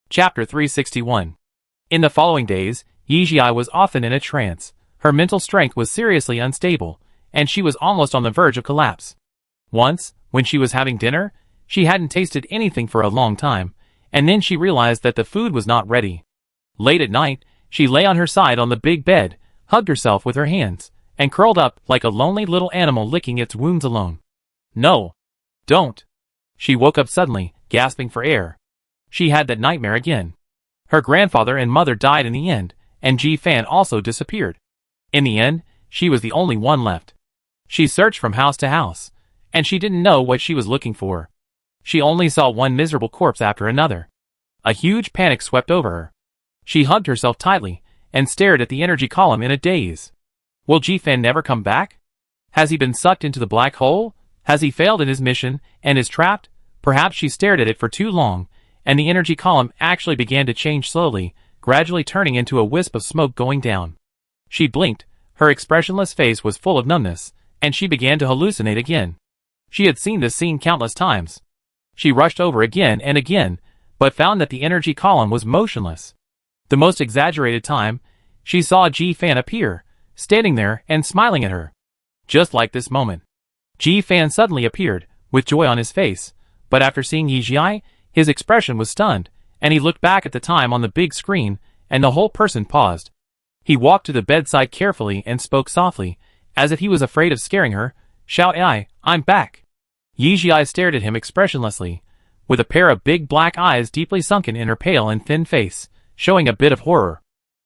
Chapter 361. In the following days, Yijia was often in a trance. Her mental strength was seriously unstable, and she was almost on the verge of collapse. Once, when she was having dinner, she hadn't tasted anything for a long time, and then she realized that the food was not ready. Late at night, she lay on her side on the big bed, hugged herself with her hands, and curled up like a lonely little animal licking its wounds alone. No. Don't. She woke up suddenly, gasping for air. She had that nightmare again. Her grandfather and mother died in the end, and Ji Fan also disappeared. In the end, she was the only one left. She searched from house to house, and she didn't know what she was looking for. She only saw one miserable corpse after another. A huge panic swept over her. She hugged herself tightly, and stared at the energy column in a daze. Will Ji Fan never come back? Has he been sucked into the black hole? Has he failed in his mission, and is trapped? Perhaps she stared at it for too long, and the energy column actually began to change slowly, gradually turning into a wisp of smoke going down. She blinked, her expressionless face was full of numbness, and she began to hallucinate again. She had seen this scene countless times. She rushed over again and again, but found that the energy column was motionless. The most exaggerated time, she saw Ji Fan appear, standing there and smiling at her. Just like this moment. Ji Fan suddenly appeared, with joy on his face, but after seeing Yijia, his expression was stunned, and he looked back at the time on the big screen, and the whole person paused. He walked to the bedside carefully and spoke softly, as if he was afraid of scaring her. Shout, I'm back. Yijia stared at him expressionlessly, with a pair of big black eyes deeply sunken in her pale and thin face, showing a bit of horror.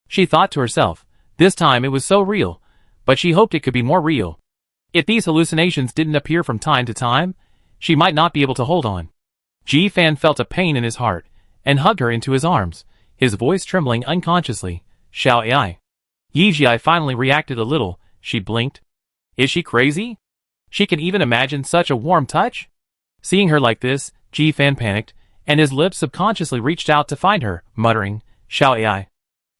She thought to herself, this time it was so real, but she hoped it could be more real. If these hallucinations didn't appear from time to time, she might not be able to hold on. Ji Fan felt a pain in his heart, and hugged her into his arms, his voice trembling unconsciously. Xiao Ai. Yijia finally reacted a little. She blinked. Is she crazy? She can even imagine such a warm touch? Seeing her like this, Ji Fan panicked, and his lips subconsciously reached out to find her, muttering, Xiao Ai.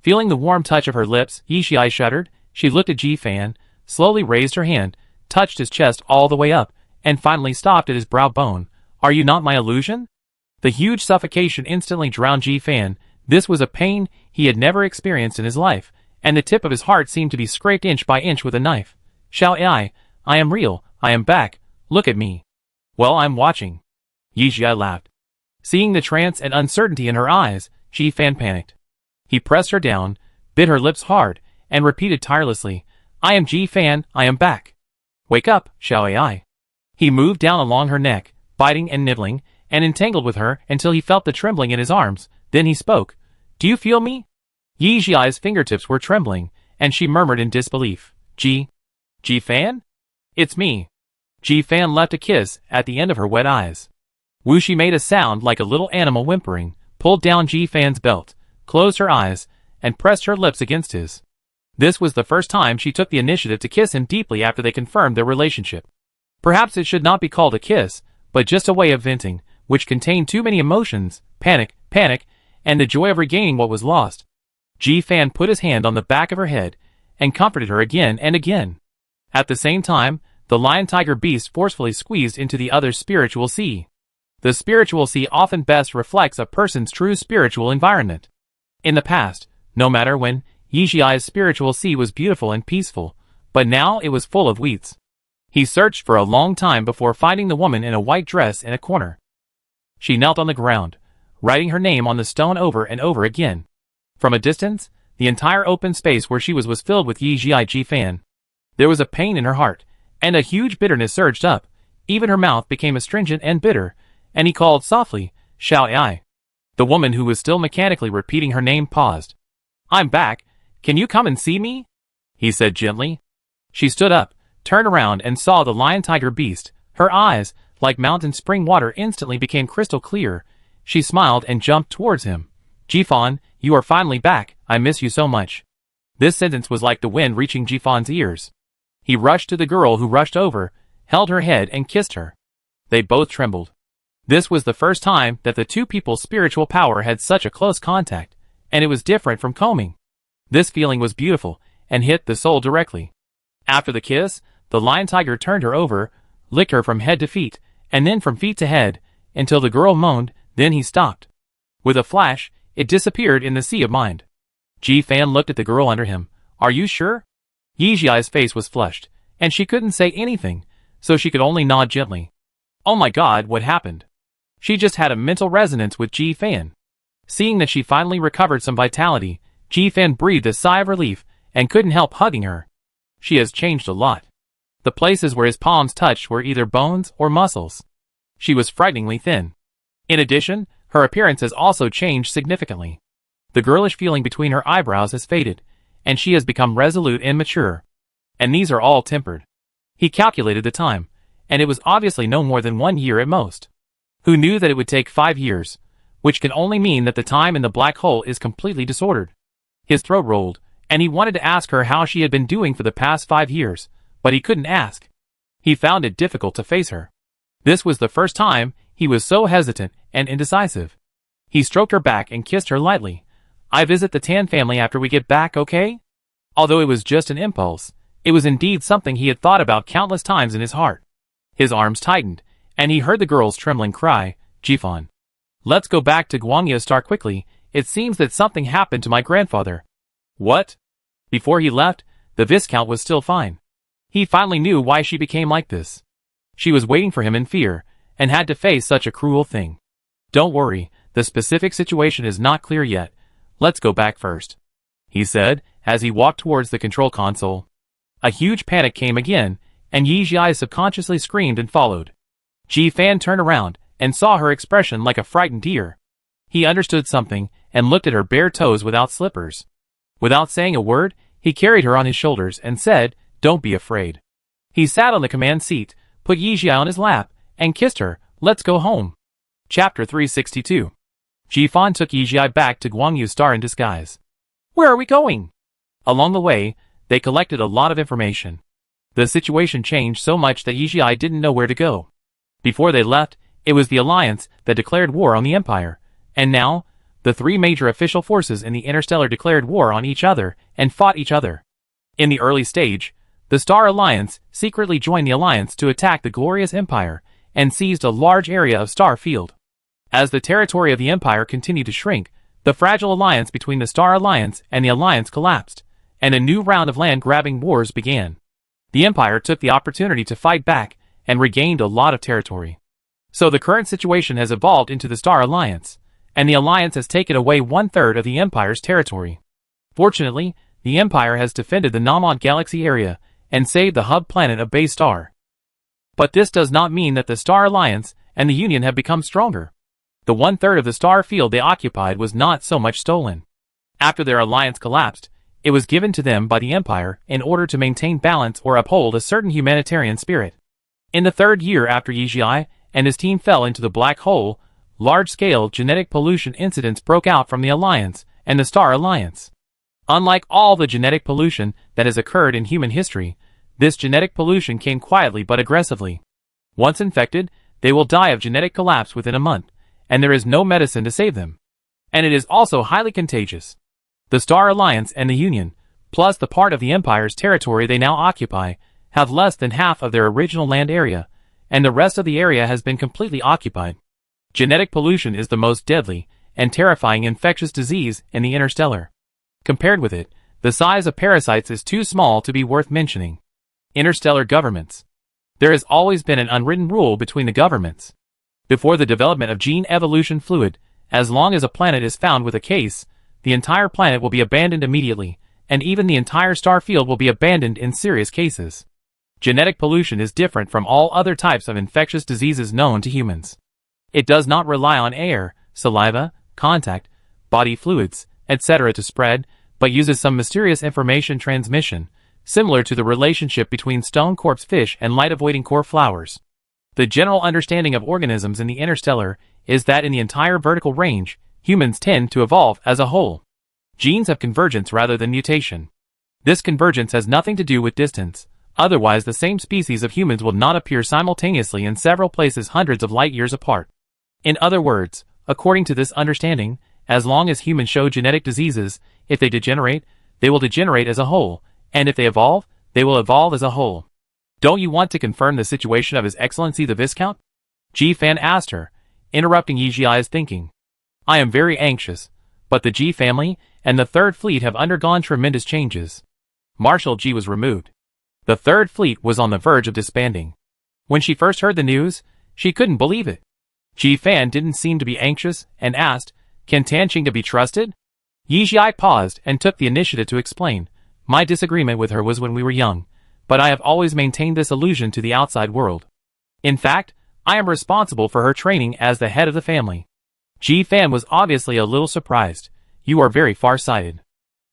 Feeling the warm touch of her lips, Yijia shuddered. She looked at Ji Fan, slowly raised her hand, touched his chest all the way up, and finally stopped at his brow bone. Are you not my illusion? The huge suffocation instantly drowned Ji Fan. This was a pain he had never experienced in his life, and the tip of his heart seemed to be scraped inch by inch with a knife. Xiao Ai, I am real, I am back, look at me. Well, I'm watching. Yijia laughed. Seeing the trance and uncertainty in her eyes, Ji Fan panicked. He pressed her down, bit her lips hard, and repeated tirelessly, I am Ji Fan, I am back. Wake up, Xiao Ai. He moved down along her neck, biting and nibbling, and entangled with her until he felt the trembling in his arms. Then he spoke. Do you feel me? Yijia's fingertips were trembling, and she murmured in disbelief. Ji Fan? It's me. Ji Fan left a kiss at the end of her wet eyes. Wuxi made a sound like a little animal whimpering, pulled down Ji Fan's belt, closed her eyes, and pressed her lips against his. This was the first time she took the initiative to kiss him deeply after they confirmed their relationship. Perhaps it should not be called a kiss, but just a way of venting, which contained too many emotions, panic, and the joy of regaining what was lost. Ji Fan put his hand on the back of her head, and comforted her again and again. At the same time, the lion-tiger beast forcefully squeezed into the other's spiritual sea. The spiritual sea often best reflects a person's true spiritual environment. In the past, no matter when, Yijia's spiritual sea was beautiful and peaceful, but now it was full of weeds. He searched for a long time before finding the woman in a white dress in a corner. She knelt on the ground, writing her name on the stone over and over again. From a distance, the entire open space where she was filled with Yijia Ji Fan. There was a pain in her heart, and a huge bitterness surged up. Even her mouth became astringent and bitter, and he called softly, Xiao Ai. The woman who was still mechanically repeating her name paused. I'm back. Can you come and see me? He said gently. She stood up, turned around and saw the lion-tiger beast. Her eyes, like mountain spring water, instantly became crystal clear. She smiled and jumped towards him. Ji Fan, you are finally back. I miss you so much. This sentence was like the wind reaching Ji Fan's ears. He rushed to the girl who rushed over, held her head and kissed her. They both trembled. This was the first time that the two people's spiritual power had such a close contact, and it was different from combing. This feeling was beautiful, and hit the soul directly. After the kiss, the lion-tiger turned her over, licked her from head to feet, and then from feet to head, until the girl moaned. Then he stopped. With a flash, it disappeared in the sea of mind. Ji Fan looked at the girl under him. Are you sure? Yi Jiai's face was flushed, and she couldn't say anything, so she could only nod gently. Oh my god, what happened? She just had a mental resonance with Ji Fan. Seeing that she finally recovered some vitality, Ji Fan breathed a sigh of relief and couldn't help hugging her. She has changed a lot. The places where his palms touched were either bones or muscles. She was frighteningly thin. In addition, her appearance has also changed significantly. The girlish feeling between her eyebrows has faded, and she has become resolute and mature. And these are all tempered. He calculated the time, and it was obviously no more than 1 year at most. Who knew that it would take 5 years, which can only mean that the time in the black hole is completely disordered. His throat rolled, and he wanted to ask her how she had been doing for the past 5 years, but he couldn't ask. He found it difficult to face her. This was the first time he was so hesitant and indecisive. He stroked her back and kissed her lightly. I visit the Tan family after we get back, okay? Although it was just an impulse, it was indeed something he had thought about countless times in his heart. His arms tightened, and he heard the girl's trembling cry, Jifan. Let's go back to Guangya Star quickly, it seems that something happened to my grandfather. What? Before he left, the Viscount was still fine. He finally knew why she became like this. She was waiting for him in fear, and had to face such a cruel thing. Don't worry, the specific situation is not clear yet. Let's go back first, he said, as he walked towards the control console. A huge panic came again, and Yi Jiai subconsciously screamed and followed. Ji Fan turned around, and saw her expression like a frightened deer. He understood something, and looked at her bare toes without slippers. Without saying a word, he carried her on his shoulders and said, Don't be afraid. He sat on the command seat, put Yi Jiai on his lap, and kissed her. Let's go home. Chapter 362. Ji Fan took Yi Jiai back to Guangyu Star in disguise. Where are we going? Along the way, they collected a lot of information. The situation changed so much that Yi Jiai didn't know where to go. Before they left, it was the Alliance that declared war on the Empire, and now, the 3 major official forces in the Interstellar declared war on each other and fought each other. In the early stage, the Star Alliance secretly joined the Alliance to attack the glorious Empire and seized a large area of Star Field. As the territory of the Empire continued to shrink, the fragile alliance between the Star Alliance and the Alliance collapsed, and a new round of land-grabbing wars began. The Empire took the opportunity to fight back and regained a lot of territory. So the current situation has evolved into the Star Alliance, and the Alliance has taken away 1/3 of the Empire's territory. Fortunately, the Empire has defended the Namont Galaxy area and saved the hub planet of Bay Star. But this does not mean that the Star Alliance and the Union have become stronger. The 1/3 of the star field they occupied was not so much stolen. After their alliance collapsed, it was given to them by the Empire in order to maintain balance or uphold a certain humanitarian spirit. In the 3rd year after Yi Jiai and his team fell into the black hole, large-scale genetic pollution incidents broke out from the Alliance and the Star Alliance. Unlike all the genetic pollution that has occurred in human history, this genetic pollution came quietly but aggressively. Once infected, they will die of genetic collapse within a month, and there is no medicine to save them. And it is also highly contagious. The Star Alliance and the Union, plus the part of the Empire's territory they now occupy, have less than half of their original land area, and the rest of the area has been completely occupied. Genetic pollution is the most deadly and terrifying infectious disease in the Interstellar. Compared with it, the size of parasites is too small to be worth mentioning. Interstellar governments. There has always been an unwritten rule between the governments. Before the development of gene evolution fluid, as long as a planet is found with a case, the entire planet will be abandoned immediately, and even the entire star field will be abandoned in serious cases. Genetic pollution is different from all other types of infectious diseases known to humans. It does not rely on air, saliva, contact, body fluids, etc. to spread, but uses some mysterious information transmission, similar to the relationship between stone corpse fish and light-avoiding core flowers. The general understanding of organisms in the Interstellar is that in the entire vertical range, humans tend to evolve as a whole. Genes have convergence rather than mutation. This convergence has nothing to do with distance, otherwise the same species of humans will not appear simultaneously in several places hundreds of light years apart. In other words, according to this understanding, as long as humans show genetic diseases, if they degenerate, they will degenerate as a whole, and if they evolve, they will evolve as a whole. Don't you want to confirm the situation of His Excellency the Viscount? Ji Fan asked her, interrupting Yi Jiai's thinking. I am very anxious, But the G family and the Third Fleet have undergone tremendous changes. Marshal G was removed. The Third Fleet was on the verge of disbanding. When she first heard the news, she couldn't believe it. Ji Fan didn't seem to be anxious and asked, "Can Tan Qingge be trusted?" Yi Ji paused and took the initiative to explain. "My disagreement with her was when we were young, but I have always maintained this illusion to the outside world. In fact, I am responsible for her training as the head of the family." Ji Fan was obviously a little surprised. "You are very far-sighted."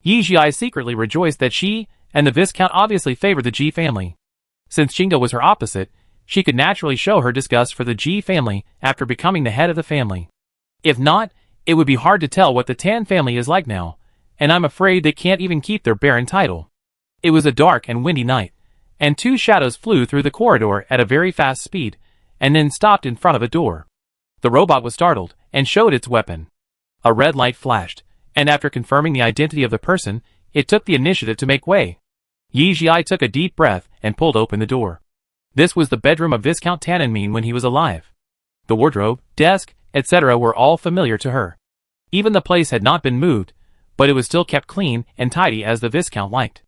Yi Ji secretly rejoiced that she and the Viscount obviously favored the Ji family. Since Qingge was her opposite, she could naturally show her disgust for the Ji family after becoming the head of the family. If not, it would be hard to tell what the Tan family is like now, and I'm afraid they can't even keep their barren title. It was a dark and windy night, and two shadows flew through the corridor at a very fast speed, and then stopped in front of a door. The robot was startled, and showed its weapon. A red light flashed, and after confirming the identity of the person, it took the initiative to make way. Yi Ji took a deep breath and pulled open the door. This was the bedroom of Viscount Tannenmine when he was alive. The wardrobe, desk, etc. were all familiar to her. Even the place had not been moved, but it was still kept clean and tidy as the Viscount liked.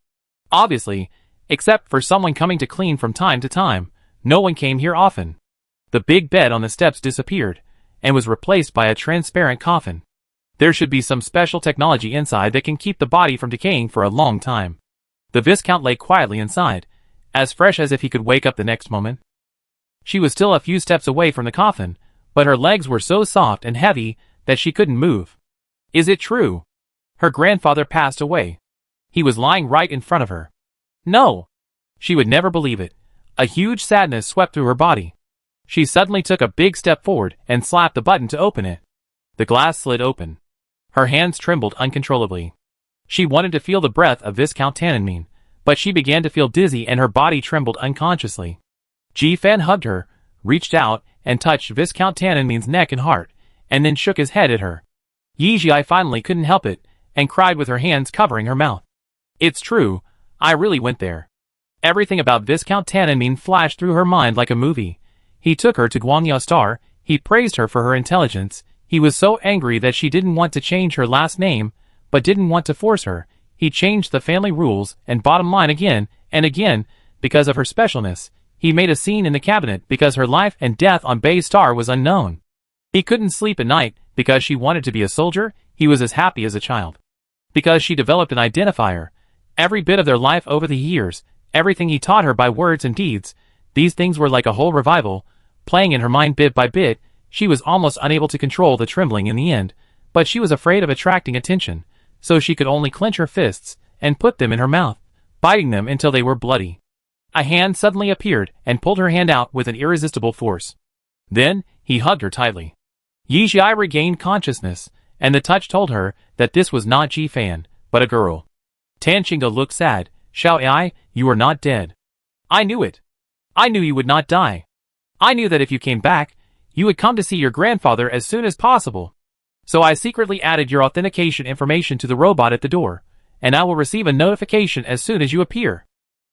Obviously, except for someone coming to clean from time to time, no one came here often. The big bed on the steps disappeared, and was replaced by a transparent coffin. There should be some special technology inside that can keep the body from decaying for a long time. The Viscount lay quietly inside, as fresh as if he could wake up the next moment. She was still a few steps away from the coffin, but her legs were so soft and heavy that she couldn't move. Is it true? Her grandfather passed away. He was lying right in front of her. No! She would never believe it. A huge sadness swept through her body. She suddenly took a big step forward and slapped the button to open it. The glass slid open. Her hands trembled uncontrollably. She wanted to feel the breath of Viscount Tannenmine, but she began to feel dizzy and her body trembled unconsciously. Ji Fan hugged her, reached out, and touched Viscount Tannenmine's neck and heart, and then shook his head at her. Yi Ji finally couldn't help it, and cried with her hands covering her mouth. It's true, I really went there. Everything about Viscount Tannenmine flashed through her mind like a movie. He took her to Guangya Star, he praised her for her intelligence, he was so angry that she didn't want to change her last name, but didn't want to force her. He changed the family rules, and bottom line again, and again, because of her specialness. He made a scene in the cabinet because her life and death on Bay Star was unknown. He couldn't sleep at night because she wanted to be a soldier, he was as happy as a child. Because she developed an identifier. Every bit of their life over the years, everything he taught her by words and deeds, these things were like a whole revival, playing in her mind bit by bit. She was almost unable to control the trembling in the end, but she was afraid of attracting attention, so she could only clench her fists and put them in her mouth, biting them until they were bloody. A hand suddenly appeared and pulled her hand out with an irresistible force. Then, he hugged her tightly. Yi Ji regained consciousness, and the touch told her that this was not Ji Fan, but a girl. Tan Qingge looked sad. Xiao Ai, you are not dead. I knew it. I knew you would not die. I knew that if you came back, you would come to see your grandfather as soon as possible. So I secretly added your authentication information to the robot at the door, and I will receive a notification as soon as you appear.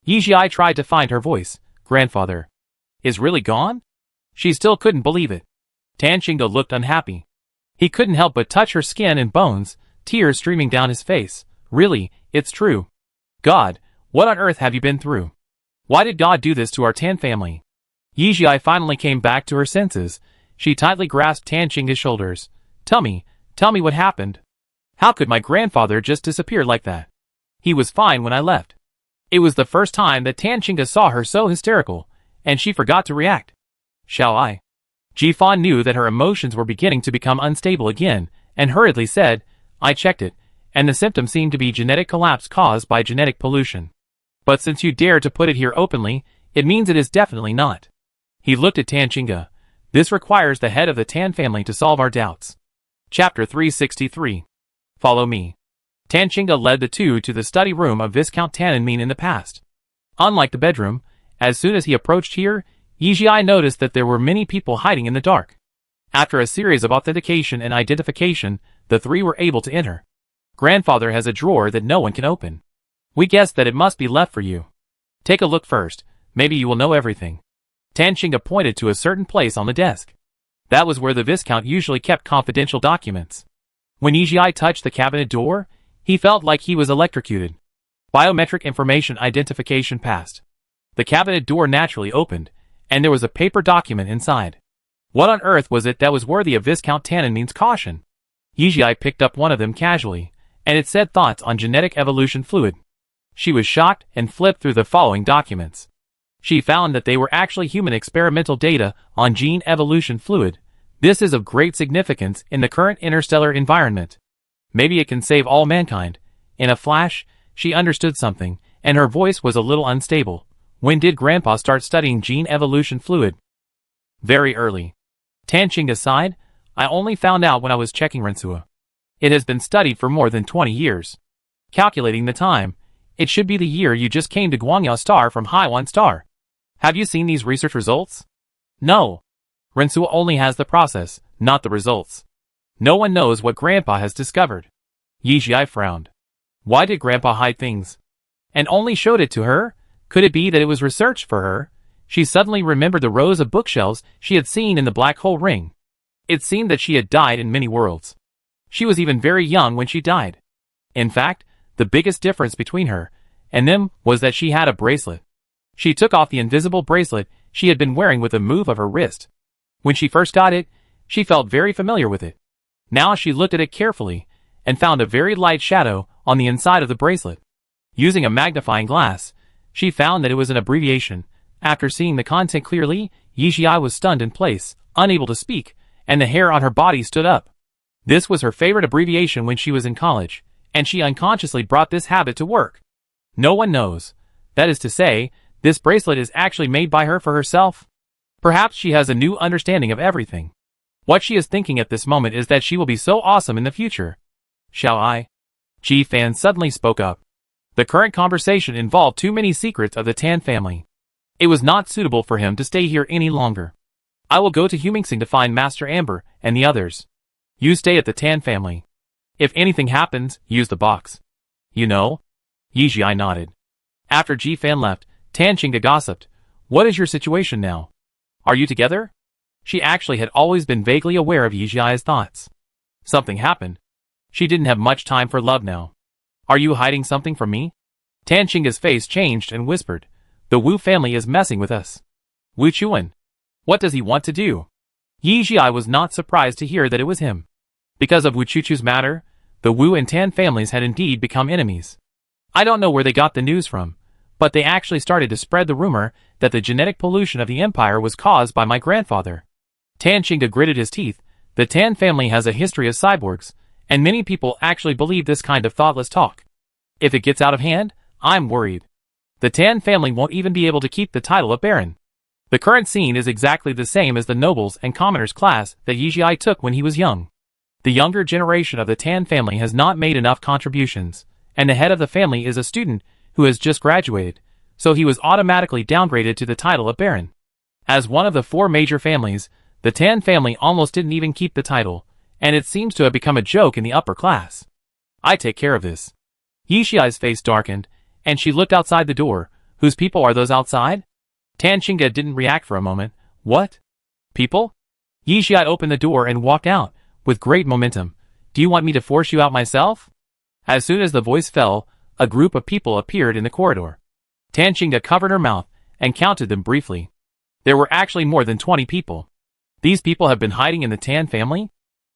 Yi Ji tried to find her voice. Grandfather is really gone? She still couldn't believe it. Tan Qingge looked unhappy. He couldn't help but touch her skin and bones, tears streaming down his face. Really, it's true. God, what on earth have you been through? Why did God do this to our Tan family? Yi Ji finally came back to her senses. She tightly grasped Tan Qingge's shoulders. Tell me what happened. How could my grandfather just disappear like that? He was fine when I left. It was the first time that Tan Qingge saw her so hysterical, and she forgot to react. Shall I? Ji Fan knew that her emotions were beginning to become unstable again, and hurriedly said, I checked it, and the symptom seemed to be genetic collapse caused by genetic pollution. But since you dare to put it here openly, it means it is definitely not. He looked at Tan Qingge. This requires the head of the Tan family to solve our doubts. Chapter 363. Follow me. Tan Qingge led the two to the study room of Viscount Tannenmine in the past. Unlike the bedroom, as soon as he approached here, Yi Ji noticed that there were many people hiding in the dark. After a series of authentication and identification, the three were able to enter. Grandfather has a drawer that no one can open. We guess that it must be left for you. Take a look first, maybe you will know everything. Tan Qingge pointed to a certain place on the desk. That was where the Viscount usually kept confidential documents. When Yijia touched the cabinet door, he felt like he was electrocuted. Biometric information identification passed. The cabinet door naturally opened, and there was a paper document inside. What on earth was it that was worthy of Viscount Tannenmein's caution? Yijia picked up one of them casually, and it said thoughts on genetic evolution fluid. She was shocked and flipped through the following documents. She found that they were actually human experimental data on gene evolution fluid. This is of great significance in the current interstellar environment. Maybe it can save all mankind. In a flash, she understood something, and her voice was a little unstable. When did Grandpa start studying gene evolution fluid? Very early. Tan Qing sighed. I only found out when I was checking Rensua. It has been studied for more than 20 years. Calculating the time, it should be the year you just came to Guangyao Star from Haiwan Star. Have you seen these research results? No. Rensua only has the process, not the results. No one knows what Grandpa has discovered. Yijia frowned. Why did Grandpa hide things? And only showed it to her? Could it be that it was research for her? She suddenly remembered the rows of bookshelves she had seen in the black hole ring. It seemed that she had died in many worlds. She was even very young when she died. In fact, the biggest difference between her and them was that she had a bracelet. She took off the invisible bracelet she had been wearing with a move of her wrist. When she first got it, she felt very familiar with it. Now she looked at it carefully and found a very light shadow on the inside of the bracelet. Using a magnifying glass, she found that it was an abbreviation. After seeing the content clearly, Yijia was stunned in place, unable to speak, and the hair on her body stood up. This was her favorite abbreviation when she was in college, and she unconsciously brought this habit to work. No one knows. That is to say, this bracelet is actually made by her for herself. Perhaps she has a new understanding of everything. What she is thinking at this moment is that she will be so awesome in the future. Shall I? Ji Fan suddenly spoke up. The current conversation involved too many secrets of the Tan family. It was not suitable for him to stay here any longer. I will go to Humingsing to find Master Amber and the others. You stay at the Tan family. If anything happens, use the box. You know? Yijia nodded. After Ji Fan left, Tan Qing gossiped. What is your situation now? Are you together? She actually had always been vaguely aware of Yijia's thoughts. Something happened. She didn't have much time for love now. Are you hiding something from me? Tan Qing's face changed and whispered. The Wu family is messing with us. Wu Chuan. What does he want to do? Yijia was not surprised to hear that it was him. Because of Wu Chuchu's matter, the Wu and Tan families had indeed become enemies. I don't know where they got the news from, but they actually started to spread the rumor that the genetic pollution of the empire was caused by my grandfather. Tan Qing gritted his teeth. The Tan family has a history of cyborgs, and many people actually believe this kind of thoughtless talk. If it gets out of hand, I'm worried. The Tan family won't even be able to keep the title of Baron. The current scene is exactly the same as the nobles and commoners class that Yijia took when he was young. The younger generation of the Tan family has not made enough contributions, and the head of the family is a student who has just graduated, so he was automatically downgraded to the title of Baron. As one of the 4 major families, the Tan family almost didn't even keep the title, and it seems to have become a joke in the upper class. I take care of this. Yixia's face darkened, and she looked outside the door. Whose people are those outside? Tan Qingge didn't react for a moment. What? People? Yixia opened the door and walked out, with great momentum. Do you want me to force you out myself? As soon as the voice fell, a group of people appeared in the corridor. Tan Qingge covered her mouth and counted them briefly. There were actually more than 20 people. These people have been hiding in the Tan family?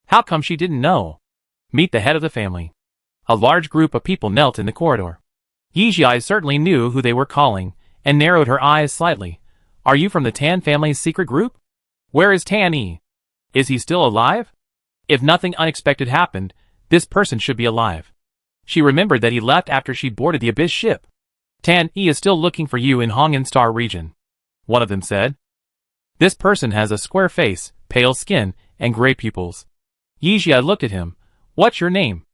How come she didn't know? Meet the head of the family. A large group of people knelt in the corridor. Yixia certainly knew who they were calling, and narrowed her eyes slightly. Are you from the Tan family's secret group? Where is Tan Yi? Is he still alive? If nothing unexpected happened, this person should be alive. She remembered that he left after she boarded the Abyss ship. Tan Yi is still looking for you in Hongyan Star region, one of them said. This person has a square face, pale skin, and gray pupils. Yixia looked at him. What's your name?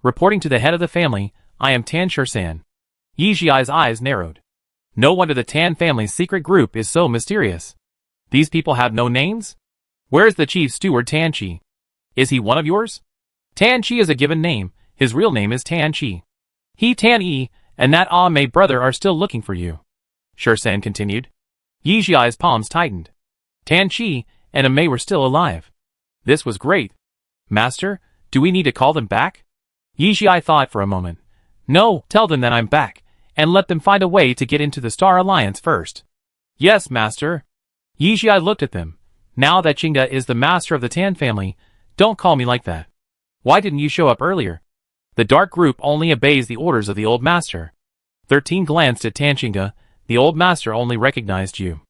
Reporting to the head of the family, I am Tan Shursan. Yixia's eyes narrowed. No wonder the Tan family's secret group is so mysterious. These people have no names? Where is the chief steward Tan Chi? Is he one of yours? Tan Chi is a given name. His real name is Tan Chi. He, Tan Yi, and that Mei brother are still looking for you. Shursan continued. Yixia's palms tightened. Tan Chi and Mei were still alive. This was great. Master, Do we need to call them back? Yizhi thought for a moment. No, tell them that I'm back, and let them find a way to get into the Star Alliance first. Yes, master. Yizhi looked at them. Now that Qingda is the master of the Tan family, don't call me like that. Why didn't you show up earlier? The dark group only obeys the orders of the old master. 13 glanced at Tan Qingda. The old master only recognized you.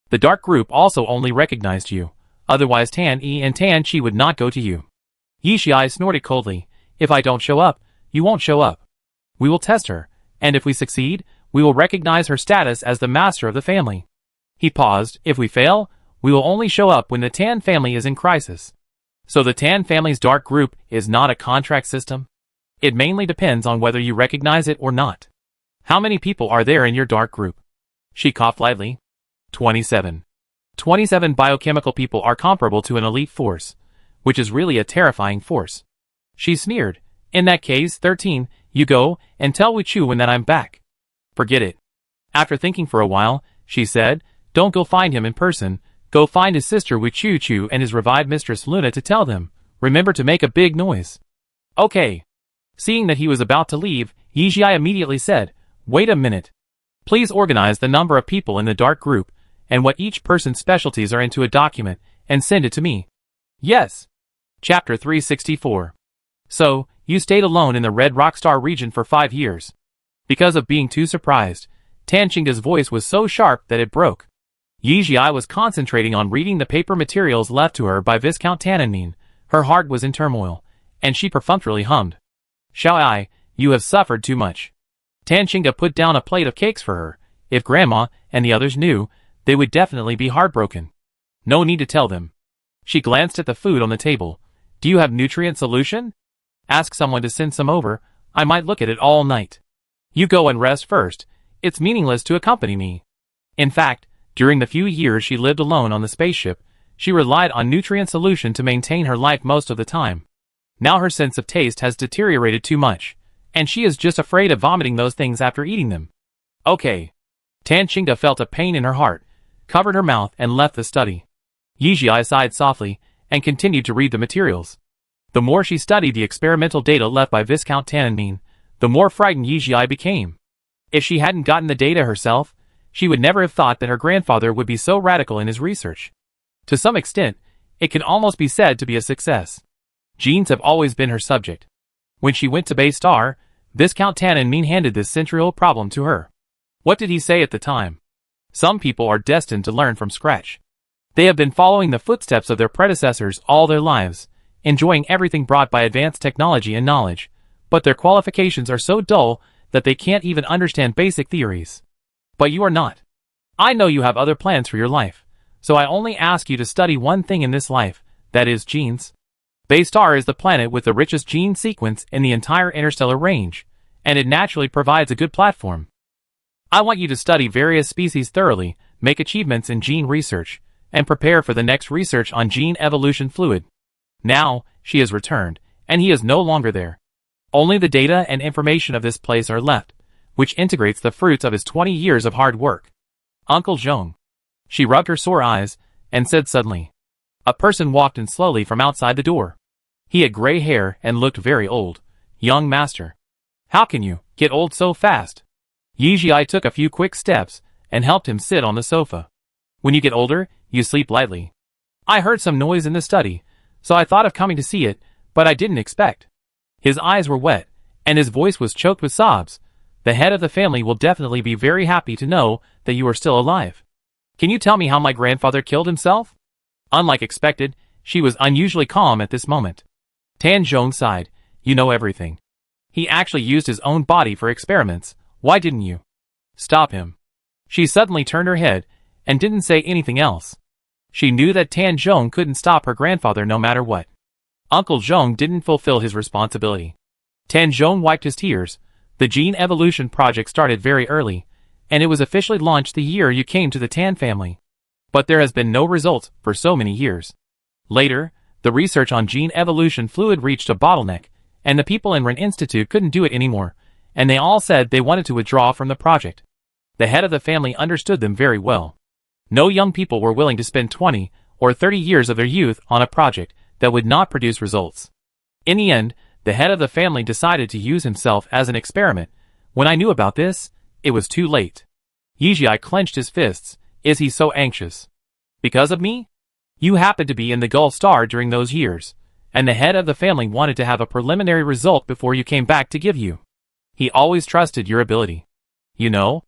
The dark group also only recognized you. Otherwise Tan Yi and Tan Qi would not go to you. Yizhi snorted coldly. If I don't show up, you won't show up. We will test her, and if we succeed, we will recognize her status as the master of the family. He paused. If we fail, we will only show up when the Tan family is in crisis. So the Tan family's dark group is not a contract system? It mainly depends on whether you recognize it or not. How many people are there in your dark group? She coughed lightly. 27. 27 biochemical people are comparable to an elite force, which is really a terrifying force. She sneered. In that case, 13, you go and tell Wu Chuwen that I'm back. Forget it. After thinking for a while, she said, don't go find him in person. Go find his sister Wu Chu and his revived mistress Luna to tell them. Remember to make a big noise. Okay. Seeing that he was about to leave, Yizhi immediately said, wait a minute. Please organize the number of people in the dark group, and what each person's specialties are into a document, and send it to me. Yes. Chapter 364. So, you stayed alone in the Red Rockstar region for 5 years. Because of being too surprised, Tan Qingda's voice was so sharp that it broke. Yizhi was concentrating on reading the paper materials left to her by Viscount Tananmin. Her heart was in turmoil, and she perfunctorily hummed. Xiao, you have suffered too much. Tan Qingda put down a plate of cakes for her. If Grandma and the others knew, they would definitely be heartbroken. No need to tell them. She glanced at the food on the table. Do you have nutrient solution? Ask someone to send some over. I might look at it all night. You go and rest first. It's meaningless to accompany me. In fact, during the few years she lived alone on the spaceship, she relied on nutrient solution to maintain her life most of the time. Now her sense of taste has deteriorated too much, and she is just afraid of vomiting those things after eating them. Okay. Tan Qingda felt a pain in her heart, covered her mouth and left the study. Yizhi sighed softly, and continued to read the materials. The more she studied the experimental data left by Viscount Tananmin, the more frightened Yizhi became. If she hadn't gotten the data herself, she would never have thought that her grandfather would be so radical in his research. To some extent, it can almost be said to be a success. Genes have always been her subject. When she went to Bay Star, Viscount Tananmin handed this century-old problem to her. What did he say at the time? Some people are destined to learn from scratch. They have been following the footsteps of their predecessors all their lives, enjoying everything brought by advanced technology and knowledge, but their qualifications are so dull that they can't even understand basic theories. But you are not. I know you have other plans for your life, so I only ask you to study one thing in this life, that is genes. Bay Star is the planet with the richest gene sequence in the entire interstellar range, and it naturally provides a good platform. I want you to study various species thoroughly, make achievements in gene research, and prepare for the next research on gene evolution fluid. Now, she has returned, and he is no longer there. Only the data and information of this place are left, which integrates the fruits of his 20 years of hard work. Uncle Zhong. She rubbed her sore eyes, and said suddenly. A person walked in slowly from outside the door. He had gray hair and looked very old. Young master. How can you get old so fast? Yizhi took a few quick steps, and helped him sit on the sofa. When you get older, you sleep lightly. I heard some noise in the study, so I thought of coming to see it, but I didn't expect. His eyes were wet, and his voice was choked with sobs. The head of the family will definitely be very happy to know that you are still alive. Can you tell me how my grandfather killed himself? Unlike expected, she was unusually calm at this moment. Tan Zhong sighed. You know everything. He actually used his own body for experiments. Why didn't you stop him? She suddenly turned her head, and didn't say anything else. She knew that Tan Zhong couldn't stop her grandfather no matter what. Uncle Zhong didn't fulfill his responsibility. Tan Zhong wiped his tears. The gene evolution project started very early, and it was officially launched the year you came to the Tan family. But there has been no results for so many years. Later, the research on gene evolution fluid reached a bottleneck, and the people in Ren Institute couldn't do it anymore, and they all said they wanted to withdraw from the project. The head of the family understood them very well. No young people were willing to spend 20 or 30 years of their youth on a project that would not produce results. In the end, the head of the family decided to use himself as an experiment. When I knew about this, it was too late. Yijia clenched his fists. Is he so anxious? Because of me? You happened to be in the Gulf Star during those years, and the head of the family wanted to have a preliminary result before you came back to give you. He always trusted your ability. You know?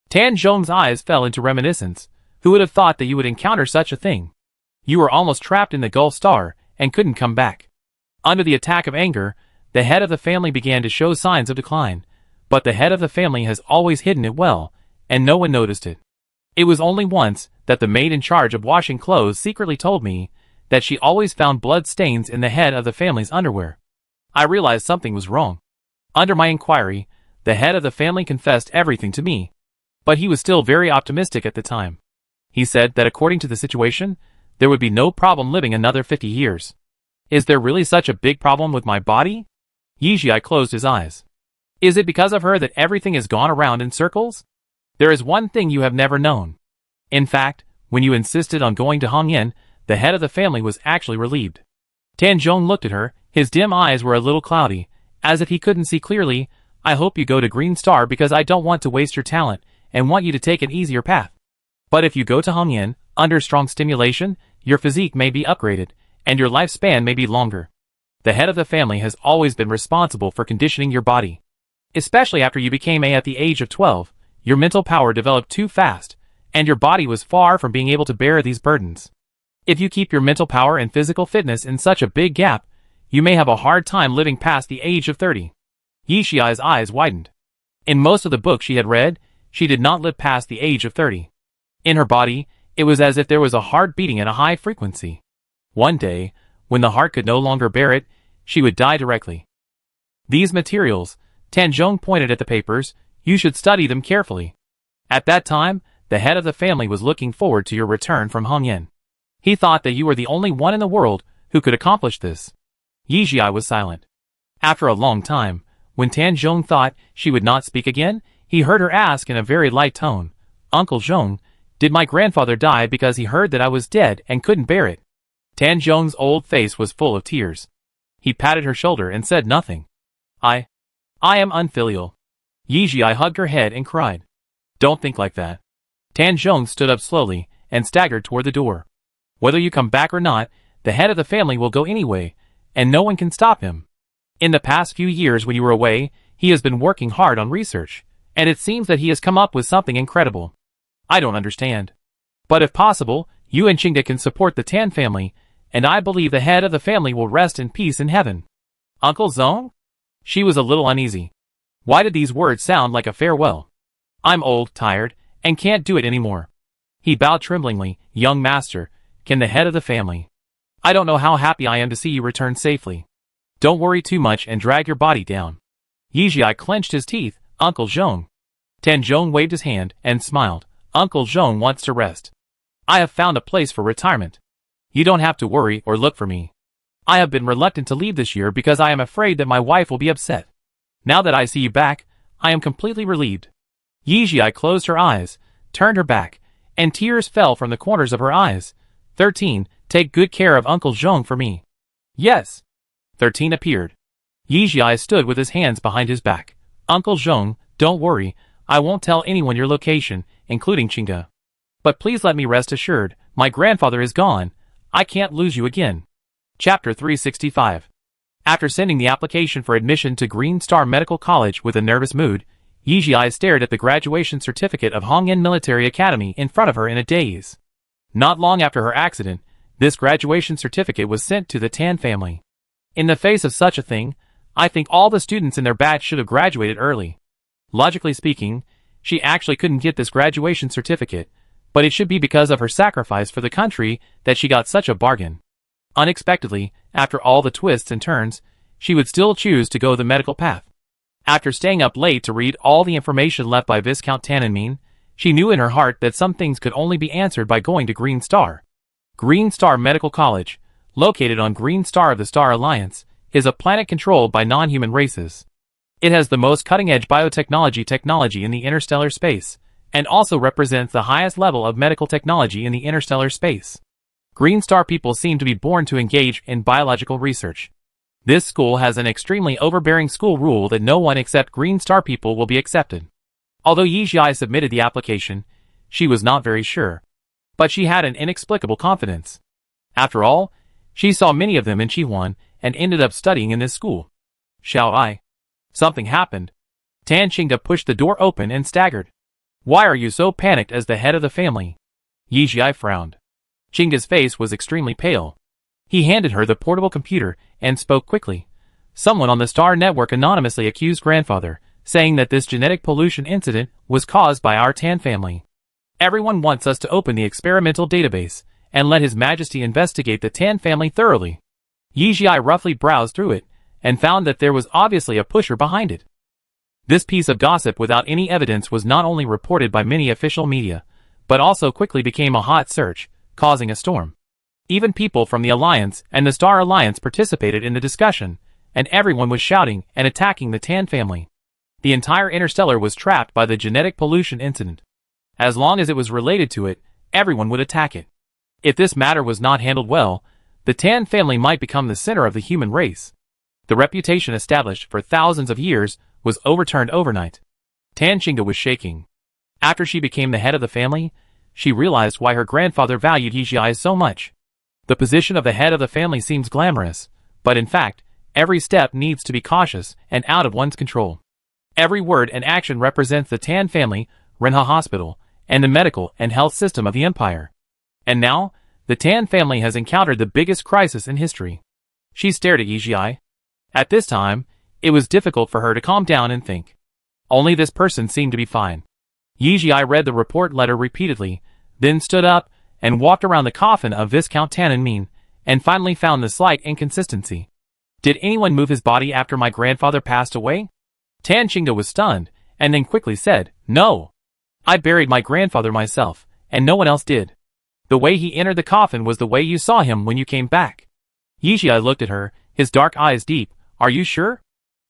Tan Zhong's eyes fell into reminiscence. Who would have thought that you would encounter such a thing? You were almost trapped in the Gulf Star and couldn't come back. Under the attack of anger, the head of the family began to show signs of decline, but the head of the family has always hidden it well, and no one noticed it. It was only once that the maid in charge of washing clothes secretly told me that she always found blood stains in the head of the family's underwear. I realized something was wrong. Under my inquiry, the head of the family confessed everything to me, but he was still very optimistic at the time. He said that according to the situation, there would be no problem living another 50 years. Is there really such a big problem with my body? Yijia closed his eyes. Is it because of her that everything has gone around in circles? There is one thing you have never known. In fact, when you insisted on going to Hongyan, the head of the family was actually relieved. Tan Zhong looked at her. His dim eyes were a little cloudy, as if he couldn't see clearly. I hope you go to Green Star because I don't want to waste your talent and want you to take an easier path. But if you go to Hongyan, under strong stimulation, your physique may be upgraded, and your lifespan may be longer. The head of the family has always been responsible for conditioning your body. Especially after you became at the age of 12, your mental power developed too fast, and your body was far from being able to bear these burdens. If you keep your mental power and physical fitness in such a big gap, you may have a hard time living past the age of 30. Yixia's eyes widened. In most of the books she had read, she did not live past the age of 30. In her body, it was as if there was a heart beating at a high frequency. One day, when the heart could no longer bear it, she would die directly. These materials, Tan Zhong pointed at the papers, you should study them carefully. At that time, the head of the family was looking forward to your return from Hongyan. He thought that you were the only one in the world who could accomplish this. Yijia was silent. After a long time, when Tan Zhong thought she would not speak again, he heard her ask in a very light tone, Uncle Zhong, did my grandfather die because he heard that I was dead and couldn't bear it? Tan Zhong's old face was full of tears. He patted her shoulder and said nothing. I am unfilial. Yijia hugged her head and cried. Don't think like that. Tan Zhong stood up slowly and staggered toward the door. Whether you come back or not, the head of the family will go anyway, and no one can stop him. In the past few years when you were away, he has been working hard on research, and it seems that he has come up with something incredible. I don't understand. But if possible, you and Qingda can support the Tan family, and I believe the head of the family will rest in peace in heaven. Uncle Zhong? She was a little uneasy. Why did these words sound like a farewell? I'm old, tired, and can't do it anymore. He bowed tremblingly. Young master, can the head of the family? I don't know how happy I am to see you return safely. Don't worry too much and drag your body down. Yijia clenched his teeth. Uncle Zhong. Tan Zhong waved his hand and smiled. Uncle Zhong wants to rest. I have found a place for retirement. You don't have to worry or look for me. I have been reluctant to leave this year because I am afraid that my wife will be upset. Now that I see you back, I am completely relieved. Yijia closed her eyes, turned her back, and tears fell from the corners of her eyes. 13. Take good care of Uncle Zhong for me. Yes. 13 appeared. Yijia stood with his hands behind his back. Uncle Zhong, don't worry, I won't tell anyone your location, including Qingda. But please let me rest assured, my grandfather is gone. I can't lose you again. Chapter 365. After sending the application for admission to Green Star Medical College with a nervous mood, Yijia stared at the graduation certificate of Hongyan Military Academy in front of her in a daze. Not long after her accident, this graduation certificate was sent to the Tan family. In the face of such a thing, I think all the students in their batch should have graduated early. Logically speaking, she actually couldn't get this graduation certificate, but it should be because of her sacrifice for the country that she got such a bargain. Unexpectedly, after all the twists and turns, she would still choose to go the medical path. After staying up late to read all the information left by Viscount Tannenmine, she knew in her heart that some things could only be answered by going to Green Star. Green Star Medical College, located on Green Star of the Star Alliance, is a planet controlled by non-human races. It has the most cutting-edge biotechnology technology in the interstellar space, and also represents the highest level of medical technology in the interstellar space. Green Star people seem to be born to engage in biological research. This school has an extremely overbearing school rule that no one except Green Star people will be accepted. Although Yi Jiai submitted the application, she was not very sure. But she had an inexplicable confidence. After all, she saw many of them in Chihuan and ended up studying in this school. Shall I? Something happened. Tan Qingde pushed the door open and staggered. Why are you so panicked as the head of the family? Yi Jiai frowned. Qingde's face was extremely pale. He handed her the portable computer and spoke quickly. Someone on the Star Network anonymously accused grandfather, saying that this genetic pollution incident was caused by our Tan family. Everyone wants us to open the experimental database and let His Majesty investigate the Tan family thoroughly. Yi Jiai roughly browsed through it and found that there was obviously a pusher behind it. This piece of gossip without any evidence was not only reported by many official media, but also quickly became a hot search, causing a storm. Even people from the Alliance and the Star Alliance participated in the discussion, and everyone was shouting and attacking the Tan family. The entire Interstellar was trapped by the genetic pollution incident. As long as it was related to it, everyone would attack it. If this matter was not handled well, the Tan family might become the center of the human race. The reputation established for thousands of years was overturned overnight. Tan Qingde was shaking. After she became the head of the family, she realized why her grandfather valued Yi Jiai so much. The position of the head of the family seems glamorous, but in fact, every step needs to be cautious and out of one's control. Every word and action represents the Tan family, Renha Hospital, and the medical and health system of the empire. And now, the Tan family has encountered the biggest crisis in history. She stared at Yi Jiai. At this time, it was difficult for her to calm down and think. Only this person seemed to be fine. Yi Jiai read the report letter repeatedly, then stood up and walked around the coffin of Viscount Tannenming, and finally found the slight inconsistency. Did anyone move his body after my grandfather passed away? Tan Qingde was stunned, and then quickly said, No. I buried my grandfather myself, and no one else did. The way he entered the coffin was the way you saw him when you came back. Yi Jiai looked at her, his dark eyes deep. Are you sure?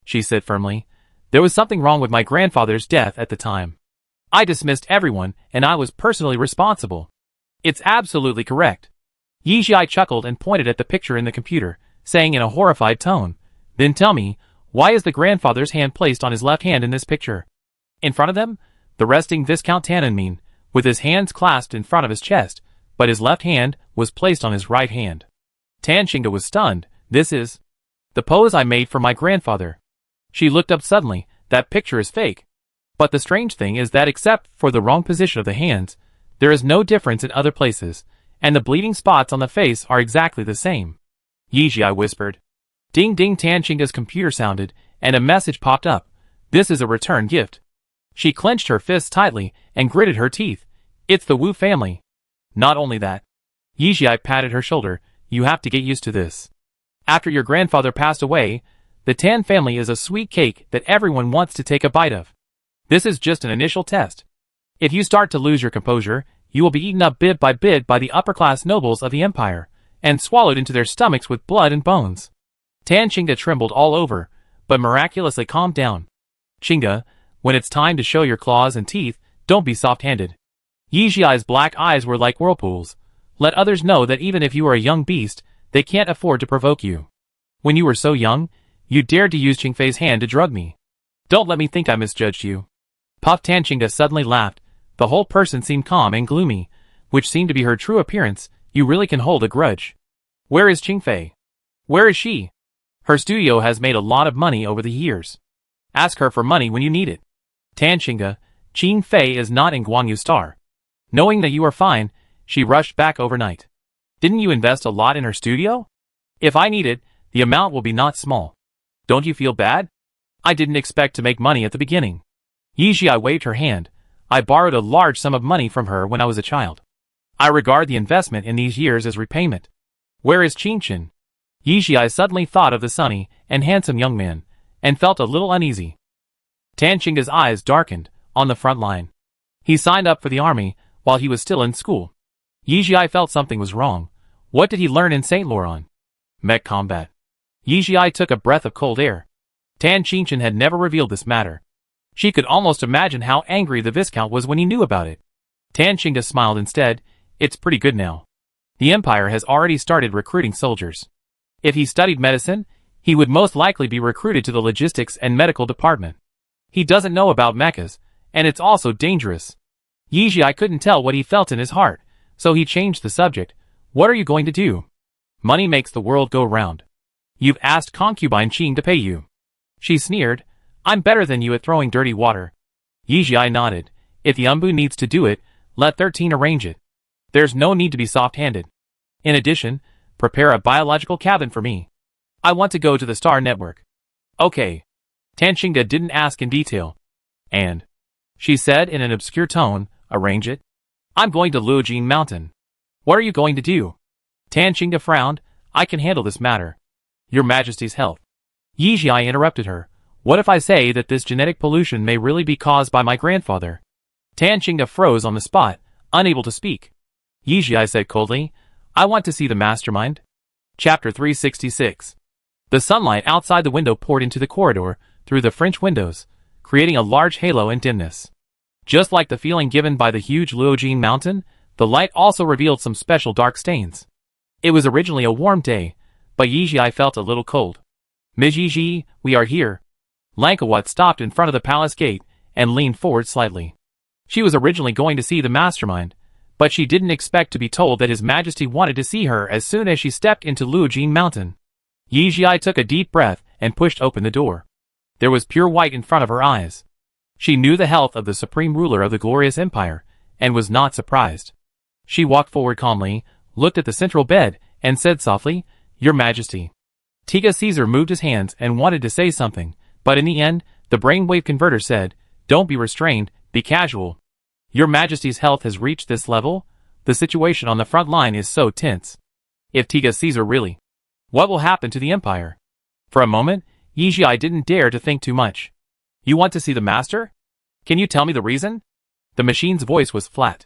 She said firmly. There was something wrong with my grandfather's death at the time. I dismissed everyone, and I was personally responsible. It's absolutely correct. Yi Jiai chuckled and pointed at the picture in the computer, saying in a horrified tone, Then tell me, why is the grandfather's hand placed on his left hand in this picture? In front of them, the resting Viscount Tannenming, with his hands clasped in front of his chest, but his left hand was placed on his right hand. Tan Qingde was stunned. This is the pose I made for my grandfather. She looked up suddenly. That picture is fake. But the strange thing is that except for the wrong position of the hands, there is no difference in other places, and the bleeding spots on the face are exactly the same. Yi Jiai whispered. Ding ding. Tan Qingde's computer sounded, and a message popped up. This is a return gift. She clenched her fists tightly and gritted her teeth. It's the Wu family. Not only that. Yi Jiai patted her shoulder. You have to get used to this. After your grandfather passed away, the Tan family is a sweet cake that everyone wants to take a bite of. This is just an initial test. If you start to lose your composure, you will be eaten up bit by the upper-class nobles of the empire, and swallowed into their stomachs with blood and bones. Tan Qingde trembled all over, but miraculously calmed down. Qingde, when it's time to show your claws and teeth, don't be soft-handed. Yi Jiai's black eyes were like whirlpools. Let others know that even if you are a young beast, they can't afford to provoke you. When you were so young, you dared to use Qingfei's hand to drug me. Don't let me think I misjudged you. Puff. Tan Qingde suddenly laughed. The whole person seemed calm and gloomy, which seemed to be her true appearance. You really can hold a grudge. Where is Qingfei? Where is she? Her studio has made a lot of money over the years. Ask her for money when you need it. Tan Qingde, Qingfei is not in Guangyu Star. Knowing that you are fine, she rushed back overnight. Didn't you invest a lot in her studio? If I need it, the amount will be not small. Don't you feel bad? I didn't expect to make money at the beginning. Yi Jiai waved her hand. I borrowed a large sum of money from her when I was a child. I regard the investment in these years as repayment. Where is Qingchen? Yi Jiai suddenly thought of the sunny and handsome young man, and felt a little uneasy. Tan Qingde's eyes darkened, on the front line. He signed up for the army while he was still in school. Yi Jiai felt something was wrong. What did he learn in St. Laurent? Mech combat. Yi Jiai took a breath of cold air. Tan Qingchen had never revealed this matter. She could almost imagine how angry the Viscount was when he knew about it. Tan Qingde smiled instead. It's pretty good now. The Empire has already started recruiting soldiers. If he studied medicine, He would most likely be recruited to the logistics and medical department. He doesn't know about mechas, and it's also dangerous. Yijia couldn't tell what he felt in his heart, so he changed the subject. What are you going to do? Money makes the world go round. You've asked concubine Qing to pay you. She sneered. I'm better than you at throwing dirty water. Yijia nodded. If the Umbu needs to do it, let 13 arrange it. There's no need to be soft-handed. In addition, prepare a biological cabin for me. I want to go to the Star Network. Okay. Tan Qingda didn't ask in detail. And, she said in an obscure tone, arrange it? I'm going to Luojin Mountain. What are you going to do? Tan Qingda frowned. I can handle this matter. Your Majesty's health. Yijia interrupted her. What if I say that this genetic pollution may really be caused by my grandfather? Tan Qingda froze on the spot, unable to speak. Yijia said coldly, I want to see the mastermind. Chapter 366. The sunlight outside the window poured into the corridor, through the French windows, creating a large halo and dimness. Just like the feeling given by the huge Luojin mountain, the light also revealed some special dark stains. It was originally a warm day, but Yijia felt a little cold. Ms. Yiji, we are here. Lankawat stopped in front of the palace gate, and leaned forward slightly. She was originally going to see the mastermind, but she didn't expect to be told that His Majesty wanted to see her as soon as she stepped into Luojin Mountain. Yijia took a deep breath and pushed open the door. There was pure white in front of her eyes. She knew the health of the supreme ruler of the glorious empire, and was not surprised. She walked forward calmly, looked at the central bed, and said softly, Your Majesty. Tiga Caesar moved his hands and wanted to say something, but in the end, the brainwave converter said, Don't be restrained, be casual. Your Majesty's health has reached this level? The situation on the front line is so tense. If Tiga Caesar really... What will happen to the empire? For a moment, Yijia didn't dare to think too much. You want to see the master? Can you tell me the reason? The machine's voice was flat.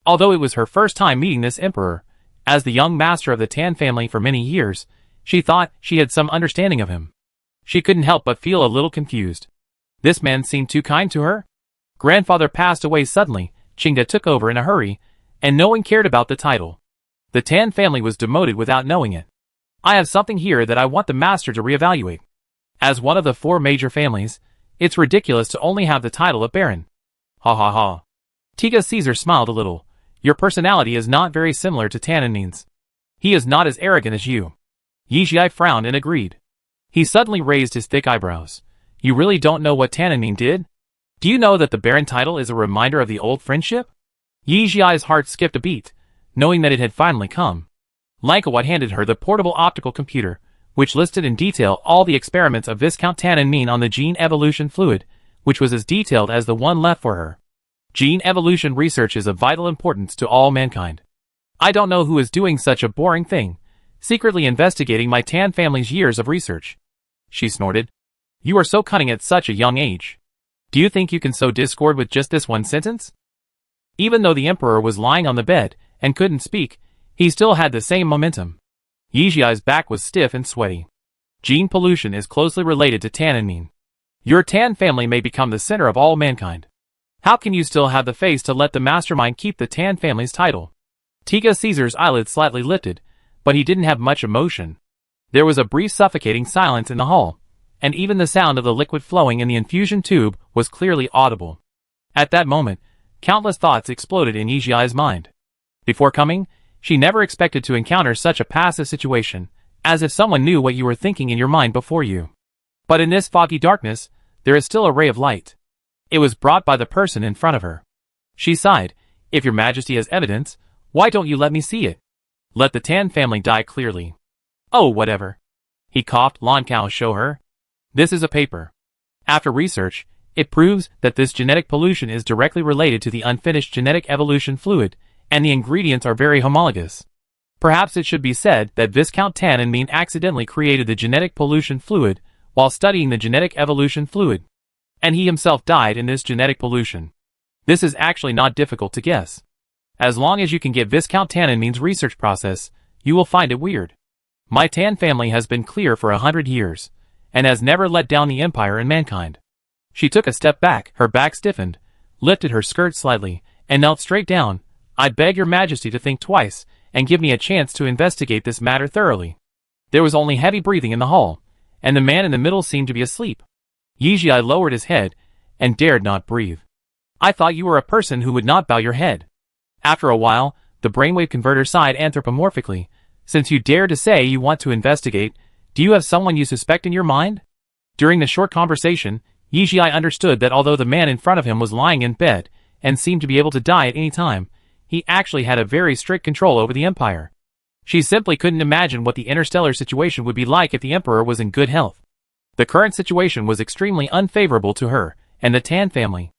Although it was her first time meeting this emperor, as the young master of the Tan family for many years, she thought she had some understanding of him. She couldn't help but feel a little confused. This man seemed too kind to her. Grandfather passed away suddenly, Qingda took over in a hurry, and no one cared about the title. The Tan family was demoted without knowing it. I have something here that I want the master to reevaluate. As one of the 4 major families, it's ridiculous to only have the title of Baron. Ha ha ha. Tiga Caesar smiled a little. Your personality is not very similar to Tannenmin's. He is not as arrogant as you. Yijia frowned and agreed. He suddenly raised his thick eyebrows. You really don't know what Tannenmin did? Do you know that the Baron title is a reminder of the old friendship? Yijia's heart skipped a beat, knowing that it had finally come. Lankawat handed her the portable optical computer, which listed in detail all the experiments of Viscount Tannenmin on the gene evolution fluid, which was as detailed as the one left for her. Gene evolution research is of vital importance to all mankind. I don't know who is doing such a boring thing, secretly investigating my Tan family's years of research. She snorted. You are so cunning at such a young age. Do you think you can sow discord with just this one sentence? Even though the emperor was lying on the bed and couldn't speak, he still had the same momentum. Yijia's back was stiff and sweaty. Gene pollution is closely related to Tannenmin. Your Tan family may become the center of all mankind. How can you still have the face to let the mastermind keep the Tan family's title? Tiga Caesar's eyelids slightly lifted, but he didn't have much emotion. There was a brief suffocating silence in the hall, and even the sound of the liquid flowing in the infusion tube was clearly audible. At that moment, countless thoughts exploded in Yijia's mind. Before coming, she never expected to encounter such a passive situation, as if someone knew what you were thinking in your mind before you. But in this foggy darkness, there is still a ray of light. It was brought by the person in front of her. She sighed. If your Majesty has evidence, why don't you let me see it? Let the Tan family die clearly. Oh, whatever. He coughed. Lan Kao, show her. This is a paper. After research, it proves that this genetic pollution is directly related to the unfinished genetic evolution fluid, and the ingredients are very homologous. Perhaps it should be said that Viscount Tannenmin accidentally created the genetic pollution fluid while studying the genetic evolution fluid, and he himself died in this genetic pollution. This is actually not difficult to guess. As long as you can get Viscount Tannenmin's research process, you will find it weird. My Tan family has been clear for 100 years, and has never let down the empire and mankind. She took a step back, her back stiffened, lifted her skirt slightly, and knelt straight down. I beg your Majesty to think twice, and give me a chance to investigate this matter thoroughly. There was only heavy breathing in the hall, and the man in the middle seemed to be asleep. Yijia lowered his head and dared not breathe. I thought you were a person who would not bow your head. After a while, the brainwave converter sighed anthropomorphically. Since you dare to say you want to investigate, do you have someone you suspect in your mind? During the short conversation, Yijia understood that although the man in front of him was lying in bed and seemed to be able to die at any time, he actually had a very strict control over the Empire. She simply couldn't imagine what the interstellar situation would be like if the Emperor was in good health. The current situation was extremely unfavorable to her and the Tan family.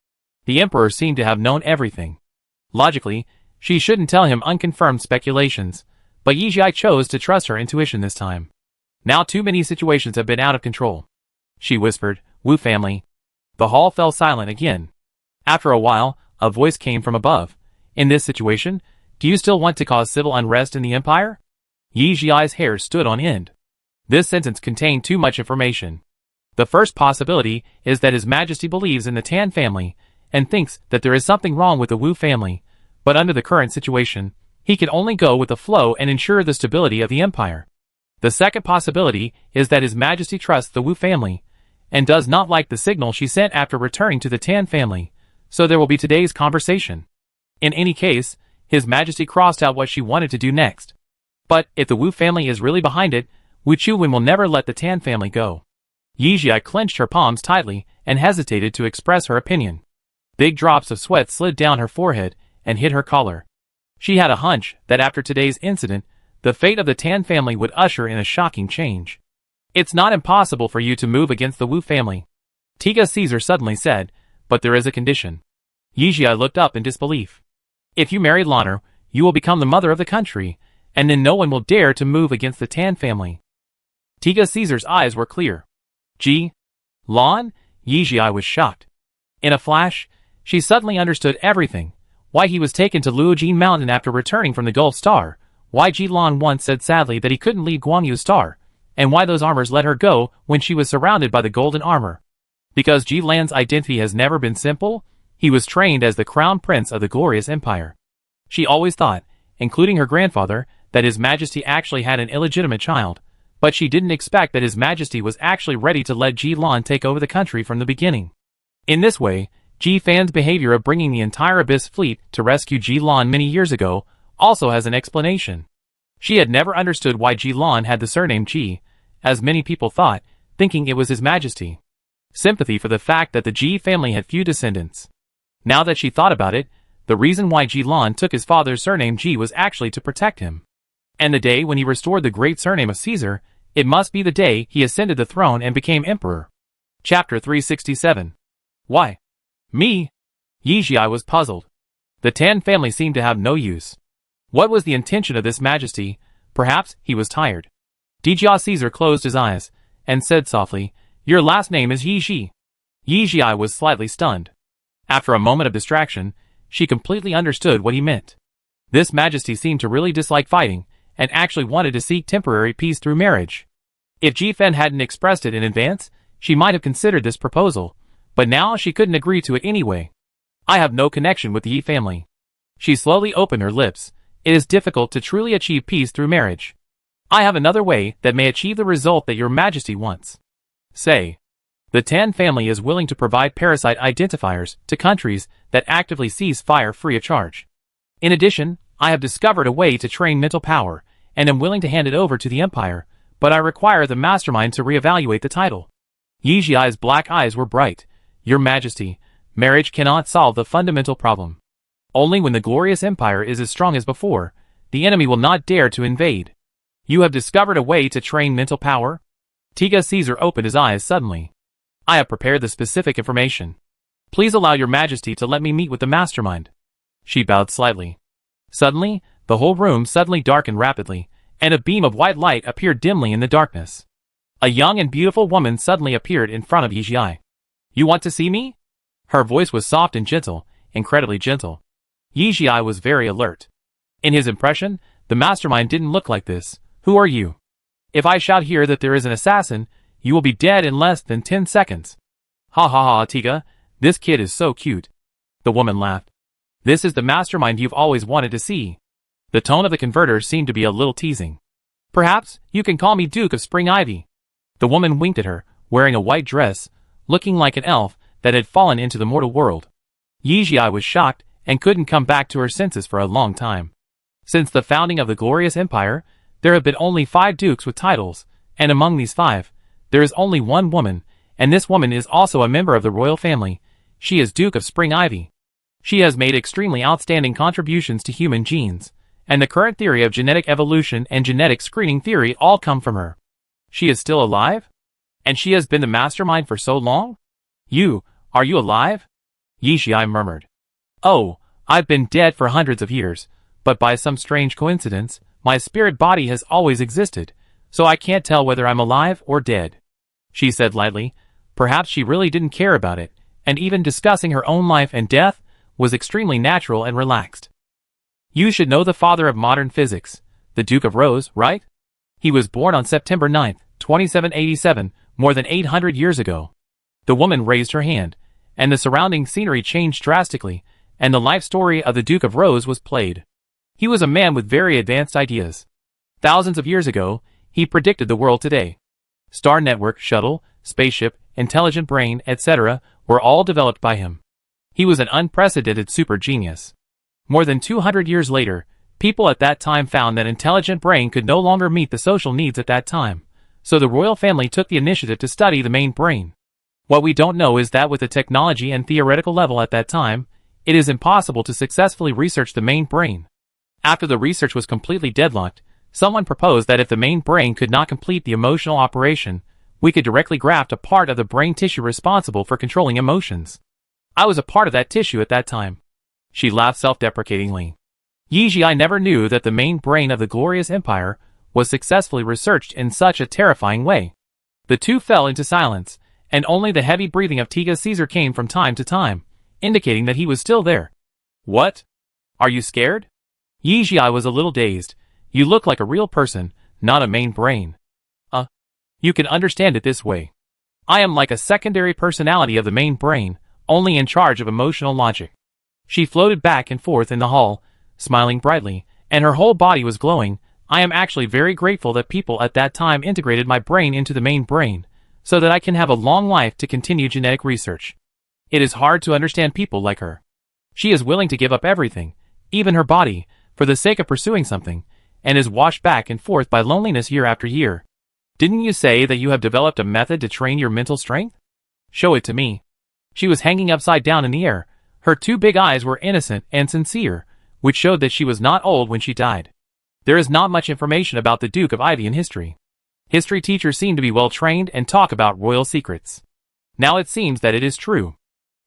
The Emperor seemed to have known everything. Logically, she shouldn't tell him unconfirmed speculations, but Yijia chose to trust her intuition this time. Now too many situations have been out of control. She whispered, Wu family. The hall fell silent again. After a while, a voice came from above. In this situation, do you still want to cause civil unrest in the Empire? Yijia's hair stood on end. This sentence contained too much information. The first possibility is that His Majesty believes in the Tan family and thinks that there is something wrong with the Wu family, but under the current situation, he can only go with the flow and ensure the stability of the Empire. The second possibility is that His Majesty trusts the Wu family and does not like the signal she sent after returning to the Tan family, so there will be today's conversation. In any case, His Majesty crossed out what she wanted to do next. But if the Wu family is really behind it, Wu Chuwen will never let the Tan family go. Yijia clenched her palms tightly and hesitated to express her opinion. Big drops of sweat slid down her forehead and hit her collar. She had a hunch that after today's incident, the fate of the Tan family would usher in a shocking change. It's not impossible for you to move against the Wu family, Tiga Caesar suddenly said, but there is a condition. Yijia looked up in disbelief. If you marry Lanner, you will become the mother of the country, and then no one will dare to move against the Tan family. Tiga Caesar's eyes were clear. Lan? Yijia was shocked. In a flash, she suddenly understood everything. Why he was taken to Luojin Mountain after returning from the Gulf Star, why Lan once said sadly that he couldn't leave Guangyu Star, and why those armors let her go when she was surrounded by the golden armor. Because Lan's identity has never been simple, he was trained as the crown prince of the glorious empire. She always thought, including her grandfather, that His Majesty actually had an illegitimate child, but she didn't expect that His Majesty was actually ready to let Lan take over the country from the beginning. In this way, Fan's behavior of bringing the entire Abyss fleet to rescue Lan many years ago also has an explanation. She had never understood why Lan had the surname Ji, as many people thought, thinking it was His Majesty. Sympathy for the fact that the Ji family had few descendants. Now that she thought about it, the reason why Lan took his father's surname Ji was actually to protect him. And the day when he restored the great surname of Caesar, it must be the day he ascended the throne and became emperor. Chapter 367. Why? Me? Yijia was puzzled. The Tan family seemed to have no use. What was the intention of this Majesty? Perhaps he was tired. Tiga Caesar closed his eyes and said softly, Your last name is Yiji. Yijia was slightly stunned. After a moment of distraction, she completely understood what he meant. This Majesty seemed to really dislike fighting, and actually wanted to seek temporary peace through marriage. If Jifen hadn't expressed it in advance, she might have considered this proposal, but now she couldn't agree to it anyway. I have no connection with the Yi family. She slowly opened her lips. It is difficult to truly achieve peace through marriage. I have another way that may achieve the result that your Majesty wants. Say. The Tan family is willing to provide parasite identifiers to countries that actively cease fire free of charge. In addition, I have discovered a way to train mental power, and am willing to hand it over to the Empire, but I require the mastermind to reevaluate the title. Yijia's black eyes were bright. Your Majesty, marriage cannot solve the fundamental problem. Only when the glorious Empire is as strong as before, the enemy will not dare to invade. You have discovered a way to train mental power? Tiga Caesar opened his eyes suddenly. I have prepared the specific information. Please allow your Majesty to let me meet with the mastermind. She bowed slightly. Suddenly, the whole room suddenly darkened rapidly, and a beam of white light appeared dimly in the darkness. A young and beautiful woman suddenly appeared in front of Yijia. You want to see me? Her voice was soft and gentle, incredibly gentle. Yijia was very alert. In his impression, the mastermind didn't look like this. Who are you? If I shout here that there is an assassin, you will be dead in less than 10 seconds. Ha ha ha, Tiga, this kid is so cute. The woman laughed. This is the mastermind you've always wanted to see. The tone of the converter seemed to be a little teasing. Perhaps you can call me Duke of Spring Ivy. The woman winked at her, wearing a white dress, looking like an elf that had fallen into the mortal world. Yijia was shocked and couldn't come back to her senses for a long time. Since the founding of the glorious empire, there have been only 5 dukes with titles, and among these 5, there is only one woman, and this woman is also a member of the royal family. She is Duke of Spring Ivy. She has made extremely outstanding contributions to human genes, and the current theory of genetic evolution and genetic screening theory all come from her. She is still alive? And she has been the mastermind for so long? Are you alive? Yijia murmured. Oh, I've been dead for hundreds of years, but by some strange coincidence, my spirit body has always existed, so I can't tell whether I'm alive or dead. She said lightly. Perhaps she really didn't care about it, and even discussing her own life and death was extremely natural and relaxed. You should know the father of modern physics, the Duke of Rose, right? He was born on September 9, 2787, more than 800 years ago. The woman raised her hand, and the surrounding scenery changed drastically, and the life story of the Duke of Rose was played. He was a man with very advanced ideas. Thousands of years ago, he predicted the world today. Star network, shuttle, spaceship, intelligent brain, etc. were all developed by him. He was an unprecedented super genius. More than 200 years later, people at that time found that intelligent brain could no longer meet the social needs at that time, so the royal family took the initiative to study the main brain. What we don't know is that with the technology and theoretical level at that time, it is impossible to successfully research the main brain. After the research was completely deadlocked, someone proposed that if the main brain could not complete the emotional operation, we could directly graft a part of the brain tissue responsible for controlling emotions. I was a part of that tissue at that time. She laughed self-deprecatingly. Yijia never knew that the main brain of the glorious empire was successfully researched in such a terrifying way. The two fell into silence, and only the heavy breathing of Tiga Caesar came from time to time, indicating that he was still there. What? Are you scared? Yijia was a little dazed. You look like a real person, not a main brain. You can understand it this way. I am like a secondary personality of the main brain, only in charge of emotional logic. She floated back and forth in the hall, smiling brightly, and her whole body was glowing. I am actually very grateful that people at that time integrated my brain into the main brain, so that I can have a long life to continue genetic research. It is hard to understand people like her. She is willing to give up everything, even her body, for the sake of pursuing something, and is washed back and forth by loneliness year after year. Didn't you say that you have developed a method to train your mental strength? Show it to me. She was hanging upside down in the air. Her 2 big eyes were innocent and sincere, which showed that she was not old when she died. There is not much information about the Duke of Ivy in history. History teachers seem to be well trained and talk about royal secrets. Now it seems that it is true.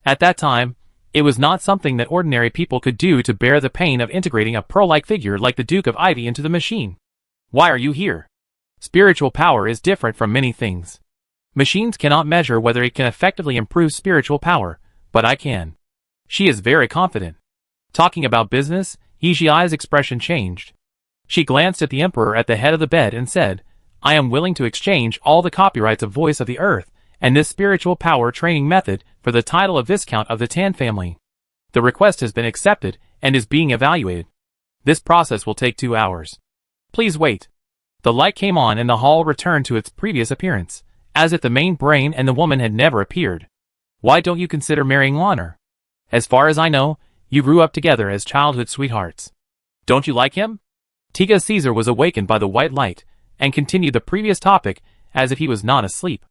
At that time, it was not something that ordinary people could do to bear the pain of integrating a pearl-like figure like the Duke of Ivy into the machine. Why are you here? Spiritual power is different from many things. Machines cannot measure whether it can effectively improve spiritual power, but I can. She is very confident. Talking about business, Yijia's expression changed. She glanced at the emperor at the head of the bed and said, I am willing to exchange all the copyrights of Voice of the Earth and this spiritual power training method for the title of Viscount of the Tan family. The request has been accepted and is being evaluated. This process will take 2 hours. Please wait. The light came on and the hall returned to its previous appearance, as if the main brain and the woman had never appeared. Why don't you consider marrying Lonner? As far as I know, you grew up together as childhood sweethearts. Don't you like him? Tiga Caesar was awakened by the white light, and continued the previous topic as if he was not asleep.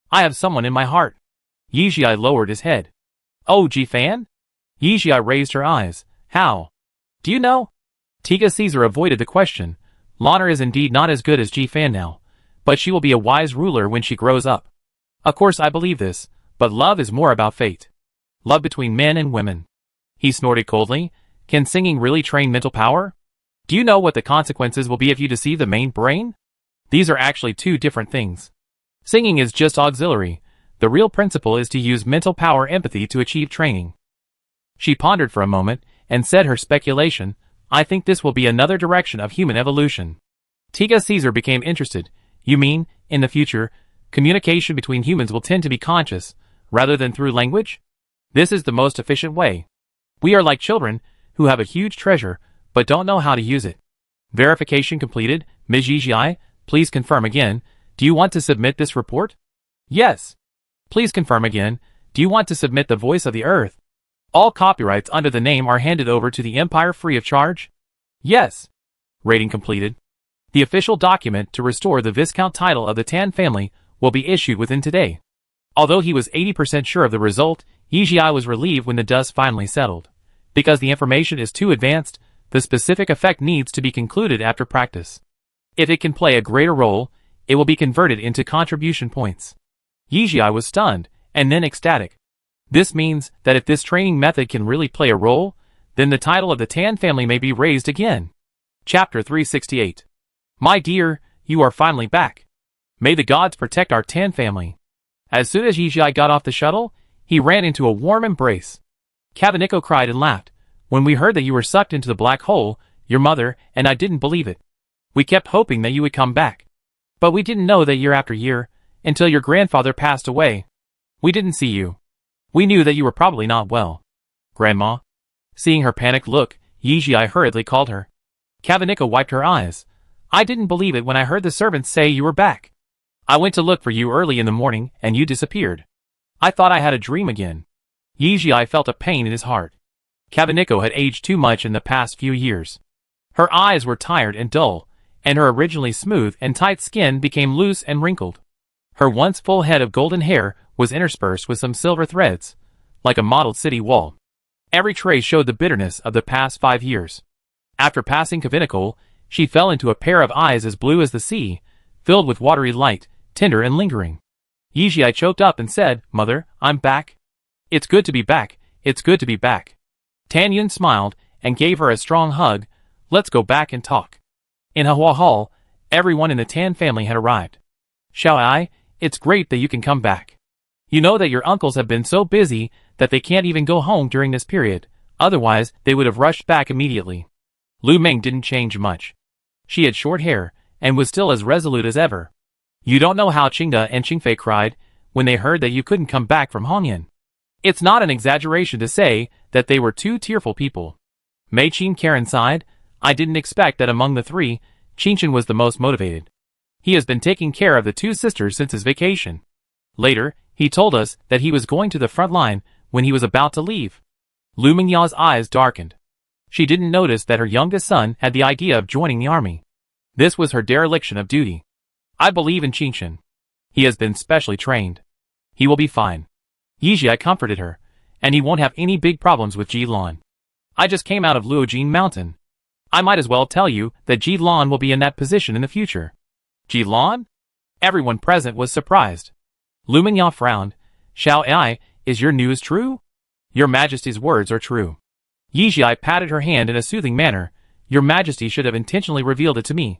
I have someone in my heart. Yijia lowered his head. Oh, Ji-fan? Yijia raised her eyes. How? Do you know? Tiga Caesar avoided the question. Lonner is indeed not as good as Ji-fan now, but she will be a wise ruler when she grows up. Of course I believe this, but love is more about fate. Love between men and women. He snorted coldly. Can singing really train mental power? Do you know what the consequences will be if you deceive the main brain? These are actually 2 different things. Singing is just auxiliary. The real principle is to use mental power empathy to achieve training. She pondered for a moment, and said her speculation, I think this will be another direction of human evolution. Tiga Caesar became interested. You mean, in the future, communication between humans will tend to be conscious, rather than through language? This is the most efficient way. We are like children, who have a huge treasure, but don't know how to use it. Verification completed. Ms. Yijia, please confirm again. Do you want to submit this report? Yes. Please confirm again. Do you want to submit the voice of the earth? All copyrights under the name are handed over to the Empire free of charge? Yes. Rating completed. The official document to restore the Viscount title of the Tan family will be issued within today. Although he was 80% sure of the result, Yijia was relieved when the dust finally settled. Because the information is too advanced, the specific effect needs to be concluded after practice. If it can play a greater role, it will be converted into contribution points. Yijia was stunned, and then ecstatic. This means that if this training method can really play a role, then the title of the Tan family may be raised again. Chapter 368. My dear, you are finally back. May the gods protect our Tan family. As soon as Yijia got off the shuttle, he ran into a warm embrace. Kabaniko cried and laughed. When we heard that you were sucked into the black hole, your mother and I didn't believe it. We kept hoping that you would come back. But we didn't know that year after year, until your grandfather passed away. We didn't see you. We knew that you were probably not well. Grandma? Seeing her panicked look, Yijia hurriedly called her. Kabaniko wiped her eyes. I didn't believe it when I heard the servants say you were back. I went to look for you early in the morning and you disappeared. I thought I had a dream again. Yijia felt a pain in his heart. Kabaniko had aged too much in the past few years. Her eyes were tired and dull, and her originally smooth and tight skin became loose and wrinkled. Her once full head of golden hair was interspersed with some silver threads, like a mottled city wall. Every trait showed the bitterness of the past 5 years. After passing Kabaniko, she fell into a pair of eyes as blue as the sea, filled with watery light, tender and lingering. Yijia choked up and said, Mother, I'm back. It's good to be back, it's good to be back. Tan Yun smiled and gave her a strong hug. Let's go back and talk. In Hua Hall, everyone in the Tan family had arrived. Xiao Ai, it's great that you can come back. You know that your uncles have been so busy that they can't even go home during this period, otherwise they would have rushed back immediately. Lu Meng didn't change much. She had short hair and was still as resolute as ever. You don't know how Qingda and Qingfei cried when they heard that you couldn't come back from Hongyan. It's not an exaggeration to say that they were two tearful people. Mei Qin Karen sighed. I didn't expect that among the three, Qingchen was the most motivated. He has been taking care of the two sisters since his vacation. Later, he told us that he was going to the front line when he was about to leave. Lu Mingya's eyes darkened. She didn't notice that her youngest son had the idea of joining the army. This was her dereliction of duty. I believe in Qingchen. He has been specially trained. He will be fine. Yijia comforted her, and he won't have any big problems with Ji Lan. I just came out of Luojin Mountain. I might as well tell you that Ji Lan will be in that position in the future. Ji Lan? Everyone present was surprised. Lu Mingya frowned. Xiao Ai, is your news true? Your Majesty's words are true. Yijia patted her hand in a soothing manner. Your Majesty should have intentionally revealed it to me.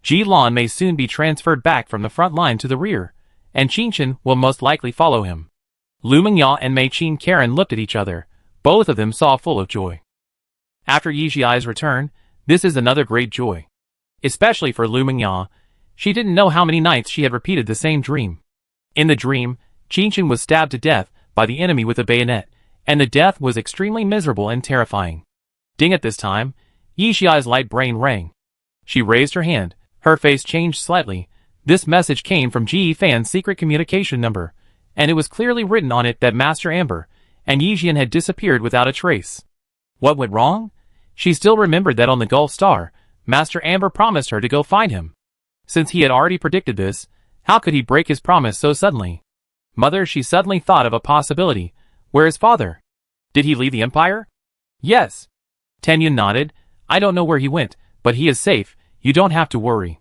Ji Lan may soon be transferred back from the front line to the rear, and Qingchen will most likely follow him. Lu Mingya and Mei Qin Karen looked at each other. Both of them saw full of joy. After Yijia's return, this is another great joy. Especially for Lu Mingya. She didn't know how many nights she had repeated the same dream. In the dream, Qingchen was stabbed to death by the enemy with a bayonet, and the death was extremely miserable and terrifying. Ding at this time, Yijia's light brain rang. She raised her hand. Her face changed slightly. This message came from Ji Fan's secret communication number, and it was clearly written on it that Master Amber and Yijian had disappeared without a trace. What went wrong? She still remembered that on the Gulf Star, Master Amber promised her to go find him. Since he had already predicted this, how could he break his promise so suddenly? Mother, she suddenly thought of a possibility. Where is father? Did he leave the Empire? Yes. Tan Yun nodded. I don't know where he went, but he is safe. You don't have to worry.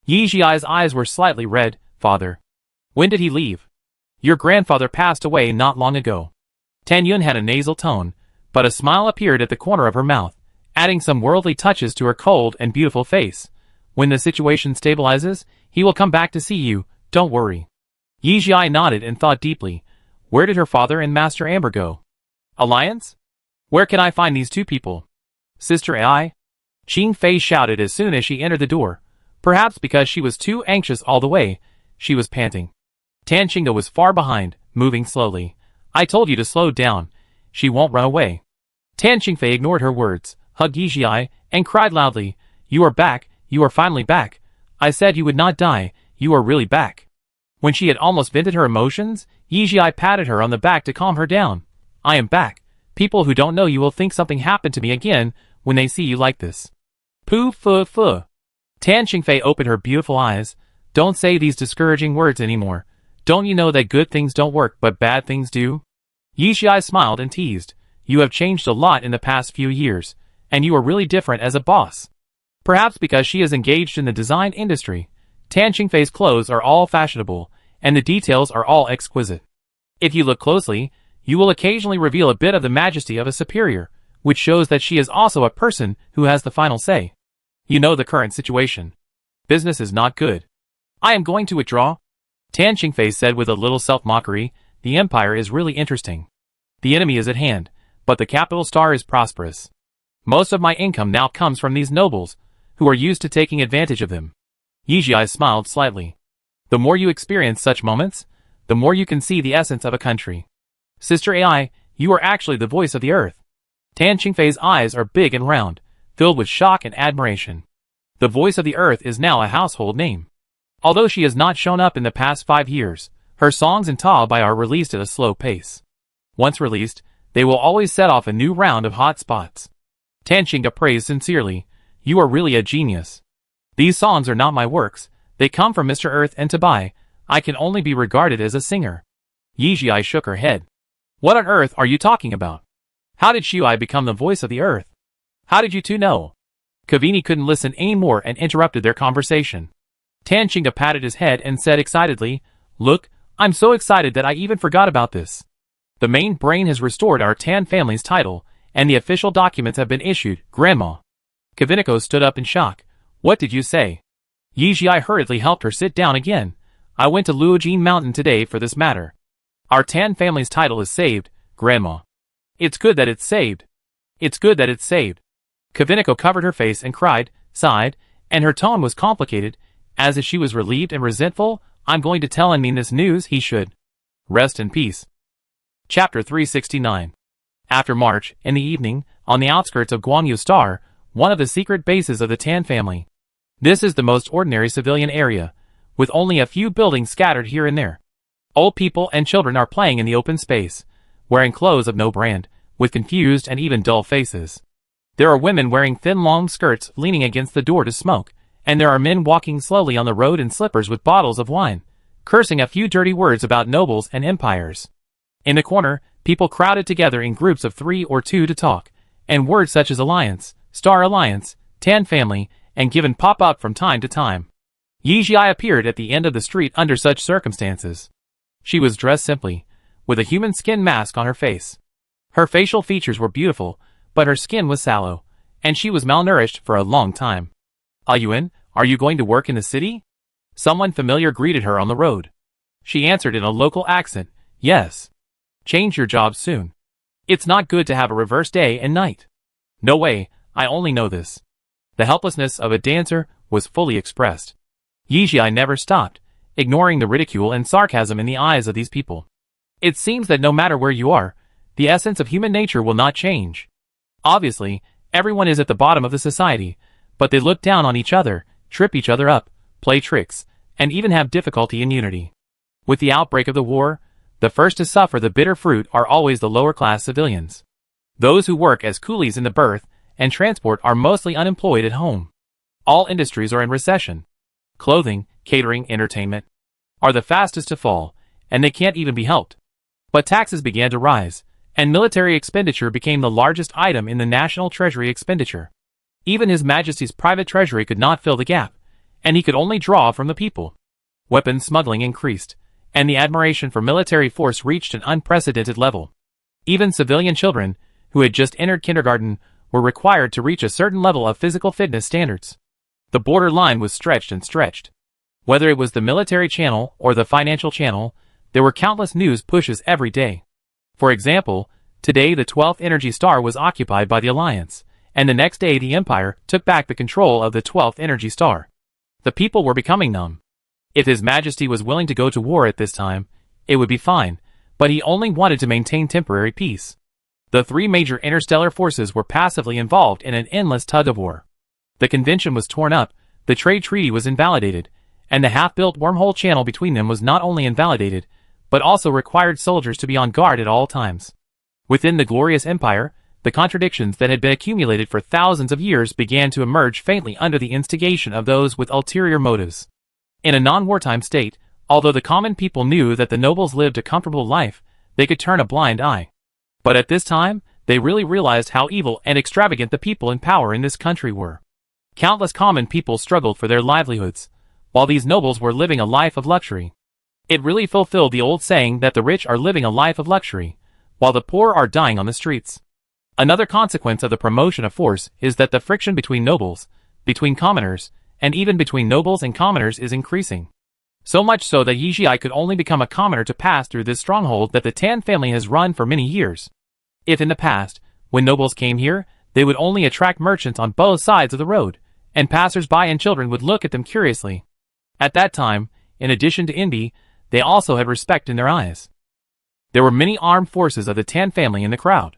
Yijia's eyes were slightly red. Father. When did he leave? Your grandfather passed away not long ago. Tan Yun had a nasal tone, but a smile appeared at the corner of her mouth, adding some worldly touches to her cold and beautiful face. When the situation stabilizes, he will come back to see you, don't worry. Yijia nodded and thought deeply. Where did her father and Master Amber go? Alliance? Where can I find these two people? Sister Ai? Qing Fei shouted as soon as she entered the door. Perhaps because she was too anxious all the way, she was panting. Tan Qingda was far behind, moving slowly. I told you to slow down. She won't run away. Tan Qingfei ignored her words, hugged Yijia, and cried loudly. You are back, you are finally back. I said you would not die, you are really back. When she had almost vented her emotions, Yijia patted her on the back to calm her down. I am back. People who don't know you will think something happened to me again when they see you like this. Pooh fu fu. Tan Qingfei opened her beautiful eyes. Don't say these discouraging words anymore. Don't you know that good things don't work but bad things do? Yijia smiled and teased. You have changed a lot in the past few years, and you are really different as a boss. Perhaps because she is engaged in the design industry, Tan Qingfei's clothes are all fashionable, and the details are all exquisite. If you look closely, you will occasionally reveal a bit of the majesty of a superior, which shows that she is also a person who has the final say. You know the current situation. Business is not good. I am going to withdraw. Tan Qingfei said with a little self-mockery. The empire is really interesting. The enemy is at hand, but the capital star is prosperous. Most of my income now comes from these nobles, who are used to taking advantage of them. Yijia smiled slightly. The more you experience such moments, the more you can see the essence of a country. Sister AI, you are actually the voice of the earth. Tan Qingfei's eyes are big and round, filled with shock and admiration. The voice of the earth is now a household name. Although she has not shown up in the past 5 years, her songs and Ta Bai are released at a slow pace. Once released, they will always set off a new round of hot spots. Tan Qingfei praised sincerely. You are really a genius. These songs are not my works, they come from Mr. Earth and Ta Bai. I can only be regarded as a singer. Yijia shook her head. What on earth are you talking about? How did Shuai become the voice of the earth? How did you two know? Kavini couldn't listen anymore and interrupted their conversation. Tan Qingfei patted his head and said excitedly, Look, I'm so excited that I even forgot about this. The main brain has restored our Tan family's title, and the official documents have been issued, Grandma. Kaviniko stood up in shock. What did you say? Yijia hurriedly helped her sit down again. I went to Luojin Mountain today for this matter. Our Tan family's title is saved, Grandma. It's good that it's saved. It's good that it's saved. Kaviniko covered her face and cried, sighed, and her tone was complicated, as if she was relieved and resentful. I'm going to tell Anmin this news. He should rest in peace. Chapter 369. After March, in the evening, on the outskirts of Guangyu Star, one of the secret bases of the Tan family. This is the most ordinary civilian area, with only a few buildings scattered here and there. Old people and children are playing in the open space, wearing clothes of no brand, with confused and even dull faces. There are women wearing thin long skirts leaning against the door to smoke, and there are men walking slowly on the road in slippers with bottles of wine, cursing a few dirty words about nobles and empires. In the corner, people crowded together in groups of 3 or 2 to talk, and words such as alliance, star alliance, Tan family, and given pop up from time to time. Yijia appeared at the end of the street under such circumstances. She was dressed simply, with a human skin mask on her face. Her facial features were beautiful, but her skin was sallow, and she was malnourished for a long time. Yuan, are you going to work in the city? Someone familiar greeted her on the road. She answered in a local accent, yes. Change your job soon. It's not good to have a reverse day and night. No way, I only know this. The helplessness of a dancer was fully expressed. Yijia never stopped, ignoring the ridicule and sarcasm in the eyes of these people. It seems that no matter where you are, the essence of human nature will not change. Obviously, everyone is at the bottom of the society, but they look down on each other, trip each other up, play tricks, and even have difficulty in unity. With the outbreak of the war, the first to suffer the bitter fruit are always the lower-class civilians. Those who work as coolies in the berth and transport are mostly unemployed at home. All industries are in recession. Clothing, catering, entertainment are the fastest to fall, and they can't even be helped. But taxes began to rise, and military expenditure became the largest item in the national treasury expenditure. Even His Majesty's private treasury could not fill the gap, and he could only draw from the people. Weapons smuggling increased, and the admiration for military force reached an unprecedented level. Even civilian children, who had just entered kindergarten, were required to reach a certain level of physical fitness standards. The border line was stretched and stretched. Whether it was the military channel or the financial channel, there were countless news pushes every day. For example, today the 12th Energy Star was occupied by the Alliance, and the next day the Empire took back the control of the 12th Energy Star. The people were becoming numb. If His Majesty was willing to go to war at this time, it would be fine, but he only wanted to maintain temporary peace. The 3 major interstellar forces were passively involved in an endless tug-of-war. The convention was torn up, the trade treaty was invalidated, and the half-built wormhole channel between them was not only invalidated, but also required soldiers to be on guard at all times. Within the glorious empire, the contradictions that had been accumulated for thousands of years began to emerge faintly under the instigation of those with ulterior motives. In a non-wartime state, although the common people knew that the nobles lived a comfortable life, they could turn a blind eye. But at this time, they really realized how evil and extravagant the people in power in this country were. Countless common people struggled for their livelihoods, while these nobles were living a life of luxury. It really fulfilled the old saying that the rich are living a life of luxury, while the poor are dying on the streets. Another consequence of the promotion of force is that the friction between nobles, between commoners, and even between nobles and commoners is increasing. So much so that Yijia could only become a commoner to pass through this stronghold that the Tan family has run for many years. If in the past, when nobles came here, they would only attract merchants on both sides of the road, and passers-by and children would look at them curiously. At that time, in addition to envy, they also had respect in their eyes. There were many armed forces of the Tan family in the crowd.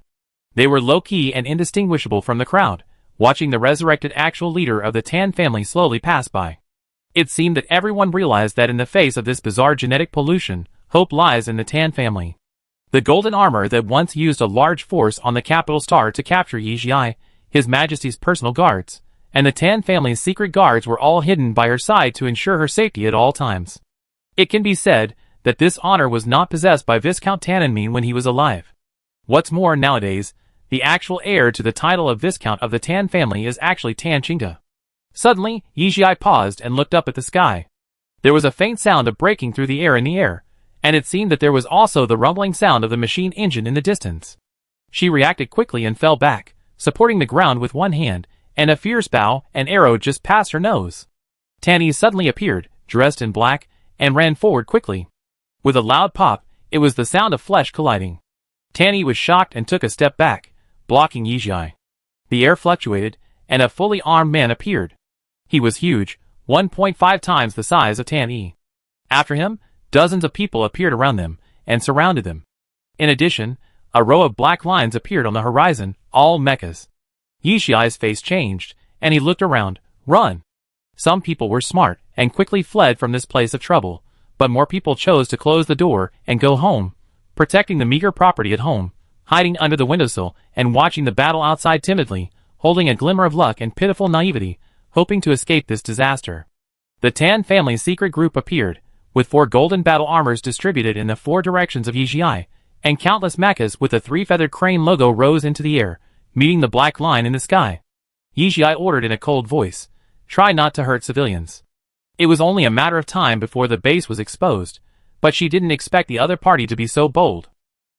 They were low-key and indistinguishable from the crowd, watching the resurrected actual leader of the Tan family slowly pass by. It seemed that everyone realized that in the face of this bizarre genetic pollution, hope lies in the Tan family. The golden armor that once used a large force on the capital star to capture Yijia, His Majesty's personal guards, and the Tan family's secret guards were all hidden by her side to ensure her safety at all times. It can be said that this honor was not possessed by Viscount Tananming when he was alive. What's more, nowadays, the actual heir to the title of Viscount of the Tan family is actually Tan Qingde. Suddenly, Yijia paused and looked up at the sky. There was a faint sound of breaking through the air, and it seemed that there was also the rumbling sound of the machine engine in the distance. She reacted quickly and fell back, supporting the ground with one hand, and a fierce bow and arrow just past her nose. Tanny suddenly appeared, dressed in black, and ran forward quickly. With a loud pop, it was the sound of flesh colliding. Tanny was shocked and took a step back, blocking Yijia. The air fluctuated, and a fully armed man appeared. He was huge, 1.5 times the size of Tanny. After him, dozens of people appeared around them, and surrounded them. In addition, a row of black lines appeared on the horizon, all mechas. Yijia's face changed, and he looked around. Run! Some people were smart, and quickly fled from this place of trouble, but more people chose to close the door and go home, protecting the meager property at home, hiding under the windowsill and watching the battle outside timidly, holding a glimmer of luck and pitiful naivety, hoping to escape this disaster. The Tan family's secret group appeared, with 4 golden battle armors distributed in the 4 directions of Yijia, and countless mechas with the 3-feathered crane logo rose into the air, meeting the black line in the sky. Yijia ordered in a cold voice, "Try not to hurt civilians." It was only a matter of time before the base was exposed, but she didn't expect the other party to be so bold.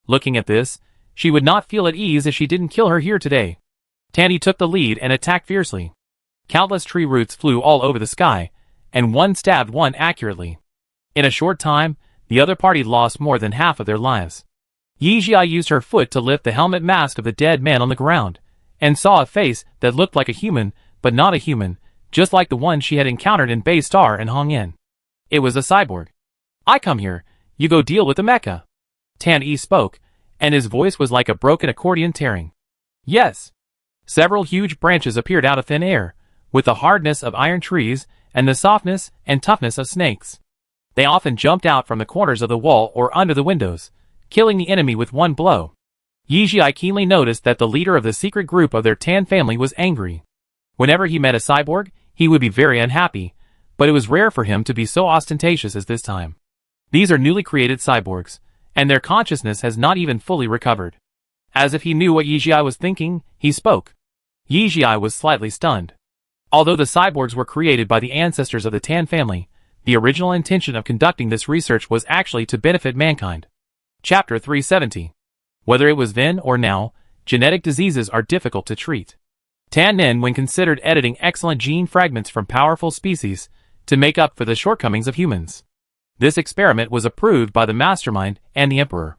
Looking at this, she would not feel at ease if she didn't kill her here today. Tanny took the lead and attacked fiercely. Countless tree roots flew all over the sky, and one stabbed one accurately. In a short time, the other party lost more than half of their lives. Yijia used her foot to lift the helmet mask of the dead man on the ground, and saw a face that looked like a human, but not a human, just like the one she had encountered in Bay Star and Hong Yin. It was a cyborg. "I come here, you go deal with the mecha." Tan Yi spoke, and his voice was like a broken accordion tearing. "Yes." Several huge branches appeared out of thin air, with the hardness of iron trees and the softness and toughness of snakes. They often jumped out from the corners of the wall or under the windows, killing the enemy with one blow. Yijia keenly noticed that the leader of the secret group of their Tan family was angry. Whenever he met a cyborg, he would be very unhappy, but it was rare for him to be so ostentatious as this time. These are newly created cyborgs, and their consciousness has not even fully recovered. As if he knew what Yijia was thinking, he spoke. Yijia was slightly stunned. Although the cyborgs were created by the ancestors of the Tan family, the original intention of conducting this research was actually to benefit mankind. Chapter 370. Whether it was then or now, genetic diseases are difficult to treat. Tan Nen, when considered editing excellent gene fragments from powerful species to make up for the shortcomings of humans. This experiment was approved by the mastermind and the emperor.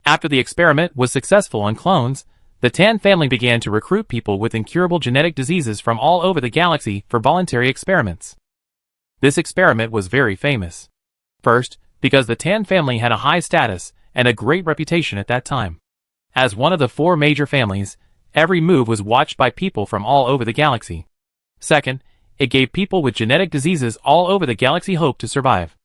After the experiment was successful on clones, the Tan family began to recruit people with incurable genetic diseases from all over the galaxy for voluntary experiments. This experiment was very famous. First, because the Tan family had a high status and a great reputation at that time. As one of the 4 major families, every move was watched by people from all over the galaxy. Second, it gave people with genetic diseases all over the galaxy hope to survive.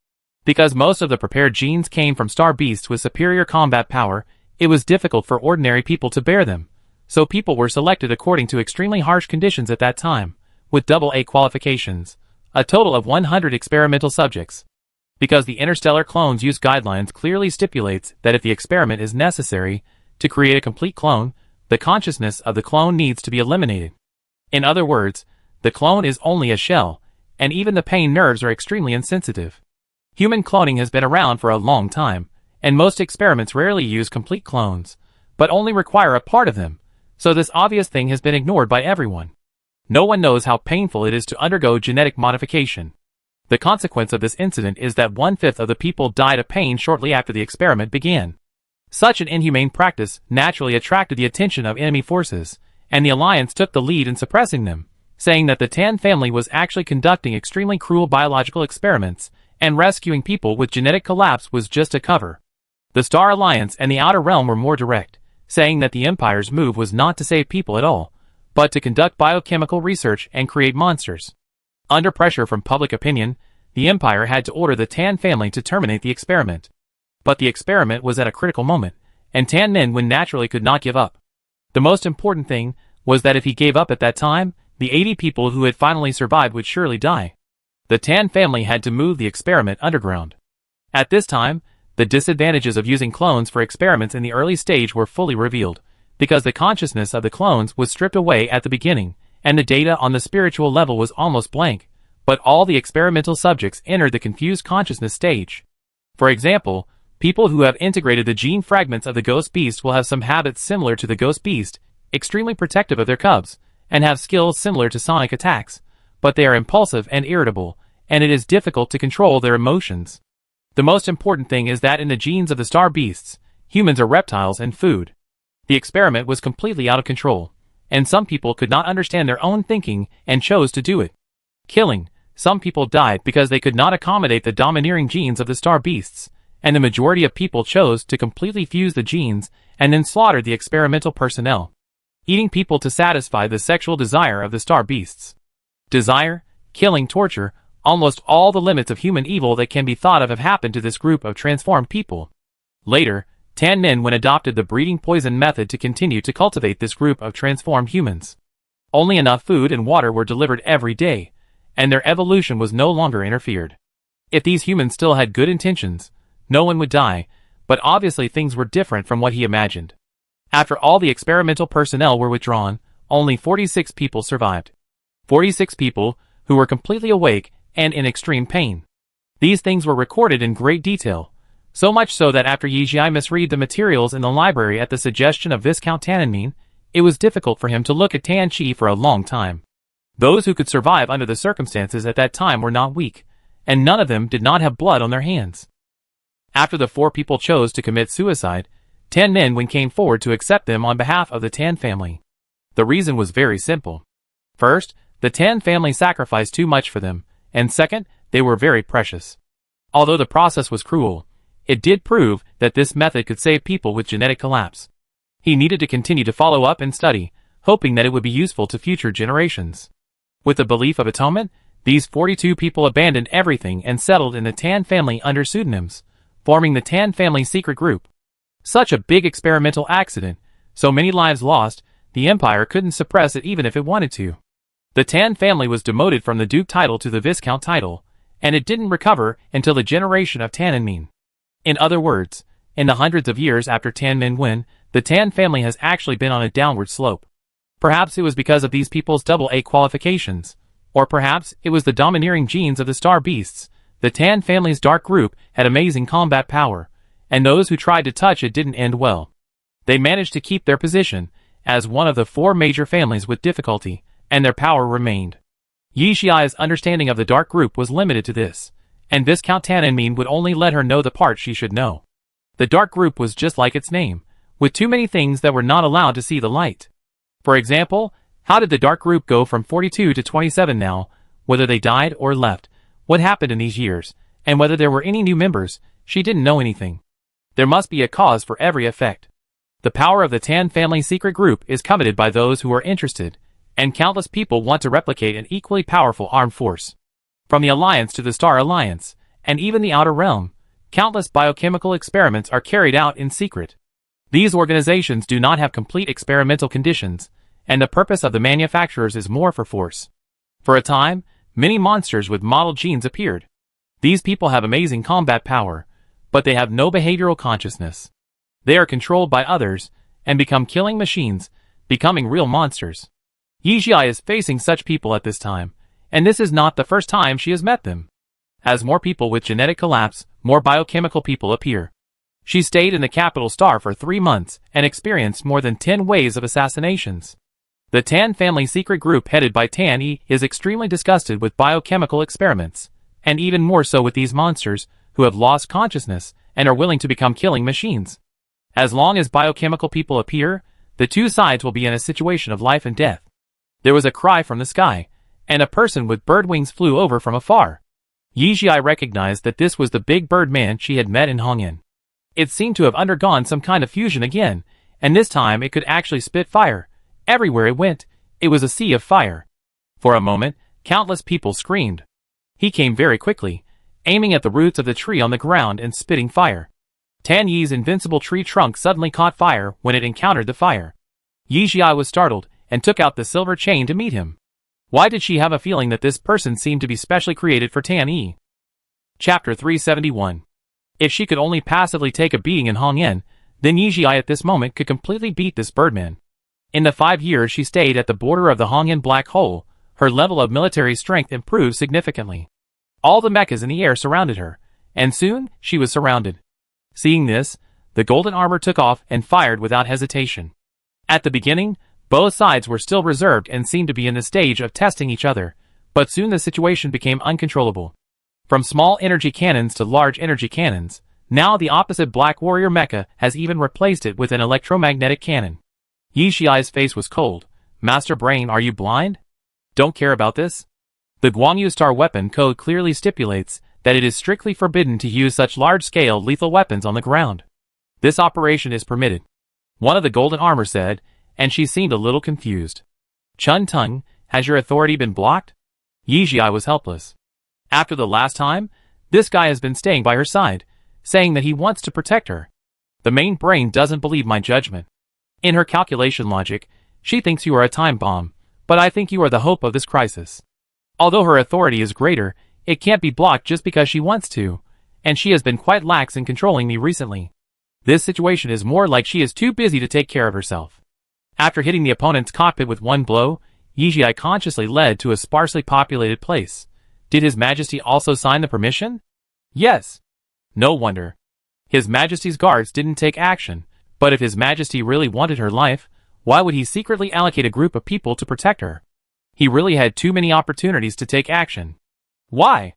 Because most of the prepared genes came from star beasts with superior combat power, it was difficult for ordinary people to bear them, so people were selected according to extremely harsh conditions at that time, with AA qualifications, a total of 100 experimental subjects. Because the Interstellar Clones Use Guidelines clearly stipulates that if the experiment is necessary to create a complete clone, the consciousness of the clone needs to be eliminated. In other words, the clone is only a shell, and even the pain nerves are extremely insensitive. Human cloning has been around for a long time, and most experiments rarely use complete clones, but only require a part of them, so this obvious thing has been ignored by everyone. No one knows how painful it is to undergo genetic modification. The consequence of this incident is that 1/5 of the people died of pain shortly after the experiment began. Such an inhumane practice naturally attracted the attention of enemy forces, and the Alliance took the lead in suppressing them, saying that the Tan family was actually conducting extremely cruel biological experiments, and rescuing people with genetic collapse was just a cover. The Star Alliance and the Outer Realm were more direct, saying that the Empire's move was not to save people at all, but to conduct biochemical research and create monsters. Under pressure from public opinion, the Empire had to order the Tan family to terminate the experiment. But the experiment was at a critical moment, and Tan Min naturally could not give up. The most important thing was that if he gave up at that time, the 80 people who had finally survived would surely die. The Tan family had to move the experiment underground. At this time, the disadvantages of using clones for experiments in the early stage were fully revealed, because the consciousness of the clones was stripped away at the beginning, and the data on the spiritual level was almost blank, but all the experimental subjects entered the confused consciousness stage. For example, people who have integrated the gene fragments of the ghost beast will have some habits similar to the ghost beast, extremely protective of their cubs, and have skills similar to sonic attacks, but they are impulsive and irritable, and it is difficult to control their emotions. The most important thing is that in the genes of the star beasts, humans are reptiles and food. The experiment was completely out of control, and some people could not understand their own thinking and chose to do it. Killing, some people died because they could not accommodate the domineering genes of the star beasts, and the majority of people chose to completely fuse the genes and then slaughtered the experimental personnel, eating people to satisfy the sexual desire of the star beasts. Desire, killing, torture, almost all the limits of human evil that can be thought of have happened to this group of transformed people. Later, Tan Min adopted the breeding poison method to continue to cultivate this group of transformed humans. Only enough food and water were delivered every day, and their evolution was no longer interfered. If these humans still had good intentions, no one would die, but obviously things were different from what he imagined. After all the experimental personnel were withdrawn, only 46 people survived. 46 people who were completely awake and in extreme pain. These things were recorded in great detail, so much so that after Yijia misread the materials in the library at the suggestion of Viscount Tannenmine, it was difficult for him to look at Tan Chi for a long time. Those who could survive under the circumstances at that time were not weak, and none of them did not have blood on their hands. After the 4 people chose to commit suicide, Tan Min came forward to accept them on behalf of the Tan family. The reason was very simple. First, the Tan family sacrificed too much for them, and second, they were very precious. Although the process was cruel, it did prove that this method could save people with genetic collapse. He needed to continue to follow up and study, hoping that it would be useful to future generations. With the belief of atonement, these 42 people abandoned everything and settled in the Tan family under pseudonyms, forming the Tan family secret group. Such a big experimental accident, so many lives lost, the Empire couldn't suppress it even if it wanted to. The Tan family was demoted from the Duke title to the Viscount title, and it didn't recover until the generation of Tannenmine. In other words, in the hundreds of years after Tan Min, the Tan family has actually been on a downward slope. Perhaps it was because of these people's AA qualifications, or perhaps it was the domineering genes of the star beasts. The Tan family's dark group had amazing combat power, and those who tried to touch it didn't end well. They managed to keep their position as one of the 4 major families with difficulty, and their power remained. Yi Xiao's understanding of the dark group was limited to this, and Viscount Tannenmine would only let her know the part she should know. The dark group was just like its name, with too many things that were not allowed to see the light. For example, how did the dark group go from 42 to 27 now, whether they died or left, what happened in these years, and whether there were any new members? She didn't know anything. There must be a cause for every effect. The power of the Tan family secret group is coveted by those who are interested, and countless people want to replicate an equally powerful armed force. From the Alliance to the Star Alliance, and even the Outer Realm, countless biochemical experiments are carried out in secret. These organizations do not have complete experimental conditions, and the purpose of the manufacturers is more for force. For a time, many monsters with modeled genes appeared. These people have amazing combat power, but they have no behavioral consciousness. They are controlled by others, and become killing machines, becoming real monsters. Yijia is facing such people at this time, and this is not the first time she has met them. As more people with genetic collapse, more biochemical people appear. She stayed in the capital Star for 3 months and experienced more than 10 waves of assassinations. The Tan family secret group headed by Tan Yi is extremely disgusted with biochemical experiments, and even more so with these monsters who have lost consciousness and are willing to become killing machines. As long as biochemical people appear, the two sides will be in a situation of life and death. There was a cry from the sky, and a person with bird wings flew over from afar. Yijia recognized that this was the big bird man she had met in Hongyan. It seemed to have undergone some kind of fusion again, and this time it could actually spit fire. Everywhere it went, it was a sea of fire. For a moment, countless people screamed. He came very quickly, aiming at the roots of the tree on the ground and spitting fire. Tan Yi's invincible tree trunk suddenly caught fire when it encountered the fire. Yijia was startled and took out the silver chain to meet him. Why did she have a feeling that this person seemed to be specially created for Tan Yi? Chapter 371. If she could only passively take a beating in Hongyan, then Yijia at this moment could completely beat this birdman. In the 5 years she stayed at the border of the Hongyan Black Hole, her level of military strength improved significantly. All the mechas in the air surrounded her, and soon she was surrounded. Seeing this, the golden armor took off and fired without hesitation. At the beginning, both sides were still reserved and seemed to be in the stage of testing each other, but soon the situation became uncontrollable. From small energy cannons to large energy cannons, now the opposite Black Warrior mecha has even replaced it with an electromagnetic cannon. Yixiai's face was cold. Master Brain, are you blind? Don't care about this? The Guangyu Star weapon code clearly stipulates that it is strictly forbidden to use such large-scale lethal weapons on the ground. This operation is permitted, one of the golden armor said, and she seemed a little confused. Chun Tung, has your authority been blocked? Yixiai was helpless. After the last time, this guy has been staying by her side, saying that he wants to protect her. The main brain doesn't believe my judgment. In her calculation logic, she thinks you are a time bomb, but I think you are the hope of this crisis. Although her authority is greater, it can't be blocked just because she wants to, and she has been quite lax in controlling me recently. This situation is more like she is too busy to take care of herself. After hitting the opponent's cockpit with one blow, Yixiai consciously led to a sparsely populated place. Did His Majesty also sign the permission? Yes. No wonder. His Majesty's guards didn't take action, but if His Majesty really wanted her life, why would he secretly allocate a group of people to protect her? He really had too many opportunities to take action. Why?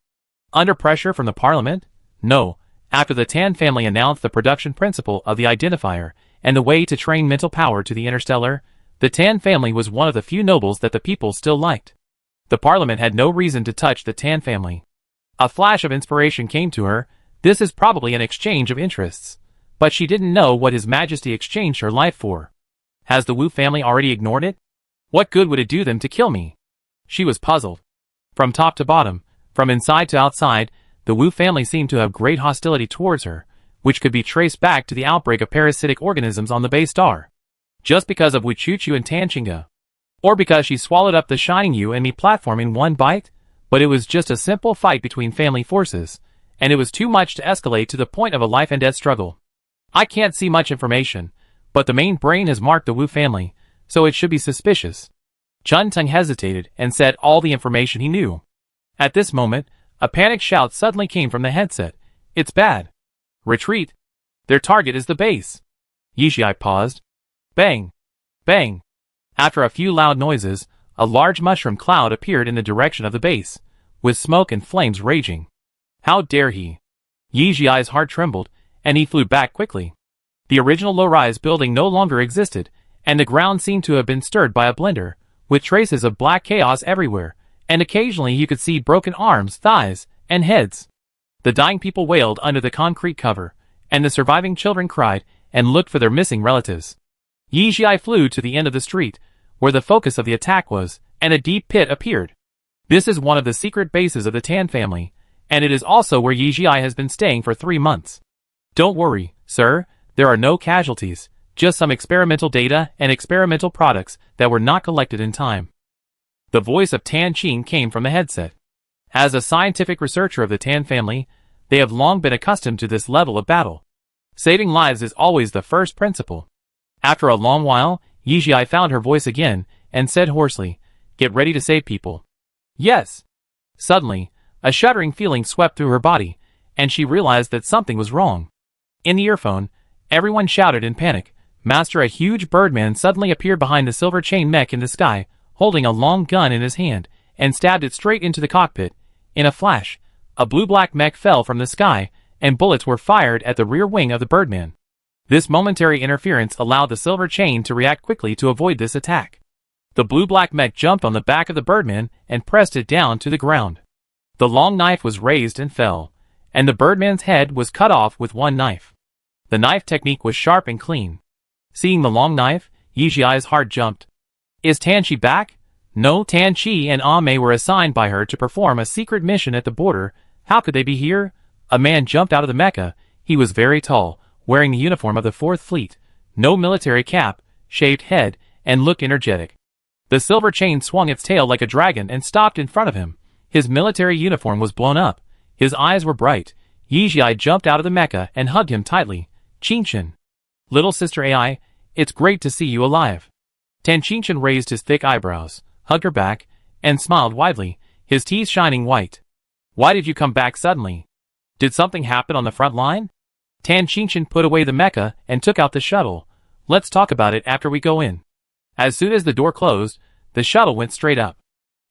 Under pressure from the Parliament? No. After the Tan family announced the production principle of the identifier and the way to train mental power to the interstellar, the Tan family was one of the few nobles that the people still liked. The Parliament had no reason to touch the Tan family. A flash of inspiration came to her. This is probably an exchange of interests. But she didn't know what His Majesty exchanged her life for. Has the Wu family already ignored it? What good would it do them to kill me? She was puzzled. From top to bottom, from inside to outside, the Wu family seemed to have great hostility towards her, which could be traced back to the outbreak of parasitic organisms on the base star. Just because of Wu Chuchu and Tanchinga. Or because she swallowed up the Shining You and Me platform in one bite? But it was just a simple fight between family forces, and it was too much to escalate to the point of a life and death struggle. I can't see much information, but the main brain has marked the Wu family, so it should be suspicious. Chun Tung hesitated and said all the information he knew. At this moment, a panicked shout suddenly came from the headset. It's bad. Retreat. Their target is the base. Yixiai paused. Bang. Bang. After a few loud noises, a large mushroom cloud appeared in the direction of the base, with smoke and flames raging. How dare he? Yixiai's heart trembled, and he flew back quickly. The original low-rise building no longer existed, and the ground seemed to have been stirred by a blender, with traces of black chaos everywhere, and occasionally you could see broken arms, thighs, and heads. The dying people wailed under the concrete cover, and the surviving children cried and looked for their missing relatives. Yixiai flew to the end of the street, where the focus of the attack was, and a deep pit appeared. This is one of the secret bases of the Tan family, and it is also where Yijia has been staying for 3 months. Don't worry, sir, there are no casualties, just some experimental data and experimental products that were not collected in time. The voice of Tan Qing came from the headset. As a scientific researcher of the Tan family, they have long been accustomed to this level of battle. Saving lives is always the first principle. After a long while, Yijia found her voice again, and said hoarsely, "Get ready to save people." "Yes." Suddenly, a shuddering feeling swept through her body, and she realized that something was wrong. In the earphone, everyone shouted in panic. Master, a huge birdman suddenly appeared behind the silver chain mech in the sky, holding a long gun in his hand, and stabbed it straight into the cockpit. In a flash, a blue-black mech fell from the sky, and bullets were fired at the rear wing of the birdman. This momentary interference allowed the silver chain to react quickly to avoid this attack. The blue-black mech jumped on the back of the birdman and pressed it down to the ground. The long knife was raised and fell, and the birdman's head was cut off with one knife. The knife technique was sharp and clean. Seeing the long knife, Yijia's heart jumped. Is Tanchi back? No, Tanchi and Ame were assigned by her to perform a secret mission at the border. How could they be here? A man jumped out of the mecha. He was very tall, wearing the uniform of the 4th Fleet, no military cap, shaved head, and looked energetic. The silver chain swung its tail like a dragon and stopped in front of him. His military uniform was blown up. His eyes were bright. Yijia jumped out of the mecha and hugged him tightly. Qingshan. Little sister AI, it's great to see you alive. Tan Qingshan raised his thick eyebrows, hugged her back, and smiled widely, his teeth shining white. Why did you come back suddenly? Did something happen on the front line? Tan Qingshan put away the mecha and took out the shuttle. Let's talk about it after we go in. As soon as the door closed, the shuttle went straight up.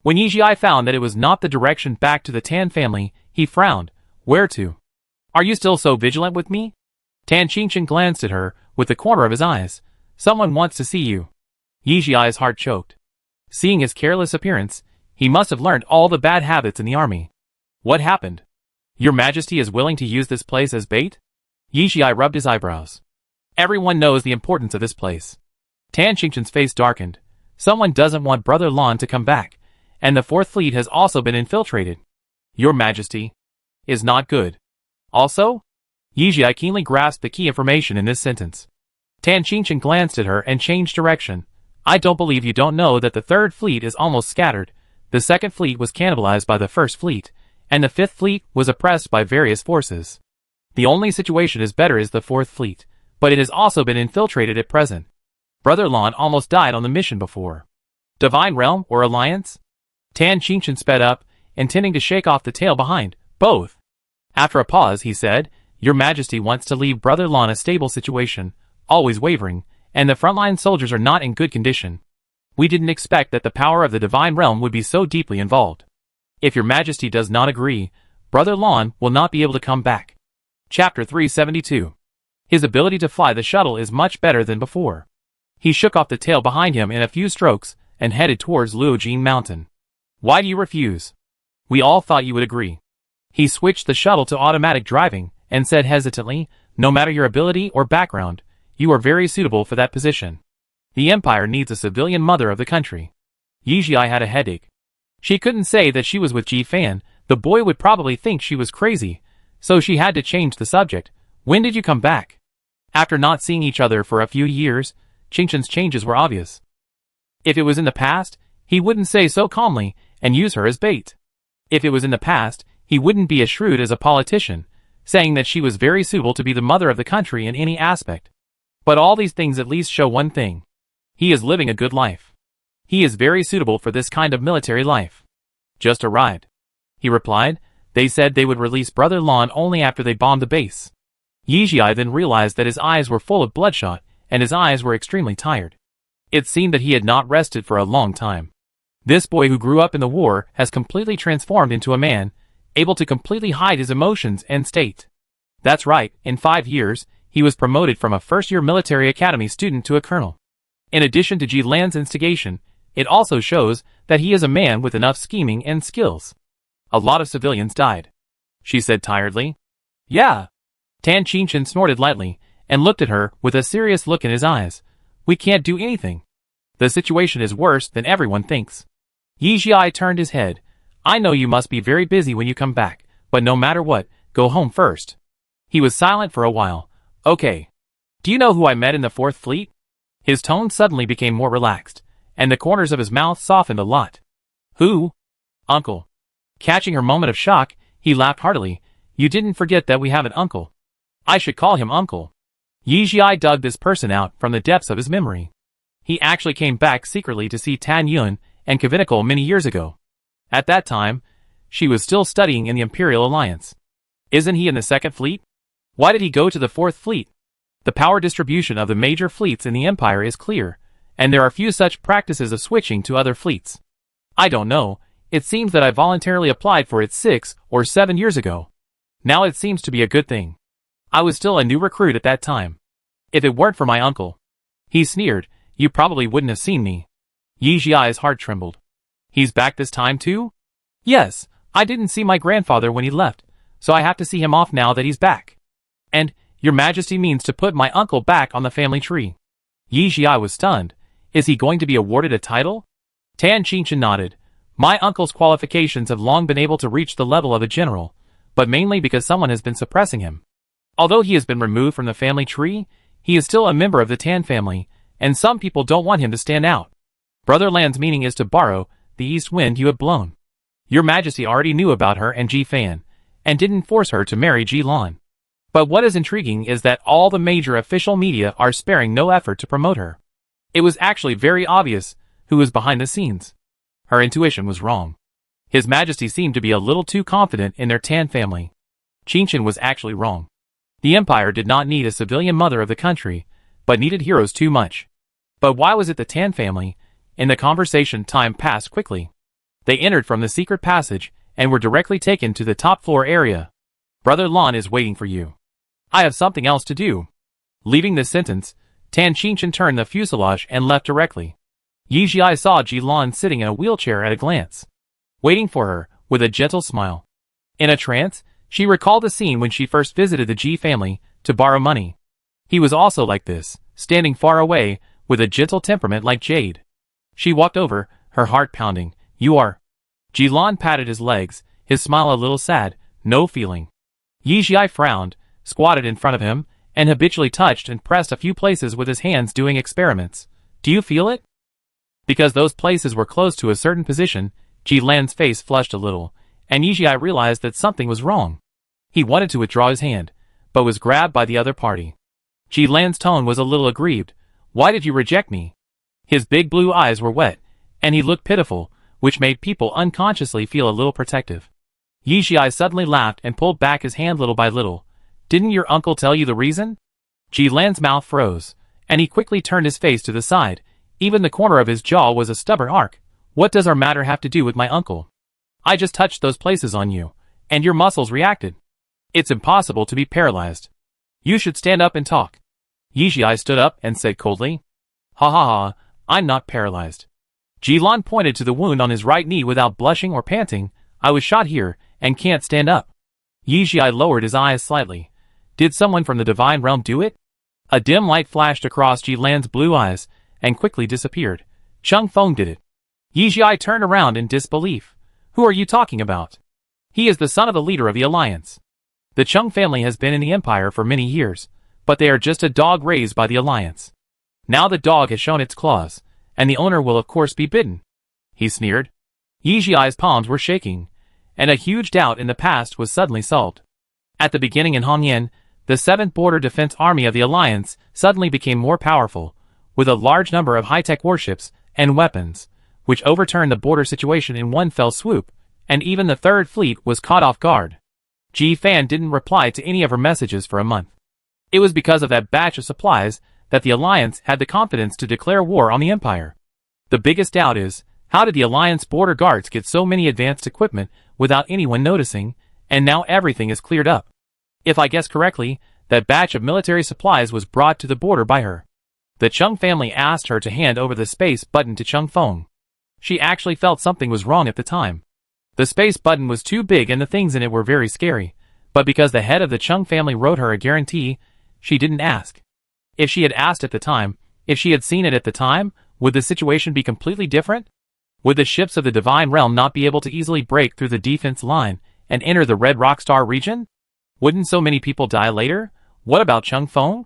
When Yijia found that it was not the direction back to the Tan family, he frowned. Where to? Are you still so vigilant with me? Tan Qingshan glanced at her with the corner of his eyes. Someone wants to see you. Yijia's heart choked. Seeing his careless appearance, he must have learned all the bad habits in the army. What happened? Your Majesty is willing to use this place as bait? Yijia rubbed his eyebrows. Everyone knows the importance of this place. Tan Qingshan's face darkened. Someone doesn't want Brother Lan to come back, and the 4th Fleet has also been infiltrated. Your Majesty is not good. Also? Yijia keenly grasped the key information in this sentence. Tan Qingshan glanced at her and changed direction. I don't believe you don't know that the 3rd Fleet is almost scattered. The 2nd Fleet was cannibalized by the 1st Fleet, and the 5th Fleet was oppressed by various forces. The only situation is better is the 4th Fleet, but it has also been infiltrated at present. Brother Lan almost died on the mission before. Divine Realm or Alliance? Tan Qingshan sped up, intending to shake off the tail behind. Both. After a pause, he said, Your Majesty wants to leave Brother Lan a stable situation, always wavering, and the frontline soldiers are not in good condition. We didn't expect that the power of the Divine Realm would be so deeply involved. If Your Majesty does not agree, Brother Lan will not be able to come back. Chapter 372. His ability to fly the shuttle is much better than before. He shook off the tail behind him in a few strokes and headed towards Luojin Mountain. Why do you refuse? We all thought you would agree. He switched the shuttle to automatic driving and said hesitantly, No matter your ability or background, you are very suitable for that position. The Empire needs a civilian mother of the country. Yijia had a headache. She couldn't say that she was with Ji Fan, the boy would probably think she was crazy, so she had to change the subject. When did you come back? After not seeing each other for a few years, Qingshan's changes were obvious. If it was in the past, he wouldn't say so calmly and use her as bait. If it was in the past, he wouldn't be as shrewd as a politician, saying that she was very suitable to be the mother of the country in any aspect. But all these things at least show one thing. He is living a good life. He is very suitable for this kind of military life. Just arrived. He replied. They said they would release Brother Lan only after they bombed the base. Yijia then realized that his eyes were full of bloodshot, and his eyes were extremely tired. It seemed that he had not rested for a long time. This boy who grew up in the war has completely transformed into a man, able to completely hide his emotions and state. That's right, in 5 years, he was promoted from a first-year military academy student to a colonel. In addition to Ji Lan's instigation, it also shows that he is a man with enough scheming and skills. A lot of civilians died. She said tiredly. Yeah. Tan Qingshan snorted lightly, and looked at her with a serious look in his eyes. We can't do anything. The situation is worse than everyone thinks. Yi Jiai turned his head. I know you must be very busy when you come back, but no matter what, go home first. He was silent for a while. Okay. Do you know who I met in the Fourth Fleet? His tone suddenly became more relaxed, and the corners of his mouth softened a lot. Who? Uncle. Catching her moment of shock, he laughed heartily. You didn't forget that we have an uncle. I should call him Uncle. Yi Jiai dug this person out from the depths of his memory. He actually came back secretly to see Tan Yun and Kavinikal many years ago. At that time, she was still studying in the Imperial Alliance. Isn't he in the Second Fleet? Why did he go to the Fourth Fleet? The power distribution of the major fleets in the Empire is clear, and there are few such practices of switching to other fleets. I don't know, it seems that I voluntarily applied for it 6 or 7 years ago. Now it seems to be a good thing. I was still a new recruit at that time. If it weren't for my uncle. He sneered, you probably wouldn't have seen me. Yi Jiai's heart trembled. He's back this time too? Yes, I didn't see my grandfather when he left, so I have to see him off now that he's back. And, Your Majesty means to put my uncle back on the family tree. Yi Jiai was stunned. Is he going to be awarded a title? Tan Qingshan nodded. My uncle's qualifications have long been able to reach the level of a general, but mainly because someone has been suppressing him. Although he has been removed from the family tree, he is still a member of the Tan family, and some people don't want him to stand out. Brother Lan's meaning is to borrow the east wind you have blown. Your Majesty already knew about her and Ji Fan, and didn't force her to marry Ji Lan. But what is intriguing is that all the major official media are sparing no effort to promote her. It was actually very obvious who was behind the scenes. Her intuition was wrong. His Majesty seemed to be a little too confident in their Tan family. Qingshan was actually wrong. The Empire did not need a civilian mother of the country, but needed heroes too much. But why was it the Tan family? In the conversation, time passed quickly. They entered from the secret passage and were directly taken to the top floor area. Brother Lan is waiting for you. I have something else to do. Leaving this sentence, Tan Qingshan turned the fuselage and left directly. Yi Jiai saw Ji Lan sitting in a wheelchair at a glance, waiting for her, with a gentle smile. In a trance, she recalled the scene when she first visited the Ji family to borrow money. He was also like this, standing far away, with a gentle temperament like jade. She walked over, her heart pounding. You are. Ji Lan patted his legs, his smile a little sad, no feeling. Yi Jiai frowned, squatted in front of him, and habitually touched and pressed a few places with his hands doing experiments. Do you feel it? Because those places were close to a certain position, Ji Lan's face flushed a little, and Yi Jiai realized that something was wrong. He wanted to withdraw his hand, but was grabbed by the other party. Ji Lan's tone was a little aggrieved. Why did you reject me? His big blue eyes were wet, and he looked pitiful, which made people unconsciously feel a little protective. Yi Jiai suddenly laughed and pulled back his hand little by little. Didn't your uncle tell you the reason? Ji Lan's mouth froze, and he quickly turned his face to the side. Even the corner of his jaw was a stubborn arc. What does our matter have to do with my uncle? I just touched those places on you, and your muscles reacted. It's impossible to be paralyzed. You should stand up and talk. Yi Jiai stood up and said coldly. Ha ha ha, I'm not paralyzed. Ji Lan pointed to the wound on his right knee without blushing or panting. I was shot here, and can't stand up. Yi Jiai lowered his eyes slightly. Did someone from the divine realm do it? A dim light flashed across Ji Lan's blue eyes, and quickly disappeared. Chung Feng did it. Yi Jiai turned around in disbelief. Who are you talking about? He is the son of the leader of the Alliance. The Chung family has been in the Empire for many years, but they are just a dog raised by the Alliance. Now the dog has shown its claws, and the owner will of course be bitten. He sneered. Yi Jiai's palms were shaking, and a huge doubt in the past was suddenly solved. At the beginning in Hongyan, the 7th Border Defense Army of the Alliance suddenly became more powerful, with a large number of high-tech warships and weapons, which overturned the border situation in one fell swoop, and even the 3rd Fleet was caught off guard. Ji Fan didn't reply to any of her messages for a month. It was because of that batch of supplies that the Alliance had the confidence to declare war on the Empire. The biggest doubt is, how did the Alliance border guards get so many advanced equipment without anyone noticing, and now everything is cleared up? If I guess correctly, that batch of military supplies was brought to the border by her. The Chung family asked her to hand over the space button to Chung Feng. She actually felt something was wrong at the time. The space button was too big and the things in it were very scary, but because the head of the Chung family wrote her a guarantee, she didn't ask. If she had asked at the time, if she had seen it at the time, Would the situation be completely different? Would the ships of the Divine Realm not be able to easily break through the defense line and enter the Red Rockstar region? Wouldn't so many people die later? What about Chung Feng?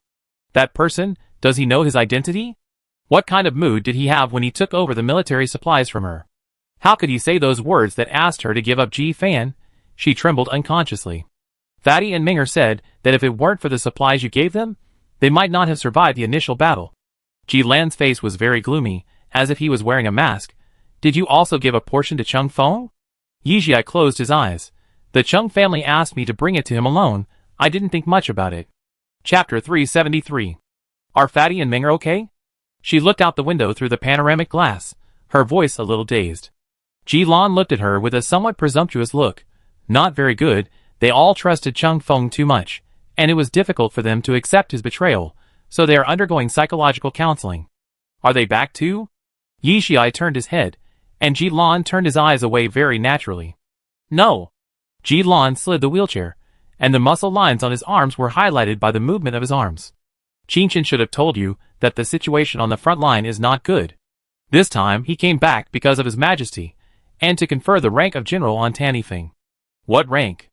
That person, does he know his identity? What kind of mood did he have when he took over the military supplies from her? How could he say those words that asked her to give up Ji Fan? She trembled unconsciously. Fatty and Minger said that if it weren't for the supplies you gave them, they might not have survived the initial battle. Ji Lan's face was very gloomy, as if he was wearing a mask. Did you also give a portion to Chung Feng? Yijia closed his eyes. The Chung family asked me to bring it to him alone. I didn't think much about it. Chapter 373. Are Fatty and Minger okay? She looked out the window through the panoramic glass, her voice a little dazed. Ji Lan looked at her with a somewhat presumptuous look. Not very good. They all trusted Chung Feng too much, and it was difficult for them to accept his betrayal, so they are undergoing psychological counseling. Are they back too? Yi Xiai turned his head, and Ji Lan turned his eyes away very naturally. No. Ji Lan slid the wheelchair, and the muscle lines on his arms were highlighted by the movement of his arms. Qinchin should have told you that the situation on the front line is not good. This time he came back because of His Majesty, and to confer the rank of general on Tanifeng. What rank?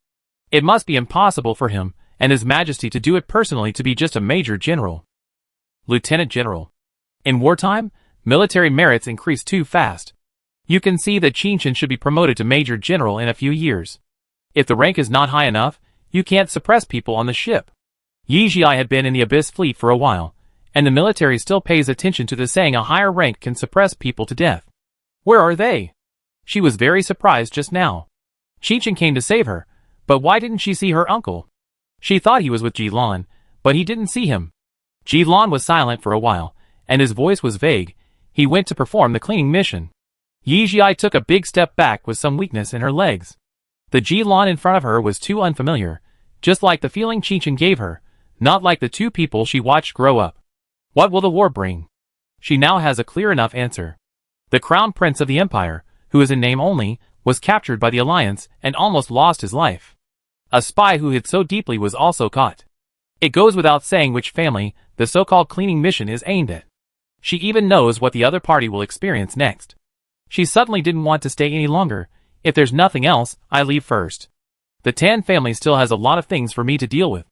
It must be impossible for him and His Majesty to do it personally to be just a major general. Lieutenant General. In wartime, military merits increase too fast. You can see that Qinchin should be promoted to Major General in a few years. If the rank is not high enough, you can't suppress people on the ship. Yi Xiai had been in the Abyss Fleet for a while, and the military still pays attention to the saying a higher rank can suppress people to death. Where are they? She was very surprised just now. Qinchin came to save her, but why didn't she see her uncle? She thought he was with Ji Lan, but he didn't see him. Ji Lan was silent for a while, and his voice was vague. He went to perform the cleaning mission. Yi Xiai took a big step back with some weakness in her legs. The Ji Lan in front of her was too unfamiliar, just like the feeling Qinchin gave her, not like the two people she watched grow up. What will the war bring? She now has a clear enough answer. The Crown Prince of the Empire, who is in name only, was captured by the Alliance and almost lost his life. A spy who hid so deeply was also caught. It goes without saying which family the so-called cleaning mission is aimed at. She even knows what the other party will experience next. She suddenly didn't want to stay any longer. If there's nothing else, I leave first. The Tan family still has a lot of things for me to deal with.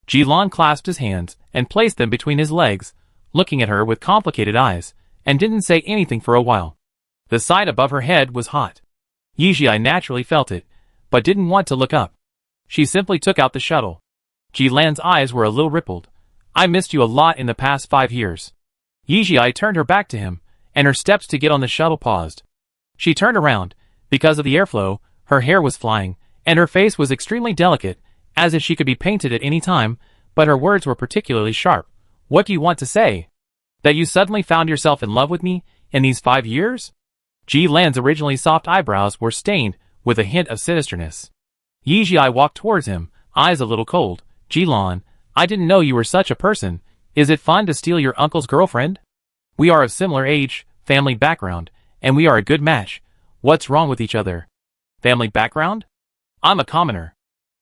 Ji Lan clasped his hands and placed them between his legs, looking at her with complicated eyes, and didn't say anything for a while. The side above her head was hot. Yi Xiai naturally felt it, but didn't want to look up. She simply took out the shuttle. Ji Lan's eyes were a little rippled. I missed you a lot in the past 5 years. Yi Xiai turned her back to him, and her steps to get on the shuttle paused. She turned around. Because of the airflow, her hair was flying, and her face was extremely delicate, as if she could be painted at any time, but her words were particularly sharp. What do you want to say? That you suddenly found yourself in love with me in these 5 years? Ji Lan's originally soft eyebrows were stained with a hint of sinisterness. Yi Xiai walked towards him, eyes a little cold. Ji Lan, I didn't know you were such a person. Is it fun to steal your uncle's girlfriend? We are of similar age, family background, and we are a good match. What's wrong with each other? Family background? I'm a commoner.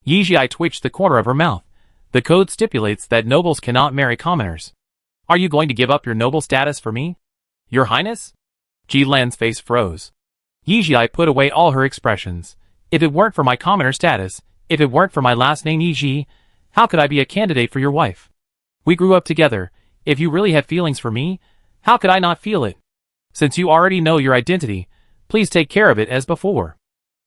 Yi Xiai twitched the corner of her mouth. The code stipulates that nobles cannot marry commoners. Are you going to give up your noble status for me? Your Highness? Ji Lan's face froze. Yi Xiai put away all her expressions. If it weren't for my commoner status, if it weren't for my last name Yi Ji, how could I be a candidate for your wife? We grew up together. If you really had feelings for me, how could I not feel it? Since you already know your identity, please take care of it as before.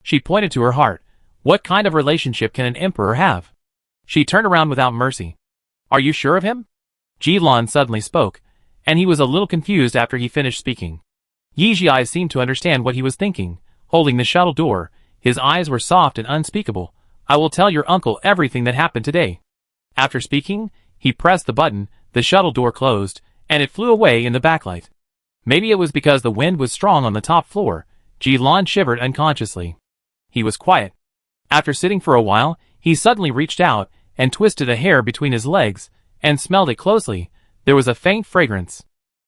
She pointed to her heart. What kind of relationship can an emperor have? She turned around without mercy. Are you sure of him? Ji Lan suddenly spoke, and he was a little confused after he finished speaking. Yi Xiai seemed to understand what he was thinking. Holding the shuttle door, his eyes were soft and unspeakable. I will tell your uncle everything that happened today. After speaking, he pressed the button, the shuttle door closed, and it flew away in the backlight. Maybe it was because the wind was strong on the top floor. Ji Lan shivered unconsciously. He was quiet. After sitting for a while, he suddenly reached out and twisted a hair between his legs and smelled it closely. There was a faint fragrance.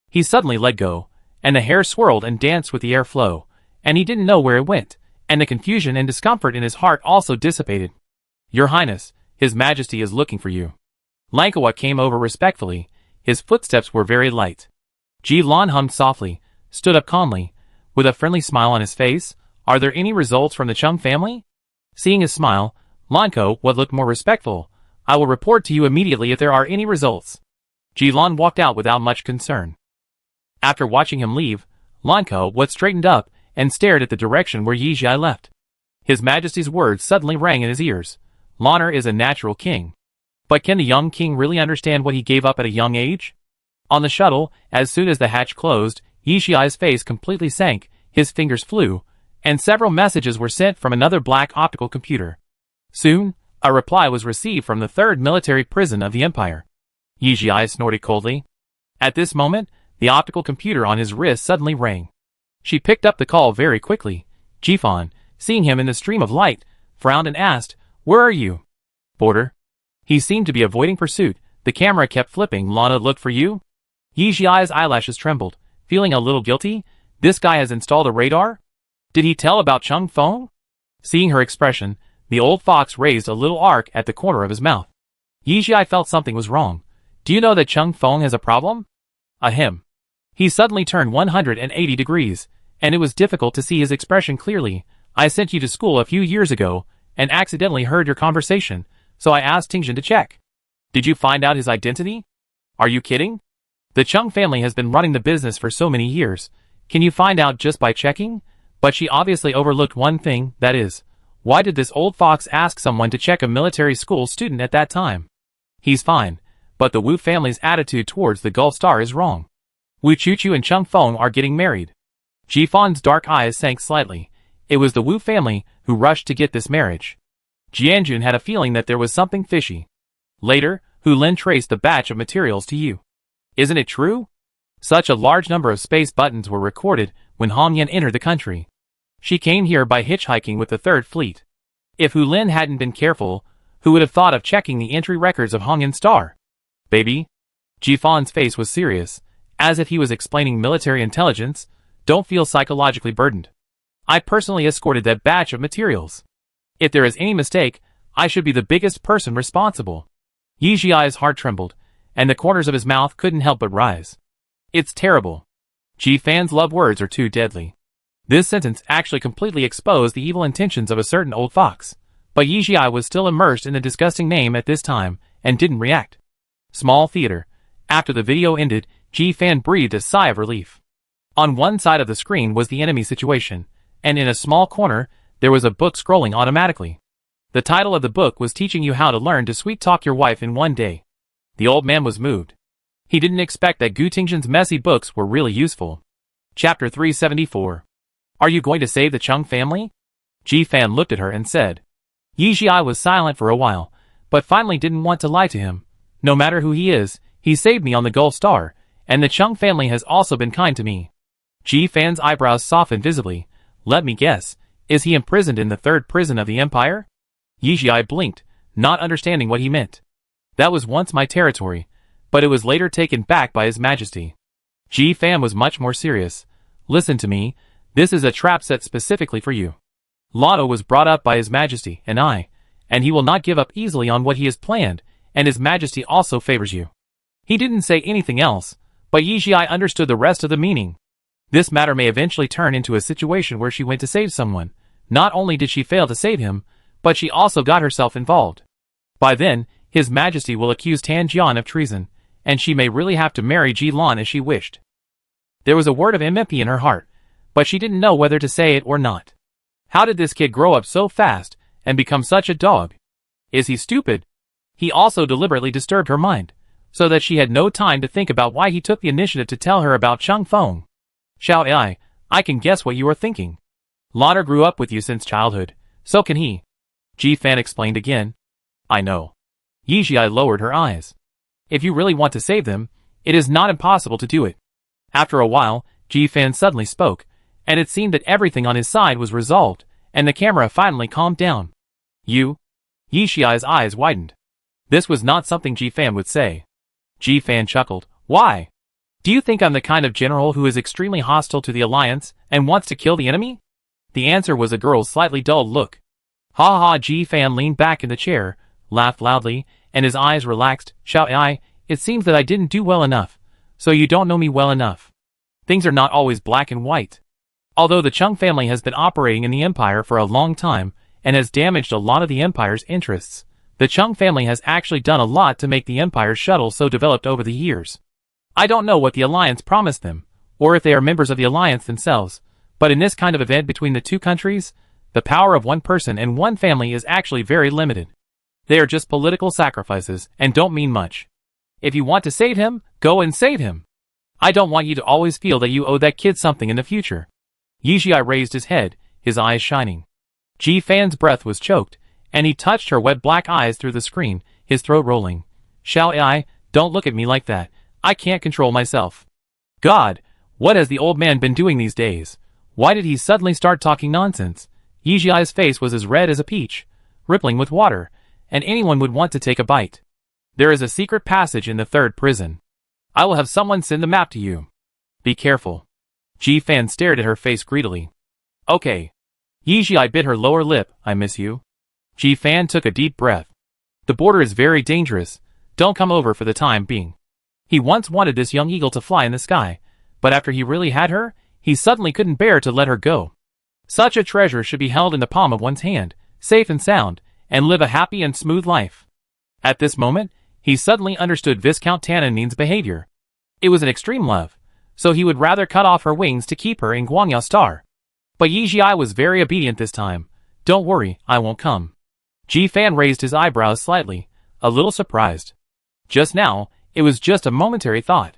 He suddenly let go, and the hair swirled and danced with the airflow, and he didn't know where it went, and the confusion and discomfort in his heart also dissipated. Your Highness, His Majesty is looking for you. Lankawa came over respectfully. His footsteps were very light. Ji Lan hummed softly, stood up calmly, with a friendly smile on his face. Are there any results from the Chung family? Seeing his smile, Lanko what looked more respectful. I will report to you immediately if there are any results. Ji Lan walked out without much concern. After watching him leave, Lanko what straightened up and stared at the direction where Yi Jia left. His Majesty's words suddenly rang in his ears. Lanner is a natural king. But can the young king really understand what he gave up at a young age? On the shuttle, as soon as the hatch closed, Yi Jia's face completely sank, his fingers flew, and several messages were sent from another black optical computer. Soon, a reply was received from the third military prison of the Empire. Yi Jia snorted coldly. At this moment, the optical computer on his wrist suddenly rang. She picked up the call very quickly. Jifan, seeing him in the stream of light, frowned and asked, "Where are you?" "Border." He seemed to be avoiding pursuit. The camera kept flipping. "Lana looked for you?" Yi Jia's eyelashes trembled, feeling a little guilty. This guy has installed a radar? Did he tell about Chung Feng? Seeing her expression, the old fox raised a little arc at the corner of his mouth. Yi Jia felt something was wrong. "Do you know that Chung Feng has a problem?" Ahem. He suddenly turned 180 degrees, and it was difficult to see his expression clearly. "I sent you to school a few years ago, and accidentally heard your conversation, so I asked Tingjin to check. Did you find out his identity? Are you kidding? The Chung family has been running the business for so many years. Can you find out just by checking?" But she obviously overlooked one thing, that is, why did this old fox ask someone to check a military school student at that time? He's fine, but the Wu family's attitude towards the Gulf Star is wrong. Wu Chuchu and Chung Feng are getting married. Jifan's dark eyes sank slightly. It was the Wu family who rushed to get this marriage. Jianjun had a feeling that there was something fishy. Later, Hu Lin traced the batch of materials to you. Isn't it true? Such a large number of space buttons were recorded when Han Yan entered the country. She came here by hitchhiking with the Third Fleet. If Hu Lin hadn't been careful, who would have thought of checking the entry records of Hong Yan Star? Baby? Jifan's face was serious, as if he was explaining military intelligence. Don't feel psychologically burdened. I personally escorted that batch of materials. If there is any mistake, I should be the biggest person responsible. Yi Jia's heart trembled, and the corners of his mouth couldn't help but rise. It's terrible. Jifan's love words are too deadly. This sentence actually completely exposed the evil intentions of a certain old fox. But Yi Jia was still immersed in the disgusting name at this time, and didn't react. Small theater. After the video ended, Jifan breathed a sigh of relief. On one side of the screen was the enemy situation, and in a small corner, there was a book scrolling automatically. The title of the book was Teaching You How to Learn to Sweet-Talk Your Wife in One Day. The old man was moved. He didn't expect that Gu Tingjin's messy books were really useful. Chapter 374. Are you going to save the Chung family? Jifan looked at her and said. Yi Jia was silent for a while, but finally didn't want to lie to him. No matter who he is, he saved me on the Gulf Star, and the Chung family has also been kind to me. Jifan's eyebrows softened visibly. Let me guess, is he imprisoned in the third prison of the Empire? Yi Jia blinked, not understanding what he meant. That was once my territory, but it was later taken back by His Majesty. Jifan was much more serious. Listen to me, this is a trap set specifically for you. Lotto was brought up by His Majesty and he will not give up easily on what he has planned, and His Majesty also favors you. He didn't say anything else, but Yi Jia understood the rest of the meaning. This matter may eventually turn into a situation where she went to save someone. Not only did she fail to save him, but she also got herself involved. By then, His Majesty will accuse Tan Jian of treason, and she may really have to marry Ji Lan as she wished. There was a word of empathy in her heart, but she didn't know whether to say it or not. How did this kid grow up so fast and become such a dog? Is he stupid? He also deliberately disturbed her mind, so that she had no time to think about why he took the initiative to tell her about Chung Feng. Xiao Ai, I can guess what you are thinking. Lauder grew up with you since childhood, so can he. Jifan explained again. I know. Yi Jia lowered her eyes. If you really want to save them, it is not impossible to do it. After a while, Jifan suddenly spoke, and it seemed that everything on his side was resolved, and the camera finally calmed down. You? Yi Jia's eyes widened. This was not something Jifan would say. Jifan chuckled. Why? Do you think I'm the kind of general who is extremely hostile to the alliance and wants to kill the enemy? The answer was a girl's slightly dulled look. Ha ha! Jifan leaned back in the chair, laughed loudly, and his eyes relaxed. Xiao Ai, it seems that I didn't do well enough, So you don't know me well enough. Things are not always black and white. Although the Chung family has been operating in the empire for a long time and has damaged a lot of the empire's interests, the Chung family has actually done a lot to make the empire's shuttle so developed over the years. I don't know what the alliance promised them, or if they are members of the alliance themselves, but in this kind of event between the two countries, the power of one person and one family is actually very limited. They are just political sacrifices and don't mean much. If you want to save him, go and save him. I don't want you to always feel that you owe that kid something in the future. Yijia raised his head, his eyes shining. Ji Fan's breath was choked, and he touched her wet black eyes through the screen, his throat rolling. Shall I? Don't look at me like that. I can't control myself. God, what has the old man been doing these days? Why did he suddenly start talking nonsense? Yijia's face was as red as a peach, rippling with water, and anyone would want to take a bite. There is a secret passage in the third prison. I will have someone send the map to you. Be careful. Ji Fan stared at her face greedily. Okay. Yijia bit her lower lip. I miss you. Ji Fan took a deep breath. The border is very dangerous. Don't come over for the time being. He once wanted this young eagle to fly in the sky, but after he really had her, he suddenly couldn't bear to let her go. Such a treasure should be held in the palm of one's hand, safe and sound, and live a happy and smooth life. At this moment, he suddenly understood Viscount Tannenmein's behavior. It was an extreme love, so he would rather cut off her wings to keep her in Guangya Star. But Yijia was very obedient this time. Don't worry, I won't come. Ji Fan raised his eyebrows slightly, a little surprised. Just now, it was just a momentary thought.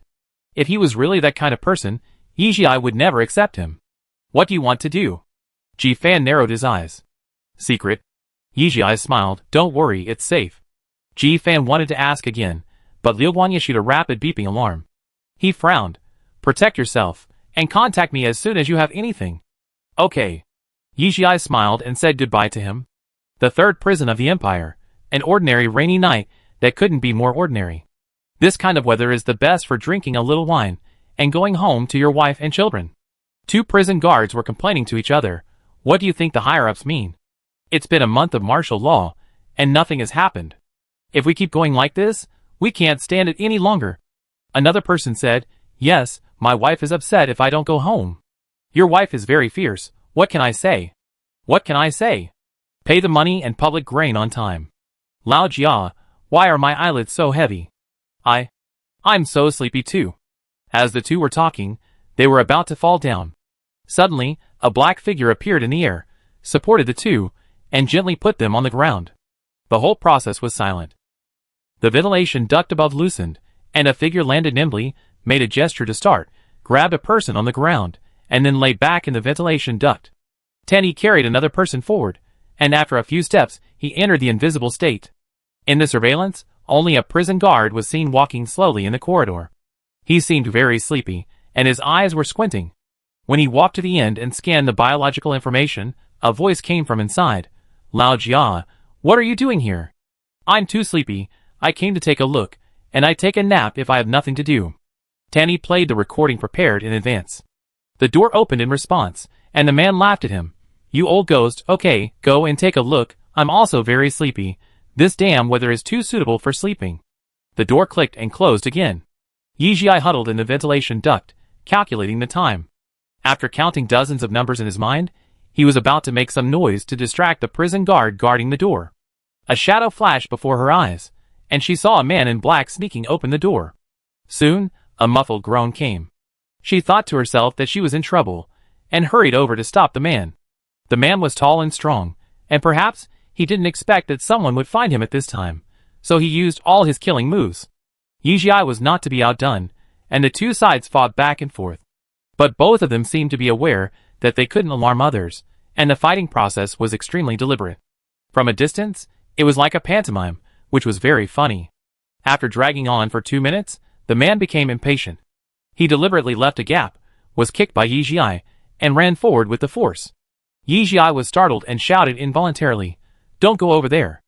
If he was really that kind of person, Yijia would never accept him. What do you want to do? Ji Fan narrowed his eyes. Secret. Yijia smiled. Don't worry, it's safe. Ji Fan wanted to ask again, but Liu Guang issued a rapid beeping alarm. He frowned. Protect yourself, and contact me as soon as you have anything. Okay. Yijia smiled and said goodbye to him. The third prison of the empire, an ordinary rainy night that couldn't be more ordinary. This kind of weather is the best for drinking a little wine and going home to your wife and children. Two prison guards were complaining to each other. What do you think the higher-ups mean? It's been a month of martial law, and nothing has happened. If we keep going like this, we can't stand it any longer. Another person said, yes, my wife is upset if I don't go home. Your wife is very fierce. What can I say? What can I say? Pay the money and public grain on time. Lao Jia, why are my eyelids so heavy? I'm so sleepy too. As the two were talking, they were about to fall down. Suddenly, a black figure appeared in the air, supported the two, and gently put them on the ground. The whole process was silent. The ventilation duct above loosened, and a figure landed nimbly, made a gesture to start, grabbed a person on the ground, and then lay back in the ventilation duct. Tenny carried another person forward, and after a few steps, he entered the invisible state. In the surveillance, only a prison guard was seen walking slowly in the corridor. He seemed very sleepy, and his eyes were squinting. When he walked to the end and scanned the biological information, a voice came from inside. Lao Jia, what are you doing here? I'm too sleepy, I came to take a look, and I take a nap if I have nothing to do. Tanny played the recording prepared in advance. The door opened in response, and the man laughed at him. You old ghost, okay, go and take a look, I'm also very sleepy. This damn weather is too suitable for sleeping. The door clicked and closed again. Yijia huddled in the ventilation duct, calculating the time. After counting dozens of numbers in his mind, he was about to make some noise to distract the prison guard guarding the door. A shadow flashed before her eyes, and she saw a man in black sneaking open the door. Soon, a muffled groan came. She thought to herself that she was in trouble, and hurried over to stop the man. The man was tall and strong, and perhaps he didn't expect that someone would find him at this time, so he used all his killing moves. Yijia was not to be outdone, and the two sides fought back and forth. But both of them seemed to be aware that they couldn't alarm others, and the fighting process was extremely deliberate. From a distance, it was like a pantomime, which was very funny. After dragging on for 2 minutes, the man became impatient. He deliberately left a gap, was kicked by Yijia, and ran forward with the force. Yijia was startled and shouted involuntarily, "Don't go over there."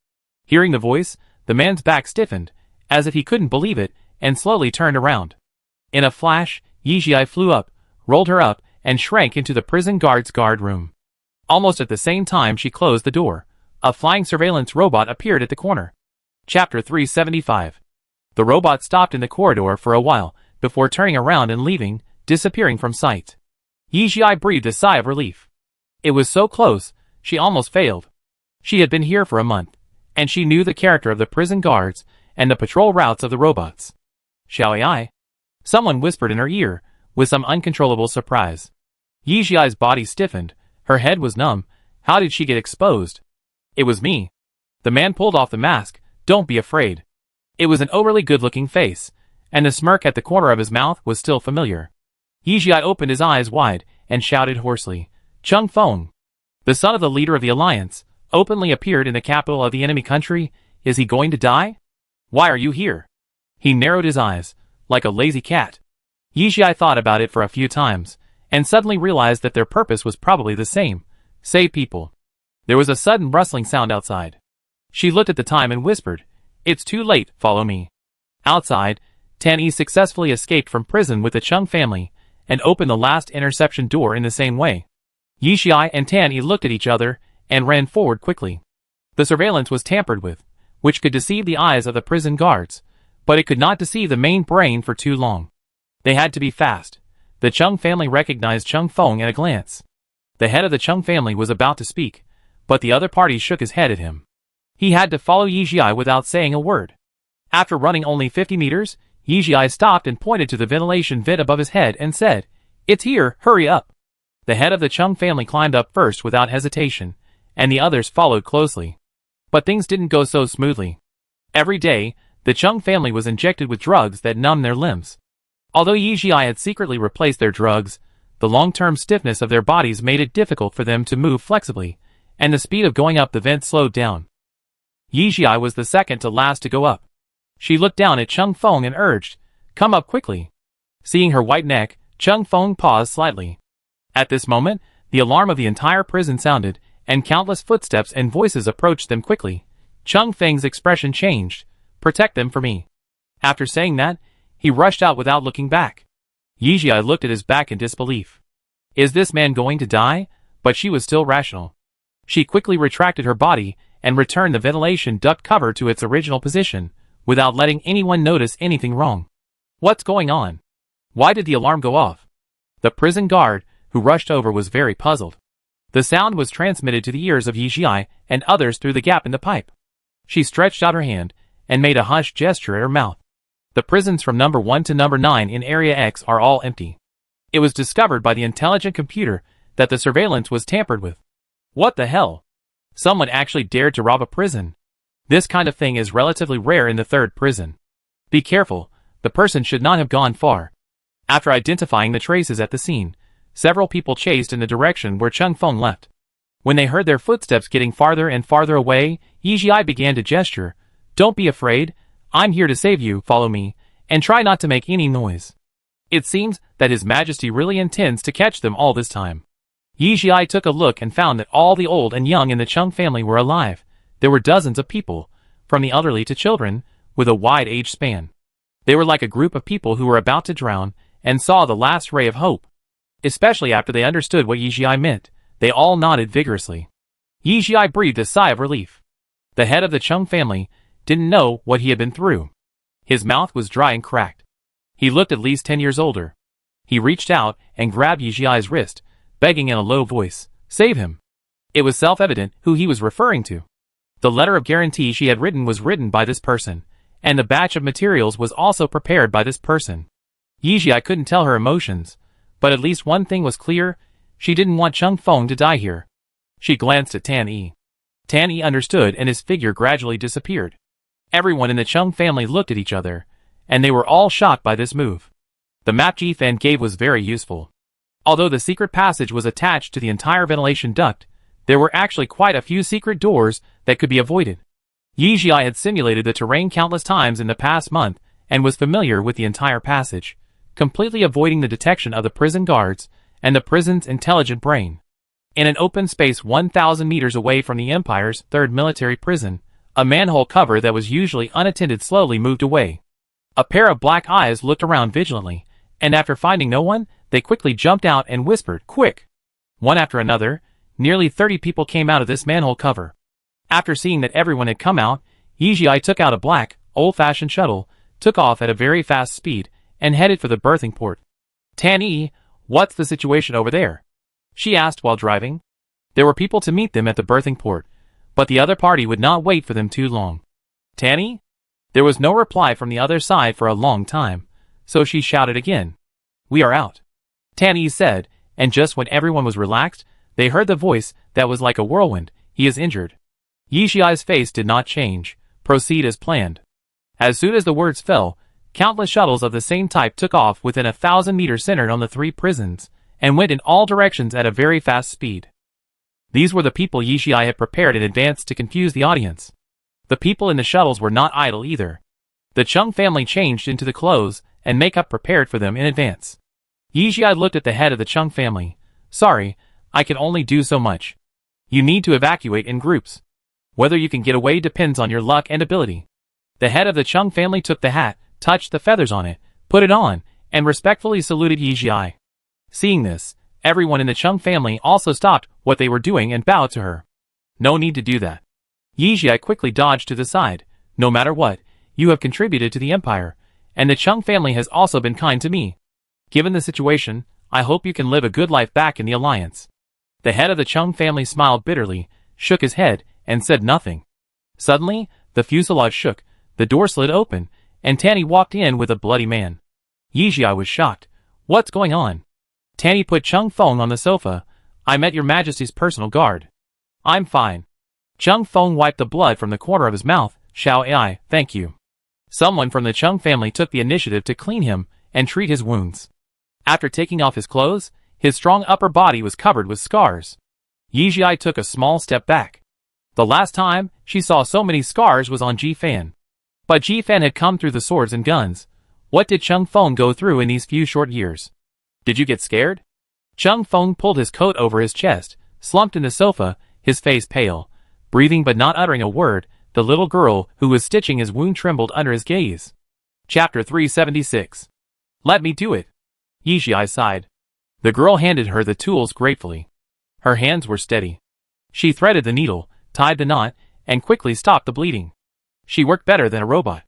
Hearing the voice, the man's back stiffened, as if he couldn't believe it, and slowly turned around. In a flash, Yijia flew up, rolled her up, and shrank into the prison guard's guard room. Almost at the same time she closed the door, a flying surveillance robot appeared at the corner. Chapter 375. The robot stopped in the corridor for a while, before turning around and leaving, disappearing from sight. Yijia breathed a sigh of relief. It was so close, she almost failed. She had been here for a month, and she knew the character of the prison guards and the patrol routes of the robots. Shall I? Someone whispered in her ear, with some uncontrollable surprise. Yijia's body stiffened, her head was numb. How did she get exposed? It was me. The man pulled off the mask. Don't be afraid. It was an overly good-looking face, and the smirk at the corner of his mouth was still familiar. Yijia opened his eyes wide and shouted hoarsely, Chung Feng, the son of the leader of the Alliance, openly appeared in the capital of the enemy country. Is he going to die? Why are you here? He narrowed his eyes, like a lazy cat. Yijia thought about it for a few times, and suddenly realized that their purpose was probably the same. Save people. There was a sudden rustling sound outside. She looked at the time and whispered, It's too late, follow me. Outside, Tan Yi successfully escaped from prison with the Chung family, and opened the last interception door in the same way. Yijia and Tan Yi looked at each other, and ran forward quickly. The surveillance was tampered with, which could deceive the eyes of the prison guards, but it could not deceive the main brain for too long. They had to be fast. The Chung family recognized Chung Feng at a glance. The head of the Chung family was about to speak, but the other party shook his head at him. He had to follow Yijia without saying a word. After running only 50 meters, Yijia stopped and pointed to the ventilation vent above his head and said, It's here, hurry up. The head of the Chung family climbed up first without hesitation, and the others followed closely. But things didn't go so smoothly. Every day, the Chung family was injected with drugs that numbed their limbs. Although Yijia had secretly replaced their drugs, the long-term stiffness of their bodies made it difficult for them to move flexibly, and the speed of going up the vent slowed down. Yijia was the second to last to go up. She looked down at Chung Feng and urged, Come up quickly. Seeing her white neck, Chung Feng paused slightly. At this moment, the alarm of the entire prison sounded, and countless footsteps and voices approached them quickly. Chung Feng's expression changed. Protect them for me. After saying that, he rushed out without looking back. Yijia looked at his back in disbelief. Is this man going to die? But she was still rational. She quickly retracted her body and returned the ventilation duct cover to its original position, without letting anyone notice anything wrong. What's going on? Why did the alarm go off? The prison guard, who rushed over, was very puzzled. The sound was transmitted to the ears of Yijia and others through the gap in the pipe. She stretched out her hand and made a hushed gesture at her mouth. The prisons from number 1 to number 9 in Area X are all empty. It was discovered by the intelligent computer that the surveillance was tampered with. What the hell? Someone actually dared to rob a prison. This kind of thing is relatively rare in the third prison. Be careful, the person should not have gone far. After identifying the traces at the scene, several people chased in the direction where Chung Feng left. When they heard their footsteps getting farther and farther away, Yijia began to gesture. Don't be afraid, I'm here to save you, follow me, and try not to make any noise. It seems that His Majesty really intends to catch them all this time. Yijia took a look and found that all the old and young in the Chung family were alive. There were dozens of people, from the elderly to children, with a wide age span. They were like a group of people who were about to drown and saw the last ray of hope. Especially after they understood what Yijia meant, they all nodded vigorously. Yijia breathed a sigh of relief. The head of the Chung family didn't know what he had been through. His mouth was dry and cracked. He looked at least 10 years older. He reached out and grabbed Yijia's wrist, begging in a low voice, Save him. It was self-evident who he was referring to. The letter of guarantee she had written was written by this person, and the batch of materials was also prepared by this person. Yijia couldn't tell her emotions, but at least one thing was clear, she didn't want Chung Feng to die here. She glanced at Tan Yi. Tan Yi understood and his figure gradually disappeared. Everyone in the Chung family looked at each other, and they were all shocked by this move. The map Ji Fan gave was very useful. Although the secret passage was attached to the entire ventilation duct, there were actually quite a few secret doors that could be avoided. Yijia had simulated the terrain countless times in the past month and was familiar with the entire passage, completely avoiding the detection of the prison guards and the prison's intelligent brain. In an open space 1,000 meters away from the Empire's third military prison, a manhole cover that was usually unattended slowly moved away. A pair of black eyes looked around vigilantly, and after finding no one, they quickly jumped out and whispered, Quick! One after another, nearly 30 people came out of this manhole cover. After seeing that everyone had come out, Yijia took out a black, old-fashioned shuttle, took off at a very fast speed, and headed for the berthing port. Tanny, what's the situation over there? She asked while driving. There were people to meet them at the berthing port, but the other party would not wait for them too long. Tanny? There was no reply from the other side for a long time, so she shouted again. We are out. Tanny said, and just when everyone was relaxed, they heard the voice that was like a whirlwind. He is injured. Yixiai's face did not change. Proceed as planned. As soon as the words fell, countless shuttles of the same type took off within 1,000 meters centered on the 3 prisons, and went in all directions at a very fast speed. These were the people Yixiai had prepared in advance to confuse the audience. The people in the shuttles were not idle either. The Chung family changed into the clothes and makeup prepared for them in advance. Yixiai looked at the head of the Chung family. Sorry, I can only do so much. You need to evacuate in groups. Whether you can get away depends on your luck and ability. The head of the Chung family took the hat, touched the feathers on it, put it on, and respectfully saluted Yixiai. Seeing this, everyone in the Chung family also stopped what they were doing and bowed to her. No need to do that. Yixiai quickly dodged to the side. No matter what, you have contributed to the empire, and the Chung family has also been kind to me. Given the situation, I hope you can live a good life back in the alliance. The head of the Chung family smiled bitterly, shook his head, and said nothing. Suddenly, the fuselage shook, the door slid open, and Tanny walked in with a bloody man. Yixiai was shocked. What's going on? Tanny put Chung Feng on the sofa. I met your majesty's personal guard. I'm fine. Chung Feng wiped the blood from the corner of his mouth. Xiao Ai, thank you. Someone from the Chung family took the initiative to clean him and treat his wounds. After taking off his clothes, his strong upper body was covered with scars. Yixiai took a small step back. The last time she saw so many scars was on Ji Fan. But Ji Fan had come through the swords and guns. What did Chung Feng go through in these few short years? Did you get scared? Chung Feng pulled his coat over his chest, slumped in the sofa, his face pale. Breathing but not uttering a word, the little girl who was stitching his wound trembled under his gaze. Chapter 376. Let me do it. Yixiai sighed. The girl handed her the tools gratefully. Her hands were steady. She threaded the needle, tied the knot, and quickly stopped the bleeding. She worked better than a robot.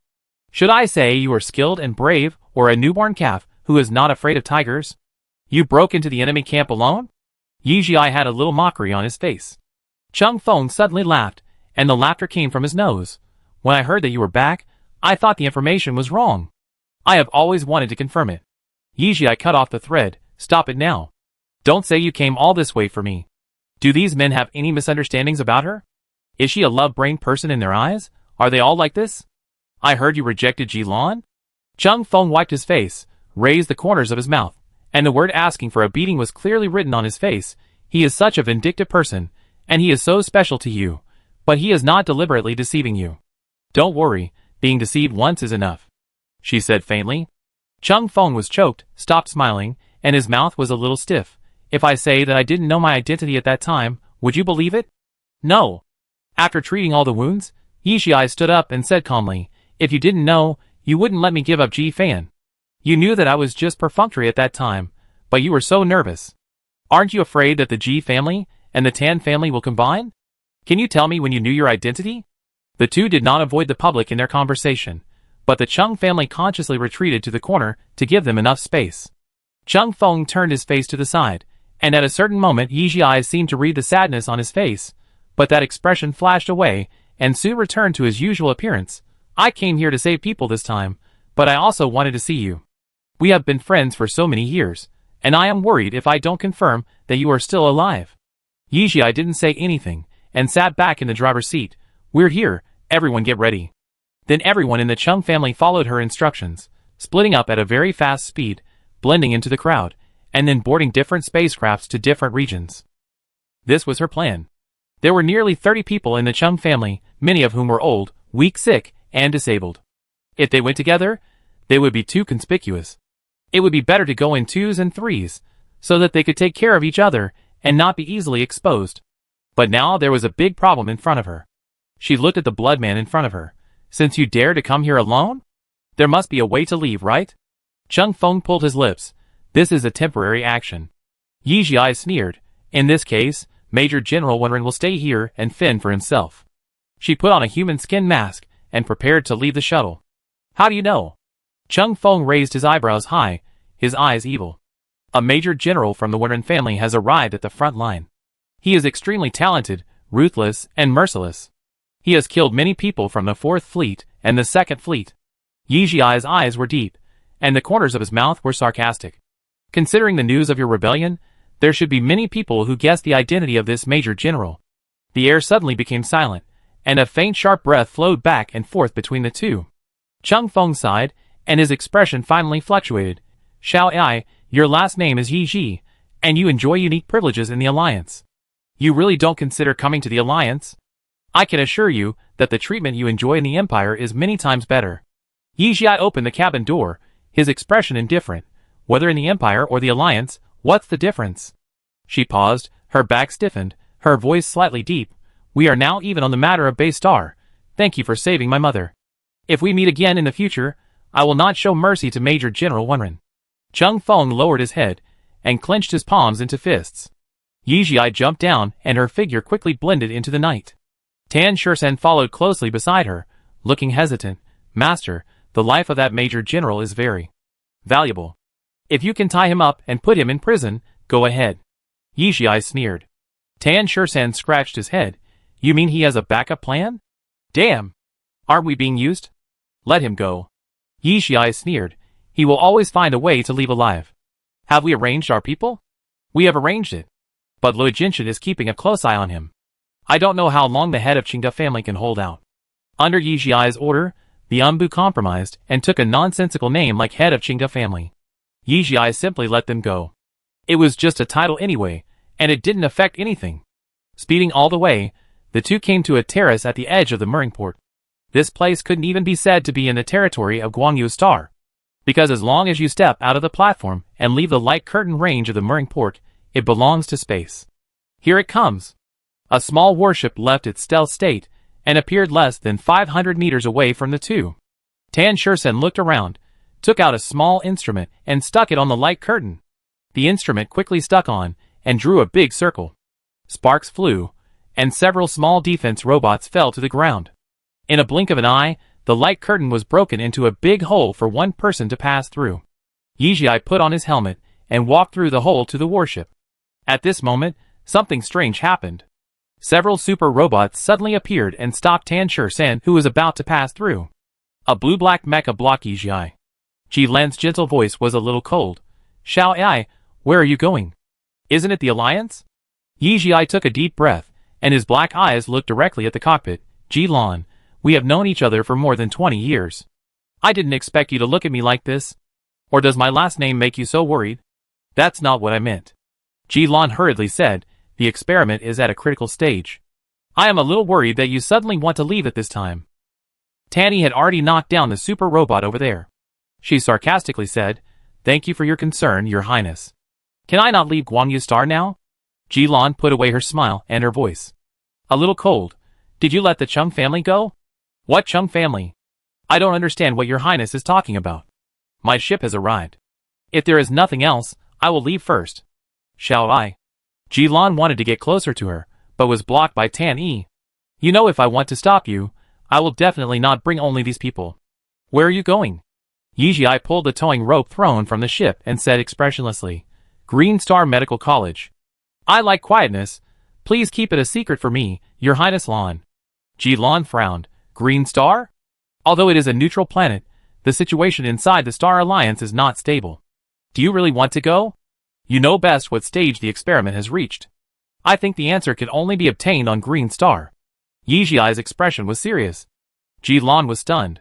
Should I say you are skilled and brave, or a newborn calf who is not afraid of tigers? You broke into the enemy camp alone? Yixiai had a little mockery on his face. Chung Feng suddenly laughed, and the laughter came from his nose. When I heard that you were back, I thought the information was wrong. I have always wanted to confirm it. Yixiai cut off the thread. Stop it now. Don't say you came all this way for me. Do these men have any misunderstandings about her? Is she a love-brained person in their eyes? Are they all like this? I heard you rejected Jilan? Chung Feng wiped his face, raised the corners of his mouth, and the word asking for a beating was clearly written on his face. He is such a vindictive person, and he is so special to you, but he is not deliberately deceiving you. Don't worry, being deceived once is enough, she said faintly. Chung Feng was choked, stopped smiling, and his mouth was a little stiff. If I say that I didn't know my identity at that time, would you believe it? No. After treating all the wounds, Yixiai stood up and said calmly, if you didn't know, you wouldn't let me give up Ji Fan. You knew that I was just perfunctory at that time, but you were so nervous. Aren't you afraid that the Ji family and the Tan family will combine? Can you tell me when you knew your identity? The two did not avoid the public in their conversation, but the Chung family consciously retreated to the corner to give them enough space. Chung Feng turned his face to the side, and at a certain moment Yixiai seemed to read the sadness on his face, but that expression flashed away, and soon returned to his usual appearance. I came here to save people this time, but I also wanted to see you. We have been friends for so many years, and I am worried if I don't confirm that you are still alive. Yixiai didn't say anything, and sat back in the driver's seat. We're here, everyone get ready. Then everyone in the Chung family followed her instructions, splitting up at a very fast speed, blending into the crowd, and then boarding different spacecrafts to different regions. This was her plan. There were nearly 30 people in the Chung family, many of whom were old, weak, sick, and disabled. If they went together, they would be too conspicuous. It would be better to go in 2s and 3s, so that they could take care of each other and not be easily exposed. But now there was a big problem in front of her. She looked at the blood man in front of her. Since you dare to come here alone? There must be a way to leave, right? Chung Feng pulled his lips. This is a temporary action. Yixiai sneered. In this case, Major General Wenren will stay here and fend for himself. She put on a human skin mask and prepared to leave the shuttle. How do you know? Chung Feng raised his eyebrows high, his eyes evil. A major general from the Wenren family has arrived at the front line. He is extremely talented, ruthless, and merciless. He has killed many people from the 4th Fleet and the 2nd Fleet. Yi Jiai's eyes were deep, and the corners of his mouth were sarcastic. Considering the news of your rebellion, there should be many people who guess the identity of this major general. The air suddenly became silent, and a faint sharp breath flowed back and forth between the two. Chung Feng sighed, and his expression finally fluctuated. Xiao Ai, your last name is Yi Ji, and you enjoy unique privileges in the Alliance. You really don't consider coming to the Alliance? I can assure you that the treatment you enjoy in the Empire is many times better. Yi Ji opened the cabin door, his expression indifferent. Whether in the Empire or the Alliance, what's the difference? She paused, her back stiffened, her voice slightly deep. We are now even on the matter of Bay Star. Thank you for saving my mother. If we meet again in the future, I will not show mercy to Major General Wenren. Chung Feng lowered his head and clenched his palms into fists. Yi Ji jumped down and her figure quickly blended into the night. Tan Shursen followed closely beside her, looking hesitant. Master, the life of that Major General is very valuable. If you can tie him up and put him in prison, go ahead. Yi Ji sneered. Tan Shursen scratched his head. You mean he has a backup plan? Damn! Aren't we being used? Let him go. Yi Ji sneered. He will always find a way to leave alive. Have we arranged our people? We have arranged it. But Luo Jinshan is keeping a close eye on him. I don't know how long the head of Qingda family can hold out. Under Yi Ji's order, the Anbu compromised and took a nonsensical name like head of Qingda family. Yi Ji simply let them go. It was just a title anyway, and it didn't affect anything. Speeding all the way, the two came to a terrace at the edge of the mooring port. This place couldn't even be said to be in the territory of Guangyu Star, because as long as you step out of the platform and leave the light curtain range of the mooring port, it belongs to space. Here it comes. A small warship left its stealth state and appeared less than 500 meters away from the two. Tan Shursen looked around, took out a small instrument and stuck it on the light curtain. The instrument quickly stuck on and drew a big circle. Sparks flew, and several small defense robots fell to the ground. In a blink of an eye, the light curtain was broken into a big hole for one person to pass through. Yi Ji put on his helmet and walked through the hole to the warship. At this moment, something strange happened. Several super robots suddenly appeared and stopped Tan Shursen, who was about to pass through. A blue-black mecha blocked Yi Ji. Ji Lan's gentle voice was a little cold. Xiao Ai, where are you going? Isn't it the Alliance? Yi Ji took a deep breath, and his black eyes looked directly at the cockpit. Ji Lan, we have known each other for more than 20 years. I didn't expect you to look at me like this. Or does my last name make you so worried? That's not what I meant. Ji Lan hurriedly said, the experiment is at a critical stage. I am a little worried that you suddenly want to leave at this time. Tanny had already knocked down the super robot over there. She sarcastically said, thank you for your concern, Your Highness. Can I not leave Guangyu Star now? Ji Lan put away her smile and her voice. A little cold. Did you let the Chung family go? What Chung family? I don't understand what Your Highness is talking about. My ship has arrived. If there is nothing else, I will leave first. Shall I? Ji Lan wanted to get closer to her, but was blocked by Tan Yi. You know, if I want to stop you, I will definitely not bring only these people. Where are you going? Yi Ji pulled the towing rope thrown from the ship and said expressionlessly, Green Star Medical College. I like quietness. Please keep it a secret for me, Your Highness Lan. Ji Lan frowned. Green Star? Although it is a neutral planet, the situation inside the Star Alliance is not stable. Do you really want to go? You know best what stage the experiment has reached. I think the answer can only be obtained on Green Star. Yi Ji's expression was serious. Ji Lan was stunned.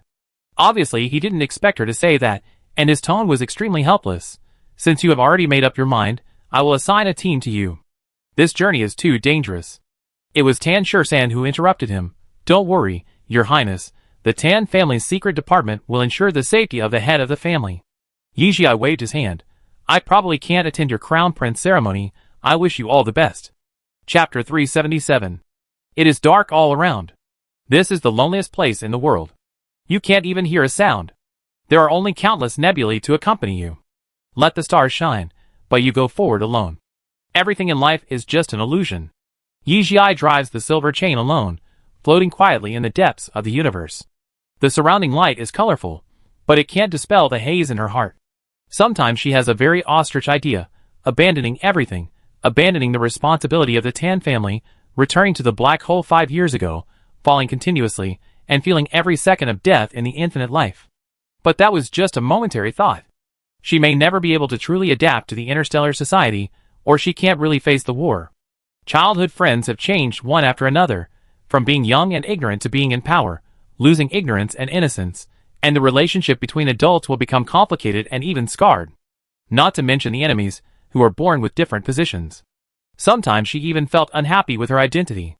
Obviously, he didn't expect her to say that, and his tone was extremely helpless. Since you have already made up your mind, I will assign a team to you. This journey is too dangerous. It was Tan Shursen who interrupted him. Don't worry, Your Highness. The Tan family's secret department will ensure the safety of the head of the family. Yi Ji waved his hand. I probably can't attend your crown prince ceremony. I wish you all the best. Chapter 377. It is dark all around. This is the loneliest place in the world. You can't even hear a sound. There are only countless nebulae to accompany you. Let the stars shine, but you go forward alone. Everything in life is just an illusion. Yi Ji drives the silver chain alone, floating quietly in the depths of the universe. The surrounding light is colorful, but it can't dispel the haze in her heart. Sometimes she has a very ostrich idea, abandoning everything, abandoning the responsibility of the Tan family, returning to the black hole 5 years ago, falling continuously, and feeling every second of death in the infinite life. But that was just a momentary thought. She may never be able to truly adapt to the interstellar society, or she can't really face the war. Childhood friends have changed one after another, from being young and ignorant to being in power, losing ignorance and innocence, and the relationship between adults will become complicated and even scarred. Not to mention the enemies, who are born with different positions. Sometimes she even felt unhappy with her identity.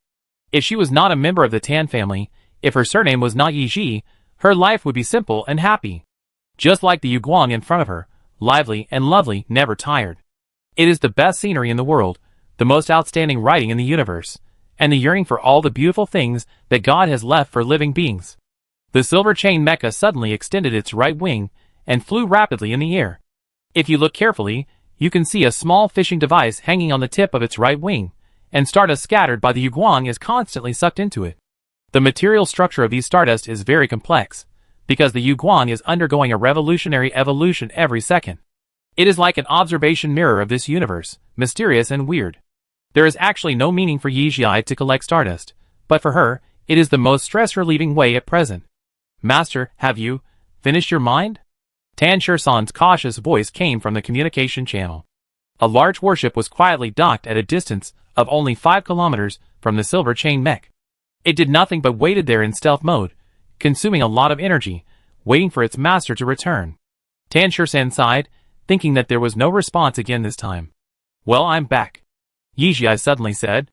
If she was not a member of the Tan family, if her surname was not Yiji, her life would be simple and happy. Just like the Yuguang in front of her, lively and lovely, never tired. It is the best scenery in the world, the most outstanding writing in the universe, and the yearning for all the beautiful things that God has left for living beings. The silver chain mecha suddenly extended its right wing and flew rapidly in the air. If you look carefully, you can see a small fishing device hanging on the tip of its right wing, and stardust scattered by the Yuguang is constantly sucked into it. The material structure of these stardust is very complex, because the Yuguang is undergoing a revolutionary evolution every second. It is like an observation mirror of this universe, mysterious and weird. There is actually no meaning for Yiji to collect stardust, but for her, it is the most stress-relieving way at present. Master, have you finished your mind? Tan Shirsan's cautious voice came from the communication channel. A large warship was quietly docked at a distance of only 5 kilometers from the silver chain mech. It did nothing but waited there in stealth mode, consuming a lot of energy, waiting for its master to return. Tan Shirsan sighed, thinking that there was no response again this time. Well, I'm back, Yiji suddenly said.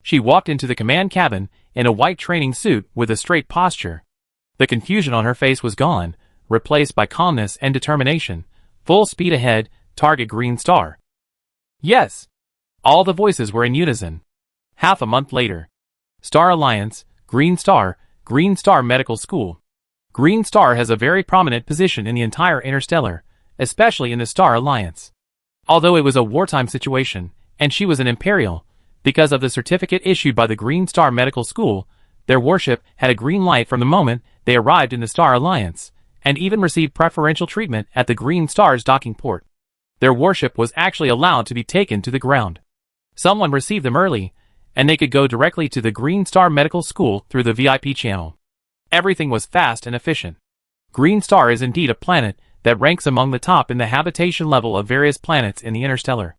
She walked into the command cabin in a white training suit with a straight posture. The confusion on her face was gone, replaced by calmness and determination. Full speed ahead, target Green Star. Yes! All the voices were in unison. Half a month later. Star Alliance, Green Star Medical School. Green Star has a very prominent position in the entire Interstellar, especially in the Star Alliance. Although it was a wartime situation, and she was an Imperial, because of the certificate issued by the Green Star Medical School, their warship had a green light from the moment they arrived in the Star Alliance, and even received preferential treatment at the Green Star's docking port. Their warship was actually allowed to be taken to the ground. Someone received them early, and they could go directly to the Green Star Medical School through the VIP channel. Everything was fast and efficient. Green Star is indeed a planet that ranks among the top in the habitation level of various planets in the Interstellar.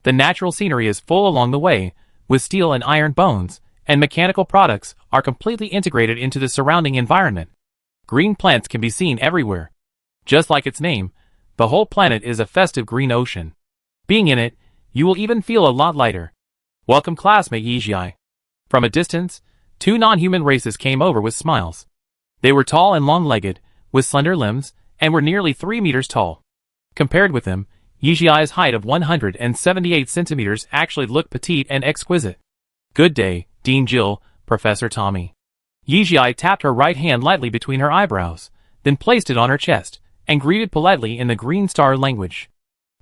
The natural scenery is full along the way, with steel and iron bones, and mechanical products are completely integrated into the surrounding environment. Green plants can be seen everywhere. Just like its name, the whole planet is a festive green ocean. Being in it, you will even feel a lot lighter. Welcome classmate Yiji. From a distance, 2 non-human races came over with smiles. They were tall and long-legged, with slender limbs, and were nearly 3 meters tall. Compared with them, Yiji's height of 178 centimeters actually looked petite and exquisite. Good day, Dean Jill, Professor Tommy. Yiji tapped her right hand lightly between her eyebrows, then placed it on her chest, and greeted politely in the Green Star language.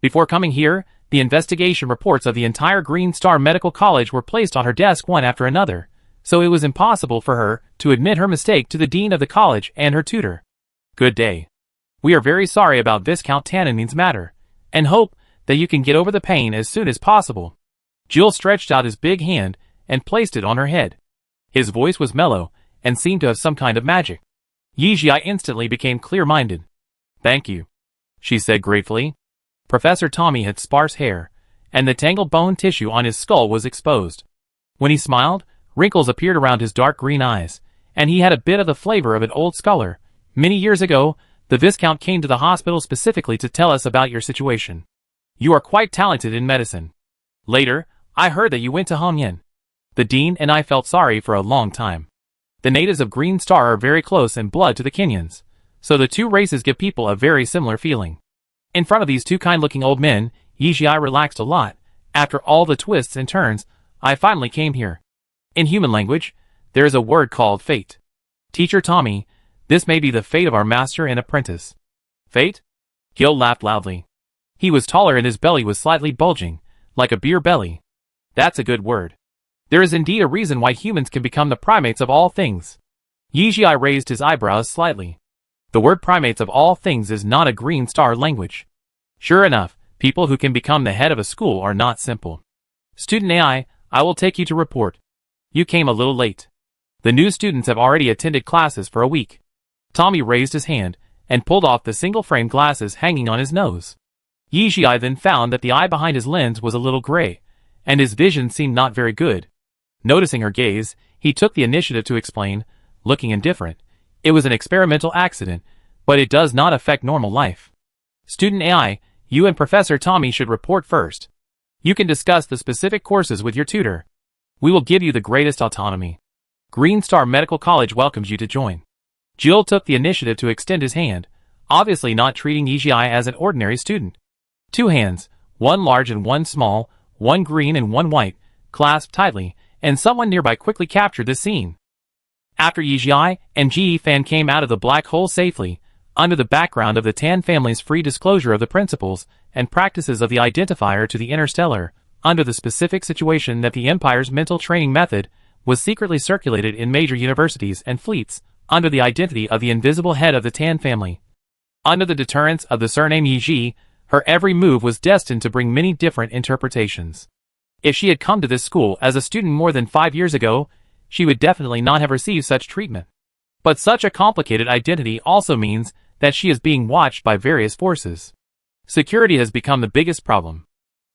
Before coming here, the investigation reports of the entire Green Star Medical College were placed on her desk one after another, so it was impossible for her to admit her mistake to the dean of the college and her tutor. Good day. We are very sorry about Viscount Tannen's matter, and hope that you can get over the pain as soon as possible. Jill stretched out his big hand and placed it on her head. His voice was mellow and seemed to have some kind of magic. Yiji instantly became clear-minded. Thank you, she said gratefully. Professor Tommy had sparse hair, and the tangled bone tissue on his skull was exposed. When he smiled, wrinkles appeared around his dark green eyes, and he had a bit of the flavor of an old scholar. Many years ago, the Viscount came to the hospital specifically to tell us about your situation. You are quite talented in medicine. Later, I heard that you went to Hongyan. The dean and I felt sorry for a long time. The natives of Green Star are very close in blood to the Kenyans, so the two races give people a very similar feeling. In front of these 2 kind-looking old men, Yiji relaxed a lot. After all the twists and turns, I finally came here. In human language, there is a word called fate. Teacher Tommy, this may be the fate of our master and apprentice. Fate? Gil laughed loudly. He was taller and his belly was slightly bulging, like a beer belly. That's a good word. There is indeed a reason why humans can become the primates of all things. Yiji raised his eyebrows slightly. The word primates of all things is not a green star language. Sure enough, people who can become the head of a school are not simple. Student AI, I will take you to report. You came a little late. The new students have already attended classes for a week. Tommy raised his hand and pulled off the single-frame glasses hanging on his nose. Yijia then found that the eye behind his lens was a little gray, and his vision seemed not very good. Noticing her gaze, he took the initiative to explain, looking indifferent. It was an experimental accident, but it does not affect normal life. Student AI, you and Professor Tommy should report first. You can discuss the specific courses with your tutor. We will give you the greatest autonomy. Green Star Medical College welcomes you to join. Jill took the initiative to extend his hand, obviously not treating Yijia as an ordinary student. 2 hands, one large and one small, one green and one white, clasped tightly, and someone nearby quickly captured the scene. After Yijia and Ji Fan came out of the black hole safely, under the background of the Tan family's free disclosure of the principles and practices of the identifier to the interstellar, under the specific situation that the Empire's mental training method was secretly circulated in major universities and fleets, under the identity of the invisible head of the Tan family. Under the deterrence of the surname Yiji, her every move was destined to bring many different interpretations. If she had come to this school as a student more than 5 years ago, she would definitely not have received such treatment. But such a complicated identity also means that she is being watched by various forces. Security has become the biggest problem.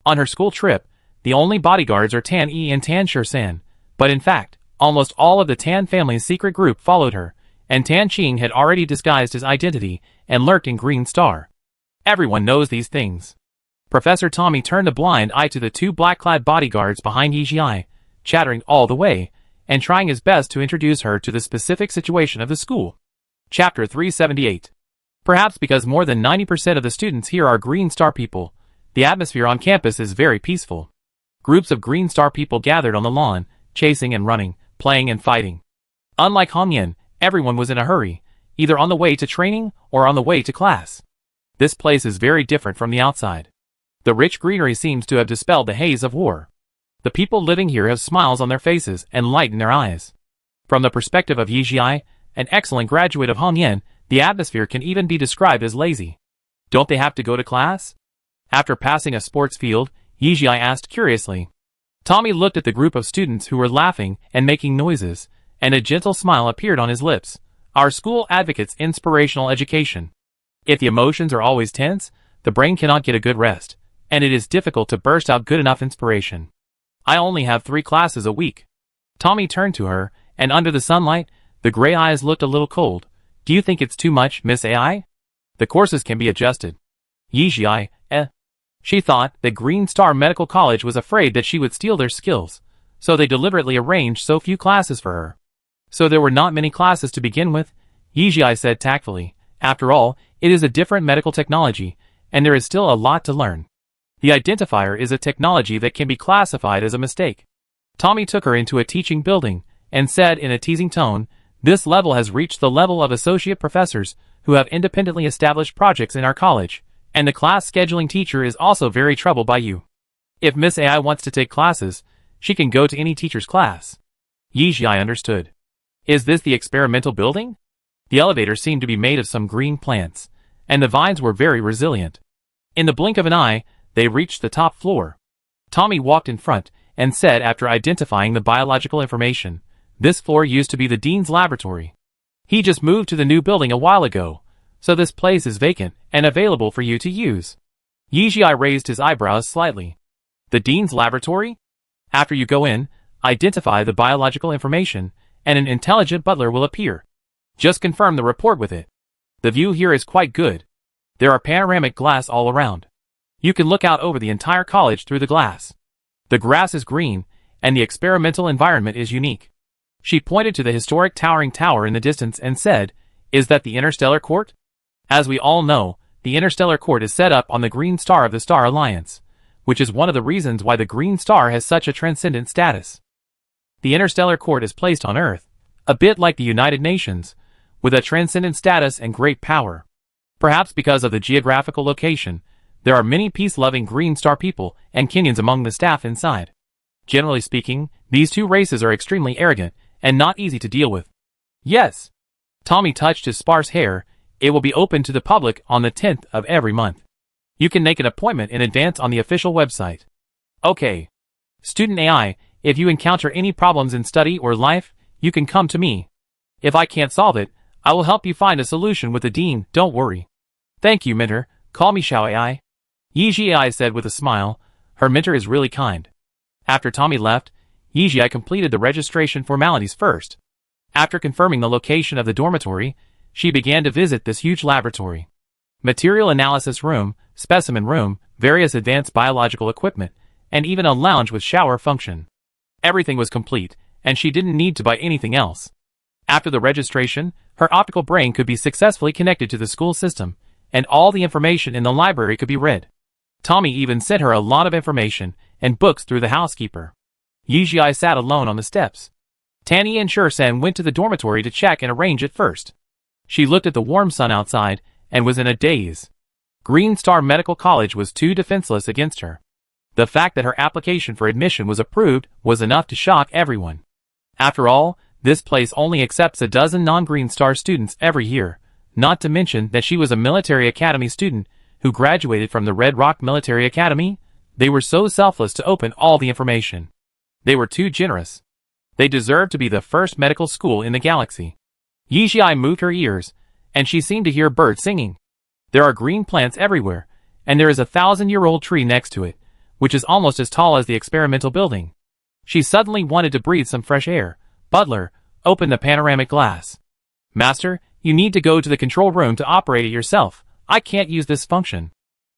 On her school trip, the only bodyguards are Tan Yi and Tan Shursan, but in fact, almost all of the Tan family's secret group followed her, and Tan Qing had already disguised his identity and lurked in Green Star. Everyone knows these things. Professor Tommy turned a blind eye to the 2 black-clad bodyguards behind Yijia, chattering all the way, and trying his best to introduce her to the specific situation of the school. Chapter 378. Perhaps because more than 90% of the students here are Green Star people, the atmosphere on campus is very peaceful. Groups of Green Star people gathered on the lawn, chasing and running, playing and fighting. Unlike Hongyan, everyone was in a hurry, either on the way to training or on the way to class. This place is very different from the outside. The rich greenery seems to have dispelled the haze of war. The people living here have smiles on their faces and light in their eyes. From the perspective of Yijia, an excellent graduate of Hongyan, the atmosphere can even be described as lazy. Don't they have to go to class? After passing a sports field, Yijia asked curiously. Tommy looked at the group of students who were laughing and making noises, and a gentle smile appeared on his lips. Our school advocates inspirational education. If the emotions are always tense, the brain cannot get a good rest, and it is difficult to burst out good enough inspiration. I only have 3 classes a week. Tommy turned to her, and under the sunlight, the gray eyes looked a little cold. Do you think it's too much, Miss AI? The courses can be adjusted. Yijia, She thought that Green Star Medical College was afraid that she would steal their skills, so they deliberately arranged so few classes for her. So there were not many classes to begin with, Yijia said tactfully. After all, it is a different medical technology, and there is still a lot to learn. The identifier is a technology that can be classified as a mistake. Tommy took her into a teaching building, and said in a teasing tone, this level has reached the level of associate professors who have independently established projects in our college, and the class scheduling teacher is also very troubled by you. If Miss AI wants to take classes, she can go to any teacher's class. Yijia understood. Is this the experimental building? The elevator seemed to be made of some green plants, and the vines were very resilient. In the blink of an eye, they reached the top floor. Tommy walked in front, and said after identifying the biological information, this floor used to be the dean's laboratory. He just moved to the new building a while ago, so this place is vacant and available for you to use. Yijia raised his eyebrows slightly. The dean's laboratory? After you go in, identify the biological information, and an intelligent butler will appear. Just confirm the report with it. The view here is quite good. There are panoramic glass all around. You can look out over the entire college through the glass. The grass is green, and the experimental environment is unique. She pointed to the historic towering tower in the distance and said, is that the Interstellar Court? As we all know, the Interstellar Court is set up on the Green Star of the Star Alliance, which is one of the reasons why the Green Star has such a transcendent status. The Interstellar Court is placed on Earth, a bit like the United Nations, with a transcendent status and great power. Perhaps because of the geographical location, there are many peace-loving Green Star people and Kenyans among the staff inside. Generally speaking, these 2 races are extremely arrogant and not easy to deal with. Yes. Tommy touched his sparse hair. It will be open to the public on the 10th of every month. You can make an appointment in advance on the official website. Okay. Student AI, if you encounter any problems in study or life, you can come to me. If I can't solve it, I will help you find a solution with the dean, don't worry. Thank you, mentor. Call me Xiao AI. Yiji AI said with a smile. Her mentor is really kind. After Tommy left, Yiji AI completed the registration formalities first. After confirming the location of the dormitory, she began to visit this huge laboratory. Material analysis room, specimen room, various advanced biological equipment, and even a lounge with shower function. Everything was complete, and she didn't need to buy anything else. After the registration, her optical brain could be successfully connected to the school system, and all the information in the library could be read. Tommy even sent her a lot of information and books through the housekeeper. Yiji sat alone on the steps. Tanny and Shur-san went to the dormitory to check and arrange it first. She looked at the warm sun outside and was in a daze. Green Star Medical College was too defenseless against her. The fact that her application for admission was approved was enough to shock everyone. After all, this place only accepts a dozen non-Green Star students every year, not to mention that she was a military academy student who graduated from the Red Rock Military Academy. They were so selfless to open all the information. They were too generous. They deserved to be the first medical school in the galaxy. Yiji moved her ears, and she seemed to hear birds singing. There are green plants everywhere, and there is a 1,000-year-old tree next to it, which is almost as tall as the experimental building. She suddenly wanted to breathe some fresh air. Butler, open the panoramic glass. Master, you need to go to the control room to operate it yourself. I can't use this function.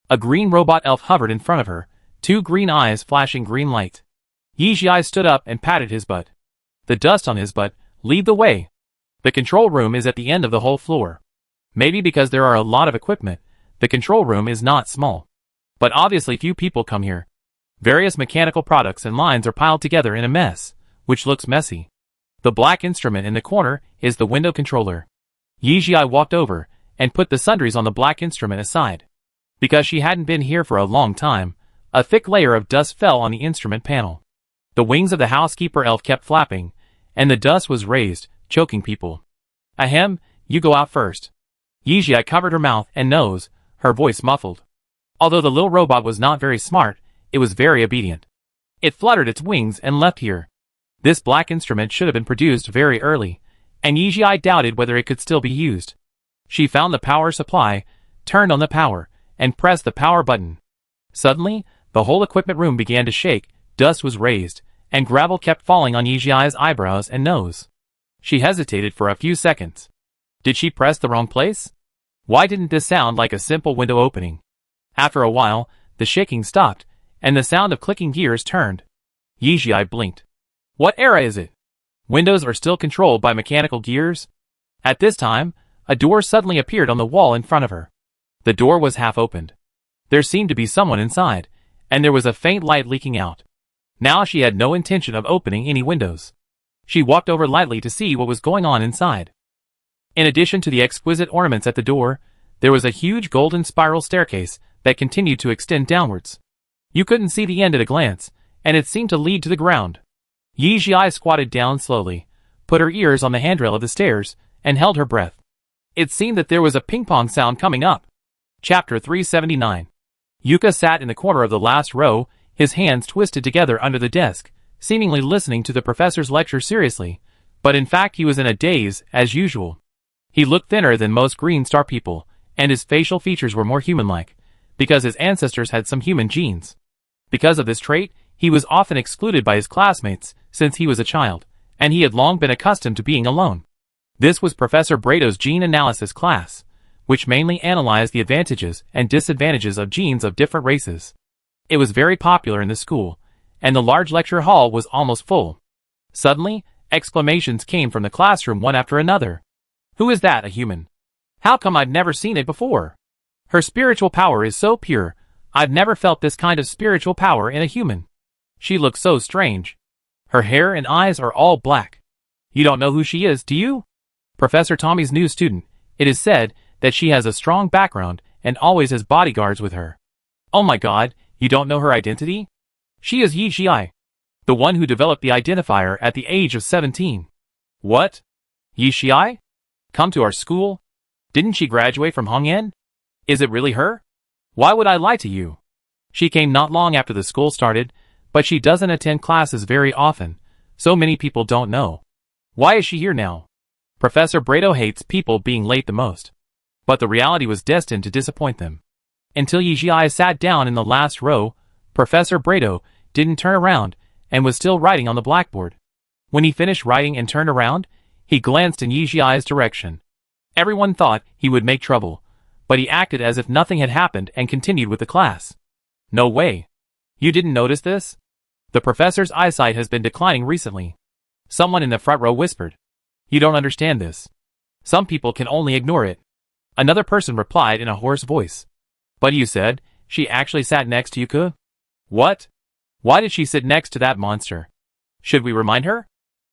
A green robot elf hovered in front of her, two green eyes flashing green light. Yiji stood up and patted his butt. The dust on his butt, lead the way. The control room is at the end of the whole floor. Maybe because there are a lot of equipment, the control room is not small. But obviously few people come here. Various mechanical products and lines are piled together in a mess, which looks messy. The black instrument in the corner is the window controller. Yiji walked over and put the sundries on the black instrument aside. Because she hadn't been here for a long time, a thick layer of dust fell on the instrument panel. The wings of the housekeeper elf kept flapping, and the dust was raised, choking people. Ahem, you go out first. Yiji covered her mouth and nose, her voice muffled. Although the little robot was not very smart, it was very obedient. It fluttered its wings and left here. This black instrument should have been produced very early, and Yiji doubted whether it could still be used. She found the power supply, turned on the power, and pressed the power button. Suddenly, the whole equipment room began to shake, dust was raised, and gravel kept falling on Yiji's eyebrows and nose. She hesitated for a few seconds. Did she press the wrong place? Why didn't this sound like a simple window opening? After a while, the shaking stopped, and the sound of clicking gears turned. Yiji blinked. What era is it? Windows are still controlled by mechanical gears? At this time, a door suddenly appeared on the wall in front of her. The door was half opened. There seemed to be someone inside, and there was a faint light leaking out. Now she had no intention of opening any windows. She walked over lightly to see what was going on inside. In addition to the exquisite ornaments at the door, there was a huge golden spiral staircase that continued to extend downwards. You couldn't see the end at a glance, and it seemed to lead to the ground. Yiji squatted down slowly, put her ears on the handrail of the stairs, and held her breath. It seemed that there was a ping-pong sound coming up. Chapter 379. Yuka sat in the corner of the last row, his hands twisted together under the desk, seemingly listening to the professor's lecture seriously, but in fact he was in a daze, as usual. He looked thinner than most Green Star people, and his facial features were more human-like, because his ancestors had some human genes. Because of this trait, he was often excluded by his classmates, since he was a child, and he had long been accustomed to being alone. This was Professor Brado's gene analysis class, which mainly analyzed the advantages and disadvantages of genes of different races. It was very popular in the school, and the large lecture hall was almost full. Suddenly, exclamations came from the classroom one after another. Who is that, a human? How come I've never seen it before? Her spiritual power is so pure, I've never felt this kind of spiritual power in a human. She looks so strange. Her hair and eyes are all black. You don't know who she is, do you? Professor Tommy's new student, it is said that she has a strong background and always has bodyguards with her. Oh my god, you don't know her identity? She is Yiji, the one who developed the identifier at the age of 17. What? Yiji? Come to our school? Didn't she graduate from Hongyan? Is it really her? Why would I lie to you? She came not long after the school started, but she doesn't attend classes very often, so many people don't know. Why is she here now? Professor Brado hates people being late the most. But the reality was destined to disappoint them. Until Yijia sat down in the last row, Professor Brado didn't turn around and was still writing on the blackboard. When he finished writing and turned around, he glanced in Yijia's direction. Everyone thought he would make trouble, but he acted as if nothing had happened and continued with the class. No way. You didn't notice this? The professor's eyesight has been declining recently. Someone in the front row whispered. You don't understand this. Some people can only ignore it. Another person replied in a hoarse voice. But you said she actually sat next to Yuka? What? Why did she sit next to that monster? Should we remind her?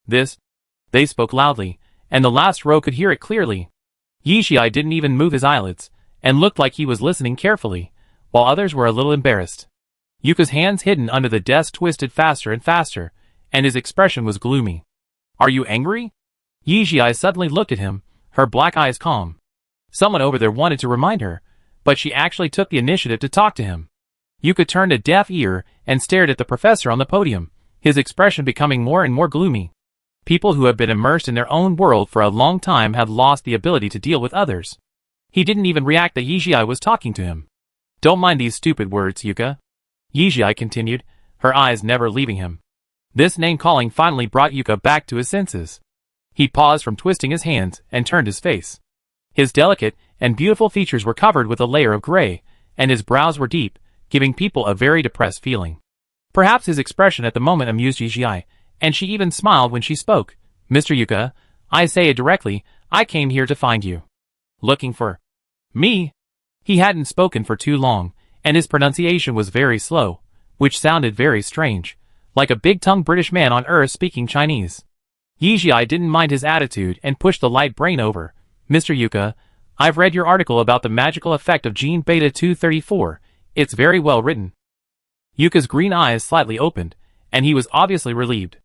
They spoke loudly, and the last row could hear it clearly. Yishai didn't even move his eyelids, and looked like he was listening carefully, while others were a little embarrassed. Yuka's hands hidden under the desk twisted faster and faster, and his expression was gloomy. Are you angry? Yishai suddenly looked at him, her black eyes calm. Someone over there wanted to remind her, but she actually took the initiative to talk to him. Yuka turned a deaf ear and stared at the professor on the podium, his expression becoming more and more gloomy. People who have been immersed in their own world for a long time have lost the ability to deal with others. He didn't even react that Yijia was talking to him. Don't mind these stupid words, Yuka. Yijia continued, her eyes never leaving him. This name-calling finally brought Yuka back to his senses. He paused from twisting his hands and turned his face. His delicate and beautiful features were covered with a layer of gray, and his brows were deep, giving people a very depressed feeling. Perhaps his expression at the moment amused Yijia, and she even smiled when she spoke. Mr. Yuka, I say it directly, I came here to find you. Looking for me? He hadn't spoken for too long, and his pronunciation was very slow, which sounded very strange, like a big-tongued British man on earth speaking Chinese. Yijia didn't mind his attitude and pushed the light brain over. Mr. Yuka, I've read your article about the magical effect of gene beta 234. It's very well written. Yuka's green eyes slightly opened, and he was obviously relieved.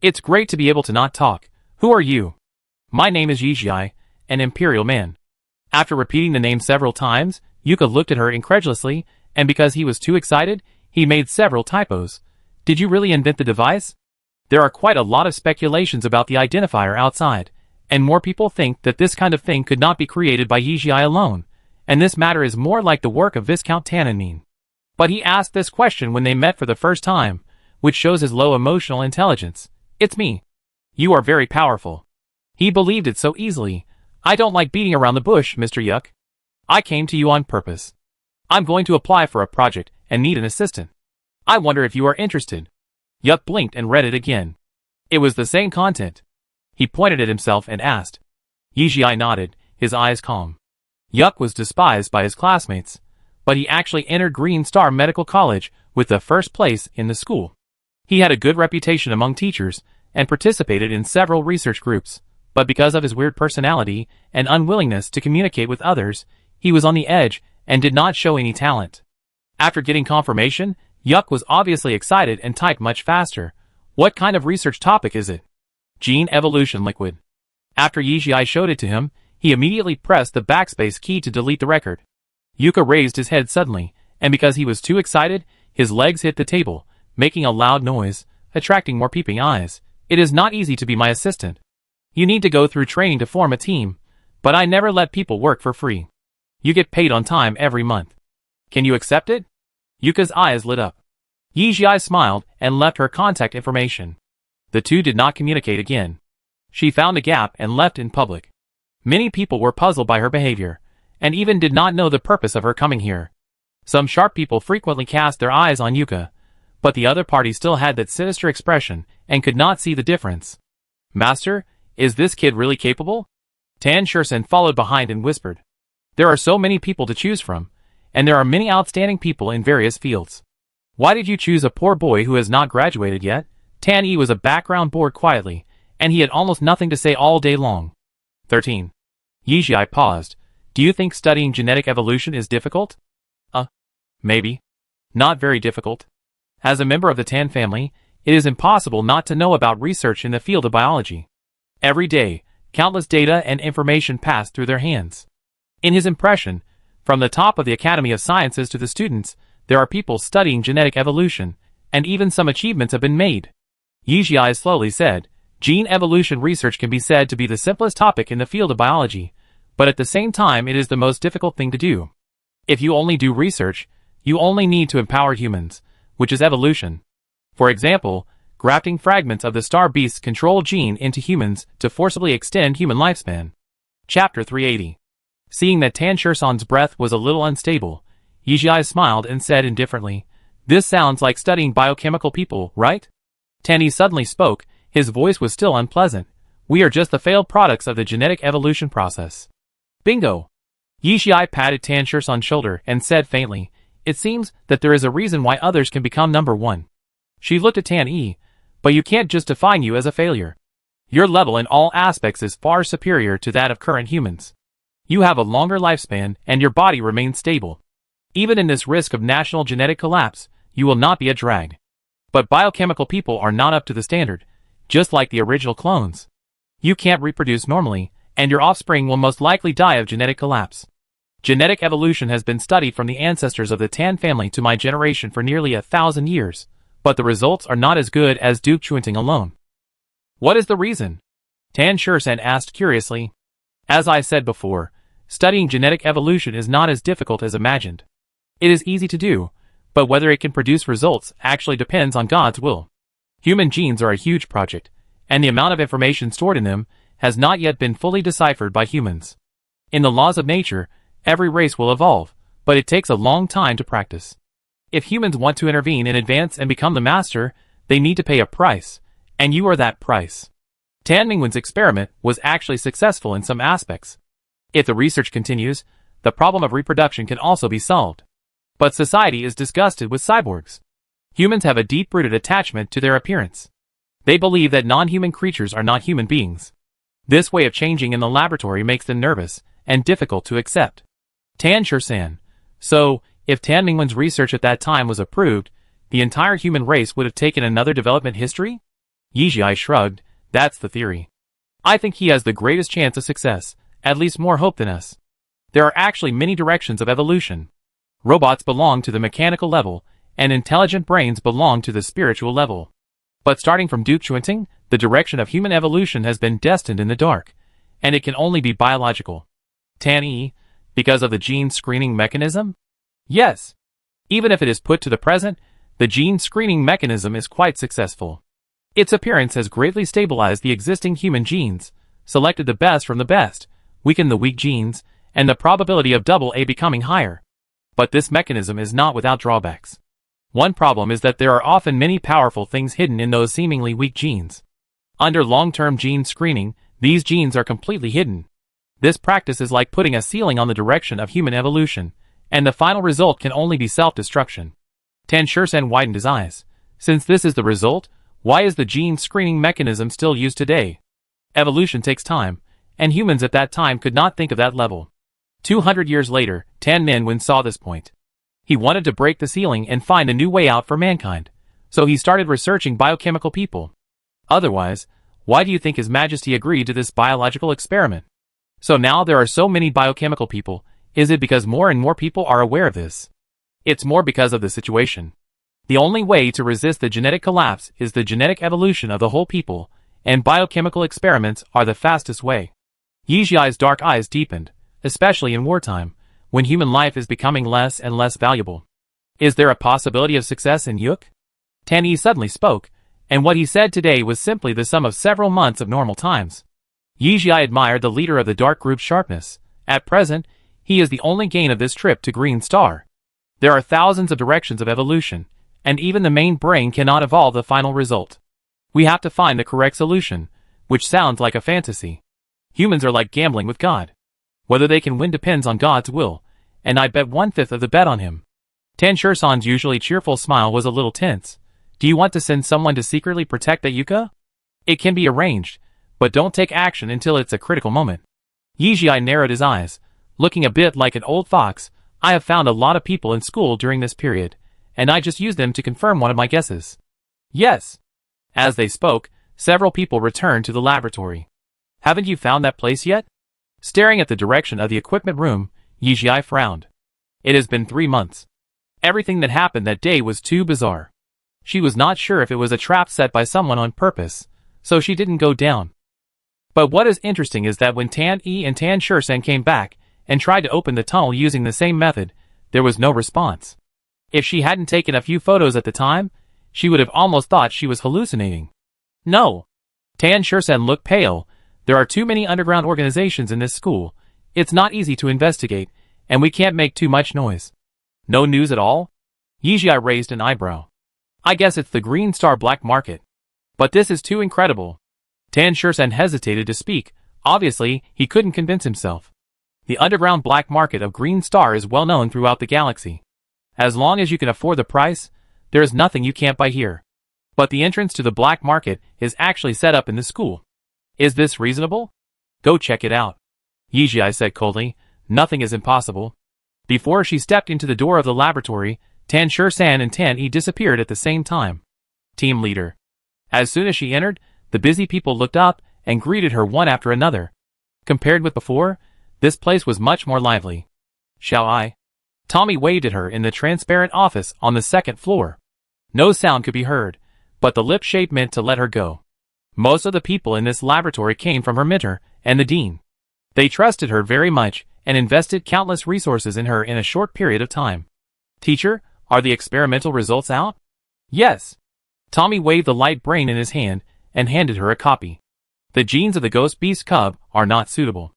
It's great to be able to not talk. Who are you? My name is Yijia, an imperial man. After repeating the name several times, Yuka looked at her incredulously, and because he was too excited, he made several typos. Did you really invent the device? There are quite a lot of speculations about the identifier outside, and more people think that this kind of thing could not be created by Yijia alone, and this matter is more like the work of Viscount Tannenmean. But he asked this question when they met for the first time, which shows his low emotional intelligence. It's me. You are very powerful. He believed it so easily. I don't like beating around the bush, Mr. Yuck. I came to you on purpose. I'm going to apply for a project and need an assistant. I wonder if you are interested. Yuck blinked and read it again. It was the same content. He pointed at himself and asked. Yijia nodded, his eyes calm. Yuck was despised by his classmates, but he actually entered Green Star Medical College with the first place in the school. He had a good reputation among teachers and participated in several research groups, but because of his weird personality and unwillingness to communicate with others, he was on the edge and did not show any talent. After getting confirmation, Yuck was obviously excited and typed much faster. What kind of research topic is it? Gene evolution liquid. After Yijia showed it to him, he immediately pressed the backspace key to delete the record. Yuka raised his head suddenly, and because he was too excited, his legs hit the table, making a loud noise, attracting more peeping eyes. It is not easy to be my assistant. You need to go through training to form a team, but I never let people work for free. You get paid on time every month. Can you accept it? Yuka's eyes lit up. Yijia smiled and left her contact information. The two did not communicate again. She found a gap and left in public. Many people were puzzled by her behavior, and even did not know the purpose of her coming here. Some sharp people frequently cast their eyes on Yuka, but the other party still had that sinister expression and could not see the difference. Master, is this kid really capable? Tan Shursen followed behind and whispered. There are so many people to choose from, and there are many outstanding people in various fields. Why did you choose a poor boy who has not graduated yet? Tan Yi was a background bored quietly, and he had almost nothing to say all day long. 13. Yijia paused. Do you think studying genetic evolution is difficult? Maybe. Not very difficult. As a member of the Tan family, it is impossible not to know about research in the field of biology. Every day, countless data and information pass through their hands. In his impression, from the top of the Academy of Sciences to the students, there are people studying genetic evolution, and even some achievements have been made. Yizhi slowly said, gene evolution research can be said to be the simplest topic in the field of biology, but at the same time it is the most difficult thing to do. If you only do research, you only need to empower humans, which is evolution. For example, grafting fragments of the star beast's control gene into humans to forcibly extend human lifespan. Chapter 380. Seeing that Tan Shersan's breath was a little unstable, Yizhi smiled and said indifferently, "This sounds like studying biochemical people, right?" Tan Yi suddenly spoke, his voice was still unpleasant. "We are just the failed products of the genetic evolution process." Bingo! Yizhi patted Tan Shersan's shoulder and said faintly, "It seems that there is a reason why others can become number one." She looked at Tan Yi, "But you can't just define you as a failure. Your level in all aspects is far superior to that of current humans. You have a longer lifespan and your body remains stable. Even in this risk of national genetic collapse, you will not be a drag. But biochemical people are not up to the standard, just like the original clones. You can't reproduce normally, and your offspring will most likely die of genetic collapse. Genetic evolution has been studied from the ancestors of the Tan family to my generation for nearly 1,000 years, but the results are not as good as Duke Chuanting alone." "What is the reason?" Tan Shersan asked curiously. "As I said before, studying genetic evolution is not as difficult as imagined. It is easy to do, but whether it can produce results actually depends on God's will. Human genes are a huge project, and the amount of information stored in them has not yet been fully deciphered by humans. In the laws of nature, every race will evolve, but it takes a long time to practice. If humans want to intervene in advance and become the master, they need to pay a price, and you are that price. Tan Mingwen's experiment was actually successful in some aspects. If the research continues, the problem of reproduction can also be solved. But society is disgusted with cyborgs. Humans have a deep-rooted attachment to their appearance. They believe that non-human creatures are not human beings. This way of changing in the laboratory makes them nervous and difficult to accept." Tan Shersan: "So, if Tan Mingwen's research at that time was approved, the entire human race would have taken another development history?" Yizhi shrugged. "That's the theory. I think he has the greatest chance of success, at least more hope than us. There are actually many directions of evolution. Robots belong to the mechanical level, and intelligent brains belong to the spiritual level. But starting from Duke Chuanting, the direction of human evolution has been destined in the dark, and it can only be biological." Tan Yi: "Because of the gene screening mechanism?" "Yes. Even if it is put to the present, the gene screening mechanism is quite successful. Its appearance has greatly stabilized the existing human genes, selected the best from the best, weakened the weak genes, and the probability of double A becoming higher. But this mechanism is not without drawbacks. One problem is that there are often many powerful things hidden in those seemingly weak genes. Under long-term gene screening, these genes are completely hidden. This practice is like putting a ceiling on the direction of human evolution, and the final result can only be self-destruction." Tan Shersan widened his eyes. "Since this is the result, why is the gene screening mechanism still used today? Evolution takes time, and humans at that time could not think of that level." 200 years later, Tan Mingwen saw this point. He wanted to break the ceiling and find a new way out for mankind, so he started researching biochemical people. Otherwise, why do you think His Majesty agreed to this biological experiment? So now there are so many biochemical people, is it because more and more people are aware of this? It's more because of the situation. The only way to resist the genetic collapse is the genetic evolution of the whole people, and biochemical experiments are the fastest way." Yizhi's dark eyes deepened, especially in wartime, when human life is becoming less and less valuable. "Is there a possibility of success in Yuk?" Tan Yi suddenly spoke, and what he said today was simply the sum of several months of normal times. Yizhi admired the leader of the dark group's sharpness. At present, he is the only gain of this trip to Green Star. There are thousands of directions of evolution, and even the main brain cannot evolve the final result. We have to find the correct solution, which sounds like a fantasy. Humans are like gambling with God. Whether they can win depends on God's will, and I bet 1/5 of the bet on him." Tan Shersan's usually cheerful smile was a little tense. "Do you want to send someone to secretly protect the Yucca? It can be arranged, but don't take action until it's a critical moment." Yizhi narrowed his eyes, looking a bit like an old fox. "I have found a lot of people in school during this period, and I just used them to confirm one of my guesses." "Yes." As they spoke, several people returned to the laboratory. "Haven't you found that place yet?" Staring at the direction of the equipment room, Yijia frowned. It has been 3 months. Everything that happened that day was too bizarre. She was not sure if it was a trap set by someone on purpose, so she didn't go down. But what is interesting is that when Tan Yi and Tan Shursen came back and tried to open the tunnel using the same method, there was no response. If she hadn't taken a few photos at the time, she would have almost thought she was hallucinating. No. Tan Shursen looked pale. There are too many underground organizations in this school. It's not easy to investigate, and we can't make too much noise. No news at all? Yijia raised an eyebrow. I guess it's the Green Star black market. But this is too incredible. Tan Shursen hesitated to speak. Obviously, he couldn't convince himself. The underground black market of Green Star is well known throughout the galaxy. As long as you can afford the price, there is nothing you can't buy here. But the entrance to the black market is actually set up in the school. Is this reasonable? Go check it out. Yijia said coldly. Nothing is impossible. Before she stepped into the door of the laboratory, Tan Shursen and Tan Yi disappeared at the same time. Team leader. As soon as she entered, the busy people looked up and greeted her one after another. Compared with before, this place was much more lively. Shall I? Tommy waved at her in the transparent office on the second floor. No sound could be heard, but the lip shape meant to let her go. Most of the people in this laboratory came from her mentor and the dean. They trusted her very much and invested countless resources in her in a short period of time. Teacher, are the experimental results out? Yes. Tommy waved the light brain in his hand and handed her a copy. The genes of the ghost beast cub are not suitable.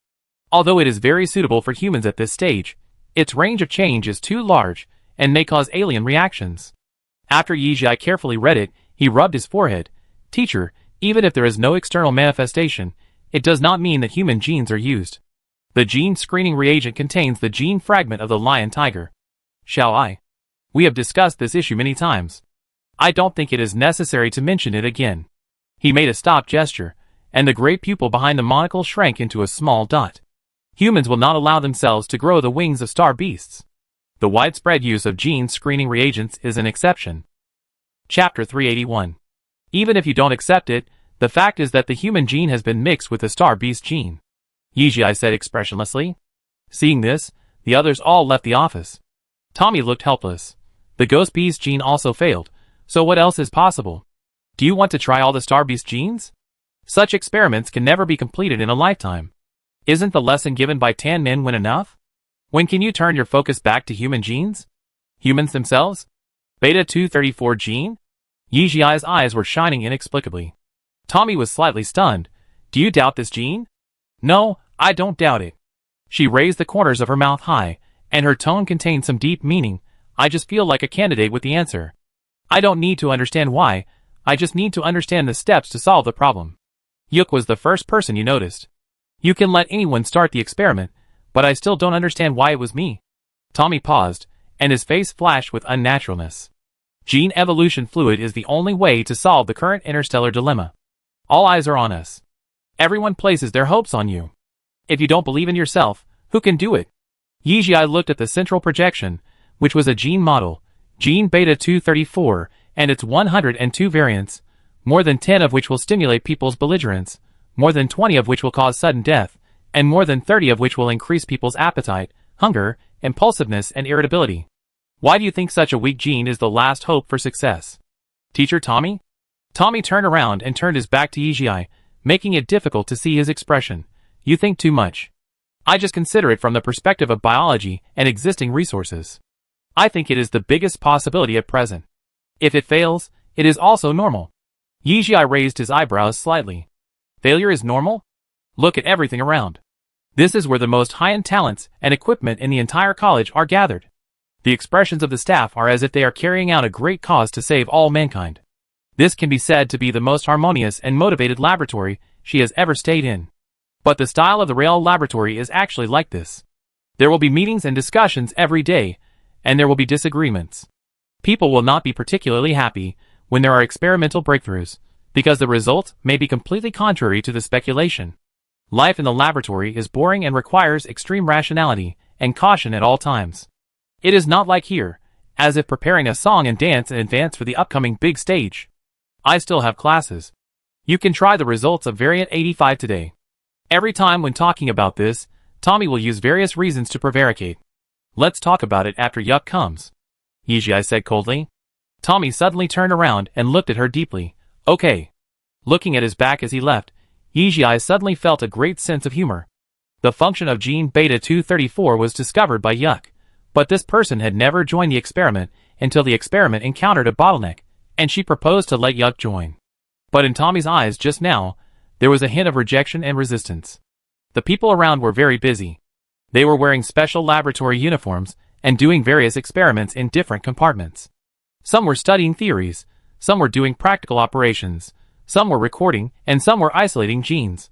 Although it is very suitable for humans at this stage, its range of change is too large and may cause alien reactions. After Yijia carefully read it, he rubbed his forehead. Teacher, even if there is no external manifestation, it does not mean that human genes are used. The gene screening reagent contains the gene fragment of the lion tiger. Shall I? We have discussed this issue many times. I don't think it is necessary to mention it again. He made a stop gesture, and the great pupil behind the monocle shrank into a small dot. Humans will not allow themselves to grow the wings of star beasts. The widespread use of gene screening reagents is an exception. Chapter 381. Even if you don't accept it, the fact is that the human gene has been mixed with the star beast gene. Yijia said expressionlessly. Seeing this, the others all left the office. Tommy looked helpless. The ghost beast gene also failed, so what else is possible? Do you want to try all the star beast genes? Such experiments can never be completed in a lifetime. Isn't the lesson given by Tan Min Wen enough? When can you turn your focus back to human genes? Humans themselves? Beta 234 gene? Yijia's eyes were shining inexplicably. Tommy was slightly stunned. Do you doubt this gene? No, I don't doubt it. She raised the corners of her mouth high, and her tone contained some deep meaning. I just feel like a candidate with the answer. I don't need to understand why, I just need to understand the steps to solve the problem. Yuk was the first person you noticed. You can let anyone start the experiment, but I still don't understand why it was me. Tommy paused, and his face flashed with unnaturalness. Gene evolution fluid is the only way to solve the current interstellar dilemma. All eyes are on us. Everyone places their hopes on you. If you don't believe in yourself, who can do it? Yijia looked at the central projection, which was a gene model, gene beta 234, and its 102 variants, more than 10 of which will stimulate people's belligerence, more than 20 of which will cause sudden death, and more than 30 of which will increase people's appetite, hunger, impulsiveness, and irritability. Why do you think such a weak gene is the last hope for success? Teacher Tommy? Tommy turned around and turned his back to Yijia, making it difficult to see his expression. You think too much. I just consider it from the perspective of biology and existing resources. I think it is the biggest possibility at present. If it fails, it is also normal. Yijia raised his eyebrows slightly. Failure is normal? Look at everything around. This is where the most high-end talents and equipment in the entire college are gathered. The expressions of the staff are as if they are carrying out a great cause to save all mankind. This can be said to be the most harmonious and motivated laboratory she has ever stayed in. But the style of the Real Laboratory is actually like this. There will be meetings and discussions every day, and there will be disagreements. People will not be particularly happy when there are experimental breakthroughs, because the result may be completely contrary to the speculation. Life in the laboratory is boring and requires extreme rationality and caution at all times. It is not like here, as if preparing a song and dance in advance for the upcoming big stage. I still have classes. You can try the results of variant 85 today. Every time when talking about this, Tommy will use various reasons to prevaricate. Let's talk about it after Yuck comes. Yijia said coldly. Tommy suddenly turned around and looked at her deeply. Okay. Looking at his back as he left, Yijia suddenly felt a great sense of humor. The function of gene beta 234 was discovered by Yuck, but this person had never joined the experiment until the experiment encountered a bottleneck, and she proposed to let Yuck join. But in Tommy's eyes just now, there was a hint of rejection and resistance. The people around were very busy. They were wearing special laboratory uniforms and doing various experiments in different compartments. Some were studying theories, some were doing practical operations, some were recording, and some were isolating genes.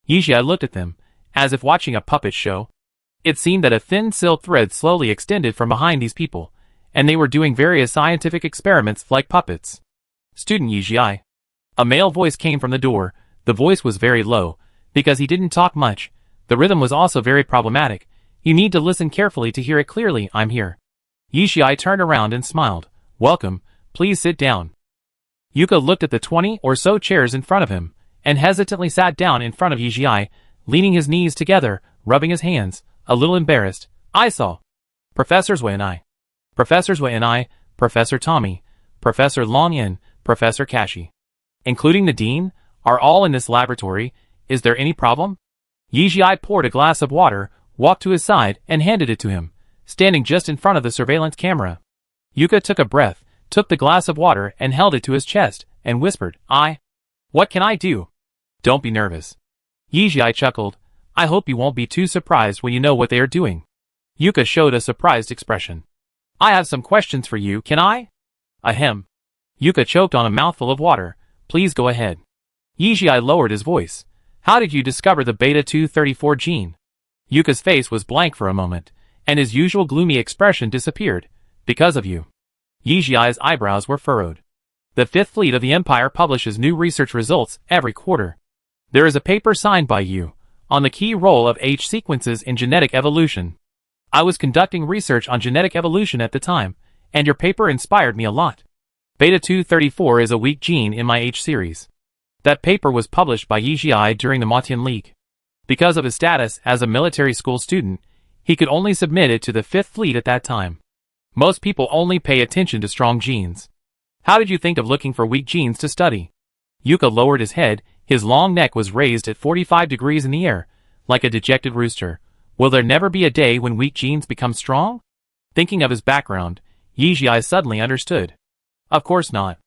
Yijia looked at them, as if watching a puppet show. It seemed that a thin silk thread slowly extended from behind these people, and they were doing various scientific experiments like puppets. Student Yijia. A male voice came from the door. The voice was very low, because he didn't talk much. The rhythm was also very problematic. You need to listen carefully to hear it clearly. I'm here. Yijia turned around and smiled. Welcome, please sit down. Yuka looked at the 20 or so chairs in front of him, and hesitantly sat down in front of Yijia, leaning his knees together, rubbing his hands, a little embarrassed. I saw. Professors Wei and I. Professors Wei and I, Professor Tommy, Professor Long Yin, Professor Kashi. Including the dean, are all in this laboratory. Is there any problem? Yijia poured a glass of water, walked to his side, and handed it to him, standing just in front of the surveillance camera. Yuka took a breath, took the glass of water and held it to his chest, and whispered, What can I do? Don't be nervous. Yijia chuckled. I hope you won't be too surprised when you know what they are doing. Yuka showed a surprised expression. I have some questions for you, can I? Ahem. Yuka choked on a mouthful of water. Please go ahead. Yijia lowered his voice. How did you discover the beta 234 gene? Yuka's face was blank for a moment, and his usual gloomy expression disappeared. Because of you. Yijia's eyebrows were furrowed. The Fifth Fleet of the Empire publishes new research results every quarter. There is a paper signed by you on the key role of H sequences in genetic evolution. I was conducting research on genetic evolution at the time, and your paper inspired me a lot. Beta 234 is a weak gene in my H series. That paper was published by Yijia during the Matian League. Because of his status as a military school student, he could only submit it to the Fifth Fleet at that time. Most people only pay attention to strong genes. How did you think of looking for weak genes to study? Yuka lowered his head, his long neck was raised at 45 degrees in the air, like a dejected rooster. Will there never be a day when weak genes become strong? Thinking of his background, Yijia suddenly understood. Of course not.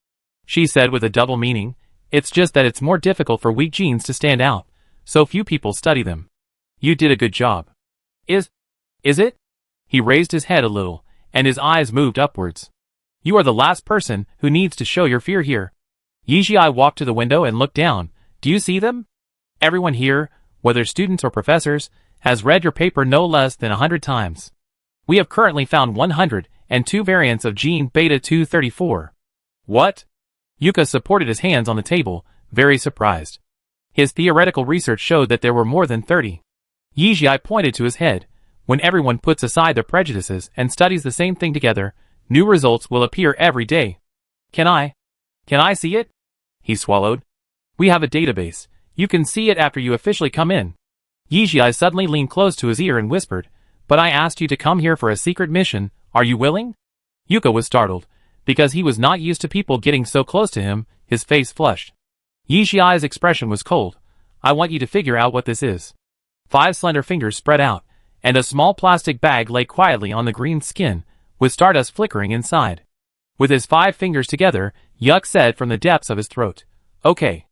She said with a double meaning, it's just that it's more difficult for weak genes to stand out, so few people study them. You did a good job. Is it? He raised his head a little, and his eyes moved upwards. You are the last person who needs to show your fear here. Yijia walked to the window and looked down. Do you see them? Everyone here, whether students or professors, has read your paper no less than 100 times. We have currently found 102 variants of gene beta 234. What? Yuka supported his hands on the table, very surprised. His theoretical research showed that there were more than 30. Yijia pointed to his head. When everyone puts aside their prejudices and studies the same thing together, new results will appear every day. Can I see it? He swallowed. We have a database. You can see it after you officially come in. Yijia suddenly leaned close to his ear and whispered, But I asked you to come here for a secret mission. Are you willing? Yuka was startled. Because he was not used to people getting so close to him, his face flushed. Yijia's expression was cold. I want you to figure out what this is. 5 slender fingers spread out, and a small plastic bag lay quietly on the green skin, with stardust flickering inside. With his 5 fingers together, Yuck said from the depths of his throat, Okay.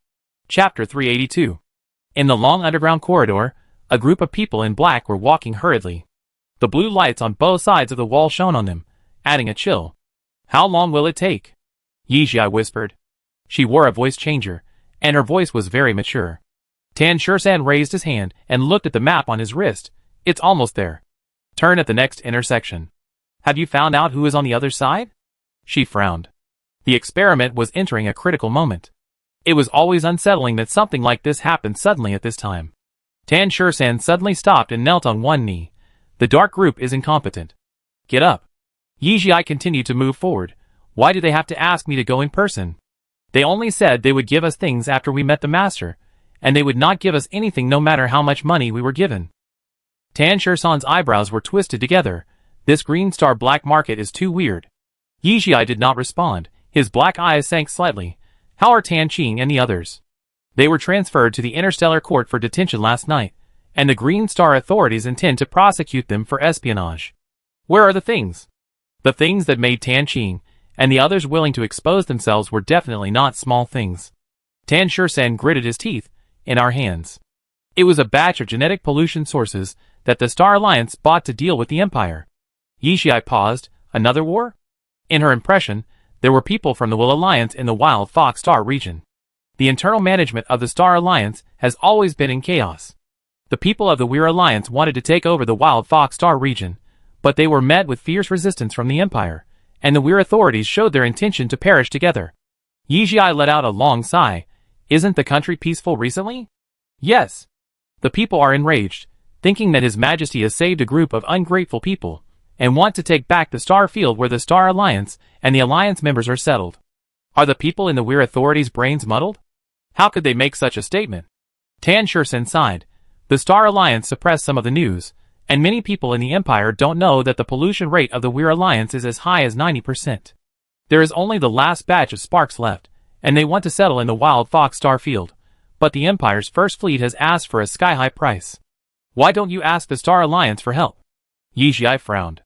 Chapter 382. In the long underground corridor, a group of people in black were walking hurriedly. The blue lights on both sides of the wall shone on them, adding a chill. How long will it take? Yijia whispered. She wore a voice changer, and her voice was very mature. Tan Shursan raised his hand and looked at the map on his wrist. It's almost there. Turn at the next intersection. Have you found out who is on the other side? She frowned. The experiment was entering a critical moment. It was always unsettling that something like this happened suddenly at this time. Tan Shursan suddenly stopped and knelt on one knee. The dark group is incompetent. Get up. Yijia continued to move forward. Why do they have to ask me to go in person? They only said they would give us things after we met the master, and they would not give us anything no matter how much money we were given. Tan Shersan's eyebrows were twisted together. This green star black market is too weird. Yizhi did not respond. His black eyes sank slightly. How are Tan Qing and the others? They were transferred to the Interstellar Court for detention last night, and the Green Star authorities intend to prosecute them for espionage. Where are the things? The things that made Tan Qing and the others willing to expose themselves were definitely not small things. Tan Shersan gritted his teeth. In our hands. It was a batch of genetic pollution sources that the Star Alliance bought to deal with the Empire. Yizhi paused. Another war? In her impression, there were people from the Will Alliance in the Wild Fox Star region. The internal management of the Star Alliance has always been in chaos. The people of the Weir Alliance wanted to take over the Wild Fox Star region, but they were met with fierce resistance from the Empire, and the Weir authorities showed their intention to perish together. Yizhi let out a long sigh. Isn't the country peaceful recently? Yes. The people are enraged, thinking that His Majesty has saved a group of ungrateful people, and want to take back the Star Field where the Star Alliance and the Alliance members are settled. Are the people in the Weir authorities' brains muddled? How could they make such a statement? Tan Shersan sighed. The Star Alliance suppressed some of the news, and many people in the Empire don't know that the pollution rate of the Weir Alliance is as high as 90%. There is only the last batch of sparks left, and they want to settle in the Wild Fox Star Field, but the Empire's first fleet has asked for a sky-high price. Why don't you ask the Star Alliance for help? Yizhi frowned.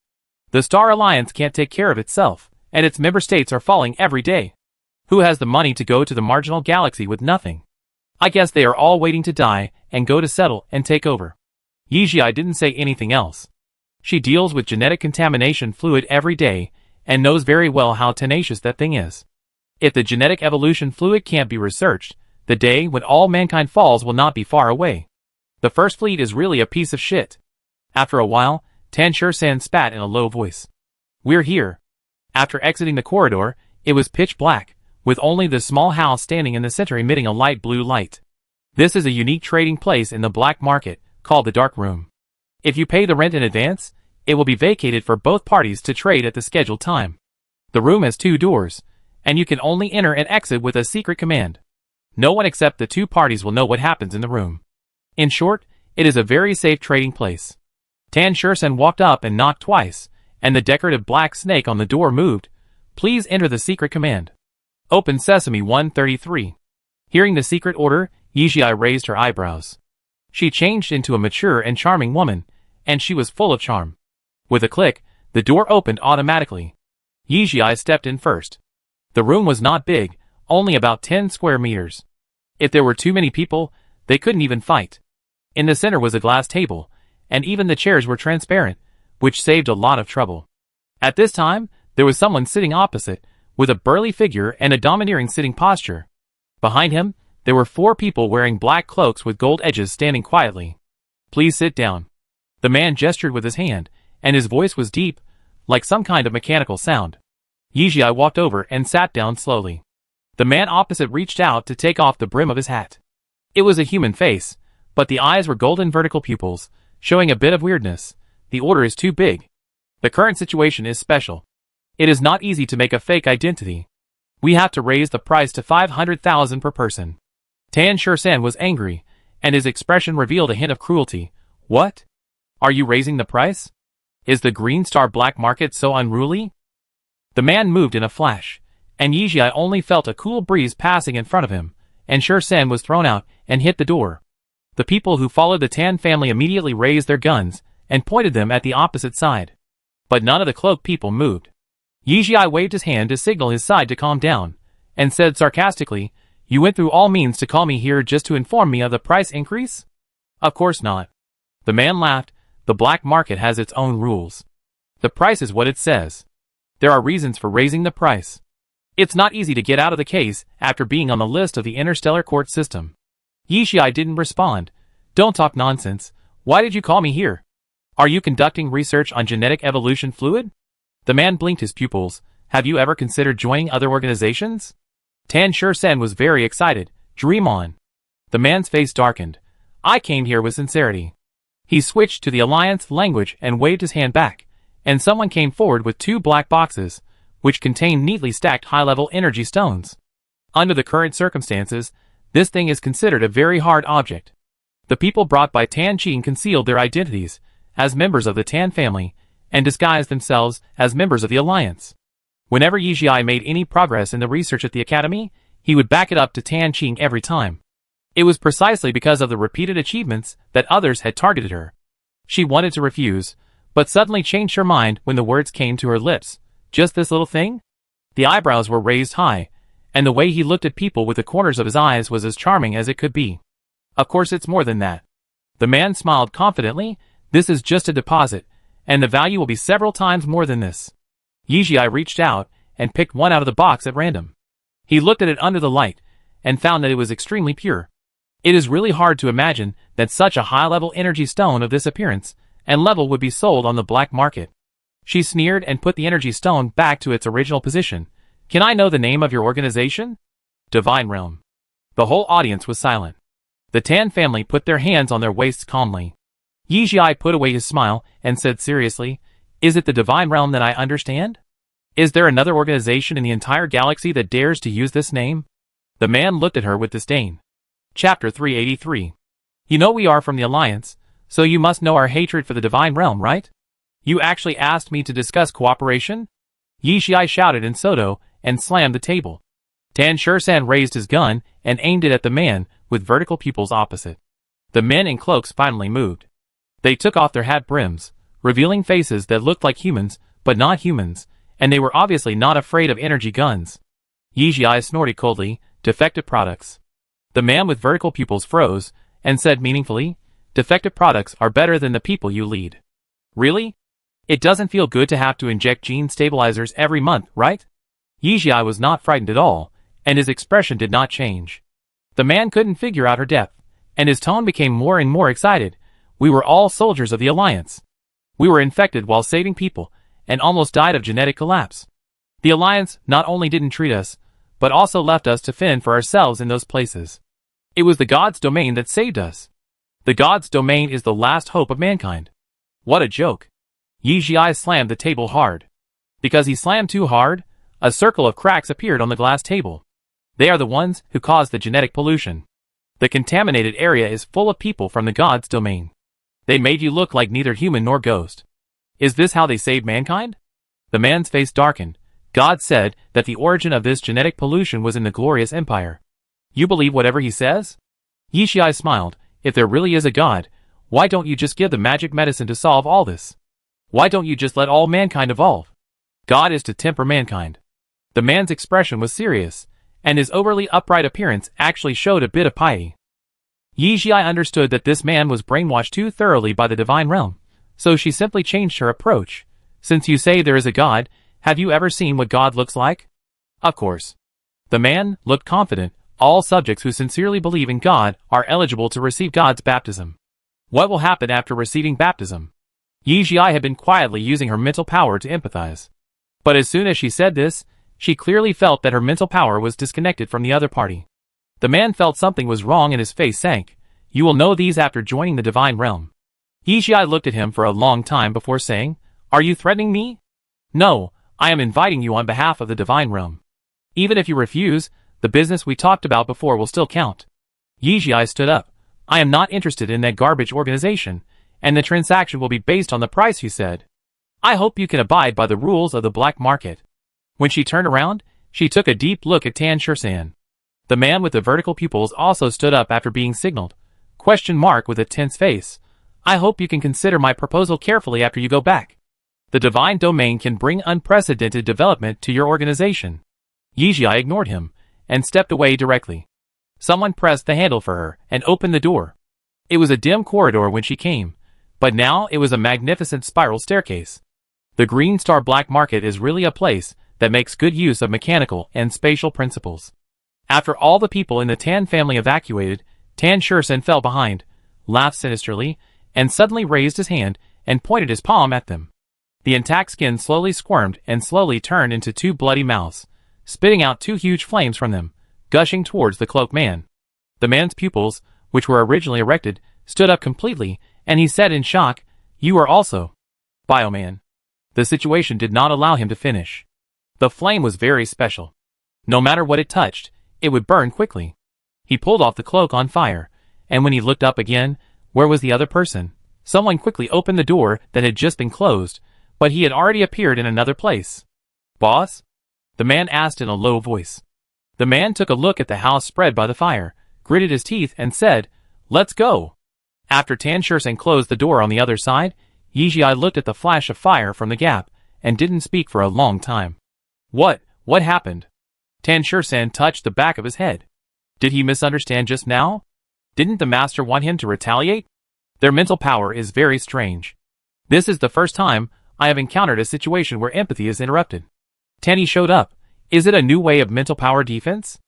The Star Alliance can't take care of itself, and its member states are falling every day. Who has the money to go to the marginal galaxy with nothing? I guess they are all waiting to die and go to settle and take over. Yizhi didn't say anything else. She deals with genetic contamination fluid every day and knows very well how tenacious that thing is. If the genetic evolution fluid can't be researched, the day when all mankind falls will not be far away. The First Fleet is really a piece of shit. After a while, Tan Shersan spat in a low voice. We're here. After exiting the corridor, it was pitch black, with only the small house standing in the center emitting a light blue light. This is a unique trading place in the black market, called the Dark Room. If you pay the rent in advance, it will be vacated for both parties to trade at the scheduled time. The room has 2 doors, and you can only enter and exit with a secret command. No one except the 2 parties will know what happens in the room. In short, it is a very safe trading place. Tan Shersan walked up and knocked twice, and the decorative black snake on the door moved. Please enter the secret command. Open Sesame 133. Hearing the secret order, Yizhi raised her eyebrows. She changed into a mature and charming woman, and she was full of charm. With a click, the door opened automatically. Yizhi stepped in first. The room was not big, only about 10 square meters. If there were too many people, they couldn't even fight. In the center was a glass table, and even the chairs were transparent, which saved a lot of trouble. At this time, there was someone sitting opposite, with a burly figure and a domineering sitting posture. Behind him, there were 4 people wearing black cloaks with gold edges standing quietly. Please sit down. The man gestured with his hand, and his voice was deep, like some kind of mechanical sound. Yizhi walked over and sat down slowly. The man opposite reached out to take off the brim of his hat. It was a human face, but the eyes were golden vertical pupils, showing a bit of weirdness. The order is too big. The current situation is special. It is not easy to make a fake identity. We have to raise the price to 500,000 per person. Tan Shersan was angry, and his expression revealed a hint of cruelty. What? Are you raising the price? Is the Green Star black market so unruly? The man moved in a flash, and Yizhi only felt a cool breeze passing in front of him, and Shersan was thrown out and hit the door. The people who followed the Tan family immediately raised their guns and pointed them at the opposite side. But none of the cloaked people moved. Yizhi waved his hand to signal his side to calm down, and said sarcastically, You went through all means to call me here just to inform me of the price increase? Of course not. The man laughed. The black market has its own rules. The price is what it says. There are reasons for raising the price. It's not easy to get out of the case after being on the list of the Interstellar Court system. Yizhi didn't respond. Don't talk nonsense. Why did you call me here? Are you conducting research on genetic evolution fluid? The man blinked his pupils. Have you ever considered joining other organizations? Tan Shersan was very excited. Dream on. The man's face darkened. I came here with sincerity. He switched to the Alliance language and waved his hand back, and someone came forward with 2 black boxes, which contained neatly stacked high-level energy stones. Under the current circumstances, this thing is considered a very hard object. The people brought by Tan Qing concealed their identities, as members of the Tan family and disguised themselves as members of the Alliance. Whenever Yijia made any progress in the research at the academy, he would back it up to Tan Qing every time. It was precisely because of the repeated achievements that others had targeted her. She wanted to refuse, but suddenly changed her mind when the words came to her lips. Just this little thing? The eyebrows were raised high, and the way he looked at people with the corners of his eyes was as charming as it could be. Of course it's more than that. The man smiled confidently. This is just a deposit, and the value will be several times more than this. Yijia reached out and picked one out of the box at random. He looked at it under the light and found that it was extremely pure. It is really hard to imagine that such a high-level energy stone of this appearance and level would be sold on the black market. She sneered and put the energy stone back to its original position. Can I know the name of your organization? Divine Realm. The whole audience was silent. The Tan family put their hands on their waists calmly. Yijia put away his smile and said seriously, Is it the Divine Realm that I understand? Is there another organization in the entire galaxy that dares to use this name? The man looked at her with disdain. Chapter 383. You know we are from the Alliance, so you must know our hatred for the Divine Realm, right? You actually asked me to discuss cooperation? Yijia shouted in Soto and slammed the table. Tan Shursan raised his gun and aimed it at the man with vertical pupils opposite. The men in cloaks finally moved. They took off their hat brims, revealing faces that looked like humans, but not humans, and they were obviously not afraid of energy guns. Yijia snorted coldly, Defective products. The man with vertical pupils froze, and said meaningfully, Defective products are better than the people you lead. Really? It doesn't feel good to have to inject gene stabilizers every month, right? Yijia was not frightened at all, and his expression did not change. The man couldn't figure out her depth, and his tone became more and more excited. We were all soldiers of the Alliance. We were infected while saving people, and almost died of genetic collapse. The Alliance not only didn't treat us, but also left us to fend for ourselves in those places. It was the God's domain that saved us. The God's domain is the last hope of mankind. What a joke. Yijia slammed the table hard. Because he slammed too hard, a circle of cracks appeared on the glass table. They are the ones who caused the genetic pollution. The contaminated area is full of people from the God's domain. They made you look like neither human nor ghost. Is this how they saved mankind? The man's face darkened. God said that the origin of this genetic pollution was in the glorious empire. You believe whatever he says? Yijia smiled. If there really is a God, why don't you just give the magic medicine to solve all this? Why don't you just let all mankind evolve? God is to temper mankind. The man's expression was serious, and his overly upright appearance actually showed a bit of piety. Yijia understood that this man was brainwashed too thoroughly by the Divine Realm, so she simply changed her approach. Since you say there is a God, have you ever seen what God looks like? Of course. The man looked confident. All subjects who sincerely believe in God are eligible to receive God's baptism. What will happen after receiving baptism? Yijia had been quietly using her mental power to empathize. But as soon as she said this, she clearly felt that her mental power was disconnected from the other party. The man felt something was wrong and his face sank. You will know these after joining the Divine Realm. Yijia looked at him for a long time before saying, Are you threatening me? No, I am inviting you on behalf of the Divine Realm. Even if you refuse, the business we talked about before will still count. Yijia stood up. I am not interested in that garbage organization, and the transaction will be based on the price, he said. I hope you can abide by the rules of the black market. When she turned around, she took a deep look at Tan Shursan. The man with the vertical pupils also stood up after being signaled. Question mark with a tense face. I hope you can consider my proposal carefully after you go back. The divine domain can bring unprecedented development to your organization. Yijia ignored him and stepped away directly. Someone pressed the handle for her and opened the door. It was a dim corridor when she came, but now it was a magnificent spiral staircase. The Green Star Black Market is really a place that makes good use of mechanical and spatial principles. After all the people in the Tan family evacuated, Tan Shursan fell behind, laughed sinisterly, and suddenly raised his hand and pointed his palm at them. The intact skin slowly squirmed and slowly turned into two bloody mouths, spitting out two huge flames from them, gushing towards the cloaked man. The man's pupils, which were originally erected, stood up completely, and he said in shock, You are also Bioman. The situation did not allow him to finish. The flame was very special. No matter what it touched, it would burn quickly. He pulled off the cloak on fire, and when he looked up again, where was the other person? Someone quickly opened the door that had just been closed, but he had already appeared in another place. "Boss?" the man asked in a low voice. The man took a look at the house spread by the fire, gritted his teeth, and said, "Let's go." After Tan Shersan closed the door on the other side, Yijia looked at the flash of fire from the gap, and didn't speak for a long time. What happened?" Tan Shersan touched the back of his head. Did he misunderstand just now? Didn't the master want him to retaliate? Their mental power is very strange. This is the first time I have encountered a situation where empathy is interrupted. Tanny showed up. Is it a new way of mental power defense?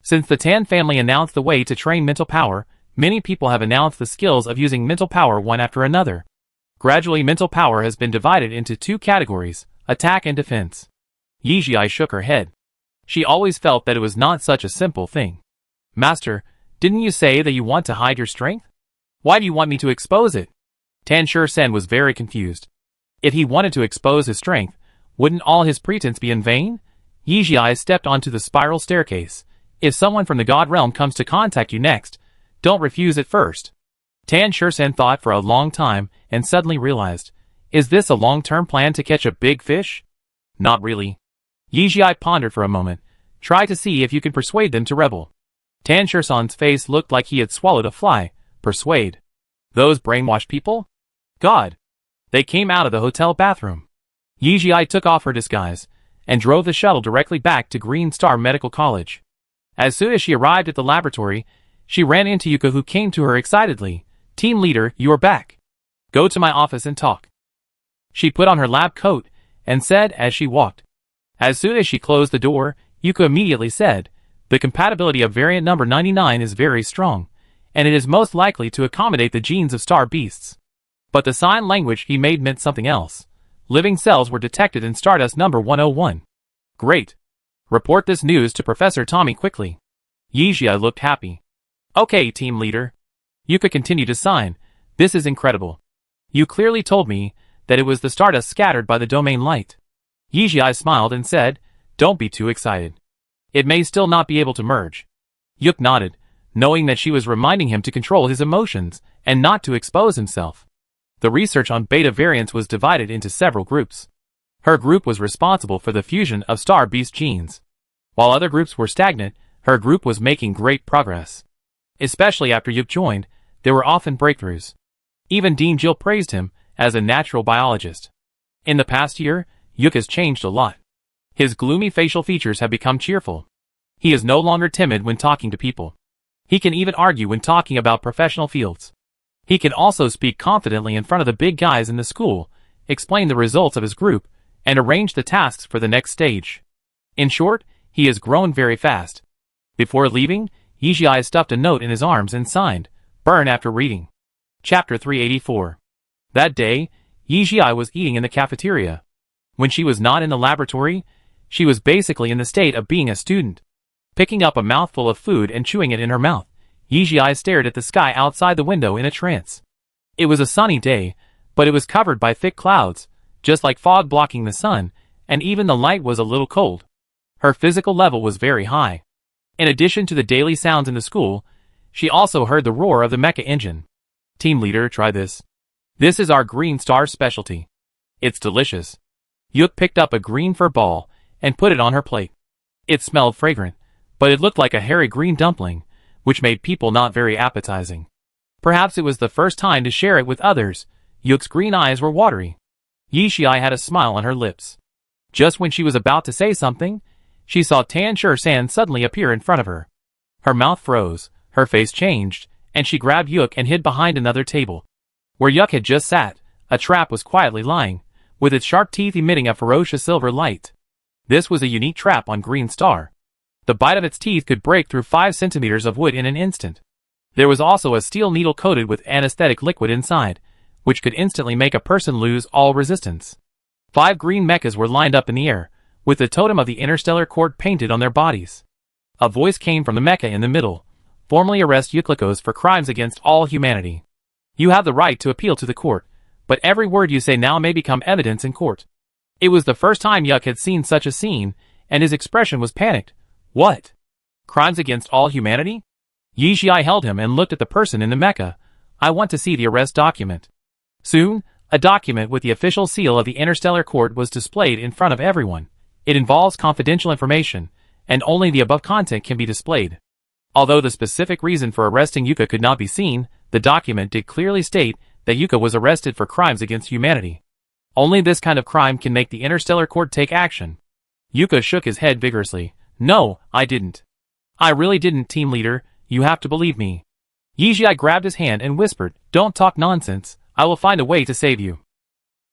Since the Tan family announced the way to train mental power, many people have announced the skills of using mental power one after another. Gradually, mental power has been divided into two categories, attack and defense. Yijia shook her head. She always felt that it was not such a simple thing. "Master, didn't you say that you want to hide your strength? Why do you want me to expose it?" Tan Shersan was very confused. If he wanted to expose his strength, wouldn't all his pretense be in vain? Yijia stepped onto the spiral staircase. If someone from the God realm comes to contact you next, don't refuse at first. Tan Shersan thought for a long time and suddenly realized, is this a long-term plan to catch a big fish? Not really. Yijia pondered for a moment. Try to see if you can persuade them to rebel. Tan Shersan's face looked like he had swallowed a fly. Persuade. Those brainwashed people? God. They came out of the hotel bathroom. Yijia took off her disguise and drove the shuttle directly back to Green Star Medical College. As soon as she arrived at the laboratory, she ran into Yuka, who came to her excitedly. "Team leader, you're back. Go to my office and talk." She put on her lab coat and said as she walked. As soon as she closed the door, Yuka immediately said, "The compatibility of variant number 99 is very strong, and it is most likely to accommodate the genes of star beasts." But the sign language he made meant something else. Living cells were detected in Stardust number 101. Great. Report this news to Professor Tommy quickly. Yijia looked happy. Okay, team leader. Yuka continued to sign. This is incredible. You clearly told me that it was the Stardust scattered by the domain light. Yijia smiled and said, don't be too excited. It may still not be able to merge. Yuk nodded, knowing that she was reminding him to control his emotions and not to expose himself. The research on beta variants was divided into several groups. Her group was responsible for the fusion of star beast genes. While other groups were stagnant, her group was making great progress. Especially after Yuk joined, there were often breakthroughs. Even Dean Jill praised him as a natural biologist. In the past year, Yuk has changed a lot. His gloomy facial features have become cheerful. He is no longer timid when talking to people. He can even argue when talking about professional fields. He can also speak confidently in front of the big guys in the school, explain the results of his group, and arrange the tasks for the next stage. In short, he has grown very fast. Before leaving, Yijia stuffed a note in his arms and signed, "Burn after reading." Chapter 384. That day, Yijia was eating in the cafeteria. When she was not in the laboratory, she was basically in the state of being a student. Picking up a mouthful of food and chewing it in her mouth, Yijia stared at the sky outside the window in a trance. It was a sunny day, but it was covered by thick clouds, just like fog blocking the sun, and even the light was a little cold. Her physical level was very high. In addition to the daily sounds in the school, she also heard the roar of the mecha engine. Team leader, try this. This is our Green Star specialty. It's delicious. Yuk picked up a green fur ball and put it on her plate. It smelled fragrant, but it looked like a hairy green dumpling, which made people not very appetizing. Perhaps it was the first time to share it with others. Yuk's green eyes were watery. Yijia had a smile on her lips. Just when she was about to say something, she saw Tan Shersan suddenly appear in front of her. Her mouth froze, her face changed, and she grabbed Yuk and hid behind another table. Where Yuk had just sat, a trap was quietly lying, with its sharp teeth emitting a ferocious silver light. This was a unique trap on Green Star. The bite of its teeth could break through 5 centimeters of wood in an instant. There was also a steel needle coated with anesthetic liquid inside, which could instantly make a person lose all resistance. 5 green mechas were lined up in the air, with the totem of the interstellar court painted on their bodies. A voice came from the mecha in the middle. Formally arrest Yuklikos for crimes against all humanity. You have the right to appeal to the court, but every word you say now may become evidence in court. It was the first time Yuk had seen such a scene, and his expression was panicked. What? Crimes against all humanity? Yijia held him and looked at the person in the mecha. I want to see the arrest document. Soon, a document with the official seal of the Interstellar Court was displayed in front of everyone. It involves confidential information, and only the above content can be displayed. Although the specific reason for arresting Yuka could not be seen, the document did clearly state that Yuka was arrested for crimes against humanity. Only this kind of crime can make the Interstellar Court take action. Yuka shook his head vigorously. No, I didn't. I really didn't, team leader. You have to believe me. Yijia grabbed his hand and whispered, Don't talk nonsense. I will find a way to save you.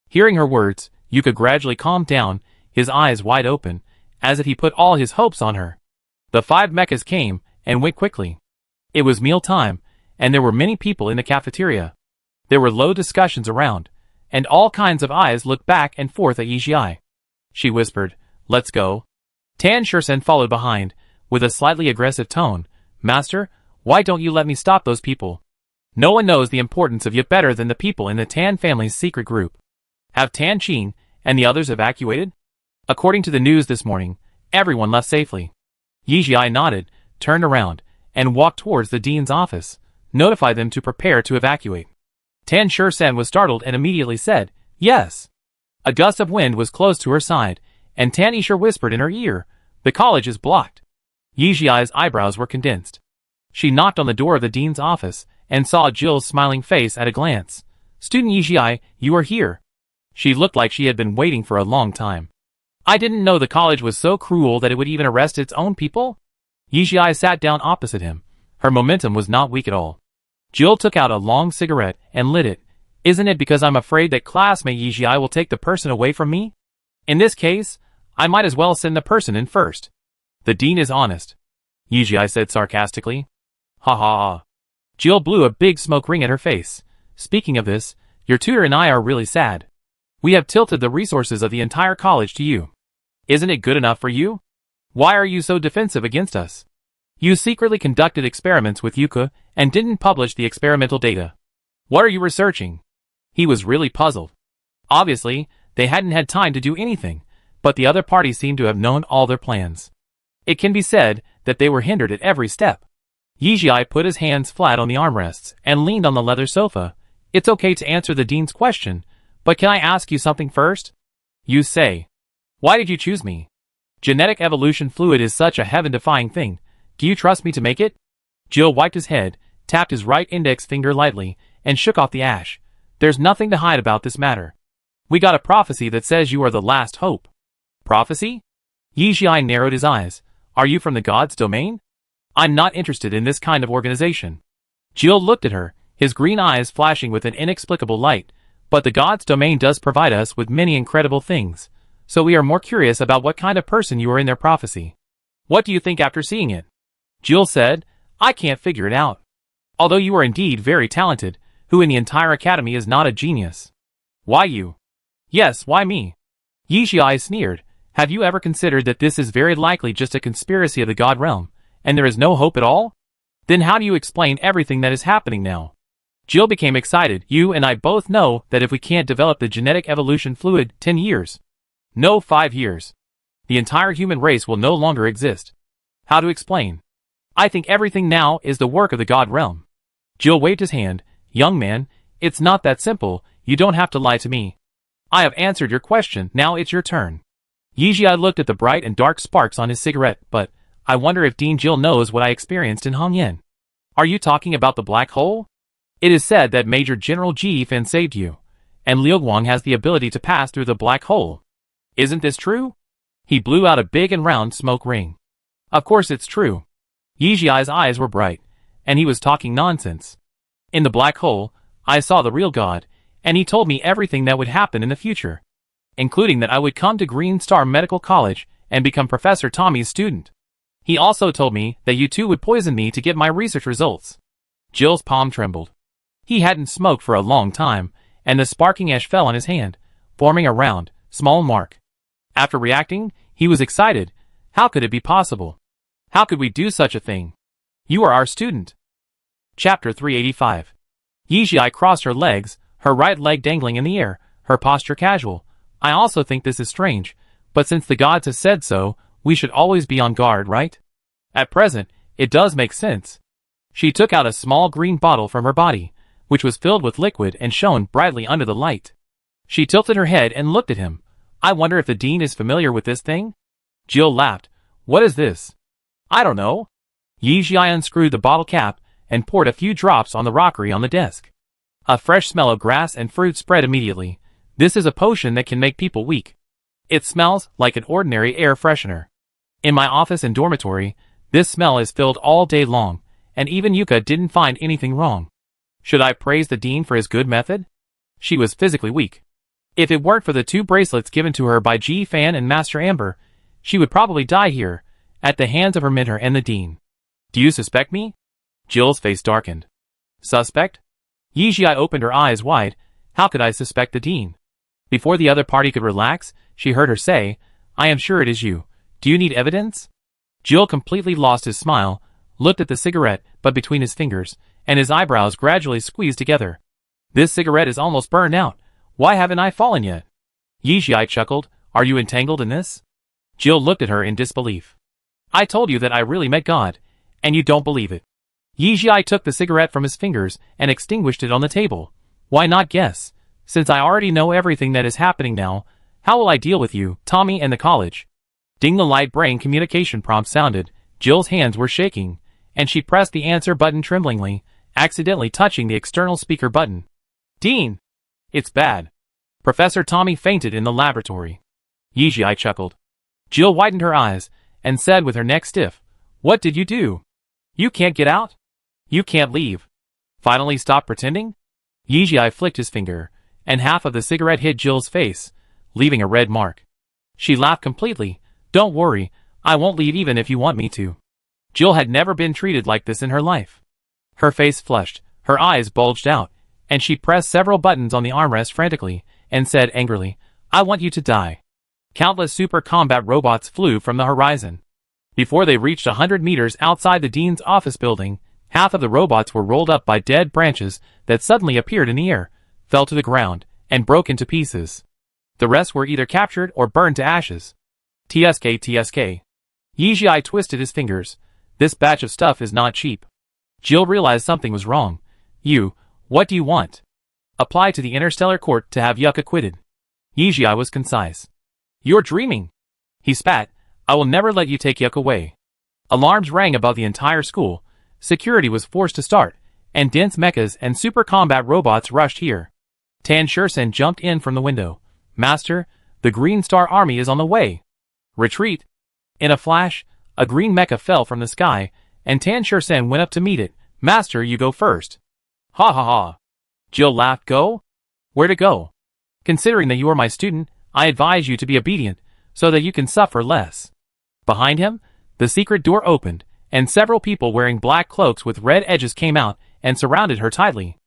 Hearing her words, Yuka gradually calmed down, his eyes wide open, as if he put all his hopes on her. The 5 mechas came and went quickly. It was meal time, and there were many people in the cafeteria. There were low discussions around, and all kinds of eyes looked back and forth at Yijia. She whispered, Let's go. Tan Shursen followed behind, with a slightly aggressive tone. Master, why don't you let me stop those people? No one knows the importance of you better than the people in the Tan family's secret group. Have Tan Qing and the others evacuated? According to the news this morning, everyone left safely. Yijia nodded, turned around, and walked towards the dean's office. Notify them to prepare to evacuate. Tan Shursen was startled and immediately said, Yes. A gust of wind was close to her side, and Tan Isher whispered in her ear, The college is blocked. Yijia's eyebrows were condensed. She knocked on the door of the dean's office, and saw Jill's smiling face at a glance. Student Yijia, you are here. She looked like she had been waiting for a long time. I didn't know the college was so cruel that it would even arrest its own people. Yijia sat down opposite him. Her momentum was not weak at all. Jill took out a long cigarette and lit it. Isn't it because I'm afraid that classmate Yijia will take the person away from me? In this case, I might as well send the person in first. The dean is honest, Yijia said sarcastically. Ha ha ha. Jill blew a big smoke ring at her face. Speaking of this, your tutor and I are really sad. We have tilted the resources of the entire college to you. Isn't it good enough for you? Why are you so defensive against us? You secretly conducted experiments with Yuka and didn't publish the experimental data. What are you researching? He was really puzzled. Obviously, they hadn't had time to do anything, but the other party seemed to have known all their plans. It can be said that they were hindered at every step. Yijia put his hands flat on the armrests and leaned on the leather sofa. It's okay to answer the dean's question, but can I ask you something first? You say. Why did you choose me? Genetic evolution fluid is such a heaven-defying thing. Do you trust me to make it? Jill wiped his head, tapped his right index finger lightly, and shook off the ash. There's nothing to hide about this matter. We got a prophecy that says you are the last hope. Prophecy? Yijia narrowed his eyes. Are you from the gods' domain? I'm not interested in this kind of organization. Jill looked at her, his green eyes flashing with an inexplicable light. But the gods' domain does provide us with many incredible things, so we are more curious about what kind of person you are in their prophecy. What do you think after seeing it? Jill said, I can't figure it out. Although you are indeed very talented, who in the entire academy is not a genius? Why you? Yes, why me? Yijia sneered. Have you ever considered that this is very likely just a conspiracy of the god realm, and there is no hope at all? Then how do you explain everything that is happening now? Jill became excited. You and I both know that if we can't develop the genetic evolution fluid, 10 years. No, 5 years. The entire human race will no longer exist. How to explain? I think everything now is the work of the god realm. Jill waved his hand. Young man, it's not that simple. You don't have to lie to me. I have answered your question. Now it's your turn. Yijia looked at the bright and dark sparks on his cigarette. But I wonder if Dean Jill knows what I experienced in Hongyan. Are you talking about the black hole? It is said that Major General Ji Fan saved you, and Liu Guang has the ability to pass through the black hole. Isn't this true? He blew out a big and round smoke ring. Of course it's true. Yijia's eyes were bright, and he was talking nonsense. In the black hole, I saw the real God, and he told me everything that would happen in the future, including that I would come to Green Star Medical College and become Professor Tommy's student. He also told me that you two would poison me to get my research results. Jill's palm trembled. He hadn't smoked for a long time, and the sparking ash fell on his hand, forming a round, small mark. After reacting, he was excited. How could it be possible? How could we do such a thing? You are our student. Chapter 385. Yijia crossed her legs, her right leg dangling in the air, her posture casual. I also think this is strange, but since the gods have said so, we should always be on guard, right? At present, it does make sense. She took out a small green bottle from her body, which was filled with liquid and shone brightly under the light. She tilted her head and looked at him. I wonder if the dean is familiar with this thing? Jill laughed. What is this? I don't know. Yi Jiai unscrewed the bottle cap and poured a few drops on the rockery on the desk. A fresh smell of grass and fruit spread immediately. This is a potion that can make people weak. It smells like an ordinary air freshener. In my office and dormitory, this smell is filled all day long, and even Yuka didn't find anything wrong. Should I praise the dean for his good method? She was physically weak. If it weren't for the 2 bracelets given to her by Ji Fan and Master Amber, she would probably die here, at the hands of her mentor and the dean. Do you suspect me? Jill's face darkened. Suspect? Yi Jiai opened her eyes wide. How could I suspect the dean? Before the other party could relax, she heard her say, I am sure it is you. Do you need evidence? Jill completely lost his smile, looked at the cigarette but between his fingers, and his eyebrows gradually squeezed together. This cigarette is almost burned out. Why haven't I fallen yet? Yi Jiai chuckled. Are you entangled in this? Jill looked at her in disbelief. I told you that I really met God, and you don't believe it. Yi Jiai took the cigarette from his fingers and extinguished it on the table. Why not guess? Since I already know everything that is happening now, how will I deal with you, Tommy, and the college? Ding, the light brain communication prompt sounded. Jill's hands were shaking, and she pressed the answer button tremblingly, accidentally touching the external speaker button. Dean! It's bad. Professor Tommy fainted in the laboratory. Yi Jiai chuckled. Jill widened her eyes, and said with her neck stiff, What did you do? You can't get out? You can't leave. Finally stop pretending? Yi Jiai flicked his finger, and half of the cigarette hit Jill's face, leaving a red mark. She laughed completely. Don't worry, I won't leave even if you want me to. Jill had never been treated like this in her life. Her face flushed, her eyes bulged out, and she pressed several buttons on the armrest frantically, and said angrily, I want you to die. Countless super combat robots flew from the horizon. Before they reached 100 meters outside the dean's office building, half of the robots were rolled up by dead branches that suddenly appeared in the air, fell to the ground, and broke into pieces. The rest were either captured or burned to ashes. TSK. Yi Jiai twisted his fingers. This batch of stuff is not cheap. Jill realized something was wrong. What do you want? Apply to the Interstellar Court to have Yuck acquitted. Yi Jiai was concise. You're dreaming. He spat. I will never let you take Yuck away. Alarms rang above the entire school. Security was forced to start, and dense mechas and super combat robots rushed here. Tan Shursen jumped in from the window. Master, the Green Star Army is on the way. Retreat. In a flash, a green mecha fell from the sky, and Tan Shursen went up to meet it. Master, you go first. Ha ha ha. Jill laughed. Go? Where to go? Considering that you are my student, I advise you to be obedient, so that you can suffer less. Behind him, the secret door opened, and several people wearing black cloaks with red edges came out and surrounded her tightly.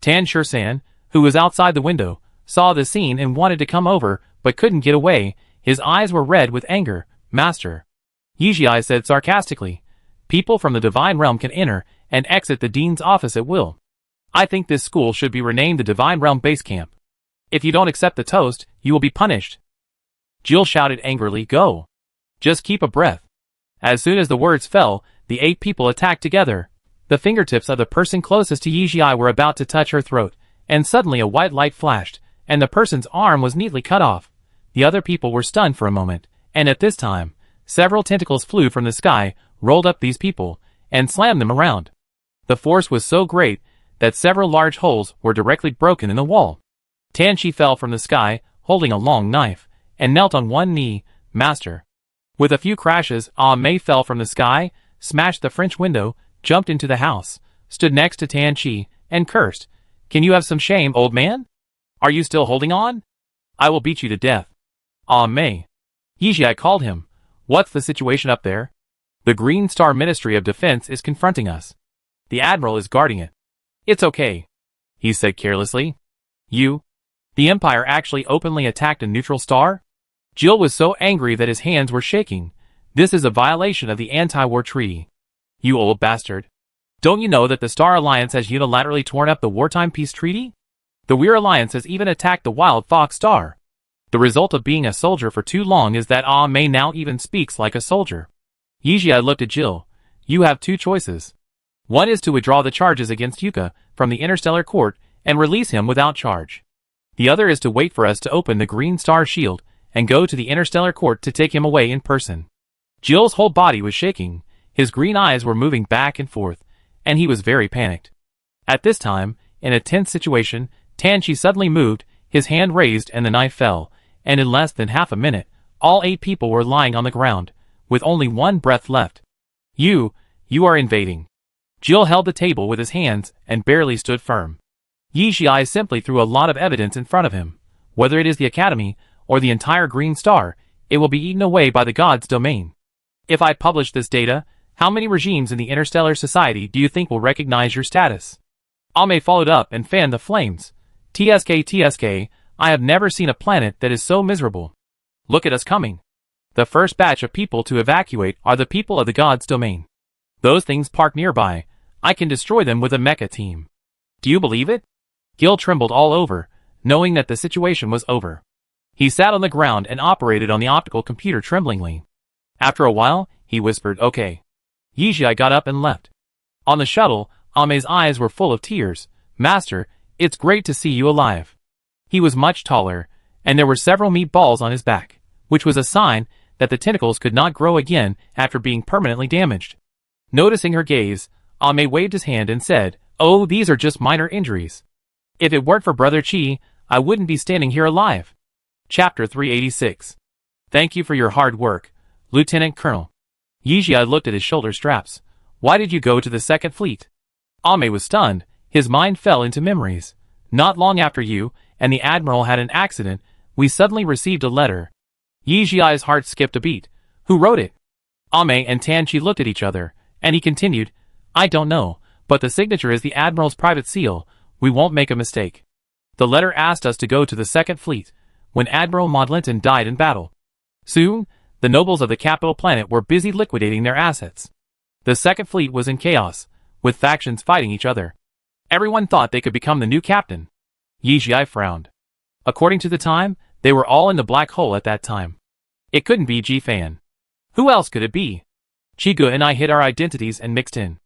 Tan Shursen, who was outside the window, saw the scene and wanted to come over, but couldn't get away. His eyes were red with anger. Master. Yi Jiai said sarcastically. People from the divine realm can enter and exit the dean's office at will. I think this school should be renamed the Divine Realm Base Camp. If you don't accept the toast, you will be punished. Jill shouted angrily, Go. Just keep a breath. As soon as the words fell, the 8 people attacked together. The fingertips of the person closest to Yi Jiai were about to touch her throat, and suddenly a white light flashed, and the person's arm was neatly cut off. The other people were stunned for a moment, and at this time, several tentacles flew from the sky, rolled up these people, and slammed them around. The force was so great that several large holes were directly broken in the wall. Tanchi fell from the sky, holding a long knife, and knelt on one knee. Master. With a few crashes, Mei fell from the sky, smashed the French window, jumped into the house, stood next to Tanchi, and cursed. Can you have some shame, old man? Are you still holding on? I will beat you to death. Mei. Yi Jiai called him. What's the situation up there? The Green Star Ministry of Defense is confronting us. The Admiral is guarding it. It's okay, he said carelessly. The Empire actually openly attacked a neutral star? Jill was so angry that his hands were shaking. This is a violation of the anti-war treaty. You old bastard. Don't you know that the Star Alliance has unilaterally torn up the wartime peace treaty? The Weir Alliance has even attacked the Wild Fox Star. The result of being a soldier for too long is that Mei now even speaks like a soldier. Yi Jiai looked at Jill. You have 2 choices. One is to withdraw the charges against Yuka from the Interstellar Court and release him without charge. The other is to wait for us to open the Green Star Shield and go to the Interstellar Court to take him away in person. Jill's whole body was shaking, his green eyes were moving back and forth, and he was very panicked. At this time, in a tense situation, Tanchi suddenly moved, his hand raised and the knife fell, and in less than half a minute, all 8 people were lying on the ground, with only one breath left. You are invading. Jill held the table with his hands and barely stood firm. Yi Xiai simply threw a lot of evidence in front of him. Whether it is the Academy or the entire Green Star, it will be eaten away by the God's domain. If I publish this data, how many regimes in the Interstellar Society do you think will recognize your status? Ame followed up and fanned the flames. TSK, I have never seen a planet that is so miserable. Look at us coming. The first batch of people to evacuate are the people of the God's domain. Those things parked nearby, I can destroy them with a mecha team. Do you believe it? Gil trembled all over, knowing that the situation was over. He sat on the ground and operated on the optical computer tremblingly. After a while, he whispered, okay. Yi Xiai got up and left. On the shuttle, Ame's eyes were full of tears. Master, it's great to see you alive. He was much taller, and there were several meatballs on his back, which was a sign that the tentacles could not grow again after being permanently damaged. Noticing her gaze, Ame waved his hand and said, oh, these are just minor injuries. If it weren't for Brother Chi, I wouldn't be standing here alive. Chapter 386. Thank you for your hard work, Lieutenant Colonel. Yi Xiai looked at his shoulder straps. Why did you go to the Second Fleet? Ame was stunned. His mind fell into memories. Not long after you and the Admiral had an accident, we suddenly received a letter. Yi Xiai's heart skipped a beat. Who wrote it? Ame and Tanchi looked at each other, and he continued, I don't know, but the signature is the Admiral's private seal. We won't make a mistake. The letter asked us to go to the Second Fleet, when Admiral Modlinton died in battle. Soon, the nobles of the capital planet were busy liquidating their assets. The Second Fleet was in chaos, with factions fighting each other. Everyone thought they could become the new captain. Yi Xiai frowned. According to the time, they were all in the black hole at that time. It couldn't be Ji-Fan. Who else could it be? Chigu and I hid our identities and mixed in.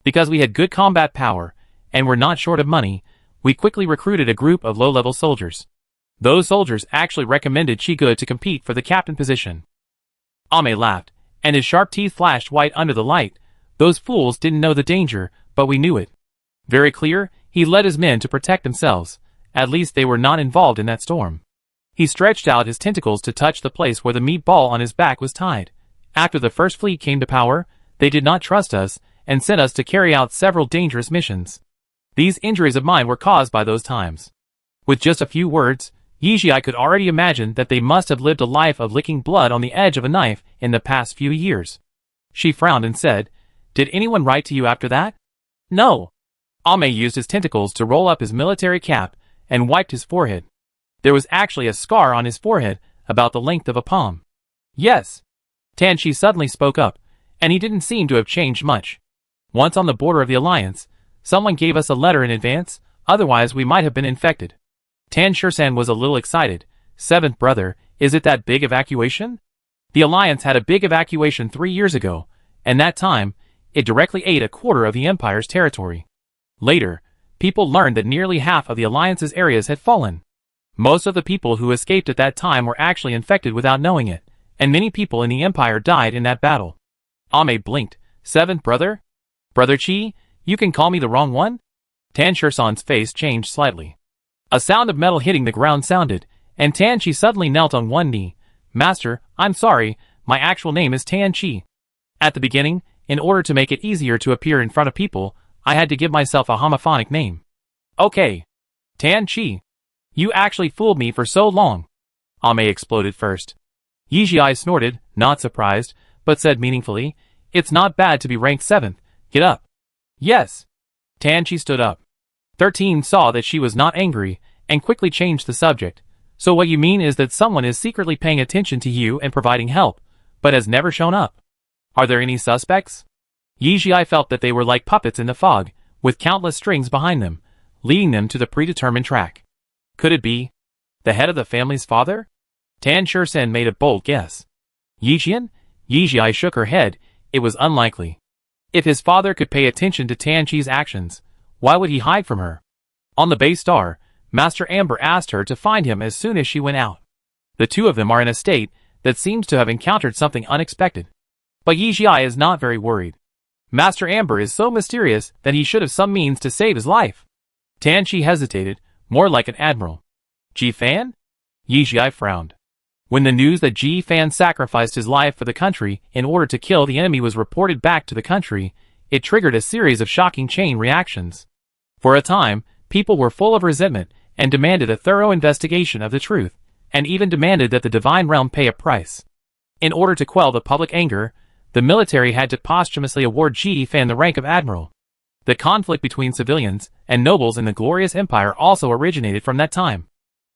Because we had good combat power, and were not short of money, we quickly recruited a group of low-level soldiers. Those soldiers actually recommended Chigu to compete for the captain position. Ame laughed, and his sharp teeth flashed white under the light. Those fools didn't know the danger, but we knew it. Very clear, he led his men to protect themselves. At least they were not involved in that storm. He stretched out his tentacles to touch the place where the meatball on his back was tied. After the First Fleet came to power, they did not trust us, and sent us to carry out several dangerous missions. These injuries of mine were caused by those times. With just a few words, Yi Xiai could already imagine that they must have lived a life of licking blood on the edge of a knife in the past few years. She frowned and said, Did anyone write to you after that? No. Ame used his tentacles to roll up his military cap and wiped his forehead. There was actually a scar on his forehead about the length of a palm. Yes. Tanchi suddenly spoke up, and he didn't seem to have changed much. Once on the border of the Alliance, someone gave us a letter in advance, otherwise we might have been infected. Tan Shursan was a little excited. Seventh brother, is it that big evacuation? The Alliance had a big evacuation 3 years ago, and that time, it directly ate a quarter of the Empire's territory. Later, people learned that nearly half of the Alliance's areas had fallen. Most of the people who escaped at that time were actually infected without knowing it, and many people in the Empire died in that battle. Ame blinked. Seventh brother? Brother Chi, you can call me the wrong one? Tan Shursan's face changed slightly. A sound of metal hitting the ground sounded, and Tan Chi suddenly knelt on one knee. Master, I'm sorry, my actual name is Tan Chi. At the beginning, in order to make it easier to appear in front of people, I had to give myself a homophonic name. Okay. Tan Chi. You actually fooled me for so long. Ame exploded first. Yi Xiai snorted, not surprised, but said meaningfully, It's not bad to be ranked 7th. Get up. Yes. Tanchi stood up. 13 saw that she was not angry, and quickly changed the subject. So what you mean is that someone is secretly paying attention to you and providing help, but has never shown up. Are there any suspects? Yi Xiai felt that they were like puppets in the fog, with countless strings behind them, leading them to the predetermined track. Could it be the head of the family's father? Tan Shursan made a bold guess. Yi Xian? Yi Xiai shook her head. It was unlikely. If his father could pay attention to Tianqi's actions, why would he hide from her? On the base star, Master Amber asked her to find him as soon as she went out. The two of them are in a state that seems to have encountered something unexpected. But Yi Jia is not very worried. Master Amber is so mysterious that he should have some means to save his life. Tianqi hesitated, more like an admiral. Ji Fan? Yi Jia frowned. When the news that Ji Fan sacrificed his life for the country in order to kill the enemy was reported back to the country, it triggered a series of shocking chain reactions. For a time, people were full of resentment and demanded a thorough investigation of the truth, and even demanded that the divine realm pay a price. In order to quell the public anger, the military had to posthumously award Ji Fan the rank of admiral. The conflict between civilians and nobles in the glorious empire also originated from that time.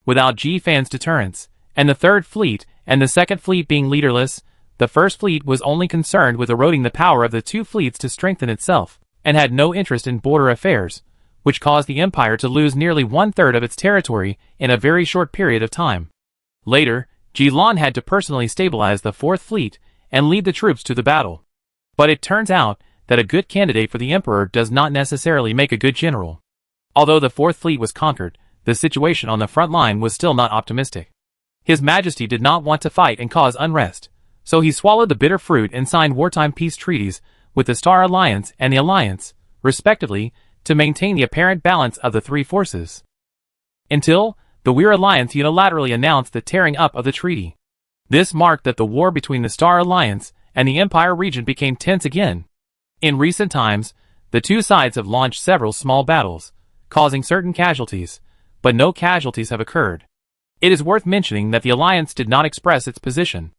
Without Ji Fan's deterrence, and the Third Fleet and the Second Fleet being leaderless, the First Fleet was only concerned with eroding the power of the two fleets to strengthen itself, and had no interest in border affairs, which caused the empire to lose nearly one-third of its territory in a very short period of time. Later, Jilan had to personally stabilize the Fourth Fleet and lead the troops to the battle. But it turns out that a good candidate for the emperor does not necessarily make a good general. Although the Fourth Fleet was conquered, the situation on the front line was still not optimistic. His Majesty did not want to fight and cause unrest, so he swallowed the bitter fruit and signed wartime peace treaties with the Star Alliance and the Alliance, respectively, to maintain the apparent balance of the three forces. Until the Weir Alliance unilaterally announced the tearing up of the treaty. This marked that the war between the Star Alliance and the Empire region became tense again. In recent times, the two sides have launched several small battles, causing certain casualties, but no casualties have occurred. It is worth mentioning that the Alliance did not express its position.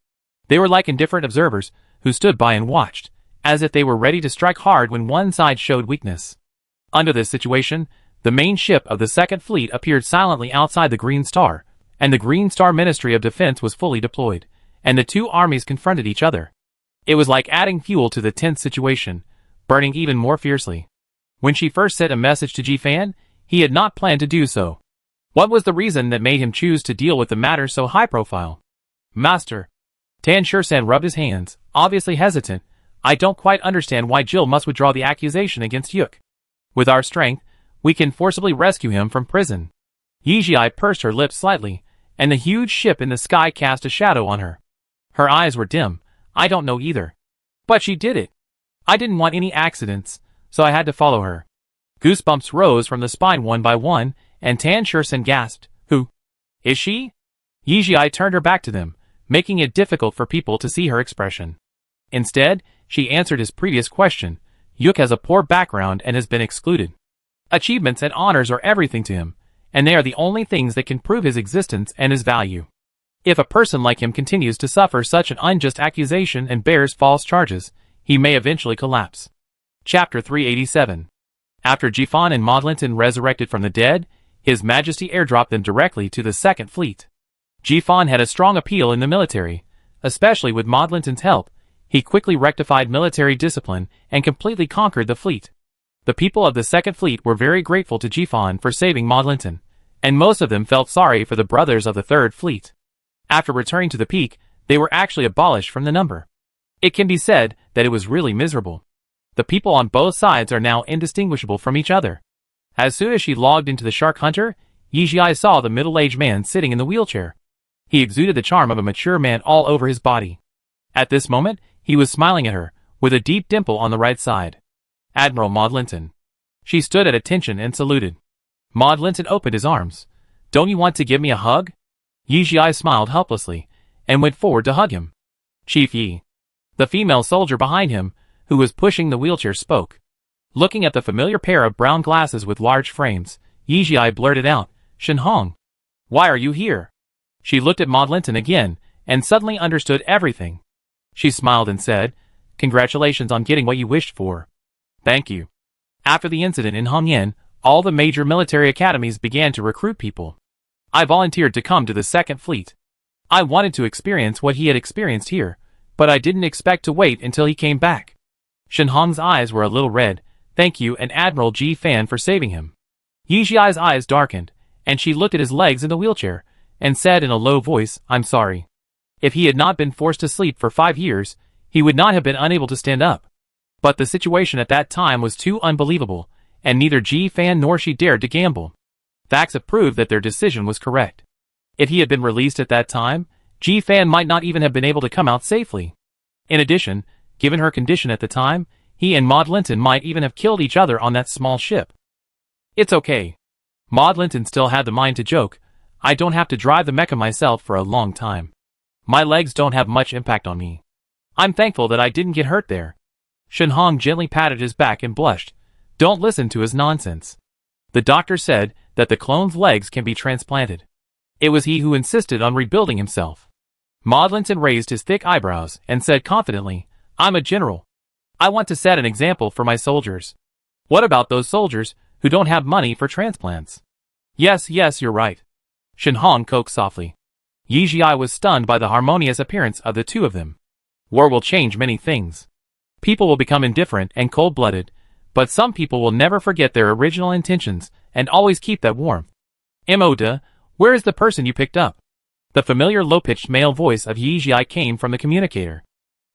They were like indifferent observers who stood by and watched, as if they were ready to strike hard when one side showed weakness. Under this situation, the main ship of the Second Fleet appeared silently outside the Green Star, and the Green Star Ministry of Defense was fully deployed, and the two armies confronted each other. It was like adding fuel to the tense situation, burning even more fiercely. When she first sent a message to Ji Fan, he had not planned to do so. What was the reason that made him choose to deal with the matter so high profile? Master. Tan Shursan rubbed his hands, obviously hesitant. I don't quite understand why Jill must withdraw the accusation against Yuk. With our strength, we can forcibly rescue him from prison. Yi Jia pursed her lips slightly, and the huge ship in the sky cast a shadow on her. Her eyes were dim. I don't know either. But she did it. I didn't want any accidents, so I had to follow her. Goosebumps rose from the spine one by one, and Tan Shursan gasped, Who? Is she? Yi Jia turned her back to them, making it difficult for people to see her expression. Instead, she answered his previous question. Yuk has a poor background and has been excluded. Achievements and honors are everything to him, and they are the only things that can prove his existence and his value. If a person like him continues to suffer such an unjust accusation and bears false charges, he may eventually collapse. Chapter 387. After Jifan and Modlinton resurrected from the dead, His Majesty airdropped them directly to the Second Fleet. Jifan had a strong appeal in the military, especially with Modlinton's help. He quickly rectified military discipline and completely conquered the fleet. The people of the Second Fleet were very grateful to Jifan for saving Modlinton, and most of them felt sorry for the brothers of the Third Fleet. After returning to the peak, they were actually abolished from the number. It can be said that it was really miserable. The people on both sides are now indistinguishable from each other. As soon as she logged into the Shark Hunter, Yi Jia saw the middle-aged man sitting in the wheelchair. He exuded the charm of a mature man all over his body. At this moment, he was smiling at her, with a deep dimple on the right side. Admiral Modlinton. She stood at attention and saluted. Modlinton opened his arms. Don't you want to give me a hug? Yi Jia smiled helplessly, and went forward to hug him. Chief Yi. The female soldier behind him, who was pushing the wheelchair, spoke. Looking at the familiar pair of brown glasses with large frames, Yi Jia blurted out, Shen Hong. Why are you here? She looked at Modlinton again, and suddenly understood everything. She smiled and said, Congratulations on getting what you wished for. Thank you. After the incident in Hongyan, all the major military academies began to recruit people. I volunteered to come to the Second Fleet. I wanted to experience what he had experienced here, but I didn't expect to wait until he came back. Shen Hong's eyes were a little red. Thank you and Admiral Ji Fan for saving him. Yi Jia's eyes darkened, and she looked at his legs in the wheelchair, and said in a low voice, I'm sorry. If he had not been forced to sleep for 5 years, he would not have been unable to stand up. But the situation at that time was too unbelievable, and neither Ji-fan nor she dared to gamble. Facts have proved that their decision was correct. If he had been released at that time, Ji-fan might not even have been able to come out safely. In addition, given her condition at the time, he and Maud Linton might even have killed each other on that small ship. It's okay. Maud Linton still had the mind to joke. I don't have to drive the mecha myself for a long time. My legs don't have much impact on me. I'm thankful that I didn't get hurt there. Shenhong gently patted his back and blushed. Don't listen to his nonsense. The doctor said that the clone's legs can be transplanted. It was he who insisted on rebuilding himself. Maud Linton raised his thick eyebrows and said confidently, I'm a general. I want to set an example for my soldiers. What about those soldiers who don't have money for transplants? Yes, you're right. Shenhong coaxed softly. Yi Jiai was stunned by the harmonious appearance of the two of them. War will change many things. People will become indifferent and cold-blooded, but some people will never forget their original intentions and always keep that warmth. Moda, where is the person you picked up? The familiar low-pitched male voice of Yi Jiai came from the communicator.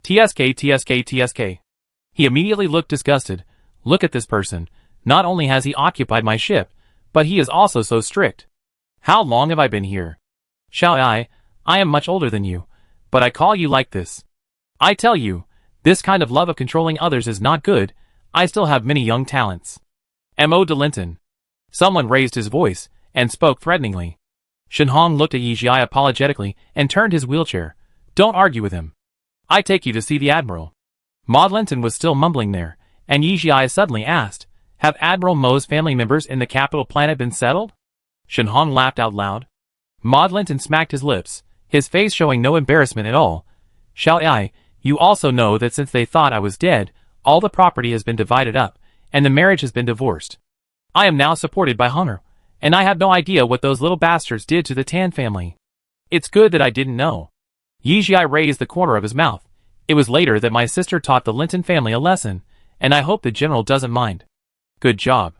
TSK. He immediately looked disgusted. Look at this person. Not only has he occupied my ship, but he is also so strict. How long have I been here? Xiao I am much older than you, but I call you like this. I tell you, this kind of love of controlling others is not good. I still have many young talents. M.O. de Linton. Someone raised his voice and spoke threateningly. Shenhong looked at Yi Jiai apologetically and turned his wheelchair. Don't argue with him. I take you to see the Admiral. Maud Linton was still mumbling there, and Yi Jiai suddenly asked, have Admiral Mo's family members in the capital planet been settled? Shenhong laughed out loud. Maud Linton smacked his lips, his face showing no embarrassment at all. Xiao you also know that since they thought I was dead, all the property has been divided up, and the marriage has been divorced. I am now supported by Hunger, and I have no idea what those little bastards did to the Tan family. It's good that I didn't know. Yi Jiai raised the corner of his mouth. It was later that my sister taught the Linton family a lesson, and I hope the general doesn't mind. Good job.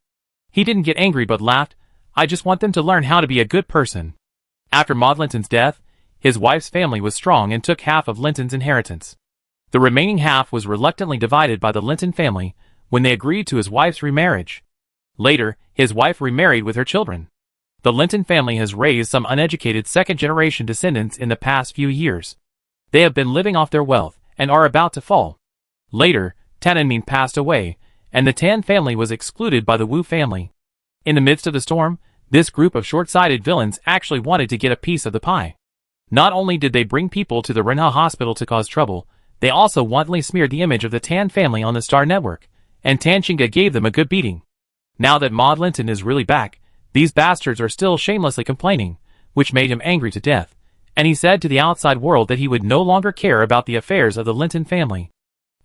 He didn't get angry but laughed. I just want them to learn how to be a good person. After Maud Linton's death, his wife's family was strong and took half of Linton's inheritance. The remaining half was reluctantly divided by the Linton family when they agreed to his wife's remarriage. Later, his wife remarried with her children. The Linton family has raised some uneducated second-generation descendants in the past few years. They have been living off their wealth and are about to fall. Later, Tananmin passed away, and the Tan family was excluded by the Wu family. In the midst of the storm, this group of short-sighted villains actually wanted to get a piece of the pie. Not only did they bring people to the Renha hospital to cause trouble, they also wantonly smeared the image of the Tan family on the Star Network, and Tanshinga gave them a good beating. Now that Maud Linton is really back, these bastards are still shamelessly complaining, which made him angry to death, and he said to the outside world that he would no longer care about the affairs of the Linton family.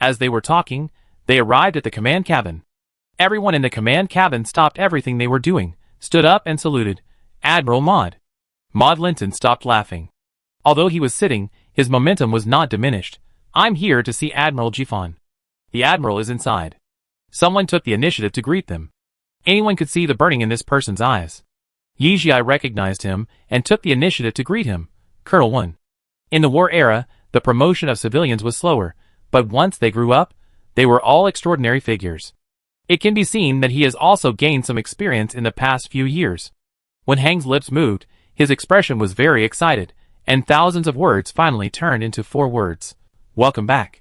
As they were talking, they arrived at the command cabin. Everyone in the command cabin stopped everything they were doing, stood up and saluted. Admiral Maud. Maud Linton stopped laughing. Although he was sitting, his momentum was not diminished. I'm here to see Admiral Jifan. The Admiral is inside. Someone took the initiative to greet them. Anyone could see the burning in this person's eyes. Yi Jiai recognized him and took the initiative to greet him. Colonel 1. In the war era, the promotion of civilians was slower, but once they grew up, they were all extraordinary figures. It can be seen that he has also gained some experience in the past few years. When Hang's lips moved, his expression was very excited, and thousands of words finally turned into 4 words. Welcome back.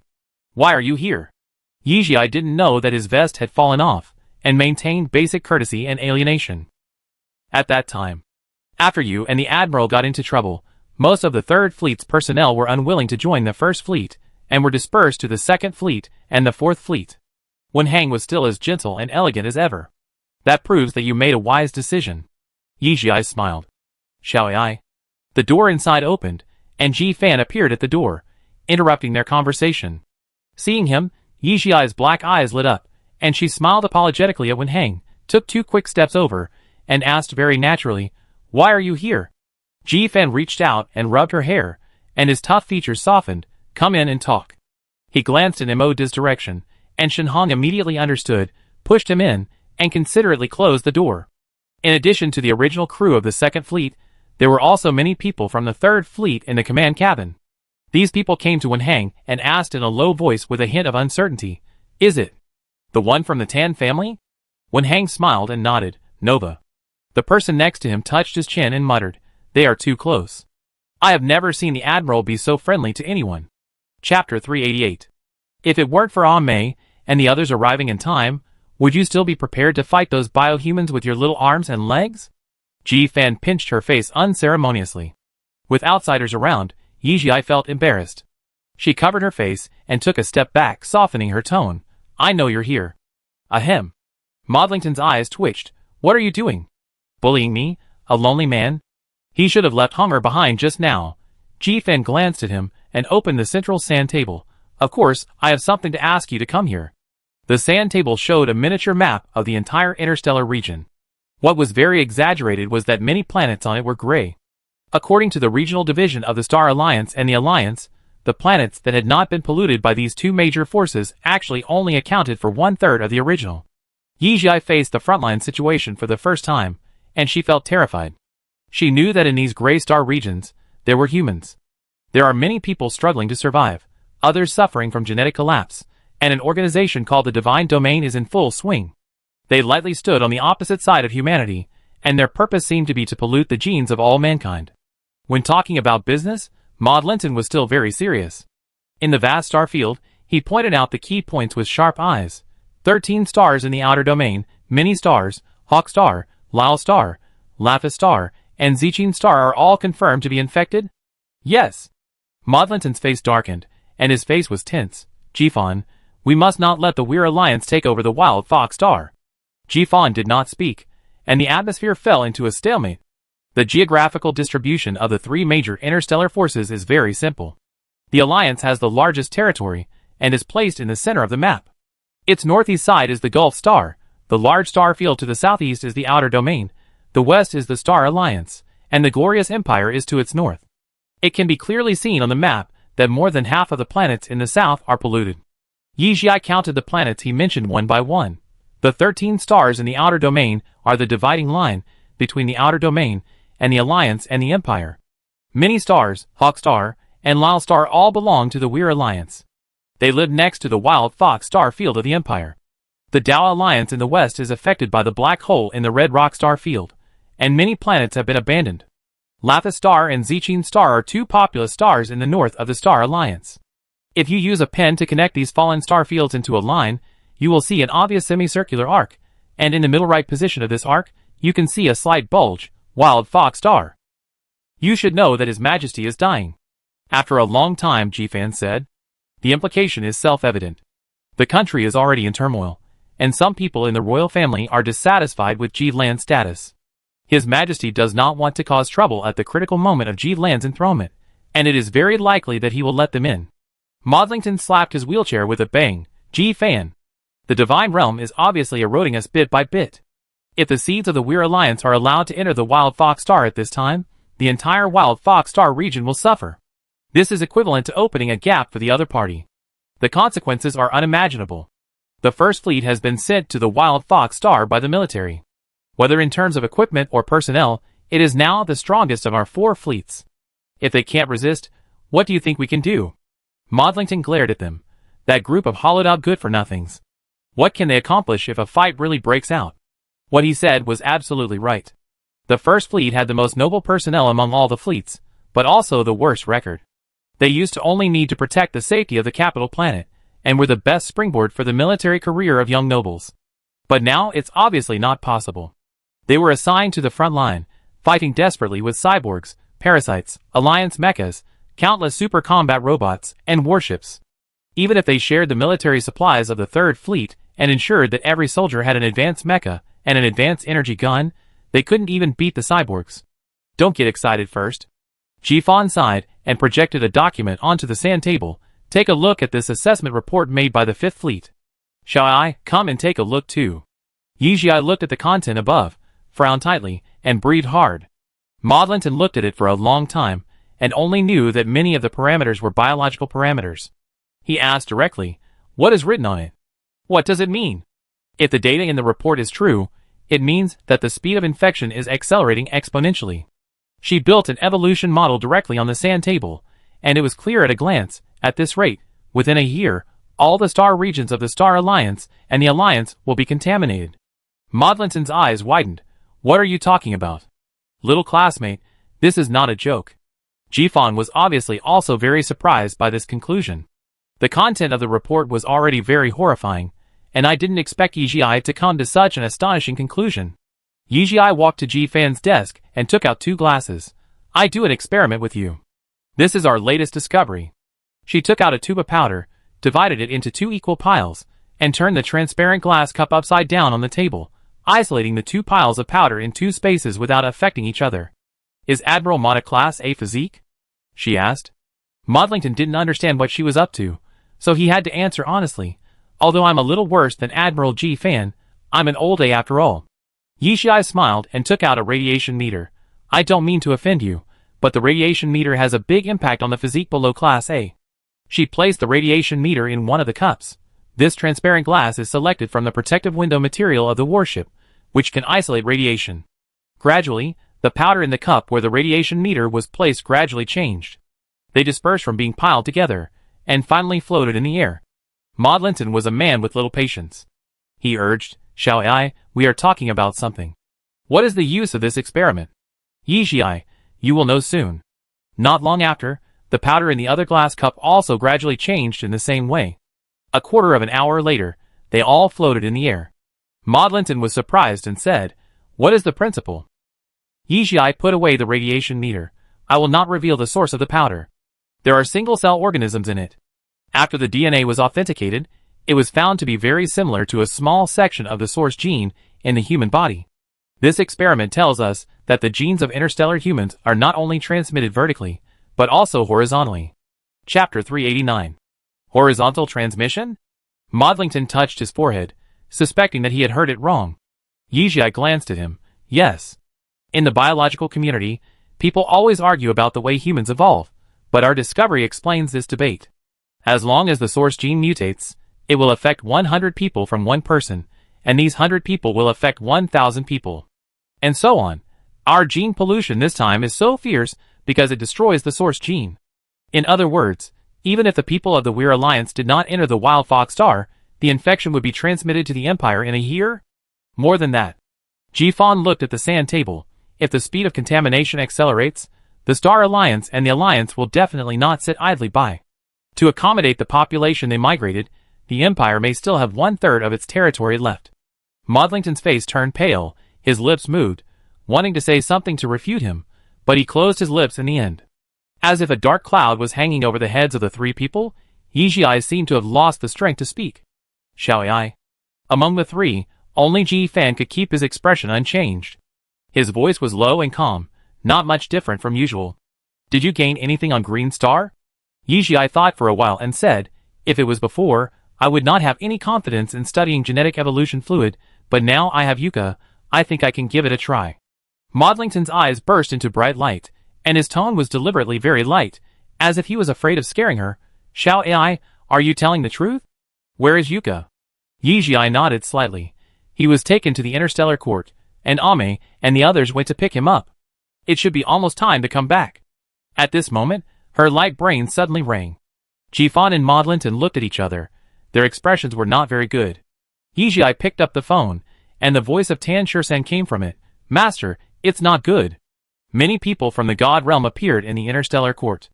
Why are you here? Yi Jiai didn't know that his vest had fallen off, and maintained basic courtesy and alienation. At that time, after you and the Admiral got into trouble, most of the 3rd Fleet's personnel were unwilling to join the 1st Fleet, and were dispersed to the 2nd Fleet and the 4th Fleet. When Hang was still as gentle and elegant as ever. That proves that you made a wise decision. Yi Jiai smiled. Xiao. The door inside opened, and Ji Fan appeared at the door, interrupting their conversation. Seeing him, Yi Jiai's black eyes lit up, and she smiled apologetically at Wen Hang, took 2 quick steps over, and asked very naturally, Why are you here? Ji Fan reached out and rubbed her hair, and his tough features softened. Come in and talk. He glanced in Moda's direction, and Shenhong immediately understood, pushed him in, and considerately closed the door. In addition to the original crew of the 2nd Fleet, there were also many people from the 3rd Fleet in the command cabin. These people came to Wen Hang and asked in a low voice with a hint of uncertainty, Is it the one from the Tan family? Wen Hang smiled and nodded. Nova. The person next to him touched his chin and muttered, "They are too close. I have never seen the Admiral be so friendly to anyone." Chapter 388. If it weren't for Ah Mei and the others arriving in time, would you still be prepared to fight those biohumans with your little arms and legs? Ji Fan pinched her face unceremoniously. With outsiders around, Yizhi felt embarrassed. She covered her face and took a step back, softening her tone. "I know you're here." Ahem. Modlington's eyes twitched. "What are you doing? Bullying me, a lonely man?" He should have left hunger behind just now. Ji Fan glanced at him and opened the central sand table. "Of course, I have something to ask you to come here." The sand table showed a miniature map of the entire interstellar region. What was very exaggerated was that many planets on it were gray. According to the regional division of the Star Alliance and the Alliance, the planets that had not been polluted by these two major forces actually only accounted for 1/3 of the original. Yizhi faced the frontline situation for the first time, and she felt terrified. She knew that in these gray star regions, there were humans. There are many people struggling to survive, others suffering from genetic collapse, and an organization called the Divine Domain is in full swing. They lightly stood on the opposite side of humanity, and their purpose seemed to be to pollute the genes of all mankind. When talking about business, Modlinton was still very serious. In the vast star field, he pointed out the key points with sharp eyes. 13 stars in the outer domain, many stars, Hawk Star, Lao Star, Lapis Star, and Zichin Star are all confirmed to be infected? Yes. Modlinton's face darkened, and his face was tense. Jifan, we must not let the Weir Alliance take over the Wild Fox Star. Jifan did not speak, and the atmosphere fell into a stalemate. The geographical distribution of the three major interstellar forces is very simple. The Alliance has the largest territory, and is placed in the center of the map. Its northeast side is the Gulf Star, the large star field to the southeast is the Outer Domain, the west is the Star Alliance, and the Glorious Empire is to its north. It can be clearly seen on the map that more than half of the planets in the south are polluted. Yizhi counted the planets he mentioned one by one. The 13 stars in the Outer Domain are the dividing line between the Outer Domain and the Alliance and the Empire. Many stars, Hawk Star, and Lao Star all belong to the Weir Alliance. They live next to the Wild Fox Star field of the Empire. The Dao Alliance in the west is affected by the black hole in the Red Rock Star field, and many planets have been abandoned. Lapis Star and Zichin Star are two populous stars in the north of the Star Alliance. If you use a pen to connect these fallen star fields into a line, you will see an obvious semicircular arc, and in the middle right position of this arc, you can see a slight bulge, Wild Fox Star. You should know that His Majesty is dying. After a long time, Jifan said. The implication is self-evident. The country is already in turmoil, and some people in the royal family are dissatisfied with Ji Lan's status. His Majesty does not want to cause trouble at the critical moment of Ji Lan's enthronement, and it is very likely that he will let them in. Modlington slapped his wheelchair with a bang. Ji Fan. The Divine Realm is obviously eroding us bit by bit. If the seeds of the Weir Alliance are allowed to enter the Wild Fox Star at this time, the entire Wild Fox Star region will suffer. This is equivalent to opening a gap for the other party. The consequences are unimaginable. The First Fleet has been sent to the Wild Fox Star by the military. Whether in terms of equipment or personnel, it is now the strongest of our 4 fleets. If they can't resist, what do you think we can do? Modlington glared at them. That group of hollowed-out good-for-nothings. What can they accomplish if a fight really breaks out? What he said was absolutely right. The First Fleet had the most noble personnel among all the fleets, but also the worst record. They used to only need to protect the safety of the capital planet, and were the best springboard for the military career of young nobles. But now it's obviously not possible. They were assigned to the front line, fighting desperately with cyborgs, parasites, alliance mechas, countless super combat robots, and warships. Even if they shared the military supplies of the Third Fleet and ensured that every soldier had an advanced mecha and an advanced energy gun, they couldn't even beat the cyborgs. Don't get excited first. Jifan sighed and projected a document onto the sand table. Take a look at this assessment report made by the Fifth Fleet. Shall I come and take a look too? Yizhi looked at the content above, frowned tightly, and breathed hard. Modlinton looked at it for a long time, and only knew that many of the parameters were biological parameters. He asked directly, what is written on it? What does it mean? If the data in the report is true, it means that the speed of infection is accelerating exponentially. She built an evolution model directly on the sand table, and it was clear at a glance, at this rate, within a year, All the star regions of the Star Alliance and the Alliance will be contaminated. Modlinton's eyes widened. What are you talking about? Little classmate, this is not a joke. Jifan was obviously also very surprised by this conclusion. The content of the report was already very horrifying, and I didn't expect Yijie to come to such an astonishing conclusion. Yijie walked to Jifan's desk and took out 2 glasses. I do an experiment with you. This is our latest discovery. She took out a tube of powder, divided it into 2 equal piles, and turned the transparent glass cup upside down on the table, isolating the 2 piles of powder in 2 spaces without affecting each other. Is Admiral Mata Class A physique? She asked. Modlington didn't understand what she was up to, so he had to answer honestly. Although I'm a little worse than Admiral G Fan, I'm an old A after all. Yijie smiled and took out a radiation meter. I don't mean to offend you, but the radiation meter has a big impact on the physique below Class A. She placed the radiation meter in one of the cups. This transparent glass is selected from the protective window material of the warship, which can isolate radiation. Gradually, the powder in the cup where the radiation meter was placed gradually changed. They dispersed from being piled together, and finally floated in the air. Modlinton was a man with little patience. He urged, Shall I? We are talking about something. What is the use of this experiment? Yijie, you will know soon. Not long after, the powder in the other glass cup also gradually changed in the same way. A quarter of an hour later, they all floated in the air. Modlinton was surprised and said, What is the principle? Yijie put away the radiation meter. I will not reveal the source of the powder. There are single-cell organisms in it. After the DNA was authenticated, it was found to be very similar to a small section of the source gene in the human body. This experiment tells us that the genes of interstellar humans are not only transmitted vertically, but also horizontally. Chapter 389. Horizontal transmission? Modlington touched his forehead, suspecting that he had heard it wrong. Yijie glanced at him. Yes. In the biological community, people always argue about the way humans evolve, but our discovery explains this debate. As long as the source gene mutates, it will affect 100 people from one person, and these 100 people will affect 1,000 people. And so on. Our gene pollution this time is so fierce because it destroys the source gene. In other words, even if the people of the Weir Alliance did not enter the Wild Fox Star, the infection would be transmitted to the Empire in a year? More than that. Jifan looked at the sand table. If the speed of contamination accelerates, the Star Alliance and the Alliance will definitely not sit idly by. To accommodate the population they migrated, the Empire may still have 1/3 of its territory left. Modlington's face turned pale, his lips moved, wanting to say something to refute him, but he closed his lips in the end. As if a dark cloud was hanging over the heads of the 3 people, Yijie seemed to have lost the strength to speak. Shall I? Among the 3, only Ji Fan could keep his expression unchanged. His voice was low and calm, not much different from usual. Did you gain anything on Green Star? Yijie thought for a while and said, If it was before, I would not have any confidence in studying genetic evolution fluid, but now I have Yuka, I think I can give it a try. Modlington's eyes burst into bright light, and his tone was deliberately very light, as if he was afraid of scaring her. Shao Ai, are you telling the truth? Where is Yuka? Yijie nodded slightly. He was taken to the interstellar court, and Ame and the others went to pick him up. It should be almost time to come back. At this moment, her light brain suddenly rang. Jifan and Modlinton looked at each other. Their expressions were not very good. Yijie picked up the phone, and the voice of Tan Shursan came from it. Master, it's not good. Many people from the God realm appeared in the interstellar court.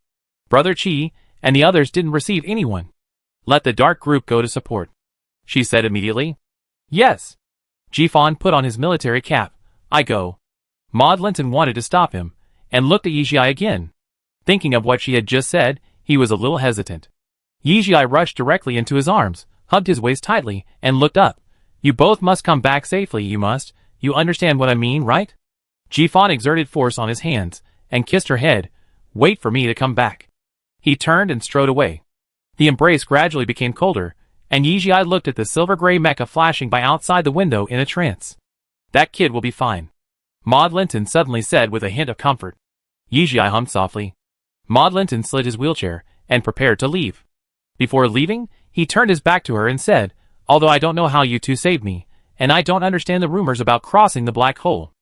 Brother Qi and the others didn't receive anyone. Let the dark group go to support, she said immediately. Yes. Jifan put on his military cap. I go. Modlinton wanted to stop him, and looked at Yijie again. Thinking of what she had just said, he was a little hesitant. Yijie rushed directly into his arms, hugged his waist tightly, and looked up. You both must come back safely, you must. You understand what I mean, right? Jifan exerted force on his hands, and kissed her head. Wait for me to come back. He turned and strode away. The embrace gradually became colder, and Yijie looked at the silver-gray mecha flashing by outside the window in a trance. That kid will be fine. Modlinton suddenly said with a hint of comfort. Yijie hummed softly. Modlinton slid his wheelchair, and prepared to leave. Before leaving, he turned his back to her and said, Although I don't know how you two saved me, and I don't understand the rumors about crossing the black hole.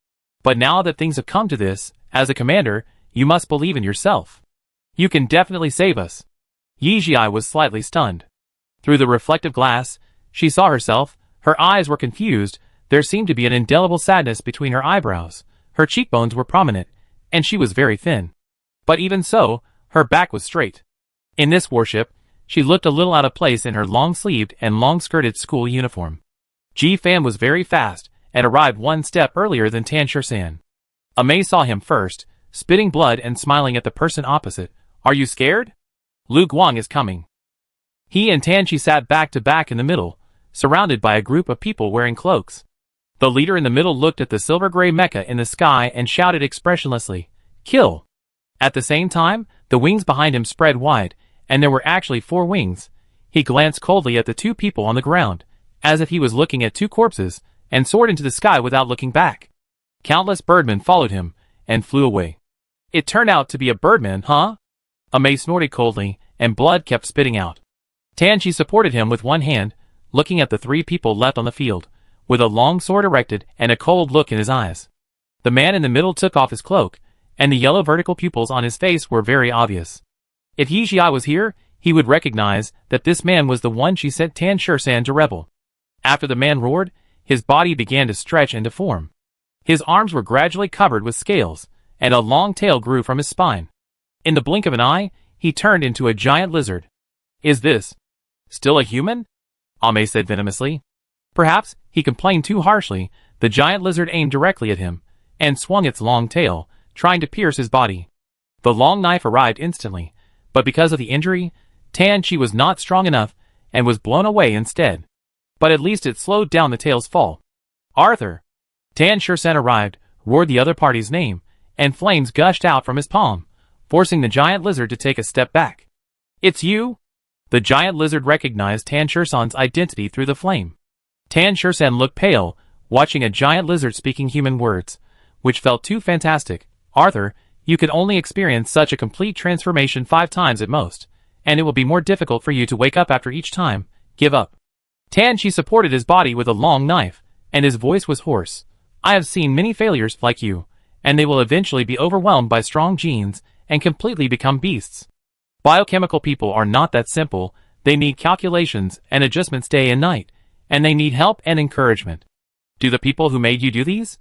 But now that things have come to this, as a commander, you must believe in yourself. You can definitely save us. Yijie was slightly stunned. Through the reflective glass, she saw herself. Her eyes were confused. There seemed to be an indelible sadness between her eyebrows. Her cheekbones were prominent, and she was very thin. But even so, her back was straight. In this worship, she looked a little out of place in her long-sleeved and long-skirted school uniform. Ji-fan was very fast, and arrived one step earlier than Tan-Shur-san. Amei saw him first, spitting blood and smiling at the person opposite. Are you scared? Lu Guang is coming. He and Tan-Shi sat back to back in the middle, surrounded by a group of people wearing cloaks. The leader in the middle looked at the silver-gray mecha in the sky and shouted expressionlessly, "Kill!" At the same time, the wings behind him spread wide, and there were actually 4 wings. He glanced coldly at the 2 people on the ground, as if he was looking at 2 corpses, and soared into the sky without looking back. Countless birdmen followed him, and flew away. It turned out to be a birdman, huh? Amei snorted coldly, and blood kept spitting out. Tan-Shi supported him with one hand, looking at the 3 people left on the field, with a long sword erected and a cold look in his eyes. The man in the middle took off his cloak, and the yellow vertical pupils on his face were very obvious. If Yijia was here, he would recognize that this man was the one she sent Tan-Shur-san to rebel. After the man roared, his body began to stretch and deform. His arms were gradually covered with scales, and a long tail grew from his spine. In the blink of an eye, he turned into a giant lizard. Is this still a human? Amei said venomously. Perhaps he complained too harshly. The giant lizard aimed directly at him, and swung its long tail, trying to pierce his body. The long knife arrived instantly, but because of the injury, Tan-Shi was not strong enough, and was blown away instead. But at least it slowed down the tail's fall. Arthur! Tan-Shur-san arrived, roared the other party's name, and flames gushed out from his palm, forcing the giant lizard to take a step back. It's you? The giant lizard recognized Tan-Shur-san's identity through the flame. Tan-Shur-san looked pale, watching a giant lizard speaking human words, which felt too fantastic. Arthur, you could only experience such a complete transformation 5 times at most, and it will be more difficult for you to wake up after each time. Give up. Tan-Shi supported his body with a long knife, and his voice was hoarse. I have seen many failures like you, and they will eventually be overwhelmed by strong genes and completely become beasts. Biochemical people are not that simple. They need calculations and adjustments day and night, and they need help and encouragement. Do the people who made you do these?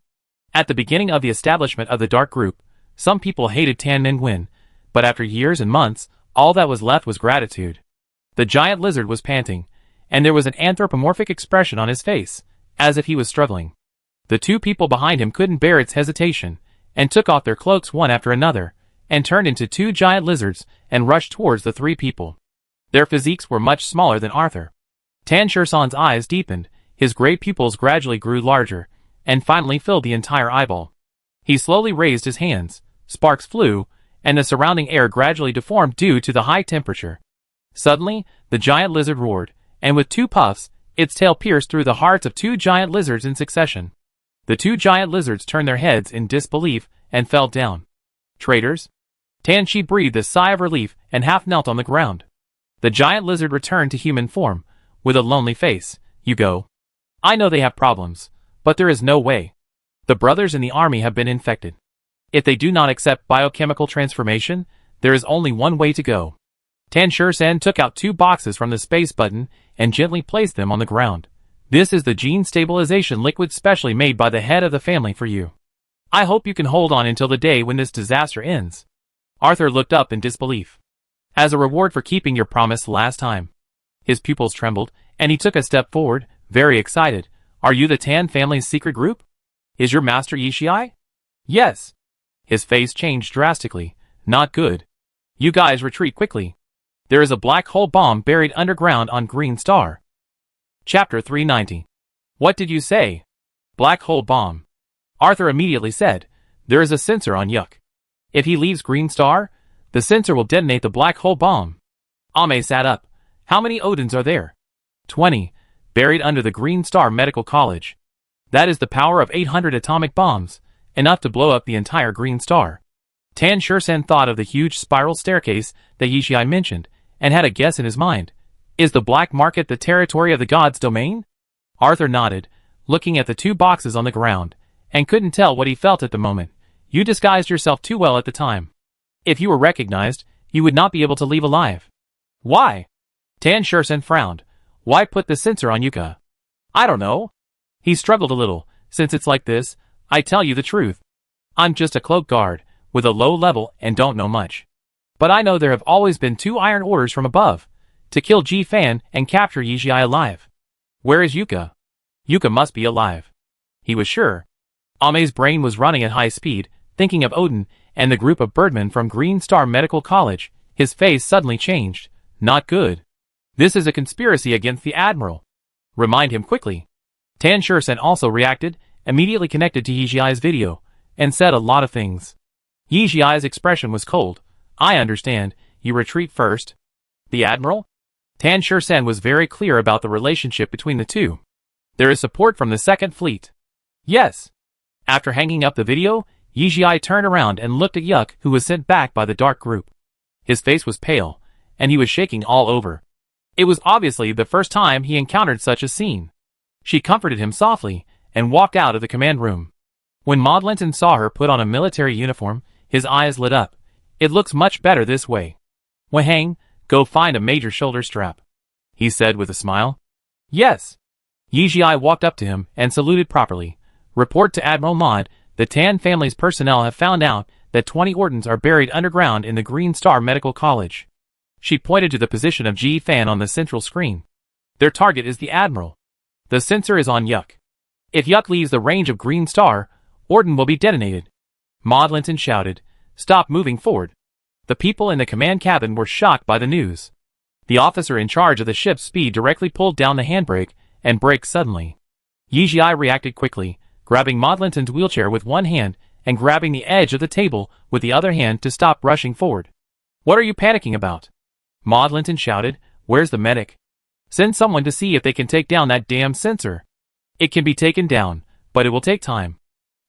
At the beginning of the establishment of the Dark Group, some people hated Tan Min-Wen, but after years and months, all that was left was gratitude. The giant lizard was panting, and there was an anthropomorphic expression on his face, as if he was struggling. The 2 people behind him couldn't bear its hesitation, and took off their cloaks one after another, and turned into 2 giant lizards and rushed towards the 3 people. Their physiques were much smaller than Arthur. Tan-Shur-san's eyes deepened, his gray pupils gradually grew larger, and finally filled the entire eyeball. He slowly raised his hands, sparks flew, and the surrounding air gradually deformed due to the high temperature. Suddenly, the giant lizard roared, and with 2 puffs, its tail pierced through the hearts of 2 giant lizards in succession. The 2 giant lizards turned their heads in disbelief and fell down. Traitors? Tan-Shi breathed a sigh of relief and half knelt on the ground. The giant lizard returned to human form, with a lonely face. You go. I know they have problems, but there is no way. The brothers in the army have been infected. If they do not accept biochemical transformation, there is only one way to go. Tan-Shur-san took out 2 boxes from the space button and gently placed them on the ground. This is the gene stabilization liquid specially made by the head of the family for you. I hope you can hold on until the day when this disaster ends. Arthur looked up in disbelief. As a reward for keeping your promise last time. His pupils trembled, and he took a step forward, very excited. Are you the Tan family's secret group? Is your master Yishii? Yes. His face changed drastically. Not good. You guys retreat quickly. There is a black hole bomb buried underground on Green Star. Chapter 390. What did you say? Black hole bomb. Arthur immediately said, there is a sensor on Yuck. If he leaves Green Star, the sensor will detonate the black hole bomb. Amei sat up. How many Odins are there? 20, buried under the Green Star Medical College. That is the power of 800 atomic bombs, enough to blow up the entire Green Star. Tan-Shur-san thought of the huge spiral staircase that Yishii mentioned, and had a guess in his mind. Is the black market the territory of the gods' domain? Arthur nodded, looking at the 2 boxes on the ground, and couldn't tell what he felt at the moment. You disguised yourself too well at the time. If you were recognized, you would not be able to leave alive. Why? Tan-Shur-san frowned. Why put the sensor on Yuka? I don't know. He struggled a little. Since it's like this, I tell you the truth. I'm just a cloak guard, with a low level and don't know much. But I know there have always been 2 iron orders from above, to kill Ji-fan and capture Yijie alive. Where is Yuka? Yuka must be alive. He was sure. Ame's brain was running at high speed, thinking of Odin and the group of birdmen from Green Star Medical College. His face suddenly changed. Not good. This is a conspiracy against the Admiral. Remind him quickly. Tan Shursen also reacted, immediately connected to Yijie's video, and said a lot of things. Yijie's expression was cold. I understand, you retreat first. The Admiral? Tan Shursen was very clear about the relationship between the two. There is support from the Second Fleet. Yes. After hanging up the video, Yijie turned around and looked at Yuk, who was sent back by the dark group. His face was pale, and he was shaking all over. It was obviously the first time he encountered such a scene. She comforted him softly, and walked out of the command room. When Maud Linton saw her put on a military uniform, his eyes lit up. It looks much better this way. Wahang, go find a major shoulder strap, he said with a smile. Yes. Yijie walked up to him and saluted properly. Report to Admiral Maud, the Tan family's personnel have found out that 20 Ordens are buried underground in the Green Star Medical College. She pointed to the position of Ji-fan on the central screen. Their target is the Admiral. The sensor is on Yuk. If Yuk leaves the range of Green Star, Orden will be detonated. Maud Linton shouted, Stop moving forward. The people in the command cabin were shocked by the news. The officer in charge of the ship's speed directly pulled down the handbrake and braked suddenly. Yijie reacted quickly, grabbing Maud Linton's wheelchair with one hand and grabbing the edge of the table with the other hand to stop rushing forward. What are you panicking about? Maud Linton shouted, Where's the medic? Send someone to see if they can take down that damn sensor. It can be taken down, but it will take time.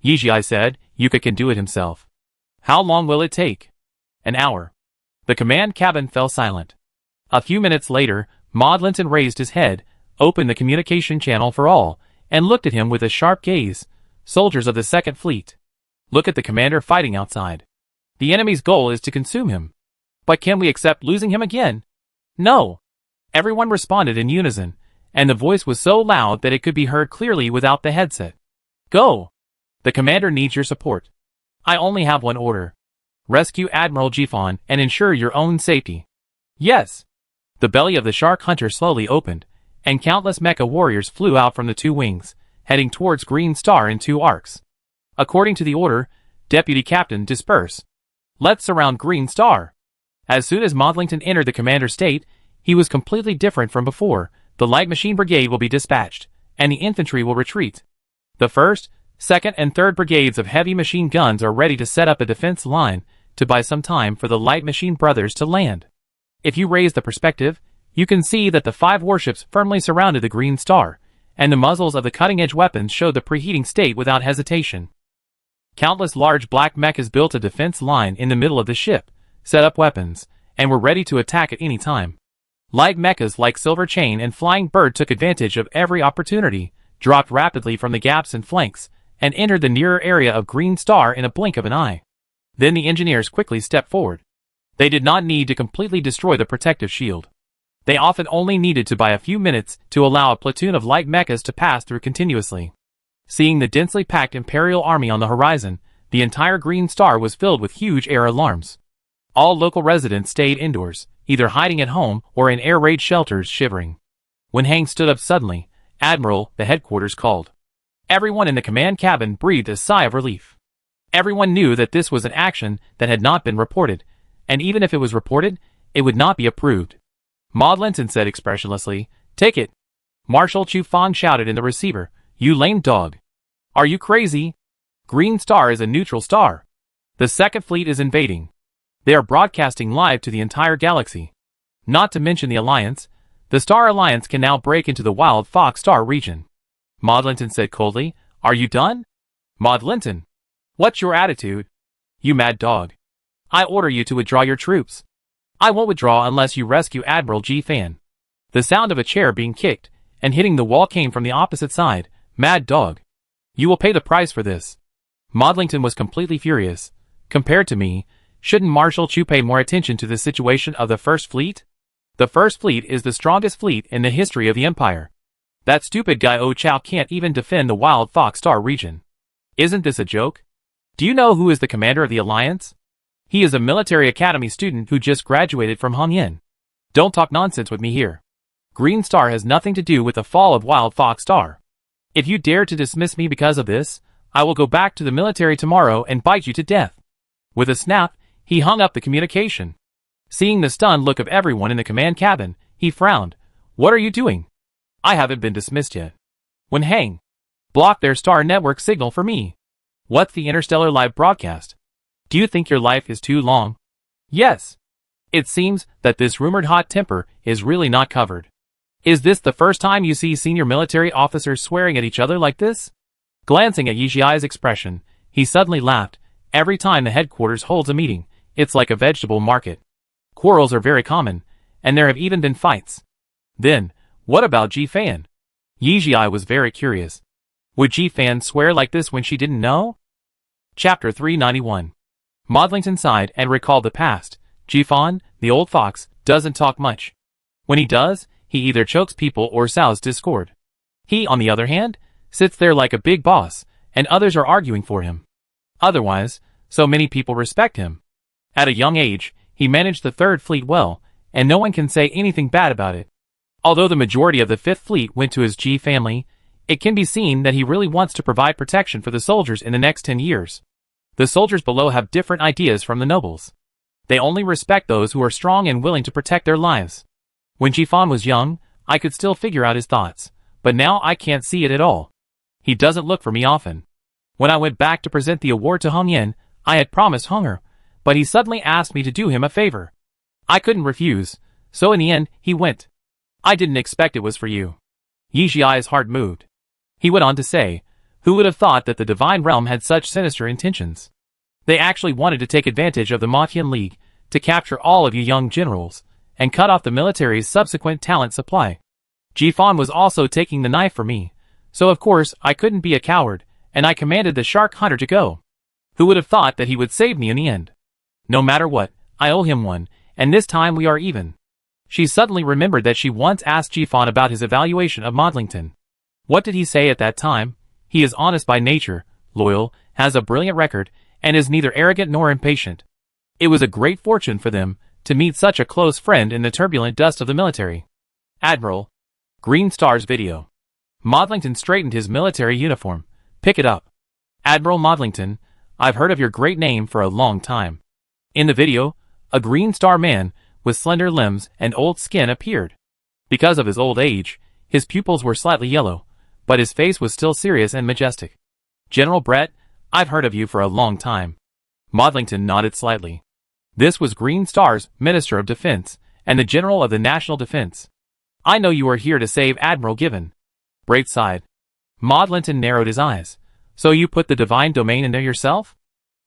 Yijie said, Yuka can do it himself. How long will it take? An hour. The command cabin fell silent. A few minutes later, Maud Linton raised his head, opened the communication channel for all, and looked at him with a sharp gaze. Soldiers of the Second Fleet. Look at the commander fighting outside. The enemy's goal is to consume him. But can we accept losing him again? No. Everyone responded in unison, and the voice was so loud that it could be heard clearly without the headset. Go! The commander needs your support. I only have one order. Rescue Admiral Ji-fan and ensure your own safety. Yes. The belly of the shark hunter slowly opened, and countless mecha warriors flew out from the 2 wings, heading towards Green Star in 2 arcs. According to the order, Deputy Captain, disperse. Let's surround Green Star. As soon as Maud Linton entered the commander's state, he was completely different from before. The light machine brigade will be dispatched, and the infantry will retreat. The 1st, 2nd, and 3rd brigades of heavy machine guns are ready to set up a defense line to buy some time for the light machine brothers to land. If you raise the perspective, you can see that the 5 warships firmly surrounded the Green Star, and the muzzles of the cutting-edge weapons showed the preheating state without hesitation. Countless large black mechas built a defense line in the middle of the ship, set up weapons, and were ready to attack at any time. Light mechas like Silver Chain and Flying Bird took advantage of every opportunity, dropped rapidly from the gaps and flanks, and entered the nearer area of Green Star in a blink of an eye. Then the engineers quickly stepped forward. They did not need to completely destroy the protective shield. They often only needed to buy a few minutes to allow a platoon of light mechas to pass through continuously. Seeing the densely packed Imperial army on the horizon, the entire Green Star was filled with huge air alarms. All local residents stayed indoors, either hiding at home or in air raid shelters shivering. When Hang stood up suddenly, Admiral, the headquarters called. Everyone in the command cabin breathed a sigh of relief. Everyone knew that this was an action that had not been reported, and even if it was reported, it would not be approved. Maud Linton said expressionlessly, Take it. Marshal Chu Fang shouted in the receiver, You lame dog. Are you crazy? Green Star is a neutral star. The Second Fleet is invading. They are broadcasting live to the entire galaxy. Not to mention the Alliance. The Star Alliance can now break into the Wild Fox Star region. Maud Linton said coldly, Are you done? Maud Linton. What's your attitude? You mad dog. I order you to withdraw your troops. I won't withdraw unless you rescue Admiral Ji-fan. The sound of a chair being kicked and hitting the wall came from the opposite side. Mad dog. You will pay the price for this. Maud Linton was completely furious. Compared to me, shouldn't Marshal Chu pay more attention to the situation of the First Fleet? The First Fleet is the strongest fleet in the history of the Empire. That stupid guy Oh Chow can't even defend the Wild Fox Star region. Isn't this a joke? Do you know who is the commander of the Alliance? He is a military academy student who just graduated from Hongyan. Don't talk nonsense with me here. Green Star has nothing to do with the fall of Wild Fox Star. If you dare to dismiss me because of this, I will go back to the military tomorrow and bite you to death. With a snap, he hung up the communication. Seeing the stunned look of everyone in the command cabin, he frowned. What are you doing? I haven't been dismissed yet. When hang. Block their star network signal for me. What's the interstellar live broadcast? Do you think your life is too long? Yes. It seems that this rumored hot temper is really not covered. Is this the first time you see senior military officers swearing at each other like this? Glancing at Yijiai's expression, he suddenly laughed. Every time the headquarters holds a meeting, it's like a vegetable market. Quarrels are very common, and there have even been fights. Then, what about Ji Fan? Yijiai was very curious. Would Ji Fan swear like this when she didn't know? Chapter 391. Modlington sighed and recalled the past. Ji Fan, the old fox, doesn't talk much. When he does, he either chokes people or sows discord. He, on the other hand, sits there like a big boss, and others are arguing for him. Otherwise, so many people respect him. At a young age, he managed the Third Fleet well, and no one can say anything bad about it. Although the majority of the Fifth Fleet went to his Ji family, it can be seen that he really wants to provide protection for the soldiers in the next 10 years. The soldiers below have different ideas from the nobles. They only respect those who are strong and willing to protect their lives. When Ji Fan was young, I could still figure out his thoughts, but now I can't see it at all. He doesn't look for me often. When I went back to present the award to Hongyan, I had promised Hunger, but he suddenly asked me to do him a favor. I couldn't refuse, so in the end, he went. I didn't expect it was for you. Yijiai's heart moved. He went on to say, who would have thought that the Divine Realm had such sinister intentions? They actually wanted to take advantage of the Motian League to capture all of you young generals and cut off the military's subsequent talent supply. Ji Fan was also taking the knife for me, so of course I couldn't be a coward, and I commanded the shark hunter to go. Who would have thought that he would save me in the end? No matter what, I owe him one, and this time we are even. She suddenly remembered that she once asked Ji Fan about his evaluation of Modlington. What did he say at that time? He is honest by nature, loyal, has a brilliant record, and is neither arrogant nor impatient. It was a great fortune for them to meet such a close friend in the turbulent dust of the military. Admiral. Green Star's video. Modlington straightened his military uniform. Pick it up. Admiral Modlington, I've heard of your great name for a long time. In the video, a Green Star man with slender limbs and old skin appeared. Because of his old age, his pupils were slightly yellow, but his face was still serious and majestic. General Brett, I've heard of you for a long time. Modlington nodded slightly. This was Green Star's Minister of Defense and the General of the National Defense. I know you are here to save Admiral Given. Brett sighed. Modlington narrowed his eyes. So you put the divine domain in there yourself?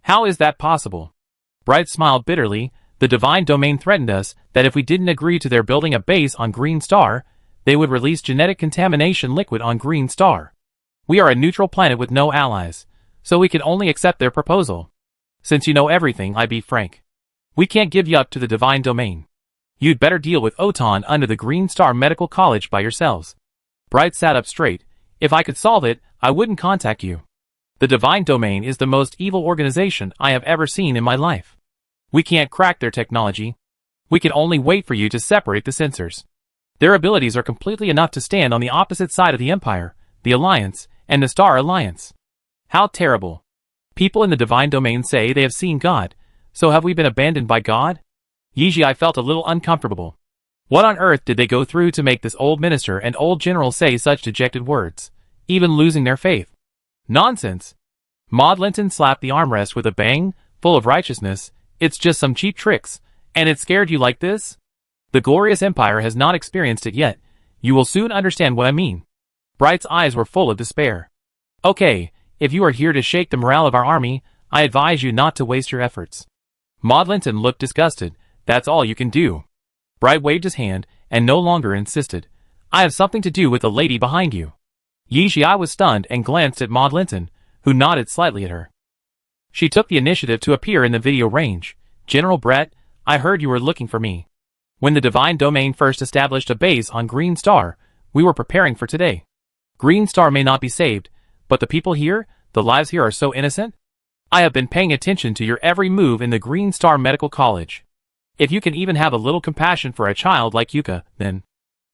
How is that possible? Brett smiled bitterly. The divine domain threatened us that if we didn't agree to their building a base on Green Star, they would release genetic contamination liquid on Green Star. We are a neutral planet with no allies, so we can only accept their proposal. Since you know everything, I be frank. We can't give you up to the divine domain. You'd better deal with Otan under the Green Star Medical College by yourselves. Bright sat up straight. If I could solve it, I wouldn't contact you. The divine domain is the most evil organization I have ever seen in my life. We can't crack their technology. We can only wait for you to separate the sensors. Their abilities are completely enough to stand on the opposite side of the Empire, the Alliance, and the Star Alliance. How terrible. People in the divine domain say they have seen God, so have we been abandoned by God? Yijiai felt a little uncomfortable. What on earth did they go through to make this old minister and old general say such dejected words, even losing their faith? Nonsense. Modlington slapped the armrest with a bang, full of righteousness. It's just some cheap tricks, and it scared you like this? The glorious empire has not experienced it yet. You will soon understand what I mean. Bright's eyes were full of despair. Okay, if you are here to shake the morale of our army, I advise you not to waste your efforts. Modlington looked disgusted. That's all you can do. Bright waved his hand, and no longer insisted. I have something to do with the lady behind you. Yijiai was stunned and glanced at Modlington, who nodded slightly at her. She took the initiative to appear in the video range. General Brett, I heard you were looking for me. When the divine domain first established a base on Green Star, we were preparing for today. Green Star may not be saved, but the people here, the lives here are so innocent. I have been paying attention to your every move in the Green Star Medical College. If you can even have a little compassion for a child like Yuka, then...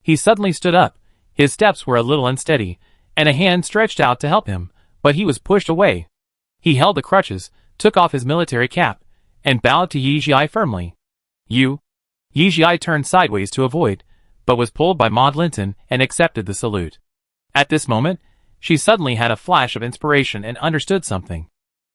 He suddenly stood up. His steps were a little unsteady, and a hand stretched out to help him, but he was pushed away. He held the crutches, took off his military cap, and bowed to Yizhi firmly. You? Yizhi turned sideways to avoid, but was pulled by Maud Linton and accepted the salute. At this moment, she suddenly had a flash of inspiration and understood something.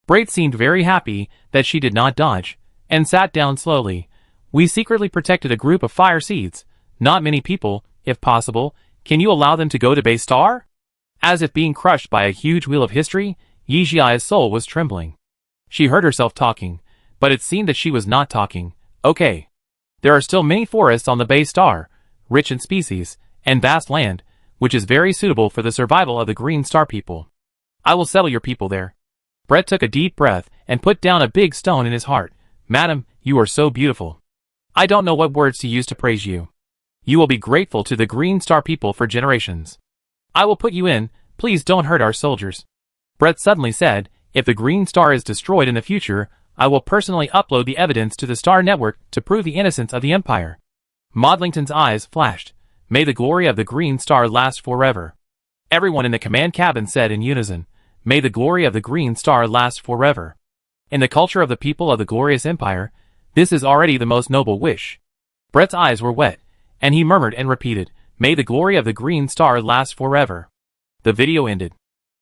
Braith seemed very happy that she did not dodge, and sat down slowly. We secretly protected a group of fire seeds. Not many people, if possible. Can you allow them to go to Base Star? As if being crushed by a huge wheel of history, Yizhi's soul was trembling. She heard herself talking, but it seemed that she was not talking. Okay. There are still many forests on the Base Star, rich in species, and vast land, which is very suitable for the survival of the Green Star people. I will settle your people there. Brett took a deep breath and put down a big stone in his heart. Madam, you are so beautiful. I don't know what words to use to praise you. You will be grateful to the Green Star people for generations. I will put you in. Please don't hurt our soldiers. Brett suddenly said, if the Green Star is destroyed in the future, I will personally upload the evidence to the Star Network to prove the innocence of the Empire. Modlington's eyes flashed. May the glory of the Green Star last forever. Everyone in the command cabin said in unison, may the glory of the Green Star last forever. In the culture of the people of the glorious Empire, this is already the most noble wish. Brett's eyes were wet, and he murmured and repeated, may the glory of the Green Star last forever. The video ended.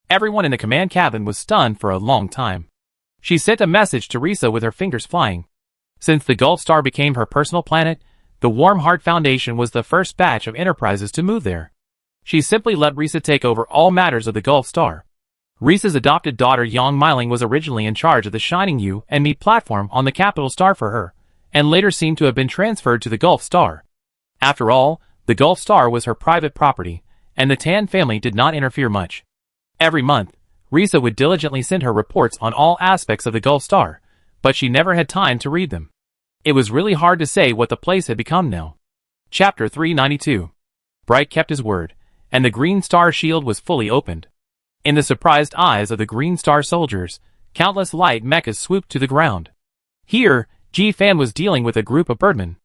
Everyone in the command cabin was stunned for a long time. She sent a message to Risa with her fingers flying. Since the Gulf Star became her personal planet, the Warm Heart Foundation was the first batch of enterprises to move there. She simply let Risa take over all matters of the Gulf Star. Risa's adopted daughter Yang Miling was originally in charge of the Shining You and Me platform on the Capital Star for her, and later seemed to have been transferred to the Gulf Star. After all, the Gulf Star was her private property, and the Tan family did not interfere much. Every month, Risa would diligently send her reports on all aspects of the Gulf Star, but she never had time to read them. It was really hard to say what the place had become now. Chapter 392. Bright kept his word, and the Green Star shield was fully opened. In the surprised eyes of the Green Star soldiers, countless light mechas swooped to the ground. Here, Ji-Fan was dealing with a group of birdmen.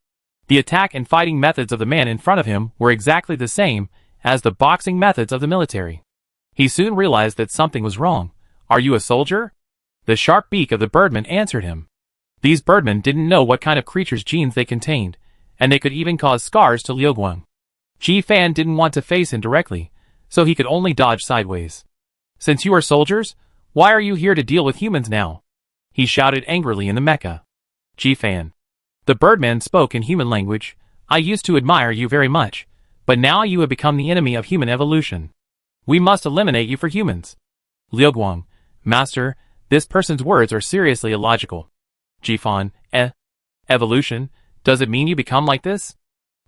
The attack and fighting methods of the man in front of him were exactly the same as the boxing methods of the military. He soon realized that something was wrong. Are you a soldier? The sharp beak of the birdman answered him. These birdmen didn't know what kind of creature's genes they contained, and they could even cause scars to Liu Guang. Ji-Fan didn't want to face him directly, so he could only dodge sideways. Since you are soldiers, why are you here to deal with humans now? He shouted angrily in the mecha. Ji-Fan. The birdman spoke in human language. I used to admire you very much, but now you have become the enemy of human evolution. We must eliminate you for humans. Liu Guang. Master, this person's words are seriously illogical. Ji-Fan. Evolution? Does it mean you become like this?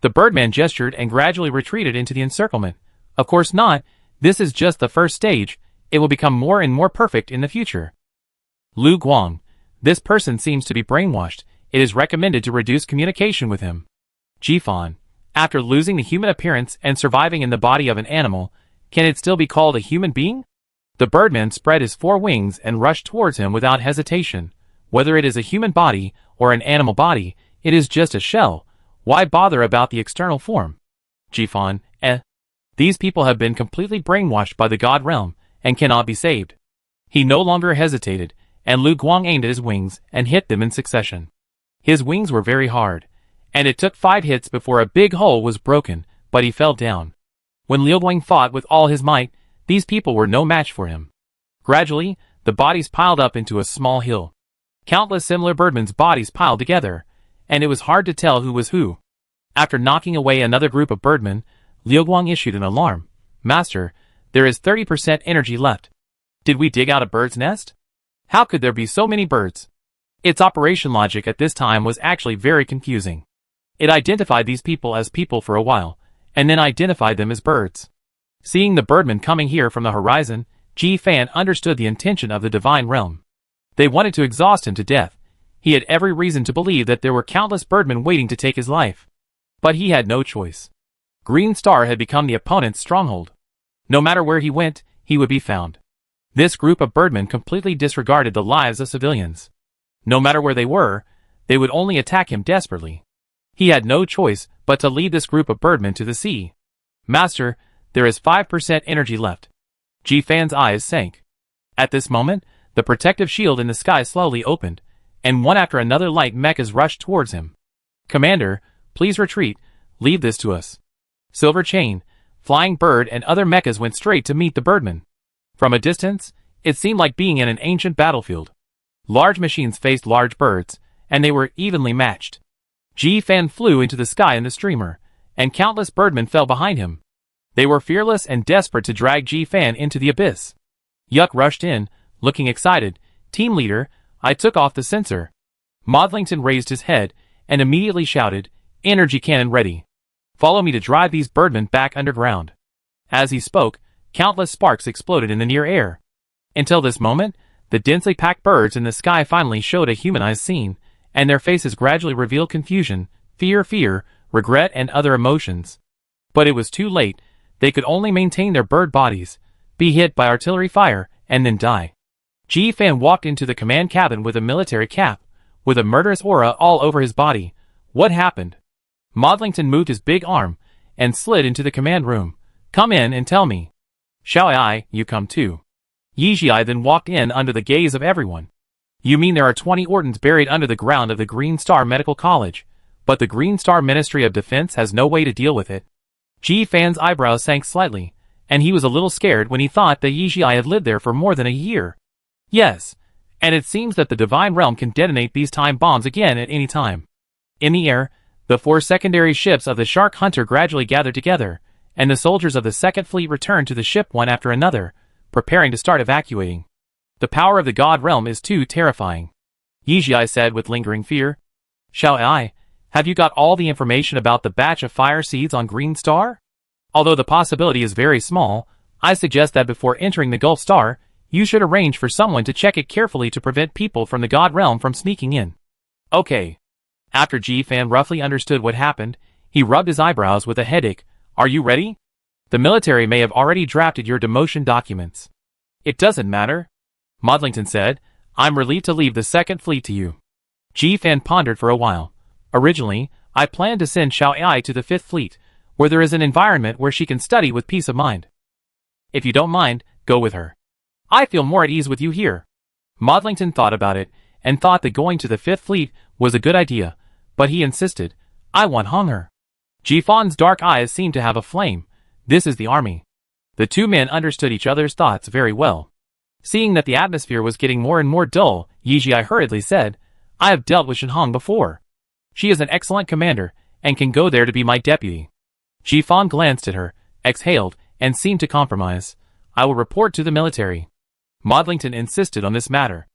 The birdman gestured and gradually retreated into the encirclement. Of course not. This is just the first stage. It will become more and more perfect in the future. Liu Guang. This person seems to be brainwashed. It is recommended to reduce communication with him. Ji-Fan. After losing the human appearance and surviving in the body of an animal, can it still be called a human being? The birdman spread his 4 wings and rushed towards him without hesitation. Whether it is a human body or an animal body, it is just a shell. Why bother about the external form? Ji-Fan. These people have been completely brainwashed by the God realm and cannot be saved. He no longer hesitated, and Liu Guang aimed at his wings and hit them in succession. His wings were very hard, and it took 5 hits before a big hole was broken, but he fell down. When Liu Guang fought with all his might, these people were no match for him. Gradually, the bodies piled up into a small hill. Countless similar birdmen's bodies piled together, and it was hard to tell who was who. After knocking away another group of birdmen, Liu Guang issued an alarm. Master, there is 30% energy left. Did we dig out a bird's nest? How could there be so many birds? Its operation logic at this time was actually very confusing. It identified these people as people for a while, and then identified them as birds. Seeing the birdmen coming here from the horizon, Ji-Fan understood the intention of the divine realm. They wanted to exhaust him to death. He had every reason to believe that there were countless birdmen waiting to take his life. But he had no choice. Green Star had become the opponent's stronghold. No matter where he went, he would be found. This group of birdmen completely disregarded the lives of civilians. No matter where they were, they would only attack him desperately. He had no choice but to lead this group of birdmen to the sea. Master, there is 5% energy left. Ji-Fan's eyes sank. At this moment, the protective shield in the sky slowly opened, and one after another light mechas rushed towards him. Commander, please retreat, leave this to us. Silver Chain, Flying Bird and other mechas went straight to meet the birdmen. From a distance, it seemed like being in an ancient battlefield. Large machines faced large birds, and they were evenly matched. Ji-Fan flew into the sky in the streamer, and countless birdmen fell behind him. They were fearless and desperate to drag Ji-Fan into the abyss. Yuck rushed in, looking excited. Team leader, I took off the sensor. Modlington raised his head, and immediately shouted, energy cannon ready. Follow me to drive these birdmen back underground. As he spoke, countless sparks exploded in the near air. Until this moment, the densely packed birds in the sky finally showed a humanized scene, and their faces gradually revealed confusion, fear, regret and other emotions. But it was too late. They could only maintain their bird bodies, be hit by artillery fire, and then die. Ji-Fan walked into the command cabin with a military cap, with a murderous aura all over his body. What happened? Modlington moved his big arm, and slid into the command room. Come in and tell me. Shall I, you come too. Yijia then walked in under the gaze of everyone. You mean there are 20 Ortons buried under the ground of the Green Star Medical College, but the Green Star Ministry of Defense has no way to deal with it? Ji-Fan's eyebrows sank slightly, and he was a little scared when he thought that Yijia had lived there for more than a year. Yes, and it seems that the Divine Realm can detonate these time bombs again at any time. In the air, the 4 secondary ships of the Shark Hunter gradually gathered together, and the soldiers of the Second Fleet returned to the ship one after another, preparing to start evacuating. The power of the God Realm is too terrifying. Yijia said with lingering fear. Shall I? Have you got all the information about the batch of fire seeds on Green Star? Although the possibility is very small, I suggest that before entering the Gulf Star, you should arrange for someone to check it carefully to prevent people from the God Realm from sneaking in. Okay. After Ji-Fan roughly understood what happened, he rubbed his eyebrows with a headache. Are you ready? The military may have already drafted your demotion documents. It doesn't matter. Modlington said, I'm relieved to leave the Second Fleet to you. Ji-Fan pondered for a while. Originally, I planned to send Xiao Ai to the Fifth Fleet, where there is an environment where she can study with peace of mind. If you don't mind, go with her. I feel more at ease with you here. Modlington thought about it, and thought that going to the Fifth Fleet was a good idea, but he insisted, I want Hongher. Ji-Fan's dark eyes seemed to have a flame. This is the army. The two men understood each other's thoughts very well. Seeing that the atmosphere was getting more and more dull, Yijia hurriedly said, I have dealt with Shenhong before. She is an excellent commander, and can go there to be my deputy. Ji-Fan glanced at her, exhaled, and seemed to compromise. I will report to the military. Modlington insisted on this matter.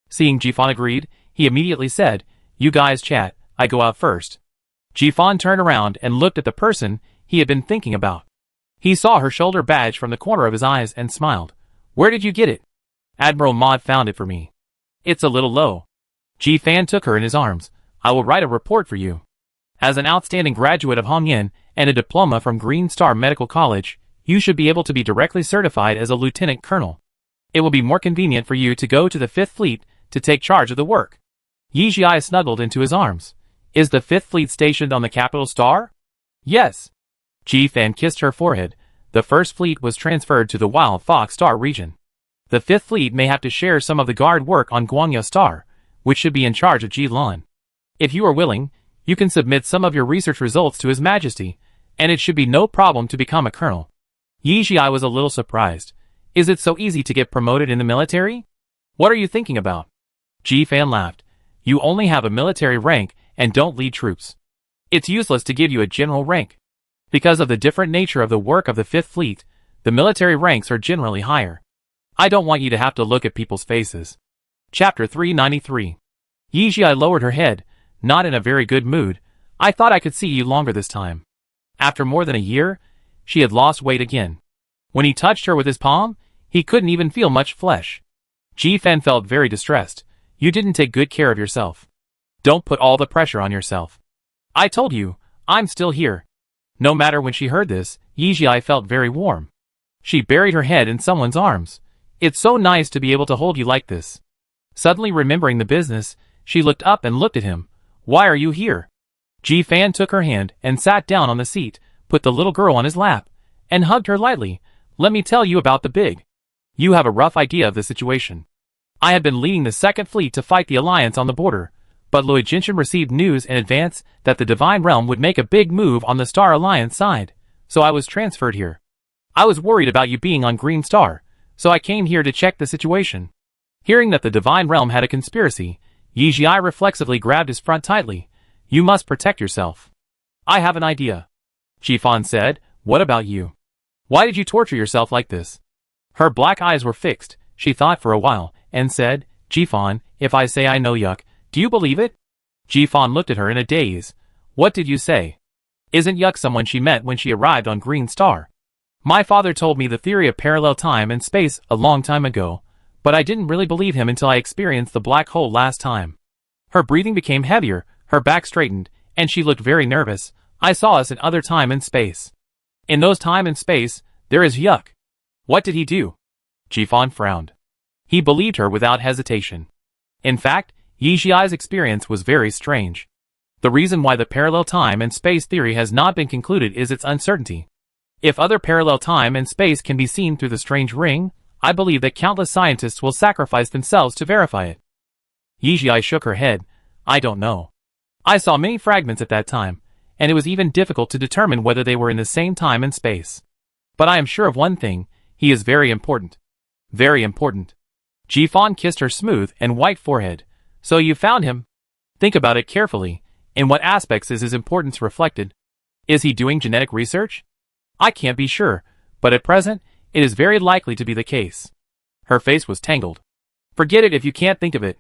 Seeing Ji-Fan agreed, he immediately said, You guys chat, I go out first. Ji-Fan turned around and looked at the person he had been thinking about. He saw her shoulder badge from the corner of his eyes and smiled. Where did you get it? Admiral Mod found it for me. It's a little low. Ji-Fan took her in his arms. I will write a report for you. As an outstanding graduate of Hongyan and a diploma from Green Star Medical College, you should be able to be directly certified as a lieutenant colonel. It will be more convenient for you to go to the Fifth Fleet to take charge of the work. Yijia snuggled into his arms. Is the Fifth Fleet stationed on the capital star? Yes. Ji-Fan kissed her forehead. The First Fleet was transferred to the Wild Fox Star region. The Fifth Fleet may have to share some of the guard work on Guangya Star, which should be in charge of Ji-Lan. If you are willing, you can submit some of your research results to His Majesty, and it should be no problem to become a colonel. Yijia was a little surprised. Is it so easy to get promoted in the military? What are you thinking about? Ji-Fan laughed. You only have a military rank and don't lead troops. It's useless to give you a general rank. Because of the different nature of the work of the Fifth Fleet, the military ranks are generally higher. I don't want you to have to look at people's faces. Chapter 393. Yijia lowered her head, not in a very good mood. I thought I could see you longer this time. After more than a year, she had lost weight again. When he touched her with his palm, he couldn't even feel much flesh. Ji-Fan felt very distressed. You didn't take good care of yourself. Don't put all the pressure on yourself. I told you, I'm still here. No matter when she heard this, Yijia felt very warm. She buried her head in someone's arms. It's so nice to be able to hold you like this. Suddenly remembering the business, she looked up and looked at him. Why are you here? Ji Fan took her hand and sat down on the seat, put the little girl on his lap, and hugged her lightly. Let me tell you about the big. You have a rough idea of the situation. I had been leading the second fleet to fight the alliance on the border, but Loi Jinshin received news in advance that the Divine Realm would make a big move on the Star Alliance side, so I was transferred here. I was worried about you being on Green Star, so I came here to check the situation. Hearing that the Divine Realm had a conspiracy, Yijia reflexively grabbed his front tightly. You must protect yourself. I have an idea. Jifan said, what about you? Why did you torture yourself like this? Her black eyes were fixed. She thought for a while, and said, Jifan, if I say I know Yuck, do you believe it? Jifan looked at her in a daze. What did you say? Isn't Yuck someone she met when she arrived on Green Star? My father told me the theory of parallel time and space a long time ago, but I didn't really believe him until I experienced the black hole last time. Her breathing became heavier, her back straightened, and she looked very nervous. I saw us in other time and space. In those time and space, there is Yuck. What did he do? Jifan frowned. He believed her without hesitation. In fact, Yijia's experience was very strange. The reason why the parallel time and space theory has not been concluded is its uncertainty. If other parallel time and space can be seen through the strange ring, I believe that countless scientists will sacrifice themselves to verify it. Yijia shook her head. I don't know. I saw many fragments at that time, and it was even difficult to determine whether they were in the same time and space. But I am sure of one thing, he is very important. Very important. Jifan kissed her smooth and white forehead. So you found him? Think about it carefully. In what aspects is his importance reflected? Is he doing genetic research? I can't be sure, but at present, it is very likely to be the case. Her face was tangled. Forget it if you can't think of it.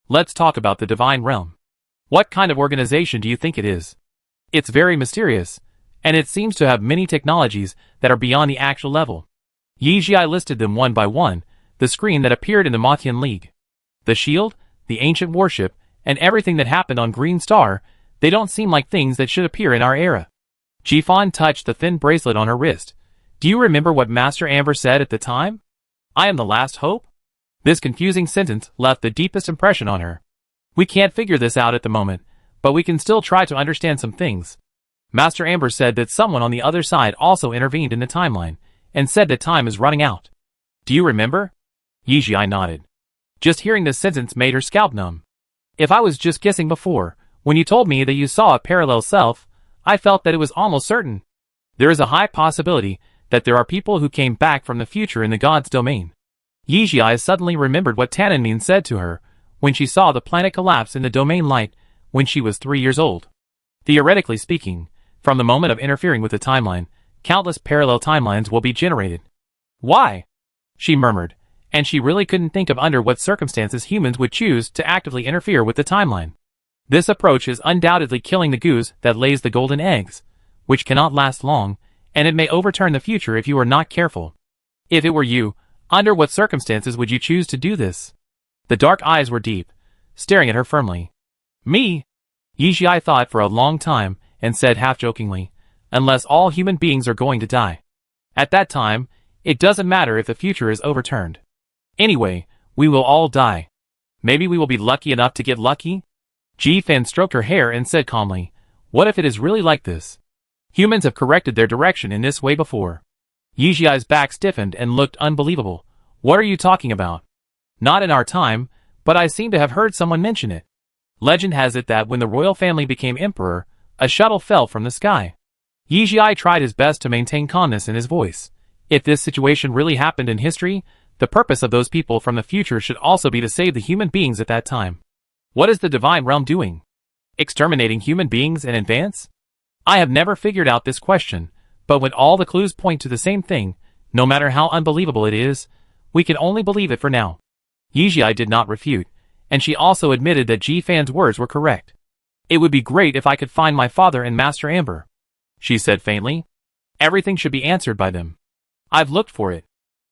Let's talk about the Divine Realm. What kind of organization do you think it is? It's very mysterious, and it seems to have many technologies that are beyond the actual level. Yijia listed them one by one, the screen that appeared in the Matian League. The shield, the ancient warship, and everything that happened on Green Star, they don't seem like things that should appear in our era. Jifan touched the thin bracelet on her wrist. Do you remember what Master Amber said at the time? I am the last hope? This confusing sentence left the deepest impression on her. We can't figure this out at the moment, but we can still try to understand some things. Master Amber said that someone on the other side also intervened in the timeline, and said that time is running out. Do you remember? Yijia nodded. Just hearing this sentence made her scalp numb. If I was just guessing before, when you told me that you saw a parallel self, I felt that it was almost certain. There is a high possibility that there are people who came back from the future in the god's domain. Yijia suddenly remembered what Tananmin said to her when she saw the planet collapse in the domain light when she was 3 years old. Theoretically speaking, from the moment of interfering with the timeline, countless parallel timelines will be generated. Why? She murmured, and she really couldn't think of under what circumstances humans would choose to actively interfere with the timeline. This approach is undoubtedly killing the goose that lays the golden eggs, which cannot last long, and it may overturn the future if you are not careful. If it were you, under what circumstances would you choose to do this? The dark eyes were deep, staring at her firmly. Me? Yijia thought for a long time, and said half-jokingly, unless all human beings are going to die. At that time, it doesn't matter if the future is overturned. Anyway, we will all die. Maybe we will be lucky enough to get lucky? Ji Fan stroked her hair and said calmly, what if it is really like this? Humans have corrected their direction in this way before. Yijia's back stiffened and looked unbelievable. What are you talking about? Not in our time, but I seem to have heard someone mention it. Legend has it that when the royal family became emperor, a shuttle fell from the sky. Yijia tried his best to maintain calmness in his voice. If this situation really happened in history, the purpose of those people from the future should also be to save the human beings at that time. What is the Divine Realm doing? Exterminating human beings in advance? I have never figured out this question, but when all the clues point to the same thing, no matter how unbelievable it is, we can only believe it for now. Yijia did not refute, and she also admitted that Ji Fan's words were correct. It would be great if I could find my father and Master Amber, she said faintly. Everything should be answered by them. I've looked for it.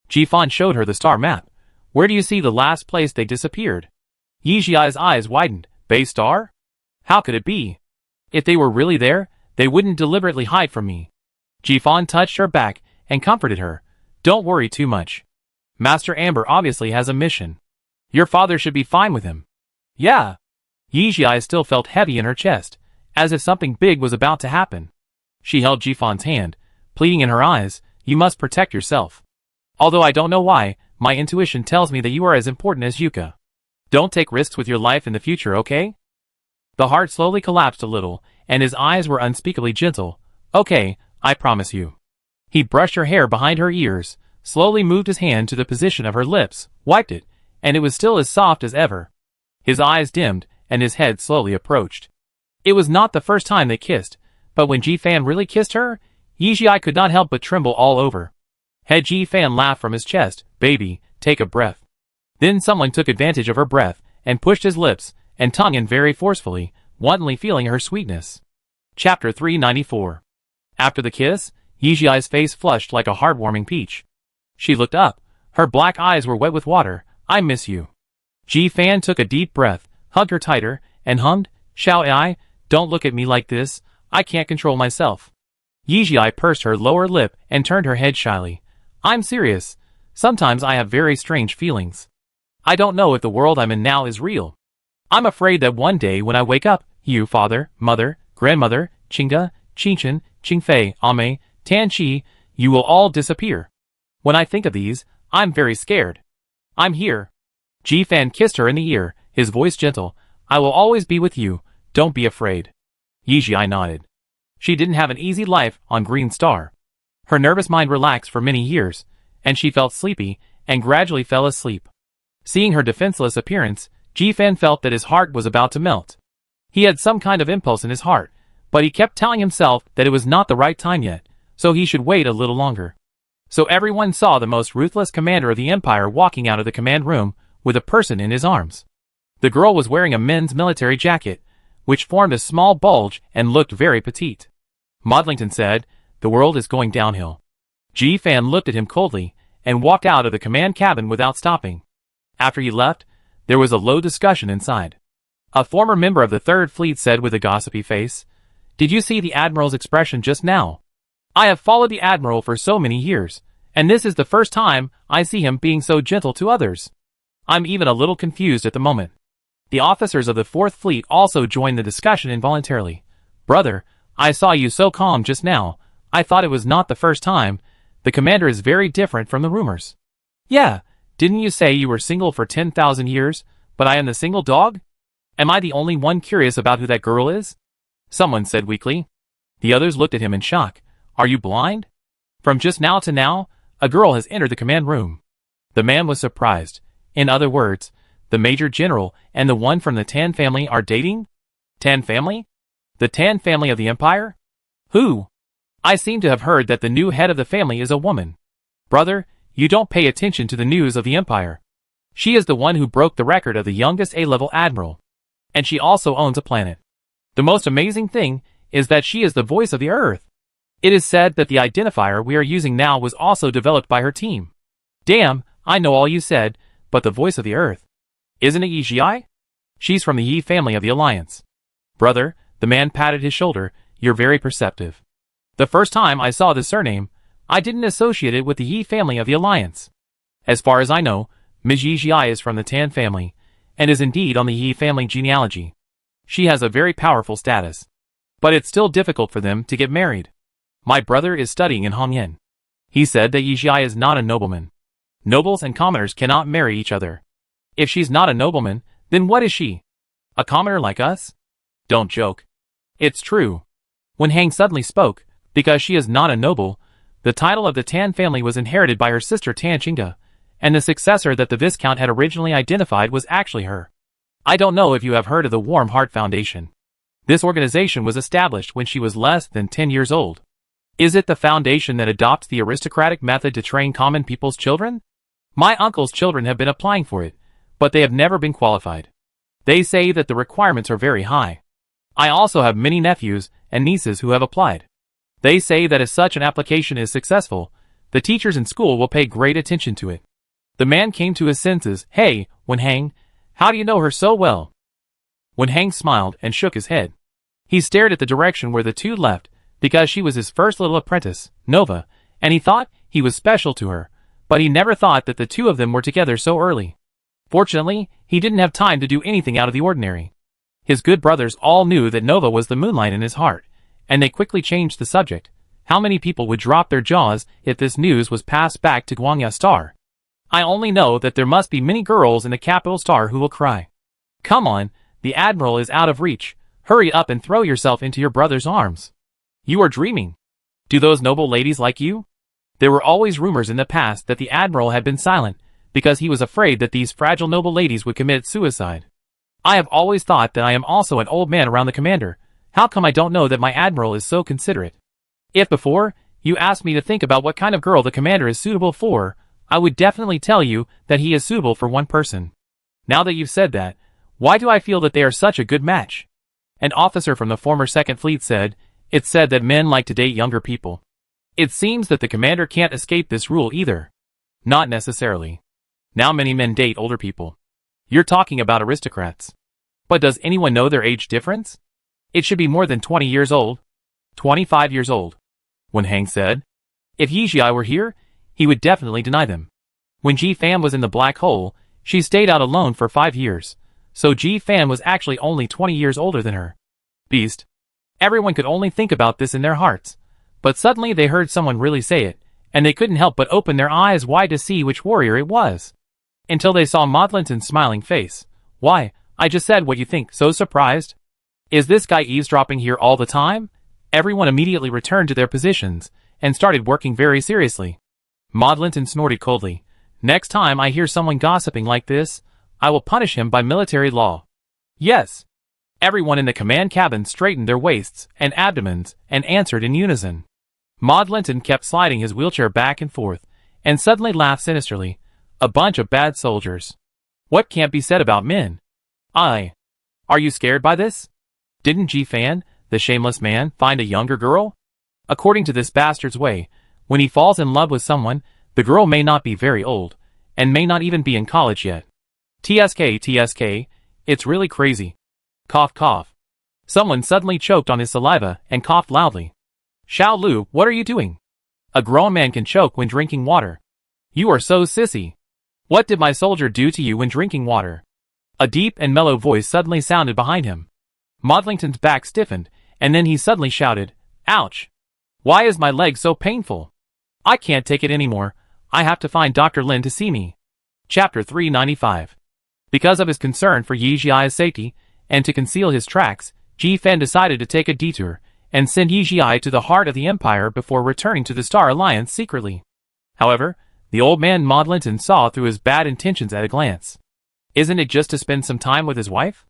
Ji Fan showed her the star map. Where do you see the last place they disappeared? Yijia's eyes widened. Bay Star? How could it be? If they were really there, They wouldn't deliberately hide from me. Jifan touched her back and comforted her. Don't worry too much. Master Amber obviously has a mission. Your father should be fine with him. Yeah. Yijia still felt heavy in her chest, as if something big was about to happen. She held Jifan's hand, pleading in her eyes, you must protect yourself. Although I don't know why, my intuition tells me that you are as important as Yuka. Don't take risks with your life in the future, okay? The heart slowly collapsed a little, and his eyes were unspeakably gentle. Okay, I promise you. He brushed her hair behind her ears, slowly moved his hand to the position of her lips, wiped it, and it was still as soft as ever. His eyes dimmed, and his head slowly approached. It was not the first time they kissed, but when Ji-Fan really kissed her, Yijia could not help but tremble all over. Had Ji-Fan laughed from his chest, baby, take a breath. Then someone took advantage of her breath, and pushed his lips, and tongue in very forcefully, wantonly feeling her sweetness. Chapter 394. After the kiss, Yijia's face flushed like a heartwarming peach. She looked up. Her black eyes were wet with water. I miss you. Ji-Fan took a deep breath, hugged her tighter, and hummed, Shall I? Don't look at me like this. I can't control myself. Yijia pursed her lower lip and turned her head shyly. I'm serious. Sometimes I have very strange feelings. I don't know if the world I'm in now is real. I'm afraid that one day when I wake up, you, father, mother, grandmother, Qingda, Qingchen, Qingfei, Ame, Tanqi, you will all disappear. When I think of these, I'm very scared. I'm here. Ji-Fan kissed her in the ear, his voice gentle. I will always be with you. Don't be afraid. Yijia nodded. She didn't have an easy life on Green Star. Her nervous mind relaxed for many years, and she felt sleepy, and gradually fell asleep. Seeing her defenseless appearance, Ji-Fan felt that his heart was about to melt. He had some kind of impulse in his heart, but he kept telling himself that it was not the right time yet, so he should wait a little longer. So everyone saw the most ruthless commander of the Empire walking out of the command room with a person in his arms. The girl was wearing a men's military jacket, which formed a small bulge and looked very petite. Modlington said, the world is going downhill. Ji-Fan looked at him coldly, and walked out of the command cabin without stopping. After he left, there was a low discussion inside. A former member of the Third Fleet said with a gossipy face, Did you see the Admiral's expression just now? I have followed the Admiral for so many years, and this is the first time I see him being so gentle to others. I'm even a little confused at the moment. The officers of the Fourth Fleet also joined the discussion involuntarily. Brother, I saw you so calm just now. I thought it was not the first time. The commander is very different from the rumors. Yeah, didn't you say you were single for 10,000 years, but I am the single dog? Am I the only one curious about who that girl is? Someone said weakly. The others looked at him in shock. Are you blind? From just now to now, a girl has entered the command room. The man was surprised. In other words, the Major General and the one from the Tan family are dating? Tan family? The Tan family of the Empire? Who? I seem to have heard that the new head of the family is a woman. Brother, you don't pay attention to the news of the Empire. She is the one who broke the record of the youngest A-level admiral. And she also owns a planet. The most amazing thing is that she is the voice of the Earth. It is said that the identifier we are using now was also developed by her team. Damn, I know all you said, but the voice of the Earth. Isn't it Yi? She's from the Yi family of the Alliance. Brother, the man patted his shoulder, you're very perceptive. The first time I saw the surname, I didn't associate it with the Yi family of the Alliance. As far as I know, Ms. Yi is from the Tan family, and is indeed on the Yi family genealogy. She has a very powerful status. But it's still difficult for them to get married. My brother is studying in Hongyan. He said that Yi is not a nobleman. Nobles and commoners cannot marry each other. If she's not a nobleman, then what is she? A commoner like us? Don't joke. It's true. When Hang suddenly spoke, because she is not a noble, the title of the Tan family was inherited by her sister Tan Qingda, and the successor that the Viscount had originally identified was actually her. I don't know if you have heard of the Warm Heart Foundation. This organization was established when she was less than 10 years old. Is it the foundation that adopts the aristocratic method to train common people's children? My uncle's children have been applying for it, but they have never been qualified. They say that the requirements are very high. I also have many nephews and nieces who have applied. They say that if such an application is successful, the teachers in school will pay great attention to it. The man came to his senses. Hey, Wen Hang, how do you know her so well? Wen Hang smiled and shook his head. He stared at the direction where the two left, because she was his first little apprentice, Nova, and he thought he was special to her, but he never thought that the two of them were together so early. Fortunately, he didn't have time to do anything out of the ordinary. His good brothers all knew that Nova was the moonlight in his heart, and they quickly changed the subject. How many people would drop their jaws if this news was passed back to Guangya Star? I only know that there must be many girls in the capital star who will cry. Come on, the Admiral is out of reach. Hurry up and throw yourself into your brother's arms. You are dreaming. Do those noble ladies like you? There were always rumors in the past that the Admiral had been silent, because he was afraid that these fragile noble ladies would commit suicide. I have always thought that I am also an old man around the commander. How come I don't know that my Admiral is so considerate? If before, you asked me to think about what kind of girl the commander is suitable for, I would definitely tell you that he is suitable for one person. Now that you've said that, why do I feel that they are such a good match? An officer from the former Second Fleet said, it's said that men like to date younger people. It seems that the commander can't escape this rule either. Not necessarily. Now many men date older people. You're talking about aristocrats. But does anyone know their age difference? It should be more than 20 years old. 25 years old. Wen Hang said. If Yi Jia were here, he would definitely deny them. When Ji Fan was in the black hole, she stayed out alone for 5 years. So Ji Fan was actually only 20 years older than her. Beast. Everyone could only think about this in their hearts. But suddenly they heard someone really say it, and they couldn't help but open their eyes wide to see which warrior it was. Until they saw Maud Linton's smiling face. Why, I just said what you think, so surprised. Is this guy eavesdropping here all the time? Everyone immediately returned to their positions, and started working very seriously. Maud Linton snorted coldly. Next time I hear someone gossiping like this, I will punish him by military law. Yes. Everyone in the command cabin straightened their waists and abdomens and answered in unison. Maud Linton kept sliding his wheelchair back and forth, and suddenly laughed sinisterly. A bunch of bad soldiers. What can't be said about men? Are you scared by this? Didn't Ji Fan, the shameless man, find a younger girl? According to this bastard's way, when he falls in love with someone, the girl may not be very old, and may not even be in college yet. TSK, it's really crazy. Cough cough. Someone suddenly choked on his saliva and coughed loudly. Xiao Lu, what are you doing? A grown man can choke when drinking water. You are so sissy. What did my soldier do to you when drinking water? A deep and mellow voice suddenly sounded behind him. Modlington's back stiffened, and then he suddenly shouted, Ouch! Why is my leg so painful? I can't take it anymore. I have to find Dr. Lin to see me. Chapter 395. Because of his concern for Yi Jiai's safety, and to conceal his tracks, Ji Fan decided to take a detour, and send Yi Jiai to the heart of the Empire before returning to the Star Alliance secretly. However, the old man Maud Linton saw through his bad intentions at a glance. Isn't it just to spend some time with his wife?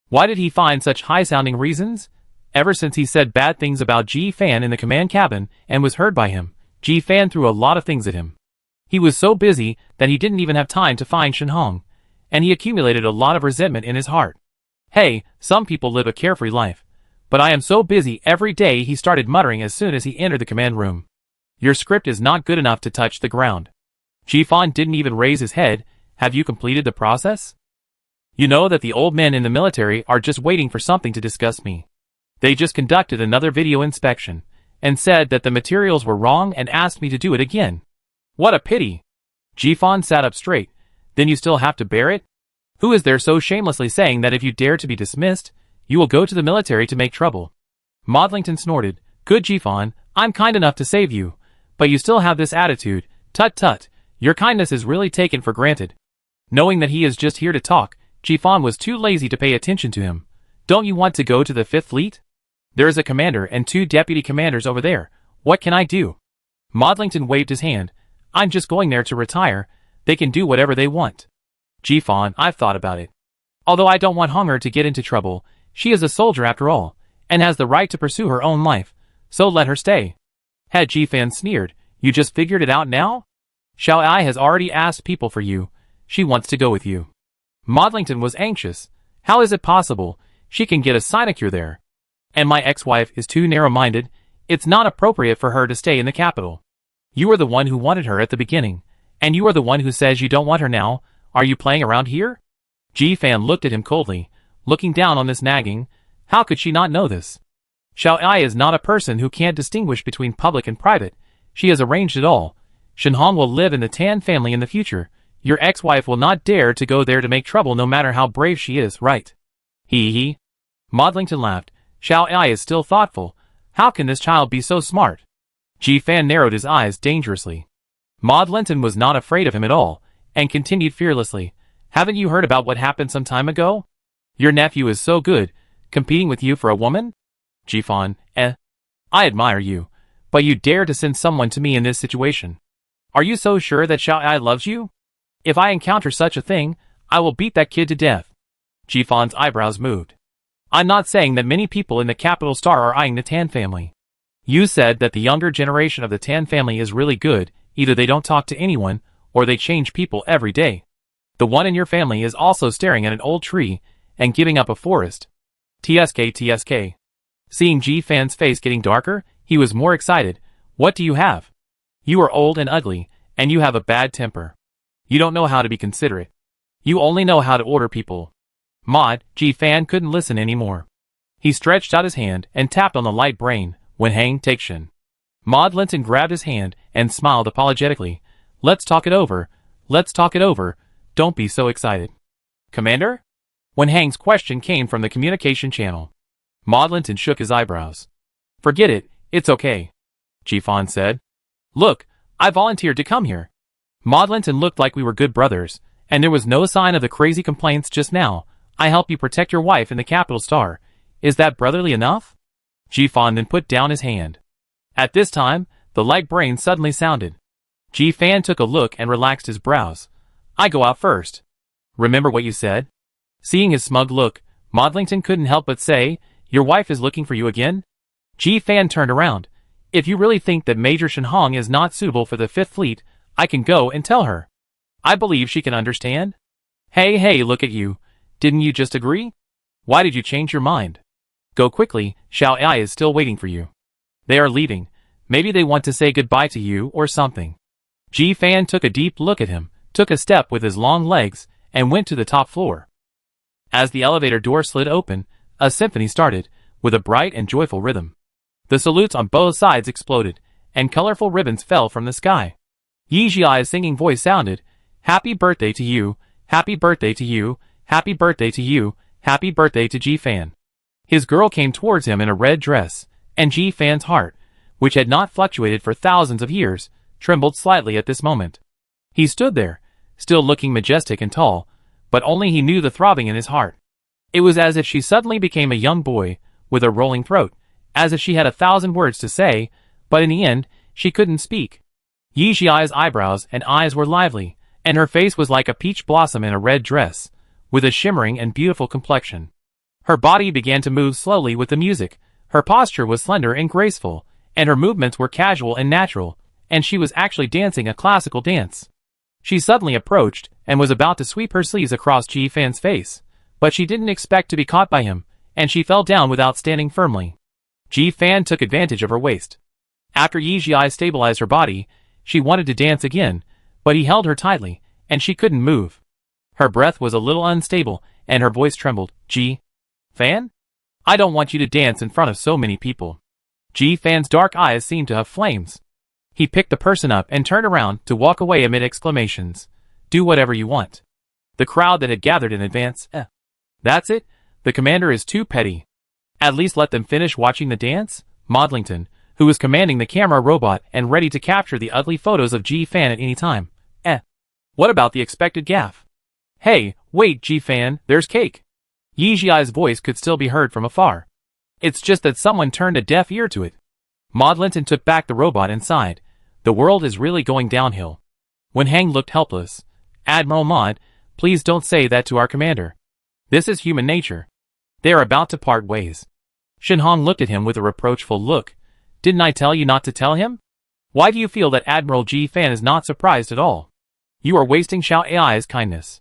Why did he find such high-sounding reasons? Ever since he said bad things about Ji Fan in the command cabin and was heard by him, Ji Fan threw a lot of things at him. He was so busy that he didn't even have time to find Shen Hong, and he accumulated a lot of resentment in his heart. Hey, some people live a carefree life, but I am so busy every day, he started muttering as soon as he entered the command room. Your script is not good enough to touch the ground. Ji Fan didn't even raise his head. Have you completed the process? You know that the old men in the military are just waiting for something to discuss me. They just conducted another video inspection, and said that the materials were wrong and asked me to do it again. What a pity. Ji Fan sat up straight. Then you still have to bear it? Who is there so shamelessly saying that if you dare to be dismissed, you will go to the military to make trouble? Modlington snorted. Good Ji Fan, I'm kind enough to save you, but you still have this attitude. Tut tut, your kindness is really taken for granted. Knowing that he is just here to talk, Ji Fan was too lazy to pay attention to him. Don't you want to go to the 5th Fleet? There is a commander and 2 deputy commanders over there. What can I do? Modlington waved his hand. I'm just going there to retire. They can do whatever they want. Ji Fan, I've thought about it. Although I don't want Hunger to get into trouble, she is a soldier after all, and has the right to pursue her own life, so let her stay. Had Ji Fan sneered, you just figured it out now? Xiao Ai has already asked people for you. She wants to go with you. Modlington was anxious. How is it possible? She can get a sinecure there. And my ex-wife is too narrow-minded. It's not appropriate for her to stay in the capital. You are the one who wanted her at the beginning, and you are the one who says you don't want her now. Are you playing around here? Ji Fan looked at him coldly, looking down on this nagging. How could she not know this? Xiao Ai is not a person who can't distinguish between public and private. She has arranged it all. Shenhong will live in the Tan family in the future. Your ex-wife will not dare to go there to make trouble no matter how brave she is, right? Hee. Modlington laughed. Xiao Ai is still thoughtful. How can this child be so smart? Ji Fan narrowed his eyes dangerously. Modlington was not afraid of him at all, and continued fearlessly. Haven't you heard about what happened some time ago? Your nephew is so good, competing with you for a woman? Ji Fan, I admire you, but you dare to send someone to me in this situation. Are you so sure that Xiao Ai loves you? If I encounter such a thing, I will beat that kid to death. Ji Fan's eyebrows moved. I'm not saying that many people in the capital star are eyeing the Tan family. You said that the younger generation of the Tan family is really good, either they don't talk to anyone, or they change people every day. The one in your family is also staring at an old tree, and giving up a forest. TSK. Seeing Ji Fan's face getting darker, he was more excited. What do you have? You are old and ugly, and you have a bad temper. You don't know how to be considerate. You only know how to order people. Ji Fan couldn't listen anymore. He stretched out his hand and tapped on the light brain. Wenhang Takshin. Modlington grabbed his hand and smiled apologetically. Let's talk it over. Don't be so excited. Commander? Wenhang's question came from the communication channel. Modlington shook his eyebrows. Forget it, it's okay. Ji Fan said. Look, I volunteered to come here. Modlington looked like we were good brothers, and there was no sign of the crazy complaints just now. I help you protect your wife in the capital star. Is that brotherly enough? Ji Fan then put down his hand. At this time, the light brain suddenly sounded. Ji Fan took a look and relaxed his brows. I go out first. Remember what you said? Seeing his smug look, Modlington couldn't help but say, your wife is looking for you again? Ji Fan turned around. If you really think that Major Shenhong is not suitable for the Fifth Fleet, I can go and tell her. I believe she can understand. Hey, look at you. Didn't you just agree? Why did you change your mind? Go quickly, Xiao Ai is still waiting for you. They are leaving. Maybe they want to say goodbye to you or something. Ji Fan took a deep look at him, took a step with his long legs, and went to the top floor. As the elevator door slid open, a symphony started, with a bright and joyful rhythm. The salutes on both sides exploded, and colorful ribbons fell from the sky. Yi Jiai's singing voice sounded, Happy birthday to you, happy birthday to you, happy birthday to you, happy birthday to Ji Fan. His girl came towards him in a red dress, and Ji Fan's heart, which had not fluctuated for thousands of years, trembled slightly at this moment. He stood there, still looking majestic and tall, but only he knew the throbbing in his heart. It was as if she suddenly became a young boy, with a rolling throat, as if she had 1,000 words to say, but in the end, she couldn't speak. Yi Jiai's eyebrows and eyes were lively, and her face was like a peach blossom in a red dress, with a shimmering and beautiful complexion. Her body began to move slowly with the music, her posture was slender and graceful, and her movements were casual and natural, and she was actually dancing a classical dance. She suddenly approached, and was about to sweep her sleeves across Ji Fan's face, but she didn't expect to be caught by him, and she fell down without standing firmly. Ji Fan took advantage of her waist. After Yi Jiai stabilized her body, she wanted to dance again, but he held her tightly, and she couldn't move. Her breath was a little unstable, and her voice trembled. Ji Fan? I don't want you to dance in front of so many people. Ji Fan's dark eyes seemed to have flames. He picked the person up and turned around to walk away amid exclamations. Do whatever you want. The crowd that had gathered in advance, That's it? The commander is too petty. At least let them finish watching the dance? Modlington, who was commanding the camera robot and ready to capture the ugly photos of Ji Fan at any time. What about the expected gaffe? Hey, wait Ji Fan, there's cake. Yi Jiai's voice could still be heard from afar. It's just that someone turned a deaf ear to it. Modlington took back the robot and sighed. The world is really going downhill. Wenhang looked helpless. Admiral Mod, please don't say that to our commander. This is human nature. They are about to part ways. Shenhong looked at him with a reproachful look. Didn't I tell you not to tell him? Why do you feel that Admiral Ji Fan is not surprised at all? You are wasting Xiao Ai's kindness.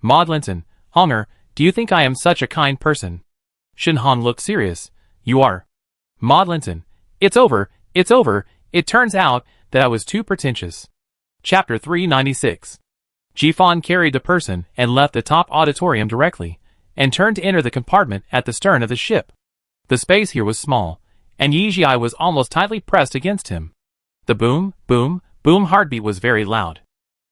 Modlington, Honger, do you think I am such a kind person? Shenhong looked serious. You are. Modlington, it's over. It turns out that I was too pretentious. Chapter 396. Ji Fan carried the person and left the top auditorium directly, and turned to enter the compartment at the stern of the ship. The space here was small, and Yijia was almost tightly pressed against him. The boom, boom, boom heartbeat was very loud.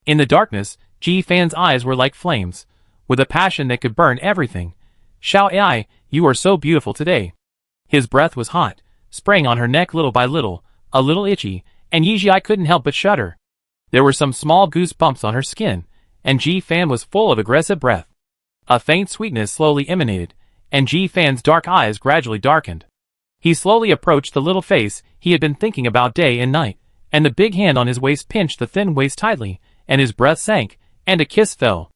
In the darkness, Ji Fan's eyes were like flames, with a passion that could burn everything. Xiao Ai, you are so beautiful today. His breath was hot, spraying on her neck little by little, a little itchy, and Yijia couldn't help but shudder. There were some small goose bumps on her skin, and Ji Fan was full of aggressive breath. A faint sweetness slowly emanated, and Ji Fan's dark eyes gradually darkened. He slowly approached the little face he had been thinking about day and night, and the big hand on his waist pinched the thin waist tightly, and his breath sank, and a kiss fell.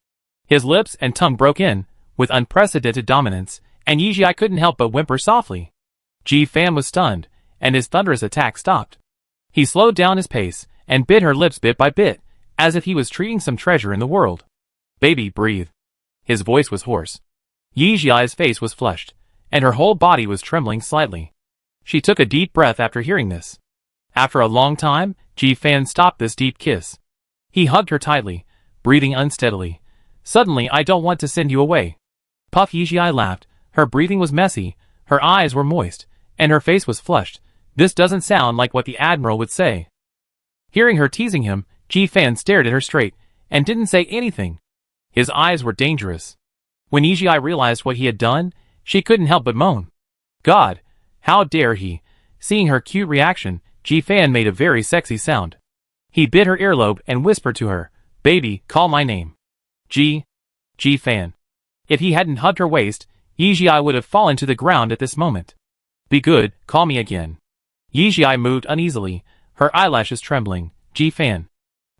His lips and tongue broke in, with unprecedented dominance, and Yijia couldn't help but whimper softly. Ji Fan was stunned, and his thunderous attack stopped. He slowed down his pace, and bit her lips bit by bit, as if he was treating some treasure in the world. Baby, breathe. His voice was hoarse. Yijia's face was flushed, and her whole body was trembling slightly. She took a deep breath after hearing this. After a long time, Ji Fan stopped this deep kiss. He hugged her tightly, breathing unsteadily. Suddenly, I don't want to send you away. Puff Yijia laughed. Her breathing was messy, her eyes were moist, and her face was flushed. This doesn't sound like what the Admiral would say. Hearing her teasing him, Ji Fan stared at her straight, and didn't say anything. His eyes were dangerous. When Yijia realized what he had done, she couldn't help but moan. God, how dare he? Seeing her cute reaction, Ji Fan made a very sexy sound. He bit her earlobe and whispered to her, Baby, call my name. Ji Fan. If he hadn't hugged her waist, Yijia would have fallen to the ground at this moment. Be good, call me again. Yijia moved uneasily, her eyelashes trembling. Ji Fan.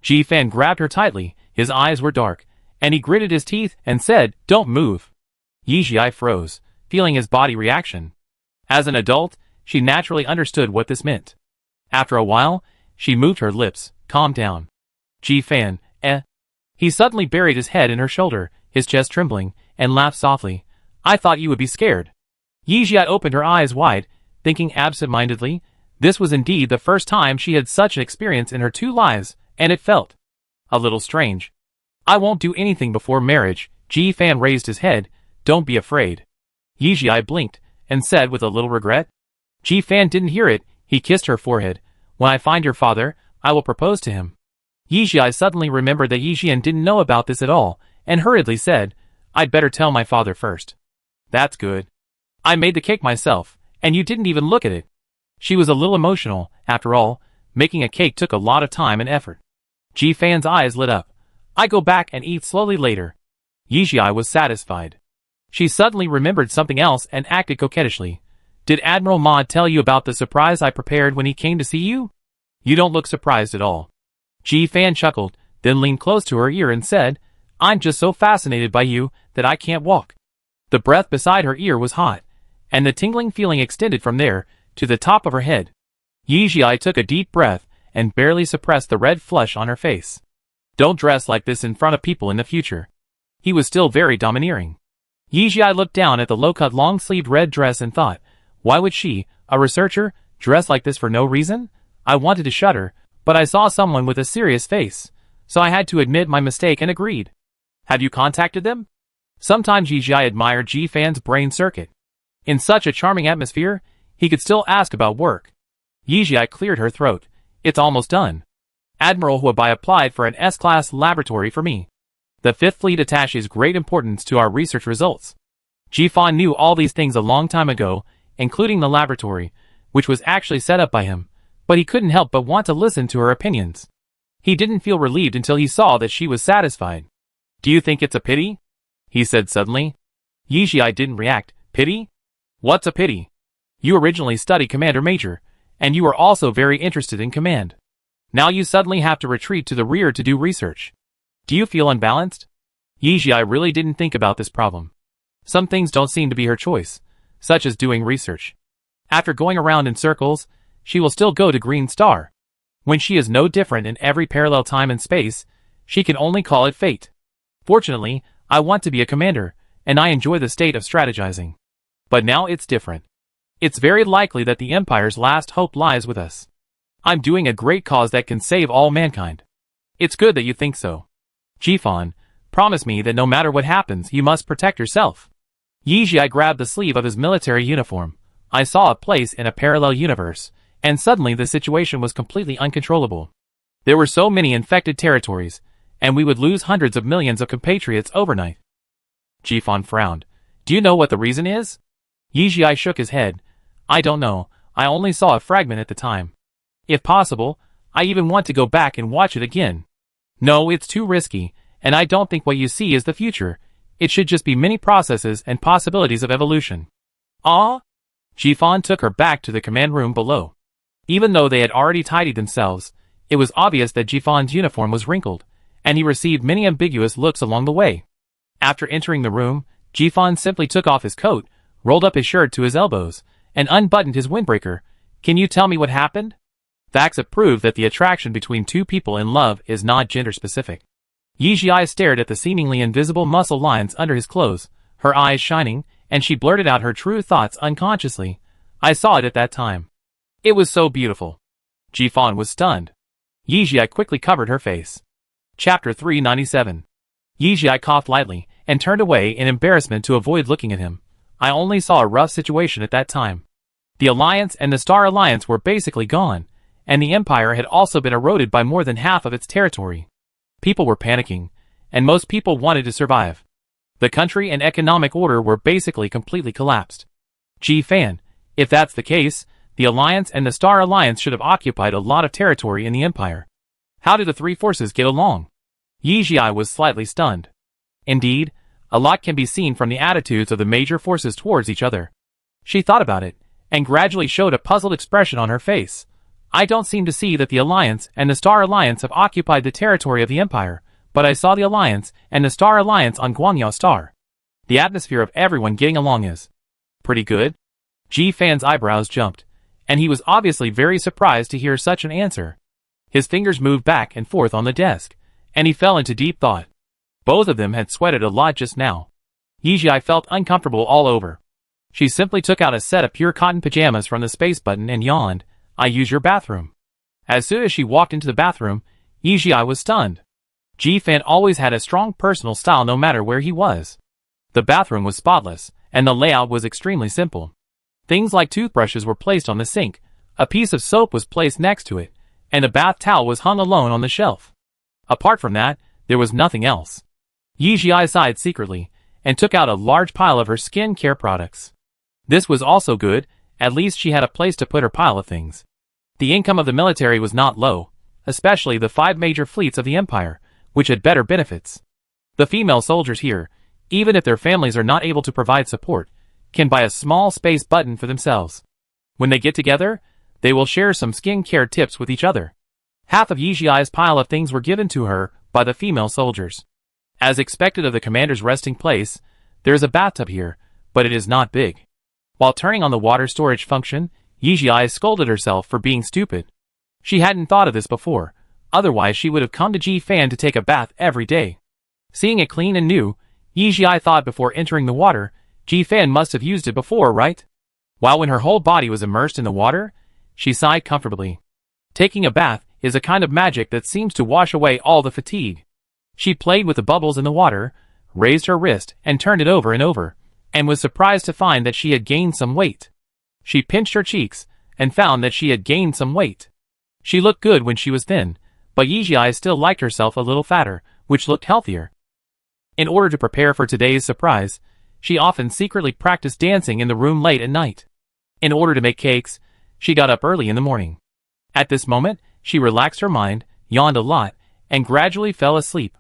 Ji Fan grabbed her tightly, his eyes were dark, and he gritted his teeth and said, Don't move. Yijia froze, feeling his body reaction. As an adult, she naturally understood what this meant. After a while, she moved her lips. Calm down. Ji Fan, He suddenly buried his head in her shoulder, his chest trembling, and laughed softly. I thought you would be scared. Yijia opened her eyes wide, thinking absent-mindedly. This was indeed the first time she had such an experience in her 2 lives, and it felt a little strange. I won't do anything before marriage. Ji Fan raised his head. Don't be afraid. Yijia blinked, and said with a little regret. Ji Fan didn't hear it. He kissed her forehead. When I find your father, I will propose to him. Yijia suddenly remembered that Yixian didn't know about this at all, and hurriedly said, I'd better tell my father first. That's good. I made the cake myself, and you didn't even look at it. She was a little emotional. After all, making a cake took a lot of time and effort. Ji Fan's eyes lit up. I go back and eat slowly later. Yijia was satisfied. She suddenly remembered something else and acted coquettishly. Did Admiral Ma tell you about the surprise I prepared when he came to see you? You don't look surprised at all. Ji Fan chuckled, then leaned close to her ear and said, I'm just so fascinated by you that I can't walk. The breath beside her ear was hot, and the tingling feeling extended from there to the top of her head. Yijia took a deep breath and barely suppressed the red flush on her face. Don't dress like this in front of people in the future. He was still very domineering. Yijia looked down at the low-cut long-sleeved red dress and thought, why would she, a researcher, dress like this for no reason? I wanted to shudder, but I saw someone with a serious face, so I had to admit my mistake and agreed. Have you contacted them? Sometimes Yijia admired Ji Fan's brain circuit. In such a charming atmosphere, he could still ask about work. Yijia cleared her throat. It's almost done. Admiral Huabai applied for an S-class laboratory for me. The 5th Fleet attaches great importance to our research results. Ji Fan knew all these things a long time ago, including the laboratory, which was actually set up by him, but he couldn't help but want to listen to her opinions. He didn't feel relieved until he saw that she was satisfied. Do you think it's a pity? He said suddenly. Yijia didn't react. Pity? What's a pity? You originally studied Commander Major, and you are also very interested in command. Now you suddenly have to retreat to the rear to do research. Do you feel unbalanced? Yijia really didn't think about this problem. Some things don't seem to be her choice, such as doing research. After going around in circles, she will still go to Green Star. When she is no different in every parallel time and space, she can only call it fate. Fortunately, I want to be a commander, and I enjoy the state of strategizing. But now it's different. It's very likely that the Empire's last hope lies with us. I'm doing a great cause that can save all mankind. It's good that you think so. Ji Fan, promise me that no matter what happens, you must protect yourself. Yijia grabbed the sleeve of his military uniform. I saw a place in a parallel universe, and suddenly the situation was completely uncontrollable. There were so many infected territories, and we would lose hundreds of millions of compatriots overnight. Jifan frowned. Do you know what the reason is? Yizhi shook his head. I don't know, I only saw a fragment at the time. If possible, I even want to go back and watch it again. No, it's too risky, and I don't think what you see is the future. It should just be many processes and possibilities of evolution. Ah? Jifan took her back to the command room below. Even though they had already tidied themselves, it was obvious that Jifan's uniform was wrinkled, and he received many ambiguous looks along the way. After entering the room, Jifan simply took off his coat, rolled up his shirt to his elbows, and unbuttoned his windbreaker. Can you tell me what happened? Facts have proved that the attraction between two people in love is not gender-specific. Yizhi stared at the seemingly invisible muscle lines under his clothes, her eyes shining, and she blurted out her true thoughts unconsciously. I saw it at that time. It was so beautiful. Jifan was stunned. Yizhi quickly covered her face. Chapter 397. Yizhi coughed lightly, and turned away in embarrassment to avoid looking at him. I only saw a rough situation at that time. The Alliance and the Star Alliance were basically gone, and the Empire had also been eroded by more than half of its territory. People were panicking, and most people wanted to survive. The country and economic order were basically completely collapsed. Jifan, if that's the case, the Alliance and the Star Alliance should have occupied a lot of territory in the Empire. How did the three forces get along? Yizhi was slightly stunned. Indeed, a lot can be seen from the attitudes of the major forces towards each other. She thought about it, and gradually showed a puzzled expression on her face. I don't seem to see that the Alliance and the Star Alliance have occupied the territory of the Empire, but I saw the Alliance and the Star Alliance on Guangyao Star. The atmosphere of everyone getting along is pretty good. Jifan's eyebrows jumped, and he was obviously very surprised to hear such an answer. His fingers moved back and forth on the desk, and he fell into deep thought. Both of them had sweated a lot just now. Yizhi felt uncomfortable all over. She simply took out a set of pure cotton pajamas from the space button and yawned. I use your bathroom. As soon as she walked into the bathroom, Yizhi was stunned. Jifan always had a strong personal style no matter where he was. The bathroom was spotless, and the layout was extremely simple. Things like toothbrushes were placed on the sink, a piece of soap was placed next to it, and a bath towel was hung alone on the shelf. Apart from that, there was nothing else. Yizhi sighed secretly, and took out a large pile of her skin care products. This was also good, at least she had a place to put her pile of things. The income of the military was not low, especially the 5 major fleets of the Empire, which had better benefits. The female soldiers here, even if their families are not able to provide support, can buy a small space button for themselves. When they get together, they will share some skin care tips with each other. Half of Yizhi's pile of things were given to her by the female soldiers. As expected of the commander's resting place, there is a bathtub here, but it is not big. While turning on the water storage function, Yizhi scolded herself for being stupid. She hadn't thought of this before, otherwise she would have come to Jifan to take a bath every day. Seeing it clean and new, Yizhi thought before entering the water, Jifan must have used it before, right? While when her whole body was immersed in the water, she sighed comfortably. Taking a bath is a kind of magic that seems to wash away all the fatigue. She played with the bubbles in the water, raised her wrist and turned it over and over, and was surprised to find that she had gained some weight. She pinched her cheeks, and found that she had gained some weight. She looked good when she was thin, but Yizhi still liked herself a little fatter, which looked healthier. In order to prepare for today's surprise, she often secretly practiced dancing in the room late at night. In order to make cakes, she got up early in the morning. At this moment, she relaxed her mind, yawned a lot, and gradually fell asleep.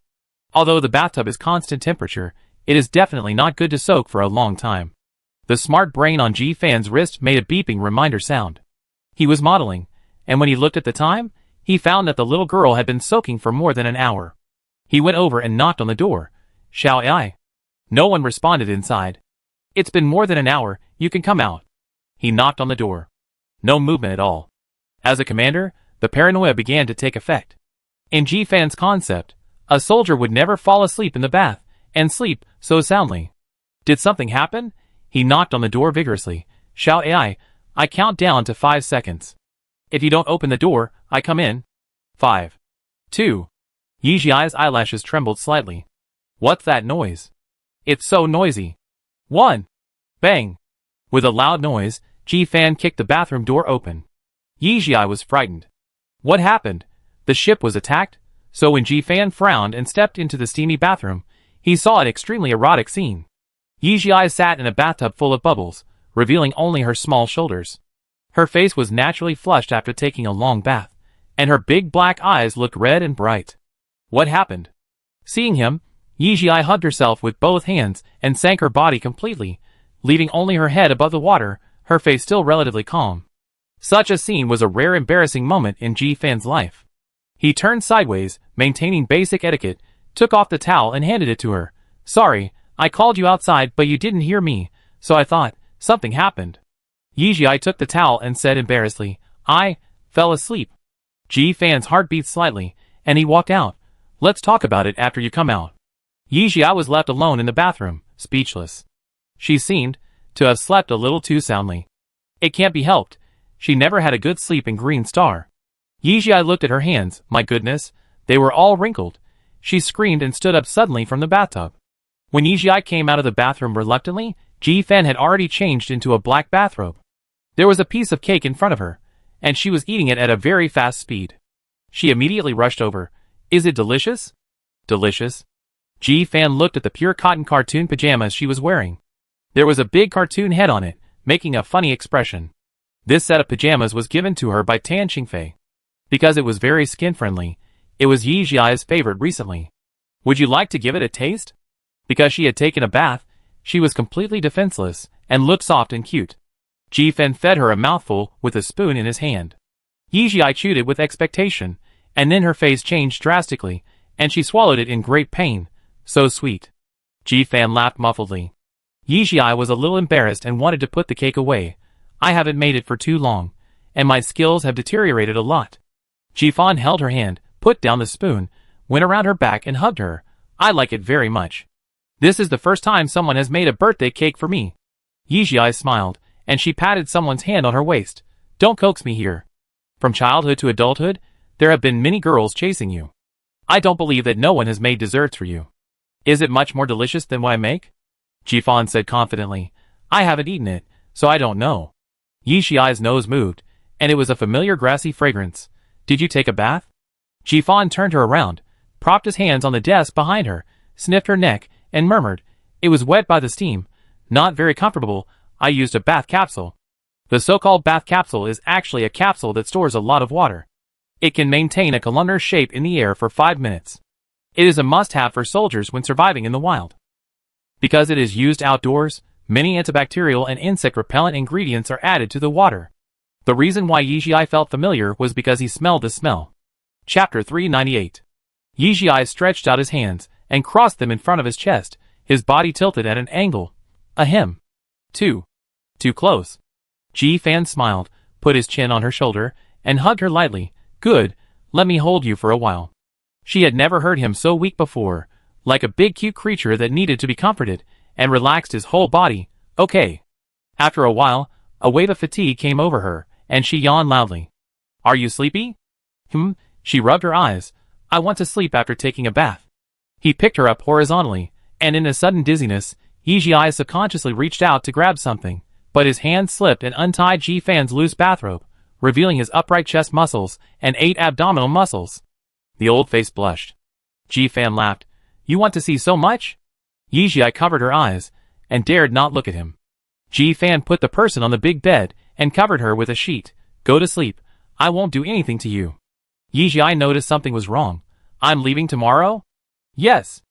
Although the bathtub is constant temperature, it is definitely not good to soak for a long time. The smart brain on Jifan's wrist made a beeping reminder sound. He was modeling, and when he looked at the time, he found that the little girl had been soaking for more than an hour. He went over and knocked on the door. Shall I? No one responded inside. It's been more than an hour, you can come out. He knocked on the door. No movement at all. As a commander, the paranoia began to take effect. In Jifan's concept, a soldier would never fall asleep in the bath, and sleep so soundly. Did something happen? He knocked on the door vigorously. Shall I count down to 5 seconds. If you don't open the door, I come in. 5. 2. Yizhi's eyelashes trembled slightly. What's that noise? It's so noisy. 1. Bang. With a loud noise, Ji Fan kicked the bathroom door open. Yi Jiai was frightened. What happened? The ship was attacked? So when Ji Fan frowned and stepped into the steamy bathroom, he saw an extremely erotic scene. Yi Jiai sat in a bathtub full of bubbles, revealing only her small shoulders. Her face was naturally flushed after taking a long bath, and her big black eyes looked red and bright. What happened? Seeing him, Yi Jiai hugged herself with both hands and sank her body completely, leaving only her head above the water, her face still relatively calm. Such a scene was a rare embarrassing moment in Ji Fan's life. He turned sideways, maintaining basic etiquette, took off the towel and handed it to her. Sorry, I called you outside but you didn't hear me, so I thought, something happened. Yi Jiai took the towel and said embarrassedly, I fell asleep. Ji Fan's heart beat slightly, and he walked out. Let's talk about it after you come out. Yi Jiai was left alone in the bathroom, speechless. She seemed to have slept a little too soundly. It can't be helped. She never had a good sleep in Green Star. Yi Jiai looked at her hands. My goodness, they were all wrinkled. She screamed and stood up suddenly from the bathtub. When Yi Jiai came out of the bathroom reluctantly, Ji Fan had already changed into a black bathrobe. There was a piece of cake in front of her, and she was eating it at a very fast speed. She immediately rushed over. Is it delicious? Delicious? Ji Fan looked at the pure cotton cartoon pajamas she was wearing. There was a big cartoon head on it, making a funny expression. This set of pajamas was given to her by Tan Qingfei. Because it was very skin-friendly, it was Yi Jiai's favorite recently. Would you like to give it a taste? Because she had taken a bath, she was completely defenseless, and looked soft and cute. Ji Fan fed her a mouthful with a spoon in his hand. Yi Jiai chewed it with expectation, and then her face changed drastically, and she swallowed it in great pain. So sweet. Ji Fan laughed muffledly. Yi Jiai was a little embarrassed and wanted to put the cake away. I haven't made it for too long, and my skills have deteriorated a lot. Ji Fan held her hand, put down the spoon, went around her back and hugged her. I like it very much. This is the first time someone has made a birthday cake for me. Yi Jiai smiled, and she patted someone's hand on her waist. Don't coax me here. From childhood to adulthood, there have been many girls chasing you. I don't believe that no one has made desserts for you. Is it much more delicious than what I make? Ji Fan said confidently. I haven't eaten it, so I don't know. Yi Jiai's nose moved, and it was a familiar grassy fragrance. Did you take a bath? Ji Fan turned her around, propped his hands on the desk behind her, sniffed her neck, and murmured, It was wet by the steam. Not very comfortable. I used a bath capsule. The so-called bath capsule is actually a capsule that stores a lot of water. It can maintain a columnar shape in the air for 5 minutes. It is a must-have for soldiers when surviving in the wild. Because it is used outdoors, many antibacterial and insect-repellent ingredients are added to the water. The reason why Yi Jiai felt familiar was because he smelled the smell. Chapter 398. Yi Jiai stretched out his hands and crossed them in front of his chest, his body tilted at an angle. Ahem. Too close. Ji Fan smiled, put his chin on her shoulder, and hugged her lightly. Good, let me hold you for a while. She had never heard him so weak before, like a big cute creature that needed to be comforted, and relaxed his whole body. Okay. After a while, a wave of fatigue came over her, and she yawned loudly. Are you sleepy? She rubbed her eyes. I want to sleep after taking a bath. He picked her up horizontally, and in a sudden dizziness, Yi Jiai subconsciously reached out to grab something, but his hand slipped and untied Ji Fan's loose bathrobe, revealing his upright chest muscles and 8 abdominal muscles. The old face blushed. Ji Fan laughed. You want to see so much? Yi Jiai covered her eyes, and dared not look at him. Ji Fan put the person on the big bed, and covered her with a sheet. Go to sleep. I won't do anything to you. Yi Jiai noticed something was wrong. I'm leaving tomorrow? Yes.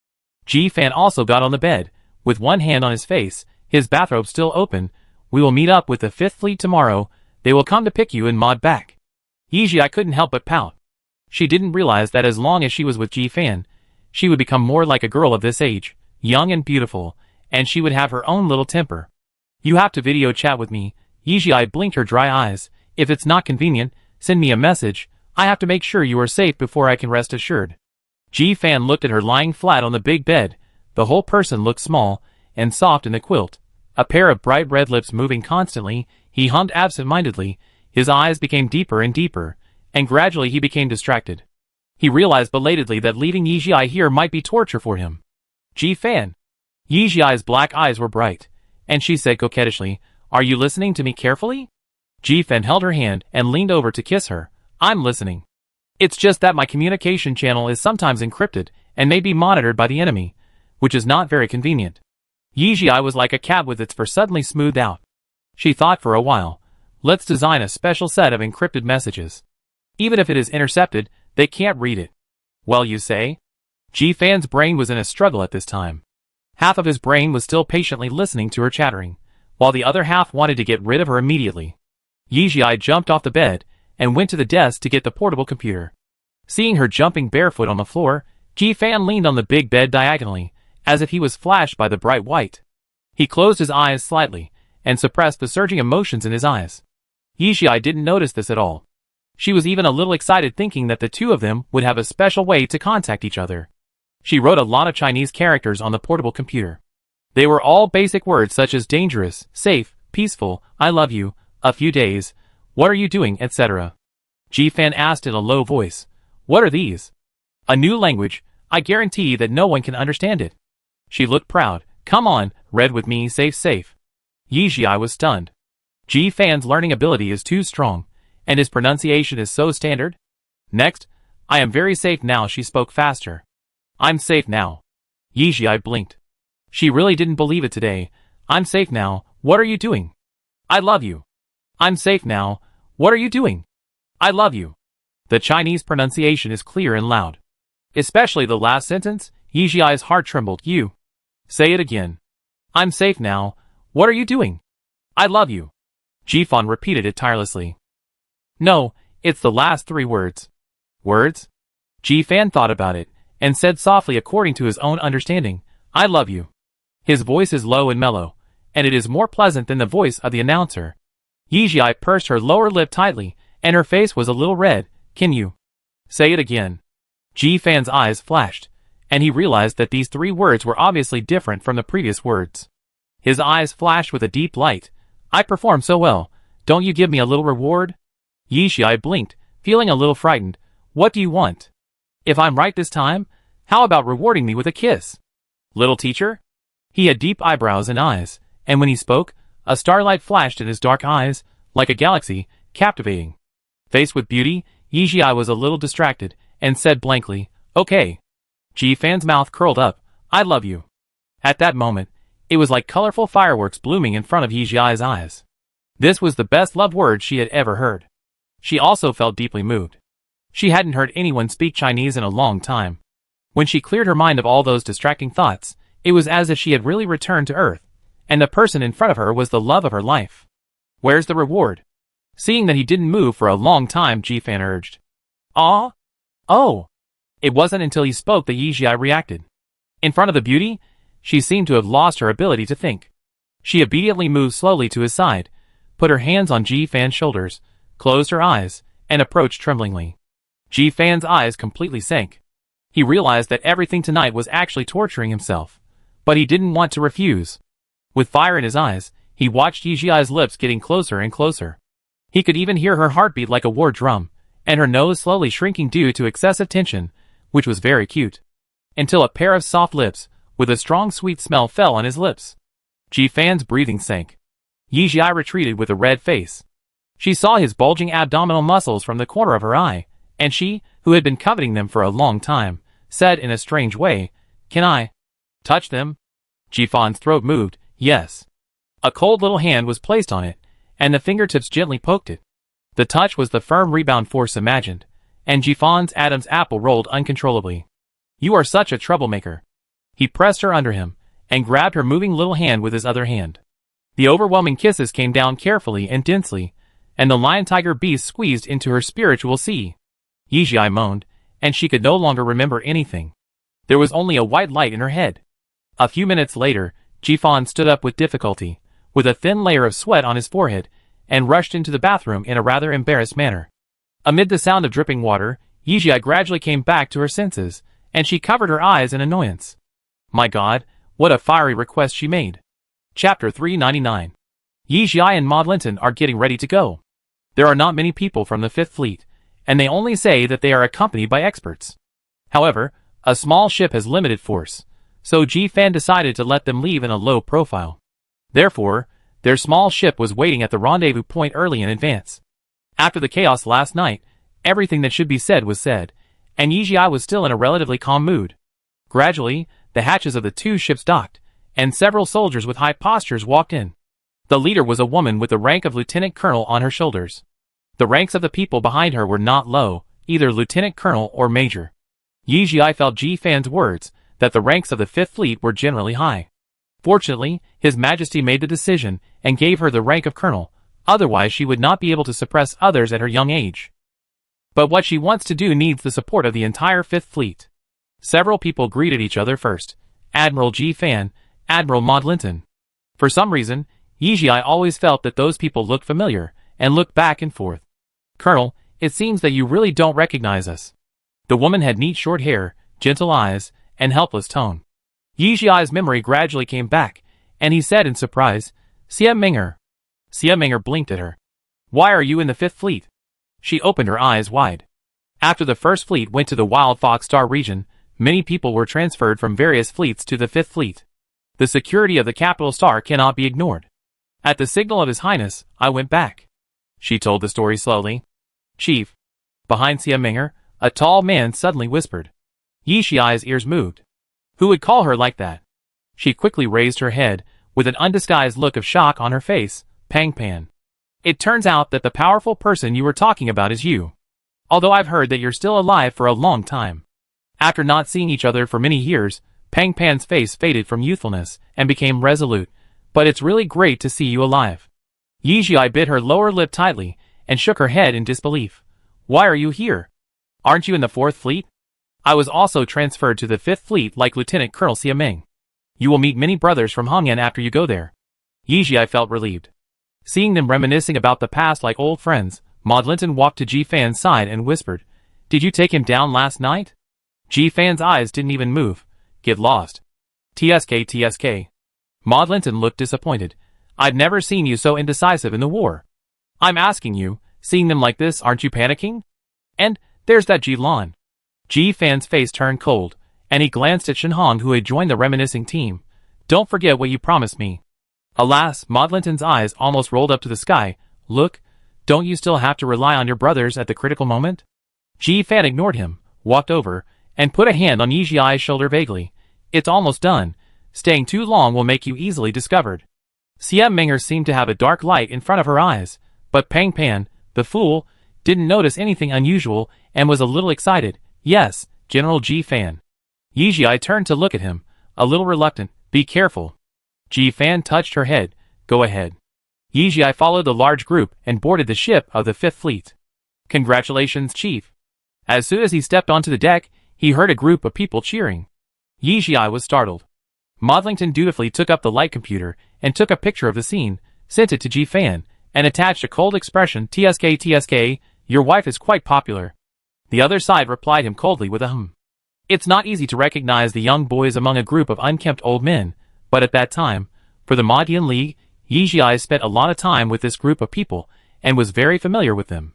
Ji Fan also got on the bed, with one hand on his face, his bathrobe still open. We will meet up with the 5th Fleet tomorrow. They will come to pick you and Maud back. Yi Jiai couldn't help but pout. She didn't realize that as long as she was with Ji Fan, she would become more like a girl of this age, young and beautiful, and she would have her own little temper. You have to video chat with me. Yi Jiai blinked her dry eyes. If it's not convenient, send me a message. I have to make sure you are safe before I can rest assured. Ji Fan looked at her lying flat on the big bed. The whole person looked small and soft in the quilt. A pair of bright red lips moving constantly, he hummed absent-mindedly. His eyes became deeper and deeper, and gradually he became distracted. He realized belatedly that leaving Yi Jiai here might be torture for him. Ji Fan. Yi Jiai's black eyes were bright, and she said coquettishly, Are you listening to me carefully? Ji-fan held her hand and leaned over to kiss her. I'm listening. It's just that my communication channel is sometimes encrypted and may be monitored by the enemy, which is not very convenient. Yijia was like a cat with its fur suddenly smoothed out. She thought for a while. Let's design a special set of encrypted messages. Even if it is intercepted, they can't read it. Well, you say? Ji-fan's brain was in a struggle at this time. Half of his brain was still patiently listening to her chattering, while the other half wanted to get rid of her immediately. Yijia jumped off the bed and went to the desk to get the portable computer. Seeing her jumping barefoot on the floor, Ji-fan leaned on the big bed diagonally, as if he was flashed by the bright white. He closed his eyes slightly and suppressed the surging emotions in his eyes. Yijia didn't notice this at all. She was even a little excited thinking that the two of them would have a special way to contact each other. She wrote a lot of Chinese characters on the portable computer. They were all basic words such as dangerous, safe, peaceful, I love you, a few days, what are you doing, etc. Ji-fan asked in a low voice, what are these? A new language, I guarantee that no one can understand it. She looked proud. Come on, read with me, safe, safe. Yijia was stunned. Ji-fan's learning ability is too strong, and his pronunciation is so standard. Next, I am very safe now, she spoke faster. I'm safe now. Yijia blinked. She really didn't believe it today. I'm safe now, what are you doing? I love you. I'm safe now, what are you doing? I love you. The Chinese pronunciation is clear and loud. Especially the last sentence, Yijia's heart trembled. You. Say it again. I'm safe now, what are you doing? I love you. Ji-fan repeated it tirelessly. No, it's the last three words. Words? Ji-fan thought about it, and said softly according to his own understanding, I love you. His voice is low and mellow, and it is more pleasant than the voice of the announcer. Yijia pursed her lower lip tightly, and her face was a little red. Can you say it again? Ji-fan's eyes flashed, and he realized that these three words were obviously different from the previous words. His eyes flashed with a deep light. I performed so well, don't you give me a little reward? Yijia blinked, feeling a little frightened. What do you want? If I'm right this time, how about rewarding me with a kiss? Little teacher? He had deep eyebrows and eyes, and when he spoke, a starlight flashed in his dark eyes, like a galaxy, captivating. Faced with beauty, Yijia was a little distracted, and said blankly, okay. Ji-fan's mouth curled up, I love you. At that moment, it was like colorful fireworks blooming in front of Yijia's eyes. This was the best love word she had ever heard. She also felt deeply moved. She hadn't heard anyone speak Chinese in a long time. When she cleared her mind of all those distracting thoughts, it was as if she had really returned to Earth, and the person in front of her was the love of her life. Where's the reward? Seeing that he didn't move for a long time, Ji-fan urged. Ah? Oh. It wasn't until he spoke that Yijia reacted. In front of the beauty, she seemed to have lost her ability to think. She obediently moved slowly to his side, put her hands on Ji-fan's shoulders, closed her eyes, and approached tremblingly. Ji-fan's eyes completely sank. He realized that everything tonight was actually torturing himself, but he didn't want to refuse. With fire in his eyes, he watched Yijia's lips getting closer and closer. He could even hear her heartbeat like a war drum, and her nose slowly shrinking due to excessive tension, which was very cute. Until a pair of soft lips, with a strong sweet smell fell on his lips. Ji-fan's breathing sank. Yijia retreated with a red face. She saw his bulging abdominal muscles from the corner of her eye, and she, who had been coveting them for a long time, said in a strange way, Can I touch them? Ji-fan's throat moved, yes. A cold little hand was placed on it, and the fingertips gently poked it. The touch was the firm rebound force imagined, and Ji-fan's Adam's apple rolled uncontrollably. You are such a troublemaker. He pressed her under him, and grabbed her moving little hand with his other hand. The overwhelming kisses came down carefully and densely, and the lion-tiger beast squeezed into her spiritual sea. Yijia moaned, and she could no longer remember anything. There was only a white light in her head. A few minutes later, Ji-fan stood up with difficulty, with a thin layer of sweat on his forehead, and rushed into the bathroom in a rather embarrassed manner. Amid the sound of dripping water, Yijia gradually came back to her senses, and she covered her eyes in annoyance. My God, what a fiery request she made. Chapter 399. Yijia and Maud Linton are getting ready to go. There are not many people from the Fifth Fleet, and they only say that they are accompanied by experts. However, a small ship has limited force, so Ji-fan decided to let them leave in a low profile. Therefore, their small ship was waiting at the rendezvous point early in advance. After the chaos last night, everything that should be said was said, and Yijia was still in a relatively calm mood. Gradually, the hatches of the two ships docked, and several soldiers with high postures walked in. The leader was a woman with the rank of lieutenant colonel on her shoulders. The ranks of the people behind her were not low, either lieutenant colonel or major. Yijia felt Ji Fan's words, that the ranks of the Fifth Fleet were generally high. Fortunately, His Majesty made the decision, and gave her the rank of colonel, otherwise she would not be able to suppress others at her young age. But what she wants to do needs the support of the entire Fifth Fleet. Several people greeted each other first. Admiral Ji Fan, Admiral Maud Linton. For some reason, Yijia always felt that those people looked familiar, and looked back and forth. Colonel, it seems that you really don't recognize us. The woman had neat short hair, gentle eyes, and helpless tone. Yijia's memory gradually came back, and he said in surprise, Xia Ming'er. Xia Ming'er blinked at her. Why are you in the Fifth Fleet? She opened her eyes wide. After the First Fleet went to the Wild Fox Star region, many people were transferred from various fleets to the Fifth Fleet. The security of the capital star cannot be ignored. At the signal of His Highness, I went back. She told the story slowly. Chief. Behind Xia Ming'er, a tall man suddenly whispered. Yijia's ears moved. Who would call her like that? She quickly raised her head, with an undisguised look of shock on her face. Pang Pan. It turns out that the powerful person you were talking about is you. Although I've heard that you're still alive for a long time. After not seeing each other for many years, Pang Pan's face faded from youthfulness, and became resolute. But it's really great to see you alive. Yijia bit her lower lip tightly, and shook her head in disbelief. Why are you here? Aren't you in the Fourth Fleet? I was also transferred to the Fifth Fleet like Lieutenant Colonel Xia Ming. You will meet many brothers from Hongyan after you go there. Yijia felt relieved. Seeing them reminiscing about the past like old friends, Maud Linton walked to Ji Fan's side and whispered, Did you take him down last night? Ji Fan's eyes didn't even move. Get lost. TSK. Maud Linton looked disappointed. I'd never seen you so indecisive in the war. I'm asking you, seeing them like this, aren't you panicking? And, there's that Ji Lan. Ji Fan's face turned cold, and he glanced at Shen Hong who had joined the reminiscing team. Don't forget what you promised me. Alas, Maud Linton's eyes almost rolled up to the sky. Look, don't you still have to rely on your brothers at the critical moment? Ji Fan ignored him, walked over, and put a hand on Yijia's shoulder vaguely. It's almost done. Staying too long will make you easily discovered. Xia Ming'er seemed to have a dark light in front of her eyes, but Pang Pan, the fool, didn't notice anything unusual and was a little excited. Yes, General Ji Fan. Yijia turned to look at him, a little reluctant. Be careful. Ji Fan touched her head. Go ahead. Yijia followed the large group and boarded the ship of the Fifth Fleet. Congratulations, Chief. As soon as he stepped onto the deck, he heard a group of people cheering. Yijia was startled. Modlington dutifully took up the light computer and took a picture of the scene, sent it to Ji Fan, and attached a cold expression. TSK, your wife is quite popular. The other side replied him coldly with a hum. It's not easy to recognize the young boys among a group of unkempt old men, but at that time, for the Madian League, Yijia spent a lot of time with this group of people, and was very familiar with them.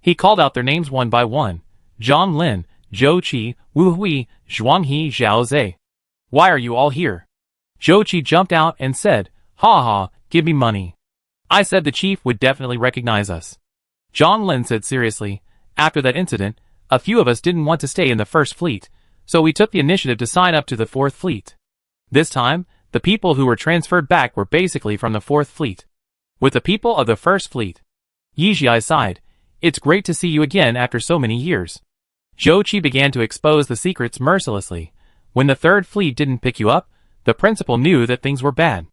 He called out their names one by one. Zhang Lin, Zhou Qi, Wu Hui, Zhuang He, Zhao Zhe. Why are you all here? Zhou Qi jumped out and said, Ha ha, give me money. I said the chief would definitely recognize us. Zhang Lin said seriously, after that incident, a few of us didn't want to stay in the First Fleet, so we took the initiative to sign up to the Fourth Fleet. This time, the people who were transferred back were basically from the Fourth Fleet. With the people of the First Fleet. Yijia sighed. It's great to see you again after so many years. Zhou Qi began to expose the secrets mercilessly. When the Third Fleet didn't pick you up, the principal knew that things were bad.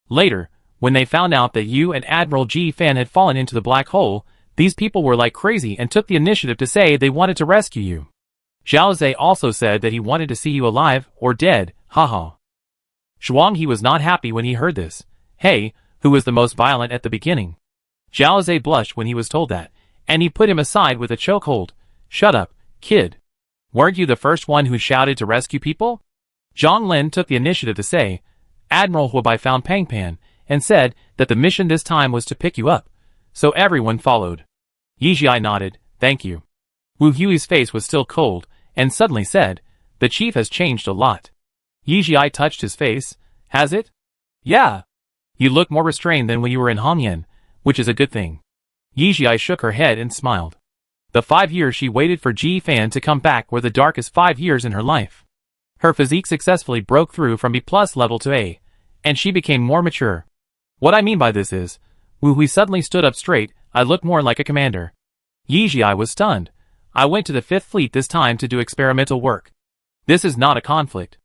Later, when they found out that you and Admiral Ji Fan had fallen into the black hole, these people were like crazy and took the initiative to say they wanted to rescue you. Zhao Zhe also said that he wanted to see you alive or dead, haha. Zhuang He was not happy when he heard this. Hey, who was the most violent at the beginning? Zhao Zhe blushed when he was told that, and he put him aside with a chokehold. Shut up, kid. Weren't you the first one who shouted to rescue people? Zhang Lin took the initiative to say, Admiral Huabai found Pang Pan, and said that the mission this time was to pick you up. So everyone followed. Yijia nodded, thank you. Wu Hui's face was still cold, and suddenly said, the chief has changed a lot. Yijia touched his face. Has it? Yeah. You look more restrained than when you were in Hongyan, which is a good thing. Yijia shook her head and smiled. The 5 years she waited for Ji Fan to come back were the darkest 5 years in her life. Her physique successfully broke through from B+ level to A, and she became more mature. What I mean by this is, Wu Hui suddenly stood up straight. I looked more like a commander. Yijia was stunned. I went to the 5th Fleet this time to do experimental work. This is not a conflict.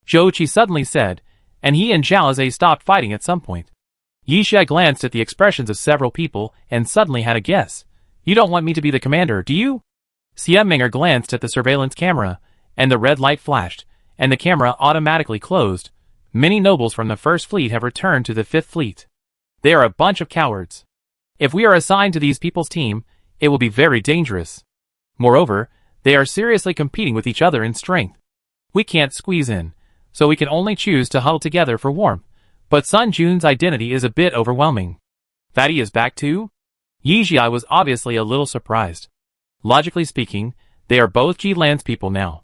Zhou Qi suddenly said, and he and Zhao Zhe stopped fighting at some point. Yijia glanced at the expressions of several people and suddenly had a guess. You don't want me to be the commander, do you? Xie Ming'er glanced at the surveillance camera, and the red light flashed, and the camera automatically closed. Many nobles from the 1st Fleet have returned to the 5th Fleet. They are a bunch of cowards. If we are assigned to these people's team, it will be very dangerous. Moreover, they are seriously competing with each other in strength. We can't squeeze in, so we can only choose to huddle together for warmth. But Sun Jun's identity is a bit overwhelming. Fatty is back too? Yijia was obviously a little surprised. Logically speaking, they are both Ji-Lan's people now.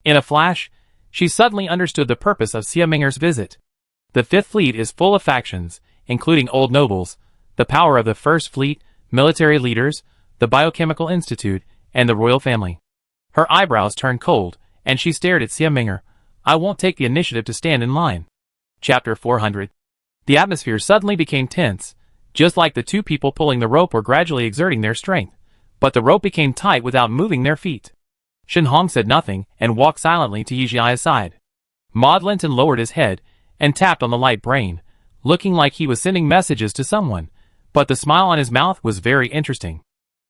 In a flash, she suddenly understood the purpose of Xie Ming'er's visit. The 5th Fleet is full of factions, including old nobles, the power of the 1st Fleet, military leaders, the Biochemical Institute, and the royal family. Her eyebrows turned cold, and she stared at Xie Ming'er. I won't take the initiative to stand in line. Chapter 400. The atmosphere suddenly became tense, just like the two people pulling the rope were gradually exerting their strength, but the rope became tight without moving their feet. Shen Hong said nothing and walked silently to Yijia's side. Maud Linton lowered his head and tapped on the light brain, looking like he was sending messages to someone, but the smile on his mouth was very interesting.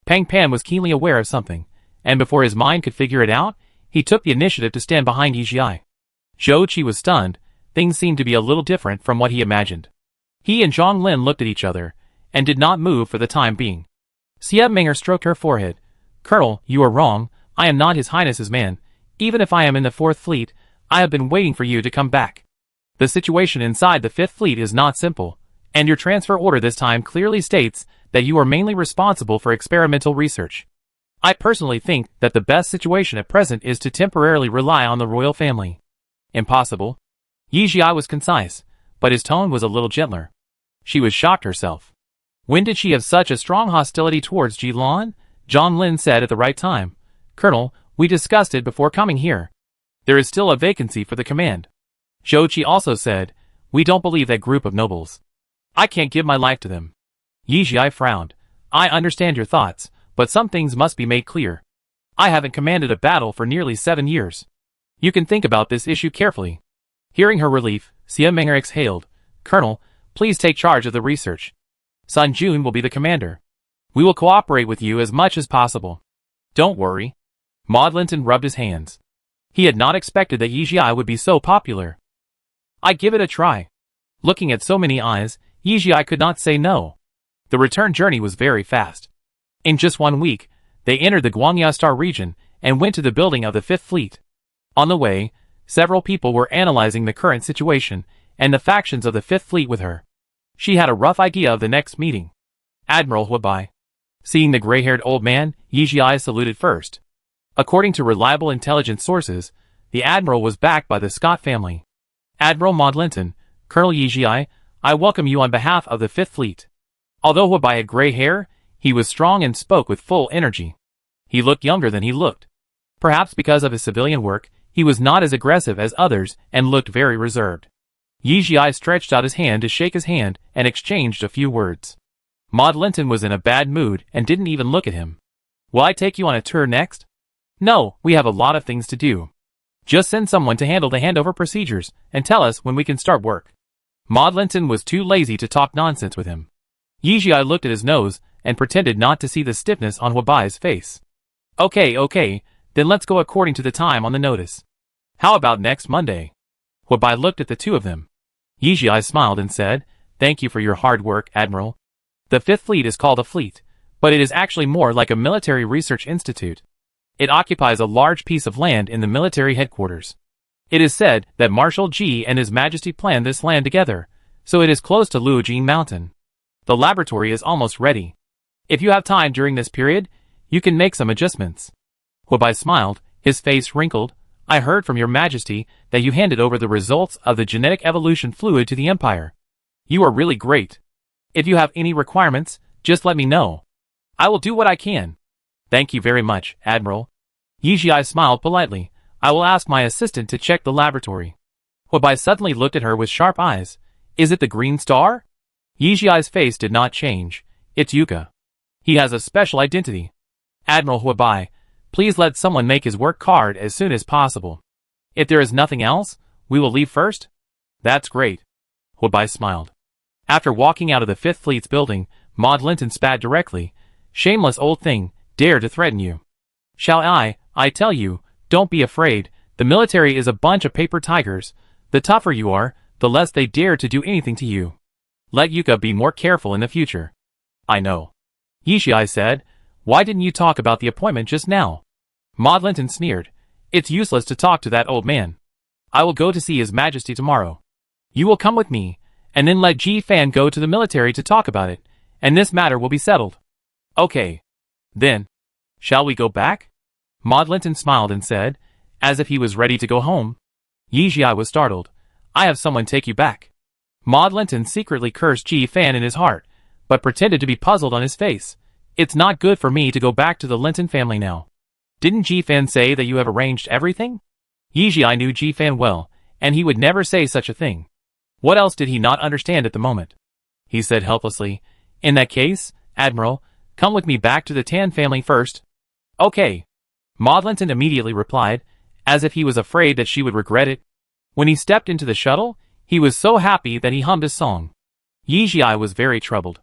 Pang Pan was keenly aware of something, and before his mind could figure it out, he took the initiative to stand behind Yijia. Zhou Qi was stunned. Things seemed to be a little different from what he imagined. He and Zhang Lin looked at each other, and did not move for the time being. Xie Ming'er stroked her forehead. Colonel, you are wrong. I am not His Highness's man. Even if I am in the 4th Fleet, I have been waiting for you to come back. The situation inside the 5th Fleet is not simple, and your transfer order this time clearly states that you are mainly responsible for experimental research. I personally think that the best situation at present is to temporarily rely on the royal family. Impossible. Yijia was concise, but his tone was a little gentler. She was shocked herself. When did she have such a strong hostility towards Ji-Lan? Zhang Lin said at the right time. Colonel, we discussed it before coming here. There is still a vacancy for the command. Zhou Qi also said, we don't believe that group of nobles. I can't give my life to them. Yijia frowned. I understand your thoughts, but some things must be made clear. I haven't commanded a battle for nearly 7 years. You can think about this issue carefully. Hearing her relief, Xie Ming'er exhaled. Colonel, please take charge of the research. Sun Jun will be the commander. We will cooperate with you as much as possible. Don't worry. Maud Linton rubbed his hands. He had not expected that Yijia would be so popular. I give it a try. Looking at so many eyes, Yijia could not say no. The return journey was very fast. In just 1 week, they entered the Guangya Star region and went to the building of the 5th Fleet. On the way, several people were analyzing the current situation and the factions of the 5th Fleet with her. She had a rough idea of the next meeting. Admiral Huabai. Seeing the gray-haired old man, Yijia saluted first. According to reliable intelligence sources, the admiral was backed by the Scott family. Admiral Maud Linton, Colonel Yijia, I welcome you on behalf of the 5th Fleet. Although Huabai had gray hair, he was strong and spoke with full energy. He looked younger than he looked. Perhaps because of his civilian work, he was not as aggressive as others and looked very reserved. Yijia stretched out his hand to shake his hand and exchanged a few words. Maud Linton was in a bad mood and didn't even look at him. Will I take you on a tour next? No, we have a lot of things to do. Just send someone to handle the handover procedures and tell us when we can start work. Maud Linton was too lazy to talk nonsense with him. Yijia looked at his nose and pretended not to see the stiffness on Huabai's face. Okay, then let's go according to the time on the notice. How about next Monday? Huabai looked at the two of them. Yijia smiled and said, Thank you for your hard work, Admiral. The 5th Fleet is called a fleet, but it is actually more like a military research institute. It occupies a large piece of land in the military headquarters. It is said that Marshal Ji and His Majesty planned this land together, so it is close to Luojing Mountain. The laboratory is almost ready. If you have time during this period, you can make some adjustments. Huabai smiled, his face wrinkled. I heard from your Majesty that you handed over the results of the genetic evolution fluid to the Empire. You are really great. If you have any requirements, just let me know. I will do what I can. Thank you very much, Admiral. Yijia smiled politely. I will ask my assistant to check the laboratory. Huabai suddenly looked at her with sharp eyes. Is it the green star? Yijia's face did not change. It's Yuka. He has a special identity. Admiral Huabai, please let someone make his work card as soon as possible. If there is nothing else, we will leave first? That's great. Huabai smiled. After walking out of the Fifth Fleet's building, Maud Linton spat directly. Shameless old thing, dare to threaten you. Shall I tell you, don't be afraid, the military is a bunch of paper tigers. The tougher you are, the less they dare to do anything to you. Let Yuka be more careful in the future. I know. Yishai said, why didn't you talk about the appointment just now? Maud Linton sneered. It's useless to talk to that old man. I will go to see His Majesty tomorrow. You will come with me, and then let Ji Fan go to the military to talk about it, and this matter will be settled. Okay. Then, shall we go back? Maud Linton smiled and said, as if he was ready to go home. Yijia was startled. I have someone take you back. Maud Linton secretly cursed Ji Fan in his heart, but pretended to be puzzled on his face. It's not good for me to go back to the Linton family now. Didn't Ji Fan say that you have arranged everything? Yijia knew Ji Fan well, and he would never say such a thing. What else did he not understand at the moment? He said helplessly, in that case, Admiral, come with me back to the Tan family first. Okay. Maud Linton immediately replied, as if he was afraid that she would regret it. When he stepped into the shuttle, he was so happy that he hummed a song. Yijia was very troubled.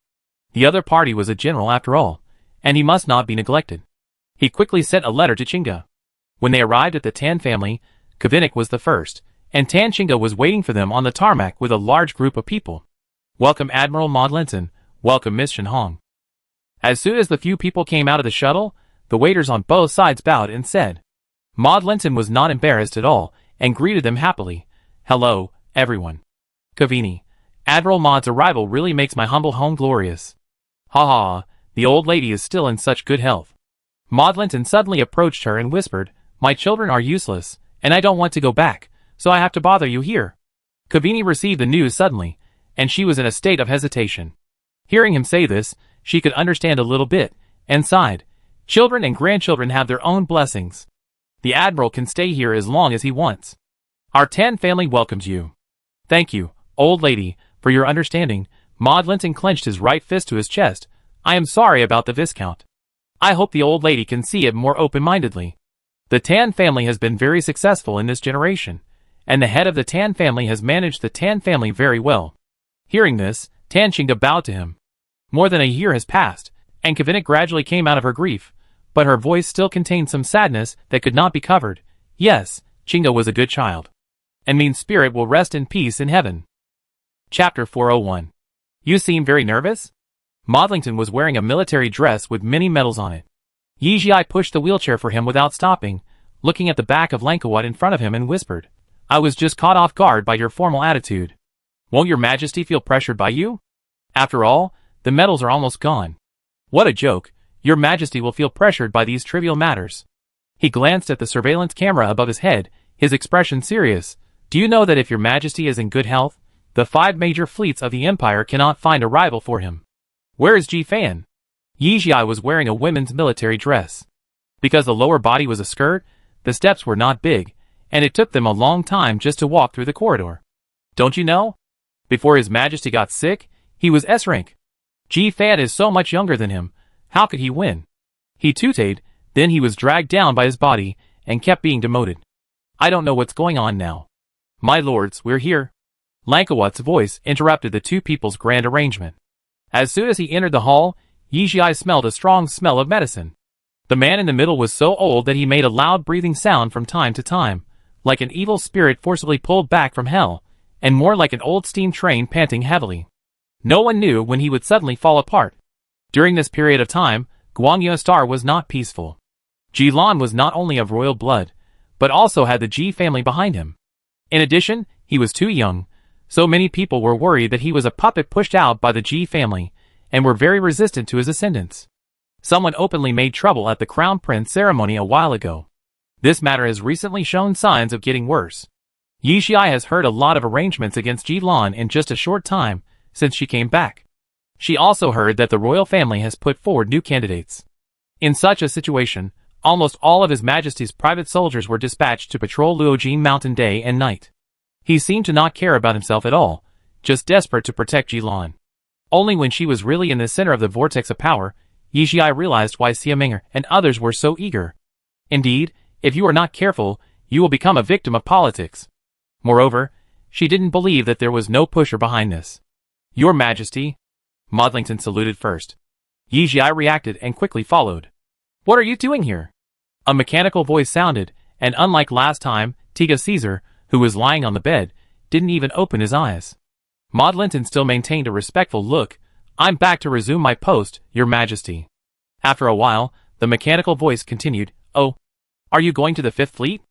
The other party was a general after all, and he must not be neglected. He quickly sent a letter to Chinga. When they arrived at the Tan family, Kavinik was the first, and Tan Chinga was waiting for them on the tarmac with a large group of people. Welcome Admiral Maud Linton, welcome Miss Shin Hong. As soon as the few people came out of the shuttle, the waiters on both sides bowed and said. Maud Linton was not embarrassed at all, and greeted them happily. Hello, everyone. Kavini, Admiral Maud's arrival really makes my humble home glorious. Ha ha, the old lady is still in such good health. Maud Linton suddenly approached her and whispered, my children are useless, and I don't want to go back, so I have to bother you here. Kavini received the news suddenly, and she was in a state of hesitation. Hearing him say this, she could understand a little bit, and sighed. Children and grandchildren have their own blessings. The Admiral can stay here as long as he wants. Our Tan family welcomes you. Thank you, old lady, for your understanding. Maud Linton clenched his right fist to his chest. I am sorry about the Viscount. I hope the old lady can see it more open-mindedly. The Tan family has been very successful in this generation, and the head of the Tan family has managed the Tan family very well. Hearing this, Tan Chinga bowed to him. More than a year has passed, and Kavinik gradually came out of her grief, but her voice still contained some sadness that could not be covered. Yes, Chinga was a good child. And mean spirit will rest in peace in heaven. Chapter 401. You seem very nervous? Maud Linton was wearing a military dress with many medals on it. Yijia pushed the wheelchair for him without stopping, looking at the back of Lankawat in front of him and whispered, I was just caught off guard by your formal attitude. Won't your majesty feel pressured by you? After all, the medals are almost gone. What a joke, your majesty will feel pressured by these trivial matters. He glanced at the surveillance camera above his head, his expression serious. Do you know that if your majesty is in good health, the 5 major fleets of the empire cannot find a rival for him? Where is Ji Fan? Yijia was wearing a women's military dress. Because the lower body was a skirt, the steps were not big, and it took them a long time just to walk through the corridor. Don't you know? Before his majesty got sick, he was S-rank. Ji Fan is so much younger than him, how could he win? He tooted, then he was dragged down by his body, and kept being demoted. I don't know what's going on now. My lords, we're here. Lankawat's voice interrupted the two people's grand arrangement. As soon as he entered the hall, Yijia smelled a strong smell of medicine. The man in the middle was so old that he made a loud breathing sound from time to time, like an evil spirit forcibly pulled back from hell, and more like an old steam train panting heavily. No one knew when he would suddenly fall apart. During this period of time, Guangyo Star was not peaceful. Ji Lan was not only of royal blood, but also had the Ji family behind him. In addition, he was too young, so many people were worried that he was a puppet pushed out by the Ji family, and were very resistant to his ascendance. Someone openly made trouble at the Crown Prince ceremony a while ago. This matter has recently shown signs of getting worse. Yi Xiai has heard a lot of arrangements against Ji Lan in just a short time, since she came back. She also heard that the royal family has put forward new candidates. In such a situation, almost all of His Majesty's private soldiers were dispatched to patrol Luojin Mountain day and night. He seemed to not care about himself at all, just desperate to protect Jilan. Only when she was really in the center of the vortex of power, Yizhi realized why Xiaminger and others were so eager. Indeed, if you are not careful, you will become a victim of politics. Moreover, she didn't believe that there was no pusher behind this. Your Majesty. Modlington saluted first. Yizhi reacted and quickly followed. What are you doing here? A mechanical voice sounded, and unlike last time, Tiga Caesar, who was lying on the bed, didn't even open his eyes. Modlington still maintained a respectful look. I'm back to resume my post, Your Majesty. After a while, the mechanical voice continued, Oh, are you going to the Fifth Fleet?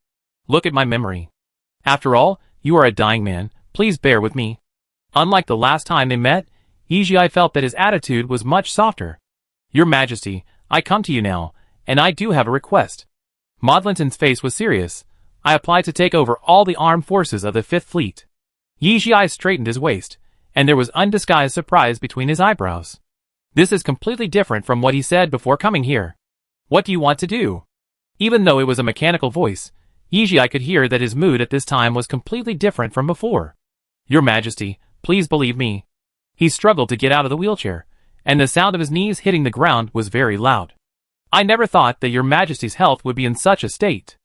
Look at my memory. After all, you are a dying man, please bear with me. Unlike the last time they met, Yizhi felt that his attitude was much softer. Your Majesty, I come to you now, and I do have a request. Modlington's face was serious. I apply to take over all the armed forces of the Fifth Fleet. Yizhi straightened his waist, and there was undisguised surprise between his eyebrows. This is completely different from what he said before coming here. What do you want to do? Even though it was a mechanical voice, Yizhi could hear that his mood at this time was completely different from before. Your Majesty, please believe me. He struggled to get out of the wheelchair, and the sound of his knees hitting the ground was very loud. I never thought that Your Majesty's health would be in such a state.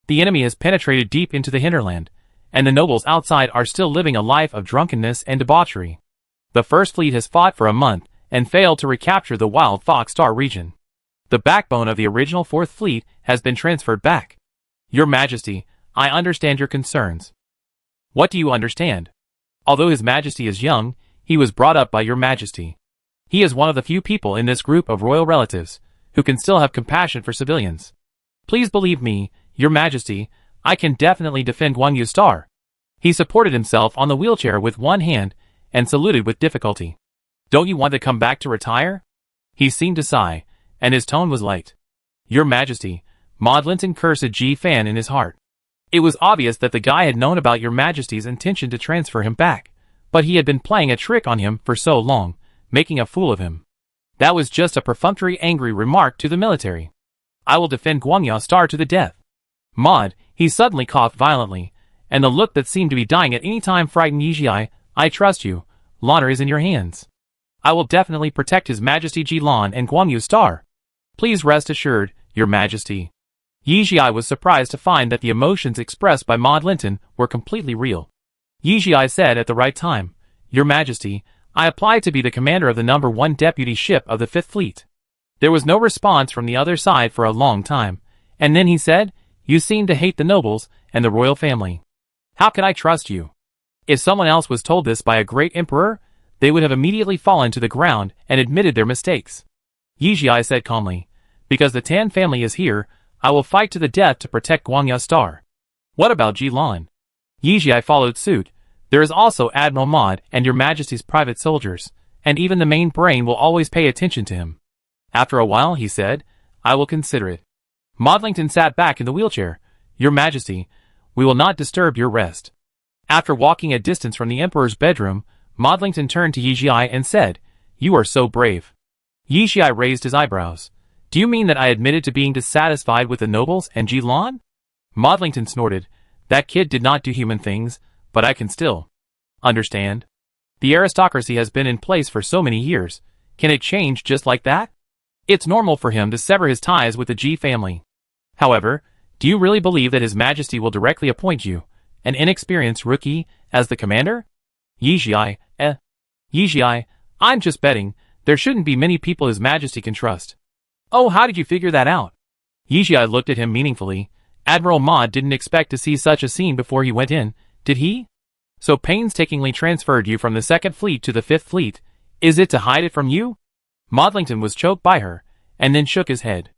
The enemy has penetrated deep into the hinterland, and the nobles outside are still living a life of drunkenness and debauchery. The First Fleet has fought for a month and failed to recapture the Wild Fox Star region. The backbone of the original Fourth Fleet has been transferred back. Your Majesty, I understand your concerns. What do you understand? Although His Majesty is young, he was brought up by Your Majesty. He is one of the few people in this group of royal relatives who can still have compassion for civilians. Please believe me, Your Majesty, I can definitely defend Guangyu Star. He supported himself on the wheelchair with one hand and saluted with difficulty. Don't you want to come back to retire? He seemed to sigh, and his tone was light. Your Majesty, Modlington cursed Ji Fan in his heart. It was obvious that the guy had known about Your Majesty's intention to transfer him back, but he had been playing a trick on him for so long, making a fool of him. That was just a perfunctory angry remark to the military. I will defend Guangyu Star to the death. He suddenly coughed violently, and the look that seemed to be dying at any time frightened Yizhi. I trust you. Honor is in your hands. I will definitely protect His Majesty Jilan and Guangyu Star. Please rest assured, Your Majesty. Yizhi was surprised to find that the emotions expressed by Modlington were completely real. Yizhi said at the right time, Your Majesty, I apply to be the commander of the No. 1 deputy ship of the Fifth Fleet. There was no response from the other side for a long time, and then he said, You seem to hate the nobles and the royal family. How can I trust you? If someone else was told this by a great emperor, they would have immediately fallen to the ground and admitted their mistakes. Yizhi said calmly, Because the Tan family is here, I will fight to the death to protect Guangyu Star. What about Jilan? Yizhi followed suit. There is also Admiral Mod and Your Majesty's private soldiers, and even the main brain will always pay attention to him. After a while, he said, I will consider it. Modlington sat back in the wheelchair. Your Majesty, we will not disturb your rest. After walking a distance from the Emperor's bedroom, Modlington turned to Yizhi and said, You are so brave. Yizhi raised his eyebrows. Do you mean that I admitted to being dissatisfied with the nobles and Jilan? Modlington snorted. That kid did not do human things, but I can still understand. The aristocracy has been in place for so many years. Can it change just like that? It's normal for him to sever his ties with the Ji family. However, do you really believe that His Majesty will directly appoint you, an inexperienced rookie, as the commander? Yizhi, I'm just betting. There shouldn't be many people His Majesty can trust. Oh, how did you figure that out? Yizhi looked at him meaningfully. Admiral Mod didn't expect to see such a scene before he went in, did he? So painstakingly transferred you from the Second Fleet to the Fifth Fleet. Is it to hide it from you? Modlington was choked by her, and then shook his head.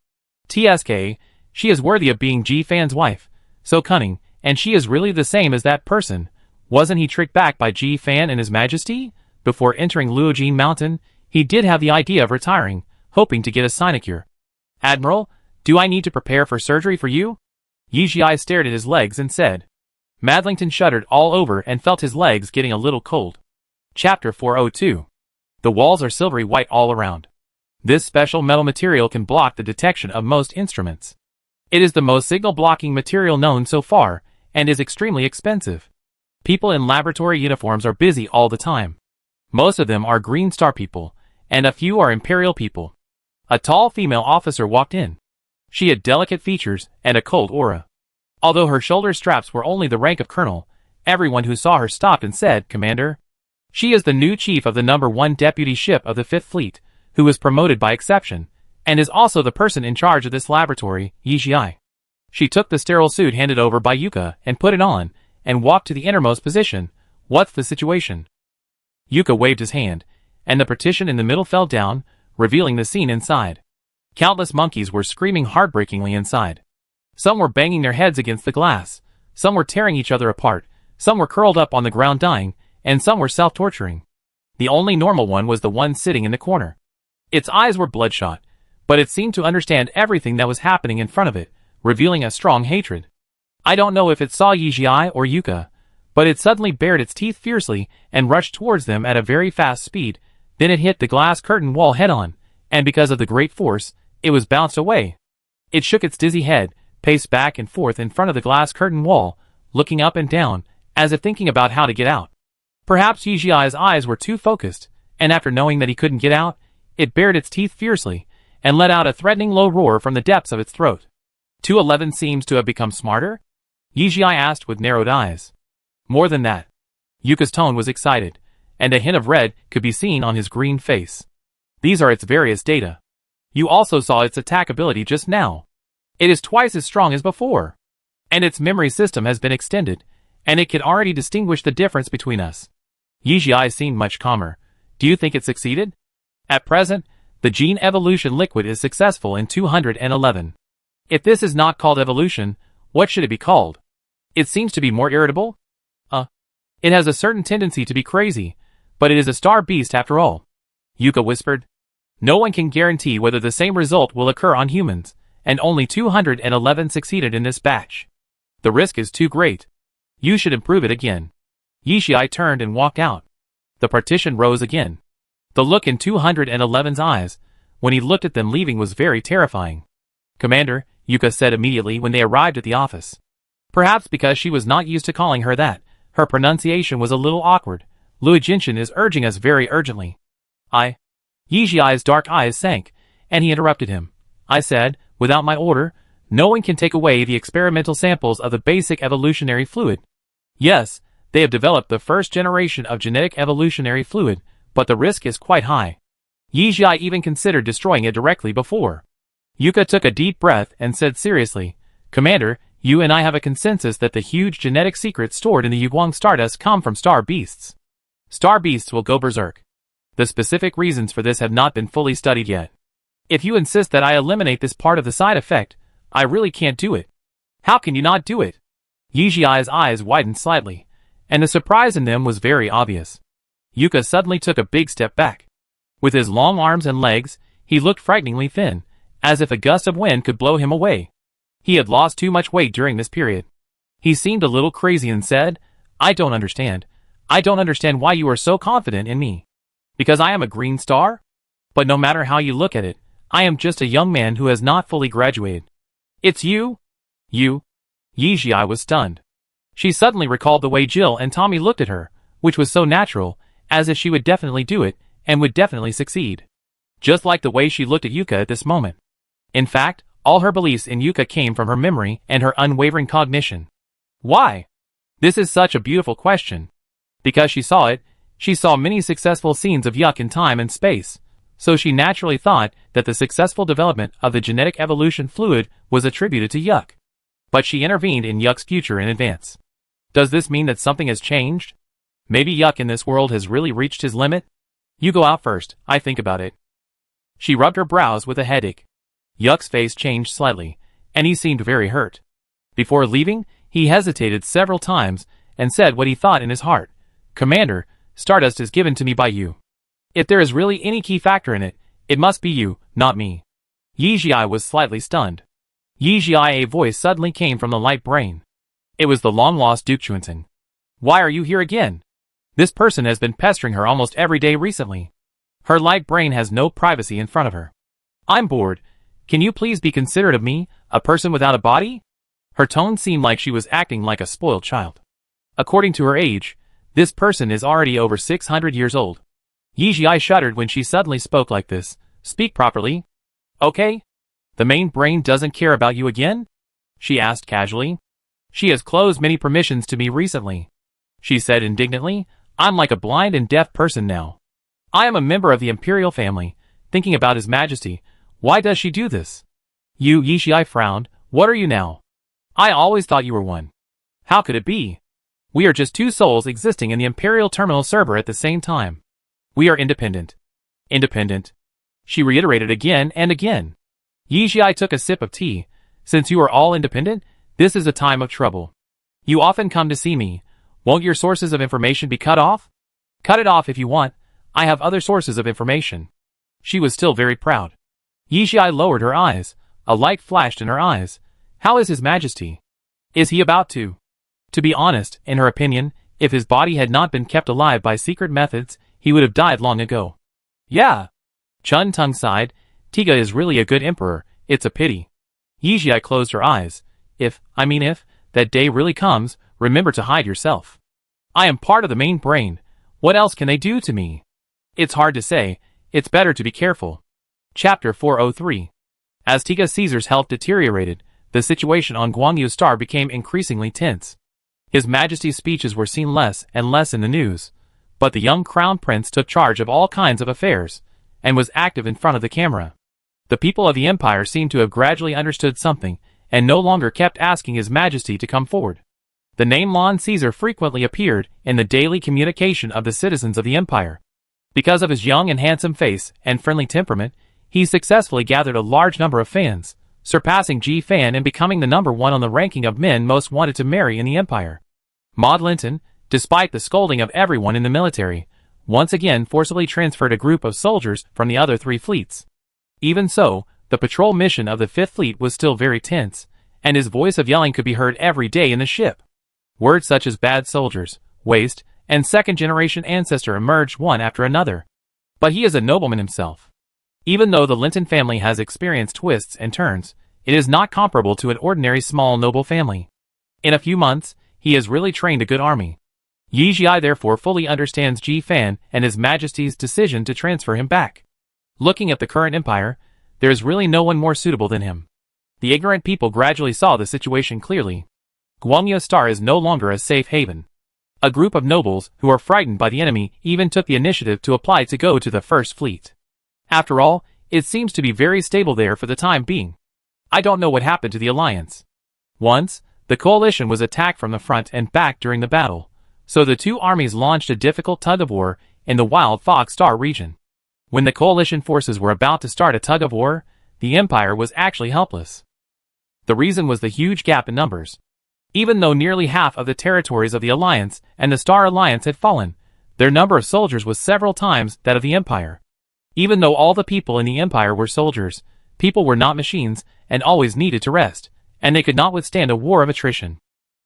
TSK, she is worthy of being Ji Fan's wife. So cunning, and she is really the same as that person. Wasn't he tricked back by Ji Fan and His Majesty? Before entering Luojin Mountain, he did have the idea of retiring, hoping to get a sinecure. Admiral, do I need to prepare for surgery for you? Yizhi stared at his legs and said. Modlington shuddered all over and felt his legs getting a little cold. Chapter 402. The walls are silvery white all around. This special metal material can block the detection of most instruments. It is the most signal-blocking material known so far, and is extremely expensive. People in laboratory uniforms are busy all the time. Most of them are Green Star people, and a few are Imperial people. A tall female officer walked in. She had delicate features and a cold aura. Although her shoulder straps were only the rank of colonel, everyone who saw her stopped and said, "Commander." She is the new chief of the No. 1 deputy ship of the 5th Fleet, who was promoted by exception, and is also the person in charge of this laboratory, Yijie. She took the sterile suit handed over by Yuka and put it on, and walked to the innermost position. "What's the situation?" Yuka waved his hand, and the partition in the middle fell down, revealing the scene inside. Countless monkeys were screaming heartbreakingly inside. Some were banging their heads against the glass, some were tearing each other apart, some were curled up on the ground dying, and some were self-torturing. The only normal one was the one sitting in the corner. Its eyes were bloodshot, but it seemed to understand everything that was happening in front of it, revealing a strong hatred. I don't know if it saw Yijie or Yuka, but it suddenly bared its teeth fiercely and rushed towards them at a very fast speed. Then it hit the glass curtain wall head-on, and because of the great force, it was bounced away. It shook its dizzy head, paced back and forth in front of the glass curtain wall, looking up and down, as if thinking about how to get out. Perhaps Yijie's eyes were too focused, and after knowing that he couldn't get out, it bared its teeth fiercely, and let out a threatening low roar from the depths of its throat. 211 seems to have become smarter? Yijie asked with narrowed eyes. More than that. Yuka's tone was excited, and a hint of red could be seen on his green face. These are its various data. You also saw its attack ability just now. It is twice as strong as before. And its memory system has been extended, and it can already distinguish the difference between us. Yijie seemed much calmer. Do you think it succeeded? At present, the gene evolution liquid is successful in 211. If this is not called evolution, what should it be called? It seems to be more irritable? It has a certain tendency to be crazy, but it is a star beast after all. Yuka whispered. No one can guarantee whether the same result will occur on humans, and only 211 succeeded in this batch. The risk is too great. You should improve it again. Yijie turned and walked out. The partition rose again. The look in 211's eyes, when he looked at them leaving, was very terrifying. Commander, Yuka said immediately when they arrived at the office. Perhaps because she was not used to calling her that, her pronunciation was a little awkward. Liu Jinshin is urging us very urgently. Yijie's dark eyes sank, and he interrupted him. I said, without my order, no one can take away the experimental samples of the basic evolutionary fluid. Yes, they have developed the first generation of genetic evolutionary fluid, but the risk is quite high. Yijie even considered destroying it directly before. Yuka took a deep breath and said seriously, Commander, you and I have a consensus that the huge genetic secrets stored in the Yuguang Stardust come from star beasts. Star beasts will go berserk. The specific reasons for this have not been fully studied yet. If you insist that I eliminate this part of the side effect, I really can't do it. How can you not do it? Yijie's eyes widened slightly, and the surprise in them was very obvious. Yuka suddenly took a big step back. With his long arms and legs, he looked frighteningly thin, as if a gust of wind could blow him away. He had lost too much weight during this period. He seemed a little crazy and said, I don't understand. I don't understand why you are so confident in me. Because I am a green star? But no matter how you look at it, I am just a young man who has not fully graduated. It's you? You? Yijie was stunned. She suddenly recalled the way Jill and Tommy looked at her, which was so natural, as if she would definitely do it, and would definitely succeed. Just like the way she looked at Yuka at this moment. In fact, all her beliefs in Yuka came from her memory and her unwavering cognition. Why? This is such a beautiful question. Because she saw many successful scenes of Yuck in time and space, so she naturally thought that the successful development of the genetic evolution fluid was attributed to Yuck. But she intervened in Yuck's future in advance. Does this mean that something has changed? Maybe Yuck in this world has really reached his limit? You go out first, I think about it. She rubbed her brows with a headache. Yuck's face changed slightly, and he seemed very hurt. Before leaving, he hesitated several times, and said what he thought in his heart. Commander, Stardust is given to me by you. If there is really any key factor in it, it must be you, not me. Yijie was slightly stunned. Yijie's voice suddenly came from the light brain. It was the long-lost Duke Chuanzhen. Why are you here again? This person has been pestering her almost every day recently. Her light brain has no privacy in front of her. I'm bored. Can you please be considerate of me, a person without a body? Her tone seemed like she was acting like a spoiled child. According to her age, this person is already over 600 years old. Yijie shuddered when she suddenly spoke like this. Speak properly. Okay? The main brain doesn't care about you again? She asked casually. She has closed many permissions to me recently. She said indignantly. I'm like a blind and deaf person now. I am a member of the imperial family, thinking about His Majesty. Why does she do this? You, Yijie frowned. What are you now? I always thought you were one. How could it be? We are just two souls existing in the imperial terminal server at the same time. We are independent. Independent. She reiterated again and again. Yijie took a sip of tea. Since you are all independent, this is a time of trouble. You often come to see me. Won't your sources of information be cut off? Cut it off if you want. I have other sources of information. She was still very proud. Yijie lowered her eyes. A light flashed in her eyes. How is His Majesty? Is he about to? To be honest, in her opinion, if his body had not been kept alive by secret methods, he would have died long ago. Yeah. Chun Tung sighed. Tiga is really a good emperor. It's a pity. Yijie closed her eyes. If that day really comes, remember to hide yourself. I am part of the main brain. What else can they do to me? It's hard to say. It's better to be careful. Chapter 403. As Tiga Caesar's health deteriorated, the situation on Guangyu Star became increasingly tense. His Majesty's speeches were seen less and less in the news, but the young crown prince took charge of all kinds of affairs, and was active in front of the camera. The people of the empire seemed to have gradually understood something, and no longer kept asking His Majesty to come forward. The name Lon Caesar frequently appeared in the daily communication of the citizens of the empire. Because of his young and handsome face and friendly temperament, he successfully gathered a large number of fans, surpassing Ji Fan and becoming the number one on the ranking of men most wanted to marry in the empire. Maud Linton, despite the scolding of everyone in the military, once again forcibly transferred a group of soldiers from the other three fleets. Even so, the patrol mission of the Fifth Fleet was still very tense, and his voice of yelling could be heard every day in the ship. Words such as bad soldiers, waste, and second-generation ancestor emerged one after another. But he is a nobleman himself. Even though the Linton family has experienced twists and turns, it is not comparable to an ordinary small noble family. In a few months, he has really trained a good army. Yijie therefore fully understands Ji Fan and His Majesty's decision to transfer him back. Looking at the current empire, there is really no one more suitable than him. The ignorant people gradually saw the situation clearly. Guangyu Star is no longer a safe haven. A group of nobles who are frightened by the enemy even took the initiative to apply to go to the First Fleet. After all, it seems to be very stable there for the time being. I don't know what happened to the alliance. Once, the coalition was attacked from the front and back during the battle, so the two armies launched a difficult tug-of-war in the Wild Fox Star region. When the coalition forces were about to start a tug-of-war, the empire was actually helpless. The reason was the huge gap in numbers. Even though nearly half of the territories of the alliance and the Star Alliance had fallen, their number of soldiers was several times that of the empire. Even though all the people in the empire were soldiers, people were not machines and always needed to rest, and they could not withstand a war of attrition.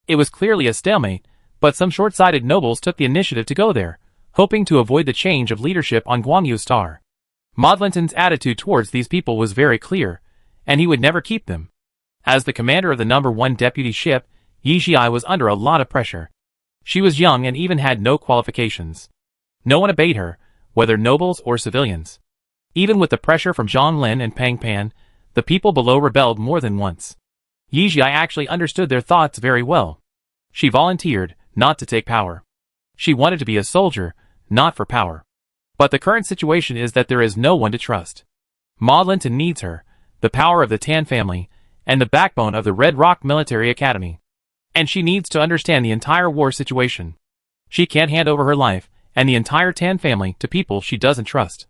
It was clearly a stalemate, but some short-sighted nobles took the initiative to go there, hoping to avoid the change of leadership on Guangyu Star. Maud Linton's attitude towards these people was very clear, and he would never keep them. As the commander of the No. 1 deputy ship, Yijie was under a lot of pressure. She was young and even had no qualifications. No one obeyed her, whether nobles or civilians. Even with the pressure from Zhang Lin and Pang Pan, the people below rebelled more than once. Yijie actually understood their thoughts very well. She volunteered not to take power. She wanted to be a soldier, not for power. But the current situation is that there is no one to trust. Ma Linton needs her, the power of the Tan family, and the backbone of the Red Rock Military Academy. And she needs to understand the entire war situation. She can't hand over her life and the entire Tan family to people she doesn't trust.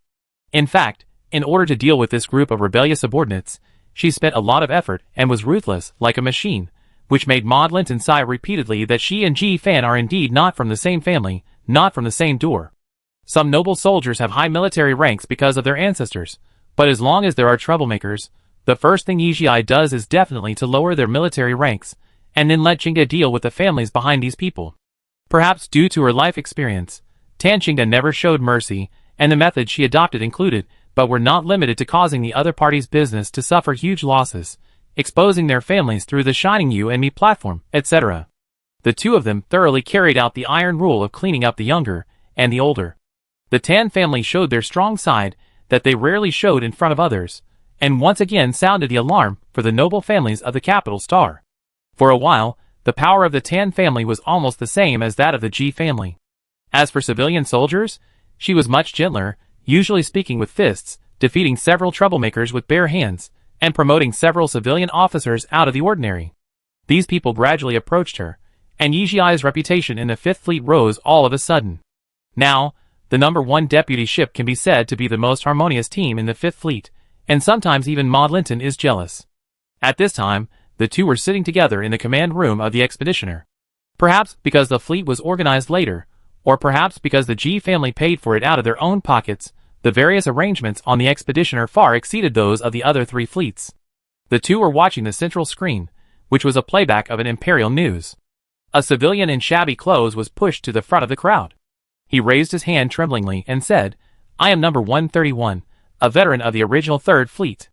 In fact, in order to deal with this group of rebellious subordinates, she spent a lot of effort and was ruthless like a machine, which made Maud Linton sigh repeatedly that she and Ji Fan are indeed not from the same family, not from the same door. Some noble soldiers have high military ranks because of their ancestors, but as long as there are troublemakers, the first thing Yijie does is definitely to lower their military ranks, and then let Jinga deal with the families behind these people. Perhaps due to her life experience, Tanqingda never showed mercy, and the methods she adopted included, but were not limited to causing the other party's business to suffer huge losses, exposing their families through the shining you and me platform, etc. The two of them thoroughly carried out the iron rule of cleaning up the younger and the older. The Tan family showed their strong side that they rarely showed in front of others, and once again sounded the alarm for the noble families of the capital star. For a while, the power of the Tan family was almost the same as that of the Ji family. As for civilian soldiers, she was much gentler, usually speaking with fists, defeating several troublemakers with bare hands, and promoting several civilian officers out of the ordinary. These people gradually approached her, and Yijiai's reputation in the Fifth Fleet rose all of a sudden. Now, the number 1 deputy ship can be said to be the most harmonious team in the Fifth Fleet, and sometimes even Maud Linton is jealous. At this time, the two were sitting together in the command room of the Expeditioner. Perhaps because the fleet was organized later, or perhaps because the Ji family paid for it out of their own pockets, the various arrangements on the Expeditioner far exceeded those of the other 3 fleets. The two were watching the central screen, which was a playback of an Imperial news. A civilian in shabby clothes was pushed to the front of the crowd. He raised his hand tremblingly and said, "I am number 131, a veteran of the original 3rd Fleet.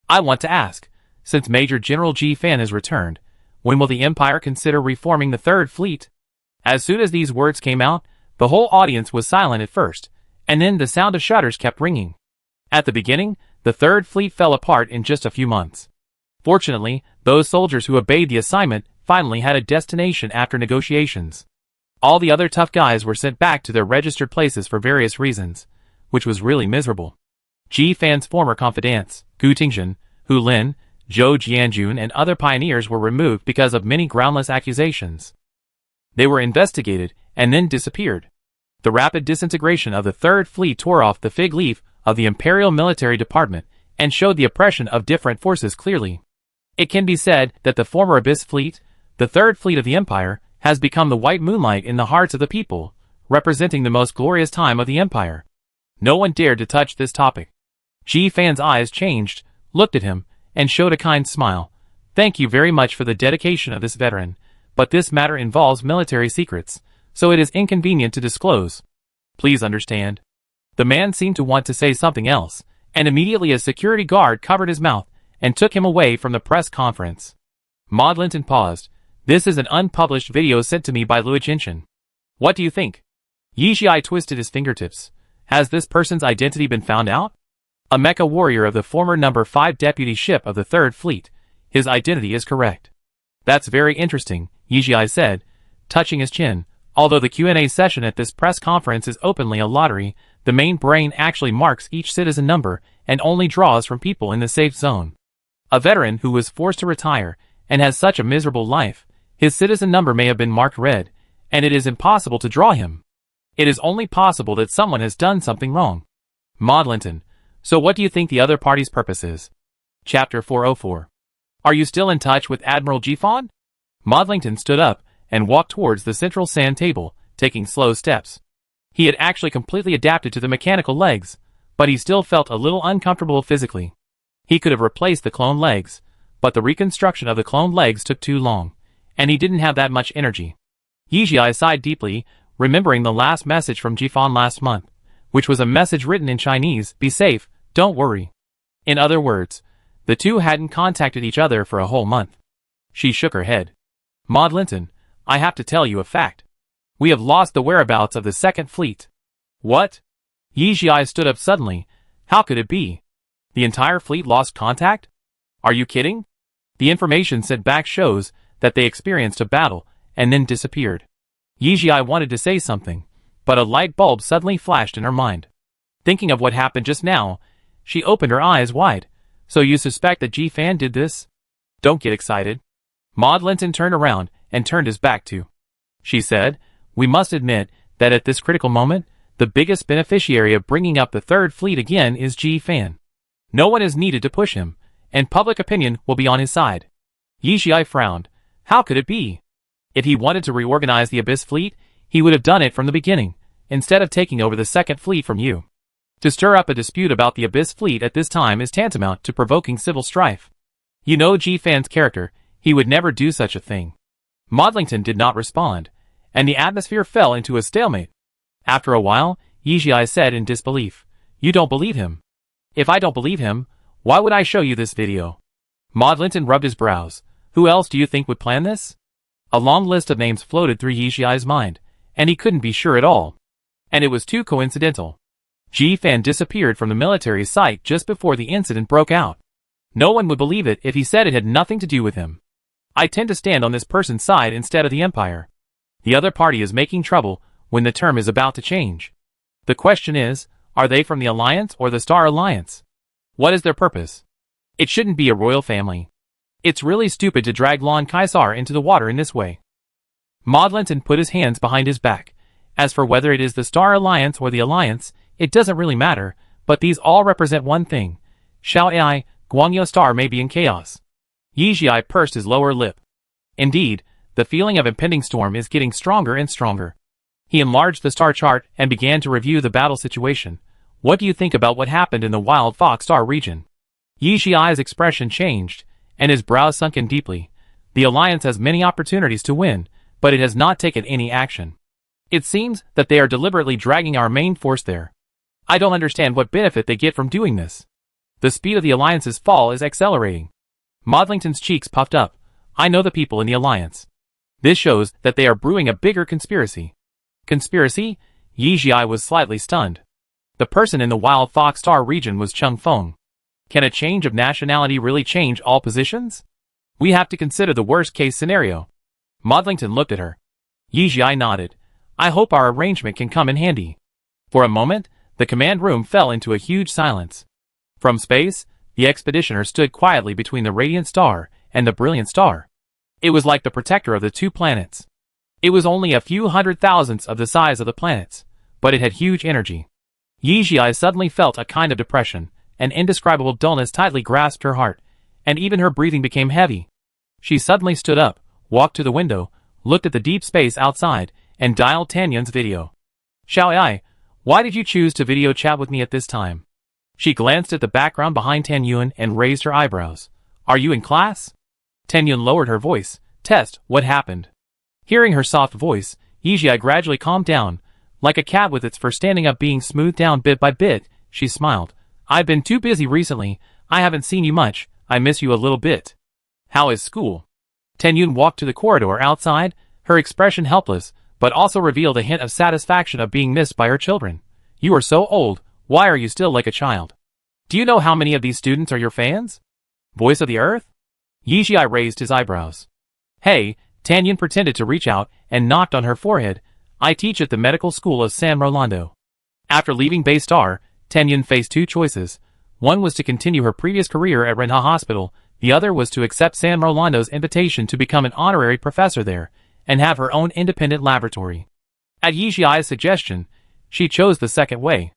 I want to ask, since Major General Ji Fan has returned, when will the Empire consider reforming the 3rd Fleet?" As soon as these words came out, the whole audience was silent at first, and then the sound of shutters kept ringing. At the beginning, the 3rd Fleet fell apart in just a few months. Fortunately, those soldiers who obeyed the assignment finally had a destination after negotiations. All the other tough guys were sent back to their registered places for various reasons, which was really miserable. Ji Fan's former confidants, Gu Tingzhen, Hu Lin, Zhou Jianjun and other pioneers were removed because of many groundless accusations. They were investigated and then disappeared. The rapid disintegration of the 3rd Fleet tore off the fig leaf of the Imperial Military Department and showed the oppression of different forces clearly. It can be said that the former Abyss Fleet, the 3rd Fleet of the Empire, has become the white moonlight in the hearts of the people, representing the most glorious time of the Empire. No one dared to touch this topic. Ji Fan's eyes changed, looked at him, and showed a kind smile. "Thank you very much for the dedication of this veteran, but this matter involves military secrets, so it is inconvenient to disclose. Please understand." The man seemed to want to say something else, and immediately a security guard covered his mouth and took him away from the press conference. Maud Linton paused. "This is an unpublished video sent to me by Luo Jinshin. What do you think?" Yijia twisted his fingertips. "Has this person's identity been found out?" "A mecha warrior of the former number 5 deputy ship of the 3rd Fleet. His identity is correct." "That's very interesting," Yijia said, touching his chin. "Although the Q&A session at this press conference is openly a lottery, the main brain actually marks each citizen number and only draws from people in the safe zone. A veteran who was forced to retire and has such a miserable life, his citizen number may have been marked red, and it is impossible to draw him. It is only possible that someone has done something wrong." Maud Linton: "So what do you think the other party's purpose is?" Chapter 404. "Are you still in touch with Admiral Jifan?" Maud Linton stood up and walked towards the central sand table, taking slow steps. He had actually completely adapted to the mechanical legs, but he still felt a little uncomfortable physically. He could have replaced the clone legs, but the reconstruction of the clone legs took too long, and he didn't have that much energy. Yijia sighed deeply, remembering the last message from Jifan last month, which was a message written in Chinese: "Be safe, don't worry." In other words, the two hadn't contacted each other for a whole month. She shook her head. "Maud Linton, I have to tell you a fact. We have lost the whereabouts of the 2nd Fleet." "What?" Yijia stood up suddenly. "How could it be? The entire fleet lost contact? Are you kidding?" The information sent back shows that they experienced a battle and then disappeared. Yijia wanted to say something, but a light bulb suddenly flashed in her mind. Thinking of what happened just now, she opened her eyes wide. "So you suspect that Ji Fan did this?" "Don't get excited." Maud Linton turned around and turned his back to. She said, "We must admit that at this critical moment, the biggest beneficiary of bringing up the 3rd Fleet again is Ji Fan. No one is needed to push him, and public opinion will be on his side." Yijia frowned. How could it be? If he wanted to reorganize the Abyss Fleet, he would have done it from the beginning, instead of taking over the 2nd Fleet from you. To stir up a dispute about the Abyss Fleet at this time is tantamount to provoking civil strife. You know Ji Fan's character, he would never do such a thing. Maud Linton did not respond, and the atmosphere fell into a stalemate. After a while, Yijia said in disbelief, "You don't believe him?" "If I don't believe him, why would I show you this video?" Maud Linton rubbed his brows. Who else do you think would plan this? A long list of names floated through Yijia's mind, and he couldn't be sure at all. And it was too coincidental. Ji Fan disappeared from the military site just before the incident broke out. No one would believe it if he said it had nothing to do with him. I tend to stand on this person's side instead of the Empire. The other party is making trouble when the term is about to change. The question is, are they from the Alliance or the Star Alliance? What is their purpose? It shouldn't be a royal family. It's really stupid to drag Lon Kaisar into the water in this way. Maud Linton put his hands behind his back. As for whether it is the Star Alliance or the Alliance, it doesn't really matter, but these all represent one thing. Xiao Ai, Guangyo Star may be in chaos. Yijia pursed his lower lip. Indeed, the feeling of impending storm is getting stronger and stronger. He enlarged the star chart and began to review the battle situation. What do you think about what happened in the Wild Fox Star region? Yijia's expression changed, and his brows sunk in deeply. The Alliance has many opportunities to win, but it has not taken any action. It seems that they are deliberately dragging our main force there. I don't understand what benefit they get from doing this. The speed of the Alliance's fall is accelerating. Maud Linton's cheeks puffed up. I know the people in the Alliance. This shows that they are brewing a bigger conspiracy. Conspiracy? Yijia was slightly stunned. The person in the Wild Fox Star region was Chung Feng. Can a change of nationality really change all positions? We have to consider the worst-case scenario. Maud Linton looked at her. Yijia nodded. I hope our arrangement can come in handy. For a moment, the command room fell into a huge silence. From space, the expeditioner stood quietly between the radiant star and the brilliant star. It was like the protector of the two planets. It was only a few hundred thousandths of the size of the planets, but it had huge energy. Yijia suddenly felt a kind of depression. An indescribable dullness tightly grasped her heart, and even her breathing became heavy. She suddenly stood up, walked to the window, looked at the deep space outside, and dialed Tanyun's video. Xiao Ai, why did you choose to video chat with me at this time? She glanced at the background behind Tanyun and raised her eyebrows. Are you in class? Tanyun lowered her voice. Test, what happened? Hearing her soft voice, Yijia gradually calmed down. Like a cat with its fur standing up being smoothed down bit by bit, she smiled. I've been too busy recently. I haven't seen you much. I miss you a little bit. How is school? Tanyun walked to the corridor outside, her expression helpless, but also revealed a hint of satisfaction of being missed by her children. You are so old. Why are you still like a child? Do you know how many of these students are your fans? Voice of the Earth? Yijia raised his eyebrows. Hey, Tanyun pretended to reach out and knocked on her forehead. I teach at the medical school of San Rolando. After leaving Bay Star, Tanyun faced two choices. One was to continue her previous career at Renha Hospital, the other was to accept San Rolando's invitation to become an honorary professor there, and have her own independent laboratory. At Yijia's suggestion, she chose the second way.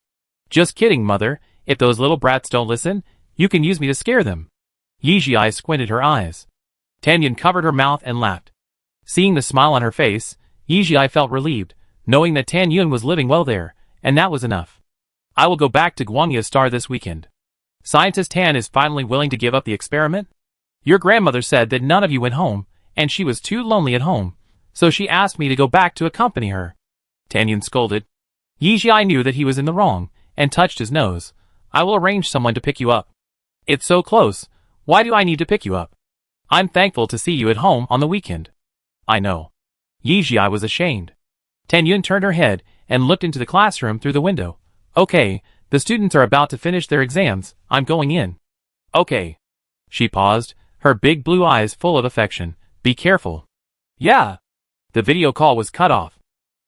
Just kidding, mother, if those little brats don't listen, you can use me to scare them. Yijia squinted her eyes. Tanyun covered her mouth and laughed. Seeing the smile on her face, Yijia felt relieved, knowing that Tanyun was living well there, and that was enough. I will go back to Guangya Star this weekend. Scientist Han is finally willing to give up the experiment? Your grandmother said that none of you went home, and she was too lonely at home, so she asked me to go back to accompany her. Tanyun scolded. Yijia knew that he was in the wrong, and touched his nose. I will arrange someone to pick you up. It's so close. Why do I need to pick you up? I'm thankful to see you at home on the weekend. I know. Yijia was ashamed. Tanyun turned her head and looked into the classroom through the window. Okay, the students are about to finish their exams. I'm going in. Okay. She paused, her big blue eyes full of affection. Be careful. Yeah. The video call was cut off.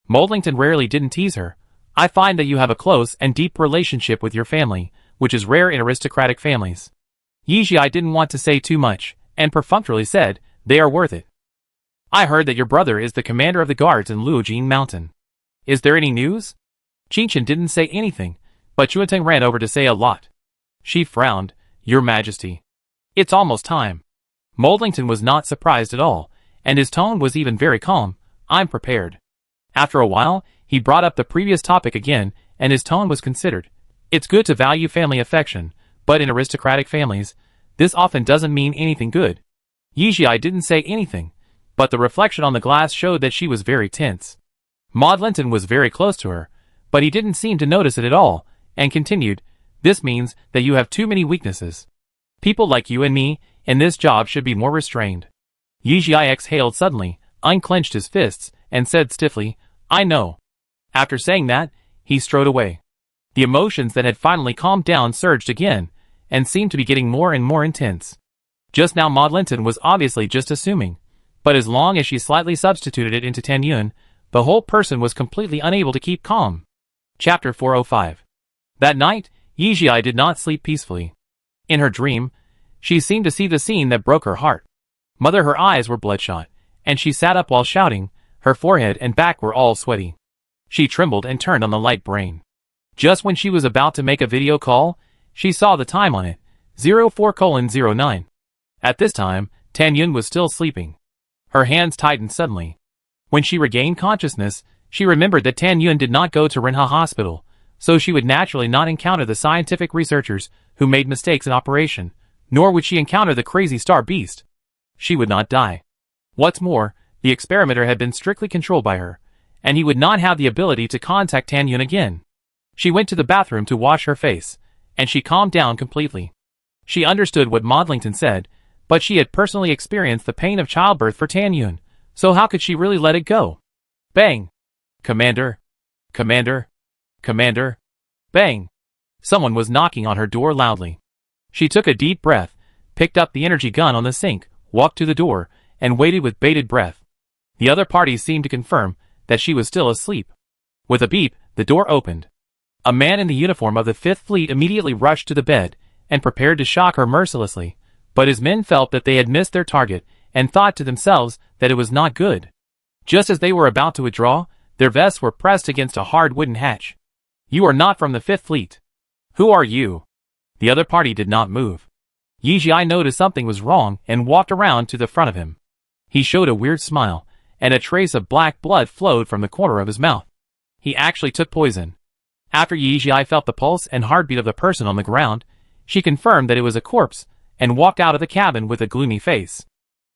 Moldington rarely didn't tease her. I find that you have a close and deep relationship with your family, which is rare in aristocratic families. Yijia didn't want to say too much, and perfunctorily said, they are worth it. I heard that your brother is the commander of the guards in Luojing Mountain. Is there any news? Qingchen didn't say anything, but Chuanteng ran over to say a lot. She frowned. Your Majesty. It's almost time. Moldington was not surprised at all, and his tone was even very calm. I'm prepared. After a while, he brought up the previous topic again, and his tone was considered. It's good to value family affection, but in aristocratic families, this often doesn't mean anything good. Yijia didn't say anything, but the reflection on the glass showed that she was very tense. Maud Linton was very close to her, But he didn't seem to notice it at all, and continued, "This means that you have too many weaknesses. People like you and me, in this job should be more restrained." Yijia exhaled suddenly, unclenched his fists, and said stiffly, "I know." After saying that, he strode away. The emotions that had finally calmed down surged again, and seemed to be getting more and more intense. Just now Maud Linton was obviously just assuming, but as long as she slightly substituted it into Tan Yun, the whole person was completely unable to keep calm. Chapter 405. That night, Yijia did not sleep peacefully. In her dream, she seemed to see the scene that broke her heart. Her eyes were bloodshot, and she sat up while shouting, her forehead and back were all sweaty. She trembled and turned on the light brain. Just when she was about to make a video call, she saw the time on it, 04:09. At this time, Tan Yun was still sleeping. Her hands tightened suddenly. When she regained consciousness, she remembered that Tan Yun did not go to Renha Hospital, so she would naturally not encounter the scientific researchers who made mistakes in operation, nor would she encounter the crazy star beast. She would not die. What's more, the experimenter had been strictly controlled by her, and he would not have the ability to contact Tan Yun again. She went to the bathroom to wash her face, and she calmed down completely. She understood what Maud Linton said, but she had personally experienced the pain of childbirth for Tan Yun, so how could she really let it go? Bang! Commander! Commander! Commander! Bang! Someone was knocking on her door loudly. She took a deep breath, picked up the energy gun on the sink, walked to the door, and waited with bated breath. The other parties seemed to confirm that she was still asleep. With a beep, the door opened. A man in the uniform of the Fifth Fleet immediately rushed to the bed and prepared to shock her mercilessly, but his men felt that they had missed their target and thought to themselves that it was not good. Just as they were about to withdraw, their vests were pressed against a hard wooden hatch. "You are not from the Fifth Fleet. Who are you?" The other party did not move. Yijia noticed something was wrong and walked around to the front of him. He showed a weird smile, and a trace of black blood flowed from the corner of his mouth. He actually took poison. After Yijia felt the pulse and heartbeat of the person on the ground, she confirmed that it was a corpse, and walked out of the cabin with a gloomy face.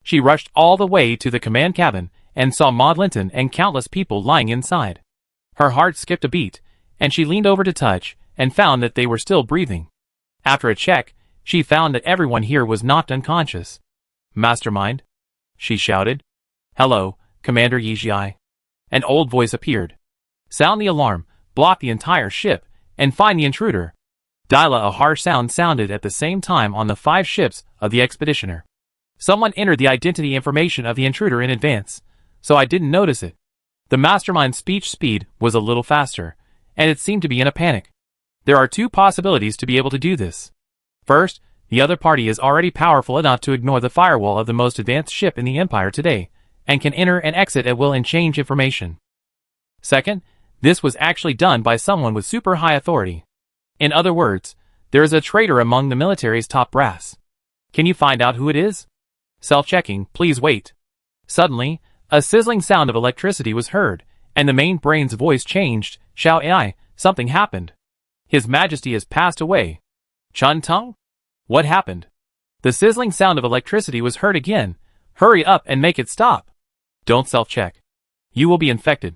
She rushed all the way to the command cabin, and saw Maud Linton and countless people lying inside. Her heart skipped a beat, and she leaned over to touch, and found that they were still breathing. After a check, she found that everyone here was knocked unconscious. "Mastermind?" she shouted. "Hello, Commander Yijia." An old voice appeared. "Sound the alarm, block the entire ship, and find the intruder." Dila, a harsh sound sounded at the same time on the 5 ships of the expeditioner. Someone entered the identity information of the intruder in advance, so I didn't notice it. The mastermind's speech speed was a little faster, and it seemed to be in a panic. There are 2 possibilities to be able to do this. First, the other party is already powerful enough to ignore the firewall of the most advanced ship in the Empire today, and can enter and exit at will and change information. Second, this was actually done by someone with super high authority. In other words, there is a traitor among the military's top brass. Can you find out who it is? Self-checking, please wait. Suddenly, a sizzling sound of electricity was heard, and the main brain's voice changed. "Xiao Ai, something happened. His Majesty has passed away." "Chun Tung? What happened?" The sizzling sound of electricity was heard again. "Hurry up and make it stop. Don't self-check. You will be infected."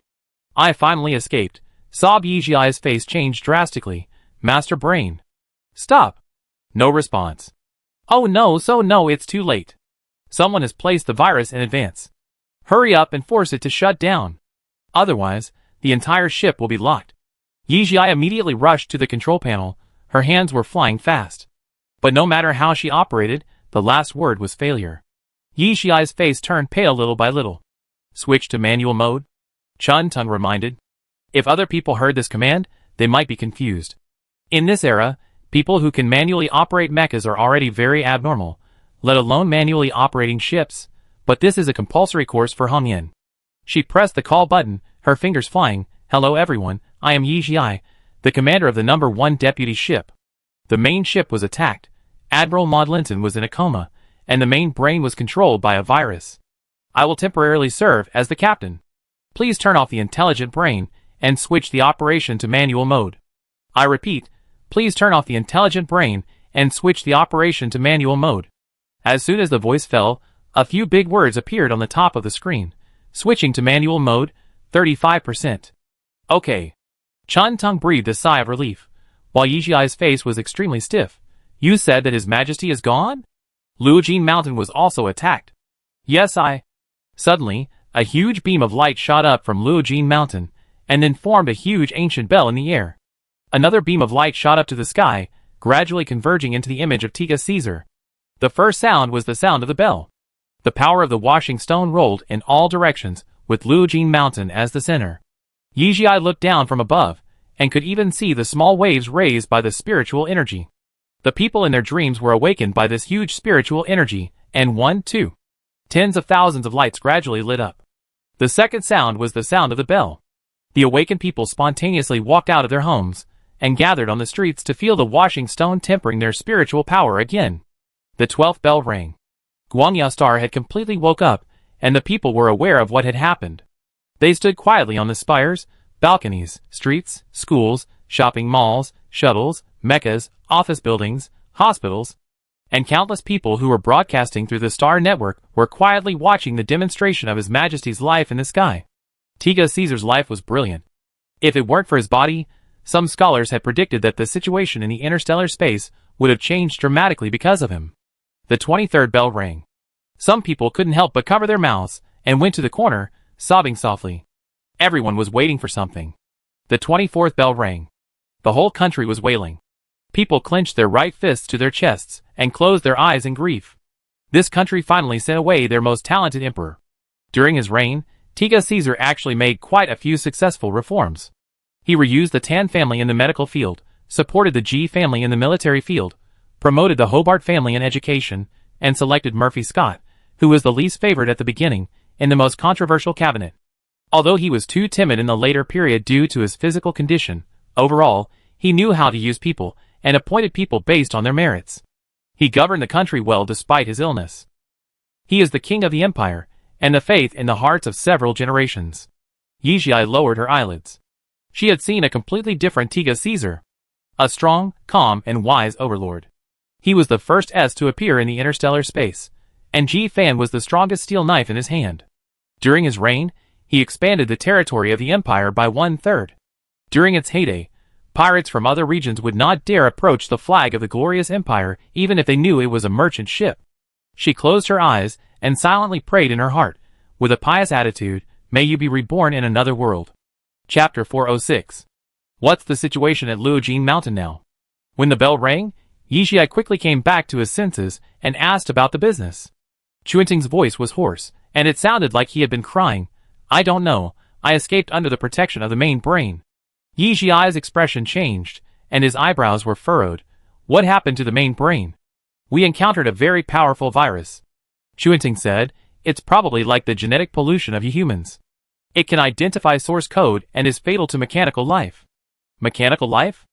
"I finally escaped." Sobbed Yijia's face changed drastically. "Master Brain." "Stop." No response. "Oh no, it's too late. Someone has placed the virus in advance. Hurry up and force it to shut down. Otherwise, the entire ship will be locked." Yijia immediately rushed to the control panel. Her hands were flying fast. But no matter how she operated, the last word was failure. Yijia's face turned pale little by little. "Switch to manual mode," Chun Tung reminded. If other people heard this command, they might be confused. In this era, people who can manually operate mechas are already very abnormal, let alone manually operating ships, but this is a compulsory course for Hong Yin. She pressed the call button, her fingers flying. "Hello everyone, I am Yijia, the commander of the number 1 deputy ship." The main ship was attacked. Admiral Maud Linton was in a coma, and the main brain was controlled by a virus. "I will temporarily serve as the captain. Please turn off the intelligent brain and switch the operation to manual mode. I repeat, please turn off the intelligent brain and switch the operation to manual mode." As soon as the voice fell, a few big words appeared on the top of the screen. "Switching to manual mode, 35%. Okay. Chun Tung breathed a sigh of relief, while Yijiai's face was extremely stiff. You said that His Majesty is gone? Luojin Mountain was also attacked. Yes, Suddenly, a huge beam of light shot up from Luojin Mountain, and then formed a huge ancient bell in the air. Another beam of light shot up to the sky, gradually converging into the image of Tiga Caesar. The first sound was the sound of the bell. The power of the washing stone rolled in all directions, with Luojin Mountain as the center. Yijia looked down from above, and could even see the small waves raised by the spiritual energy. The people in their dreams were awakened by this huge spiritual energy, and 1, 2. Tens of thousands of lights gradually lit up. The second sound was the sound of the bell. The awakened people spontaneously walked out of their homes, and gathered on the streets to feel the washing stone tempering their spiritual power again. The 12th bell rang. Guangya Star had completely woke up, and the people were aware of what had happened. They stood quietly on the spires, balconies, streets, schools, shopping malls, shuttles, mechas, office buildings, hospitals, and countless people who were broadcasting through the Star Network were quietly watching the demonstration of His Majesty's life in the sky. Tiga Caesar's life was brilliant. If it weren't for his body, some scholars had predicted that the situation in the interstellar space would have changed dramatically because of him. The 23rd bell rang. Some people couldn't help but cover their mouths, and went to the corner, sobbing softly. Everyone was waiting for something. The 24th bell rang. The whole country was wailing. People clenched their right fists to their chests, and closed their eyes in grief. This country finally sent away their most talented emperor. During his reign, Tiga Caesar actually made quite a few successful reforms. He reused the Tan family in the medical field, supported the Ji family in the military field, promoted the Hobart family in education, and selected Murphy Scott, who was the least favored at the beginning, in the most controversial cabinet. Although he was too timid in the later period due to his physical condition, overall, he knew how to use people, and appointed people based on their merits. He governed the country well despite his illness. He is the king of the empire, and the faith in the hearts of several generations. Yijia lowered her eyelids. She had seen a completely different Tiga Caesar. A strong, calm, and wise overlord. He was the first S to appear in the interstellar space, and Ji Fan was the strongest steel knife in his hand. During his reign, he expanded the territory of the empire by 1/3. During its heyday, pirates from other regions would not dare approach the flag of the glorious empire even if they knew it was a merchant ship. She closed her eyes and silently prayed in her heart, with a pious attitude, "May you be reborn in another world." Chapter 406. What's the situation at Luojin Mountain now? When the bell rang, Yijia quickly came back to his senses and asked about the business. Chuanting's voice was hoarse, and it sounded like he had been crying. "I don't know, I escaped under the protection of the main brain." Yijia's expression changed, and his eyebrows were furrowed. "What happened to the main brain?" "We encountered a very powerful virus," Chuanting said. "It's probably like the genetic pollution of humans. It can identify source code and is fatal to mechanical life." "Mechanical life?"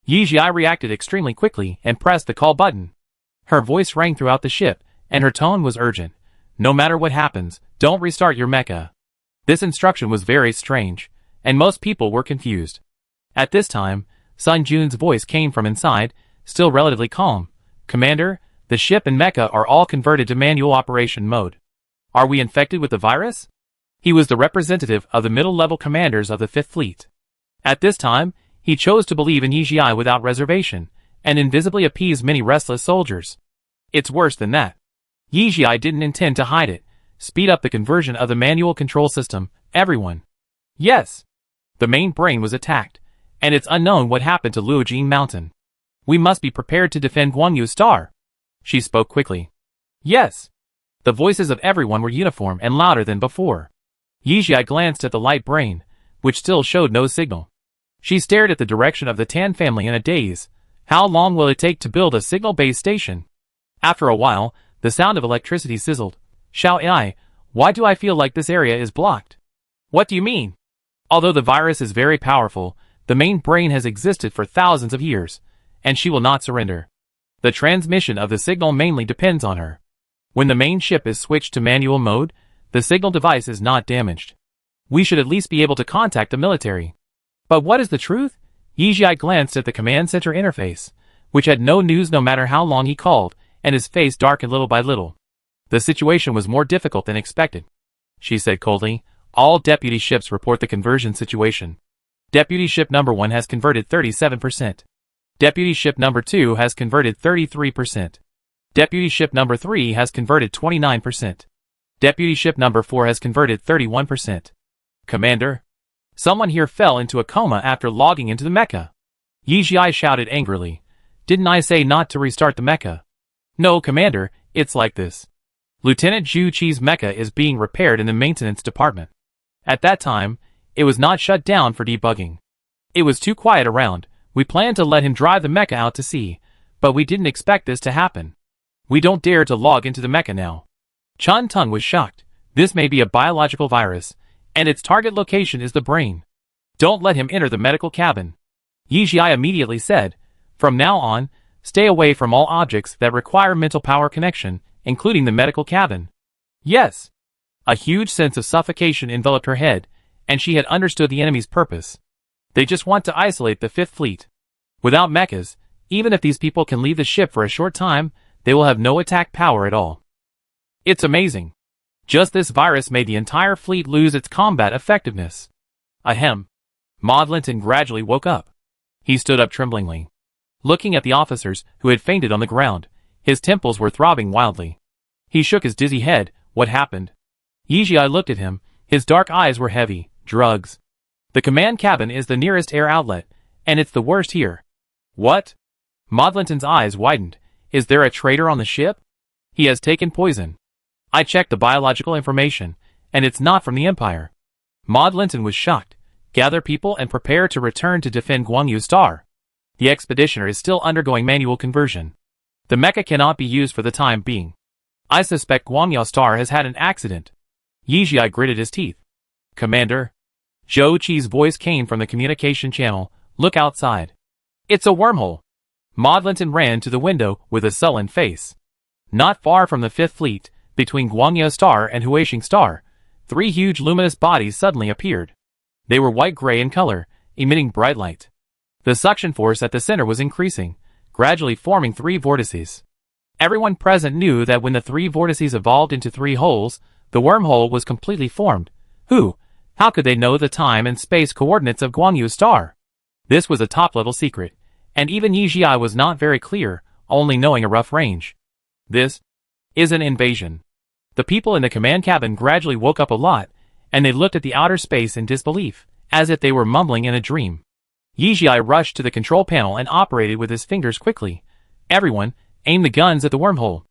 Yijia reacted extremely quickly and pressed the call button. Her voice rang throughout the ship, and her tone was urgent. "No matter what happens, don't restart your mecha." This instruction was very strange, and most people were confused. At this time, Sun Jun's voice came from inside, still relatively calm. "Commander, the ship and mecha are all converted to manual operation mode. Are we infected with the virus?" He was the representative of the middle-level commanders of the 5th Fleet. At this time, he chose to believe in Yijia without reservation, and invisibly appeased many restless soldiers. "It's worse than that." Yijia didn't intend to hide it. "Speed up the conversion of the manual control system, everyone." "Yes." The main brain was attacked, and it's unknown what happened to Luojin Mountain. "We must be prepared to defend Guangyu Star." She spoke quickly. "Yes." The voices of everyone were uniform and louder than before. Yijia glanced at the light brain, which still showed no signal. She stared at the direction of the Tan family in a daze. How long will it take to build a signal-based station? After a while, the sound of electricity sizzled. "Xiao Ai, why do I feel like this area is blocked?" "What do you mean?" "Although the virus is very powerful, the main brain has existed for thousands of years, and she will not surrender. The transmission of the signal mainly depends on her. When the main ship is switched to manual mode, the signal device is not damaged. We should at least be able to contact the military." "But what is the truth?" Yijia glanced at the command center interface, which had no news no matter how long he called, and his face darkened little by little. The situation was more difficult than expected. She said coldly, "All deputy ships report the conversion situation." Deputy Ship Number 1 has converted 37%. Deputy Ship Number 2 has converted 33%. Deputy Ship Number 3 has converted 29%. Deputy Ship Number 4 has converted 31%. Commander, someone here fell into a coma after logging into the mecha. Yi Jiai shouted angrily. Didn't I say not to restart the mecha? No, Commander, it's like this. Lieutenant Zhu Qi's mecha is being repaired in the maintenance department. At that time, it was not shut down for debugging. It was too quiet around. We planned to let him drive the mecha out to sea, but we didn't expect this to happen. We don't dare to log into the mecha now. Chun Tung was shocked. This may be a biological virus, and its target location is the brain. Don't let him enter the medical cabin. Yi Jiai immediately said, from now on, stay away from all objects that require mental power connection, including the medical cabin. Yes. A huge sense of suffocation enveloped her head, and she had understood the enemy's purpose. They just want to isolate the Fifth Fleet. Without mechas, even if these people can leave the ship for a short time, they will have no attack power at all. It's amazing. Just this virus made the entire fleet lose its combat effectiveness. Ahem. Maud Linton gradually woke up. He stood up tremblingly. Looking at the officers who had fainted on the ground, his temples were throbbing wildly. He shook his dizzy head. What happened? Yi Jiai looked at him. His dark eyes were heavy. Drugs. The command cabin is the nearest air outlet, and it's the worst here. What? Maud Linton's eyes widened. Is there a traitor on the ship? He has taken poison. I checked the biological information, and it's not from the Empire. Maud Linton was shocked. Gather people and prepare to return to defend Guangyu Star. The expeditioner is still undergoing manual conversion. The mecha cannot be used for the time being. I suspect Guangyu Star has had an accident. Yi Jiai gritted his teeth. Commander. Zhou Qi's voice came from the communication channel. Look outside. It's a wormhole. Maud Linton ran to the window with a sullen face. Not far from the Fifth Fleet, between Guangyu Star and Huixing Star, 3 huge luminous bodies suddenly appeared. They were white-gray in color, emitting bright light. The suction force at the center was increasing, gradually forming 3 vortices. Everyone present knew that when the 3 vortices evolved into 3 holes, the wormhole was completely formed. How could they know the time and space coordinates of Guangyu Star? This was a top-level secret, and even Yi Jiai was not very clear, only knowing a rough range. This is an invasion. The people in the command cabin gradually woke up a lot, and they looked at the outer space in disbelief, as if they were mumbling in a dream. Yi Jiai rushed to the control panel and operated with his fingers quickly. Everyone, aim the guns at the wormhole.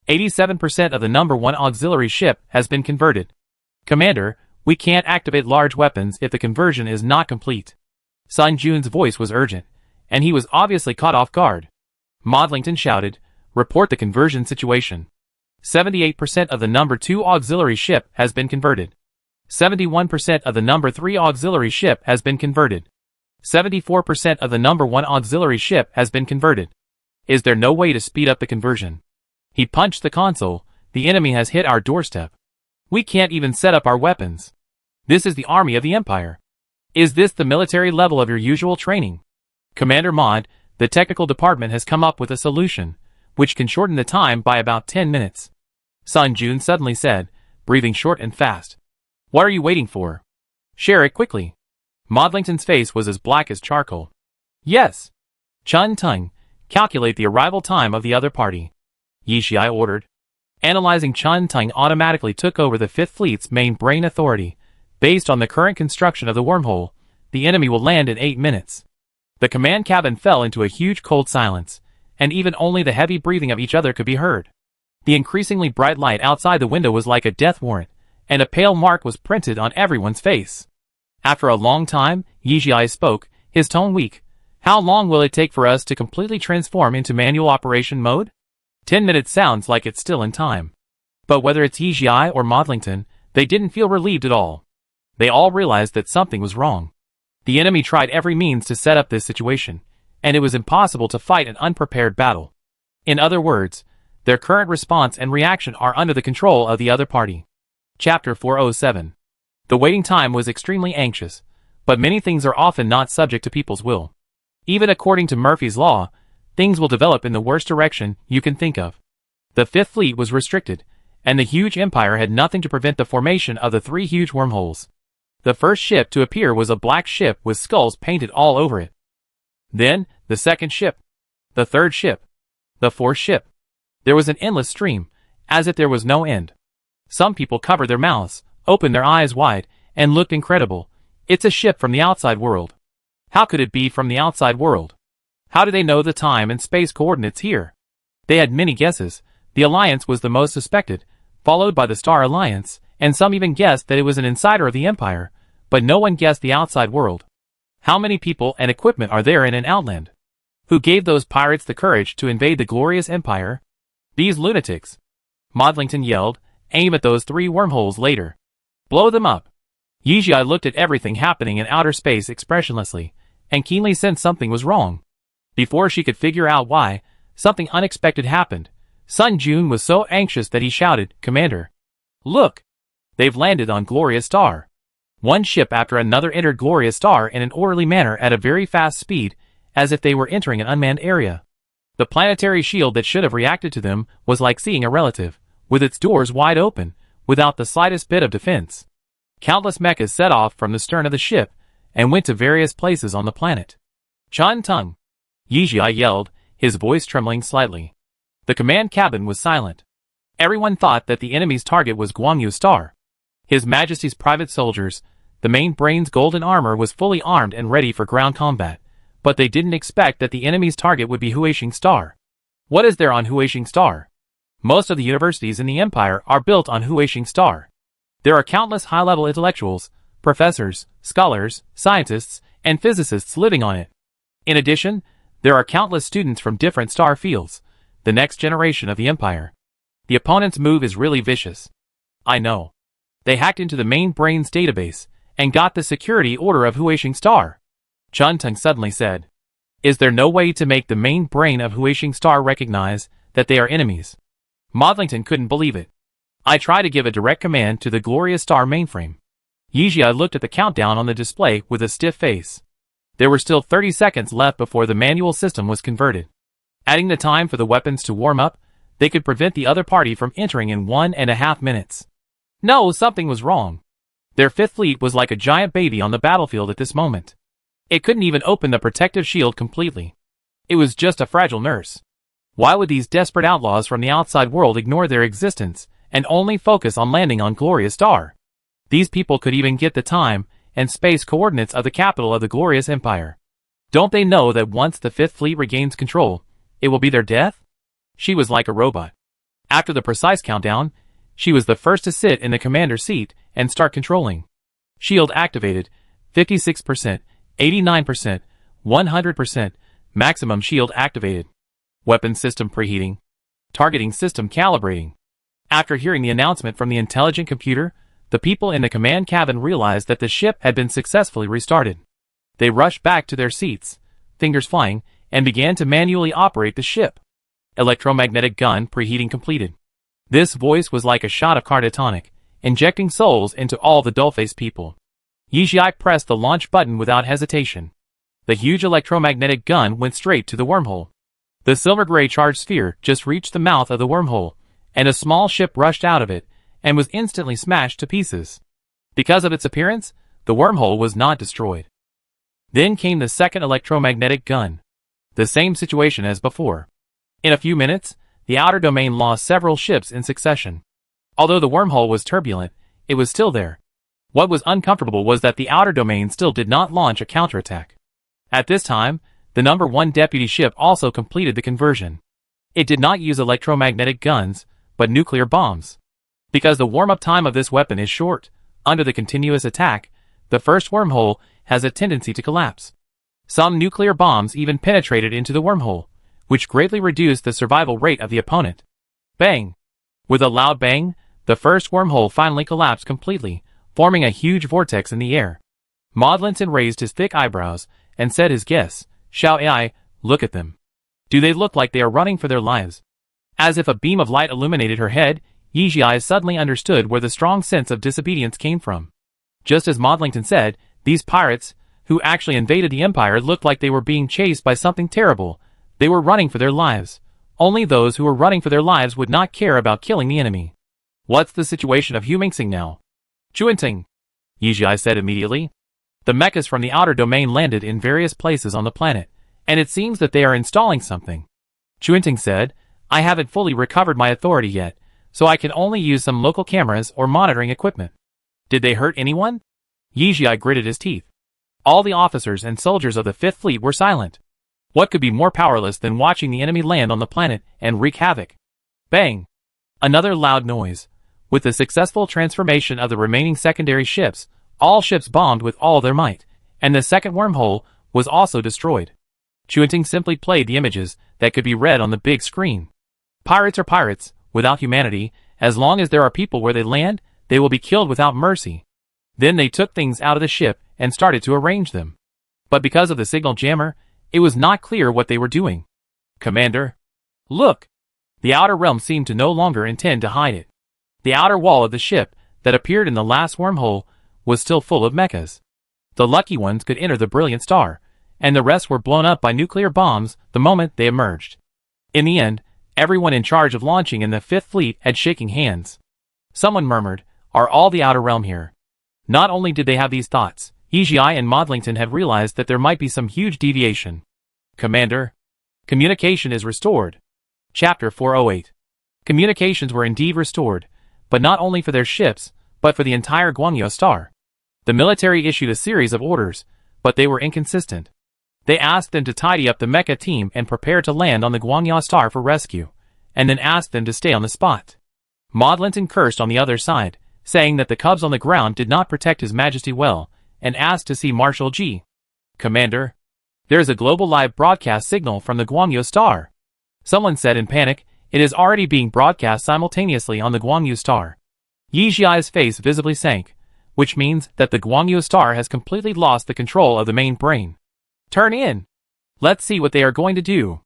87% of the number 1 auxiliary ship has been converted. Commander, we can't activate large weapons if the conversion is not complete. Sun Jun's voice was urgent, and he was obviously caught off guard. Maud Linton shouted, report the conversion situation. 78% of the number 2 auxiliary ship has been converted. 71% of the number 3 auxiliary ship has been converted. 74% of the number 1 auxiliary ship has been converted. Is there no way to speed up the conversion? He punched the console. The enemy has hit our doorstep. We can't even set up our weapons. This is the army of the Empire. Is this the military level of your usual training? Commander Maud, the technical department has come up with a solution, which can shorten the time by about 10 minutes. Sun Jun suddenly said, breathing short and fast. What are you waiting for? Share it quickly. Maud Linton's face was as black as charcoal. Yes. Chun Tung, calculate the arrival time of the other party. Yi Jiai ordered. Analyzing Chun Tung automatically took over the Fifth Fleet's main brain authority. Based on the current construction of the wormhole, the enemy will land in 8 minutes. The command cabin fell into a huge cold silence, and even only the heavy breathing of each other could be heard. The increasingly bright light outside the window was like a death warrant, and a pale mark was printed on everyone's face. After a long time, Yi Jiai spoke, his tone weak. How long will it take for us to completely transform into manual operation mode? 10 minutes sounds like it's still in time. But whether it's Yi Jiai or Maud Linton, they didn't feel relieved at all. They all realized that something was wrong. The enemy tried every means to set up this situation, and it was impossible to fight an unprepared battle. In other words, their current response and reaction are under the control of the other party. Chapter 407. The waiting time was extremely anxious, but many things are often not subject to people's will. Even according to Murphy's Law, things will develop in the worst direction you can think of. The Fifth Fleet was restricted, and the huge empire had nothing to prevent the formation of the 3 huge wormholes. The first ship to appear was a black ship with skulls painted all over it. Then, the second ship. The third ship. The fourth ship. There was an endless stream, as if there was no end. Some people covered their mouths, opened their eyes wide, and looked incredible. It's a ship from the outside world. How could it be from the outside world? How do they know the time and space coordinates here? They had many guesses. The Alliance was the most suspected, followed by the Star Alliance, and some even guessed that it was an insider of the Empire, but no one guessed the outside world. How many people and equipment are there in an outland? Who gave those pirates the courage to invade the glorious Empire? These lunatics. Modlington yelled, aim at those 3 wormholes later. Blow them up. Yijia looked at everything happening in outer space expressionlessly, and keenly sensed something was wrong. Before she could figure out why, something unexpected happened. Sun Jun was so anxious that he shouted, Commander! Look! They've landed on Glorious Star. One ship after another entered Glorious Star in an orderly manner at a very fast speed, as if they were entering an unmanned area. The planetary shield that should have reacted to them was like seeing a relative, with its doors wide open, without the slightest bit of defense. Countless mechas set off from the stern of the ship, and went to various places on the planet. Chun Tung! Yijia yelled, his voice trembling slightly. The command cabin was silent. Everyone thought that the enemy's target was Guangyu Star. His Majesty's private soldiers, the main brain's golden armor was fully armed and ready for ground combat, but they didn't expect that the enemy's target would be Huixing Star. What is there on Huixing Star? Most of the universities in the Empire are built on Huixing Star. There are countless high-level intellectuals, professors, scholars, scientists, and physicists living on it. In addition, there are countless students from different star fields, the next generation of the Empire. The opponent's move is really vicious. I know. They hacked into the main brain's database, and got the security order of Huixing Star. Chun Tung suddenly said. Is there no way to make the main brain of Huixing Star recognize that they are enemies? Modlington couldn't believe it. I tried to give a direct command to the Glorious Star mainframe. Yijia looked at the countdown on the display with a stiff face. There were still 30 seconds left before the manual system was converted. Adding the time for the weapons to warm up, they could prevent the other party from entering in 1.5 minutes. No, something was wrong. Their 5th fleet was like a giant baby on the battlefield at this moment. It couldn't even open the protective shield completely. It was just a fragile nurse. Why would these desperate outlaws from the outside world ignore their existence and only focus on landing on Glorious Star? These people could even get the time and space coordinates of the capital of the glorious empire. Don't they know that once the 5th fleet regains control, it will be their death? She was like a robot. After the precise countdown, she was the first to sit in the commander's seat and start controlling. Shield activated, 56%, 89%, 100%, maximum shield activated. Weapon system preheating. Targeting system calibrating. After hearing the announcement from the intelligent computer, the people in the command cabin realized that the ship had been successfully restarted. They rushed back to their seats, fingers flying, and began to manually operate the ship. Electromagnetic gun preheating completed. This voice was like a shot of cardiotonic, injecting souls into all the dull-faced people. Yijia pressed the launch button without hesitation. The huge electromagnetic gun went straight to the wormhole. The silver-gray charged sphere just reached the mouth of the wormhole, and a small ship rushed out of it, and was instantly smashed to pieces. Because of its appearance, the wormhole was not destroyed. Then came the second electromagnetic gun. The same situation as before. In a few minutes, the outer domain lost several ships in succession. Although the wormhole was turbulent, it was still there. What was uncomfortable was that the outer domain still did not launch a counterattack. At this time, the number 1 deputy ship also completed the conversion. It did not use electromagnetic guns, but nuclear bombs. Because the warm-up time of this weapon is short, under the continuous attack, the first wormhole has a tendency to collapse. Some nuclear bombs even penetrated into the wormhole, which greatly reduced the survival rate of the opponent. Bang! With a loud bang, the first wormhole finally collapsed completely, forming a huge vortex in the air. Modlinson raised his thick eyebrows and said his guess, Xiao Ai, look at them. Do they look like they are running for their lives? As if a beam of light illuminated her head, Yijia suddenly understood where the strong sense of disobedience came from. Just as Modlington said, these pirates, who actually invaded the Empire, looked like they were being chased by something terrible. They were running for their lives. Only those who were running for their lives would not care about killing the enemy. What's the situation of Huixing now? Chuanting. Yijia said immediately. The mechas from the outer domain landed in various places on the planet, and it seems that they are installing something. Chuanting said, I haven't fully recovered my authority yet, so I can only use some local cameras or monitoring equipment. Did they hurt anyone? Yijia gritted his teeth. All the officers and soldiers of the Fifth Fleet were silent. What could be more powerless than watching the enemy land on the planet and wreak havoc? Bang! Another loud noise. With the successful transformation of the remaining secondary ships, all ships bombed with all their might, and the second wormhole was also destroyed. Chuanting simply played the images that could be read on the big screen. Pirates are pirates, without humanity. As long as there are people where they land, they will be killed without mercy. Then they took things out of the ship and started to arrange them. But because of the signal jammer, it was not clear what they were doing. Commander? Look! The outer realm seemed to no longer intend to hide it. The outer wall of the ship that appeared in the last wormhole was still full of mechas. The lucky ones could enter the brilliant star, and the rest were blown up by nuclear bombs the moment they emerged. In the end, everyone in charge of launching in the Fifth Fleet had shaking hands. Someone murmured, Are all the outer realm here? Not only did they have these thoughts, Yijia and Modlington had realized that there might be some huge deviation. Commander? Communication is restored. Chapter 408. Communications were indeed restored, but not only for their ships, but for the entire Guangyo star. The military issued a series of orders, but they were inconsistent. They asked them to tidy up the mecha team and prepare to land on the Guangyo star for rescue, and then asked them to stay on the spot. Modlington cursed on the other side, saying that the cubs on the ground did not protect His Majesty well, and asked to see Marshal G. Commander? There is a global live broadcast signal from the Guangyo star. Someone said in panic, it is already being broadcast simultaneously on the Guangyo star. Yijia's face visibly sank, which means that the Guangyo star has completely lost the control of the main brain. Turn in! Let's see what they are going to do.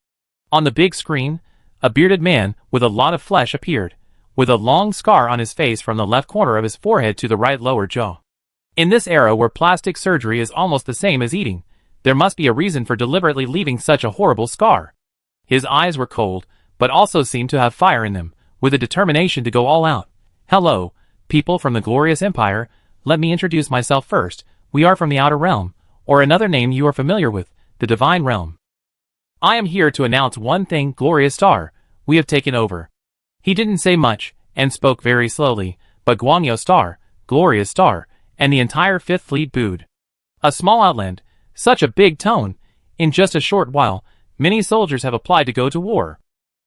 On the big screen, a bearded man with a lot of flesh appeared, with a long scar on his face from the left corner of his forehead to the right lower jaw. In this era where plastic surgery is almost the same as eating, there must be a reason for deliberately leaving such a horrible scar. His eyes were cold, but also seemed to have fire in them, with a determination to go all out. Hello, people from the glorious empire, let me introduce myself first. We are from the outer realm, or another name you are familiar with, the divine realm. I am here to announce one thing, glorious star, we have taken over. He didn't say much, and spoke very slowly, but Guangyo star, glorious star, and the entire Fifth Fleet booed. A small outland, such a big tone. In just a short while, many soldiers have applied to go to war.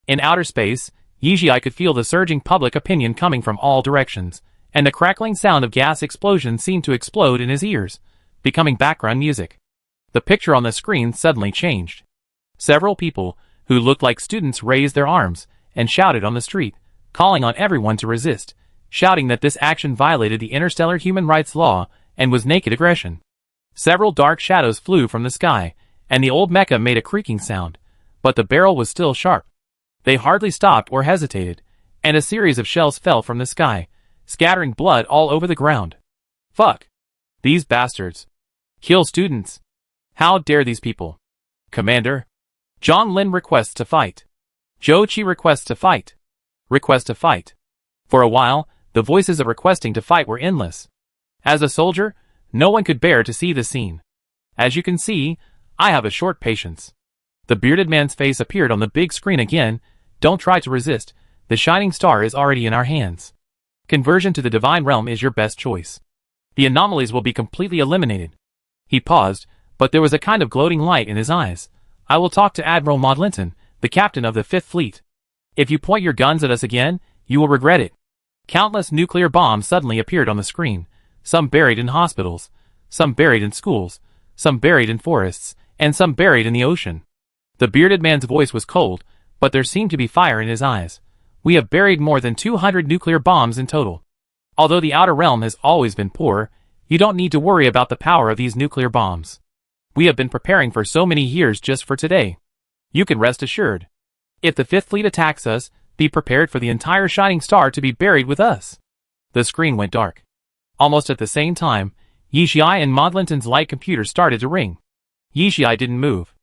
In outer space, Yijia could feel the surging public opinion coming from all directions, and the crackling sound of gas explosions seemed to explode in his ears, becoming background music. The picture on the screen suddenly changed. Several people, who looked like students, raised their arms and shouted on the street, calling on everyone to resist, shouting that this action violated the interstellar human rights law and was naked aggression. Several dark shadows flew from the sky, and the old mecha made a creaking sound, but the barrel was still sharp. They hardly stopped or hesitated, and a series of shells fell from the sky, scattering blood all over the ground. Fuck! These bastards! Kill students! How dare these people! Commander! Zhang Lin requests to fight. Zhou Qi requests to fight. Request to fight. For a while, the voices of requesting to fight were endless. As a soldier, no one could bear to see the scene. As you can see, I have a short patience. The bearded man's face appeared on the big screen again. Don't try to resist. The shining star is already in our hands. Conversion to the divine realm is your best choice. The anomalies will be completely eliminated. He paused, but there was a kind of gloating light in his eyes. I will talk to Admiral Modlington, the captain of the Fifth Fleet. If you point your guns at us again, you will regret it. Countless nuclear bombs suddenly appeared on the screen, some buried in hospitals, some buried in schools, some buried in forests, and some buried in the ocean. The bearded man's voice was cold, but there seemed to be fire in his eyes. We have buried more than 200 nuclear bombs in total. Although the outer realm has always been poor, you don't need to worry about the power of these nuclear bombs. We have been preparing for so many years just for today. You can rest assured. If the Fifth Fleet attacks us, be prepared for the entire shining star to be buried with us. The screen went dark. Almost at the same time, Yijia and Modlington's light computer started to ring. Yijia didn't move.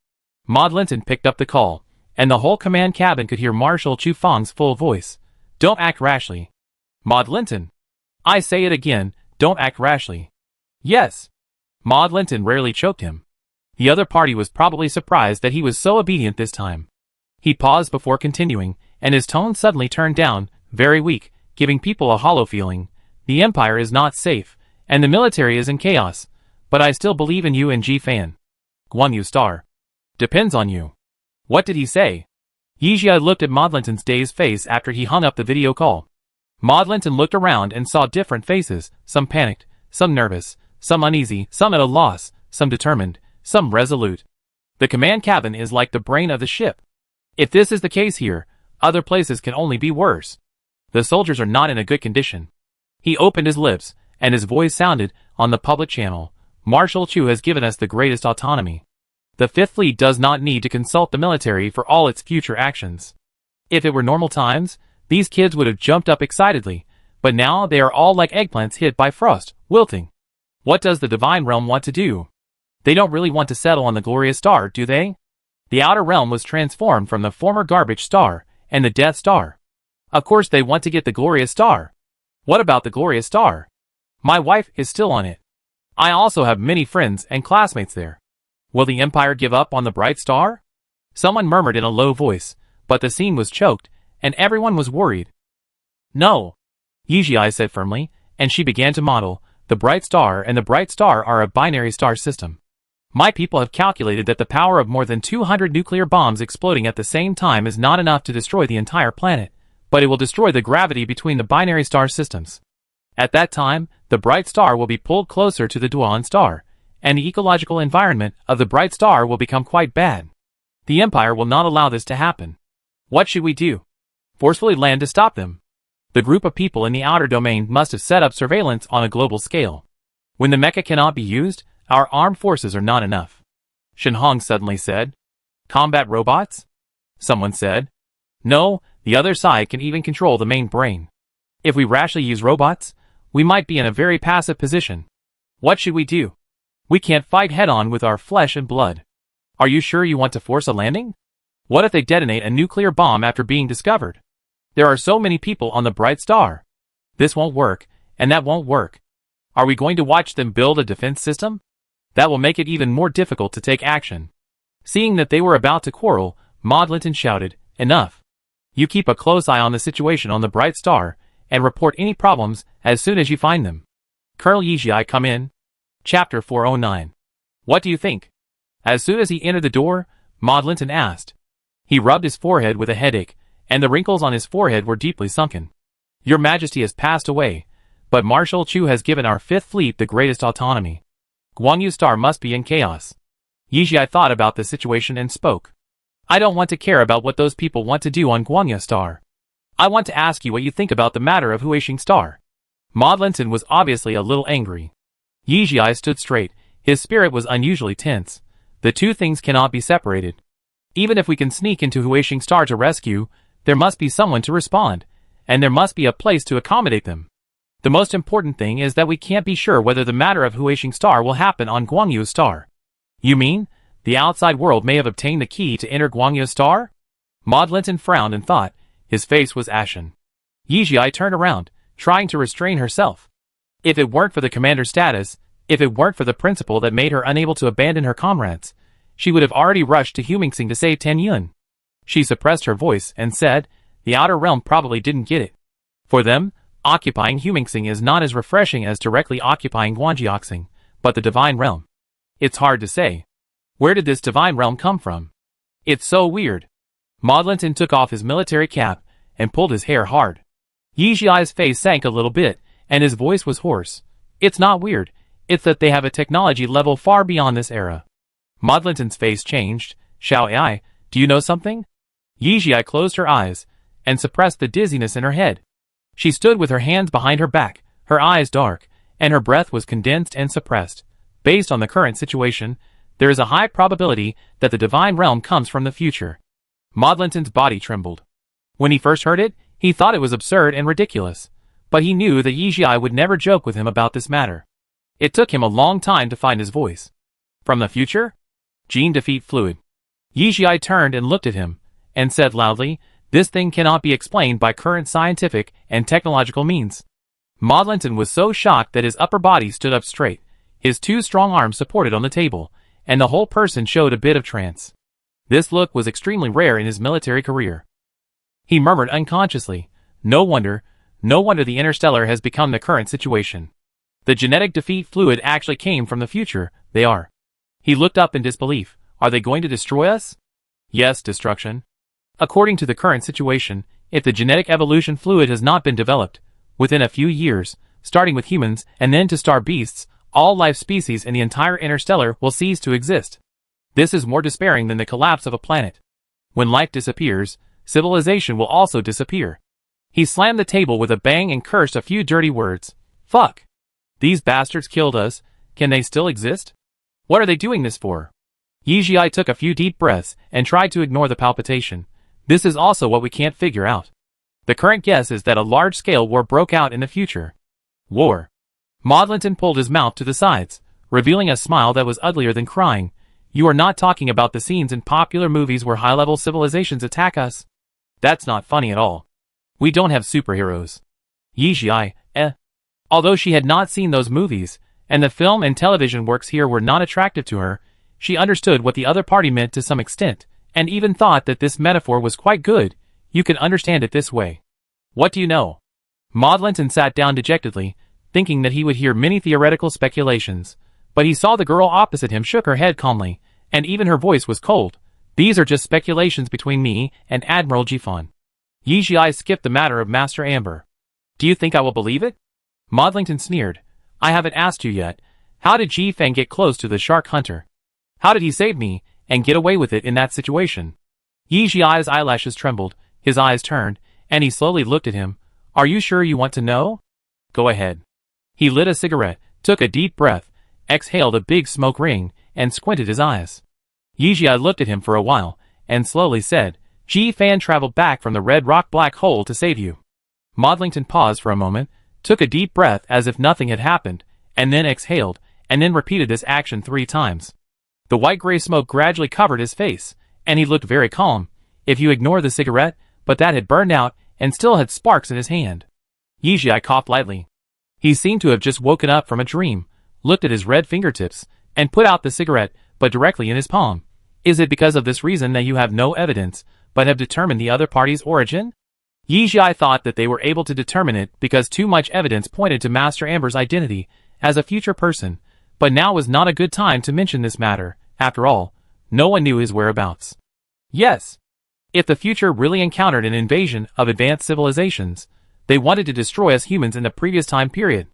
Modlington picked up the call, and the whole command cabin could hear Marshal Chu Fang's full voice. Don't act rashly. Modlington. I say it again, don't act rashly. Yes. Maud Linton rarely choked him. The other party was probably surprised that he was so obedient this time. He paused before continuing, and his tone suddenly turned down, very weak, giving people a hollow feeling. The Empire is not safe, and the military is in chaos, but I still believe in you and G-Fan. Guan Yu Star. Depends on you. What did he say? Yijia looked at Maud Linton's dazed face after he hung up the video call. Maud Linton looked around and saw different faces, some panicked, some nervous, some uneasy, some at a loss, some determined, some resolute. The command cabin is like the brain of the ship. If this is the case here, other places can only be worse. The soldiers are not in a good condition. He opened his lips, and his voice sounded, on the public channel, Marshal Chu has given us the greatest autonomy. The Fifth Fleet does not need to consult the military for all its future actions. If it were normal times, these kids would have jumped up excitedly, but now they are all like eggplants hit by frost, wilting. What does the Divine Realm want to do? They don't really want to settle on the Glorious Star, do they? The Outer Realm was transformed from the former Garbage Star and the Death Star. Of course they want to get the Glorious Star. What about the Glorious Star? My wife is still on it. I also have many friends and classmates there. Will the Empire give up on the Bright Star? Someone murmured in a low voice, but the scene was choked, and everyone was worried. No. Yijia said firmly, and she began to model. The Bright Star and the Bright Star are a binary star system. My people have calculated that the power of more than 200 nuclear bombs exploding at the same time is not enough to destroy the entire planet, but it will destroy the gravity between the binary star systems. At that time, the Bright Star will be pulled closer to the Duan Star, and the ecological environment of the Bright Star will become quite bad. The Empire will not allow this to happen. What should we do? Forcefully land to stop them. The group of people in the outer domain must have set up surveillance on a global scale. When the mecha cannot be used, our armed forces are not enough. Shen Hong suddenly said. Combat robots? Someone said. No, the other side can even control the main brain. If we rashly use robots, we might be in a very passive position. What should we do? We can't fight head-on with our flesh and blood. Are you sure you want to force a landing? What if they detonate a nuclear bomb after being discovered? There are so many people on the Bright Star. This won't work, and that won't work. Are we going to watch them build a defense system? That will make it even more difficult to take action. Seeing that they were about to quarrel, Maud Linton shouted, Enough. You keep a close eye on the situation on the Bright Star, and report any problems as soon as you find them. Colonel Yijia, come in. Chapter 409. What do you think? As soon as he entered the door, Maud Linton asked. He rubbed his forehead with a headache, and the wrinkles on his forehead were deeply sunken. Your Majesty has passed away, but Marshal Chu has given our Fifth Fleet the greatest autonomy. Guan Yu Star must be in chaos. Yijia thought about the situation and spoke. I don't want to care about what those people want to do on Guan Yu Star. I want to ask you what you think about the matter of Huixing Star. Maud Linton was obviously a little angry. Yijia stood straight, his spirit was unusually tense. The two things cannot be separated. Even if we can sneak into Huixing Star to rescue, there must be someone to respond, and there must be a place to accommodate them. The most important thing is that we can't be sure whether the matter of Huixing Star will happen on Guan Yu Star. You mean, the outside world may have obtained the key to enter Guan Yu Star? Maud Linton frowned and thought. His face was ashen. Yijia turned around, trying to restrain herself. If it weren't for the commander status, if it weren't for the principle that made her unable to abandon her comrades, she would have already rushed to Huixing to save Ten Yun. She suppressed her voice and said, the Outer Realm probably didn't get it. For them, occupying Huixing is not as refreshing as directly occupying Guanjiaxing, but the Divine Realm. It's hard to say. Where did this Divine Realm come from? It's so weird. Maud Linton took off his military cap and pulled his hair hard. Yijia's face sank a little bit, and his voice was hoarse. It's not weird, it's that they have a technology level far beyond this era. Maud Linton's face changed. Xiao Ai, do you know something? Yijia closed her eyes and suppressed the dizziness in her head. She stood with her hands behind her back, her eyes dark, and her breath was condensed and suppressed. Based on the current situation, there is a high probability that the Divine Realm comes from the future. Maud Linton's body trembled. When he first heard it, he thought it was absurd and ridiculous, but he knew that Yijia would never joke with him about this matter. It took him a long time to find his voice. From the future? Gene defeat fluid. Yijia turned and looked at him, and said loudly, this thing cannot be explained by current scientific and technological means. Maud Linton was so shocked that his upper body stood up straight. His two strong arms supported on the table, and the whole person showed a bit of trance. This look was extremely rare in his military career. He murmured unconsciously, no wonder the interstellar has become the current situation. The genetic defeat fluid actually came from the future, they are. He looked up in disbelief. Are they going to destroy us? Yes, destruction. According to the current situation, if the genetic evolution fluid has not been developed, within a few years, starting with humans and then to star beasts, all life species in the entire interstellar will cease to exist. This is more despairing than the collapse of a planet. When life disappears, civilization will also disappear. He slammed the table with a bang and cursed a few dirty words. Fuck. These bastards killed us. Can they still exist? What are they doing this for? Yijia took a few deep breaths and tried to ignore the palpitation. This is also what we can't figure out. The current guess is that a large-scale war broke out in the future. War. Modlinton pulled his mouth to the sides, revealing a smile that was uglier than crying. You are not talking about the scenes in popular movies where high-level civilizations attack us? That's not funny at all. We don't have superheroes. Yijia, Although she had not seen those movies, and the film and television works here were not attractive to her, she understood what the other party meant to some extent, and even thought that this metaphor was quite good. You can understand it this way. What do you know? Modlinton sat down dejectedly, thinking that he would hear many theoretical speculations, but he saw the girl opposite him shook her head calmly, and even her voice was cold. These are just speculations between me and Admiral Jifan. Yijia skipped the matter of Master Amber. Do you think I will believe it? Modlington sneered. I haven't asked you yet. How did Jifan get close to the shark hunter? How did he save me, and get away with it in that situation? Yijia's eyelashes trembled, his eyes turned, and he slowly looked at him. Are you sure you want to know? Go ahead. He lit a cigarette, took a deep breath, exhaled a big smoke ring, and squinted his eyes. Yijia looked at him for a while, and slowly said, Jifan traveled back from the red rock black hole to save you. Modlington paused for a moment, took a deep breath as if nothing had happened, and then exhaled, and then repeated this action 3 times. The white-gray smoke gradually covered his face, and he looked very calm, if you ignore the cigarette, but that had burned out, and still had sparks in his hand. Yijia coughed lightly. He seemed to have just woken up from a dream, looked at his red fingertips, and put out the cigarette, but directly in his palm. Is it because of this reason that you have no evidence, but have determined the other party's origin? Yijia thought that they were able to determine it because too much evidence pointed to Master Amber's identity as a future person, but now was not a good time to mention this matter. After all, no one knew his whereabouts. Yes. If the future really encountered an invasion of advanced civilizations, they wanted to destroy us humans in the previous time period.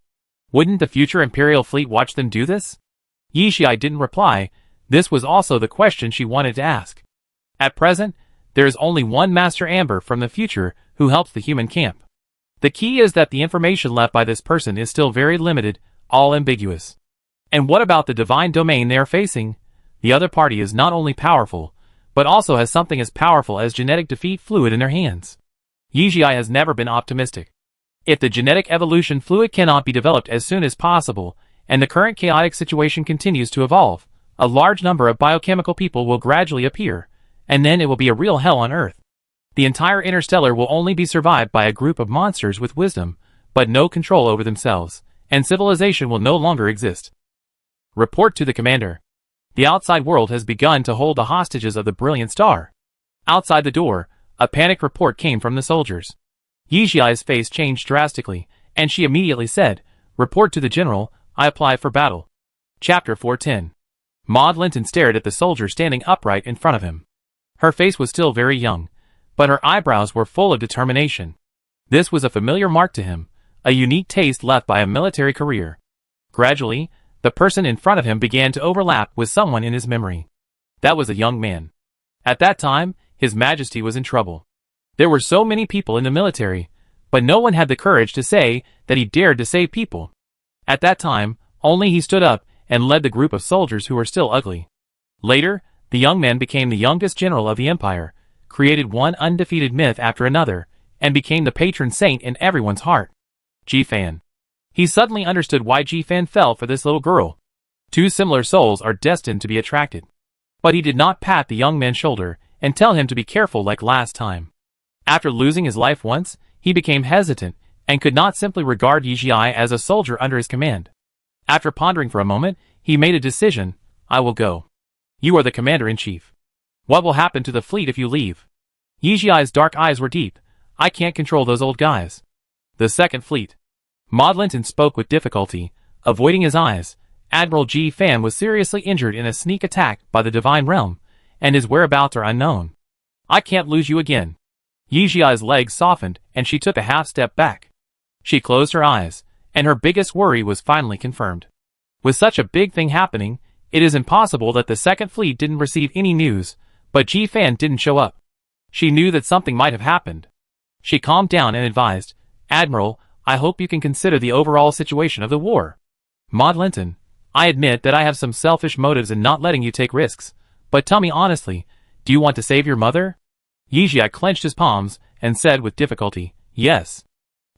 Wouldn't the future Imperial fleet watch them do this? Yijia didn't reply. This was also the question she wanted to ask. At present, there is only one Master Amber from the future who helps the human camp. The key is that the information left by this person is still very limited, all ambiguous. And what about the divine domain they are facing? The other party is not only powerful, but also has something as powerful as genetic defeat fluid in their hands. Yijia has never been optimistic. If the genetic evolution fluid cannot be developed as soon as possible, and the current chaotic situation continues to evolve, a large number of biochemical people will gradually appear, and then it will be a real hell on Earth. The entire interstellar will only be survived by a group of monsters with wisdom, but no control over themselves, and civilization will no longer exist. Report to the commander. The outside world has begun to hold the hostages of the brilliant star. Outside the door, a panicked report came from the soldiers. Yijia's face changed drastically, and she immediately said, Report to the general, I apply for battle. Chapter 410. Maud Linton stared at the soldier standing upright in front of him. Her face was still very young, but her eyebrows were full of determination. This was a familiar mark to him, a unique taste left by a military career. Gradually, the person in front of him began to overlap with someone in his memory. That was a young man. At that time, His Majesty was in trouble. There were so many people in the military, but no one had the courage to say that he dared to save people. At that time, only he stood up and led the group of soldiers who were still ugly. Later, the young man became the youngest general of the empire, created one undefeated myth after another, and became the patron saint in everyone's heart. Jifan. He suddenly understood why Jifan fell for this little girl. 2 similar souls are destined to be attracted. But he did not pat the young man's shoulder and tell him to be careful like last time. After losing his life once, he became hesitant and could not simply regard Yijia as a soldier under his command. After pondering for a moment, he made a decision. I will go. You are the commander-in-chief. What will happen to the fleet if you leave? Yi Jiai's dark eyes were deep. I can't control those old guys. The second fleet. Maud Linton spoke with difficulty, avoiding his eyes. Admiral Ji Fan was seriously injured in a sneak attack by the Divine Realm, and his whereabouts are unknown. I can't lose you again. Yi Jiai's legs softened, and she took a half-step back. She closed her eyes, and her biggest worry was finally confirmed. With such a big thing happening, it is impossible that the second fleet didn't receive any news, but Ji Fan didn't show up. She knew that something might have happened. She calmed down and advised, Admiral, I hope you can consider the overall situation of the war. Maud Linton, I admit that I have some selfish motives in not letting you take risks, but tell me honestly, do you want to save your mother? Yi Jiai clenched his palms and said with difficulty, yes.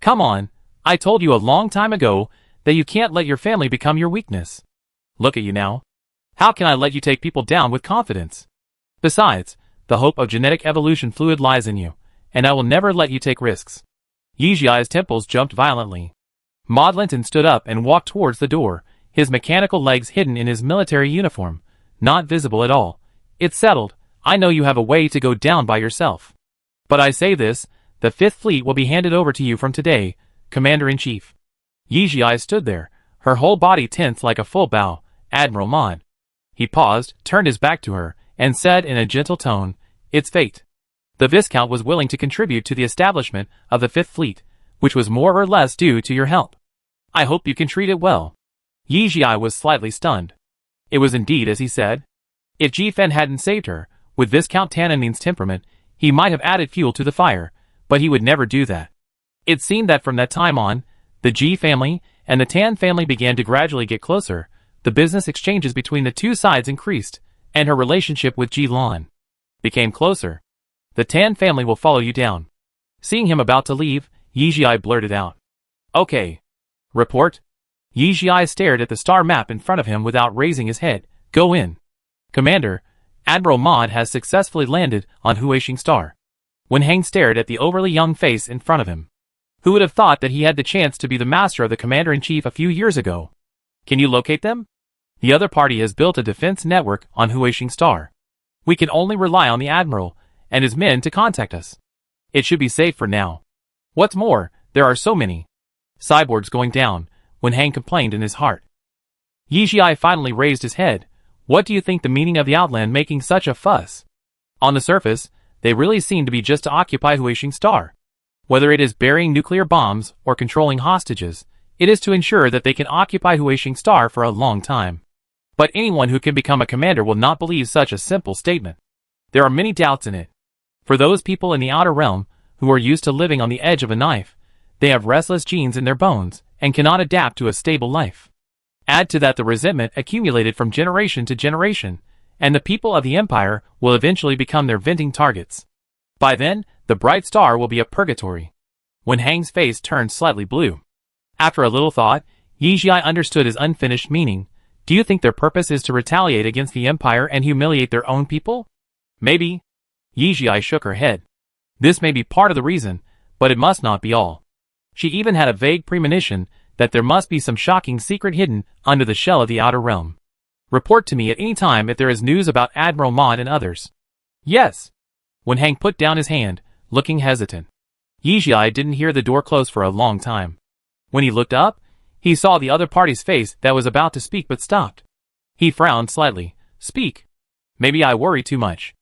Come on, I told you a long time ago that you can't let your family become your weakness. Look at you now. How can I let you take people down with confidence? Besides, the hope of genetic evolution fluid lies in you, and I will never let you take risks. Yi Jiai's temples jumped violently. Maud Linton stood up and walked towards the door, his mechanical legs hidden in his military uniform, not visible at all. It's settled. I know you have a way to go down by yourself. But I say this, the Fifth Fleet will be handed over to you from today, Commander-in-Chief. Yi Jiai stood there, her whole body tense like a full bow. Admiral Maud. He paused, turned his back to her, and said in a gentle tone, It's fate. The Viscount was willing to contribute to the establishment of the Fifth Fleet, which was more or less due to your help. I hope you can treat it well. Yi Jiai was slightly stunned. It was indeed as he said. If Ji Fan hadn't saved her, with Viscount Tananin's temperament, he might have added fuel to the fire, but he would never do that. It seemed that from that time on, the Ji family and the Tan family began to gradually get closer. The business exchanges between the two sides increased, and her relationship with Ji Lan became closer. The Tan family will follow you down. Seeing him about to leave, Yi Jiai blurted out. Okay. Report. Yi Jiai stared at the star map in front of him without raising his head. Go in. Commander, Admiral Maud has successfully landed on Huixing Star. Wen Heng stared at the overly young face in front of him. Who would have thought that he had the chance to be the master of the Commander-in-Chief a few years ago? Can you locate them? The other party has built a defense network on Huixing Star. We can only rely on the Admiral and his men to contact us. It should be safe for now. What's more, there are so many cyborgs going down, Wen Heng complained in his heart. Yi Jiai finally raised his head. What do you think the meaning of the Outland making such a fuss? On the surface, they really seem to be just to occupy Huixing Star. Whether it is burying nuclear bombs or controlling hostages, it is to ensure that they can occupy Huixing Star for a long time. But anyone who can become a commander will not believe such a simple statement. There are many doubts in it. For those people in the outer realm, who are used to living on the edge of a knife, they have restless genes in their bones, and cannot adapt to a stable life. Add to that the resentment accumulated from generation to generation, and the people of the Empire will eventually become their venting targets. By then, the bright star will be a purgatory. Wen Heng's face turned slightly blue. After a little thought, Yi Jiai understood his unfinished meaning. Do you think their purpose is to retaliate against the Empire and humiliate their own people? Maybe. Yi Jiai shook her head. This may be part of the reason, but it must not be all. She even had a vague premonition that there must be some shocking secret hidden under the shell of the outer realm. Report to me at any time if there is news about Admiral Maud and others. Yes. Wen Heng put down his hand, looking hesitant. Yi Jiai didn't hear the door close for a long time. When he looked up, he saw the other party's face that was about to speak but stopped. He frowned slightly. Speak. Maybe I worry too much.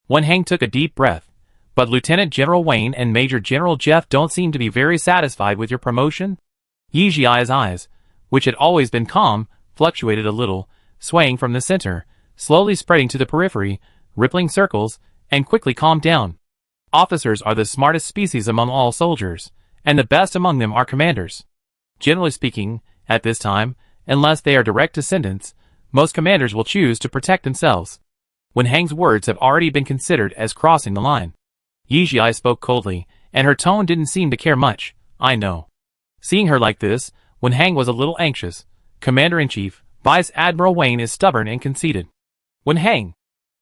Wen Heng took a deep breath. But Lieutenant General Wayne and Major General Jeff don't seem to be very satisfied with your promotion? Yi Jiai's eyes, which had always been calm, fluctuated a little, swaying from the center, slowly spreading to the periphery, rippling circles, and quickly calmed down. Officers are the smartest species among all soldiers, and the best among them are commanders. Generally speaking, at this time, unless they are direct descendants, most commanders will choose to protect themselves. Wen Heng's words have already been considered as crossing the line. Yi Jiai spoke coldly, and her tone didn't seem to care much. I know. Seeing her like this, Wen Heng was a little anxious. Commander-in-Chief, Vice Admiral Wayne is stubborn and conceited. Wen Heng.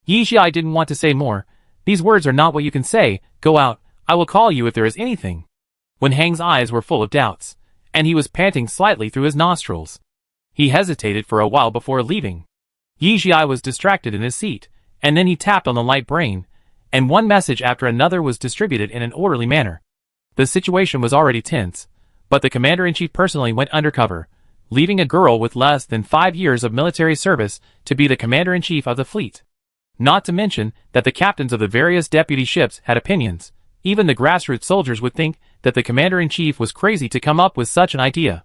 Yi Jiai didn't want to say more. These words are not what you can say. Go out. I will call you if there is anything. Wen Heng's eyes were full of doubts, and he was panting slightly through his nostrils. He hesitated for a while before leaving. Yijia was distracted in his seat, and then he tapped on the light brain, and one message after another was distributed in an orderly manner. The situation was already tense, but the commander-in-chief personally went undercover, leaving a girl with less than 5 years of military service to be the commander-in-chief of the fleet. Not to mention that the captains of the various deputy ships had opinions. Even the grassroots soldiers would think that the commander-in-chief was crazy to come up with such an idea.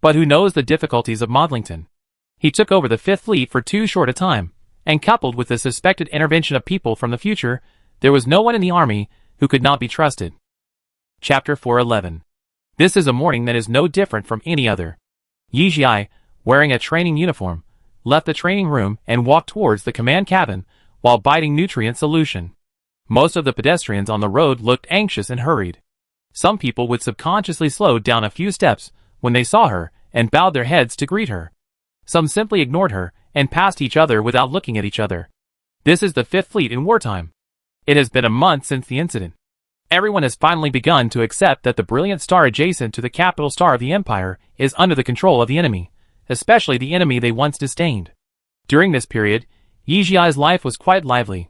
But who knows the difficulties of Modlington? He took over the Fifth Fleet for too short a time, and coupled with the suspected intervention of people from the future, there was no one in the army who could not be trusted. Chapter 411. This is a morning that is no different from any other. Yijia, wearing a training uniform, left the training room and walked towards the command cabin while biting nutrient solution. Most of the pedestrians on the road looked anxious and hurried. Some people would subconsciously slow down a few steps when they saw her and bowed their heads to greet her. Some simply ignored her and passed each other without looking at each other. This is the Fifth Fleet in wartime. It has been a month since the incident. Everyone has finally begun to accept that the brilliant star adjacent to the capital star of the Empire is under the control of the enemy, especially the enemy they once disdained. During this period, Yijia's life was quite lively.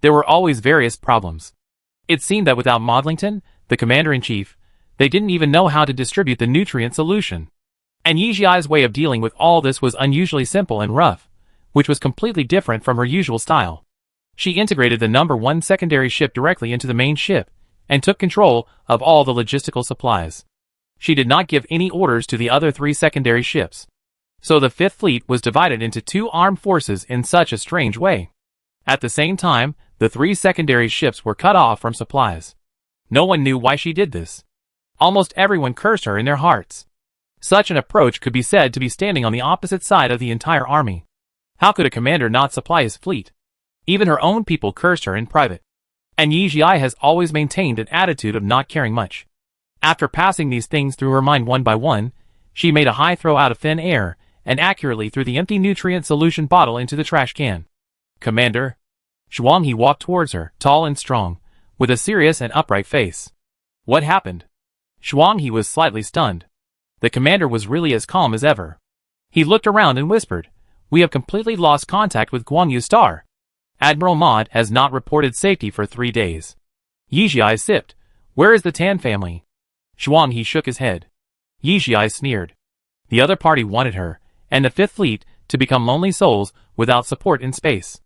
There were always various problems. It seemed that without Modlington, the commander-in-chief, they didn't even know how to distribute the nutrient solution. And Yijia's way of dealing with all this was unusually simple and rough, which was completely different from her usual style. She integrated the number 1 secondary ship directly into the main ship, and took control of all the logistical supplies. She did not give any orders to the other 3 secondary ships. So the Fifth Fleet was divided into 2 armed forces in such a strange way. At the same time, the 3 secondary ships were cut off from supplies. No one knew why she did this. Almost everyone cursed her in their hearts. Such an approach could be said to be standing on the opposite side of the entire army. How could a commander not supply his fleet? Even her own people cursed her in private. And Yijia has always maintained an attitude of not caring much. After passing these things through her mind one by one, she made a high throw out of thin air and accurately threw the empty nutrient solution bottle into the trash can. Commander. Zhuanghe walked towards her, tall and strong, with a serious and upright face. What happened? Zhuanghe was slightly stunned. The commander was really as calm as ever. He looked around and whispered, "We have completely lost contact with Guanyu Star. Admiral Maud has not reported safety for 3 days." Yijia sipped. "Where is the Tan family?" Zhuanghe shook his head. Yijia sneered. The other party wanted her, and the Fifth Fleet, to become lonely souls without support in space.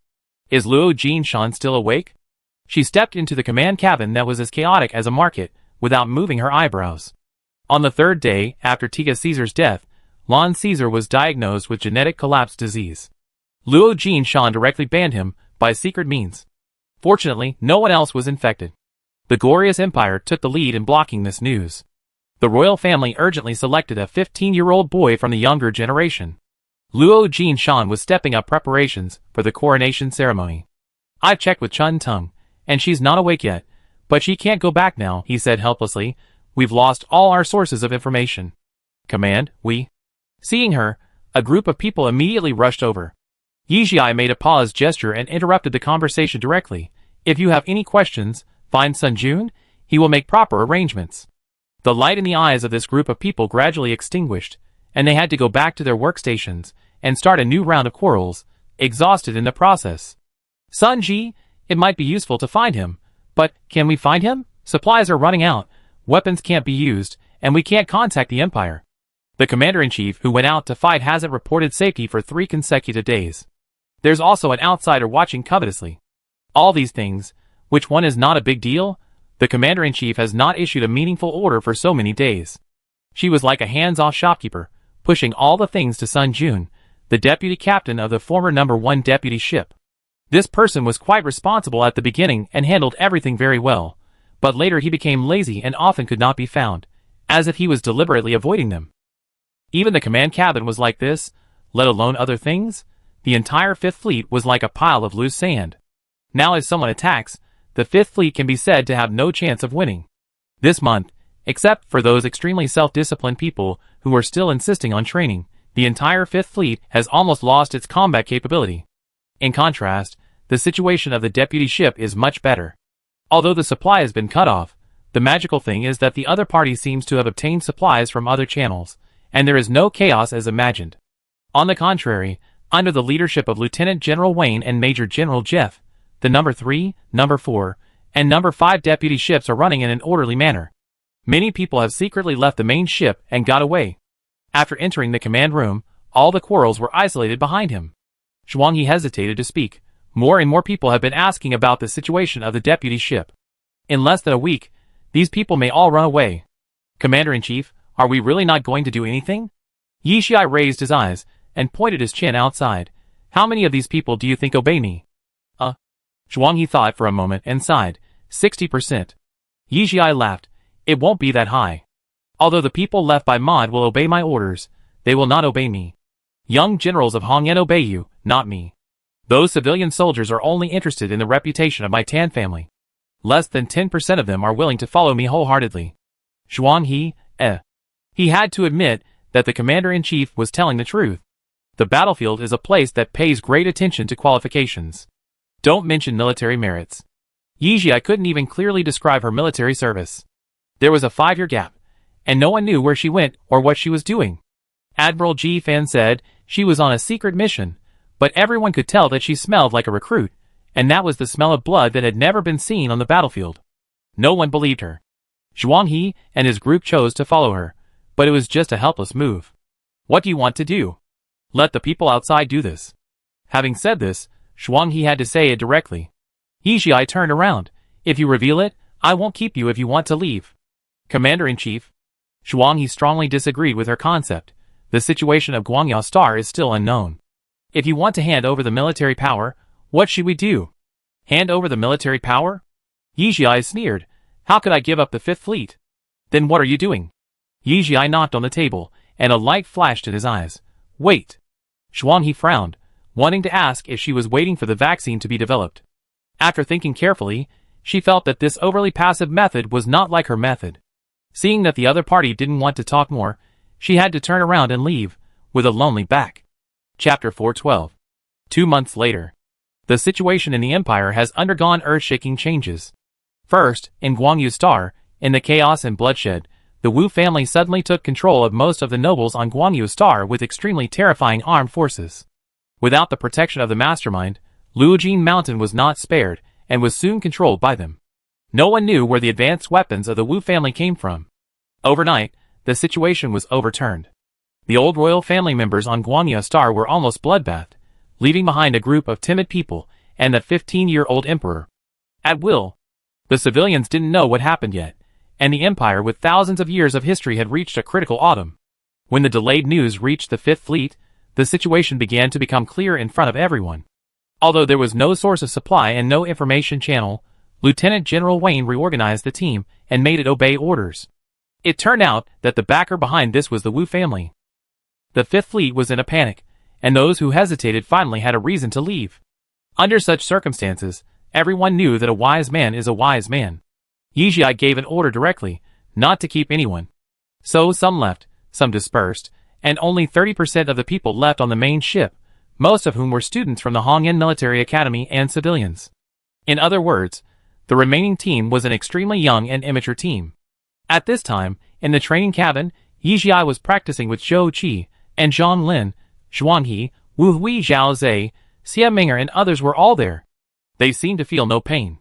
Is Luo Jinshan still awake? She stepped into the command cabin that was as chaotic as a market, without moving her eyebrows. On the 3rd day after Tiga Caesar's death, Lon Caesar was diagnosed with genetic collapse disease. Luo Jinshan directly banned him by secret means. Fortunately, no one else was infected. The glorious empire took the lead in blocking this news. The royal family urgently selected a 15-year-old boy from the younger generation. Luo Jinshan was stepping up preparations for the coronation ceremony. "I've checked with Chun Tung, and she's not awake yet, but she can't go back now," he said helplessly. "We've lost all our sources of information." "Command, we..." Seeing her, a group of people immediately rushed over. Yijia made a pause gesture and interrupted the conversation directly. "If you have any questions, find Sun Jun. He will make proper arrangements." The light in the eyes of this group of people gradually extinguished, and they had to go back to their workstations and start a new round of quarrels, exhausted in the process. "Sun Ji, it might be useful to find him, but can we find him? Supplies are running out, weapons can't be used, and we can't contact the Empire. The commander-in-chief who went out to fight hasn't reported safety for 3 consecutive days. There's also an outsider watching covetously. All these things, which one is not a big deal? The commander-in-chief has not issued a meaningful order for so many days." She was like a hands-off shopkeeper, pushing all the things to Sun Jun, the deputy captain of the former number 1 deputy ship. This person was quite responsible at the beginning and handled everything very well, but later he became lazy and often could not be found, as if he was deliberately avoiding them. Even the command cabin was like this, let alone other things. The entire Fifth Fleet was like a pile of loose sand. Now if someone attacks, the Fifth Fleet can be said to have no chance of winning. This month, except for those extremely self-disciplined people who are still insisting on training, the entire Fifth Fleet has almost lost its combat capability. In contrast, the situation of the deputy ship is much better. Although the supply has been cut off, the magical thing is that the other party seems to have obtained supplies from other channels, and there is no chaos as imagined. On the contrary, under the leadership of Lieutenant General Wayne and Major General Jeff, the number 3, number 4, and number 5 deputy ships are running in an orderly manner. Many people have secretly left the main ship and got away. After entering the command room, all the quarrels were isolated behind him. Zhuanghe hesitated to speak. More and more people have been asking about the situation of the deputy ship. In less than a week, these people may all run away. Commander-in-Chief, are we really not going to do anything? Yi Xiai raised his eyes and pointed his chin outside. How many of these people do you think obey me? Zhuanghe thought for a moment and sighed. 60%. Yi Xiai laughed. It won't be that high. Although the people left by Mod will obey my orders, they will not obey me. Young generals of Hongyan obey you, not me. Those civilian soldiers are only interested in the reputation of my Tan family. Less than 10% of them are willing to follow me wholeheartedly. Zhuanghe, He had to admit that the commander-in-chief was telling the truth. The battlefield is a place that pays great attention to qualifications. Don't mention military merits. Yi Xiai couldn't even clearly describe her military service. There was a 5-year gap, and no one knew where she went or what she was doing. Admiral Ji Fan said she was on a secret mission, but everyone could tell that she smelled like a recruit, and that was the smell of blood that had never been seen on the battlefield. No one believed her. Zhuanghe and his group chose to follow her, but it was just a helpless move. What do you want to do? Let the people outside do this. Having said this, Zhuanghe had to say it directly. Yi Xiai turned around. If you reveal it, I won't keep you if you want to leave. Commander-in-Chief. Zhuanghe strongly disagreed with her concept. The situation of Guangya Star is still unknown. If you want to hand over the military power, what should we do? Hand over the military power? Yi Xiai sneered. How could I give up the 5th Fleet? Then what are you doing? Yi Xiai knocked on the table, and a light flashed in his eyes. Wait. Zhuanghe frowned, wanting to ask if she was waiting for the vaccine to be developed. After thinking carefully, she felt that this overly passive method was not like her method. Seeing that the other party didn't want to talk more, she had to turn around and leave, with a lonely back. Chapter 412. 2 months later. The situation in the Empire has undergone earth-shaking changes. First, in Guangyu Star, in the chaos and bloodshed, the Wu family suddenly took control of most of the nobles on Guangyu Star with extremely terrifying armed forces. Without the protection of the mastermind, Luojin Mountain was not spared, and was soon controlled by them. No one knew where the advanced weapons of the Wu family came from. Overnight, the situation was overturned. The old royal family members on Guangya Star were almost bloodbathed, leaving behind a group of timid people and the 15-year-old emperor. At will. The civilians didn't know what happened yet, and the empire with thousands of years of history had reached a critical autumn. When the delayed news reached the 5th Fleet, the situation began to become clear in front of everyone. Although there was no source of supply and no information channel, Lieutenant General Wayne reorganized the team and made it obey orders. It turned out that the backer behind this was the Wu family. The 5th Fleet was in a panic, and those who hesitated finally had a reason to leave. Under such circumstances, everyone knew that a wise man is a wise man. Yi Xiai gave an order directly, not to keep anyone. So some left, some dispersed, and only 30% of the people left on the main ship, most of whom were students from the Hongyan Military Academy and civilians. In other words, the remaining team was an extremely young and immature team. At this time, in the training cabin, Yi Xiai was practicing with Zhou Qi and Zhang Lin, Zhuanghe, Wu Hui Zhao Zhe, Xia Ming'er and others were all there. They seemed to feel no pain.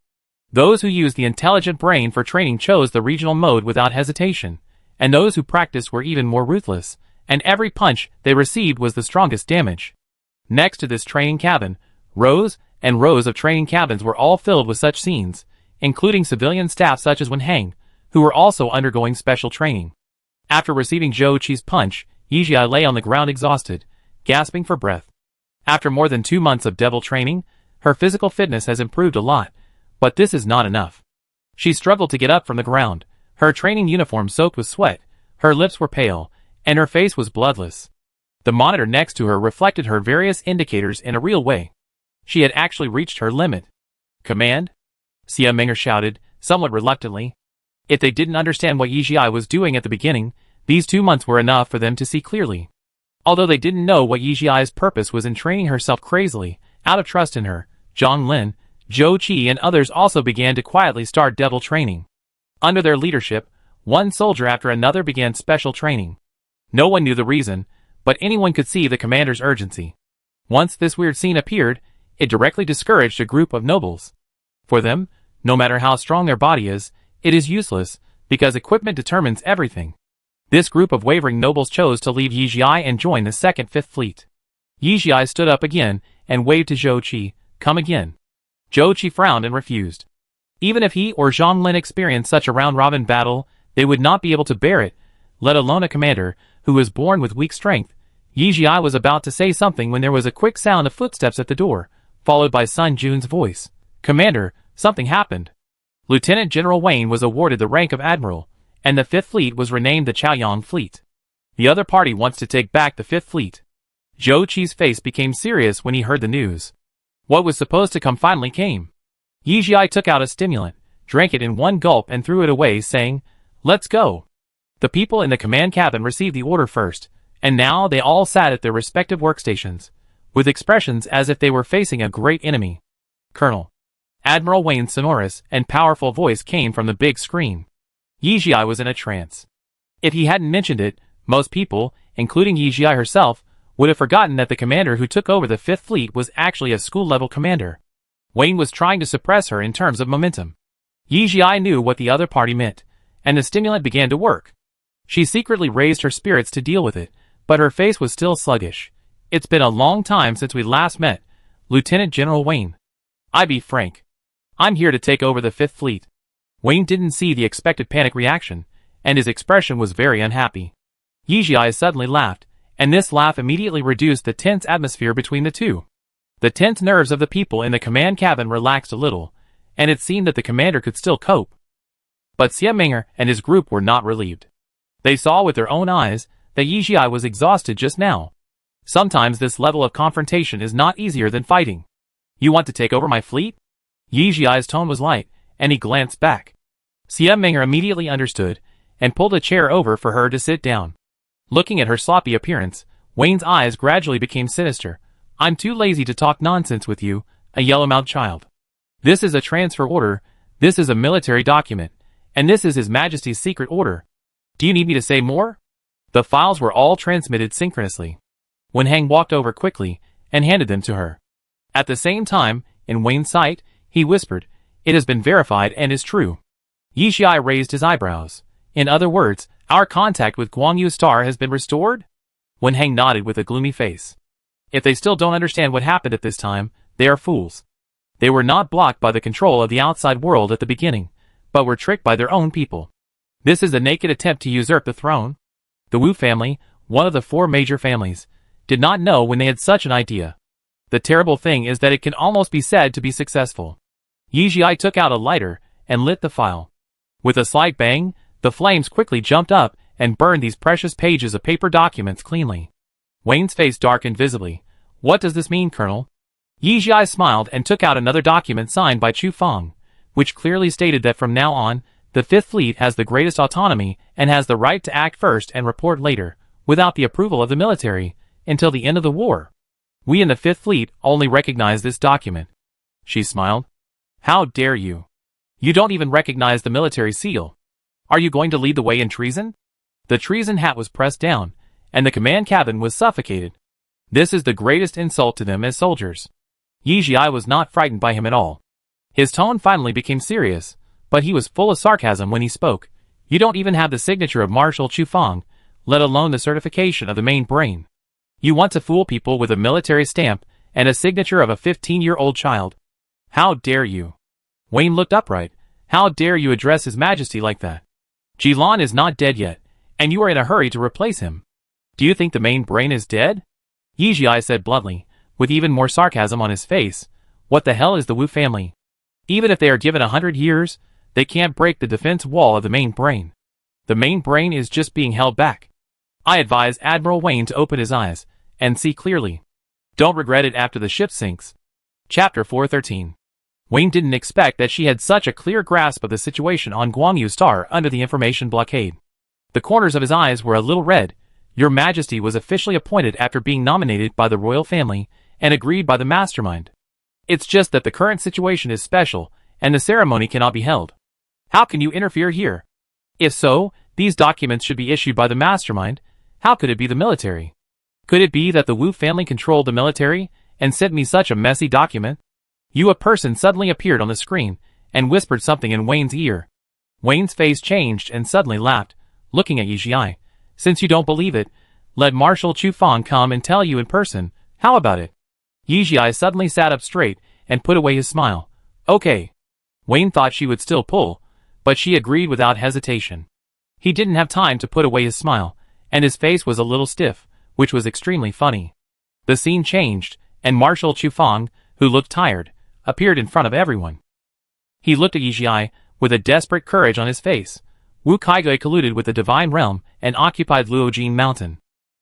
Those who used the intelligent brain for training chose the regional mode without hesitation, and those who practiced were even more ruthless, and every punch they received was the strongest damage. Next to this training cabin, rows and rows of training cabins were all filled with such scenes, including civilian staff such as Wen Heng, who were also undergoing special training. After receiving Zhou Qi's punch, Yi Xiai lay on the ground exhausted, gasping for breath. After more than 2 months of devil training, her physical fitness has improved a lot, but this is not enough. She struggled to get up from the ground, her training uniform soaked with sweat, her lips were pale, and her face was bloodless. The monitor next to her reflected her various indicators in a real way. She had actually reached her limit. Command? Xia Ming'er shouted, somewhat reluctantly. If they didn't understand what Yi Xiai was doing at the beginning, these 2 months were enough for them to see clearly. Although they didn't know what Yi Xiai's purpose was in training herself crazily, out of trust in her, Zhang Lin, Zhou Qi and others also began to quietly start devil training. Under their leadership, one soldier after another began special training. No one knew the reason, but anyone could see the commander's urgency. Once this weird scene appeared, it directly discouraged a group of nobles. For them, no matter how strong their body is, it is useless, because equipment determines everything. This group of wavering nobles chose to leave Yijia and join the 2nd Fifth Fleet. Yijia stood up again and waved to Zhou Qi, "Come again." Zhou Qi frowned and refused. Even if he or Zhang Lin experienced such a round-robin battle, they would not be able to bear it, let alone a commander who was born with weak strength. Yijia was about to say something when there was a quick sound of footsteps at the door, followed by Sun Jun's voice. "Commander, something happened." Lieutenant General Wayne was awarded the rank of Admiral, and the 5th Fleet was renamed the Chaoyang Fleet. The other party wants to take back the 5th Fleet. Zhou Qi's face became serious when he heard the news. What was supposed to come finally came. Yijia took out a stimulant, drank it in one gulp and threw it away, saying, "Let's go." The people in the command cabin received the order first, and now they all sat at their respective workstations, with expressions as if they were facing a great enemy. "Colonel." Admiral Wayne's sonorous and powerful voice came from the big screen. Yijia was in a trance. If he hadn't mentioned it, most people, including Yijia herself, would have forgotten that the commander who took over the 5th Fleet was actually a school-level commander. Wayne was trying to suppress her in terms of momentum. Yijia knew what the other party meant, and the stimulant began to work. She secretly raised her spirits to deal with it, but her face was still sluggish. "It's been a long time since we last met, Lieutenant General Wayne. I be frank. I'm here to take over the 5th Fleet." Wayne didn't see the expected panic reaction, and his expression was very unhappy. Yijia suddenly laughed, and this laugh immediately reduced the tense atmosphere between the two. The tense nerves of the people in the command cabin relaxed a little, and it seemed that the commander could still cope. But Xiamenger and his group were not relieved. They saw with their own eyes that Yijia was exhausted just now. Sometimes this level of confrontation is not easier than fighting. "You want to take over my fleet?" Yijia's tone was light, and he glanced back. Xiamenger immediately understood, and pulled a chair over for her to sit down. Looking at her sloppy appearance, Wayne's eyes gradually became sinister. "I'm too lazy to talk nonsense with you, a yellow-mouthed child. This is a transfer order, this is a military document, and this is His Majesty's secret order. Do you need me to say more?" The files were all transmitted synchronously. Wen Heng walked over quickly and handed them to her. At the same time, in Wayne's sight, he whispered, "It has been verified and is true." Yijia raised his eyebrows. "In other words, our contact with Guangyu Star has been restored?" Wen Heng nodded with a gloomy face. "If they still don't understand what happened at this time, they are fools. They were not blocked by the control of the outside world at the beginning, but were tricked by their own people. This is a naked attempt to usurp the throne." The Wu family, one of the 4 major families, did not know when they had such an idea. The terrible thing is that it can almost be said to be successful. Yijia took out a lighter and lit the file. With a slight bang, the flames quickly jumped up and burned these precious pages of paper documents cleanly. Wayne's face darkened visibly. "What does this mean, Colonel?" Yijia smiled and took out another document signed by Chu Feng, which clearly stated that from now on, the 5th Fleet has the greatest autonomy and has the right to act first and report later, without the approval of the military, until the end of the war. We in the 5th Fleet only recognize this document. She smiled. "How dare you? You don't even recognize the military seal. Are you going to lead the way in treason?" The treason hat was pressed down, and the command cabin was suffocated. This is the greatest insult to them as soldiers. Yijia was not frightened by him at all. His tone finally became serious, but he was full of sarcasm when he spoke. "You don't even have the signature of Marshal Chu Feng, let alone the certification of the main brain. You want to fool people with a military stamp and a signature of a 15-year-old child. How dare you?" Wayne looked upright. "How dare you address His Majesty like that? Jilan is not dead yet, and you are in a hurry to replace him. Do you think the main brain is dead?" Yijia said bluntly, with even more sarcasm on his face. "What the hell is the Wu family? Even if they are given 100 years, they can't break the defense wall of the main brain. The main brain is just being held back. I advise Admiral Wayne to open his eyes and see clearly. Don't regret it after the ship sinks." Chapter 413. Wayne didn't expect that she had such a clear grasp of the situation on Guangyu Star under the information blockade. The corners of his eyes were a little red. "Your Majesty was officially appointed after being nominated by the royal family and agreed by the mastermind. It's just that the current situation is special and the ceremony cannot be held. How can you interfere here? If so, these documents should be issued by the mastermind. How could it be the military?" Could it be that the Wu family controlled the military and sent me such a messy document? A person suddenly appeared on the screen and whispered something in Wayne's ear. Wayne's face changed and suddenly laughed, looking at Yijie. Since you don't believe it, let Marshal Chu Fang come and tell you in person. How about it? Yijie suddenly sat up straight and put away his smile. Okay. Wayne thought she would still pull, but she agreed without hesitation. He didn't have time to put away his smile, and his face was a little stiff, which was extremely funny. The scene changed, and Marshal Chu Fang, who looked tired, appeared in front of everyone. He looked at Yijie with a desperate courage on his face. Wu Kaigui colluded with the Divine Realm and occupied Luojin Mountain.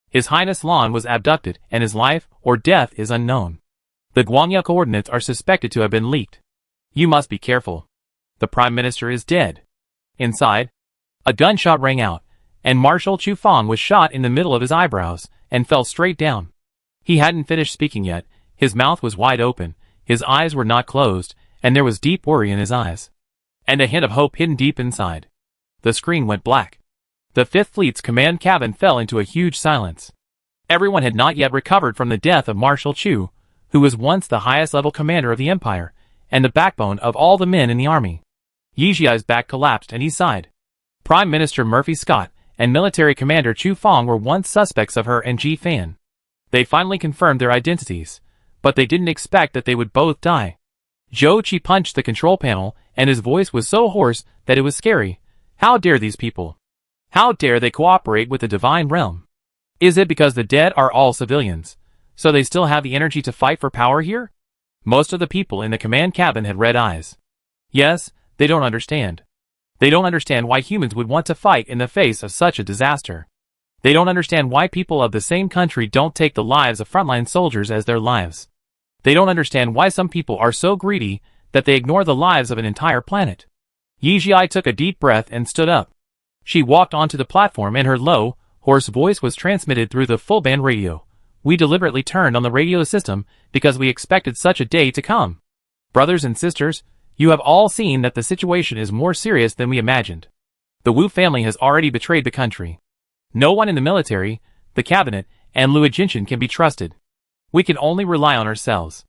His Highness Lan was abducted, and his life or death is unknown. The Guangya coordinates are suspected to have been leaked. You must be careful. The Prime Minister is dead. Inside, a gunshot rang out, and Marshal Chu Fang was shot in the middle of his eyebrows and fell straight down. He hadn't finished speaking yet. His mouth was wide open, his eyes were not closed, and there was deep worry in his eyes. And a hint of hope hidden deep inside. The screen went black. The Fifth Fleet's command cabin fell into a huge silence. Everyone had not yet recovered from the death of Marshal Chu, who was once the highest-level commander of the Empire, and the backbone of all the men in the army. Yijie's back collapsed and he sighed. Prime Minister Murphy Scott and Military Commander Chu Fang were once suspects of her and Ji Fan. They finally confirmed their identities, but they didn't expect that they would both die. Zhou Qi punched the control panel, and his voice was so hoarse that it was scary. How dare these people? How dare they cooperate with the Divine Realm? Is it because the dead are all civilians, so they still have the energy to fight for power here? Most of the people in the command cabin had red eyes. Yes, they don't understand. They don't understand why humans would want to fight in the face of such a disaster. They don't understand why people of the same country don't take the lives of frontline soldiers as their lives. They don't understand why some people are so greedy that they ignore the lives of an entire planet. Yijie took a deep breath and stood up. She walked onto the platform and her low, hoarse voice was transmitted through the full-band radio. We deliberately turned on the radio system because we expected such a day to come. Brothers and sisters, you have all seen that the situation is more serious than we imagined. The Wu family has already betrayed the country. No one in the military, the cabinet, and Luo Jinshan can be trusted. We can only rely on ourselves.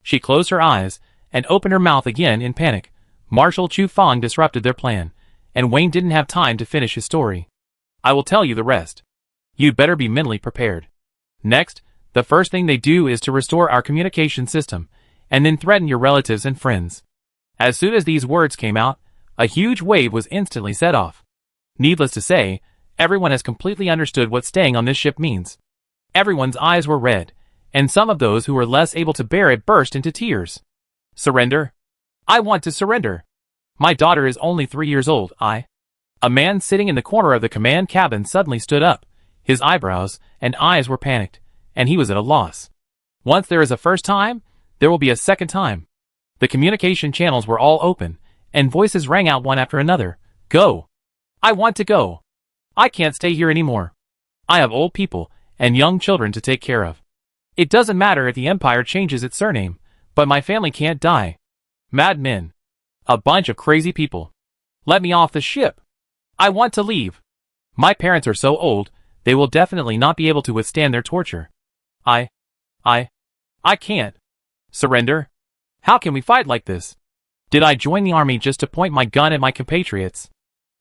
She closed her eyes and opened her mouth again in panic. Marshal Chu Fang disrupted their plan, and Wayne didn't have time to finish his story. I will tell you the rest. You'd better be mentally prepared. Next, the first thing they do is to restore our communication system, and then threaten your relatives and friends. As soon as these words came out, a huge wave was instantly set off. Needless to say, everyone has completely understood what staying on this ship means. Everyone's eyes were red, and some of those who were less able to bear it burst into tears. Surrender? I want to surrender. My daughter is only 3 years old. A man sitting in the corner of the command cabin suddenly stood up. His eyebrows and eyes were panicked, and he was at a loss. Once there is a first time, there will be a second time. The communication channels were all open, and voices rang out one after another. Go! I want to go! I can't stay here anymore. I have old people and young children to take care of. It doesn't matter if the Empire changes its surname, but my family can't die. Mad men. A bunch of crazy people. Let me off the ship. I want to leave. My parents are so old, they will definitely not be able to withstand their torture. I can't. Surrender? How can we fight like this? Did I join the army just to point my gun at my compatriots?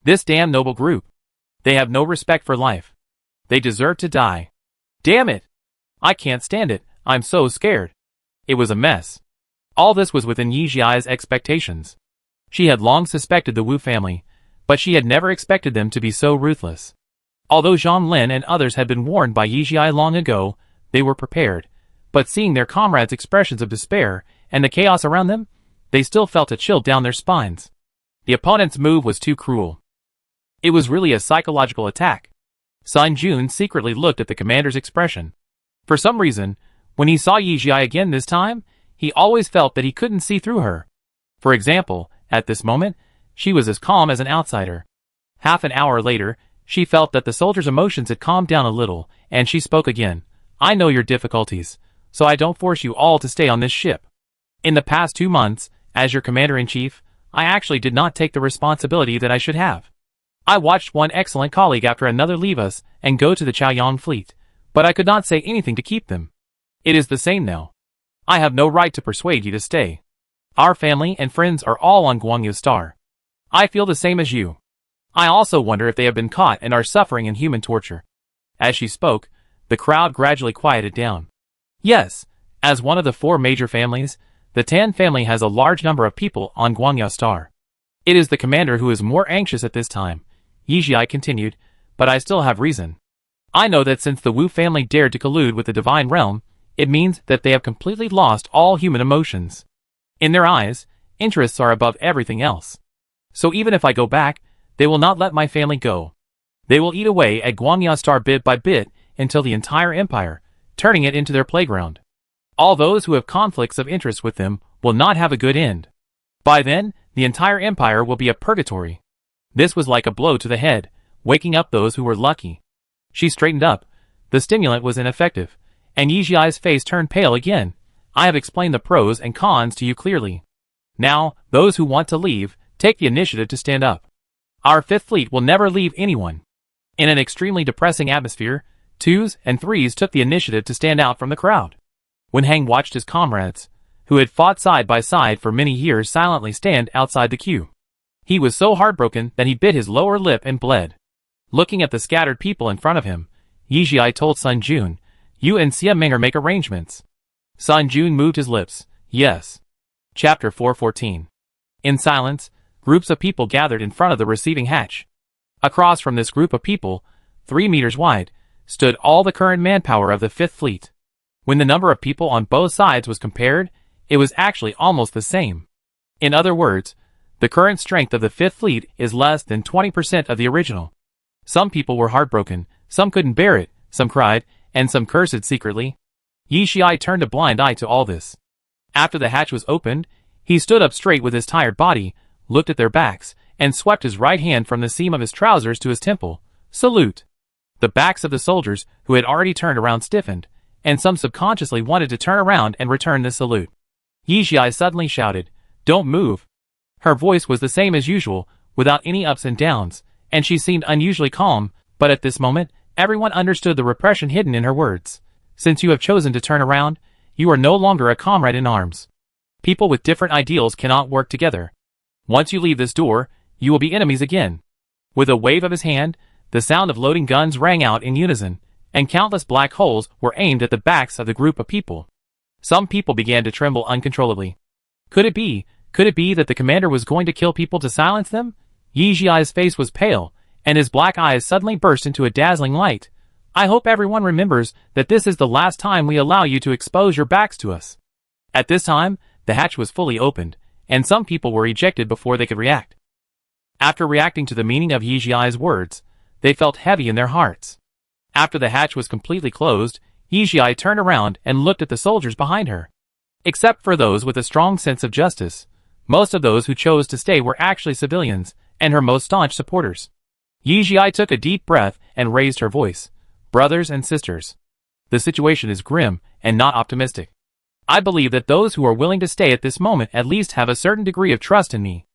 This damn noble group. They have no respect for life. They deserve to die. Damn it! I can't stand it. I'm so scared. It was a mess. All this was within Yijie's expectations. She had long suspected the Wu family, but she had never expected them to be so ruthless. Although Zhang Lin and others had been warned by Yijie long ago, they were prepared, but seeing their comrades' expressions of despair and the chaos around them, they still felt a chill down their spines. The opponent's move was too cruel. It was really a psychological attack. Sun Jun secretly looked at the commander's expression. For some reason, when he saw Yijie again this time, he always felt that he couldn't see through her. For example, at this moment, she was as calm as an outsider. Half an hour later, she felt that the soldier's emotions had calmed down a little, and she spoke again. I know your difficulties, so I don't force you all to stay on this ship. In the past 2 months, as your commander-in-chief, I actually did not take the responsibility that I should have. I watched one excellent colleague after another leave us and go to the Chaoyang fleet, But I could not say anything to keep them. It is the same now. I have no right to persuade you to stay. Our family and friends are all on Guangyu Star. I feel the same as you. I also wonder if they have been caught and are suffering in human torture. As she spoke, the crowd gradually quieted down. Yes, as one of the 4 major families, the Tan family has a large number of people on Guangyu Star. It is the commander who is more anxious at this time, Yizhi continued, but I still have reason. I know that since the Wu family dared to collude with the divine realm, it means that they have completely lost all human emotions. In their eyes, interests are above everything else. So even if I go back, they will not let my family go. They will eat away at Guangyu Star bit by bit until the entire empire, turning it into their playground. All those who have conflicts of interest with them will not have a good end. By then, the entire empire will be a purgatory. This was like a blow to the head, waking up those who were lucky. She straightened up. The stimulant was ineffective, and Yizhi's face turned pale again. I have explained the pros and cons to you clearly. Now, those who want to leave, take the initiative to stand up. Our 5th fleet will never leave anyone. In an extremely depressing atmosphere, 2s and 3s took the initiative to stand out from the crowd. When Hang watched his comrades, who had fought side by side for many years, silently stand outside the queue, he was so heartbroken that he bit his lower lip and bled. Looking at the scattered people in front of him, Yizhi told Sun Jun, "You and Xia Ming'er make arrangements." Sun Jun moved his lips. Yes. Chapter 414. In silence, groups of people gathered in front of the receiving hatch. Across from this group of people, 3 meters wide, stood all the current manpower of the 5th Fleet. When the number of people on both sides was compared, it was actually almost the same. In other words, the current strength of the 5th Fleet is less than 20% of the original. Some people were heartbroken, some couldn't bear it, some cried, and some cursed secretly. Yizhi turned a blind eye to all this. After the hatch was opened, he stood up straight with his tired body, looked at their backs, and swept his right hand from the seam of his trousers to his temple. Salute! The backs of the soldiers, who had already turned around, stiffened, and some subconsciously wanted to turn around and return the salute. Yizhi suddenly shouted, "Don't move!" Her voice was the same as usual, without any ups and downs, and she seemed unusually calm, but at this moment, everyone understood the repression hidden in her words. Since you have chosen to turn around, you are no longer a comrade in arms. People with different ideals cannot work together. Once you leave this door, you will be enemies again. With a wave of his hand, the sound of loading guns rang out in unison, and countless black holes were aimed at the backs of the group of people. Some people began to tremble uncontrollably. Could it be that the commander was going to kill people to silence them? Yizhi's face was pale, and his black eyes suddenly burst into a dazzling light. I hope everyone remembers that this is the last time we allow you to expose your backs to us. At this time, the hatch was fully opened, and some people were ejected before they could react. After reacting to the meaning of Yizhi's words, they felt heavy in their hearts. After the hatch was completely closed, Yizhi turned around and looked at the soldiers behind her. Except for those with a strong sense of justice, most of those who chose to stay were actually civilians, and her most staunch supporters. Yizhi took a deep breath and raised her voice. Brothers and sisters, the situation is grim and not optimistic. I believe that those who are willing to stay at this moment at least have a certain degree of trust in me.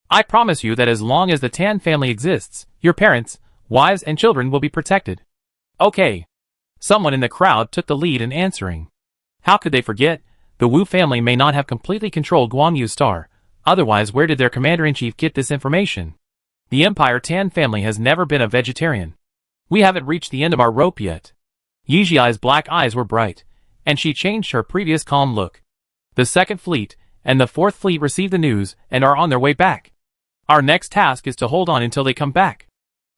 I promise you that as long as the Tan family exists, your parents, wives and children will be protected. Okay. Someone in the crowd took the lead in answering. How could they forget? The Wu family may not have completely controlled Guangyu Star. Otherwise, where did their commander-in-chief get this information? The Empire Tan family has never been a vegetarian. We haven't reached the end of our rope yet. Yizhi's black eyes were bright, and she changed her previous calm look. The 2nd Fleet and the 4th Fleet received the news and are on their way back. Our next task is to hold on until they come back.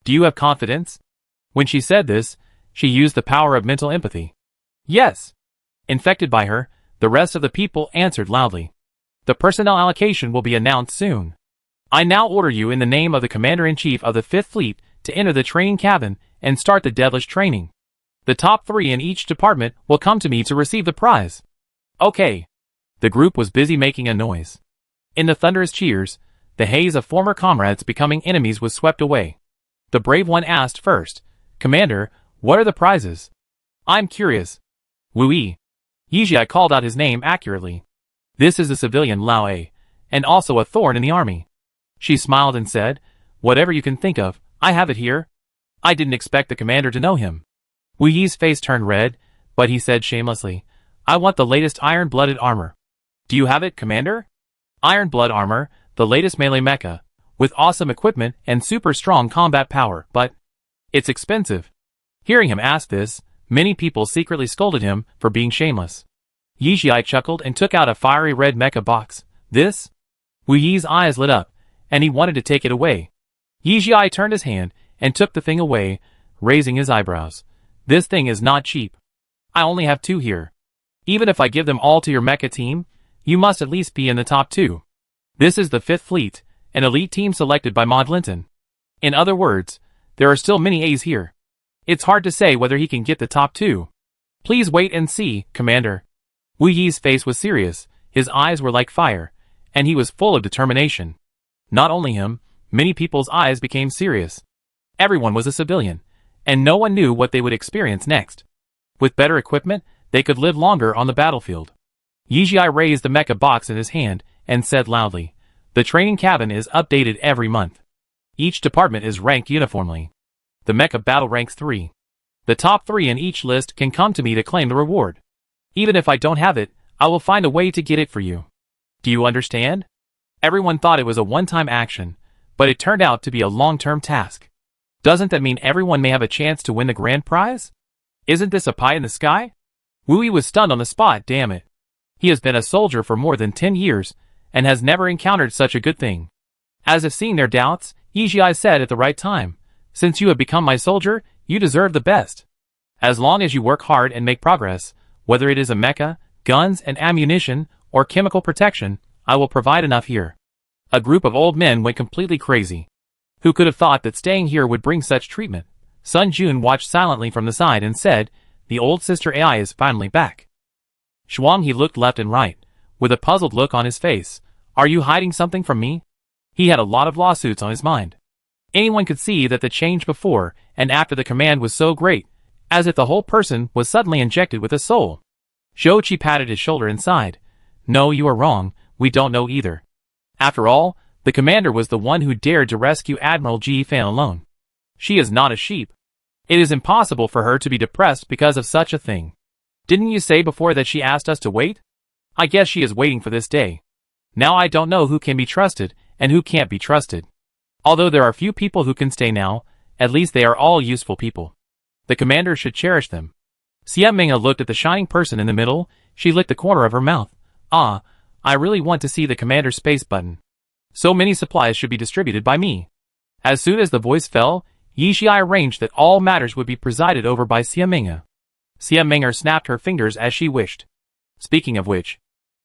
Do you have confidence? When she said this, she used the power of mental empathy. Yes. Infected by her, the rest of the people answered loudly. The personnel allocation will be announced soon. I now order you in the name of the Commander-in-Chief of the 5th Fleet to enter the training cabin and start the devilish training. The top 3 in each department will come to me to receive the prize. Okay. The group was busy making a noise. In the thunderous cheers, the haze of former comrades becoming enemies was swept away. The brave one asked first, Commander, what are the prizes? I'm curious. Wu-Yi. Yizhi called out his name accurately. This is the civilian Lao A, and also a thorn in the army. She smiled and said, whatever you can think of, I have it here. I didn't expect the commander to know him. Wu Yi's face turned red, but he said shamelessly, I want the latest iron-blooded armor. Do you have it, Commander? Iron blood armor, the latest melee mecha, with awesome equipment and super strong combat power, but it's expensive. Hearing him ask this, many people secretly scolded him for being shameless. Yijia chuckled and took out a fiery red mecha box. This? Wu Yi's eyes lit up, and he wanted to take it away. Yijia turned his hand and took the thing away, raising his eyebrows. This thing is not cheap. I only have 2 here. Even if I give them all to your mecha team, you must at least be in the top 2. This is the 5th Fleet, an elite team selected by Maud Linton. In other words, there are still many A's here. It's hard to say whether he can get the top 2. Please wait and see, Commander. Wu Yi's face was serious, his eyes were like fire, and he was full of determination. Not only him, many people's eyes became serious. Everyone was a civilian, and no one knew what they would experience next. With better equipment, they could live longer on the battlefield. Yijia raised the mecha box in his hand and said loudly, the training cabin is updated every month. Each department is ranked uniformly. The mecha battle ranks 3. The top 3 in each list can come to me to claim the reward. Even if I don't have it, I will find a way to get it for you. Do you understand? Everyone thought it was a one-time action, but it turned out to be a long-term task. Doesn't that mean everyone may have a chance to win the grand prize? Isn't this a pie in the sky? Wu Yi was stunned on the spot, damn it. He has been a soldier for more than 10 years, and has never encountered such a good thing. As if seeing their doubts, Yijia said at the right time, since you have become my soldier, you deserve the best. As long as you work hard and make progress, whether it is a mecha, guns and ammunition, or chemical protection, I will provide enough here. A group of old men went completely crazy. Who could have thought that staying here would bring such treatment? Sun Jun watched silently from the side and said, the old sister AI is finally back. Shuang He looked left and right, with a puzzled look on his face. Are you hiding something from me? He had a lot of lawsuits on his mind. Anyone could see that the change before and after the command was so great, as if the whole person was suddenly injected with a soul. Zhou Qi patted his shoulder and sighed. No, you are wrong, we don't know either. After all, the commander was the one who dared to rescue Admiral Ji Fan alone. She is not a sheep. It is impossible for her to be depressed because of such a thing. Didn't you say before that she asked us to wait? I guess she is waiting for this day. Now I don't know who can be trusted and who can't be trusted. Although there are few people who can stay now, at least they are all useful people. The commander should cherish them. Xia Ming'a looked at the shining person in the middle. She licked the corner of her mouth. Ah, I really want to see the commander's space button. So many supplies should be distributed by me. As soon as the voice fell, Yijia arranged that all matters would be presided over by Xia Ming'a. Xia Ming'a snapped her fingers as she wished. Speaking of which,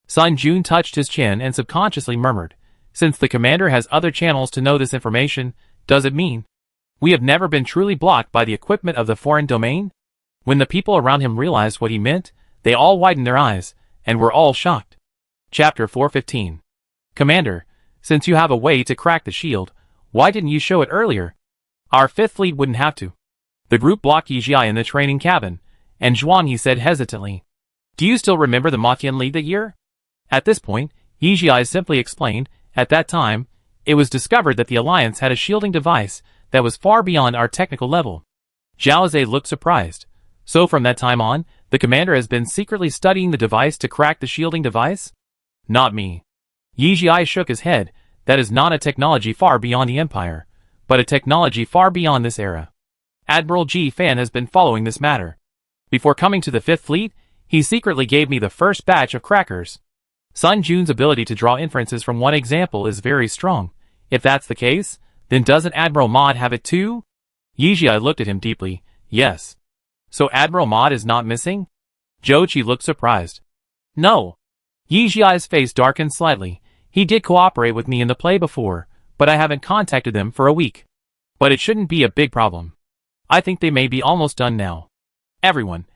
Sun Jun touched his chin and subconsciously murmured, since the commander has other channels to know this information, does it mean we have never been truly blocked by the equipment of the foreign domain? When the people around him realized what he meant, they all widened their eyes, and were all shocked. Chapter 415. Commander, since you have a way to crack the shield, why didn't you show it earlier? Our 5th Fleet wouldn't have to. The group blocked Yijia in the training cabin, and Zhuang He said hesitantly. Do you still remember the Maqian League that year? At this point, Yijia simply explained, at that time, it was discovered that the Alliance had a shielding device that was far beyond our technical level. Zhao Ze looked surprised. So from that time on, the commander has been secretly studying the device to crack the shielding device? Not me. Yijia shook his head. That is not a technology far beyond the Empire, but a technology far beyond this era. Admiral Ji Fan has been following this matter. Before coming to the 5th Fleet, he secretly gave me the first batch of crackers. Sun Jun's ability to draw inferences from one example is very strong. If that's the case, then doesn't Admiral Maud have it too? Yijia looked at him deeply. Yes. So Admiral Maud is not missing? Zhou Qi looked surprised. No. Yijia's face darkened slightly. He did cooperate with me in the play before, but I haven't contacted them for a week. But it shouldn't be a big problem. I think they may be almost done now. Everyone,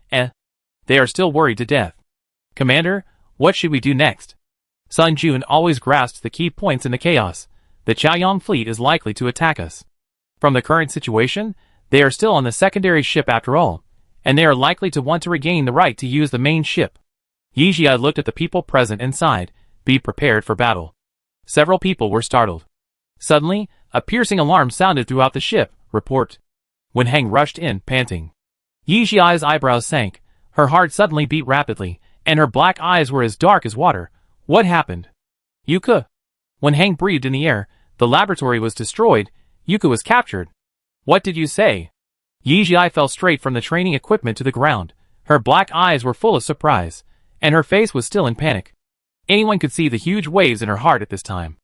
they are still worried to death. Commander, what should we do next? Sun Jun always grasps the key points in the chaos. The Chaoyang fleet is likely to attack us. From the current situation, they are still on the secondary ship after all, and they are likely to want to regain the right to use the main ship. Yijia looked at the people present and sighed, be prepared for battle. Several people were startled. Suddenly, a piercing alarm sounded throughout the ship, report. When Heng rushed in, panting. Yi Jiai's eyebrows sank, her heart suddenly beat rapidly, and her black eyes were as dark as water. What happened? Yuka. When Hang breathed in the air, the laboratory was destroyed, Yuka was captured. What did you say? Yi Jiai fell straight from the training equipment to the ground. Her black eyes were full of surprise, and her face was still in panic. Anyone could see the huge waves in her heart at this time.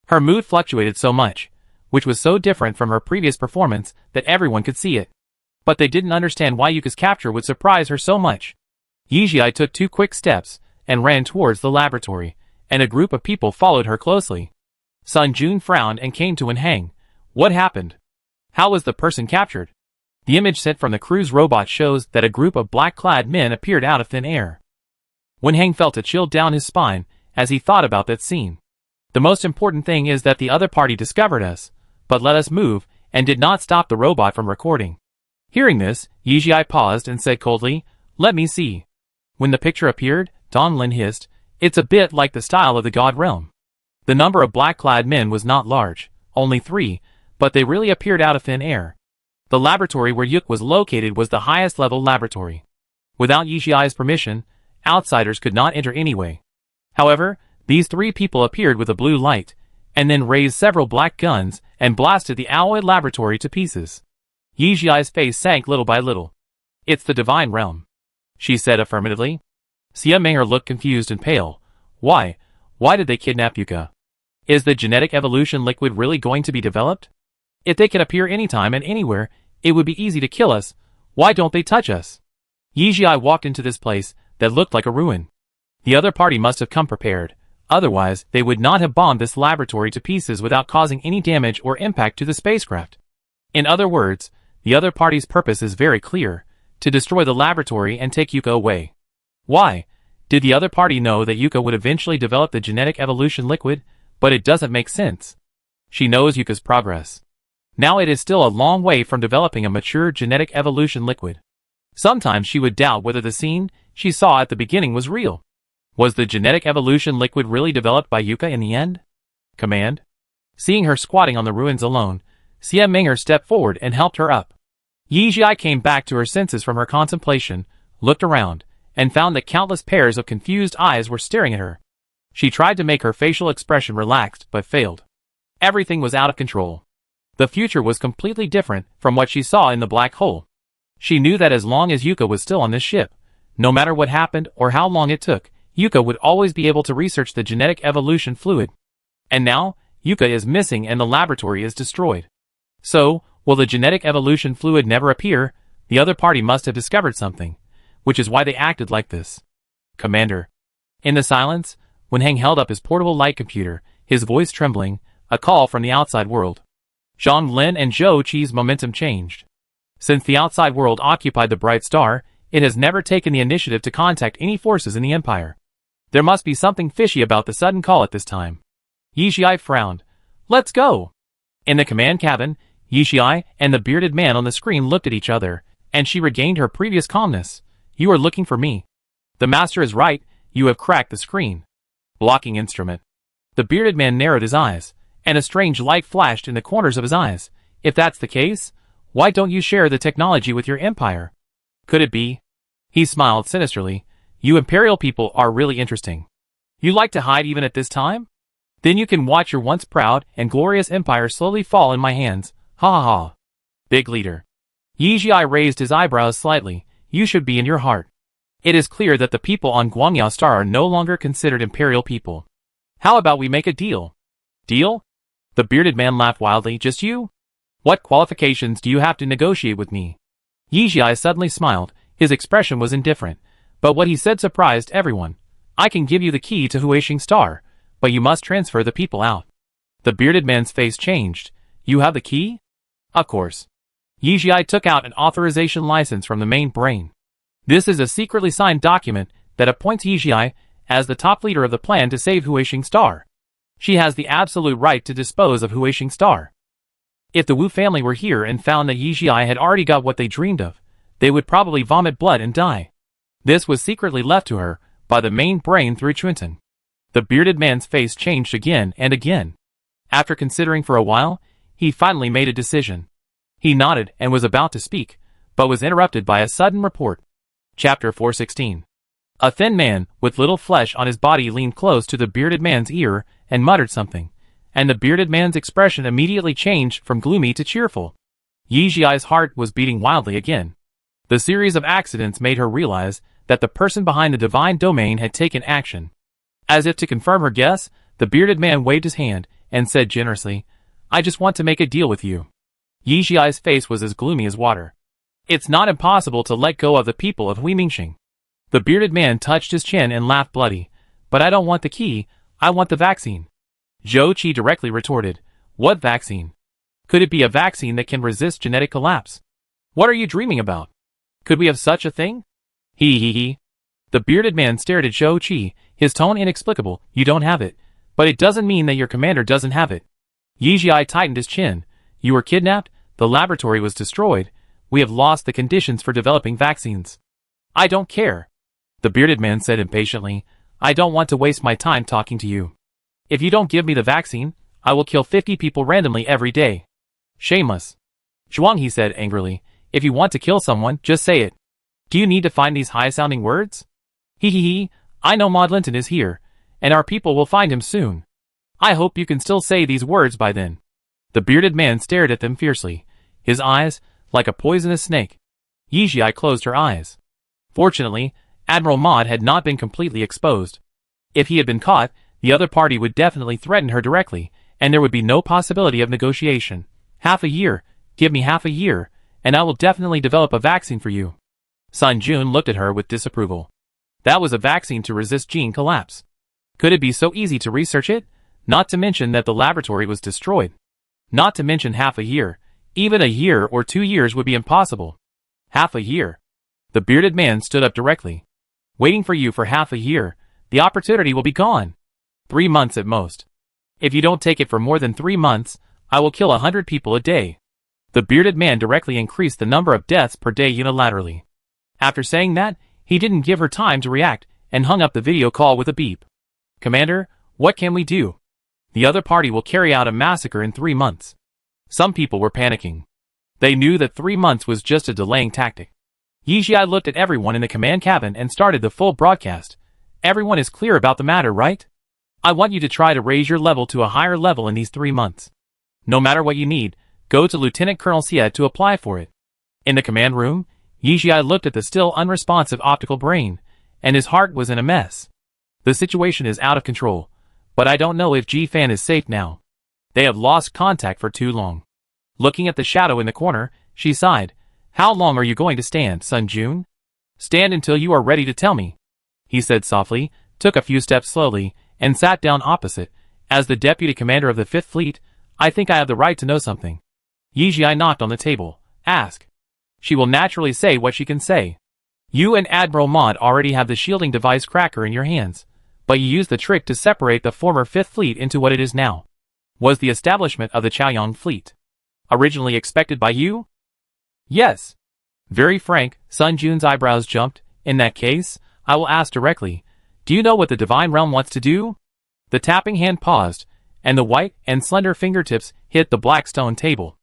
Her mood fluctuated so much, which was so different from her previous performance that everyone could see it. But they didn't understand why Yuka's capture would surprise her so much. Yi Jiai took 2 quick steps and ran towards the laboratory, and a group of people followed her closely. Sun Jun frowned and came to Wen Hang. What happened? How was the person captured? The image sent from the crew's robot shows that a group of black-clad men appeared out of thin air. Wen Hang felt a chill down his spine as he thought about that scene. The most important thing is that the other party discovered us, but let us move, and did not stop the robot from recording. Hearing this, Yi Jiai paused and said coldly, "Let me see." When the picture appeared, Don Lin hissed, "It's a bit like the style of the God Realm." The number of black-clad men was not large, only 3, but they really appeared out of thin air. The laboratory where Yuk was located was the highest-level laboratory. Without Yi Jiai's permission, outsiders could not enter anyway. However, these 3 people appeared with a blue light, and then raised several black guns and blasted the alloy laboratory to pieces. Yi Jiai's face sank little by little. "It's the divine realm," she said affirmatively. Xia Meng'er looked confused and pale. Why? Why did they kidnap Yuka? Is the genetic evolution liquid really going to be developed? If they can appear anytime and anywhere, it would be easy to kill us. Why don't they touch us? Yi Jiai walked into this place that looked like a ruin. The other party must have come prepared. Otherwise, they would not have bombed this laboratory to pieces without causing any damage or impact to the spacecraft. In other words, the other party's purpose is very clear, to destroy the laboratory and take Yuka away. Why? Did the other party know that Yuka would eventually develop the genetic evolution liquid? But it doesn't make sense. She knows Yuka's progress. Now it is still a long way from developing a mature genetic evolution liquid. Sometimes she would doubt whether the scene she saw at the beginning was real. Was the genetic evolution liquid really developed by Yuka in the end? Command. Seeing her squatting on the ruins alone, Xia Meng'er stepped forward and helped her up. Yi Jiai came back to her senses from her contemplation, looked around, and found that countless pairs of confused eyes were staring at her. She tried to make her facial expression relaxed, but failed. Everything was out of control. The future was completely different from what she saw in the black hole. She knew that as long as Yuka was still on this ship, no matter what happened or how long it took, Yuka would always be able to research the genetic evolution fluid. And now, Yuka is missing and the laboratory is destroyed. So, will the genetic evolution fluid never appear? The other party must have discovered something, which is why they acted like this. Commander. In the silence, Wen Hang held up his portable light computer, his voice trembling, a call from the outside world. Zhang Lin and Zhou Qi's momentum changed. Since the outside world occupied the bright star, it has never taken the initiative to contact any forces in the Empire. There must be something fishy about the sudden call at this time. Yi Jiai frowned. Let's go. In the command cabin, Yi Jiai and the bearded man on the screen looked at each other, and she regained her previous calmness. You are looking for me. The master is right, you have cracked the screen. Blocking instrument. The bearded man narrowed his eyes, and a strange light flashed in the corners of his eyes. If that's the case, why don't you share the technology with your empire? Could it be? He smiled sinisterly. You Imperial people are really interesting. You like to hide even at this time? Then you can watch your once proud and glorious empire slowly fall in my hands. Ha ha ha. Big leader. Yi Jiai raised his eyebrows slightly. You should be in your heart. It is clear that the people on Guangyao Star are no longer considered Imperial people. How about we make a deal? Deal? The bearded man laughed wildly. Just you? What qualifications do you have to negotiate with me? Yi Jiai suddenly smiled. His expression was indifferent, but what he said surprised everyone. I can give you the key to Huixing Star, but you must transfer the people out. The bearded man's face changed. You have the key? Of course. Yi Jiai took out an authorization license from the main brain. This is a secretly signed document that appoints Yi Jiai as the top leader of the plan to save Huixing Star. She has the absolute right to dispose of Huixing Star. If the Wu family were here and found that Yi Jiai had already got what they dreamed of, they would probably vomit blood and die. This was secretly left to her by the main brain through Trenton. The bearded man's face changed again and again. After considering for a while, he finally made a decision. He nodded and was about to speak, but was interrupted by a sudden report. Chapter 416. A thin man, with little flesh on his body, leaned close to the bearded man's ear and muttered something, and the bearded man's expression immediately changed from gloomy to cheerful. Yi Jiai's heart was beating wildly again. The series of accidents made her realize that the person behind the divine domain had taken action. As if to confirm her guess, the bearded man waved his hand and said generously, "I just want to make a deal with you." Yi Jiai's face was as gloomy as water. "It's not impossible to let go of the people of Huimingxing." The bearded man touched his chin and laughed bloody. "But I don't want the key, I want the vaccine." Zhou Qi directly retorted, "What vaccine? Could it be a vaccine that can resist genetic collapse? What are you dreaming about? Could we have such a thing?" He. The bearded man stared at Zhou Qi, his tone inexplicable. "You don't have it, but it doesn't mean that your commander doesn't have it." Yi Jiai tightened his chin. "You were kidnapped, the laboratory was destroyed, we have lost the conditions for developing vaccines." "I don't care," the bearded man said impatiently. "I don't want to waste my time talking to you. If you don't give me the vaccine, I will kill 50 people randomly every day." "Shameless." "Zhuang," he said angrily, "if you want to kill someone, just say it. Do you need to find these high-sounding words?" He. "I know Maud Linton is here, and our people will find him soon. I hope you can still say these words by then." The bearded man stared at them fiercely, his eyes like a poisonous snake. Yi Jiai closed her eyes. Fortunately, Admiral Maud had not been completely exposed. If he had been caught, the other party would definitely threaten her directly, and there would be no possibility of negotiation. "Half a year, give me half a year, and I will definitely develop a vaccine for you." Sun Jun looked at her with disapproval. That was a vaccine to resist gene collapse. Could it be so easy to research it? Not to mention that the laboratory was destroyed. Not to mention half a year. Even a year or 2 years would be impossible. Half a year. The bearded man stood up directly. "Waiting for you for half a year. The opportunity will be gone. 3 months at most. If you don't take it for more than 3 months, I will kill 100 people a day." The bearded man directly increased the number of deaths per day unilaterally. After saying that, he didn't give her time to react and hung up the video call with a beep. "Commander, what can we do? The other party will carry out a massacre in 3 months." Some people were panicking. They knew that 3 months was just a delaying tactic. Yi Jiai looked at everyone in the command cabin and started the full broadcast. "Everyone is clear about the matter, right? I want you to try to raise your level to a higher level in these 3 months. No matter what you need, go to Lieutenant Colonel Xie to apply for it." In the command room, Yi Jiai looked at the still unresponsive optical brain, and his heart was in a mess. The situation is out of control, but I don't know if Ji Fan is safe now. They have lost contact for too long. Looking at the shadow in the corner, she sighed. "How long are you going to stand, Sun Jun?" "Stand until you are ready to tell me," he said softly, took a few steps slowly, and sat down opposite. "As the deputy commander of the 5th Fleet, I think I have the right to know something." Yi Jiai knocked on the table. "Ask." She will naturally say what she can say. "You and Admiral Maud already have the shielding device cracker in your hands, but you used the trick to separate the former 5th Fleet into what it is now. Was the establishment of the Chaoyang Fleet originally expected by you?" "Yes." Very frank, Sun Jun's eyebrows jumped. "In that case, I will ask directly. Do you know what the Divine Realm wants to do?" The tapping hand paused, and the white and slender fingertips hit the black stone table.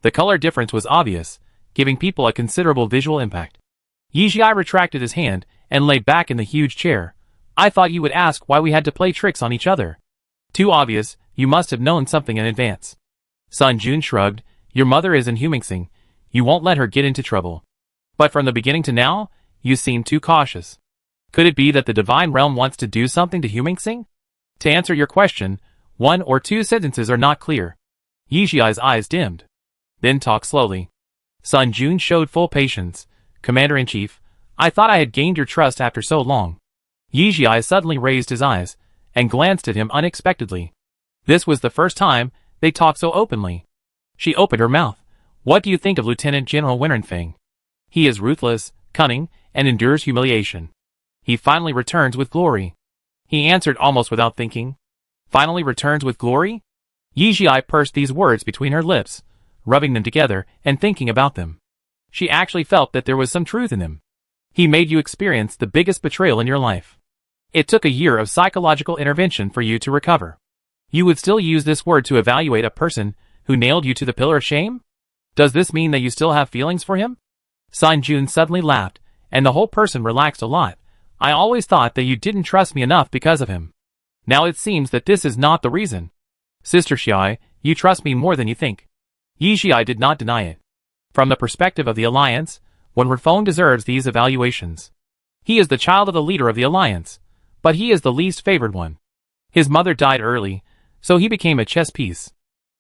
The color difference was obvious, giving people a considerable visual impact. Yi Jiai retracted his hand and lay back in the huge chair. "I thought you would ask why we had to play tricks on each other. Too obvious, you must have known something in advance." Sun Jun shrugged. "Your mother is in Huimingxing. You won't let her get into trouble. But from the beginning to now, you seem too cautious. Could it be that the Divine Realm wants to do something to Huimingxing?" To answer your question, 1 or 2 sentences are not clear. Yi Jiai's eyes dimmed. Then talk slowly. Sun Jun showed full patience. "Commander-in-Chief, I thought I had gained your trust after so long." Yi Jiai suddenly raised his eyes and glanced at him unexpectedly. This was the first time they talked so openly. She opened her mouth. "What do you think of Lieutenant General Winrenfeng? He is ruthless, cunning, and endures humiliation. He finally returns with glory." He answered almost without thinking. "Finally returns with glory?" Yi Jiai pursed these words between her lips, rubbing them together and thinking about them. She actually felt that there was some truth in them. He made you experience the biggest betrayal in your life. It took a year of psychological intervention for you to recover. You would still use this word to evaluate a person who nailed you to the pillar of shame? Does this mean that you still have feelings for him? Sun Jun suddenly laughed, and the whole person relaxed a lot. I always thought that you didn't trust me enough because of him. Now it seems that this is not the reason. Sister Xiai, you trust me more than you think. Yi Xiai did not deny it. From the perspective of the alliance, Wen Rifeng deserves these evaluations. He is the child of the leader of the alliance, but he is the least favored one. His mother died early, so he became a chess piece.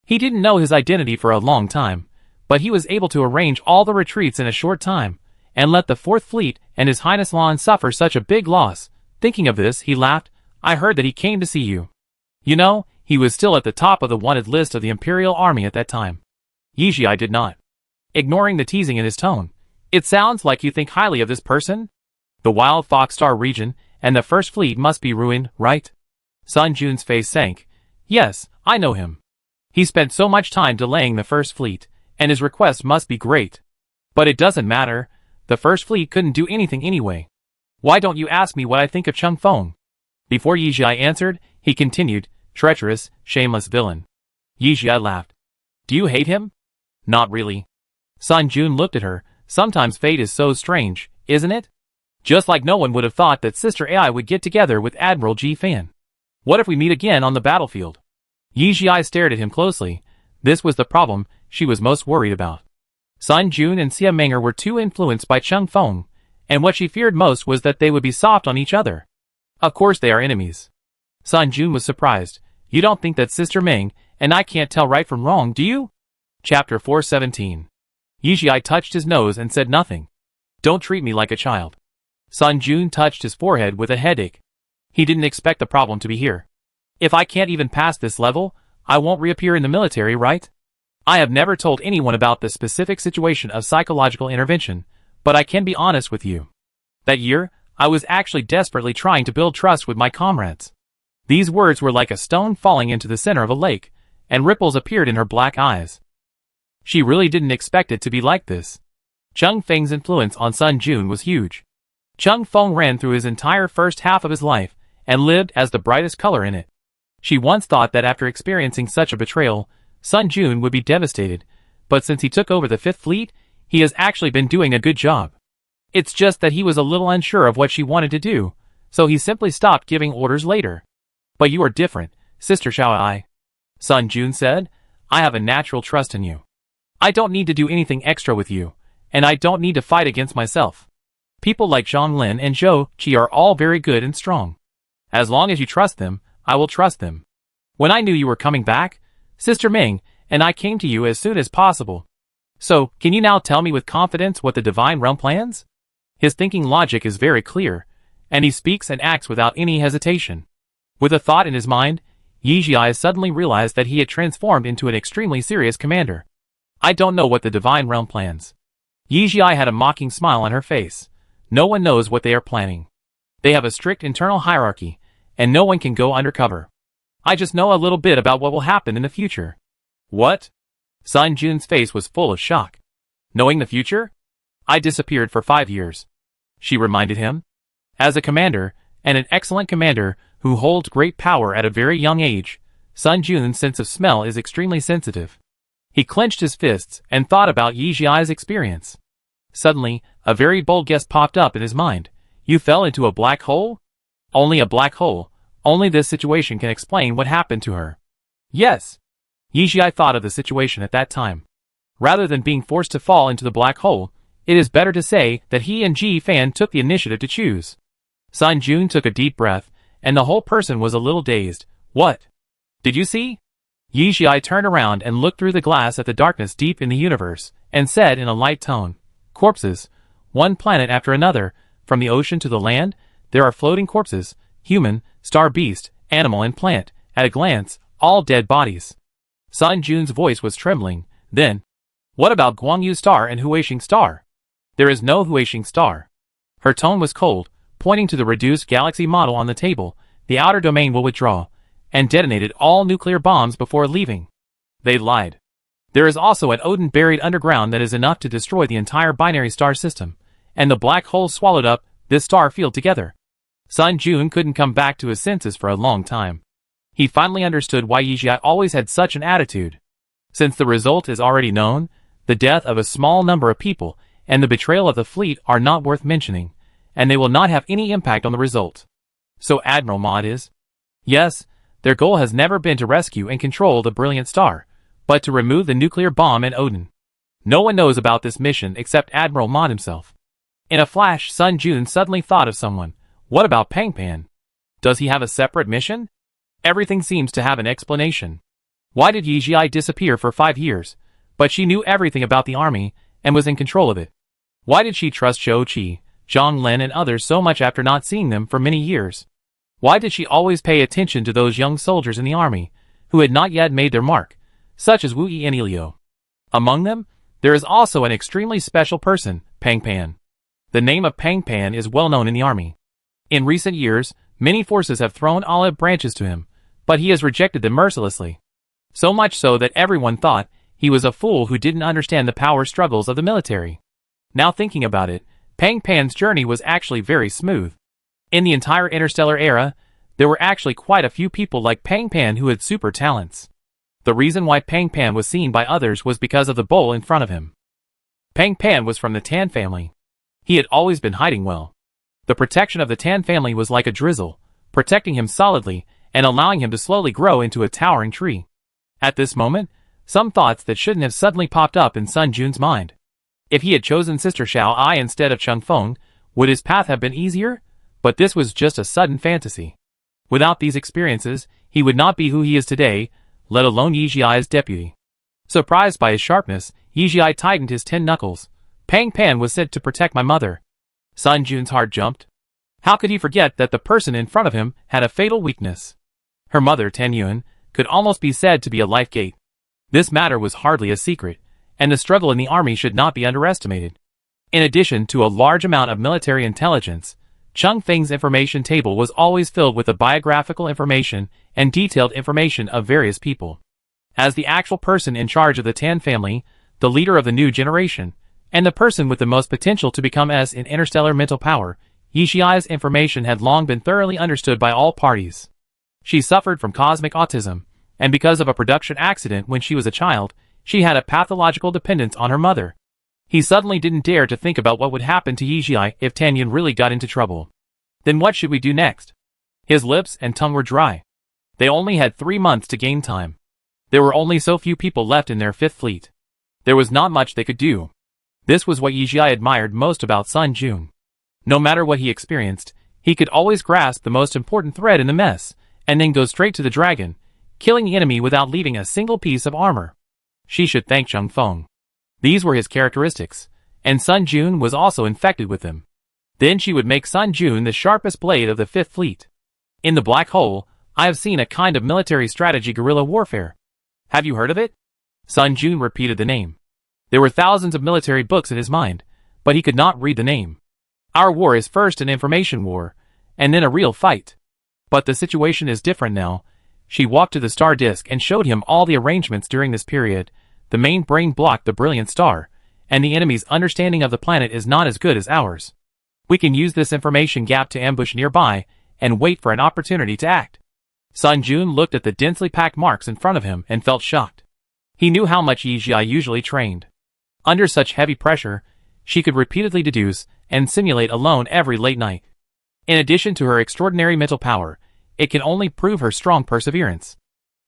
He didn't know his identity for a long time, but he was able to arrange all the retreats in a short time, and let the Fourth Fleet and His Highness Lan suffer such a big loss. Thinking of this, he laughed. I heard that he came to see you. You know, he was still at the top of the wanted list of the Imperial Army at that time. Yi Xiai did not. Ignoring the teasing in his tone. It sounds like you think highly of this person? The Wild Fox Star region and the First Fleet must be ruined, right? Sun Jun's face sank. Yes, I know him. He spent so much time delaying the First Fleet, and his request must be great. But it doesn't matter. The First Fleet couldn't do anything anyway. Why don't you ask me what I think of Cheng Feng? Before Yi Xiai answered, he continued, treacherous, shameless villain. Yi Xiai laughed. Do you hate him? Not really. Sun Jun looked at her. Sometimes fate is so strange, isn't it? Just like no one would have thought that Sister Ai would get together with Admiral Ji Fan. What if we meet again on the battlefield? Yi Xiai stared at him closely. This was the problem she was most worried about. Sun Jun and Xia Menger were too influenced by Cheng Feng, and what she feared most was that they would be soft on each other. Of course they are enemies. Sun Jun was surprised. You don't think that Sister Ming and I can't tell right from wrong, do you? Chapter 417. Yi Xiai touched his nose and said nothing. Don't treat me like a child. Sun Jun touched his forehead with a headache. He didn't expect the problem to be here. If I can't even pass this level, I won't reappear in the military, right? I have never told anyone about the specific situation of psychological intervention, but I can be honest with you. That year, I was actually desperately trying to build trust with my comrades. These words were like a stone falling into the center of a lake, and ripples appeared in her black eyes. She really didn't expect it to be like this. Cheng Feng's influence on Sun Jun was huge. Cheng Feng ran through his entire first half of his life, and lived as the brightest color in it. She once thought that after experiencing such a betrayal, Sun Jun would be devastated, but since he took over the Fifth Fleet, he has actually been doing a good job. It's just that he was a little unsure of what she wanted to do, so he simply stopped giving orders later. But you are different, Sister Xiaoai. Sun Jun said, I have a natural trust in you. I don't need to do anything extra with you, and I don't need to fight against myself. People like Zhang Lin and Zhou Qi are all very good and strong. As long as you trust them, I will trust them. When I knew you were coming back, Sister Ming and I came to you as soon as possible. So, can you now tell me with confidence what the Divine Realm plans? His thinking logic is very clear, and he speaks and acts without any hesitation. With a thought in his mind, Yi Xiai suddenly realized that he had transformed into an extremely serious commander. I don't know what the Divine Realm plans. Yi Xiai had a mocking smile on her face. No one knows what they are planning. They have a strict internal hierarchy, and no one can go undercover. I just know a little bit about what will happen in the future. What? Sun Jun's face was full of shock. Knowing the future? I disappeared for 5 years. She reminded him. As a commander, and an excellent commander who holds great power at a very young age, Sun Jun's sense of smell is extremely sensitive. He clenched his fists and thought about Yi Xiai's experience. Suddenly, a very bold guess popped up in his mind. You fell into a black hole? Only a black hole. Only this situation can explain what happened to her. Yes. Yi Xiai thought of the situation at that time. Rather than being forced to fall into the black hole, it is better to say that he and Ji Fan took the initiative to choose. Sun Jun took a deep breath, and the whole person was a little dazed. What? Did you see? Yi Xiai turned around and looked through the glass at the darkness deep in the universe, and said in a light tone, corpses. One planet after another, from the ocean to the land, there are floating corpses, human, star beast, animal and plant, at a glance, all dead bodies. Sun Jun's voice was trembling. Then, what about Guangyu Star and Huixing Star? There is no Huixing Star. Her tone was cold, pointing to the reduced galaxy model on the table. The outer domain will withdraw, and detonated all nuclear bombs before leaving. They lied. There is also an Odin buried underground that is enough to destroy the entire binary star system, and the black hole swallowed up this star field together. Sun Jun couldn't come back to his senses for a long time. He finally understood why Yi Xiai always had such an attitude. Since the result is already known, the death of a small number of people, and the betrayal of the fleet are not worth mentioning, and they will not have any impact on the result. So Admiral Maud is? Yes, their goal has never been to rescue and control the Brilliant Star, but to remove the nuclear bomb and Odin. No one knows about this mission except Admiral Maud himself. In a flash, Sun Jun suddenly thought of someone. What about Pang Pan? Does he have a separate mission? Everything seems to have an explanation. Why did Yi Jiai disappear for 5 years? But she knew everything about the army, and was in control of it. Why did she trust Zhou Qi, Zhang Lin and others so much after not seeing them for many years? Why did she always pay attention to those young soldiers in the army, who had not yet made their mark, such as Wu Yi and Elio? Among them, there is also an extremely special person, Pang Pan. The name of Pang Pan is well known in the army. In recent years, many forces have thrown olive branches to him, but he has rejected them mercilessly. So much so that everyone thought he was a fool who didn't understand the power struggles of the military. Now thinking about it, Pang Pan's journey was actually very smooth. In the entire interstellar era, there were actually quite a few people like Pang Pan who had super talents. The reason why Pang Pan was seen by others was because of the bowl in front of him. Pang Pan was from the Tan family. He had always been hiding well. The protection of the Tan family was like a drizzle, protecting him solidly and allowing him to slowly grow into a towering tree. At this moment, some thoughts that shouldn't have suddenly popped up in Sun Jun's mind. If he had chosen Sister Xiao Ai instead of Cheng Feng, would his path have been easier? But this was just a sudden fantasy. Without these experiences, he would not be who he is today, let alone Yi Jiai's deputy. Surprised by his sharpness, Yi Jiai tightened his 10 knuckles. Pang Pan was sent to protect my mother. Sun Jun's heart jumped. How could he forget that the person in front of him had a fatal weakness? Her mother, Tan Yun, could almost be said to be a life gate. This matter was hardly a secret, and the struggle in the army should not be underestimated. In addition to a large amount of military intelligence, Cheng Feng's information table was always filled with the biographical information and detailed information of various people. As the actual person in charge of the Tan family, the leader of the new generation, and the person with the most potential to become S in interstellar mental power, Yi Jiai's information had long been thoroughly understood by all parties. She suffered from cosmic autism, and because of a production accident when she was a child, she had a pathological dependence on her mother. He suddenly didn't dare to think about what would happen to Yi Jiai if Tan Yun really got into trouble. Then what should we do next? His lips and tongue were dry. They only had 3 months to gain time. There were only so few people left in their 5th fleet. There was not much they could do. This was what Yi Jiai admired most about Sun Jun. No matter what he experienced, he could always grasp the most important thread in the mess, and then go straight to the dragon, killing the enemy without leaving a single piece of armor. She should thank Cheng Feng. These were his characteristics, and Sun Jun was also infected with them. Then she would make Sun Jun the sharpest blade of the 5th fleet. In the black hole, I have seen a kind of military strategy guerrilla warfare. Have you heard of it? Sun Jun repeated the name. There were thousands of military books in his mind, but he could not read the name. Our war is first an information war, and then a real fight. But the situation is different now. She walked to the star disk and showed him all the arrangements during this period. The main brain blocked the Brilliant Star, and the enemy's understanding of the planet is not as good as ours. We can use this information gap to ambush nearby, and wait for an opportunity to act. Sun Jun looked at the densely packed marks in front of him and felt shocked. He knew how much Yi Jiai usually trained. Under such heavy pressure, she could repeatedly deduce and simulate alone every late night. In addition to her extraordinary mental power, it can only prove her strong perseverance.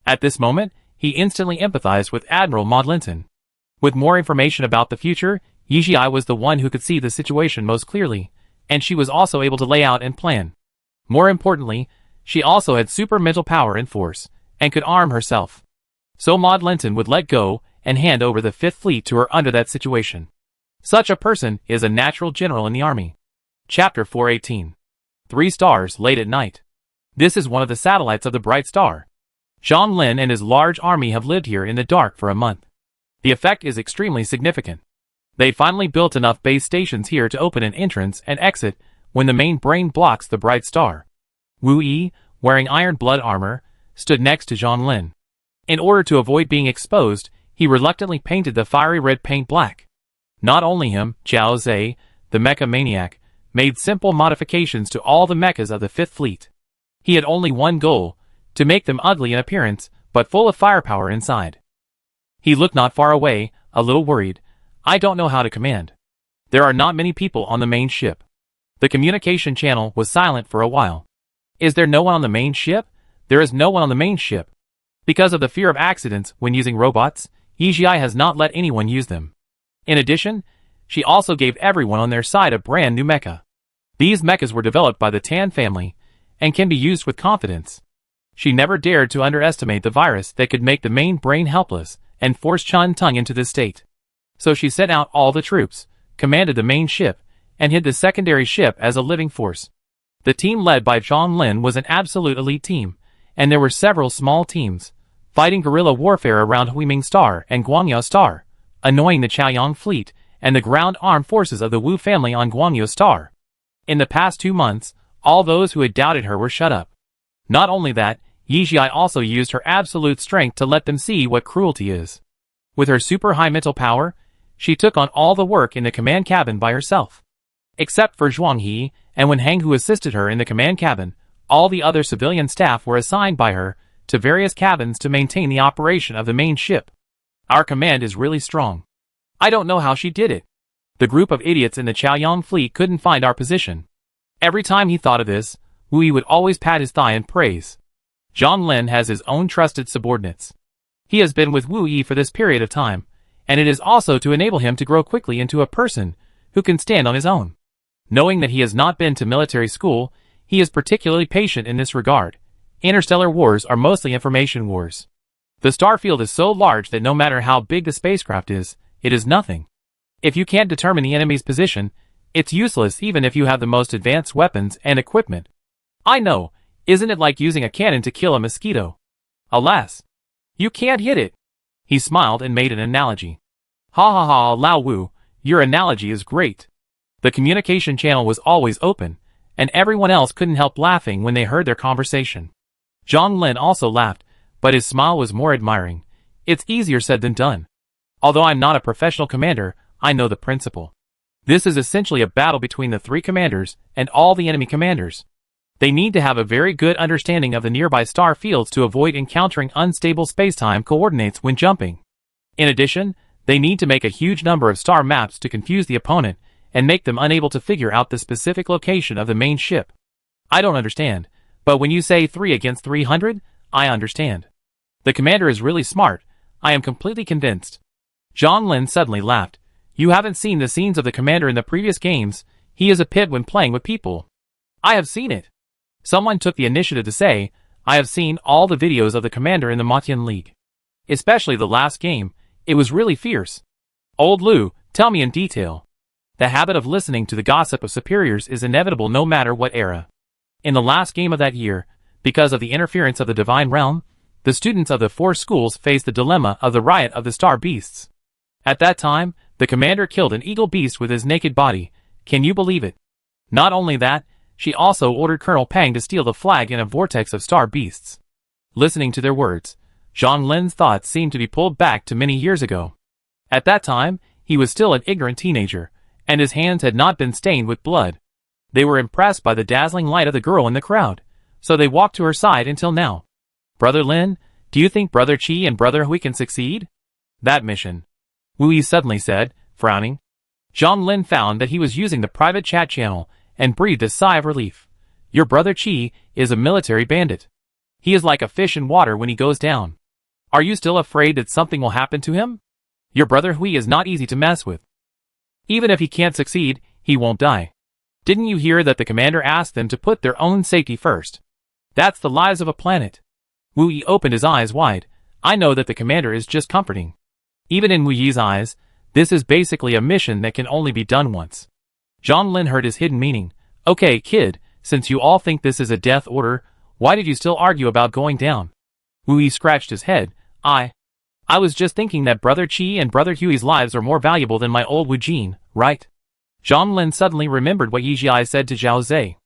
At this moment, he instantly empathized with Admiral Maud Linton. With more information about the future, Yi Jiai was the one who could see the situation most clearly, and she was also able to lay out and plan. More importantly, she also had super mental power and force, and could arm herself. So Maud Linton would let go and hand over the 5th fleet to her under that situation. Such a person is a natural general in the army. Chapter 418. 3 stars late at night. This is one of the satellites of the bright star. Zhang Lin and his large army have lived here in the dark for a month. The effect is extremely significant. They finally built enough base stations here to open an entrance and exit when the main brain blocks the bright star. Wu Yi, wearing iron blood armor, stood next to Zhang Lin. In order to avoid being exposed, he reluctantly painted the fiery red paint black. Not only him, Zhao Zhe, the mecha maniac, made simple modifications to all the mechas of the 5th fleet. He had only one goal, to make them ugly in appearance, but full of firepower inside. He looked not far away, a little worried. I don't know how to command. There are not many people on the main ship. The communication channel was silent for a while. Is there no one on the main ship? There is no one on the main ship. Because of the fear of accidents when using robots, Yijia has not let anyone use them. In addition, she also gave everyone on their side a brand new mecha. These mechas were developed by the Tan family and can be used with confidence. She never dared to underestimate the virus that could make the main brain helpless and force Chun Tung into this state. So she sent out all the troops, commanded the main ship, and hid the secondary ship as a living force. The team led by Zhang Lin was an absolute elite team, and there were several small teams, fighting guerrilla warfare around Huiming Star and Guangyou Star, annoying the Chaoyang fleet and the ground armed forces of the Wu family on Guangyou Star. In the past 2 months, all those who had doubted her were shut up. Not only that, Yijia also used her absolute strength to let them see what cruelty is. With her super high mental power, she took on all the work in the command cabin by herself. Except for Zhuang He, and when Hang Hu assisted her in the command cabin, all the other civilian staff were assigned by her to various cabins to maintain the operation of the main ship. Our command is really strong. I don't know how she did it. The group of idiots in the Chaoyang fleet couldn't find our position. Every time he thought of this, Wu Yi would always pat his thigh and praise. Zhang Lin has his own trusted subordinates. He has been with Wu Yi for this period of time, and it is also to enable him to grow quickly into a person who can stand on his own. Knowing that he has not been to military school, he is particularly patient in this regard. Interstellar wars are mostly information wars. The star field is so large that no matter how big the spacecraft is, it is nothing. If you can't determine the enemy's position, it's useless even if you have the most advanced weapons and equipment. I know, isn't it like using a cannon to kill a mosquito? Alas, you can't hit it. He smiled and made an analogy. Ha ha ha, Lao Wu, your analogy is great. The communication channel was always open, and everyone else couldn't help laughing when they heard their conversation. Zhang Lin also laughed, but his smile was more admiring. It's easier said than done. Although I'm not a professional commander, I know the principle. This is essentially a battle between the 3 commanders and all the enemy commanders. They need to have a very good understanding of the nearby star fields to avoid encountering unstable spacetime coordinates when jumping. In addition, they need to make a huge number of star maps to confuse the opponent and make them unable to figure out the specific location of the main ship. I don't understand, but when you say 3 against 300, I understand. The commander is really smart. I am completely convinced. Zhang Lin suddenly laughed. You haven't seen the scenes of the commander in the previous games. He is a pit when playing with people. I have seen it. Someone took the initiative to say, I have seen all the videos of the commander in the Matian League. Especially the last game, it was really fierce. Old Lu, tell me in detail. The habit of listening to the gossip of superiors is inevitable no matter what era. In the last game of that year, because of the interference of the Divine Realm, the students of the 4 schools faced the dilemma of the riot of the star beasts. At that time, the commander killed an eagle beast with his naked body. Can you believe it? Not only that, she also ordered Colonel Pang to steal the flag in a vortex of star beasts. Listening to their words, Zhang Lin's thoughts seemed to be pulled back to many years ago. At that time, he was still an ignorant teenager, and his hands had not been stained with blood. They were impressed by the dazzling light of the girl in the crowd, so they walked to her side until now. Brother Lin, do you think Brother Qi and Brother Hui can succeed? That mission. Wu Yi suddenly said, frowning. Zhang Lin found that he was using the private chat channel and breathed a sigh of relief. Your Brother Qi is a military bandit. He is like a fish in water when he goes down. Are you still afraid that something will happen to him? Your Brother Hui is not easy to mess with. Even if he can't succeed, he won't die. Didn't you hear that the commander asked them to put their own safety first? That's the lives of a planet. Wu Yi opened his eyes wide. I know that the commander is just comforting. Even in Wu Yi's eyes, this is basically a mission that can only be done once. Zhang Lin heard his hidden meaning. Okay, kid, since you all think this is a death order, why did you still argue about going down? Wu Yi scratched his head. I was just thinking that Brother Qi and Brother Hui's lives are more valuable than my old Wu Jin, right? Zhang Lin suddenly remembered what Yijia said to Zhao Zhe.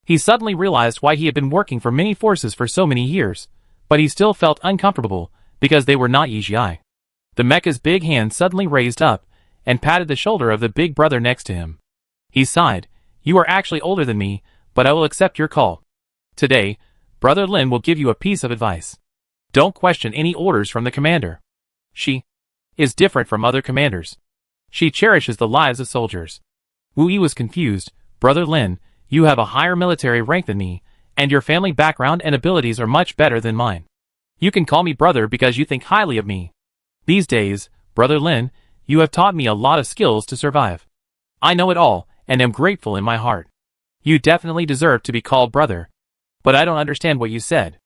He suddenly realized why he had been working for many forces for so many years, but he still felt uncomfortable because they were not Yijia. The mecha's big hand suddenly raised up and patted the shoulder of the big brother next to him. He sighed. You are actually older than me, but I will accept your call. Today, Brother Lin will give you a piece of advice. Don't question any orders from the commander. She is different from other commanders. She cherishes the lives of soldiers. Wu Yi was confused. Brother Lin, you have a higher military rank than me, and your family background and abilities are much better than mine. You can call me brother because you think highly of me. These days, Brother Lin, you have taught me a lot of skills to survive. I know it all, and am grateful in my heart. You definitely deserve to be called brother. But I don't understand what you said.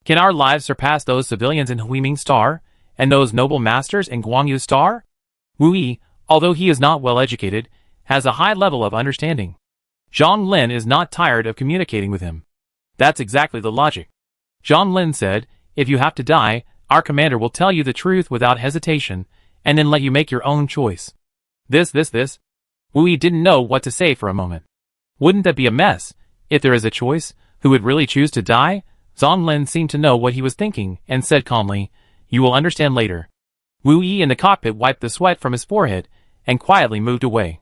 Can our lives surpass those civilians in Huiming Star, and those noble masters in Guangyu Star? Wu Yi, although he is not well educated, has a high level of understanding. Zhang Lin is not tired of communicating with him. That's exactly the logic. Zhang Lin said, if you have to die, our commander will tell you the truth without hesitation, and then let you make your own choice. This. Wu Yi didn't know what to say for a moment. Wouldn't that be a mess? If there is a choice, who would really choose to die? Zhang Lin seemed to know what he was thinking, and said calmly, you will understand later. Wu Yi in the cockpit wiped the sweat from his forehead, and quietly moved away.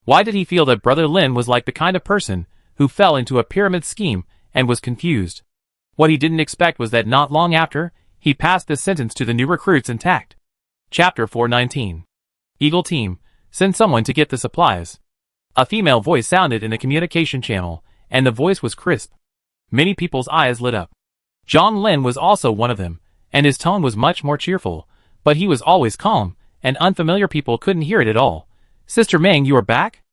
Why did he feel that Brother Lin was like the kind of person who fell into a pyramid scheme and was confused? What he didn't expect was that not long after, he passed this sentence to the new recruits intact. Chapter 419. Eagle Team, send someone to get the supplies. A female voice sounded in the communication channel, and the voice was crisp. Many people's eyes lit up. Zhang Lin was also one of them, and his tone was much more cheerful, but he was always calm, and unfamiliar people couldn't hear it at all. Sister Meng, you are back?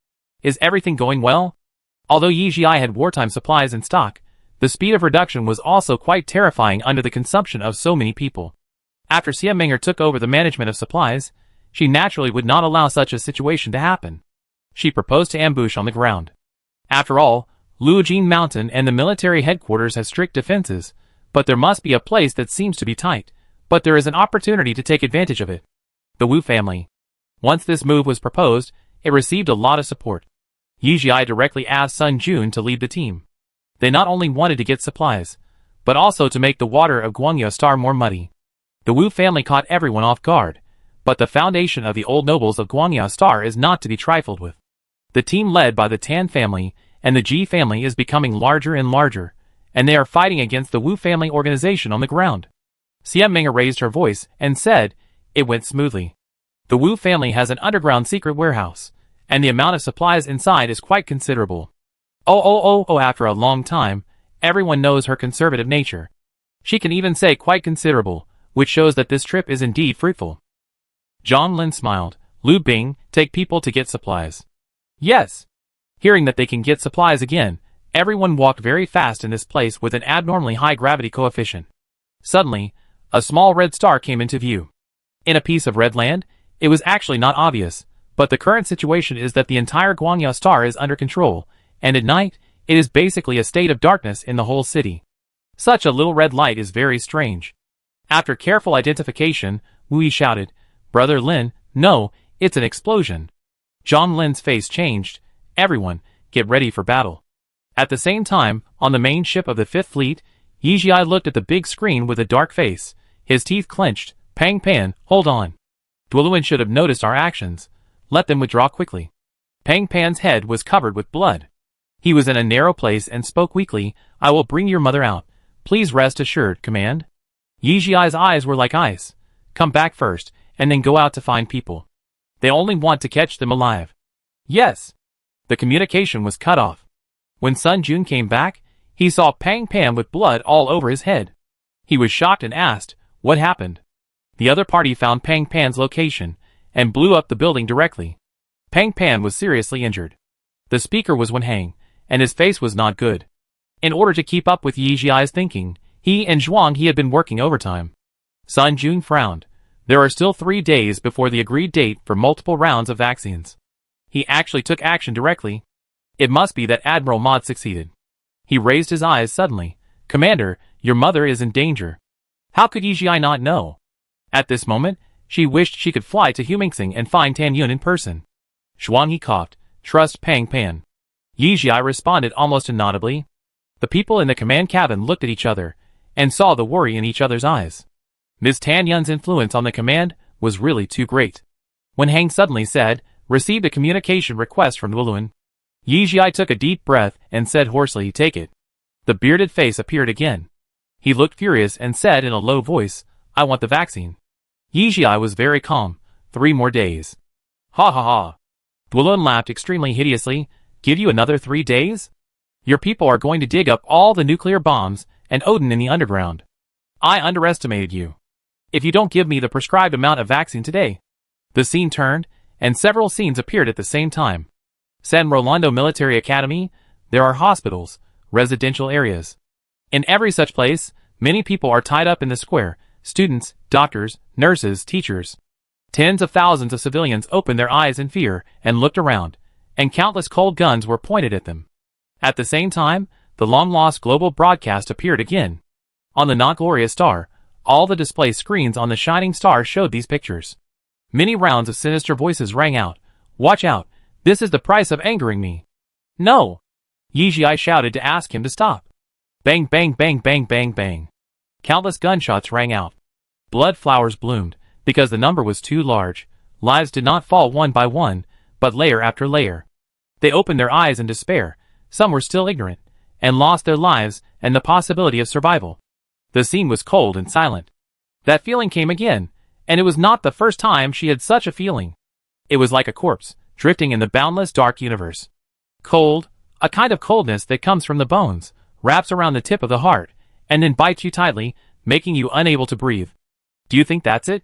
Is everything going well? Although Yi Ji had wartime supplies in stock, the speed of reduction was also quite terrifying under the consumption of so many people. After Xia Menger took over the management of supplies, she naturally would not allow such a situation to happen. She proposed to ambush on the ground. After all, Luojing Mountain and the military headquarters have strict defenses, but there must be a place that seems to be tight, but there is an opportunity to take advantage of it. The Wu family. Once this move was proposed, it received a lot of support. Yi Ji directly asked Sun Jun to lead the team. They not only wanted to get supplies, but also to make the water of Guangyu Star more muddy. The Wu family caught everyone off guard, but the foundation of the old nobles of Guangyu Star is not to be trifled with. The team led by the Tan family and the Ji family is becoming larger and larger, and they are fighting against the Wu family organization on the ground. Xia Ming raised her voice and said, it went smoothly. The Wu family has an underground secret warehouse, and the amount of supplies inside is quite considerable. After a long time, everyone knows her conservative nature. She can even say quite considerable, which shows that this trip is indeed fruitful. Zhang Lin smiled. Lu Bing, take people to get supplies. Yes. Hearing that they can get supplies again, everyone walked very fast in this place with an abnormally high gravity coefficient. Suddenly, a small red star came into view. In a piece of red land, it was actually not obvious, but the current situation is that the entire Guangyu Star is under control, and at night, it is basically a state of darkness in the whole city. Such a little red light is very strange. After careful identification, Wu Yi shouted, Brother Lin, no, it's an explosion. Zhang Lin's face changed. Everyone, get ready for battle. At the same time, on the main ship of the 5th Fleet, Yi Ji looked at the big screen with a dark face, his teeth clenched. Pang Pan, hold on. Duoluan should have noticed our actions. Let them withdraw quickly. Pang Pan's head was covered with blood. He was in a narrow place and spoke weakly, I will bring your mother out. Please rest assured, command. Yi Ji's eyes were like ice. Come back first, and then go out to find people. They only want to catch them alive. Yes. The communication was cut off. When Sun Jun came back, he saw Pang Pan with blood all over his head. He was shocked and asked, what happened? The other party found Pang Pan's location, and blew up the building directly. Pang Pan was seriously injured. The speaker was Wen Hang, and his face was not good. In order to keep up with Yi Ji's thinking, he and Zhuang He had been working overtime. Sun Jun frowned. There are still 3 days before the agreed date for multiple rounds of vaccines. He actually took action directly. It must be that Admiral Mod succeeded. He raised his eyes suddenly. Commander, your mother is in danger. How could Yi Ji not know? At this moment, she wished she could fly to Humingsing and find Tan Yun in person. Zhuang He coughed. Trust Pang Pan. Yi Ji responded almost inaudibly. The people in the command cabin looked at each other, and saw the worry in each other's eyes. Ms. Tan Yun's influence on the command was really too great. When Hang suddenly said, received a communication request from Duoluan. Yi Ji took a deep breath and said hoarsely, take it. The bearded face appeared again. He looked furious and said in a low voice, I want the vaccine. Yi Ji was very calm. 3 more days. Ha ha ha. Dwalin laughed extremely hideously. Give you another 3 days? Your people are going to dig up all the nuclear bombs and Odin in the underground. I underestimated you. If you don't give me the prescribed amount of vaccine today. The scene turned, and several scenes appeared at the same time. San Rolando Military Academy, there are hospitals, residential areas. In every such place, many people are tied up in the square, students, doctors, nurses, teachers. Tens of thousands of civilians opened their eyes in fear and looked around, and countless cold guns were pointed at them. At the same time, the long-lost global broadcast appeared again. On the not glorious star, all the display screens on the shining star showed these pictures. Many rounds of sinister voices rang out. Watch out, this is the price of angering me. No! Yijai shouted to ask him to stop. Bang bang bang bang bang bang. Countless gunshots rang out. Blood flowers bloomed, because the number was too large. Lives did not fall one by one, but layer after layer. They opened their eyes in despair. Some were still ignorant, and lost their lives and the possibility of survival. The scene was cold and silent. That feeling came again, and it was not the first time she had such a feeling. It was like a corpse, drifting in the boundless dark universe. Cold, a kind of coldness that comes from the bones, wraps around the tip of the heart, and then bites you tightly, making you unable to breathe. Do you think that's it?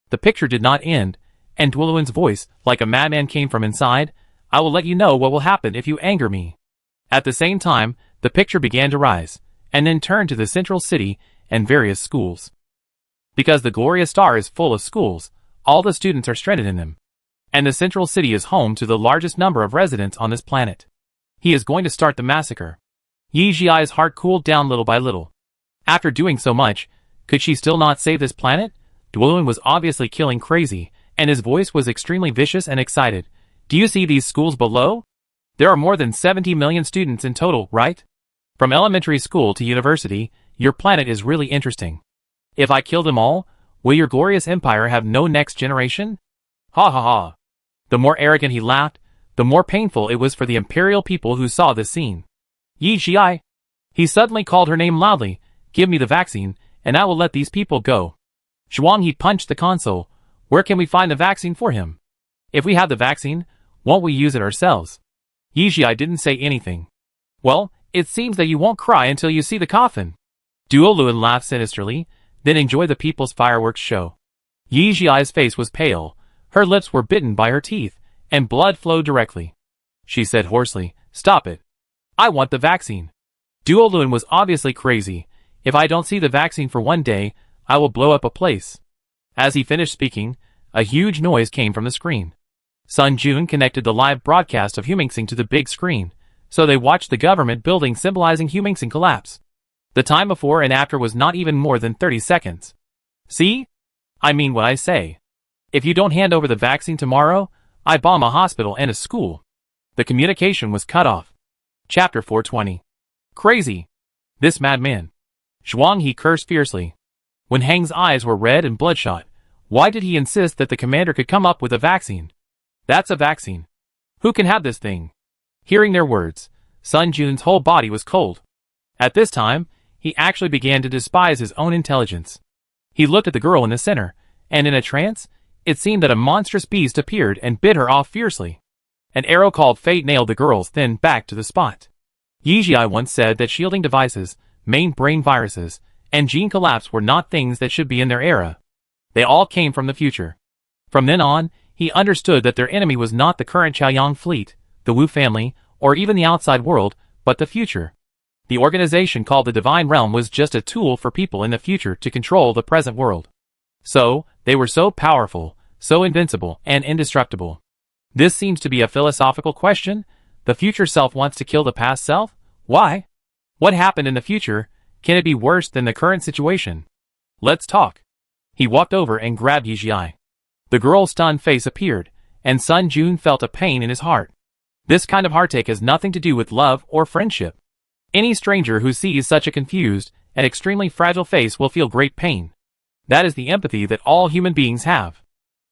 The picture did not end, and Dwallin's voice, like a madman, came from inside. I will let you know what will happen if you anger me. At the same time, the picture began to rise, and then turned to the central city and various schools. Because the glorious star is full of schools, all the students are stranded in them. And the central city is home to the largest number of residents on this planet. He is going to start the massacre. Yijiai's heart cooled down little by little. After doing so much, could she still not save this planet? Dwalin was obviously killing crazy, and his voice was extremely vicious and excited. Do you see these schools below? There are more than 70 million students in total, right? From elementary school to university, your planet is really interesting. If I kill them all, will your glorious empire have no next generation? Ha ha ha. The more arrogant he laughed, the more painful it was for the imperial people who saw this scene. Yi Jiai. He suddenly called her name loudly. Give me the vaccine, and I will let these people go. Zhuang He punched the console. Where can we find the vaccine for him? If we have the vaccine, won't we use it ourselves? Yi Jiai didn't say anything. Well, it seems that you won't cry until you see the coffin. Duo Luan laughed sinisterly, then enjoy the people's fireworks show. Yi Jiai's face was pale. Her lips were bitten by her teeth, and blood flowed directly. She said hoarsely, Stop it. I want the vaccine. Duo Luan was obviously crazy. If I don't see the vaccine for 1 day, I will blow up a place. As he finished speaking, a huge noise came from the screen. Sun Jun connected the live broadcast of Humingsing to the big screen, so they watched the government building symbolizing Humingsing collapse. The time before and after was not even more than 30 seconds. See? I mean what I say. If you don't hand over the vaccine tomorrow, I bomb a hospital and a school. The communication was cut off. Chapter 420. Crazy. This madman. Zhuang He cursed fiercely. When Hang's eyes were red and bloodshot, why did he insist that the commander could come up with a vaccine? That's a vaccine. Who can have this thing? Hearing their words, Sun Jun's whole body was cold. At this time, he actually began to despise his own intelligence. He looked at the girl in the center, and in a trance, it seemed that a monstrous beast appeared and bit her off fiercely. An arrow called Fate nailed the girl's thin back to the spot. Yijai once said that shielding devices, main brain viruses, and gene collapse were not things that should be in their era. They all came from the future. From then on, he understood that their enemy was not the current Chaoyang fleet, the Wu family, or even the outside world, but the future. The organization called the Divine Realm was just a tool for people in the future to control the present world. So, they were so powerful, so invincible, and indestructible. This seems to be a philosophical question. The future self wants to kill the past self? Why? What happened in the future? Can it be worse than the current situation? Let's talk. He walked over and grabbed Yijai. The girl's stunned face appeared, and Sun Jun felt a pain in his heart. This kind of heartache has nothing to do with love or friendship. Any stranger who sees such a confused and extremely fragile face will feel great pain. That is the empathy that all human beings have.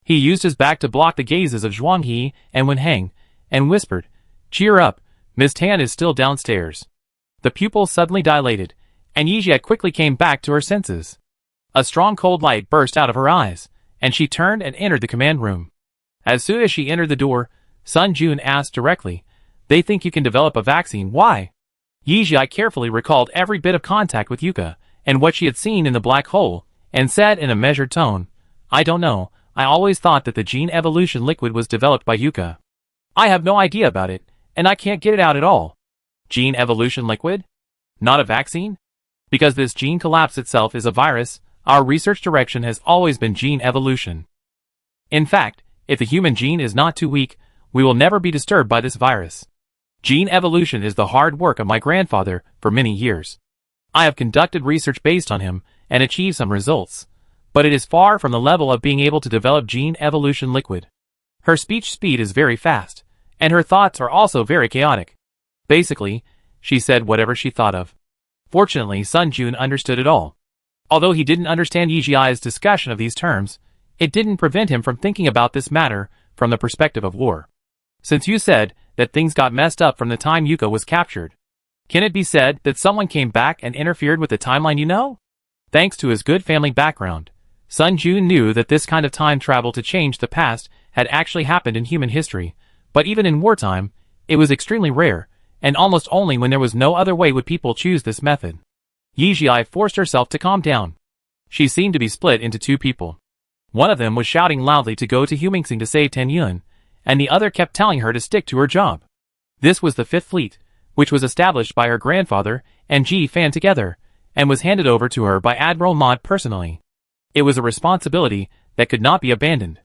He used his back to block the gazes of Zhuang He and Wen Heng, and whispered, Cheer up, Ms. Tan is still downstairs. The pupils suddenly dilated, and Yijia quickly came back to her senses. A strong cold light burst out of her eyes, and she turned and entered the command room. As soon as she entered the door, Sun Jun asked directly. They think you can develop a vaccine. Why? Yijia carefully recalled every bit of contact with Yuka, and what she had seen in the black hole, and said in a measured tone, I don't know, I always thought that the gene evolution liquid was developed by Yuka. I have no idea about it, and I can't get it out at all. Gene evolution liquid? Not a vaccine? Because this gene collapse itself is a virus, our research direction has always been gene evolution. In fact, if the human gene is not too weak, we will never be disturbed by this virus. Gene evolution is the hard work of my grandfather for many years. I have conducted research based on him and achieved some results, but it is far from the level of being able to develop gene evolution liquid. Her speech speed is very fast, and her thoughts are also very chaotic. Basically, she said whatever she thought of. Fortunately, Sun Jun understood it all. Although he didn't understand Yijia's discussion of these terms, it didn't prevent him from thinking about this matter from the perspective of war. Since you said that things got messed up from the time Yuka was captured, can it be said that someone came back and interfered with the timeline you know? Thanks to his good family background, Sun Jun knew that this kind of time travel to change the past had actually happened in human history, but even in wartime, it was extremely rare, and almost only when there was no other way would people choose this method. Yijia forced herself to calm down. She seemed to be split into two people. One of them was shouting loudly to go to Humingsing to save Ten Yun, and the other kept telling her to stick to her job. This was the Fifth Fleet, which was established by her grandfather and Ji Fan together, and was handed over to her by Admiral Maud personally. It was a responsibility that could not be abandoned.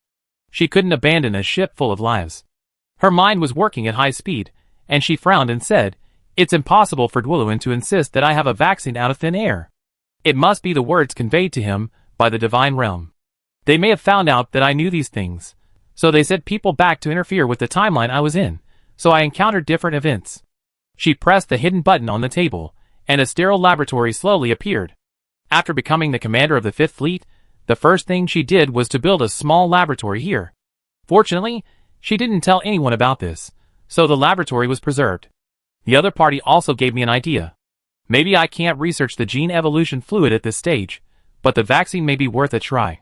She couldn't abandon a ship full of lives. Her mind was working at high speed, and she frowned and said, It's impossible for Duoluan to insist that I have a vaccine out of thin air. It must be the words conveyed to him by the divine realm. They may have found out that I knew these things, so they sent people back to interfere with the timeline I was in, so I encountered different events. She pressed the hidden button on the table, and a sterile laboratory slowly appeared. After becoming the commander of the Fifth Fleet, the first thing she did was to build a small laboratory here. Fortunately, she didn't tell anyone about this, so the laboratory was preserved. The other party also gave me an idea. Maybe I can't research the gene evolution fluid at this stage, but the vaccine may be worth a try.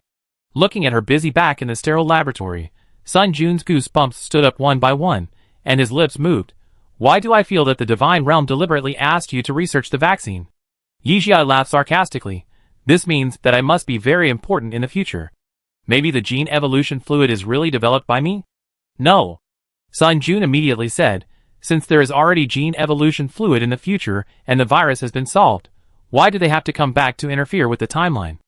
Looking at her busy back in the sterile laboratory, Sun Jun's goosebumps stood up one by one, and his lips moved. Why do I feel that the divine realm deliberately asked you to research the vaccine? Yijia laughed sarcastically. This means that I must be very important in the future. Maybe the gene evolution fluid is really developed by me? No. Sun Jun immediately said, since there is already gene evolution fluid in the future and the virus has been solved, why do they have to come back to interfere with the timeline?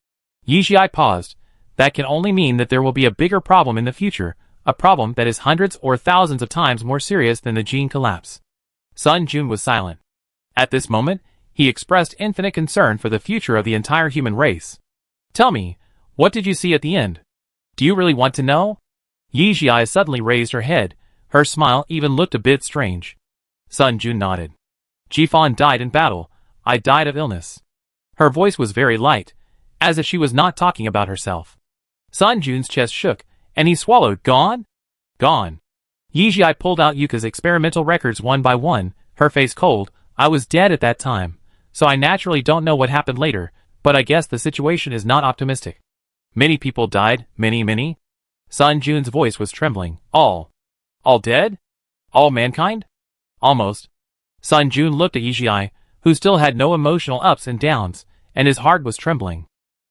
Yijia paused. That can only mean that there will be a bigger problem in the future, a problem that is hundreds or thousands of times more serious than the gene collapse. Sun Jun was silent. At this moment, he expressed infinite concern for the future of the entire human race. Tell me, what did you see at the end? Do you really want to know? Yijia suddenly raised her head. Her smile even looked a bit strange. Sun Jun nodded. Jifan died in battle. I died of illness. Her voice was very light, as if she was not talking about herself. Sun Jun's chest shook, and he swallowed. Gone? Gone. Yijia pulled out Yuka's experimental records one by one, her face cold. I was dead at that time, so I naturally don't know what happened later, but I guess the situation is not optimistic. Many people died, many. Sun Jun's voice was trembling. All dead? All mankind? Almost. Sun Jun looked at Yijia, who still had no emotional ups and downs, and his heart was trembling.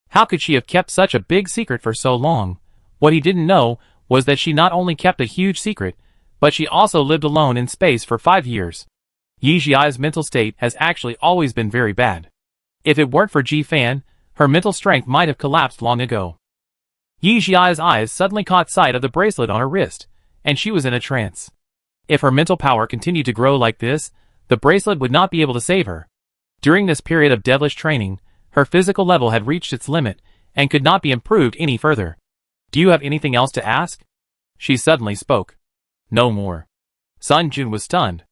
How could she have kept such a big secret for so long? What he didn't know was that she not only kept a huge secret, but she also lived alone in space for 5 years. Yijia's mental state has actually always been very bad. If it weren't for Ji Fan, her mental strength might have collapsed long ago. Yijia's eyes suddenly caught sight of the bracelet on her wrist, and she was in a trance. If her mental power continued to grow like this, the bracelet would not be able to save her. During this period of devilish training, her physical level had reached its limit, and could not be improved any further. Do you have anything else to ask? She suddenly spoke. No more. Sun Jun was stunned.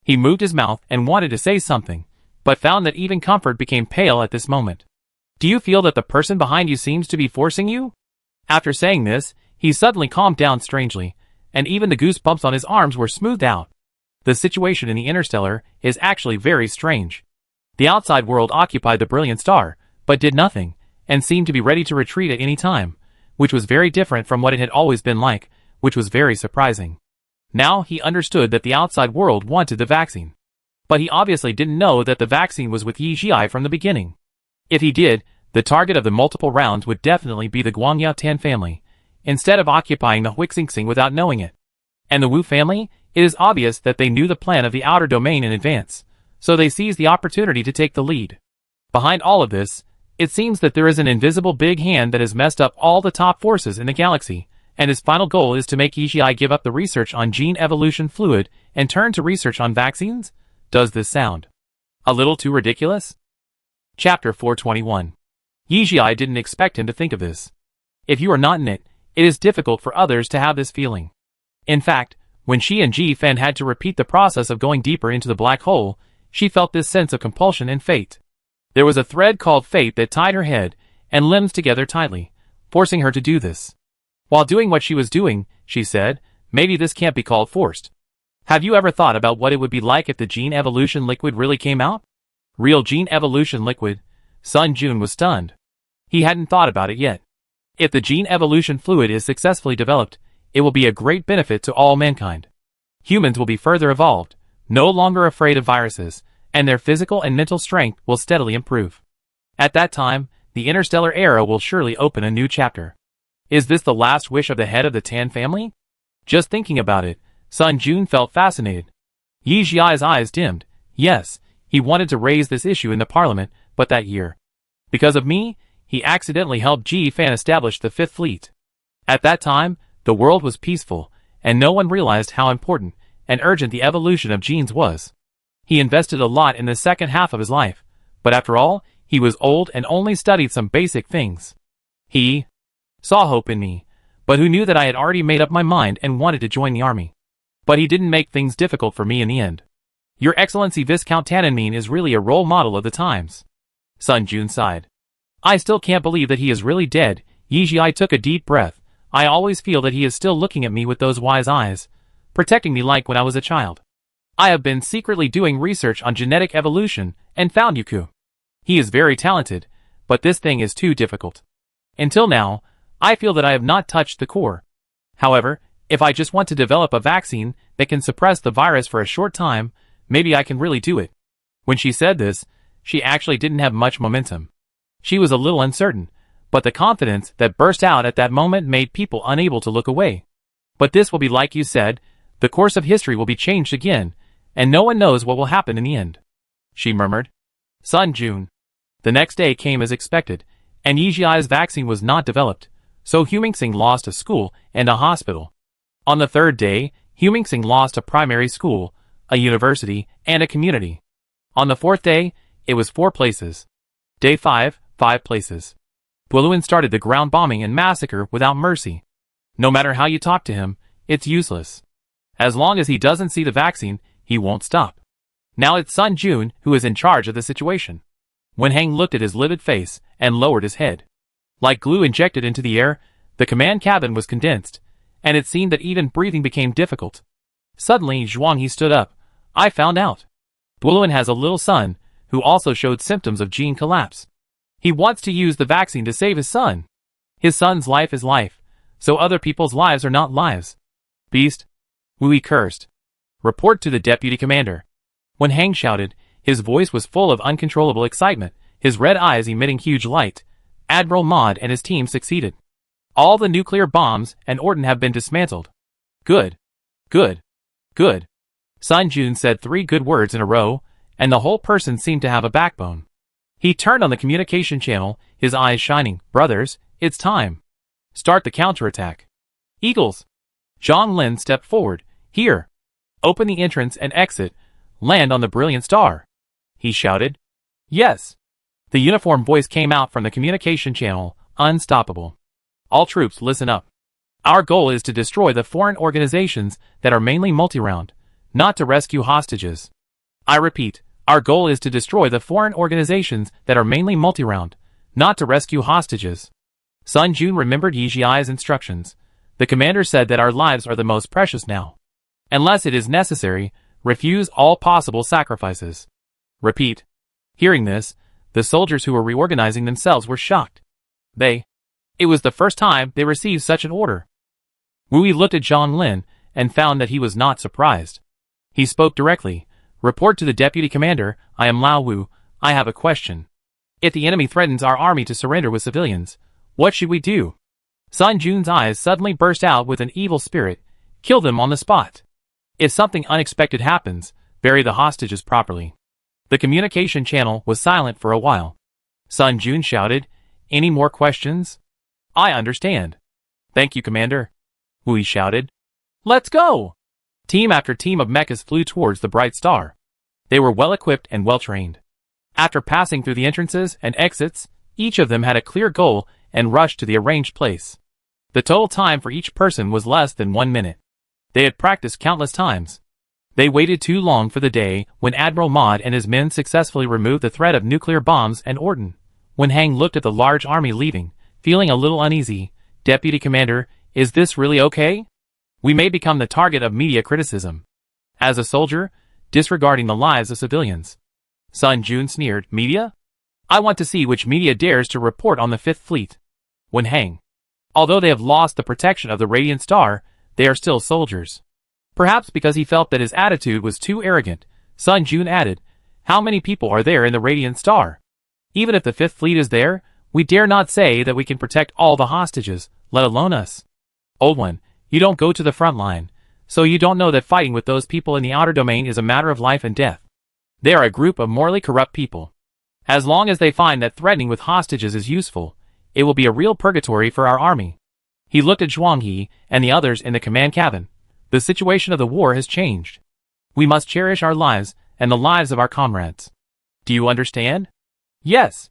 He moved his mouth and wanted to say something, but found that even comfort became pale at this moment. Do you feel that the person behind you seems to be forcing you? After saying this, he suddenly calmed down strangely, and even the goosebumps on his arms were smoothed out. The situation in the Interstellar is actually very strange. The outside world occupied the brilliant star, but did nothing, and seemed to be ready to retreat at any time, which was very different from what it had always been like, which was very surprising. Now he understood that the outside world wanted the vaccine. But he obviously didn't know that the vaccine was with Yi Jiai from the beginning. If he did, the target of the multiple rounds would definitely be the Guangyao Tan family, instead of occupying the Huixingsing without knowing it. And the Wu family? It is obvious that they knew the plan of the outer domain in advance, so they seized the opportunity to take the lead. Behind all of this, it seems that there is an invisible big hand that has messed up all the top forces in the galaxy, and his final goal is to make Yi Jiai give up the research on gene evolution fluid and turn to research on vaccines? Does this sound a little too ridiculous? Chapter 421. Yi Jiai didn't expect him to think of this. If you are not in it, it is difficult for others to have this feeling. In fact, when she and Ji Fan had to repeat the process of going deeper into the black hole, she felt this sense of compulsion and fate. There was a thread called fate that tied her head and limbs together tightly, forcing her to do this. While doing what she was doing, she said, maybe this can't be called forced. Have you ever thought about what it would be like if the gene evolution liquid really came out? Real gene evolution liquid? Sun Jun was stunned. He hadn't thought about it yet. If the gene evolution fluid is successfully developed, it will be a great benefit to all mankind. Humans will be further evolved, no longer afraid of viruses, and their physical and mental strength will steadily improve. At that time, the interstellar era will surely open a new chapter. Is this the last wish of the head of the Tan family? Just thinking about it, Sun Jun felt fascinated. Yi Jiai's eyes dimmed. Yes, he wanted to raise this issue in the parliament, but that year, because of me, he accidentally helped Ji Fan establish the Fifth Fleet. At that time, the world was peaceful, and no one realized how important and urgent the evolution of genes was. He invested a lot in the second half of his life, but after all, he was old and only studied some basic things. He saw hope in me, but who knew that I had already made up my mind and wanted to join the army. But he didn't make things difficult for me in the end. Your Excellency Viscount Tananmeen is really a role model of the times. Sun Jun sighed. I still can't believe that he is really dead. Yi Jiai took a deep breath. I always feel that he is still looking at me with those wise eyes, protecting me like when I was a child. I have been secretly doing research on genetic evolution and found Yuku. He is very talented, but this thing is too difficult. Until now, I feel that I have not touched the core. However, if I just want to develop a vaccine that can suppress the virus for a short time, maybe I can really do it. When she said this, she actually didn't have much momentum. She was a little uncertain, but the confidence that burst out at that moment made people unable to look away. But this will be like you said, the course of history will be changed again, and no one knows what will happen in the end. She murmured. Sun Jun. The next day came as expected, and Yi Jiai's vaccine was not developed, so Humingsing lost a school and a hospital. On the third day, Humingsing lost a primary school, a university, and a community. On the fourth day, it was 4 places. Day 5, 5 places. Buluin started the ground bombing and massacre without mercy. No matter how you talk to him, it's useless. As long as he doesn't see the vaccine, he won't stop. Now it's Sun Jun who is in charge of the situation. Wen Heng looked at his livid face and lowered his head. Like glue injected into the air, the command cabin was condensed, and it seemed that even breathing became difficult. Suddenly Zhuanghe stood up. I found out. Buluin has a little son, who also showed symptoms of gene collapse. He wants to use the vaccine to save his son. His son's life is life, so other people's lives are not lives. Beast. Wu Yi cursed. Report to the deputy commander. When Hang shouted, his voice was full of uncontrollable excitement, his red eyes emitting huge light. Admiral Maud and his team succeeded. All the nuclear bombs and Orton have been dismantled. Good. Good. Good. Sun Jun said 3 good words in a row, and the whole person seemed to have a backbone. He turned on the communication channel, his eyes shining. Brothers, it's time. Start the counterattack. Eagles. Zhang Lin stepped forward. Here. Open the entrance and exit. Land on the brilliant star. He shouted. Yes. The uniform voice came out from the communication channel, unstoppable. All troops listen up. Our goal is to destroy the foreign organizations that are mainly multi-round, not to rescue hostages. I repeat, our goal is to destroy the foreign organizations that are mainly multi-round, not to rescue hostages. Sun Jun remembered Yi Jiai's instructions. The commander said that our lives are the most precious now. Unless it is necessary, refuse all possible sacrifices. Repeat. Hearing this, the soldiers who were reorganizing themselves were shocked. It was the first time they received such an order. Wu Yi looked at Zhang Lin, and found that he was not surprised. He spoke directly. Report to the deputy commander, I am Lao Wu, I have a question. If the enemy threatens our army to surrender with civilians, what should we do? Sun Jun's eyes suddenly burst out with an evil spirit. Kill them on the spot. If something unexpected happens, bury the hostages properly. The communication channel was silent for a while. Sun Jun shouted, Any more questions? I understand. Thank you, Commander. Wu shouted. Let's go! Team after team of mechas flew towards the bright star. They were well equipped and well trained. After passing through the entrances and exits, each of them had a clear goal and rushed to the arranged place. The total time for each person was less than 1 minute. They had practiced countless times. They waited too long for the day when Admiral Maud and his men successfully removed the threat of nuclear bombs and Orden. When Hang looked at the large army leaving, feeling a little uneasy, Deputy Commander, is this really okay? We may become the target of media criticism. As a soldier, disregarding the lives of civilians. Sun Jun sneered, Media? I want to see which media dares to report on the Fifth Fleet. When Hang. Although they have lost the protection of the Radiant Star, they are still soldiers. Perhaps because he felt that his attitude was too arrogant, Sun Jun added, How many people are there in the Radiant Star? Even if the Fifth Fleet is there, we dare not say that we can protect all the hostages, let alone us. Old One, you don't go to the front line, so you don't know that fighting with those people in the outer domain is a matter of life and death. They are a group of morally corrupt people. As long as they find that threatening with hostages is useful, it will be a real purgatory for our army. He looked at Zhuang He and the others in the command cabin. The situation of the war has changed. We must cherish our lives and the lives of our comrades. Do you understand? Yes.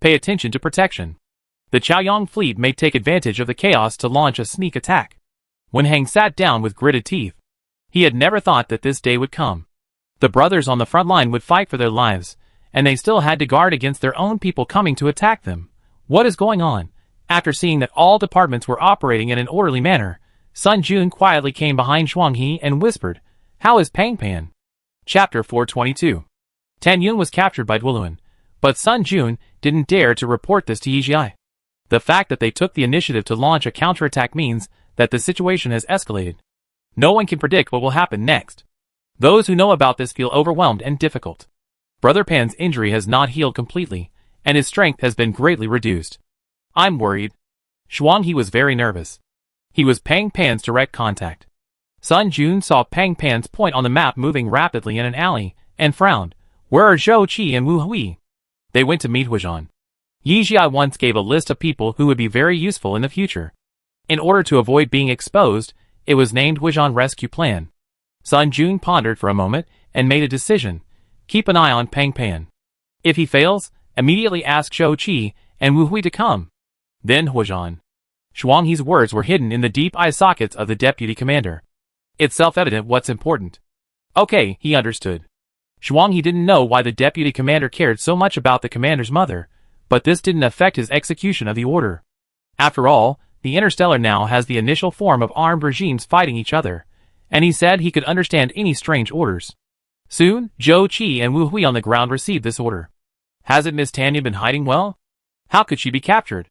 Pay attention to protection. The Chaoyang fleet may take advantage of the chaos to launch a sneak attack. When Hang sat down with gritted teeth, he had never thought that this day would come. The brothers on the front line would fight for their lives, and they still had to guard against their own people coming to attack them. What is going on? After seeing that all departments were operating in an orderly manner, Sun Jun quietly came behind Zhuang He and whispered, How is Pang Pan? Chapter 422. Tan Yun was captured by Duoluan, but Sun Jun didn't dare to report this to Yizhi. The fact that they took the initiative to launch a counterattack means that the situation has escalated. No one can predict what will happen next. Those who know about this feel overwhelmed and difficult. Brother Pan's injury has not healed completely, and his strength has been greatly reduced. I'm worried. Zhuang He was very nervous. He was Pang Pan's direct contact. Sun Jun saw Pang Pan's point on the map moving rapidly in an alley, and frowned. Where are Zhou Qi and Wu Hui? They went to meet Huizhan. Yizhi once gave a list of people who would be very useful in the future. In order to avoid being exposed, it was named Huizhan Rescue Plan. Sun Jun pondered for a moment and made a decision. Keep an eye on Pang Pan. If he fails, immediately ask Zhou Qi and Wu Hui to come. Then Huizhan. Zhuang He's words were hidden in the deep eye sockets of the deputy commander. It's self-evident what's important. Okay, he understood. Zhuang He didn't know why the deputy commander cared so much about the commander's mother, but this didn't affect his execution of the order. After all, the Interstellar now has the initial form of armed regimes fighting each other, and he said he could understand any strange orders. Soon, Zhou Qi and Wu Hui on the ground received this order. Hasn't Miss Tanya been hiding well? How could she be captured?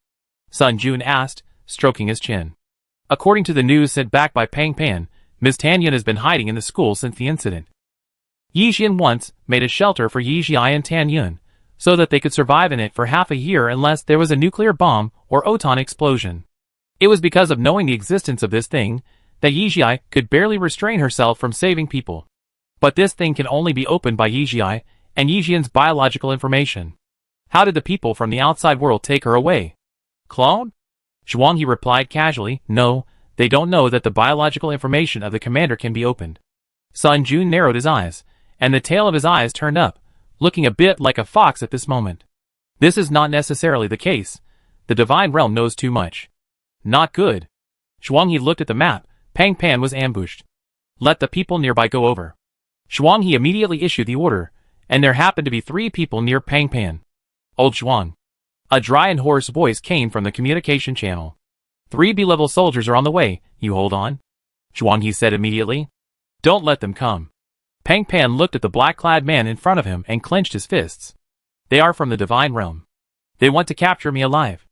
Sun Jun asked, stroking his chin. According to the news sent back by Pang Pan, Miss Tanya has been hiding in the school since the incident. Yizhi once made a shelter for Yizhi and Tan Yun, so that they could survive in it for half a year unless there was a nuclear bomb or oton explosion. It was because of knowing the existence of this thing that Yizhi could barely restrain herself from saving people. But this thing can only be opened by Yizhi and Yizhian's biological information. How did the people from the outside world take her away? Clone? Zhuang He replied casually, No, they don't know that the biological information of the commander can be opened. Sun Jun narrowed his eyes, and the tail of his eyes turned up, looking a bit like a fox at this moment. This is not necessarily the case. The divine realm knows too much. Not good. Zhuang He looked at the map. Pang Pan was ambushed. Let the people nearby go over. Zhuang He immediately issued the order, and there happened to be 3 people near Pang Pan. Old Zhuang. A dry and hoarse voice came from the communication channel. 3 B-level soldiers are on the way, you hold on. Zhuang He said immediately. Don't let them come. Pang Pan looked at the black-clad man in front of him and clenched his fists. They are from the divine realm. They want to capture me alive.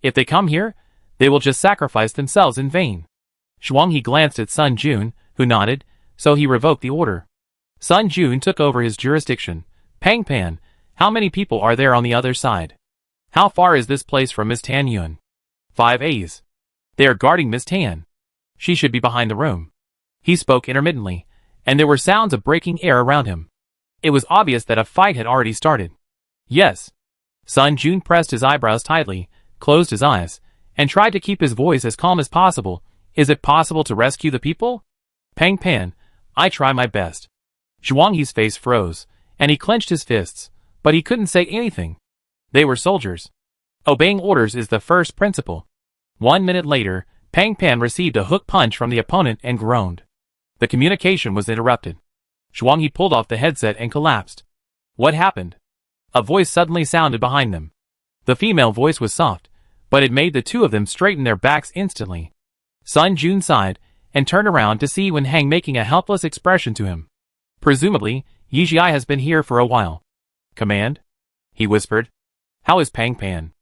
If they come here, they will just sacrifice themselves in vain. Zhuang He glanced at Sun Jun, who nodded, so he revoked the order. Sun Jun took over his jurisdiction. Pang Pan, how many people are there on the other side? How far is this place from Miss Tan Yun? 5 A's. They are guarding Miss Tan. She should be behind the room. He spoke intermittently, and there were sounds of breaking air around him. It was obvious that a fight had already started. Yes. Sun Jun pressed his eyebrows tightly, closed his eyes, and tried to keep his voice as calm as possible. Is it possible to rescue the people? Pang Pan, I try my best. Zhuang He's face froze, and he clenched his fists, but he couldn't say anything. They were soldiers. Obeying orders is the first principle. 1 minute later, Pang Pan received a hook punch from the opponent and groaned. The communication was interrupted. Zhuang He pulled off the headset and collapsed. What happened? A voice suddenly sounded behind them. The female voice was soft, but it made the two of them straighten their backs instantly. Sun Jun sighed, and turned around to see Wen Hang making a helpless expression to him. Presumably, Yijia has been here for a while. Command? He whispered. How is Pang Pan?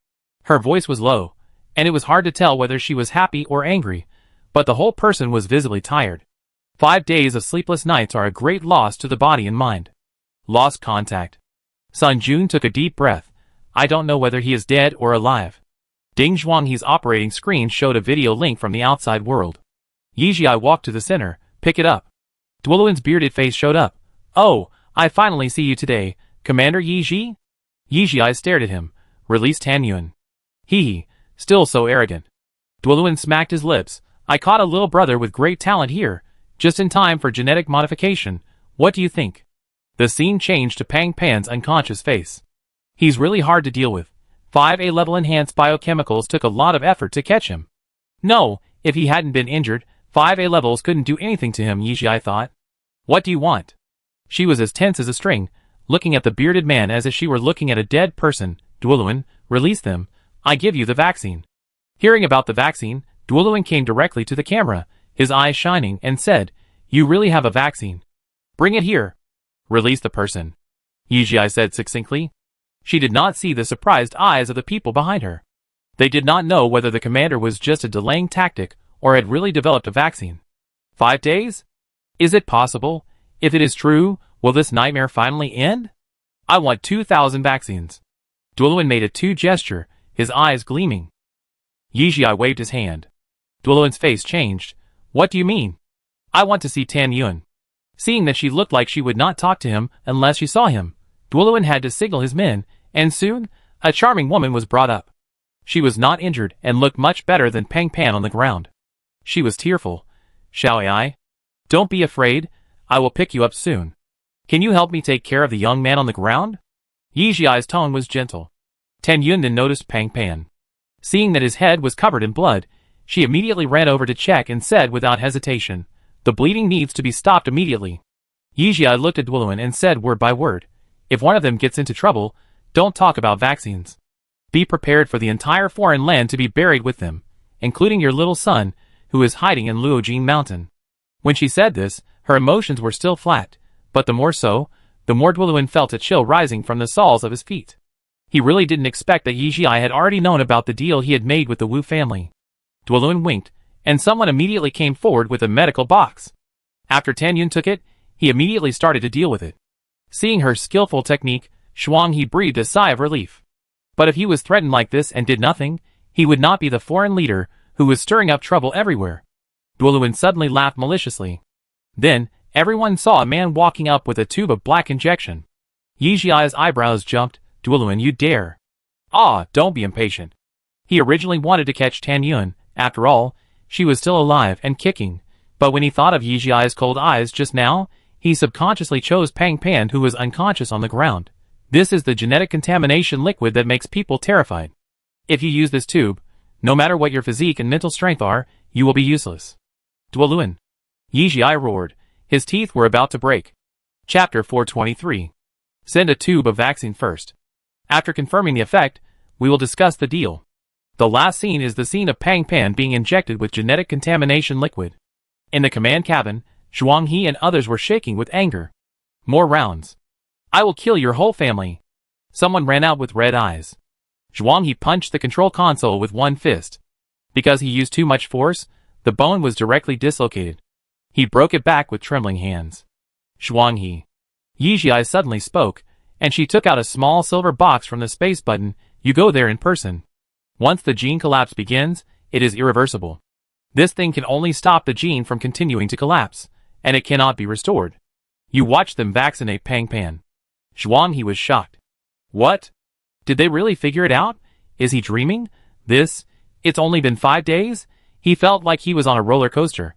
Her voice was low, and it was hard to tell whether she was happy or angry, but the whole person was visibly tired. 5 days of sleepless nights are a great loss to the body and mind. Lost contact. Sun Jun took a deep breath. I don't know whether he is dead or alive. Ding Zhuang He's operating screen showed a video link from the outside world. Yijia walked to the center. Pick it up. Duoluen's bearded face showed up. Oh, I finally see you today, Commander Yiji? Yijia stared at him. Release Tan Yun. Hee, still so arrogant. Duoluen smacked his lips. I caught a little brother with great talent here, just in time for genetic modification. What do you think? The scene changed to Pang Pan's unconscious face. He's really hard to deal with. 5A level enhanced biochemicals took a lot of effort to catch him. No, if he hadn't been injured, 5A levels couldn't do anything to him, Yijia thought. What do you want? She was as tense as a string, looking at the bearded man as if she were looking at a dead person. Duoluen, release them. I give you the vaccine. Hearing about the vaccine, Duoluen came directly to the camera, his eyes shining, and said, You really have a vaccine. Bring it here. Release the person. Yijia said succinctly. She did not see the surprised eyes of the people behind her. They did not know whether the commander was just a delaying tactic or had really developed a vaccine. 5 days? Is it possible? If it is true, will this nightmare finally end? I want 2,000 vaccines. Duoluen made a 2 gesture, his eyes gleaming. Yijia waved his hand. Duoluen's face changed. What do you mean? I want to see Tan Yun. Seeing that she looked like she would not talk to him unless she saw him, Duoluen had to signal his men, and soon, a charming woman was brought up. She was not injured and looked much better than Pang Pan on the ground. She was tearful. Shall I? Don't be afraid, I will pick you up soon. Can you help me take care of the young man on the ground? Yijia's tone was gentle. Tan Yun then noticed Pang Pan. Seeing that his head was covered in blood, she immediately ran over to check and said without hesitation, The bleeding needs to be stopped immediately. Yijia looked at Duoluen and said word by word, If one of them gets into trouble, don't talk about vaccines. Be prepared for the entire foreign land to be buried with them, including your little son, who is hiding in Luojing Mountain. When she said this, her emotions were still flat, but the more Duoluen felt a chill rising from the soles of his feet. He really didn't expect that Yijia had already known about the deal he had made with the Wu family. Duoluen winked, and someone immediately came forward with a medical box. After Tan Yun took it, he immediately started to deal with it. Seeing her skillful technique, Zhuang He breathed a sigh of relief. But if he was threatened like this and did nothing, he would not be the foreign leader who was stirring up trouble everywhere. Duoluen suddenly laughed maliciously. Then, everyone saw a man walking up with a tube of black injection. Yijia's eyebrows jumped. Duoluen, you dare. Ah, don't be impatient. He originally wanted to catch Tan Yun. After all, she was still alive and kicking, but when he thought of Yijia's cold eyes just now, he subconsciously chose Pang Pan, who was unconscious on the ground. This is the genetic contamination liquid that makes people terrified. If you use this tube, no matter what your physique and mental strength are, you will be useless. Duoluen. Yijia roared. His teeth were about to break. Chapter 423. Send a tube of vaccine first. After confirming the effect, we will discuss the deal. The last scene is the scene of Pang Pan being injected with genetic contamination liquid. In the command cabin, Zhuang He and others were shaking with anger. More rounds. I will kill your whole family. Someone ran out with red eyes. Zhuang He punched the control console with one fist. Because he used too much force, the bone was directly dislocated. He broke it back with trembling hands. Zhuanghe. Yizhi suddenly spoke, and she took out a small silver box from the space button. You go there in person. Once the gene collapse begins, it is irreversible. This thing can only stop the gene from continuing to collapse, and it cannot be restored. You watch them vaccinate Pang Pan. Zhuanghe was shocked. What? Did they really figure it out? Is he dreaming? It's only been 5 days? He felt like he was on a roller coaster.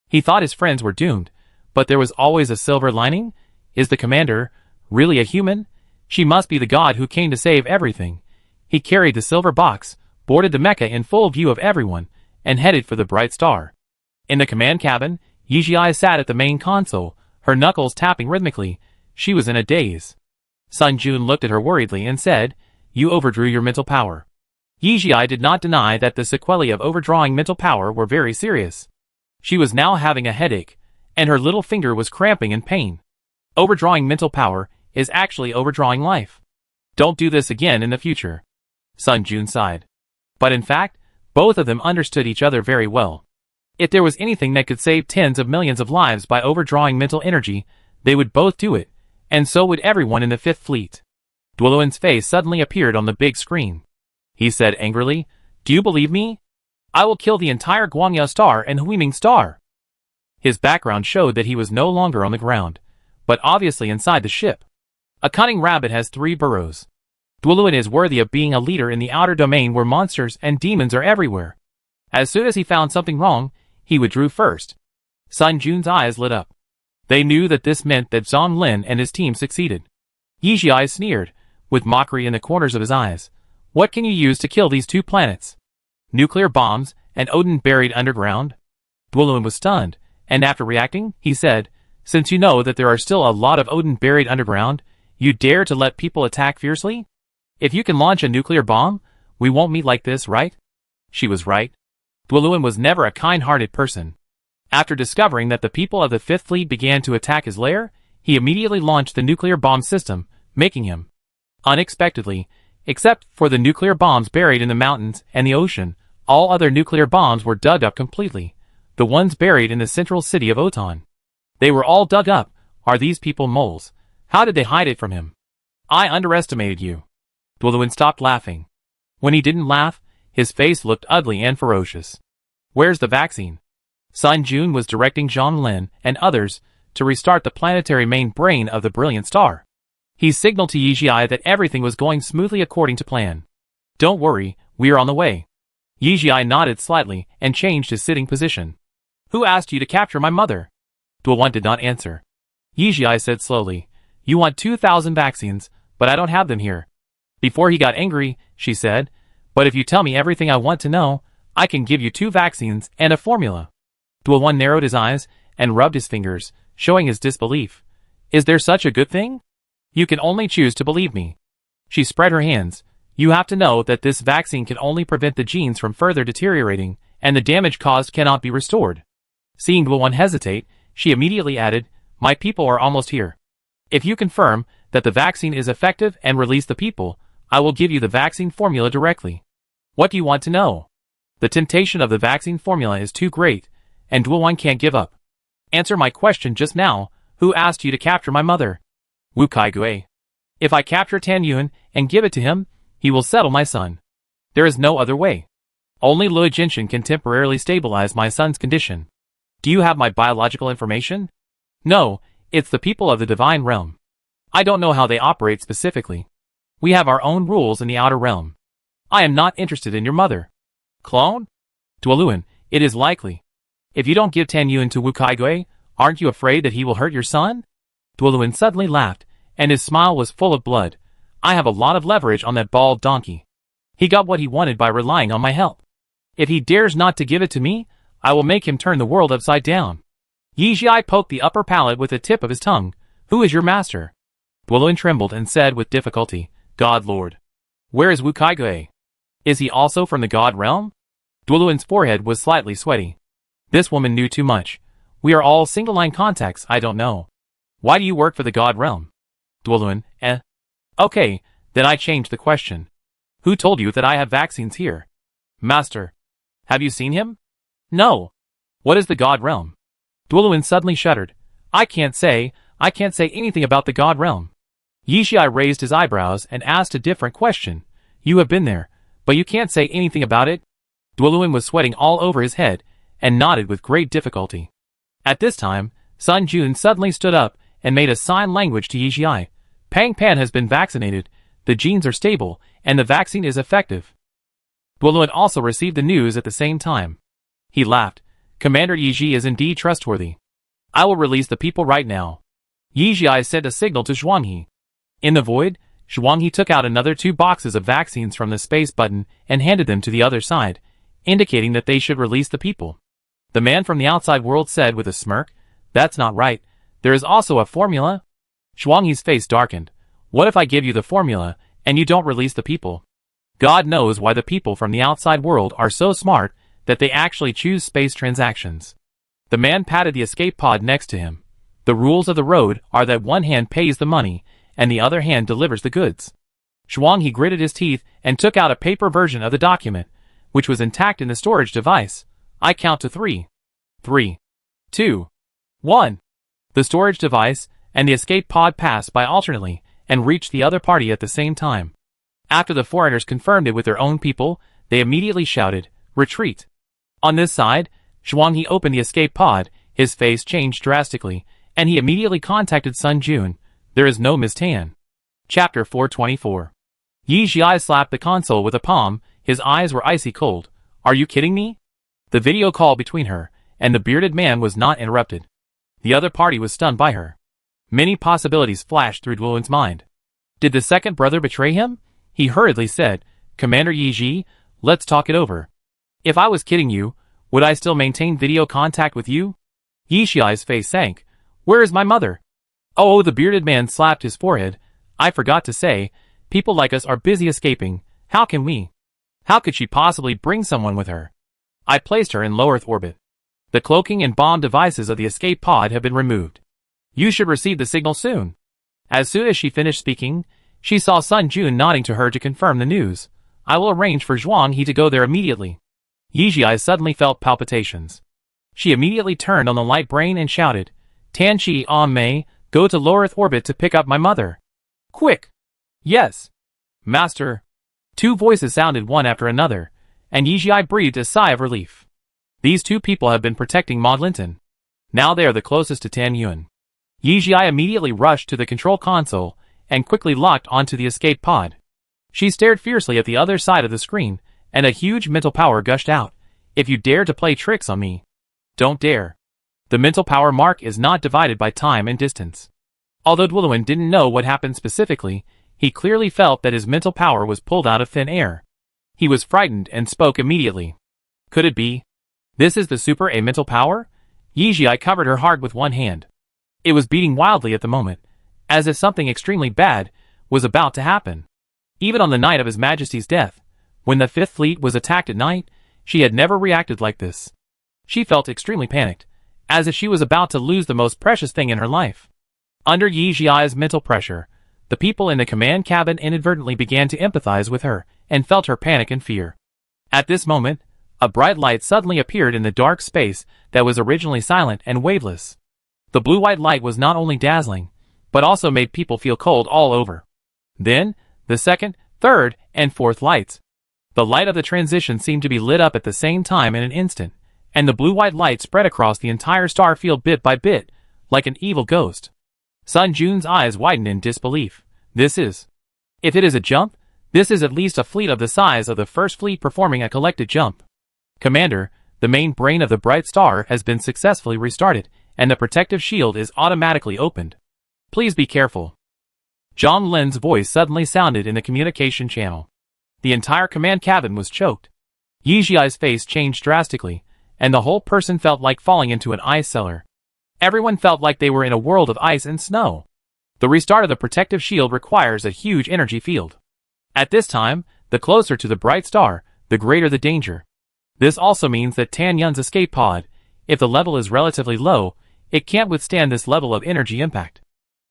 He thought his friends were doomed, but there was always a silver lining. Is the commander really a human? She must be the god who came to save everything. He carried the silver box, boarded the mecha in full view of everyone, and headed for the bright star. In the command cabin, Yizhi sat at the main console, her knuckles tapping rhythmically. She was in a daze. Sun Jun looked at her worriedly and said, You overdrew your mental power. Yizhi did not deny that the sequelae of overdrawing mental power were very serious. She was now having a headache, and her little finger was cramping in pain. Overdrawing mental power is actually overdrawing life. Don't do this again in the future. Sun Jun sighed. But in fact, both of them understood each other very well. If there was anything that could save tens of millions of lives by overdrawing mental energy, they would both do it, and so would everyone in the Fifth Fleet. Duoluan's face suddenly appeared on the big screen. He said angrily, Do you believe me? I will kill the entire Guangya star and Huiming star. His background showed that he was no longer on the ground, but obviously inside the ship. A cunning rabbit has 3 burrows. Duoluan is worthy of being a leader in the outer domain where monsters and demons are everywhere. As soon as he found something wrong, he withdrew first. Sun Jun's eyes lit up. They knew that this meant that Zhang Lin and his team succeeded. Yizhi sneered, with mockery in the corners of his eyes. What can you use to kill these 2 planets? Nuclear bombs and Odin buried underground? Duoluan was stunned, and after reacting, he said, Since you know that there are still a lot of Odin buried underground, you dare to let people attack fiercely? If you can launch a nuclear bomb, we won't meet like this, right? She was right. Duoluan was never a kind-hearted person. After discovering that the people of the Fifth Fleet began to attack his lair, he immediately launched the nuclear bomb system, making him. Unexpectedly, except for the nuclear bombs buried in the mountains and the ocean, all other nuclear bombs were dug up completely. The ones buried in the central city of Otan. They were all dug up. Are these people moles? How did they hide it from him? I underestimated you. Duoluan stopped laughing. When he didn't laugh, his face looked ugly and ferocious. Where's the vaccine? Sun Jun was directing Zhang Lin and others to restart the planetary main brain of the brilliant star. He signaled to Yizhi that everything was going smoothly according to plan. Don't worry, we are on the way. Yizhi nodded slightly and changed his sitting position. Who asked you to capture my mother? Duoluan did not answer. Yizhi said slowly, You want 2,000 vaccines, but I don't have them here. Before he got angry, she said, But if you tell me everything I want to know, I can give you 2 vaccines and a formula. Duoluan narrowed his eyes and rubbed his fingers, showing his disbelief. Is there such a good thing? You can only choose to believe me. She spread her hands. You have to know that this vaccine can only prevent the genes from further deteriorating, and the damage caused cannot be restored. Seeing Duoluan hesitate, she immediately added, My people are almost here. If you confirm that the vaccine is effective and release the people, I will give you the vaccine formula directly. What do you want to know? The temptation of the vaccine formula is too great, and Duoluan can't give up. Answer my question just now. Who asked you to capture my mother? Wu Kaigui. If I capture Tan Yun and give it to him, he will settle my son. There is no other way. Only Luo Jinshin can temporarily stabilize my son's condition. Do you have my biological information? No, it's the people of the divine realm. I don't know how they operate specifically. We have our own rules in the outer realm. I am not interested in your mother. Clone? Duoluan, it is likely. If you don't give Tan Yun to Wu Kaigui, aren't you afraid that he will hurt your son? Duoluan suddenly laughed, and his smile was full of blood. I have a lot of leverage on that bald donkey. He got what he wanted by relying on my help. If he dares not to give it to me, I will make him turn the world upside down. Yizhi poked the upper palate with the tip of his tongue. Who is your master? Duoluan trembled and said with difficulty, God Lord. Where is Wu Kaigui? Is he also from the god realm? Duoluan's forehead was slightly sweaty. This woman knew too much. We are all single-line contacts, I don't know. Why do you work for the god realm? Duoluan, Okay, then I change the question. Who told you that I have vaccines here? Master. Have you seen him? No. What is the god realm? Duoluin suddenly shuddered. I can't say anything about the God realm. Yixi raised his eyebrows and asked a different question. You have been there, but you can't say anything about it? Duoluin was sweating all over his head and nodded with great difficulty. At this time, Sun Jun suddenly stood up and made a sign language to Yixi. Pang Pan has been vaccinated, the genes are stable, and the vaccine is effective. Duoluin also received the news at the same time. He laughed. Commander Yixi is indeed trustworthy. I will release the people right now. Yixi sent a signal to Zhuanghe. In the void, Zhuanghe took out another 2 boxes of vaccines from the space button and handed them to the other side, indicating that they should release the people. The man from the outside world said with a smirk, That's not right. There is also a formula. Zhuanghe's face darkened. What if I give you the formula, and you don't release the people? God knows why the people from the outside world are so smart that they actually choose space transactions. The man patted the escape pod next to him. The rules of the road are that one hand pays the money, and the other hand delivers the goods. Zhuanghe gritted his teeth and took out a paper version of the document, which was intact in the storage device. I count to 3. 3, 2, 1. The storage device and the escape pod passed by alternately and reached the other party at the same time. After the foreigners confirmed it with their own people, they immediately shouted, Retreat! On this side, Zhuanghe opened the escape pod, his face changed drastically, and he immediately contacted Sun Jun. There is no Miss Tan. Chapter 424. Yixi slapped the console with a palm, his eyes were icy cold. Are you kidding me? The video call between her and the bearded man was not interrupted. The other party was stunned by her. Many possibilities flashed through Duoluin's mind. Did the second brother betray him? He hurriedly said, Commander Yixi, let's talk it over. If I was kidding you, would I still maintain video contact with you? Yixi's face sank. Where is my mother? Oh, the bearded man slapped his forehead. I forgot to say, people like us are busy escaping. How can we? How could she possibly bring someone with her? I placed her in low Earth orbit. The cloaking and bomb devices of the escape pod have been removed. You should receive the signal soon. As soon as she finished speaking, she saw Sun Jun nodding to her to confirm the news. I will arrange for Zhuanghe to go there immediately. Yixi suddenly felt palpitations. She immediately turned on the light brain and shouted, Tanqi Mei, go to low Earth orbit to pick up my mother. Quick! Yes. Master. 2 voices sounded one after another, and Yixi breathed a sigh of relief. These 2 people have been protecting Maud Linton. Now they are the closest to Tan Yun. Yixi immediately rushed to the control console and quickly locked onto the escape pod. She stared fiercely at the other side of the screen, and a huge mental power gushed out. If you dare to play tricks on me, don't dare. The mental power mark is not divided by time and distance. Although Duoluin didn't know what happened specifically, he clearly felt that his mental power was pulled out of thin air. He was frightened and spoke immediately. Could it be? This is the Super A mental power? Yixi covered her heart with one hand. It was beating wildly at the moment, as if something extremely bad was about to happen. Even on the night of His Majesty's death, when the Fifth Fleet was attacked at night, she had never reacted like this. She felt extremely panicked, as if she was about to lose the most precious thing in her life. Under Yixi's mental pressure, the people in the command cabin inadvertently began to empathize with her and felt her panic and fear. At this moment, a bright light suddenly appeared in the dark space that was originally silent and waveless. The blue-white light was not only dazzling, but also made people feel cold all over. Then, the second, third, and fourth lights. The light of the transition seemed to be lit up at the same time in an instant, and the blue-white light spread across the entire star field bit by bit, like an evil ghost. Sun Jun's eyes widened in disbelief. If it is a jump, this is at least a fleet of the size of the first fleet performing a collected jump. Commander, the main brain of the bright star has been successfully restarted, and the protective shield is automatically opened. Please be careful. Zhang Lin's voice suddenly sounded in the communication channel. The entire command cabin was choked. Yixi's face changed drastically, and the whole person felt like falling into an ice cellar. Everyone felt like they were in a world of ice and snow. The restart of the protective shield requires a huge energy field. At this time, the closer to the bright star, the greater the danger. This also means that Tan Yun's escape pod, if the level is relatively low, it can't withstand this level of energy impact.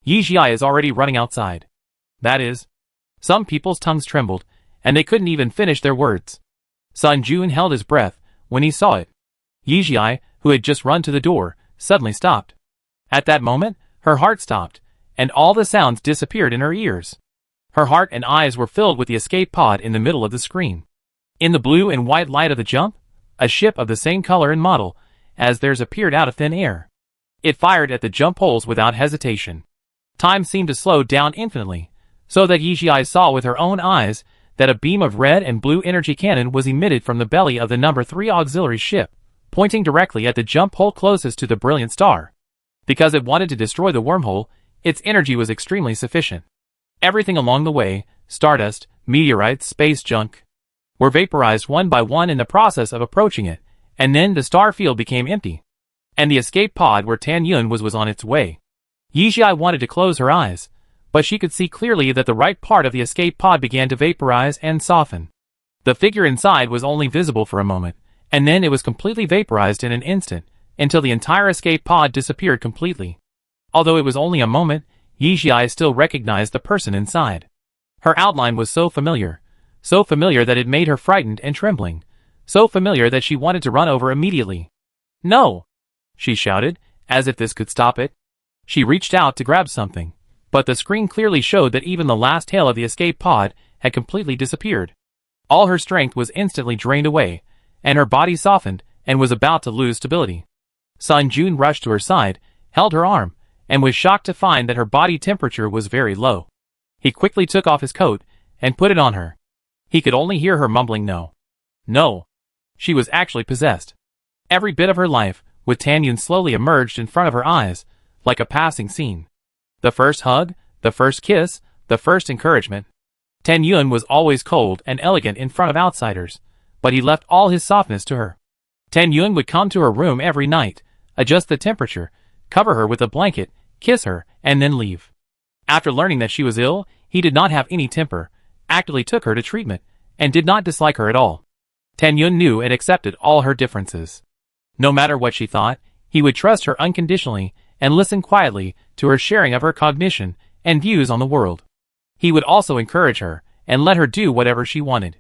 Yixi is already running outside. That is, some people's tongues trembled, and they couldn't even finish their words. Sun Jun held his breath when he saw it. Yixi, who had just run to the door, suddenly stopped. At that moment, her heart stopped, and all the sounds disappeared in her ears. Her heart and eyes were filled with the escape pod in the middle of the screen. In the blue and white light of the jump, a ship of the same color and model as theirs appeared out of thin air. It fired at the jump holes without hesitation. Time seemed to slow down infinitely, so that Yijie saw with her own eyes that a beam of red and blue energy cannon was emitted from the belly of the number 3 auxiliary ship, pointing directly at the jump hole closest to the brilliant star. Because it wanted to destroy the wormhole, its energy was extremely sufficient. Everything along the way, stardust, meteorites, space junk, were vaporized one by one in the process of approaching it, and then the star field became empty. And the escape pod where Tan Yun was on its way. Yijie wanted to close her eyes, but she could see clearly that the right part of the escape pod began to vaporize and soften. The figure inside was only visible for a moment, and then it was completely vaporized in an instant, until the entire escape pod disappeared completely. Although it was only a moment, Yijie still recognized the person inside. Her outline was so familiar that it made her frightened and trembling, so familiar that she wanted to run over immediately. "No!" she shouted, as if this could stop it. She reached out to grab something, but the screen clearly showed that even the last tail of the escape pod had completely disappeared. All her strength was instantly drained away, and her body softened and was about to lose stability. Sun Jun rushed to her side, held her arm, and was shocked to find that her body temperature was very low. He quickly took off his coat and put it on her. He could only hear her mumbling no. No. She was actually possessed. Every bit of her life, with Tan Yun slowly emerged in front of her eyes, like a passing scene. The first hug, the first kiss, the first encouragement. Tan Yun was always cold and elegant in front of outsiders, but he left all his softness to her. Tan Yun would come to her room every night, adjust the temperature, cover her with a blanket, kiss her, and then leave. After learning that she was ill, he did not have any temper, actively took her to treatment, and did not dislike her at all. Tan Yun knew and accepted all her differences. No matter what she thought, he would trust her unconditionally and listen quietly to her sharing of her cognition and views on the world. He would also encourage her and let her do whatever she wanted.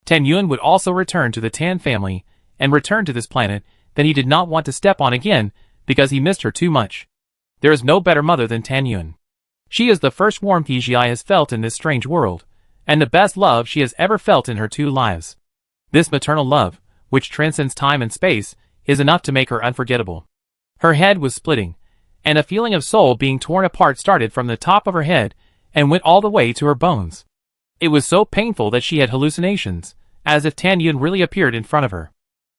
Tan Yun would also return to the Tan family and return to this planet that he did not want to step on again because he missed her too much. There is no better mother than Tan Yun. She is the first warmth Yijie has felt in this strange world, and the best love she has ever felt in her 2 lives. This maternal love, which transcends time and space, is enough to make her unforgettable. Her head was splitting, and a feeling of soul being torn apart started from the top of her head and went all the way to her bones. It was so painful that she had hallucinations, as if Tan Yun really appeared in front of her.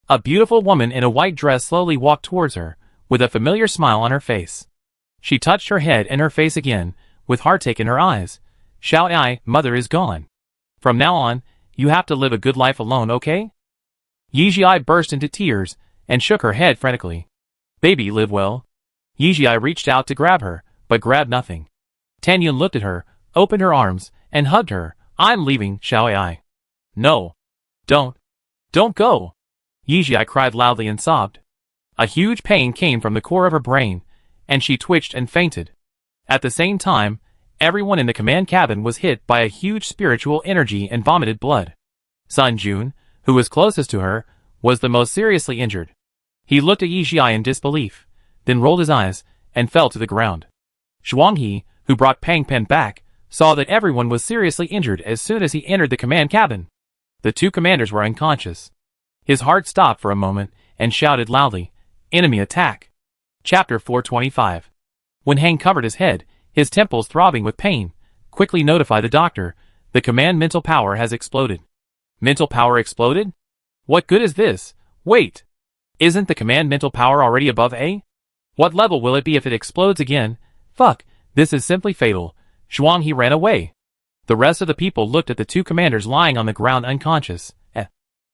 A beautiful woman in a white dress slowly walked towards her, with a familiar smile on her face. She touched her head and her face again, with heartache in her eyes. "Xiao, mother is gone. From now on, you have to live a good life alone, okay?" Yijie burst into tears and shook her head frantically. "Baby, live well." Yijie reached out to grab her, but grabbed nothing. Tan Yun looked at her, opened her arms, and hugged her. "I'm leaving, Xiao. "No. Don't go." Yijie cried loudly and sobbed. A huge pain came from the core of her brain, and she twitched and fainted. At the same time, everyone in the command cabin was hit by a huge spiritual energy and vomited blood. Sun Jun, who was closest to her, was the most seriously injured. He looked at Yijie in disbelief, then rolled his eyes, and fell to the ground. Zhuanghe, who brought Pang Pen back, saw that everyone was seriously injured as soon as he entered the command cabin. The 2 commanders were unconscious. His heart stopped for a moment, and shouted loudly, "Enemy attack!" Chapter 425. When Hang covered his head, his temples throbbing with pain, quickly notify the doctor, "The command mental power has exploded." Mental power exploded? What good is this? Wait! Isn't the command mental power already above A? What level will it be if it explodes again? Fuck, this is simply fatal. Zhuanghe ran away. The rest of the people looked at the 2 commanders lying on the ground unconscious.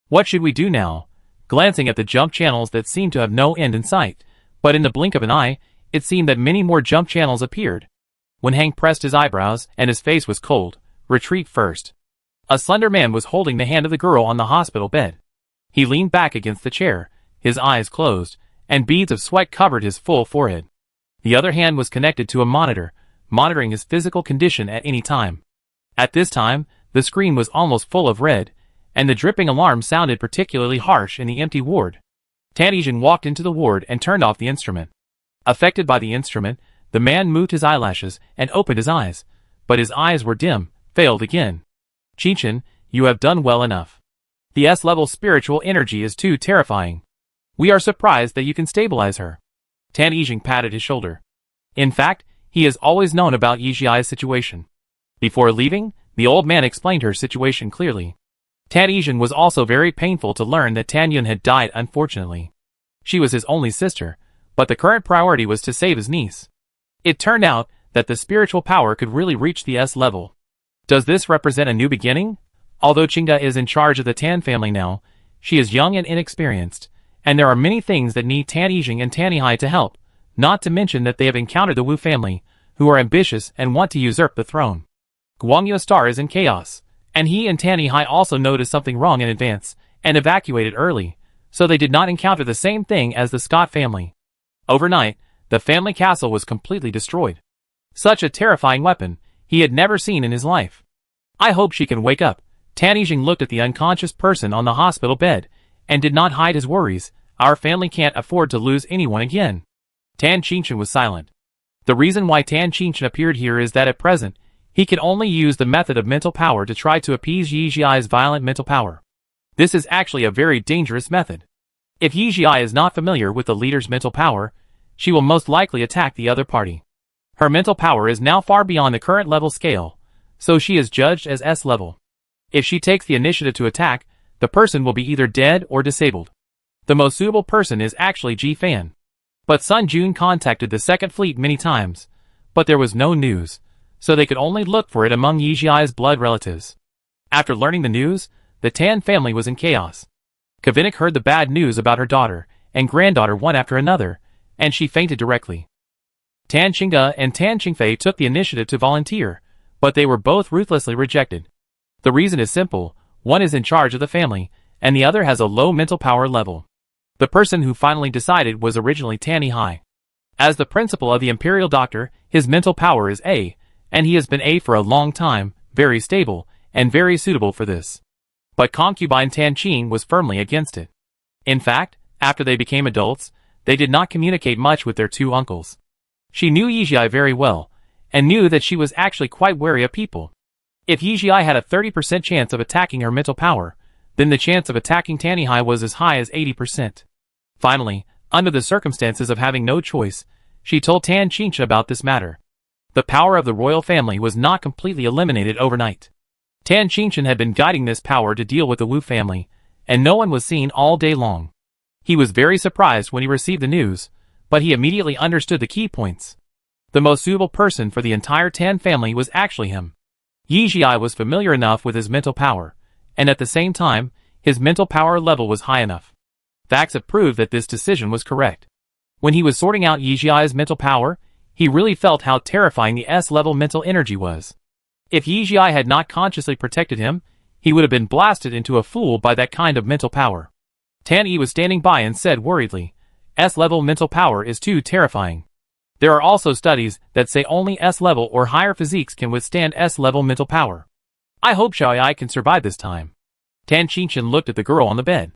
What should we do now? Glancing at the jump channels that seemed to have no end in sight, but in the blink of an eye, it seemed that many more jump channels appeared. When Hang pressed his eyebrows and his face was cold, retreat first. A slender man was holding the hand of the girl on the hospital bed. He leaned back against the chair, his eyes closed, and beads of sweat covered his full forehead. The other hand was connected to a monitor, monitoring his physical condition at any time. At this time, the screen was almost full of red, and the dripping alarm sounded particularly harsh in the empty ward. Tan Yijin walked into the ward and turned off the instrument. Affected by the instrument, the man moved his eyelashes and opened his eyes, but his eyes were dim, failed again. Qingchen, you have done well enough. The S-level spiritual energy is too terrifying. We are surprised that you can stabilize her. Tan Yijing patted his shoulder. In fact, he has always known about Yijiai's situation. Before leaving, the old man explained her situation clearly. Tan Yijing was also very painful to learn that Tan Yun had died unfortunately. She was his only sister, but the current priority was to save his niece. It turned out that the spiritual power could really reach the S level. Does this represent a new beginning? Although Qingda is in charge of the Tan family now, she is young and inexperienced, and there are many things that need Tan Yijing and Tan Yihai to help, not to mention that they have encountered the Wu family, who are ambitious and want to usurp the throne. Guangyu's star is in chaos, and he and Tan Yihai also noticed something wrong in advance, and evacuated early, so they did not encounter the same thing as the Scott family. Overnight, the family castle was completely destroyed. Such a terrifying weapon, he had never seen in his life. I hope she can wake up. Tan Yijing looked at the unconscious person on the hospital bed, and did not hide his worries. Our family can't afford to lose anyone again. Tan Qingchen was silent. The reason why Tan Qingchen appeared here is that at present, he can only use the method of mental power to try to appease Yijiai's violent mental power. This is actually a very dangerous method. If Yijiai is not familiar with the leader's mental power, she will most likely attack the other party. Her mental power is now far beyond the current level scale, so she is judged as S level. If she takes the initiative to attack, the person will be either dead or disabled. The most suitable person is actually Ji Fan. But Sun Jun contacted the Second Fleet many times, but there was no news, so they could only look for it among Yijiai's blood relatives. After learning the news, the Tan family was in chaos. Kavinik heard the bad news about her daughter and granddaughter one after another, and she fainted directly. Tan Qingda and Tan Qingfei took the initiative to volunteer, but they were both ruthlessly rejected. The reason is simple: one is in charge of the family, and the other has a low mental power level. The person who finally decided was originally Tan Yihai. As the principal of the Imperial Doctor, his mental power is A, and he has been A for a long time, very stable, and very suitable for this. But concubine Tan Qing was firmly against it. In fact, after they became adults, they did not communicate much with their two uncles. She knew Yijiai very well, and knew that she was actually quite wary of people. If Yijiai had a 30% chance of attacking her mental power, then the chance of attacking Tan Yihai was as high as 80%. Finally, under the circumstances of having no choice, she told Tan Qingchen about this matter. The power of the royal family was not completely eliminated overnight. Tan Qingchen had been guiding this power to deal with the Wu family, and no one was seen all day long. He was very surprised when he received the news, but he immediately understood the key points. The most suitable person for the entire Tan family was actually him. Yijiai was familiar enough with his mental power, and at the same time, his mental power level was high enough. Facts have proved that this decision was correct. When he was sorting out Yijiai's mental power, he really felt how terrifying the S-level mental energy was. If Yijiai had not consciously protected him, he would have been blasted into a fool by that kind of mental power. Tan Yi was standing by and said worriedly, S-level mental power is too terrifying. There are also studies that say only S-level or higher physiques can withstand S-level mental power. I hope Xiaoyai can survive this time. Tan Qingchen looked at the girl on the bed.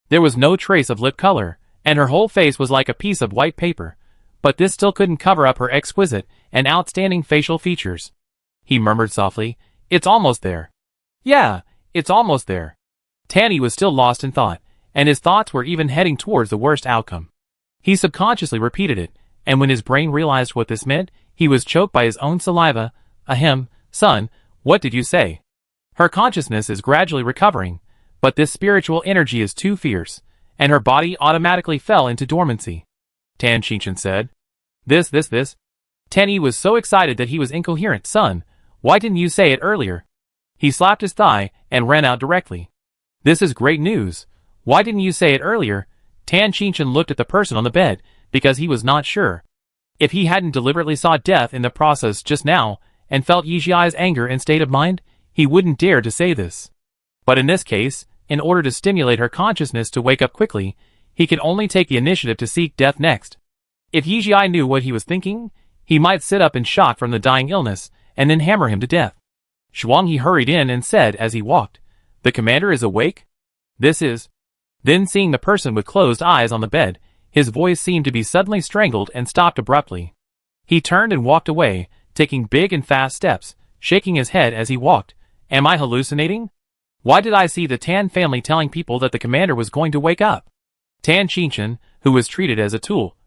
There was no trace of lip color, and her whole face was like a piece of white paper, but this still couldn't cover up her exquisite and outstanding facial features. He murmured softly, "It's almost there." "Yeah, it's almost there." Tanny was still lost in thought, and his thoughts were even heading towards the worst outcome. He subconsciously repeated it, and when his brain realized what this meant, he was choked by his own saliva. Ahem, son, what did you say? Her consciousness is gradually recovering, but this spiritual energy is too fierce, and her body automatically fell into dormancy. Tan Qingchen said. This. Tanny was so excited that he was incoherent. Son, why didn't you say it earlier? He slapped his thigh and ran out directly. This is great news. Why didn't you say it earlier? Tan Qingchen looked at the person on the bed, because he was not sure. If he hadn't deliberately saw death in the process just now, and felt Yijiai's anger and state of mind, he wouldn't dare to say this. But in this case, in order to stimulate her consciousness to wake up quickly, he could only take the initiative to seek death next. If Yijiai knew what he was thinking, he might sit up in shock from the dying illness, and then hammer him to death. Zhuanghe hurried in and said as he walked, "The commander is awake? This is..." Then seeing the person with closed eyes on the bed, His voice seemed to be suddenly strangled and stopped abruptly. He turned and walked away, taking big and fast steps, shaking his head as he walked. Am I hallucinating? Why did I see the Tan family telling people that the commander was going to wake up? Tan Qingshan, who was treated as a tool,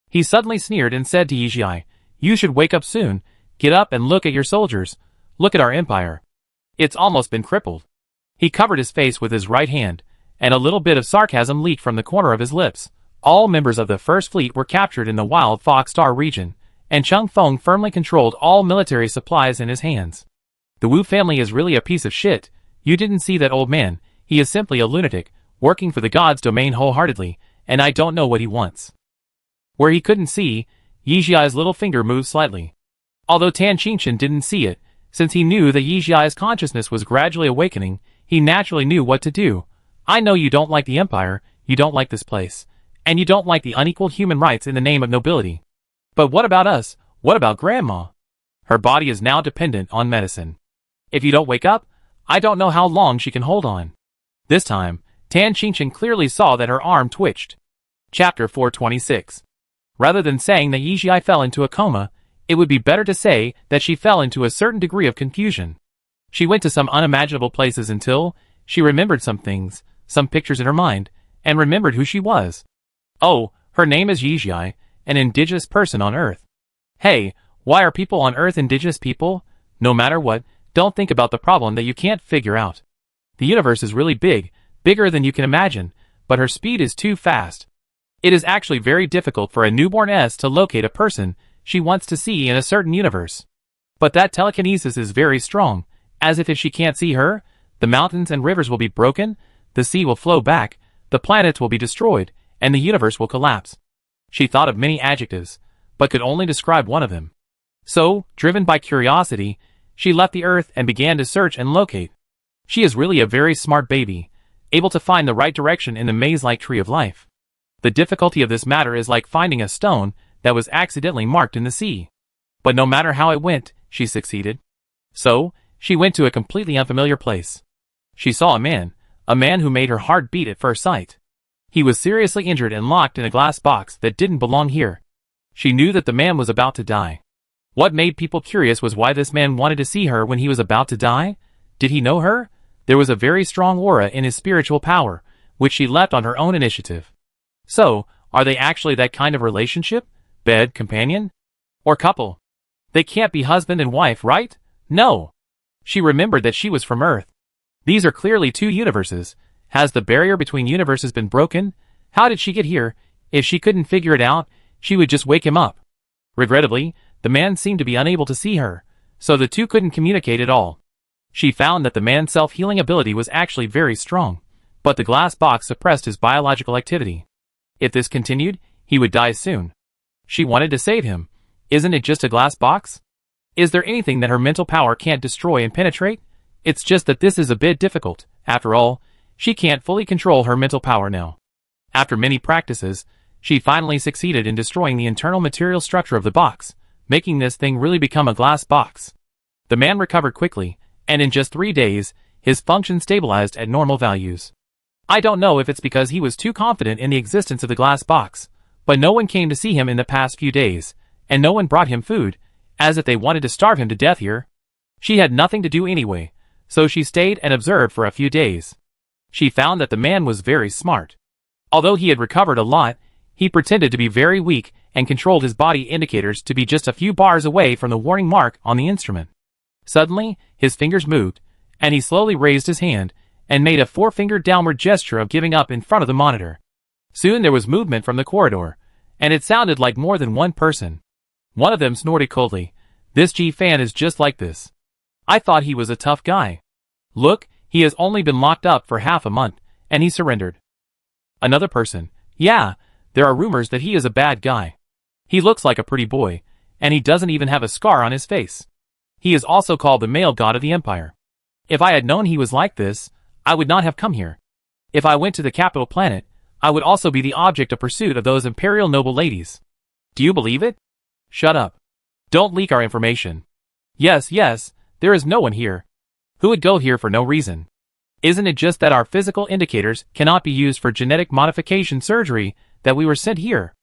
He suddenly sneered and said to Yizhi, you should wake up soon, get up and look at your soldiers, look at our empire. It's almost been crippled. He covered his face with his right hand, and a little bit of sarcasm leaked from the corner of his lips. All members of the First Fleet were captured in the Wild Fox Star region, and Cheng Feng firmly controlled all military supplies in his hands. The Wu family is really a piece of shit. You didn't see that old man, he is simply a lunatic, working for the gods' domain wholeheartedly, and I don't know what he wants. Where he couldn't see, Yizhi's little finger moved slightly. Although Tan Qingshan didn't see it, since he knew that Yizhi's consciousness was gradually awakening, he naturally knew what to do. I know you don't like the empire, you don't like this place, and you don't like the unequal human rights in the name of nobility. But what about us? What about Grandma? Her body is now dependent on medicine. If you don't wake up, I don't know how long she can hold on. This time, Tan Qingshan clearly saw that her arm twitched. Chapter 426. Rather than saying that Yizhi fell into a coma, it would be better to say that she fell into a certain degree of confusion. She went to some unimaginable places until she remembered some things, some pictures in her mind, and remembered who she was. Oh, her name is Yizhi, an indigenous person on Earth. Hey, why are people on Earth indigenous people? No matter what, don't think about the problem that you can't figure out. The universe is really big, bigger than you can imagine, but her speed is too fast. It is actually very difficult for a newborn S to locate a person she wants to see in a certain universe. But that telekinesis is very strong, as if she can't see her, the mountains and rivers will be broken, the sea will flow back, the planets will be destroyed, and the universe will collapse. She thought of many adjectives, but could only describe one of them. So, driven by curiosity, she left the Earth and began to search and locate. She is really a very smart baby, able to find the right direction in the maze-like tree of life. The difficulty of this matter is like finding a stone that was accidentally marked in the sea. But no matter how it went, she succeeded. So, she went to a completely unfamiliar place. She saw a man who made her heart beat at first sight. He was seriously injured and locked in a glass box that didn't belong here. She knew that the man was about to die. What made people curious was why this man wanted to see her when he was about to die. Did he know her? There was a very strong aura in his spiritual power, which she left on her own initiative. So, are they actually that kind of relationship? Bed, companion? Or couple? They can't be husband and wife, right? No. She remembered that she was from Earth. These are clearly two universes. Has the barrier between universes been broken? How did she get here? If she couldn't figure it out, she would just wake him up. Regrettably, the man seemed to be unable to see her, so the two couldn't communicate at all. She found that the man's self-healing ability was actually very strong, but the glass box suppressed his biological activity. If this continued, he would die soon. She wanted to save him. Isn't it just a glass box? Is there anything that her mental power can't destroy and penetrate? It's just that this is a bit difficult. After all, she can't fully control her mental power now. After many practices, she finally succeeded in destroying the internal material structure of the box, making this thing really become a glass box. The man recovered quickly, and in just 3 days, his function stabilized at normal values. I don't know if it's because he was too confident in the existence of the glass box, but no one came to see him in the past few days, and no one brought him food, as if they wanted to starve him to death here. She had nothing to do anyway, so she stayed and observed for a few days. She found that the man was very smart. Although he had recovered a lot, he pretended to be very weak and controlled his body indicators to be just a few bars away from the warning mark on the instrument. Suddenly, his fingers moved, and he slowly raised his hand and made a 4-finger downward gesture of giving up in front of the monitor. Soon there was movement from the corridor, and it sounded like more than one person. One of them snorted coldly. This G-fan is just like this. I thought he was a tough guy. Look, he has only been locked up for half a month, and he surrendered. Another person. Yeah, there are rumors that he is a bad guy. He looks like a pretty boy, and he doesn't even have a scar on his face. He is also called the male god of the empire. If I had known he was like this, I would not have come here. If I went to the capital planet, I would also be the object of pursuit of those imperial noble ladies. Do you believe it? Shut up. Don't leak our information. Yes, there is no one here. Who would go here for no reason? Isn't it just that our physical indicators cannot be used for genetic modification surgery that we were sent here?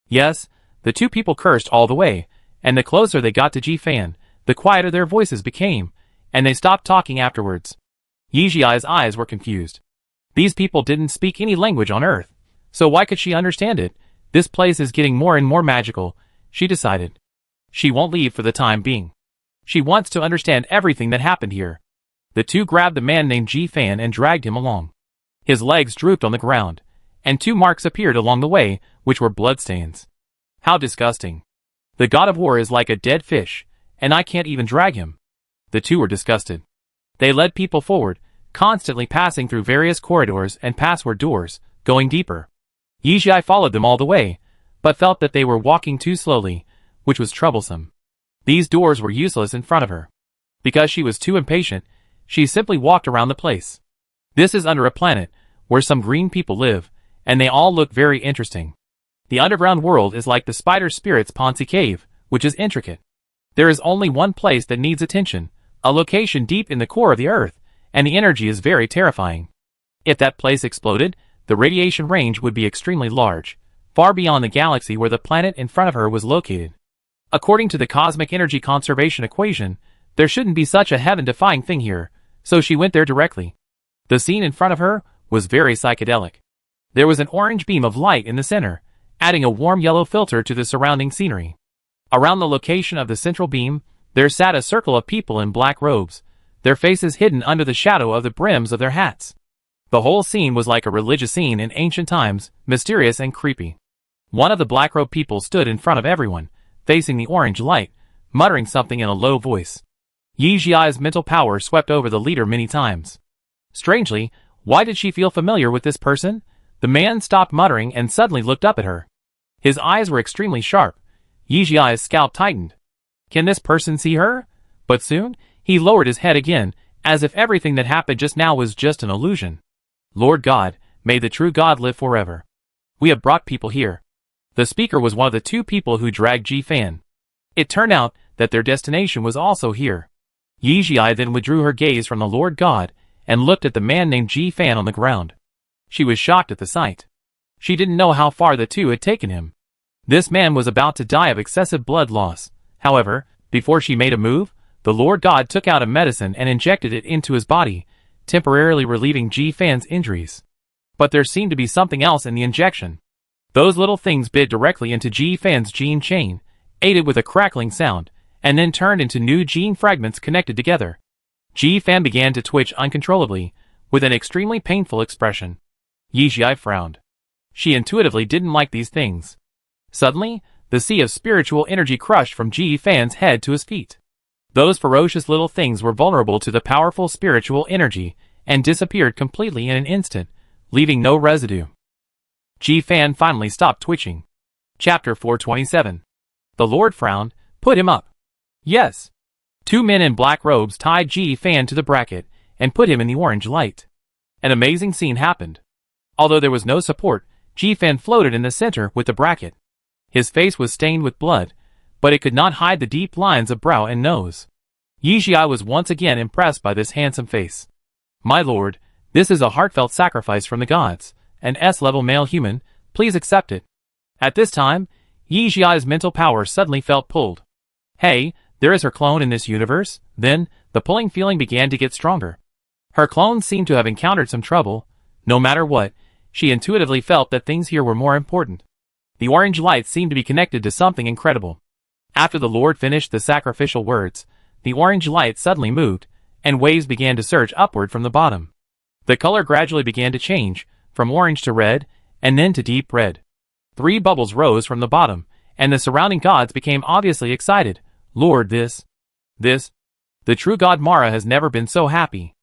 Yes, the two people cursed all the way, and the closer they got to Ji-fan, the quieter their voices became, and they stopped talking afterwards. Yijiai's eyes were confused. These people didn't speak any language on Earth, so why could she understand it? This place is getting more and more magical, she decided. She won't leave for the time being. She wants to understand everything that happened here. The two grabbed the man named Ji-fan and dragged him along. His legs drooped on the ground, and 2 marks appeared along the way, which were bloodstains. How disgusting. The god of war is like a dead fish, and I can't even drag him. The two were disgusted. They led people forward, constantly passing through various corridors and password doors, going deeper. Yijiai followed them all the way, but felt that they were walking too slowly, which was troublesome. These doors were useless in front of her. Because she was too impatient, she simply walked around the place. This is under a planet, where some green people live, and they all look very interesting. The underground world is like the spider spirit's Ponzi cave, which is intricate. There is only one place that needs attention, a location deep in the core of the earth, and the energy is very terrifying. If that place exploded, the radiation range would be extremely large, far beyond the galaxy where the planet in front of her was located. According to the cosmic energy conservation equation, there shouldn't be such a heaven-defying thing here, so she went there directly. The scene in front of her was very psychedelic. There was an orange beam of light in the center, adding a warm yellow filter to the surrounding scenery. Around the location of the central beam, there sat a circle of people in black robes, their faces hidden under the shadow of the brims of their hats. The whole scene was like a religious scene in ancient times, mysterious and creepy. One of the black-robed people stood in front of everyone, facing the orange light, muttering something in a low voice. Yijiai's mental power swept over the leader many times. Strangely, why did she feel familiar with this person? The man stopped muttering and suddenly looked up at her. His eyes were extremely sharp. Yijiai's scalp tightened. Can this person see her? But soon, he lowered his head again, as if everything that happened just now was just an illusion. Lord God, may the true God live forever. We have brought people here. The speaker was one of the 2 people who dragged Ji-fan. It turned out that their destination was also here. Yijiai then withdrew her gaze from the Lord God and looked at the man named Ji-fan on the ground. She was shocked at the sight. She didn't know how far the two had taken him. This man was about to die of excessive blood loss. However, before she made a move, the Lord God took out a medicine and injected it into his body, temporarily relieving Ji-fan's injuries. But there seemed to be something else in the injection. Those little things bit directly into Ji-fan's gene chain, aided with a crackling sound, and then turned into new gene fragments connected together. Ji-fan began to twitch uncontrollably, with an extremely painful expression. Yijiai frowned. She intuitively didn't like these things. Suddenly, the sea of spiritual energy crushed from Ji-fan's head to his feet. Those ferocious little things were vulnerable to the powerful spiritual energy, and disappeared completely in an instant, leaving no residue. Ji-fan finally stopped twitching. Chapter 427. The Lord frowned. Put him up. Yes. 2 men in black robes tied Ji-fan to the bracket, and put him in the orange light. An amazing scene happened. Although there was no support, Ji-fan floated in the center with the bracket. His face was stained with blood, but it could not hide the deep lines of brow and nose. Yijiai was once again impressed by this handsome face. My lord, this is a heartfelt sacrifice from the gods, an S-level male human, please accept it. At this time, Yijiai's mental power suddenly felt pulled. Hey, there is her clone in this universe. Then, the pulling feeling began to get stronger. Her clone seemed to have encountered some trouble. No matter what, she intuitively felt that things here were more important. The orange light seemed to be connected to something incredible. After the Lord finished the sacrificial words, the orange light suddenly moved, and waves began to surge upward from the bottom. The color gradually began to change, from orange to red, and then to deep red. 3 bubbles rose from the bottom, and the surrounding gods became obviously excited. Lord, this. The true god Mara has never been so happy.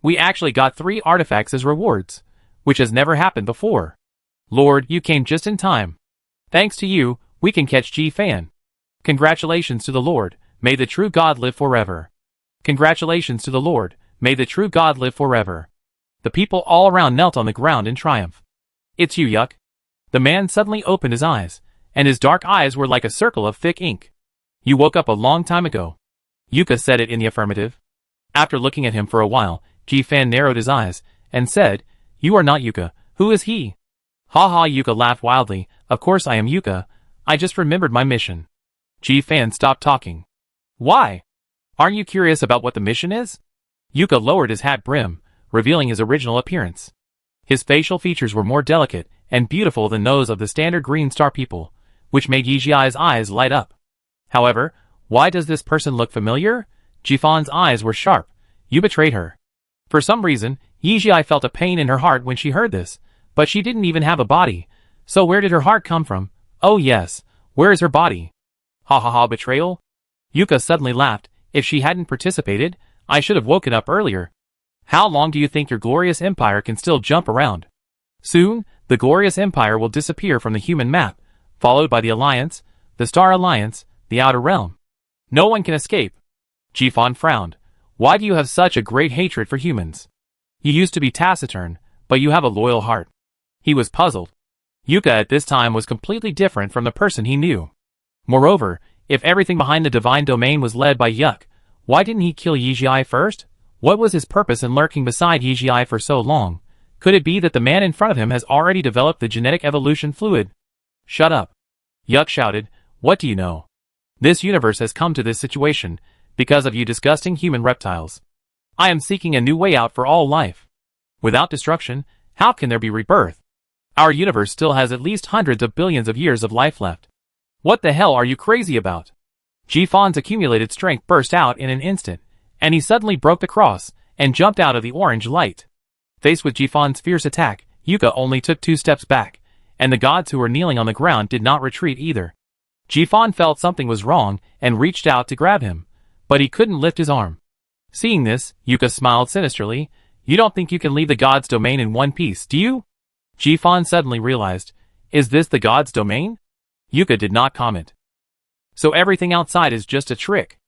We actually got 3 artifacts as rewards, which has never happened before. Lord, you came just in time. Thanks to you, we can catch Ji-fan. Congratulations to the Lord, may the true God live forever. Congratulations to the Lord, may the true God live forever. The people all around knelt on the ground in triumph. It's you, Yuck. The man suddenly opened his eyes, and his dark eyes were like a circle of thick ink. You woke up a long time ago. Yuka said it in the affirmative. After looking at him for a while, Ji-fan narrowed his eyes, and said, You are not Yuka, who is he? Ha ha, Yuka laughed wildly, Of course I am Yuka. I just remembered my mission. Ji-fan stopped talking. Why? Aren't you curious about what the mission is? Yuka lowered his hat brim, revealing his original appearance. His facial features were more delicate and beautiful than those of the standard Green Star people, which made Yijiai's eyes light up. However, why does this person look familiar? Ji-fan's eyes were sharp. You betrayed her. For some reason, Yijiai felt a pain in her heart when she heard this, but she didn't even have a body. So where did her heart come from? Oh yes, where is her body? Ha ha ha, betrayal? Yuka suddenly laughed. If she hadn't participated, I should have woken up earlier. How long do you think your glorious empire can still jump around? Soon, the glorious empire will disappear from the human map, followed by the Alliance, the Star Alliance, the Outer Realm. No one can escape. Ji-fan frowned. Why do you have such a great hatred for humans? You used to be taciturn, but you have a loyal heart. He was puzzled. Yuka at this time was completely different from the person he knew. Moreover, if everything behind the divine domain was led by Yuk, why didn't he kill Yijiai first? What was his purpose in lurking beside Yijiai for so long? Could it be that the man in front of him has already developed the genetic evolution fluid? Shut up. Yuk shouted, what do you know? This universe has come to this situation because of you disgusting human reptiles. I am seeking a new way out for all life. Without destruction, how can there be rebirth? Our universe still has at least hundreds of billions of years of life left. What the hell are you crazy about? Ji-fan's accumulated strength burst out in an instant, and he suddenly broke the cross and jumped out of the orange light. Faced with Ji-fan's fierce attack, Yuka only took 2 steps back, and the gods who were kneeling on the ground did not retreat either. Ji-fan felt something was wrong and reached out to grab him, but he couldn't lift his arm. Seeing this, Yuka smiled sinisterly. You don't think you can leave the god's domain in one piece, do you? Ji-fan suddenly realized, is this the god's domain? Yuka did not comment. So everything outside is just a trick?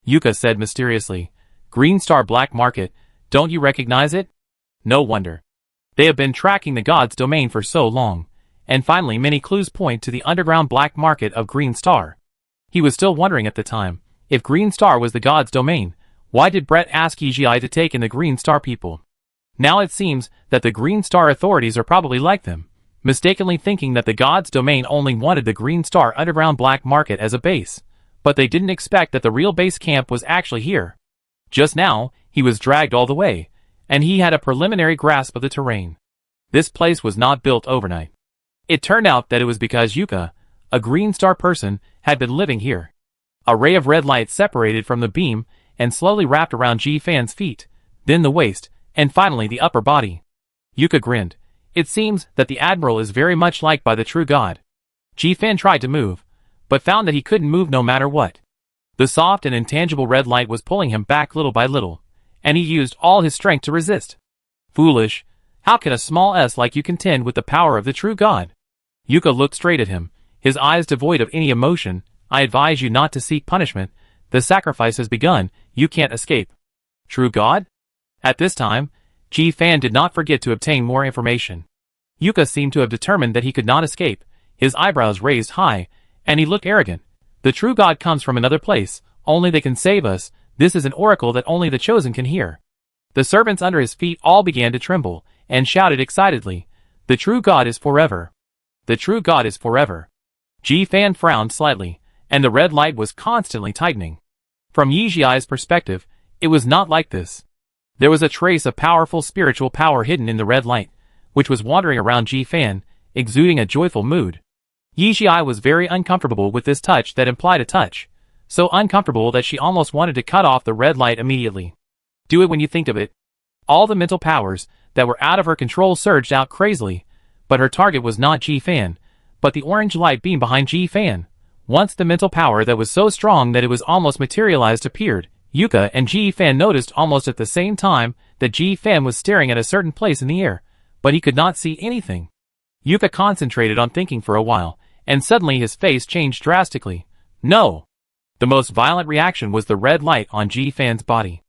Yuka said mysteriously. Green Star Black Market, don't you recognize it? No wonder. They have been tracking the god's domain for so long, and finally many clues point to the underground black market of Green Star. He was still wondering at the time, if Green Star was the god's domain, why did Brett ask Yijiai to take in the Green Star people? Now it seems that the Green Star authorities are probably like them, mistakenly thinking that the god's domain only wanted the Green Star underground black market as a base, but they didn't expect that the real base camp was actually here. Just now, he was dragged all the way, and he had a preliminary grasp of the terrain. This place was not built overnight. It turned out that it was because Yuka, a Green Star person, had been living here. A ray of red light separated from the beam and slowly wrapped around Ji-fan's feet, then the waist, and finally the upper body. Yuka grinned. It seems that the Admiral is very much liked by the true god. Ji-fan tried to move, but found that he couldn't move no matter what. The soft and intangible red light was pulling him back little by little, and he used all his strength to resist. Foolish. How can a small S like you contend with the power of the true god? Yuka looked straight at him, his eyes devoid of any emotion. I advise you not to seek punishment. The sacrifice has begun. You can't escape. True god? At this time, Ji-fan did not forget to obtain more information. Yuka seemed to have determined that he could not escape, his eyebrows raised high, and he looked arrogant. The true god comes from another place, only they can save us. This is an oracle that only the chosen can hear. The servants under his feet all began to tremble, and shouted excitedly, the true god is forever. The true god is forever. Ji-fan frowned slightly, and the red light was constantly tightening. From Yijiai's perspective, it was not like this. There was a trace of powerful spiritual power hidden in the red light, which was wandering around Ji-fan, exuding a joyful mood. Yijiai was very uncomfortable with this touch that implied a touch, so uncomfortable that she almost wanted to cut off the red light immediately. Do it when you think of it. All the mental powers that were out of her control surged out crazily, but her target was not Ji-fan, but the orange light beam behind Ji-fan. Once the mental power that was so strong that it was almost materialized appeared, Yuka and Ji-fan noticed almost at the same time that Ji-fan was staring at a certain place in the air, but he could not see anything. Yuka concentrated on thinking for a while, and suddenly his face changed drastically. No! The most violent reaction was the red light on Ji-fan's body.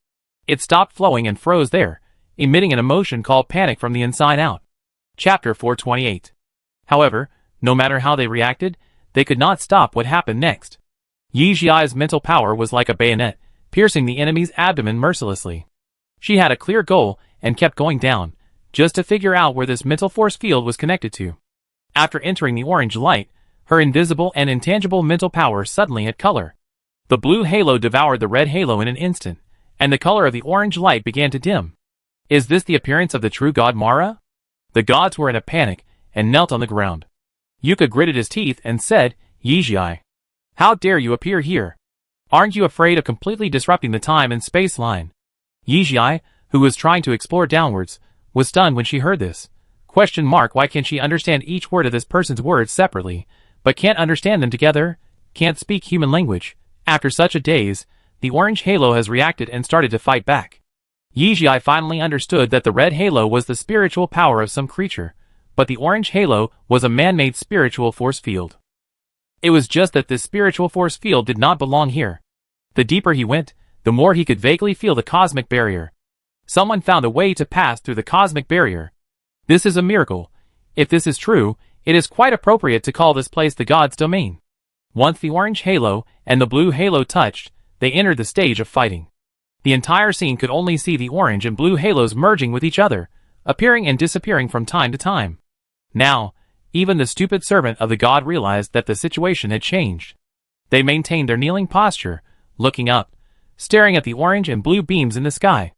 It stopped flowing and froze there, emitting an emotion called panic from the inside out. Chapter 428. However, no matter how they reacted, they could not stop what happened next. Yijiai's mental power was like a bayonet, piercing the enemy's abdomen mercilessly. She had a clear goal and kept going down, just to figure out where this mental force field was connected to. After entering the orange light, her invisible and intangible mental power suddenly had color. The blue halo devoured the red halo in an instant, and the color of the orange light began to dim. Is this the appearance of the true god Mara? The gods were in a panic, and knelt on the ground. Yuka gritted his teeth and said, Yijai, how dare you appear here? Aren't you afraid of completely disrupting the time and space line? Yijai, who was trying to explore downwards, was stunned when she heard this. Why can she understand each word of this person's words separately, but can't understand them together? Can't speak human language. After such a daze, the orange halo has reacted and started to fight back. Yijai finally understood that the red halo was the spiritual power of some creature, but the orange halo was a man-made spiritual force field. It was just that this spiritual force field did not belong here. The deeper he went, the more he could vaguely feel the cosmic barrier. Someone found a way to pass through the cosmic barrier. This is a miracle. If this is true, it is quite appropriate to call this place the god's domain. Once the orange halo and the blue halo touched, they entered the stage of fighting. The entire scene could only see the orange and blue halos merging with each other, appearing and disappearing from time to time. Now, even the stupid servant of the god realized that the situation had changed. They maintained their kneeling posture, looking up, staring at the orange and blue beams in the sky.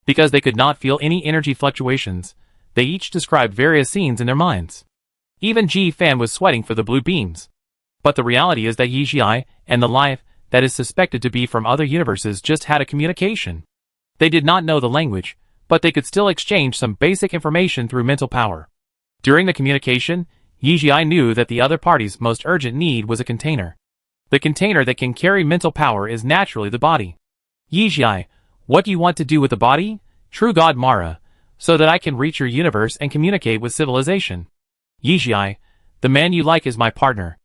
Because they could not feel any energy fluctuations, they each described various scenes in their minds. Even Ji Fan was sweating for the blue beams. But the reality is that Yijai and the life that is suspected to be from other universes just had a communication. They did not know the language, but they could still exchange some basic information through mental power. During the communication, Yijai knew that the other party's most urgent need was a container. The container that can carry mental power is naturally the body. Yijai, what do you want to do with the body? True God Mara, so that I can reach your universe and communicate with civilization. Yijai, the man you like is my partner.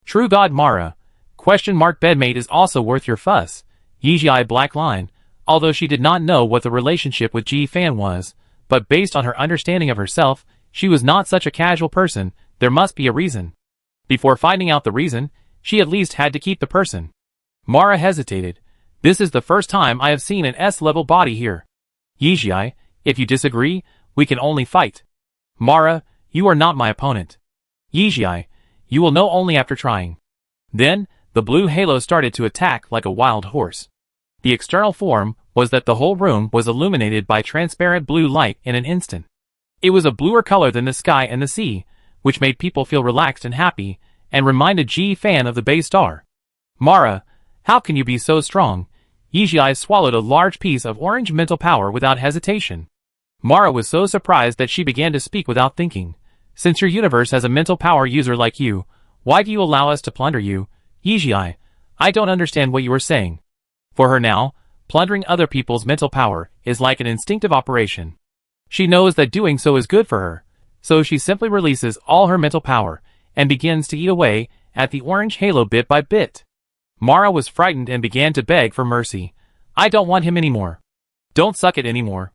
True God Mara, bedmate is also worth your fuss. Yijai black line, although she did not know what the relationship with Ji Fan was, but based on her understanding of herself, she was not such a casual person, there must be a reason. Before finding out the reason, she at least had to keep the person. Mara hesitated. This is the first time I have seen an S-level body here. Yijai, if you disagree, we can only fight. Mara, you are not my opponent. Yijai, you will know only after trying. Then, the blue halo started to attack like a wild horse. The external form was that the whole room was illuminated by transparent blue light in an instant. It was a bluer color than the sky and the sea, which made people feel relaxed and happy, and reminded Ji Fan of the Bay Star. Mara, how can you be so strong? Yijai swallowed a large piece of orange mental power without hesitation. Mara was so surprised that she began to speak without thinking. Since your universe has a mental power user like you, why do you allow us to plunder you? Yijai, I don't understand what you are saying. For her now, plundering other people's mental power is like an instinctive operation. She knows that doing so is good for her, so she simply releases all her mental power and begins to eat away at the orange halo bit by bit. Mara was frightened and began to beg for mercy. I don't want him anymore. Don't suck it anymore.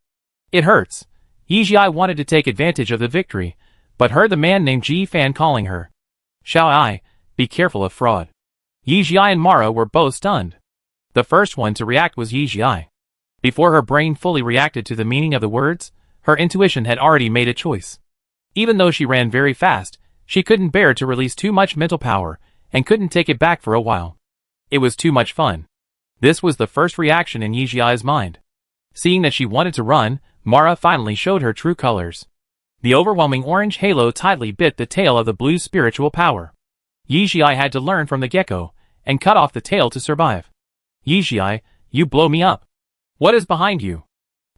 It hurts. Yijai wanted to take advantage of the victory, but heard the man named Ji Fan calling her. Shall I? Be careful of fraud. Yijai and Mara were both stunned. The first one to react was Yijai. Before her brain fully reacted to the meaning of the words, her intuition had already made a choice. Even though she ran very fast, she couldn't bear to release too much mental power, and couldn't take it back for a while. It was too much fun. This was the first reaction in Yijai's mind. Seeing that she wanted to run, Mara finally showed her true colors. The overwhelming orange halo tightly bit the tail of the blue spiritual power. Yijai had to learn from the gecko, and cut off the tail to survive. Yijai, you blow me up. What is behind you?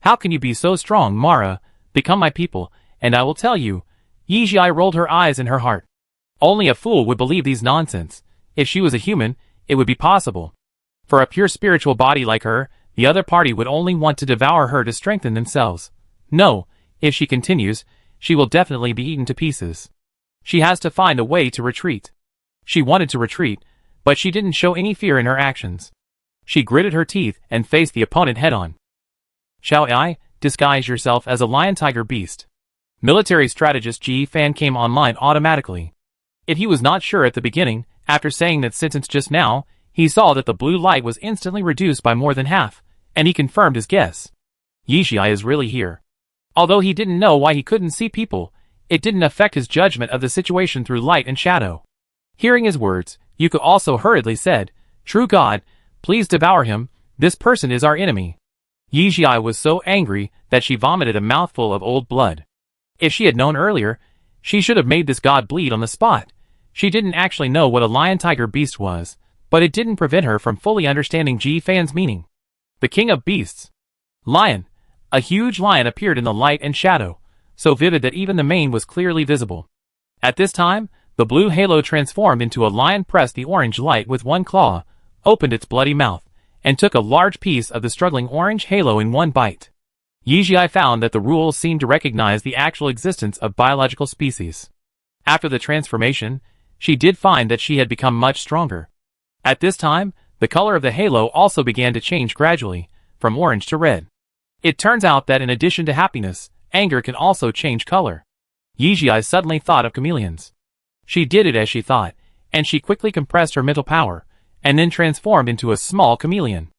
How can you be so strong, Mara? Become my people, and I will tell you. Yijai rolled her eyes in her heart. Only a fool would believe these nonsense. If she was a human, it would be possible. For a pure spiritual body like her, the other party would only want to devour her to strengthen themselves. No, if she continues, she will definitely be eaten to pieces. She has to find a way to retreat. She wanted to retreat, but she didn't show any fear in her actions. She gritted her teeth and faced the opponent head-on. Shall I? Disguise yourself as a lion-tiger beast. Military strategist Ji Fan came online automatically. If he was not sure at the beginning, after saying that sentence just now, he saw that the blue light was instantly reduced by more than half, and he confirmed his guess. Yijai is really here. Although he didn't know why he couldn't see people, it didn't affect his judgment of the situation through light and shadow. Hearing his words, Yuka also hurriedly said, "True God, please devour him, this person is our enemy." Yijia was so angry that she vomited a mouthful of old blood. If she had known earlier, she should have made this god bleed on the spot. She didn't actually know what a lion-tiger beast was, but it didn't prevent her from fully understanding Ji Fan's meaning. The king of beasts. Lion. A huge lion appeared in the light and shadow, so vivid that even the mane was clearly visible. At this time, the blue halo transformed into a lion, pressed the orange light with one claw, opened its bloody mouth, and took a large piece of the struggling orange halo in one bite. Yijia found that the rules seemed to recognize the actual existence of biological species. After the transformation, she did find that she had become much stronger. At this time, the color of the halo also began to change gradually, from orange to red. It turns out that in addition to happiness, anger can also change color. Yijia suddenly thought of chameleons. She did it as she thought, and she quickly compressed her mental power, and then transformed into a small chameleon.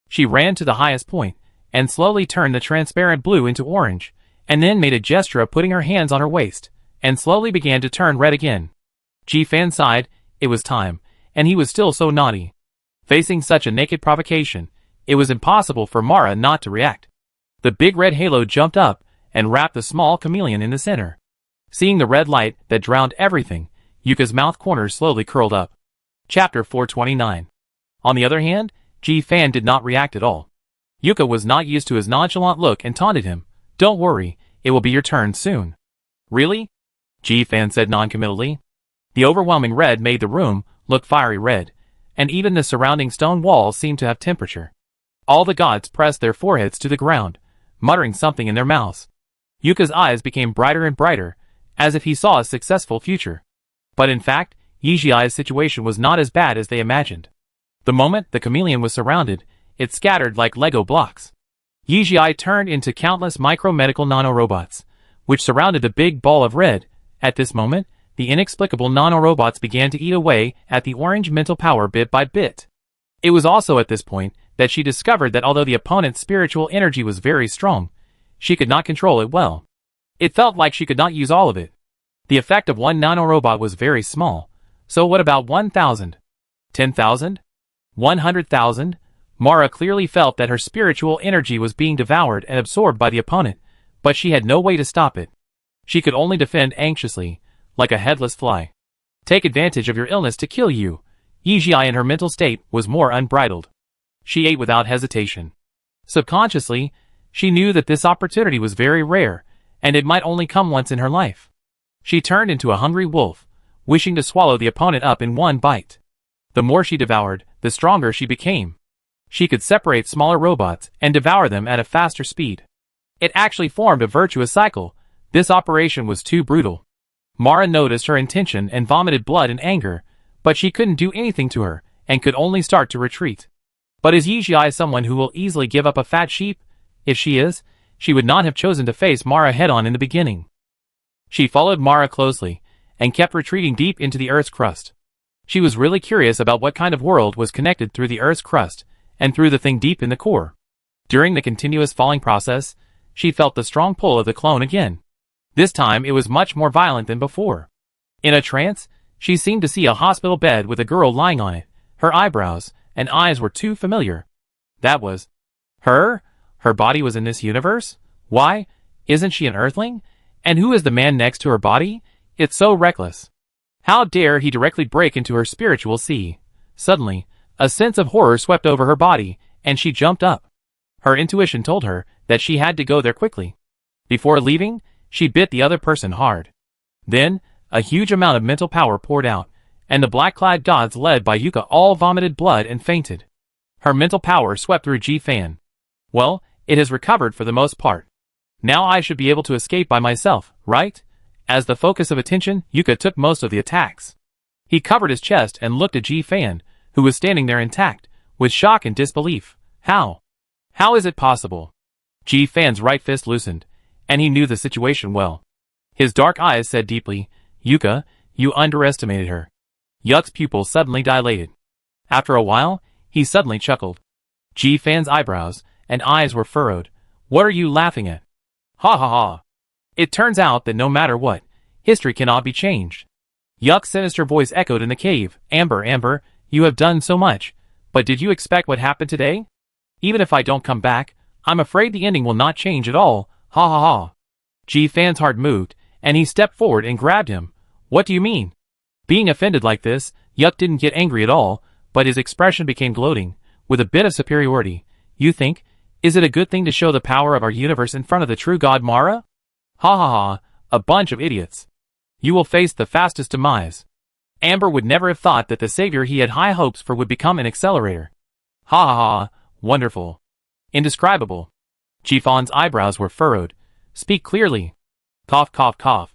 She ran to the highest point, and slowly turned the transparent blue into orange, and then made a gesture of putting her hands on her waist, and slowly began to turn red again. Ji Fan sighed. It was time, and he was still so naughty. Facing such a naked provocation, it was impossible for Mara not to react. The big red halo jumped up, and wrapped the small chameleon in the center. Seeing the red light that drowned everything, Yuka's mouth corners slowly curled up. Chapter 429. On the other hand, Ji Fan did not react at all. Yuka was not used to his nonchalant look and taunted him. "Don't worry, it will be your turn soon." "Really?" Ji Fan said noncommittally. The overwhelming red made the room look fiery red, and even the surrounding stone walls seemed to have temperature. All the gods pressed their foreheads to the ground, muttering something in their mouths. Yuka's eyes became brighter and brighter, as if he saw a successful future. But in fact, Yijia's situation was not as bad as they imagined. The moment the chameleon was surrounded, it scattered like Lego blocks. Yijia turned into countless micro-medical nanorobots, which surrounded the big ball of red. At this moment, the inexplicable nanorobots began to eat away at the orange mental power bit by bit. It was also at this point that she discovered that although the opponent's spiritual energy was very strong, she could not control it well. It felt like she could not use all of it. The effect of one nanorobot was very small. So what about 1,000? 10,000? 100,000? Mara clearly felt that her spiritual energy was being devoured and absorbed by the opponent, but she had no way to stop it. She could only defend anxiously, like a headless fly. Take advantage of your illness to kill you. Yijia in her mental state was more unbridled. She ate without hesitation. Subconsciously, she knew that this opportunity was very rare, and it might only come once in her life. She turned into a hungry wolf, wishing to swallow the opponent up in one bite. The more she devoured, the stronger she became. She could separate smaller robots and devour them at a faster speed. It actually formed a virtuous cycle. This operation was too brutal. Mara noticed her intention and vomited blood in anger, but she couldn't do anything to her, and could only start to retreat. But is Yijia someone who will easily give up a fat sheep? If she is, she would not have chosen to face Mara head-on in the beginning. She followed Mara closely, and kept retreating deep into the Earth's crust. She was really curious about what kind of world was connected through the Earth's crust, and through the thing deep in the core. During the continuous falling process, she felt the strong pull of the clone again. This time it was much more violent than before. In a trance, she seemed to see a hospital bed with a girl lying on it. Her eyebrows and eyes were too familiar. That was her? Her body was in this universe? Why? Isn't she an Earthling? And who is the man next to her body? It's so reckless. How dare he directly break into her spiritual sea? Suddenly, a sense of horror swept over her body, and she jumped up. Her intuition told her that she had to go there quickly. Before leaving, she bit the other person hard. Then, a huge amount of mental power poured out, and the black-clad gods led by Yuka all vomited blood and fainted. Her mental power swept through Ji Fan. Well, it has recovered for the most part. Now I should be able to escape by myself, right? As the focus of attention, Yuka took most of the attacks. He covered his chest and looked at Ji Fan, who was standing there intact, with shock and disbelief. How? How is it possible? Ji Fan's right fist loosened, and he knew the situation well. His dark eyes said deeply, Yuka, you underestimated her. Yuk's pupils suddenly dilated. After a while, he suddenly chuckled. Ji Fan's eyebrows and eyes were furrowed. What are you laughing at? Ha ha ha. It turns out that no matter what, History cannot be changed. Yuck's sinister voice echoed in the cave. Amber, you have done so much, but did you expect what happened today? Even if I don't come back, I'm afraid the ending will not change at all. Ha ha ha. Ji-Fan's heart moved, and he stepped forward and grabbed him. What do you mean? Being offended like this, Yuck didn't get angry at all, but his expression became gloating, with a bit of superiority. You think, is it a good thing to show the power of our universe in front of the true god Mara? Ha ha ha, a bunch of idiots. You will face the fastest demise. Amber would never have thought that the savior he had high hopes for would become an accelerator. Ha ha ha, wonderful. Indescribable. Ji-Fan's eyebrows were furrowed. Speak clearly. Cough cough cough.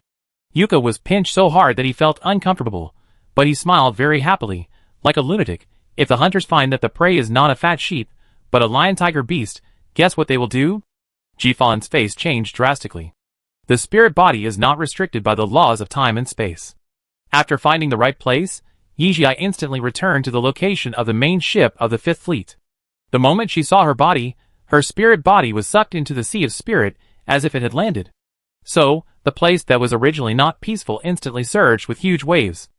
Yuka was pinched so hard that he felt uncomfortable, but he smiled very happily, like a lunatic. If the hunters find that the prey is not a fat sheep, but a lion-tiger beast, guess what they will do? Ji-Fan's face changed drastically. The spirit body is not restricted by the laws of time and space. After finding the right place, Yijia instantly returned to the location of the main ship of the Fifth Fleet. The moment she saw her body, her spirit body was sucked into the sea of spirit as if it had landed. So, the place that was originally not peaceful instantly surged with huge waves.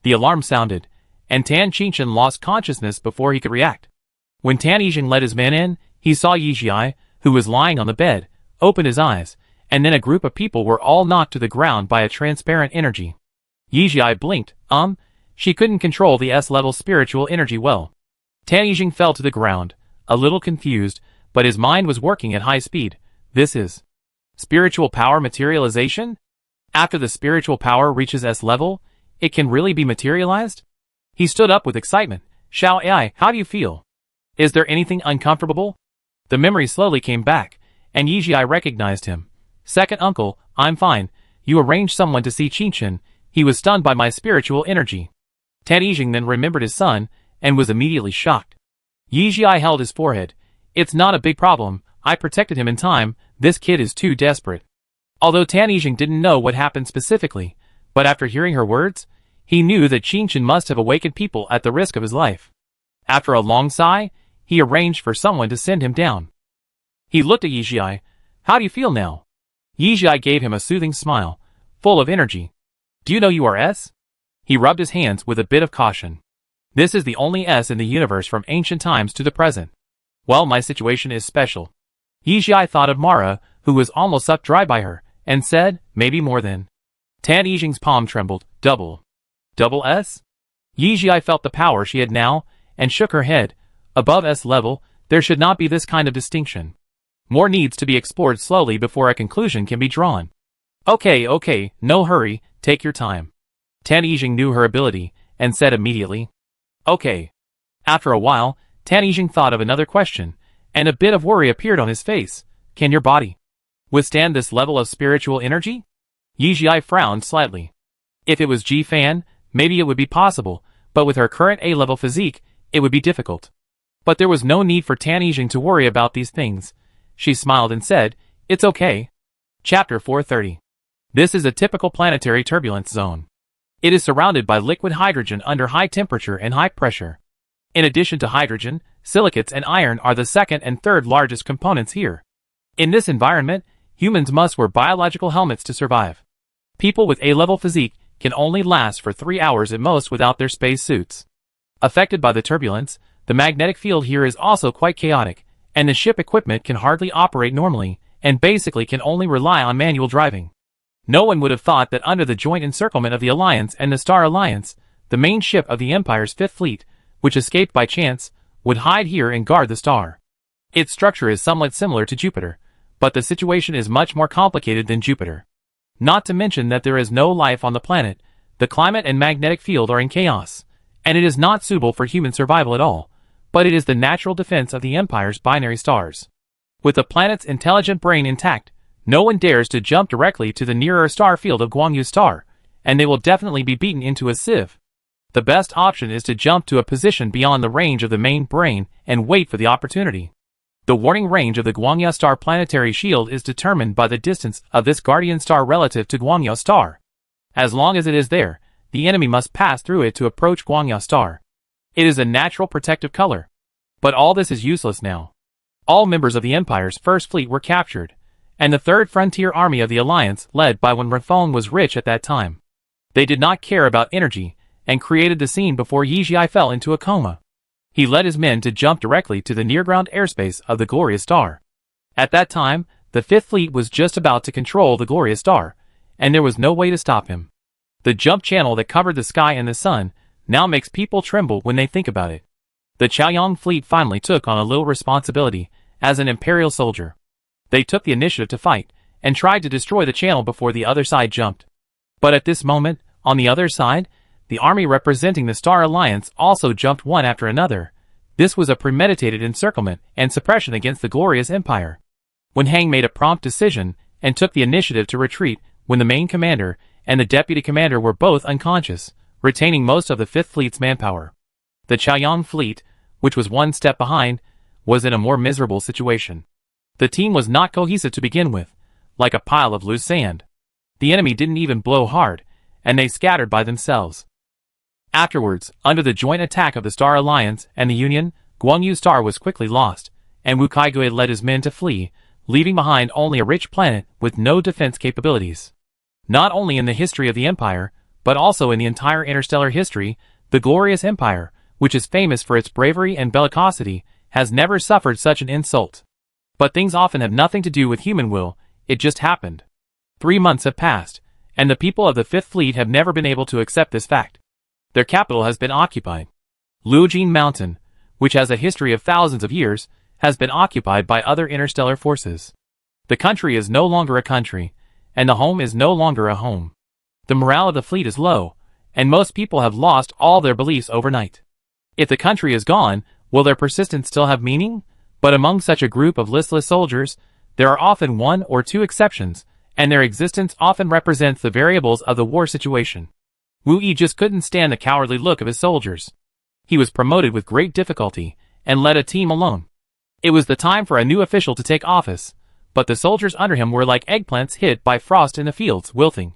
The alarm sounded, and Tan Qingchen lost consciousness before he could react. When Tan Yijing led his men in, he saw Yijia, who was lying on the bed, open his eyes, and then a group of people were all knocked to the ground by a transparent energy. Yijia blinked. She couldn't control the S-level spiritual energy well. Tan Yijing fell to the ground, a little confused, but his mind was working at high speed. This is spiritual power materialization? After the spiritual power reaches S-level, it can really be materialized? He stood up with excitement. Xiao Ai, how do you feel? Is there anything uncomfortable? The memory slowly came back, and Yijia recognized him. Second uncle, I'm fine. You arranged someone to see Qingchen. He was stunned by my spiritual energy. Tan Yijing then remembered his son, and was immediately shocked. Yijia held his forehead. It's not a big problem. I protected him in time. This kid is too desperate. Although Tan Yijing didn't know what happened specifically, but after hearing her words, he knew that Qingchen must have awakened people at the risk of his life. After a long sigh, he arranged for someone to send him down. He looked at Yijia. How do you feel now? Yijia gave him a soothing smile, full of energy. Do you know you are S? He rubbed his hands with a bit of caution. This is the only S in the universe from ancient times to the present. Well, my situation is special. Yijia thought of Mara, who was almost sucked dry by her, and said, maybe more than. Tan Yijing's palm trembled. Double S? Yijia felt the power she had now, and shook her head. Above S level, there should not be this kind of distinction. More needs to be explored slowly before a conclusion can be drawn. Okay, no hurry, take your time. Tan Yijing knew her ability, and said immediately. Okay. After a while, Tan Yijing thought of another question, and a bit of worry appeared on his face. Can your body withstand this level of spiritual energy? Yijia frowned slightly. If it was Ji-Fan, maybe it would be possible, but with her current A-level physique, it would be difficult. But there was no need for Tan Yijing to worry about these things. She smiled and said, it's okay. Chapter 430. This is a typical planetary turbulence zone. It is surrounded by liquid hydrogen under high temperature and high pressure. In addition to hydrogen, silicates and iron are the second and third largest components here. In this environment, humans must wear biological helmets to survive. People with A-level physique can only last for 3 hours at most without their space suits. Affected by the turbulence, the magnetic field here is also quite chaotic, and the ship equipment can hardly operate normally, and basically can only rely on manual driving. No one would have thought that under the joint encirclement of the Alliance and the Star Alliance, the main ship of the Empire's Fifth Fleet, which escaped by chance, would hide here and guard the star. Its structure is somewhat similar to Jupiter, but the situation is much more complicated than Jupiter. Not to mention that there is no life on the planet, the climate and magnetic field are in chaos, and it is not suitable for human survival at all, but it is the natural defense of the Empire's binary stars. With the planet's intelligent brain intact, no one dares to jump directly to the nearer star field of Guangyu Star, and they will definitely be beaten into a sieve. The best option is to jump to a position beyond the range of the main brain and wait for the opportunity. The warning range of the Guangyu Star planetary shield is determined by the distance of this guardian star relative to Guangyu Star. As long as it is there, the enemy must pass through it to approach Guangyu Star. It is a natural protective color. But all this is useless now. All members of the Empire's First Fleet were captured, and the Third Frontier Army of the Alliance led by Wen Rifeng was rich at that time. They did not care about energy, and created the scene before Yizhi fell into a coma. He led his men to jump directly to the near-ground airspace of the Glorious Star. At that time, the Fifth Fleet was just about to control the Glorious Star, and there was no way to stop him. The jump channel that covered the sky and the sun now makes people tremble when they think about it. The Chaoyang fleet finally took on a little responsibility as an imperial soldier. They took the initiative to fight, and tried to destroy the channel before the other side jumped. But at this moment, on the other side, the army representing the Star Alliance also jumped one after another. This was a premeditated encirclement and suppression against the glorious empire. When Hang made a prompt decision and took the initiative to retreat when the main commander and the deputy commander were both unconscious, retaining most of the Fifth Fleet's manpower. The Chaoyang fleet, which was one step behind, was in a more miserable situation. The team was not cohesive to begin with, like a pile of loose sand. The enemy didn't even blow hard, and they scattered by themselves. Afterwards, under the joint attack of the Star Alliance and the Union, Guangyu Star was quickly lost, and Wu Kaigui led his men to flee, leaving behind only a rich planet with no defense capabilities. Not only in the history of the Empire, but also in the entire interstellar history, the glorious Empire, which is famous for its bravery and bellicosity, has never suffered such an insult. But things often have nothing to do with human will, it just happened. 3 months have passed, and the people of the Fifth Fleet have never been able to accept this fact. Their capital has been occupied. Luojin Mountain, which has a history of thousands of years, has been occupied by other interstellar forces. The country is no longer a country, and the home is no longer a home. The morale of the fleet is low, and most people have lost all their beliefs overnight. If the country is gone, will their persistence still have meaning? But among such a group of listless soldiers, there are often 1 or 2 exceptions, and their existence often represents the variables of the war situation. Wu Yi just couldn't stand the cowardly look of his soldiers. He was promoted with great difficulty, and led a team alone. It was the time for a new official to take office, but the soldiers under him were like eggplants hit by frost in the fields, wilting.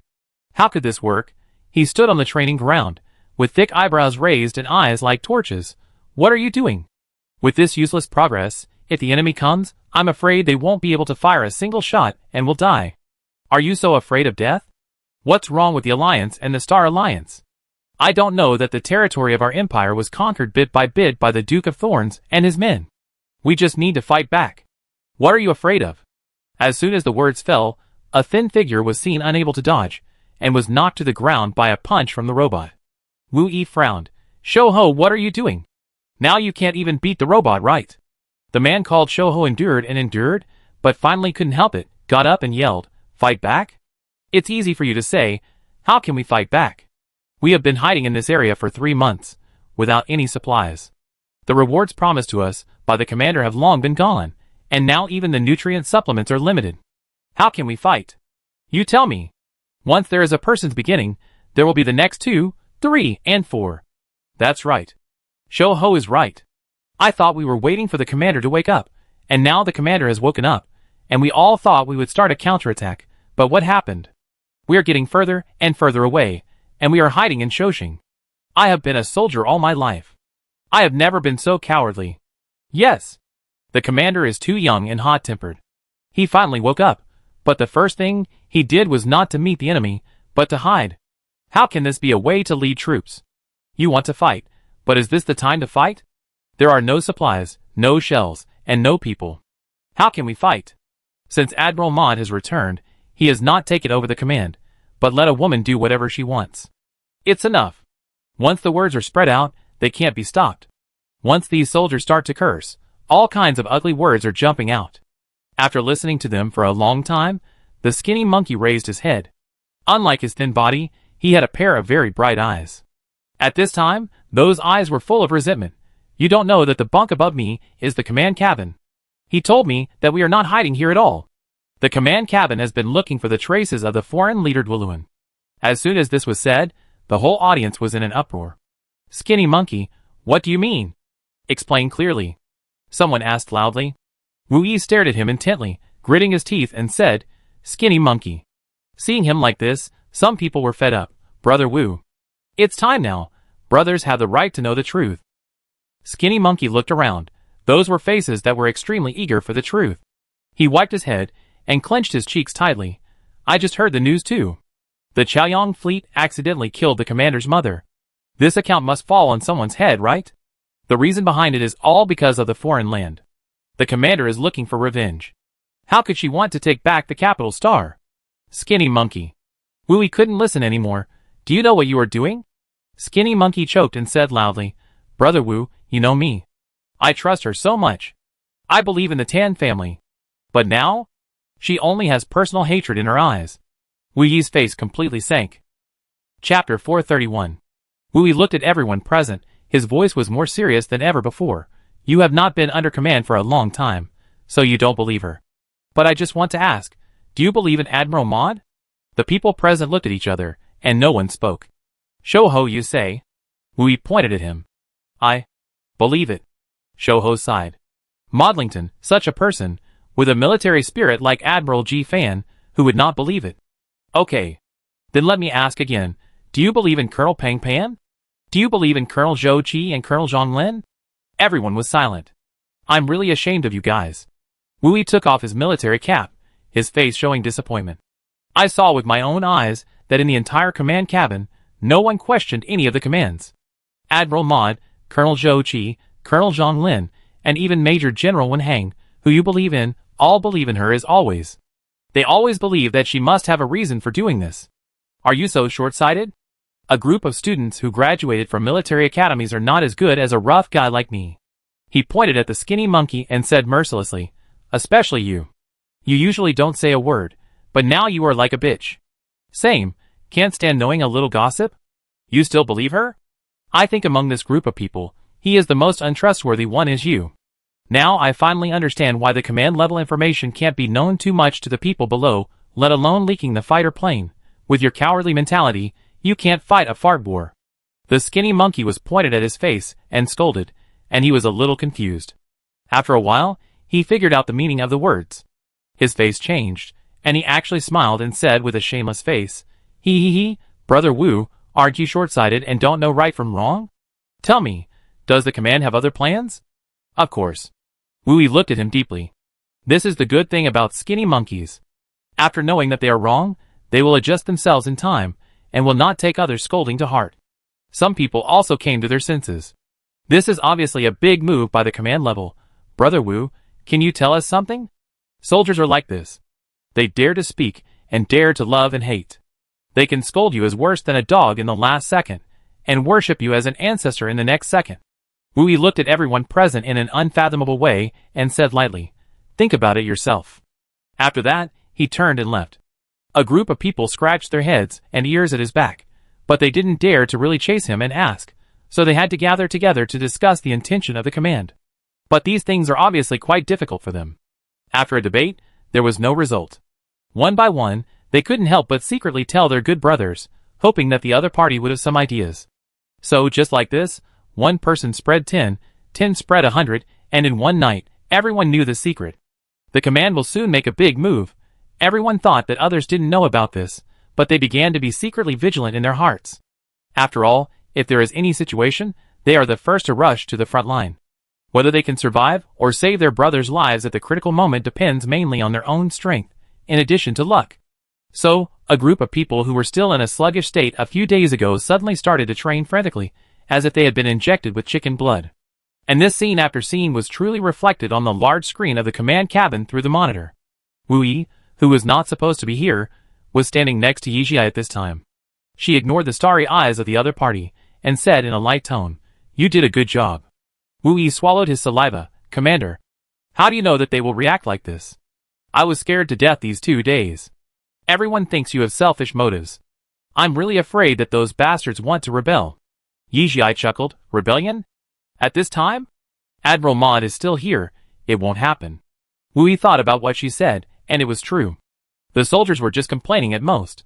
How could this work? He stood on the training ground, with thick eyebrows raised and eyes like torches. What are you doing? With this useless progress, if the enemy comes, I'm afraid they won't be able to fire a single shot and will die. Are you so afraid of death? What's wrong with the Alliance and the Star Alliance? I don't know that the territory of our empire was conquered bit by bit by the Duke of Thorns and his men. We just need to fight back. What are you afraid of? As soon as the words fell, a thin figure was seen unable to dodge, and was knocked to the ground by a punch from the robot. Wu Yi frowned. Shou-ho, what are you doing? Now you can't even beat the robot, right? The man called Shou-ho endured and endured, but finally couldn't help it, got up and yelled, Fight back? It's easy for you to say. How can we fight back? We have been hiding in this area for 3 months, without any supplies. The rewards promised to us by the commander have long been gone, and now even the nutrient supplements are limited. How can we fight? You tell me. Once there is a person's beginning, there will be the next 2, 3, and 4. That's right. Shou-ho is right. I thought we were waiting for the commander to wake up, and now the commander has woken up, and we all thought we would start a counterattack, but what happened? We are getting further and further away, and we are hiding in Shoshing. I have been a soldier all my life. I have never been so cowardly. Yes. The commander is too young and hot-tempered. He finally woke up, but the first thing he did was not to meet the enemy, but to hide. How can this be a way to lead troops? You want to fight, but is this the time to fight? There are no supplies, no shells, and no people. How can we fight? Since Admiral Maude has returned, he has not taken over the command, but let a woman do whatever she wants. It's enough. Once the words are spread out, they can't be stopped. Once these soldiers start to curse, all kinds of ugly words are jumping out. After listening to them for a long time, the skinny monkey raised his head. Unlike his thin body, he had a pair of very bright eyes. At this time, those eyes were full of resentment. You don't know that the bunk above me is the command cabin. He told me that we are not hiding here at all. The command cabin has been looking for the traces of the foreign leader Dwalun. As soon as this was said, the whole audience was in an uproar. Skinny monkey, what do you mean? Explain clearly. Someone asked loudly. Wu Yi stared at him intently, gritting his teeth and said, Skinny monkey. Seeing him like this, some people were fed up. Brother Wu. It's time now. Brothers have the right to know the truth. Skinny monkey looked around. Those were faces that were extremely eager for the truth. He wiped his head, and clenched his cheeks tightly. I just heard the news too. The Chaoyang fleet accidentally killed the commander's mother. This account must fall on someone's head, right? The reason behind it is all because of the foreign land. The commander is looking for revenge. How could she want to take back the capital star? Skinny Monkey. Wooey couldn't listen anymore. Do you know what you are doing? Skinny Monkey choked and said loudly, Brother Wu, you know me. I trust her so much. I believe in the Tan family. But now? She only has personal hatred in her eyes. Wu Yi's face completely sank. Chapter 431. Wu Yi looked at everyone present. His voice was more serious than ever before. You have not been under command for a long time, so you don't believe her. But I just want to ask, do you believe in Admiral Maud? The people present looked at each other, and no one spoke. Shouho, you say? Wu Yi pointed at him. I believe it. Shouho sighed. Modlington, such a person, with a military spirit like Admiral Ji Fan, who would not believe it? Okay. Then let me ask again, do you believe in Colonel Pang Pan? Do you believe in Colonel Zhou Qi and Colonel Zhang Lin? Everyone was silent. I'm really ashamed of you guys. Wu Yi took off his military cap, his face showing disappointment. I saw with my own eyes that in the entire command cabin, no one questioned any of the commands. Admiral Maud, Colonel Zhou Qi, Colonel Zhang Lin, and even Major General Wen Hang, who you believe in, all believe in her as always. They always believe that she must have a reason for doing this. Are you so short-sighted? A group of students who graduated from military academies are not as good as a rough guy like me. He pointed at the skinny monkey and said mercilessly, especially you. You usually don't say a word, but now you are like a bitch. Same, can't stand knowing a little gossip? You still believe her? I think among this group of people, he is the most untrustworthy one is you. Now I finally understand why the command level information can't be known too much to the people below, let alone leaking the fighter plane. With your cowardly mentality, you can't fight a fart war. The skinny monkey was pointed at his face and scolded, and he was a little confused. After a while, he figured out the meaning of the words. His face changed, and he actually smiled and said with a shameless face, He, Brother Wu, aren't you short-sighted and don't know right from wrong? Tell me, does the command have other plans? Of course. Wu Yi looked at him deeply. This is the good thing about skinny monkeys. After knowing that they are wrong, they will adjust themselves in time, and will not take others' scolding to heart. Some people also came to their senses. This is obviously a big move by the command level. Brother Wu, can you tell us something? Soldiers are like this. They dare to speak, and dare to love and hate. They can scold you as worse than a dog in the last second, and worship you as an ancestor in the next second. Wu Yi looked at everyone present in an unfathomable way, and said lightly, think about it yourself. After that, he turned and left. A group of people scratched their heads and ears at his back, but they didn't dare to really chase him and ask, so they had to gather together to discuss the intention of the command. But these things are obviously quite difficult for them. After a debate, there was no result. One by one, they couldn't help but secretly tell their good brothers, hoping that the other party would have some ideas. So just like this, one person spread 10, 10 spread 100, and in one night, everyone knew the secret. The command will soon make a big move. Everyone thought that others didn't know about this, but they began to be secretly vigilant in their hearts. After all, if there is any situation, they are the first to rush to the front line. Whether they can survive or save their brothers' lives at the critical moment depends mainly on their own strength, in addition to luck. So, a group of people who were still in a sluggish state a few days ago suddenly started to train frantically, as if they had been injected with chicken blood. And this scene after scene was truly reflected on the large screen of the command cabin through the monitor. Wu Yi, who was not supposed to be here, was standing next to Yijia at this time. She ignored the starry eyes of the other party, and said in a light tone, You did a good job. Wu Yi swallowed his saliva. Commander, how do you know that they will react like this? I was scared to death these 2 days. Everyone thinks you have selfish motives. I'm really afraid that those bastards want to rebel. Yijia chuckled. Rebellion? At this time? Admiral Maud is still here. It won't happen. Wu Yi thought about what she said, and it was true. The soldiers were just complaining at most.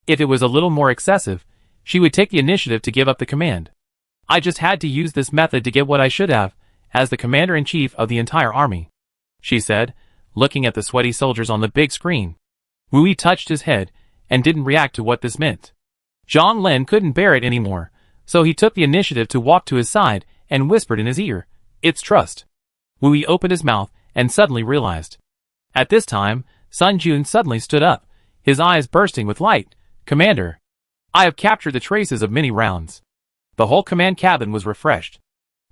If it was a little more excessive, she would take the initiative to give up the command. I just had to use this method to get what I should have, as the commander-in-chief of the entire army, she said, looking at the sweaty soldiers on the big screen. Wu Yi touched his head, and didn't react to what this meant. Zhang Lin couldn't bear it anymore, so he took the initiative to walk to his side, and whispered in his ear, It's trust. Wu Yi opened his mouth, and suddenly realized. At this time, Sun Jun suddenly stood up, his eyes bursting with light. Commander, I have captured the traces of many rounds. The whole command cabin was refreshed.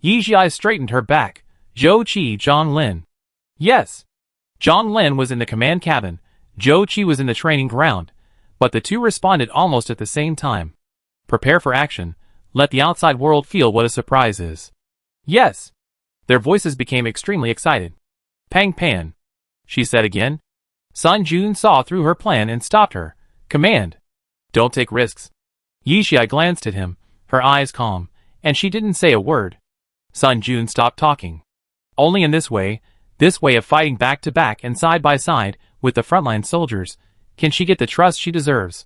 Yi Jia straightened her back. Zhou Qi, Zhang Lin. Yes. Zhang Lin was in the command cabin, Zhou Qi was in the training ground, but the two responded almost at the same time. Prepare for action. Let the outside world feel what a surprise is. Yes. Their voices became extremely excited. Pang Pan, she said again. Sun Jun saw through her plan and stopped her. Command. Don't take risks. Yi Jia glanced at him, her eyes calm, and she didn't say a word. Sun Jun stopped talking. Only in this way of fighting back to back and side by side with the frontline soldiers, can she get the trust she deserves.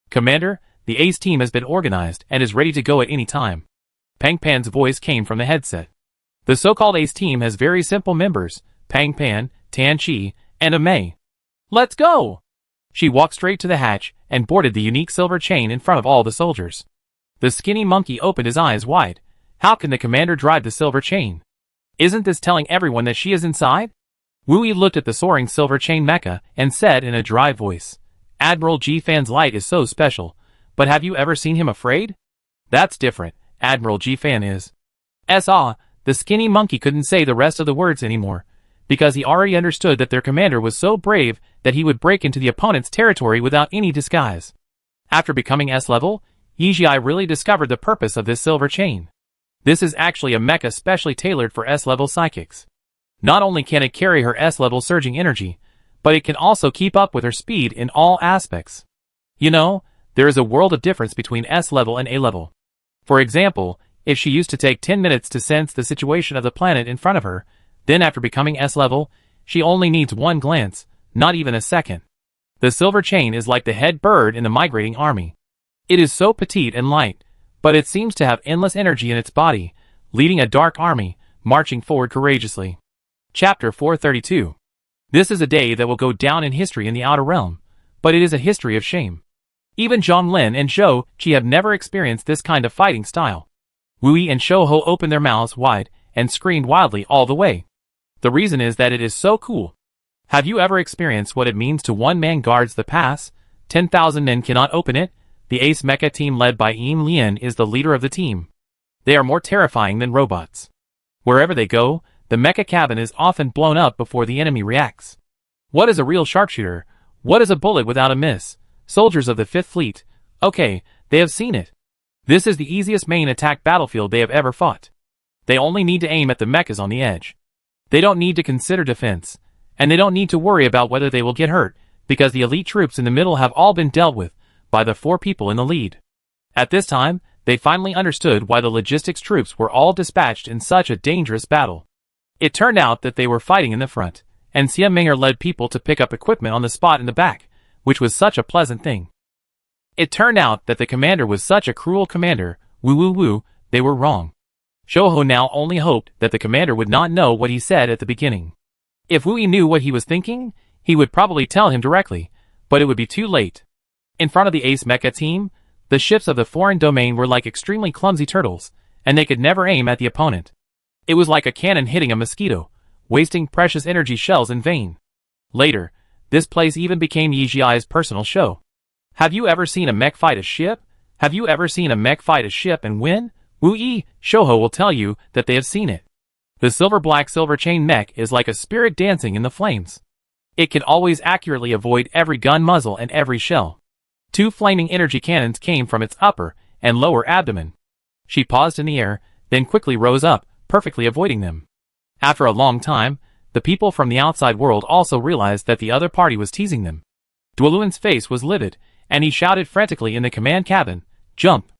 Commander, the Ace team has been organized and is ready to go at any time. Pang Pan's voice came from the headset. The so-called Ace team has very simple members, Pang Pan, Tan Chi, and a Mei. Let's go! She walked straight to the hatch and boarded the unique silver chain in front of all the soldiers. The skinny monkey opened his eyes wide. How can the commander drive the silver chain? Isn't this telling everyone that she is inside? Wu Yi looked at the soaring silver chain mecha and said in a dry voice, Admiral Ji Fan's light is so special, but have you ever seen him afraid? That's different, Admiral Ji Fan is. The skinny monkey couldn't say the rest of the words anymore, because he already understood that their commander was so brave that he would break into the opponent's territory without any disguise. After becoming S-level, Yi Jia really discovered the purpose of this silver chain. This is actually a mecha specially tailored for S-level psychics. Not only can it carry her S-level surging energy, but it can also keep up with her speed in all aspects. You know, there is a world of difference between S-level and A-level. For example, if she used to take 10 minutes to sense the situation of the planet in front of her, then after becoming S-level, she only needs one glance, not even a second. The silver chain is like the head bird in the migrating army. It is so petite and light, but it seems to have endless energy in its body, leading a dark army, marching forward courageously. Chapter 432. This is a day that will go down in history in the Outer Realm, but it is a history of shame. Even Zhang Lin and Zhou Qi have never experienced this kind of fighting style. Wu Yi and Shou Ho opened their mouths wide and screamed wildly all the way. The reason is that it is so cool. Have you ever experienced what it means to one man guards the pass? 10,000 men cannot open it? The Ace Mecha team led by Yin Lian is the leader of the team. They are more terrifying than robots. Wherever they go, the mecha cabin is often blown up before the enemy reacts. What is a real sharpshooter? What is a bullet without a miss? Soldiers of the 5th Fleet. Okay, they have seen it. This is the easiest main attack battlefield they have ever fought. They only need to aim at the mechas on the edge. They don't need to consider defense, and they don't need to worry about whether they will get hurt, because the elite troops in the middle have all been dealt with by the 4 people in the lead. At this time, they finally understood why the logistics troops were all dispatched in such a dangerous battle. It turned out that they were fighting in the front, and Xia Ming'er led people to pick up equipment on the spot in the back, which was such a pleasant thing. It turned out that the commander was such a cruel commander. Woo, they were wrong. Shouho now only hoped that the commander would not know what he said at the beginning. If Wu Yi knew what he was thinking, he would probably tell him directly, but it would be too late. In front of the Ace Mecha team, the ships of the foreign domain were like extremely clumsy turtles, and they could never aim at the opponent. It was like a cannon hitting a mosquito, wasting precious energy shells in vain. Later, this place even became Yi Jia's personal show. Have you ever seen a mech fight a ship? Have you ever seen a mech fight a ship and win? Wu Yi, Shouho will tell you that they have seen it. The silver-black silver chain mech is like a spirit dancing in the flames. It can always accurately avoid every gun muzzle and every shell. 2 flaming energy cannons came from its upper and lower abdomen. She paused in the air, then quickly rose up, perfectly avoiding them. After a long time, the people from the outside world also realized that the other party was teasing them. Duoluan's face was livid, and he shouted frantically in the command cabin, "Jump!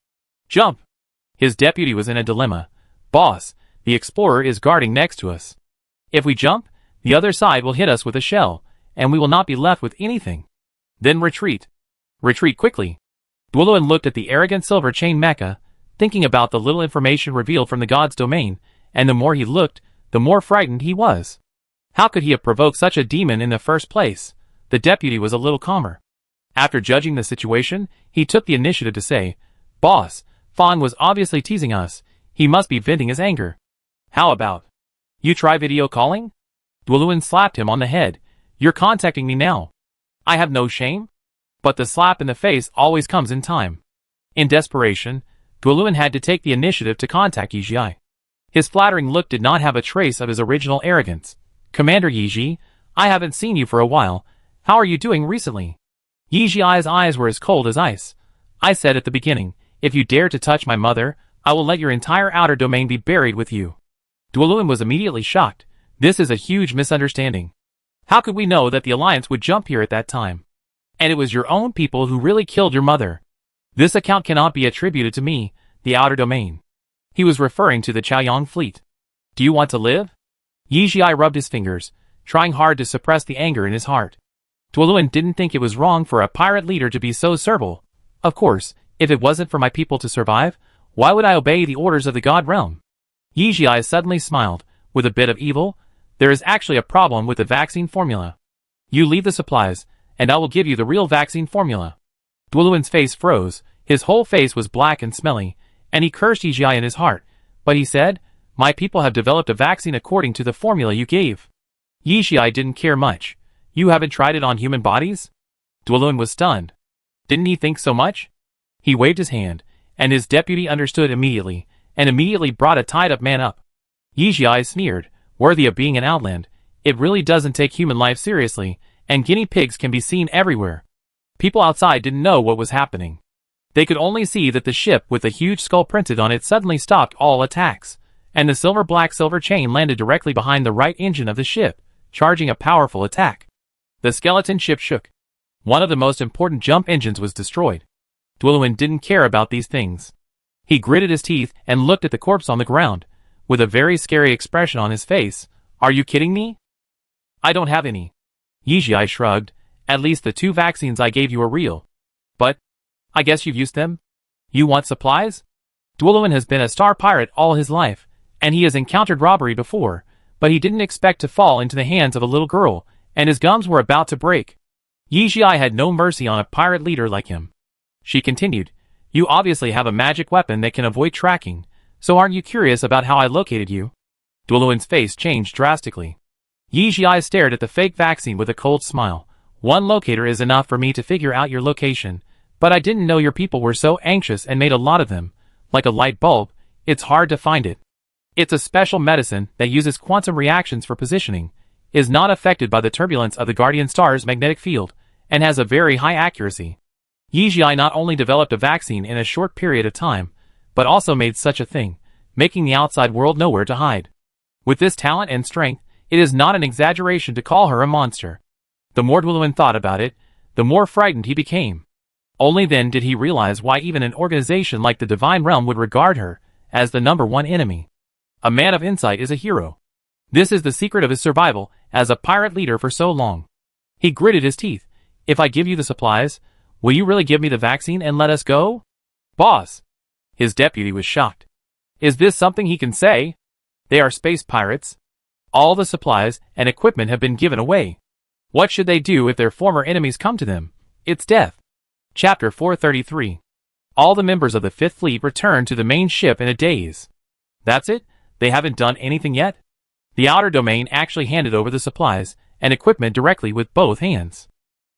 Jump!" His deputy was in a dilemma. "Boss, the explorer is guarding next to us. If we jump, the other side will hit us with a shell, and we will not be left with anything. Then retreat. Retreat quickly." Duoluan looked at the arrogant silver chain mecha, thinking about the little information revealed from the god's domain, and the more he looked, the more frightened he was. How could he have provoked such a demon in the first place? The deputy was a little calmer. After judging the situation, he took the initiative to say, "Boss, Fawn was obviously teasing us. He must be venting his anger. How about you try video calling?" Duoluan slapped him on the head. "You're contacting me now. I have no shame? But the slap in the face always comes in time. In desperation, Duoluan had to take the initiative to contact Yizhi. His flattering look did not have a trace of his original arrogance. Commander Yizhi, I haven't seen you for a while. How are you doing recently? Yizhi's eyes were as cold as ice. I said at the beginning, if you dare to touch my mother, I will let your entire outer domain be buried with you. Duoluan was immediately shocked. This is a huge misunderstanding. How could we know that the Alliance would jump here at that time? And it was your own people who really killed your mother. This account cannot be attributed to me, the outer domain. He was referring to the Chaoyang fleet. Do you want to live? Yizhi rubbed his fingers, trying hard to suppress the anger in his heart. Duoluan didn't think it was wrong for a pirate leader to be so servile. Of course, if it wasn't for my people to survive, why would I obey the orders of the God realm? Yizhi suddenly smiled, with a bit of evil. There is actually a problem with the vaccine formula. You leave the supplies, and I will give you the real vaccine formula. Duoluan's face froze, his whole face was black and smelly, and he cursed Yizhi in his heart, but he said, my people have developed a vaccine according to the formula you gave. Yizhi didn't care much. You haven't tried it on human bodies? Duoluan was stunned. Didn't he think so much? He waved his hand, and his deputy understood immediately, and immediately brought a tied-up man up. Yizhi sneered, worthy of being an outland. It really doesn't take human life seriously, and guinea pigs can be seen everywhere. People outside didn't know what was happening. They could only see that the ship with the huge skull printed on it suddenly stopped all attacks, and the silver chain landed directly behind the right engine of the ship, charging a powerful attack. The skeleton ship shook. One of the most important jump engines was destroyed. Duoluan didn't care about these things. He gritted his teeth and looked at the corpse on the ground, with a very scary expression on his face. Are you kidding me? I don't have any. Yizhi shrugged. At least the 2 vaccines I gave you are real. But, I guess you've used them? You want supplies? Duoluan has been a star pirate all his life, and he has encountered robbery before, but he didn't expect to fall into the hands of a little girl, and his gums were about to break. Yizhi had no mercy on a pirate leader like him. She continued, you obviously have a magic weapon that can avoid tracking, so aren't you curious about how I located you? Duoluan's face changed drastically. Yizhi stared at the fake vaccine with a cold smile. One locator is enough for me to figure out your location, but I didn't know your people were so anxious and made a lot of them. Like a light bulb, it's hard to find it. It's a special medicine that uses quantum reactions for positioning, is not affected by the turbulence of the Guardian Star's magnetic field, and has a very high accuracy. Yizhi not only developed a vaccine in a short period of time, but also made such a thing, making the outside world nowhere to hide. With this talent and strength, it is not an exaggeration to call her a monster. The more Duoluan thought about it, the more frightened he became. Only then did he realize why even an organization like the Divine Realm would regard her as the #1 enemy. A man of insight is a hero. This is the secret of his survival as a pirate leader for so long. He gritted his teeth. If I give you the supplies, will you really give me the vaccine and let us go? Boss. His deputy was shocked. Is this something he can say? They are space pirates. All the supplies and equipment have been given away. What should they do if their former enemies come to them? It's death. Chapter 433. All the members of the 5th Fleet returned to the main ship in a daze. That's it? They haven't done anything yet? The outer domain actually handed over the supplies and equipment directly with both hands.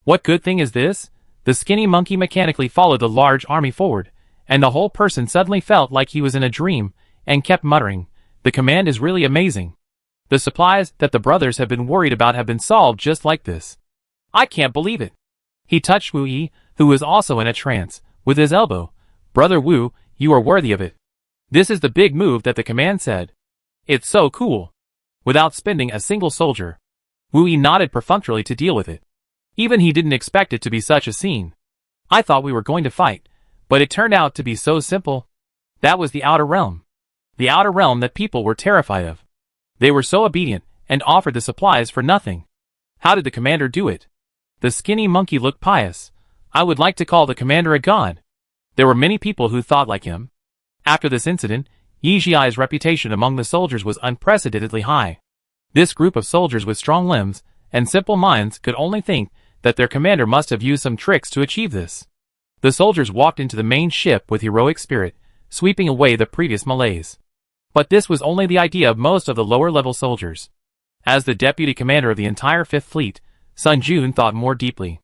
What good thing is this? The skinny monkey mechanically followed the large army forward, and the whole person suddenly felt like he was in a dream, and kept muttering, the command is really amazing. The supplies that the brothers have been worried about have been solved just like this. I can't believe it. He touched Wu Yi, who was also in a trance, with his elbow. Brother Wu, you are worthy of it. This is the big move that the command said. It's so cool. Without spending a single soldier. Wu Yi nodded perfunctorily to deal with it. Even he didn't expect it to be such a scene. I thought we were going to fight, but it turned out to be so simple. That was the outer realm. The outer realm that people were terrified of. They were so obedient, and offered the supplies for nothing. How did the commander do it? The skinny monkey looked pious. I would like to call the commander a god. There were many people who thought like him. After this incident, Yizhi's reputation among the soldiers was unprecedentedly high. This group of soldiers with strong limbs and simple minds could only think that their commander must have used some tricks to achieve this. The soldiers walked into the main ship with heroic spirit, sweeping away the previous malaise. But this was only the idea of most of the lower-level soldiers. As the deputy commander of the entire 5th Fleet, Sun Jun thought more deeply.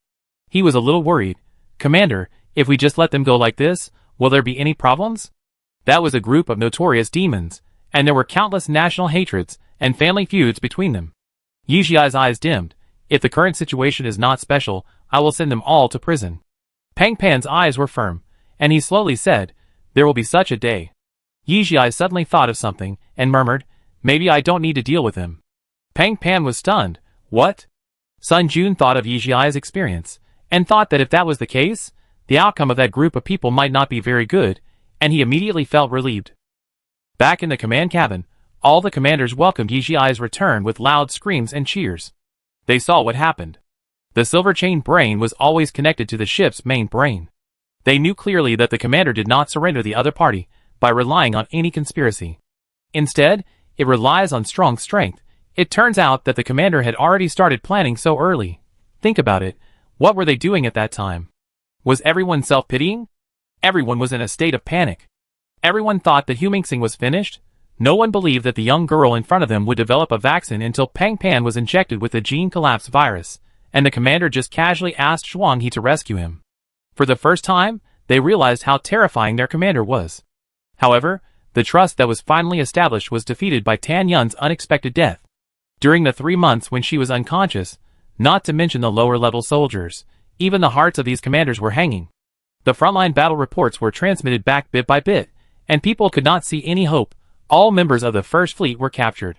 He was a little worried. "Commander, if we just let them go like this, will there be any problems?" That was a group of notorious demons, and there were countless national hatreds and family feuds between them. Yijiai's eyes dimmed. "If the current situation is not special, I will send them all to prison." Pang Pan's eyes were firm, and he slowly said, "There will be such a day." Yijai suddenly thought of something, and murmured, "Maybe I don't need to deal with him." Pang Pan was stunned. "What?" Sun Jun thought of Yijai's experience, and thought that if that was the case, the outcome of that group of people might not be very good, and he immediately felt relieved. Back in the command cabin, all the commanders welcomed Yijai's return with loud screams and cheers. They saw what happened. The silver chain brain was always connected to the ship's main brain. They knew clearly that the commander did not surrender the other party by relying on any conspiracy. Instead, it relies on strong strength. It turns out that the commander had already started planning so early. Think about it. What were they doing at that time? Was everyone self-pitying? Everyone was in a state of panic. Everyone thought that Humingxing was finished. No one believed that the young girl in front of them would develop a vaccine until Pang Pan was injected with the gene collapse virus, and the commander just casually asked Zhuang He to rescue him. For the first time, they realized how terrifying their commander was. However, the trust that was finally established was defeated by Tan Yun's unexpected death. During the 3 months when she was unconscious, not to mention the lower-level soldiers, even the hearts of these commanders were hanging. The frontline battle reports were transmitted back bit by bit, and people could not see any hope. All members of the First Fleet were captured.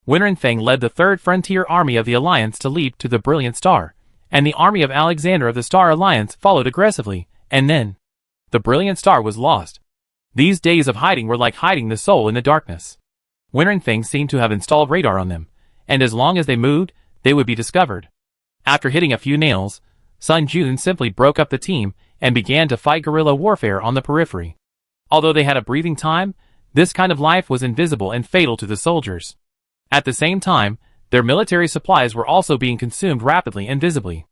Winrenfeng led the Third Frontier Army of the Alliance to leap to the Brilliant Star, and the army of Alexander of the Star Alliance followed aggressively, and then the Brilliant Star was lost. These days of hiding were like hiding the soul in the darkness. Winrenfeng seemed to have installed radar on them, and as long as they moved, they would be discovered. After hitting a few nails, Sun Jun simply broke up the team and began to fight guerrilla warfare on the periphery. Although they had a breathing time, this kind of life was invisible and fatal to the soldiers. At the same time, their military supplies were also being consumed rapidly and visibly.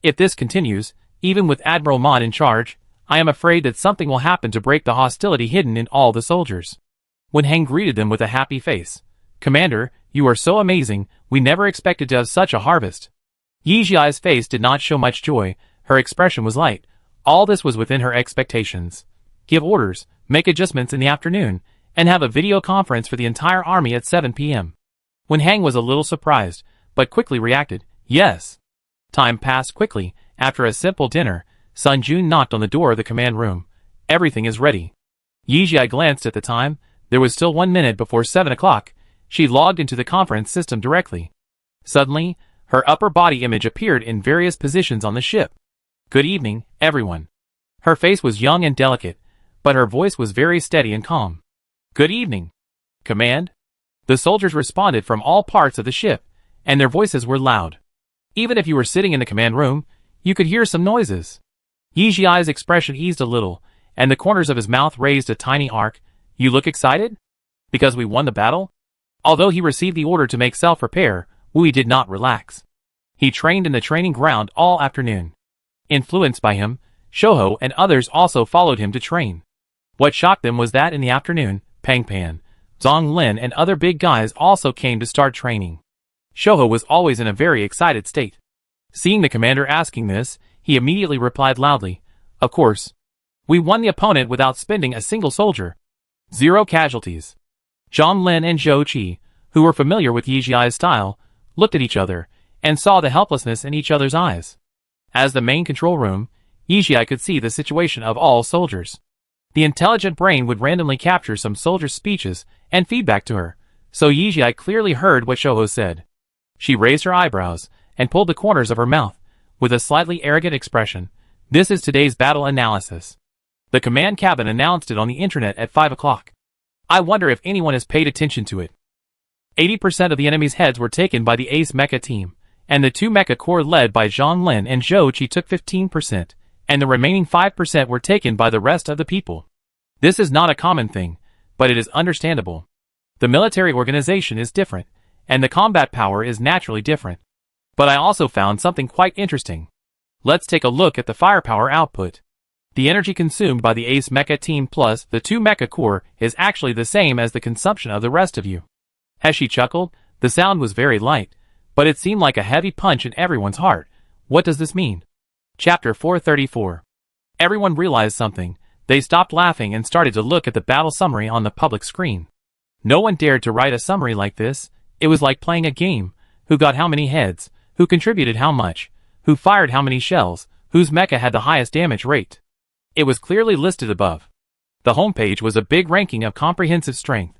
If this continues, even with Admiral Mon in charge, I am afraid that something will happen to break the hostility hidden in all the soldiers. Wen Heng greeted them with a happy face. "Commander, you are so amazing, we never expected to have such a harvest." Yijiai's face did not show much joy, her expression was light. All this was within her expectations. Give orders, make adjustments in the afternoon, and have a video conference for the entire army at 7 p.m. Wen Heng was a little surprised, but quickly reacted, "Yes." Time passed quickly. After a simple dinner, Sun Jun knocked on the door of the command room. "Everything is ready." Yijai glanced at the time. There was still 1 minute before 7 o'clock. She logged into the conference system directly. Suddenly, her upper body image appeared in various positions on the ship. "Good evening, everyone." Her face was young and delicate, but her voice was very steady and calm. "Good evening, Command." The soldiers responded from all parts of the ship, and their voices were loud. Even if you were sitting in the command room, you could hear some noises. Yijiai's expression eased a little, and the corners of his mouth raised a tiny arc. "You look excited? Because we won the battle?" Although he received the order to make self-repair, Wui did not relax. He trained in the training ground all afternoon. Influenced by him, Shouho and others also followed him to train. What shocked them was that in the afternoon, Pang Pan, Zhong Lin and other big guys also came to start training. Shouho was always in a very excited state. Seeing the commander asking this, he immediately replied loudly, "Of course. We won the opponent without spending a single soldier. 0 casualties." Zhong Lin and Zhou Qi, who were familiar with Yijiai's style, looked at each other, and saw the helplessness in each other's eyes. As the main control room, Yijai could see the situation of all soldiers. The intelligent brain would randomly capture some soldiers' speeches and feedback to her, so Yijai clearly heard what Shouho said. She raised her eyebrows and pulled the corners of her mouth, with a slightly arrogant expression. "This is today's battle analysis. The command cabin announced it on the internet at 5 o'clock. I wonder if anyone has paid attention to it. 80% of the enemy's heads were taken by the Ace Mecha team, and the 2 Mecha Corps led by Zhong Lin and Zhou Qi took 15%, and the remaining 5% were taken by the rest of the people. This is not a common thing, but it is understandable. The military organization is different, and the combat power is naturally different. But I also found something quite interesting. Let's take a look at the firepower output. The energy consumed by the Ace Mecha team plus the 2 Mecha Corps is actually the same as the consumption of the rest of you." As she chuckled, the sound was very light, but it seemed like a heavy punch in everyone's heart. "What does this mean?" Chapter 434. Everyone realized something. They stopped laughing and started to look at the battle summary on the public screen. No one dared to write a summary like this. It was like playing a game. Who got how many heads? Who contributed how much? Who fired how many shells? Whose mecha had the highest damage rate? It was clearly listed above. The homepage was a big ranking of comprehensive strength.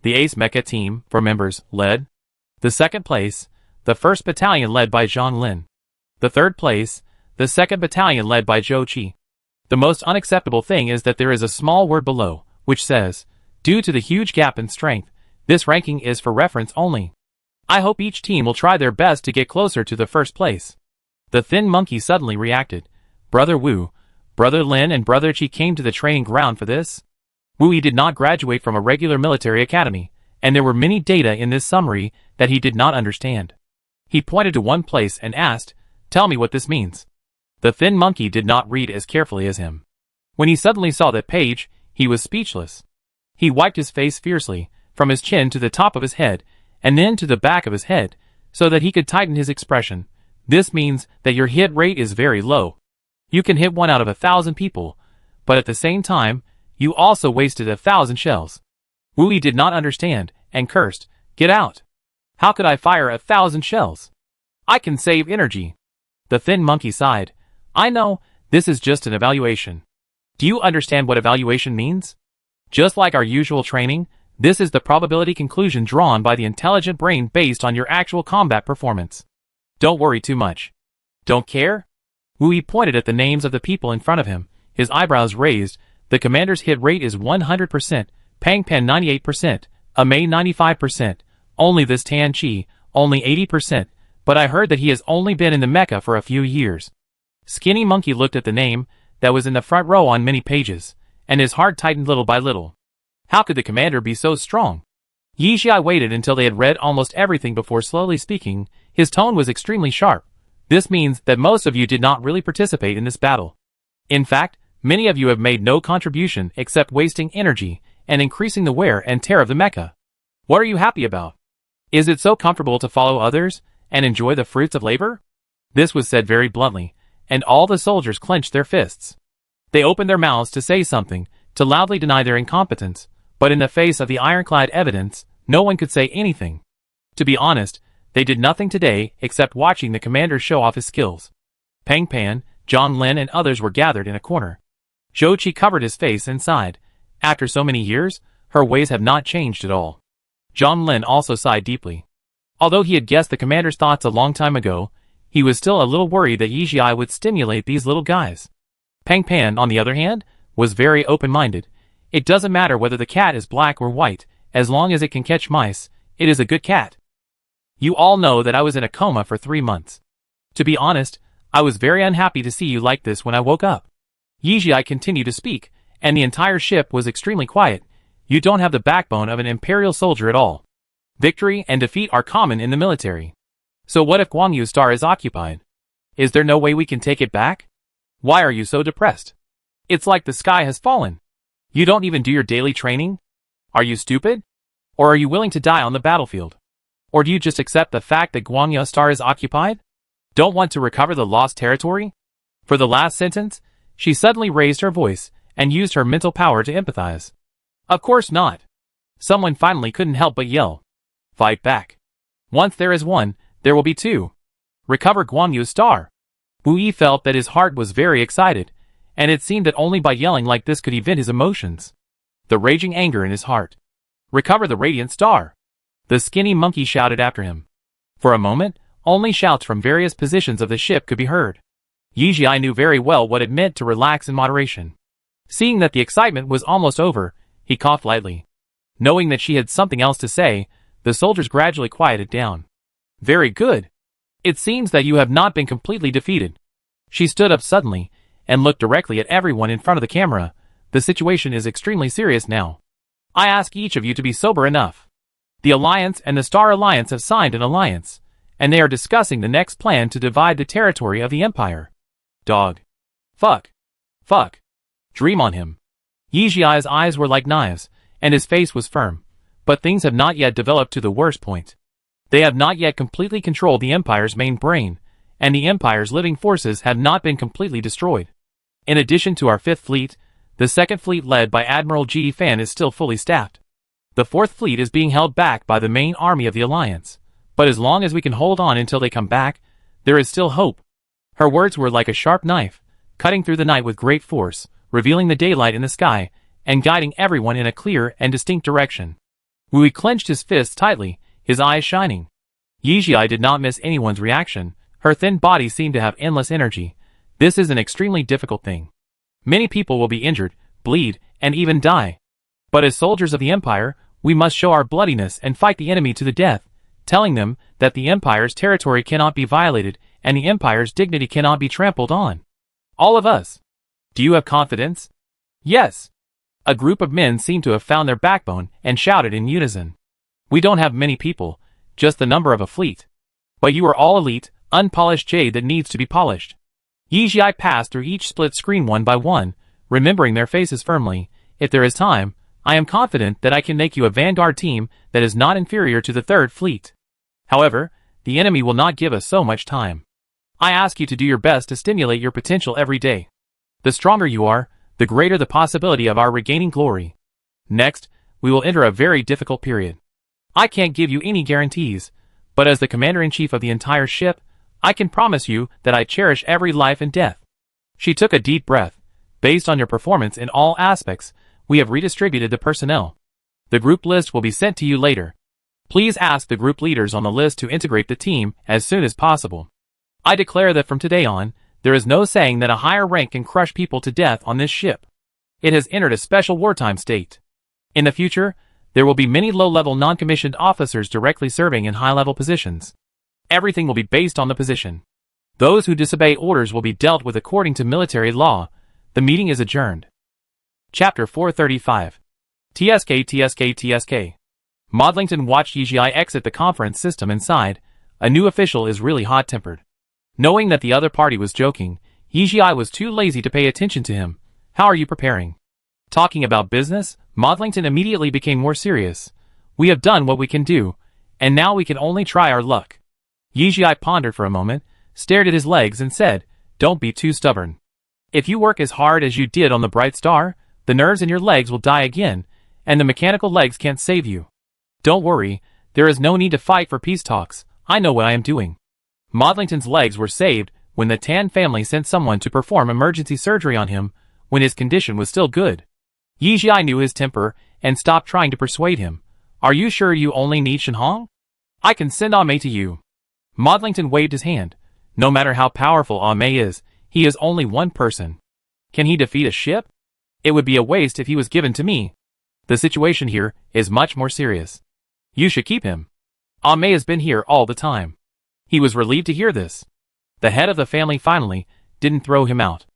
The Ace Mecha team, for members, led. The second place, the 1st Battalion led by Zhang Lin. The third place, the 2nd Battalion led by Zhou Qi. The most unacceptable thing is that there is a small word below, which says, due to the huge gap in strength, this ranking is for reference only. I hope each team will try their best to get closer to the first place. The thin monkey suddenly reacted. Brother Wu, Brother Lin and Brother Qi came to the training ground for this? Wu Yi did not graduate from a regular military academy, and there were many data in this summary that he did not understand. He pointed to one place and asked, tell me what this means. The thin monkey did not read as carefully as him. When he suddenly saw that page, he was speechless. He wiped his face fiercely, from his chin to the top of his head, and then to the back of his head, so that he could tighten his expression. This means that your hit rate is very low. You can hit 1 out of 1,000 people, but at the same time, you also wasted 1,000 shells. Wu Yi did not understand, and cursed, get out. How could I fire 1,000 shells? I can save energy. The thin monkey sighed. I know, this is just an evaluation. Do you understand what evaluation means? Just like our usual training, this is the probability conclusion drawn by the intelligent brain based on your actual combat performance. Don't worry too much. Don't care? Wu Yi pointed at the names of the people in front of him, his eyebrows raised. The commander's hit rate is 100%, Pang Pan 98%, Amei 95%, only this Tan Chi, only 80%, but I heard that he has only been in the mecha for a few years. Skinny Monkey looked at the name that was in the front row on many pages, and his heart tightened little by little. How could the commander be so strong? Yi Xiai waited until they had read almost everything before slowly speaking. His tone was extremely sharp. This means that most of you did not really participate in this battle. In fact, many of you have made no contribution except wasting energy and increasing the wear and tear of the mecha. What are you happy about? Is it so comfortable to follow others and enjoy the fruits of labor? This was said very bluntly, and all the soldiers clenched their fists. They opened their mouths to say something, to loudly deny their incompetence, but in the face of the ironclad evidence, no one could say anything. To be honest, they did nothing today except watching the commander show off his skills. Pang Pan, Zhang Lin and others were gathered in a corner. Zhou Qi covered his face and sighed. After so many years, her ways have not changed at all. Zhang Lin also sighed deeply. Although he had guessed the commander's thoughts a long time ago, he was still a little worried that Yi Xiai would stimulate these little guys. Pang Pan, on the other hand, was very open-minded. It doesn't matter whether the cat is black or white, as long as it can catch mice, it is a good cat. You all know that I was in a coma for 3 months. To be honest, I was very unhappy to see you like this when I woke up. Yi Xiai continued to speak, and the entire ship was extremely quiet. You don't have the backbone of an imperial soldier at all. Victory and defeat are common in the military. So what if Guangyu's star is occupied? Is there no way we can take it back? Why are you so depressed? It's like the sky has fallen. You don't even do your daily training? Are you stupid? Or are you willing to die on the battlefield? Or do you just accept the fact that Guangyu's star is occupied? Don't want to recover the lost territory? For the last sentence, she suddenly raised her voice and used her mental power to empathize. Of course not. Someone finally couldn't help but yell. Fight back. Once there is one, there will be two. Recover Guangyu's star. Wu Yi felt that his heart was very excited, and it seemed that only by yelling like this could he vent his emotions. The raging anger in his heart. Recover the radiant star. The skinny monkey shouted after him. For a moment, only shouts from various positions of the ship could be heard. Yi Xiai knew very well what it meant to relax in moderation. Seeing that the excitement was almost over, he coughed lightly. Knowing that she had something else to say, the soldiers gradually quieted down. Very good. It seems that you have not been completely defeated. She stood up suddenly, and looked directly at everyone in front of the camera. The situation is extremely serious now. I ask each of you to be sober enough. The Alliance and the Star Alliance have signed an alliance, and they are discussing the next plan to divide the territory of the Empire. Dog. Fuck. Fuck. Dream on him. Yi Xiai's eyes were like knives, and his face was firm. But things have not yet developed to the worst point. They have not yet completely controlled the Empire's main brain, and the Empire's living forces have not been completely destroyed. In addition to our 5th Fleet, the 2nd Fleet led by Admiral G. Fan is still fully staffed. The 4th Fleet is being held back by the main army of the Alliance, but as long as we can hold on until they come back, there is still hope. Her words were like a sharp knife, cutting through the night with great force, revealing the daylight in the sky, and guiding everyone in a clear and distinct direction. Wui clenched his fists tightly, his eyes shining. Yijia did not miss anyone's reaction. Her thin body seemed to have endless energy. This is an extremely difficult thing. Many people will be injured, bleed, and even die. But as soldiers of the Empire, we must show our bloodiness and fight the enemy to the death, telling them that the Empire's territory cannot be violated and the Empire's dignity cannot be trampled on. All of us. Do you have confidence? Yes. A group of men seemed to have found their backbone and shouted in unison. We don't have many people, just the number of a fleet. But you are all elite, unpolished jade that needs to be polished. Yijia passed through each split screen one by one, remembering their faces firmly. If there is time, I am confident that I can make you a vanguard team that is not inferior to the 3rd Fleet. However, the enemy will not give us so much time. I ask you to do your best to stimulate your potential every day. The stronger you are, the greater the possibility of our regaining glory. Next, we will enter a very difficult period. I can't give you any guarantees, but as the commander-in-chief of the entire ship, I can promise you that I cherish every life and death. She took a deep breath. Based on your performance in all aspects, we have redistributed the personnel. The group list will be sent to you later. Please ask the group leaders on the list to integrate the team as soon as possible. I declare that from today on, there is no saying that a higher rank can crush people to death on this ship. It has entered a special wartime state. In the future, there will be many low-level non-commissioned officers directly serving in high-level positions. Everything will be based on the position. Those who disobey orders will be dealt with according to military law. The meeting is adjourned. Chapter 435. TSK. Modlington watched Yijia exit the conference system and sighed. A new official is really hot-tempered. Knowing that the other party was joking, Yijia was too lazy to pay attention to him. How are you preparing? Talking about business, Modlington immediately became more serious. We have done what we can do, and now we can only try our luck. Yijia pondered for a moment, stared at his legs and said, "Don't be too stubborn. If you work as hard as you did on the Bright Star, the nerves in your legs will die again, and the mechanical legs can't save you. Don't worry, there is no need to fight for peace talks. I know what I am doing." Modlington's legs were saved when the Tan family sent someone to perform emergency surgery on him when his condition was still good. Yijia knew his temper and stopped trying to persuade him. "Are you sure you only need Shenhong? I can send Ame to you." Modlington waved his hand. No matter how powerful Ame is, he is only one person. Can he defeat a ship? It would be a waste if he was given to me. The situation here is much more serious. You should keep him. Ame has been here all the time. He was relieved to hear this. The head of the family finally didn't throw him out.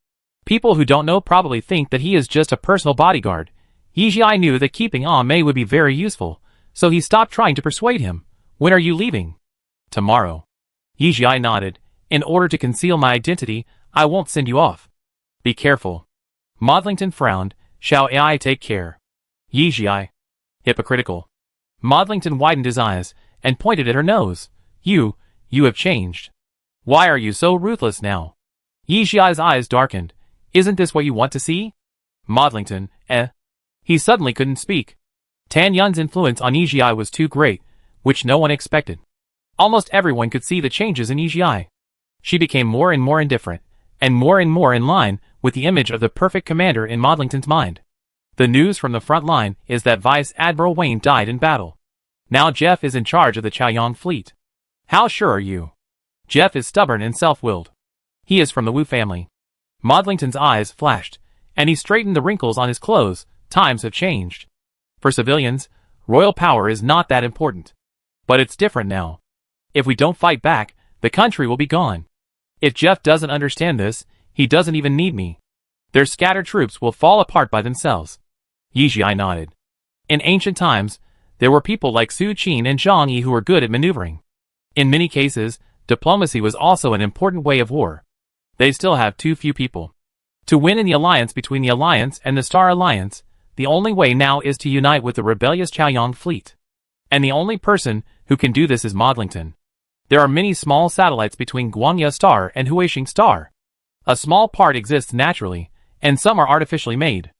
People who don't know probably think that he is just a personal bodyguard. Yijia knew that keeping Ame would be very useful, so he stopped trying to persuade him. "When are you leaving?" "Tomorrow." Yijia nodded. "In order to conceal my identity, I won't send you off. Be careful." Modlington frowned. "Shall I take care?" Yijia. Hypocritical. Modlington widened his eyes and pointed at her nose. You have changed. Why are you so ruthless now?" Yijia's eyes darkened. "Isn't this what you want to see?" Modlington, He suddenly couldn't speak. Tan Yun's influence on Yijia was too great, which no one expected. Almost everyone could see the changes in Yijia. She became more and more indifferent, and more in line with the image of the perfect commander in Modlington's mind. The news from the front line is that Vice Admiral Wayne died in battle. Now Jeff is in charge of the Chaoyang fleet. How sure are you? Jeff is stubborn and self-willed. He is from the Wu family. Modlington's eyes flashed, and he straightened the wrinkles on his clothes. Times have changed. For civilians, royal power is not that important. But it's different now. If we don't fight back, the country will be gone. If Jeff doesn't understand this, he doesn't even need me. Their scattered troops will fall apart by themselves. Yijia nodded. In ancient times, there were people like Su Qin and Zhang Yi who were good at maneuvering. In many cases, diplomacy was also an important way of war. They still have too few people. To win in the alliance between the Alliance and the Star Alliance, the only way now is to unite with the rebellious Chaoyang fleet. And the only person who can do this is Modlington. There are many small satellites between Guangya star and Huixing star. A small part exists naturally, and some are artificially made.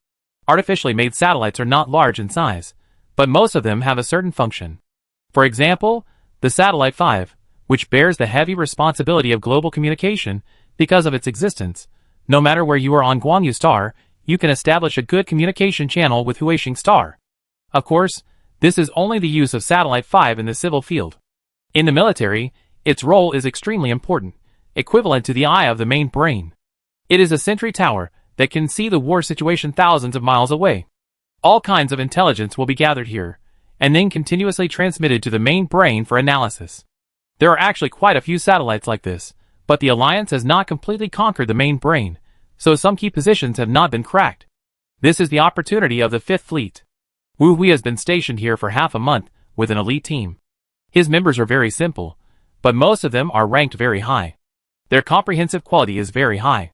Artificially made satellites are not large in size, but most of them have a certain function. For example, the Satellite 5, which bears the heavy responsibility of global communication because of its existence. No matter where you are on Guangyu star, you can establish a good communication channel with Huixing star. Of course, this is only the use of Satellite 5 in the civil field. In the military, its role is extremely important, equivalent to the eye of the main brain. It is a sentry tower that can see the war situation thousands of miles away. All kinds of intelligence will be gathered here, and then continuously transmitted to the main brain for analysis. There are actually quite a few satellites like this, but the Alliance has not completely conquered the main brain, so some key positions have not been cracked. This is the opportunity of the 5th Fleet. Wu Hui has been stationed here for half a month with an elite team. His members are very simple, but most of them are ranked very high. Their comprehensive quality is very high.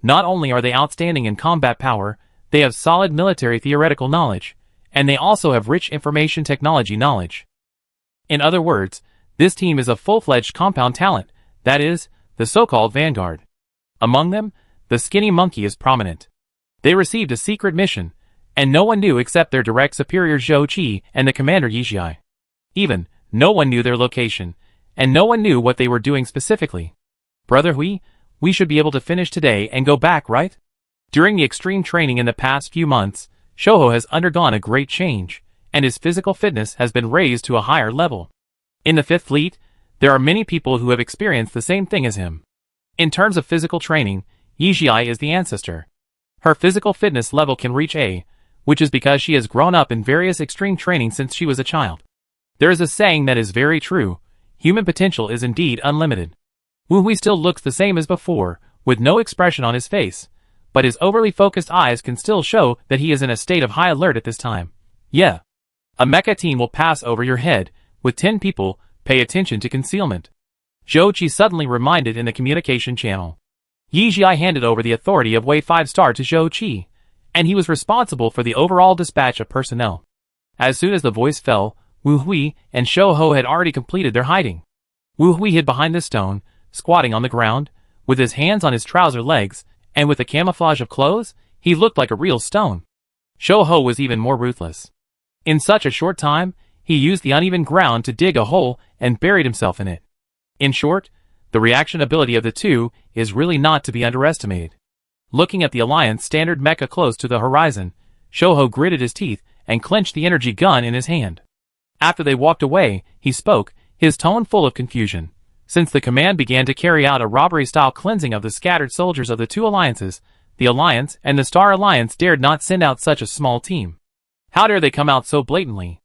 Not only are they outstanding in combat power, they have solid military theoretical knowledge, and they also have rich information technology knowledge. In other words, this team is a full-fledged compound talent, that is, the so-called vanguard. Among them, the skinny monkey is prominent. They received a secret mission, and no one knew except their direct superior Zhou Qi and the commander Yizhi. Even, no one knew their location, and no one knew what they were doing specifically. Brother Hui, we should be able to finish today and go back, right? During the extreme training in the past few months, Shouho has undergone a great change, and his physical fitness has been raised to a higher level. In the 5th Fleet, there are many people who have experienced the same thing as him. In terms of physical training, Yizhi is the ancestor. Her physical fitness level can reach A, which is because she has grown up in various extreme training since she was a child. There is a saying that is very true: human potential is indeed unlimited. Wu Hui still looks the same as before, with no expression on his face, but his overly focused eyes can still show that he is in a state of high alert at this time. Yeah. A mecha team will pass over your head, with 10 people. Pay attention to concealment. Zhou Qi suddenly reminded in the communication channel. Yizhi handed over the authority of Wei 5 star to Zhou Qi, and he was responsible for the overall dispatch of personnel. As soon as the voice fell, Wu Hui and Shouho had already completed their hiding. Wu Hui hid behind the stone, squatting on the ground, with his hands on his trouser legs, and with the camouflage of clothes, he looked like a real stone. Shouho was even more ruthless. In such a short time, he used the uneven ground to dig a hole and buried himself in it. In short, the reaction ability of the two is really not to be underestimated. Looking at the Alliance standard mecha close to the horizon, Shouho gritted his teeth and clenched the energy gun in his hand. After they walked away, he spoke, his tone full of confusion. Since the command began to carry out a robbery-style cleansing of the scattered soldiers of the two alliances, the Alliance and the Star Alliance dared not send out such a small team. How dare they come out so blatantly?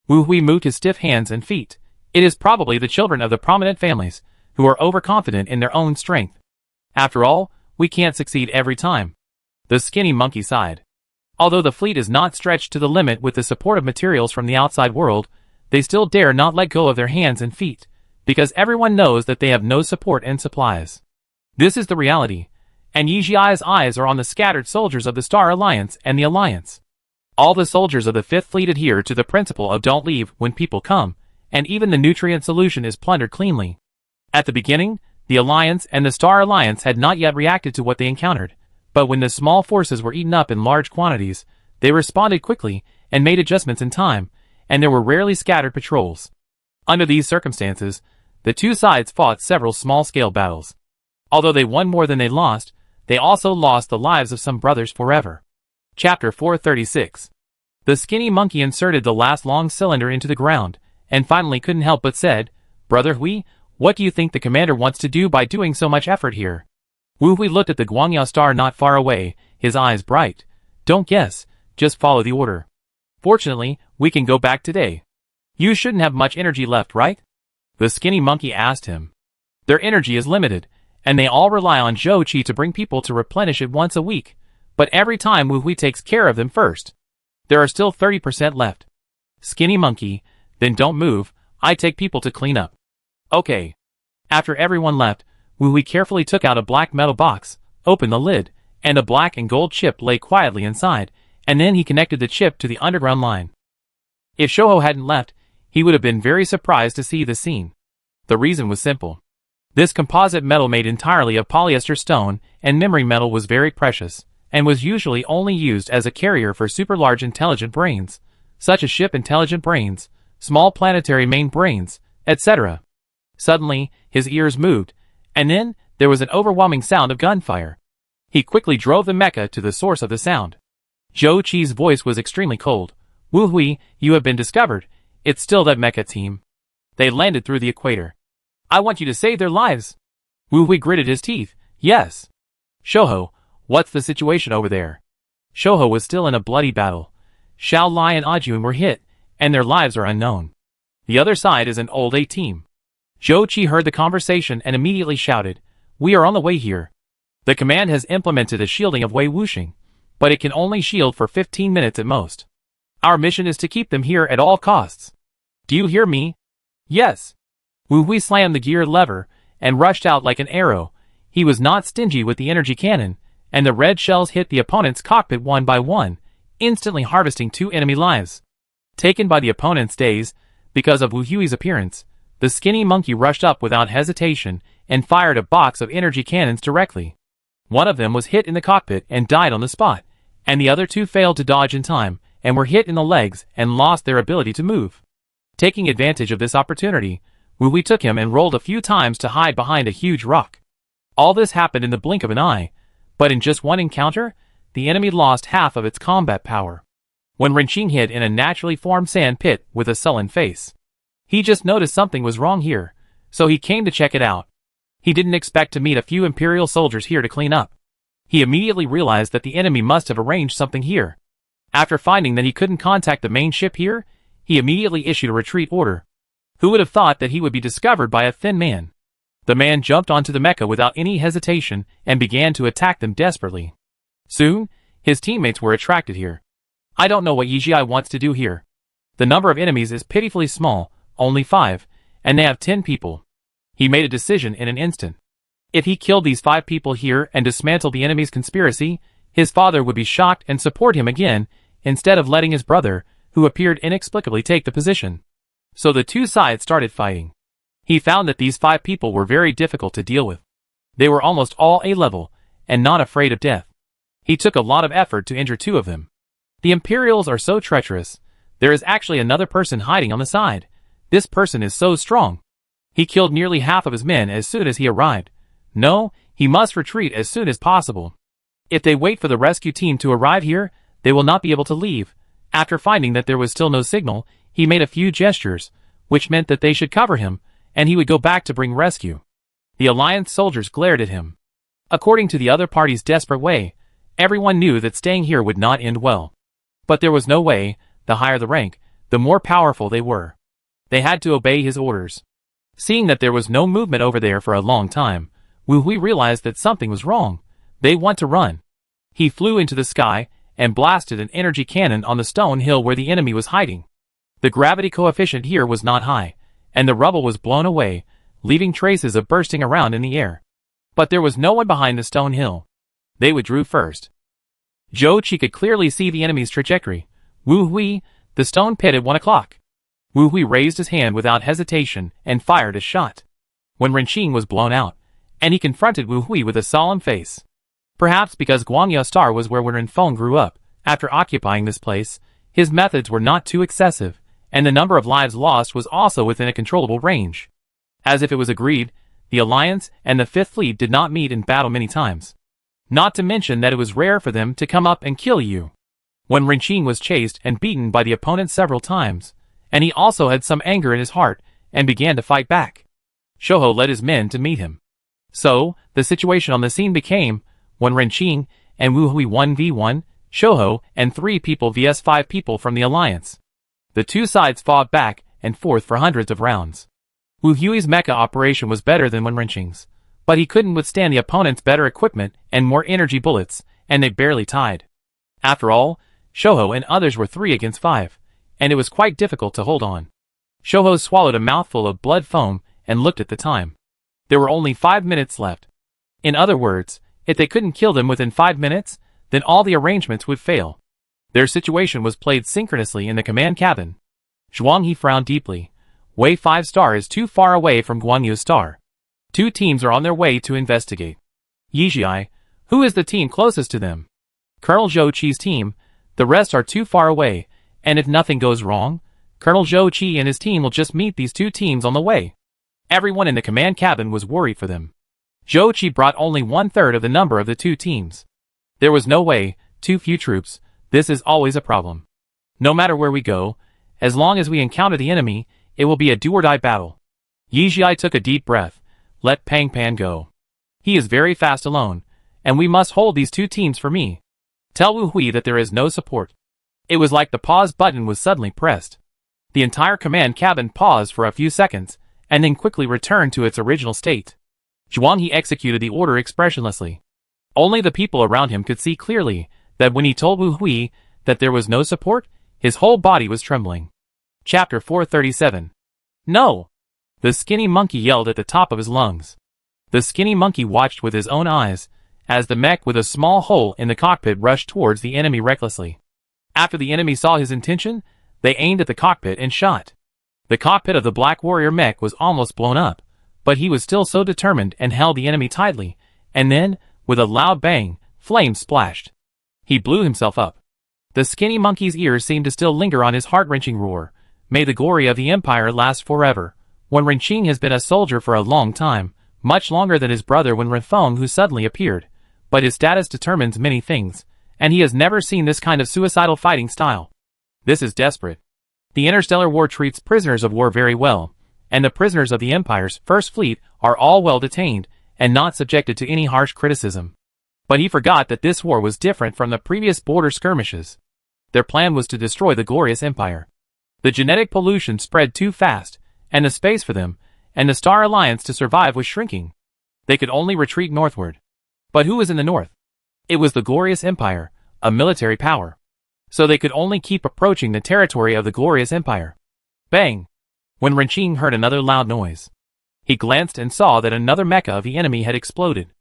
Wu Hui moved his stiff hands and feet. It is probably the children of the prominent families, who are overconfident in their own strength. After all, we can't succeed every time. The skinny monkey sighed. Although the fleet is not stretched to the limit with the support of materials from the outside world, they still dare not let go of their hands and feet, because everyone knows that they have no support and supplies. This is the reality, and Yizhi's eyes are on the scattered soldiers of the Star Alliance and the Alliance. All the soldiers of the 5th Fleet adhere to the principle of don't leave when people come, and even the nutrient solution is plundered cleanly. At the beginning, the Alliance and the Star Alliance had not yet reacted to what they encountered, but when the small forces were eaten up in large quantities, they responded quickly and made adjustments in time, and there were rarely scattered patrols. Under these circumstances, the two sides fought several small-scale battles. Although they won more than they lost, they also lost the lives of some brothers forever. Chapter 436. The skinny monkey inserted the last long cylinder into the ground, and finally couldn't help but said, "Brother Hui, what do you think the commander wants to do by doing so much effort here?" Wu Hui looked at the Guangya star not far away, his eyes bright. "Don't guess, just follow the order. Fortunately, we can go back today. You shouldn't have much energy left, right?" The skinny monkey asked him. Their energy is limited, and they all rely on Zhou Qi to bring people to replenish it once a week, but every time Wu Hui takes care of them first. There are still 30% left. Skinny monkey, then don't move, I take people to clean up. Okay. After everyone left, Wu Hui carefully took out a black metal box, opened the lid, and a black and gold chip lay quietly inside, and then he connected the chip to the underground line. If Shouho hadn't left, he would have been very surprised to see the scene. The reason was simple. This composite metal made entirely of polyester stone and memory metal was very precious, and was usually only used as a carrier for super-large intelligent brains, such as ship intelligent brains, small planetary main brains, etc. Suddenly, his ears moved, and then there was an overwhelming sound of gunfire. He quickly drove the mecha to the source of the sound. Zhou Qi's voice was extremely cold. Wu Hui, you have been discovered. It's still that mecha team. They landed through the equator. I want you to save their lives. Wu Hui gritted his teeth. Yes. Shouhou, what's the situation over there? Shouhou was still in a bloody battle. Xiao Lai and Ajun were hit, and their lives are unknown. The other side is an old A team. Zhou Qi heard the conversation and immediately shouted, We are on the way here. The command has implemented a shielding of Wei Wuxing, but it can only shield for 15 minutes at most. Our mission is to keep them here at all costs. Do you hear me? Yes. Wu Hui slammed the gear lever and rushed out like an arrow. He was not stingy with the energy cannon, and the red shells hit the opponent's cockpit one by one, instantly harvesting 2 enemy lives. Taken by the opponent's daze, because of Wu Hui's appearance, the skinny monkey rushed up without hesitation and fired a box of energy cannons directly. One of them was hit in the cockpit and died on the spot, and the other 2 failed to dodge in time and were hit in the legs and lost their ability to move. Taking advantage of this opportunity, Wu Hui took him and rolled a few times to hide behind a huge rock. All this happened in the blink of an eye, but in just one encounter, the enemy lost half of its combat power. When Renqing hid in a naturally formed sand pit with a sullen face. He just noticed something was wrong here, so he came to check it out. He didn't expect to meet a few Imperial soldiers here to clean up. He immediately realized that the enemy must have arranged something here. After finding that he couldn't contact the main ship here, he immediately issued a retreat order. Who would have thought that he would be discovered by a thin man? The man jumped onto the mecha without any hesitation and began to attack them desperately. Soon, his teammates were attracted here. I don't know what Yijia wants to do here. The number of enemies is pitifully small, only 5, and they have 10 people. He made a decision in an instant. If he killed these 5 people here and dismantled the enemy's conspiracy, his father would be shocked and support him again, instead of letting his brother, who appeared inexplicably, take the position. So the 2 sides started fighting. He found that these 5 people were very difficult to deal with. They were almost all A-level, and not afraid of death. He took a lot of effort to injure 2 of them. The Imperials are so treacherous. There is actually another person hiding on the side. This person is so strong. He killed nearly half of his men as soon as he arrived. No, he must retreat as soon as possible. If they wait for the rescue team to arrive here, they will not be able to leave. After finding that there was still no signal, he made a few gestures, which meant that they should cover him, and he would go back to bring rescue. The Alliance soldiers glared at him. According to the other party's desperate way, everyone knew that staying here would not end well. But there was no way. The higher the rank, the more powerful they were. They had to obey his orders. Seeing that there was no movement over there for a long time, Wu Hui realized that something was wrong. They want to run. He flew into the sky and blasted an energy cannon on the stone hill where the enemy was hiding. The gravity coefficient here was not high, and the rubble was blown away, leaving traces of bursting around in the air. But there was no one behind the stone hill. They withdrew first. Zhou Qi could clearly see the enemy's trajectory. Wu Hui, the stone pit at 1 o'clock. Wu Hui raised his hand without hesitation and fired a shot. When Renqing was blown out, and he confronted Wu Hui with a solemn face. Perhaps because Guangya Star was where Wen Feng grew up, after occupying this place, his methods were not too excessive, and the number of lives lost was also within a controllable range. As if it was agreed, the Alliance and the Fifth Fleet did not meet in battle many times. Not to mention that it was rare for them to come up and kill you. When Renqing was chased and beaten by the opponent several times, and he also had some anger in his heart and began to fight back. Shouhou led his men to meet him. So, the situation on the scene became, when Renqing and Wu Hui 1v1, Shouhou and 3 people vs 5 people from the Alliance. The 2 sides fought back and forth for hundreds of rounds. Wu Hui's mecha operation was better than Wen Renqing's, but he couldn't withstand the opponent's better equipment and more energy bullets, and they barely tied. After all, Shouhou and others were 3 against 5, and it was quite difficult to hold on. Shouhou swallowed a mouthful of blood foam and looked at the time. There were only 5 minutes left. In other words, if they couldn't kill them within 5 minutes, then all the arrangements would fail. Their situation was played synchronously in the command cabin. Zhuang He frowned deeply. Wei 5 star is too far away from Guanyu star. 2 teams are on their way to investigate. Yizhi, who is the team closest to them? Colonel Zhou Qi's team. The rest are too far away, and if nothing goes wrong, Colonel Zhou Qi and his team will just meet these 2 teams on the way. Everyone in the command cabin was worried for them. Zhou Qi brought only 1/3 of the number of the 2 teams. There was no way, too few troops. This is always a problem. No matter where we go, as long as we encounter the enemy, it will be a do-or-die battle. Yizhi took a deep breath. Let Pang Pan go. He is very fast alone, and we must hold these 2 teams for me. Tell Wu Hui that there is no support. It was like the pause button was suddenly pressed. The entire command cabin paused for a few seconds, and then quickly returned to its original state. Zhuang He executed the order expressionlessly. Only the people around him could see clearly that when he told Wu Hui that there was no support, his whole body was trembling. Chapter 437. No! The skinny monkey yelled at the top of his lungs. The skinny monkey watched with his own eyes, as the mech with a small hole in the cockpit rushed towards the enemy recklessly. After the enemy saw his intention, they aimed at the cockpit and shot. The cockpit of the Black Warrior mech was almost blown up, but he was still so determined and held the enemy tightly, and then, with a loud bang, flames splashed. He blew himself up. The skinny monkey's ears seemed to still linger on his heart-wrenching roar. May the glory of the Empire last forever. When Renqing has been a soldier for a long time, much longer than his brother when Renfeng who suddenly appeared, but his status determines many things, and he has never seen this kind of suicidal fighting style. This is desperate. The Interstellar War treats prisoners of war very well, and the prisoners of the Empire's First Fleet are all well detained, and not subjected to any harsh criticism. But he forgot that this war was different from the previous border skirmishes. Their plan was to destroy the glorious Empire. The genetic pollution spread too fast, and the space for them, and the Star Alliance to survive was shrinking. They could only retreat northward. But who was in the north? It was the glorious Empire, a military power. So they could only keep approaching the territory of the glorious Empire. Bang! When Renqing heard another loud noise, he glanced and saw that another mecha of the enemy had exploded.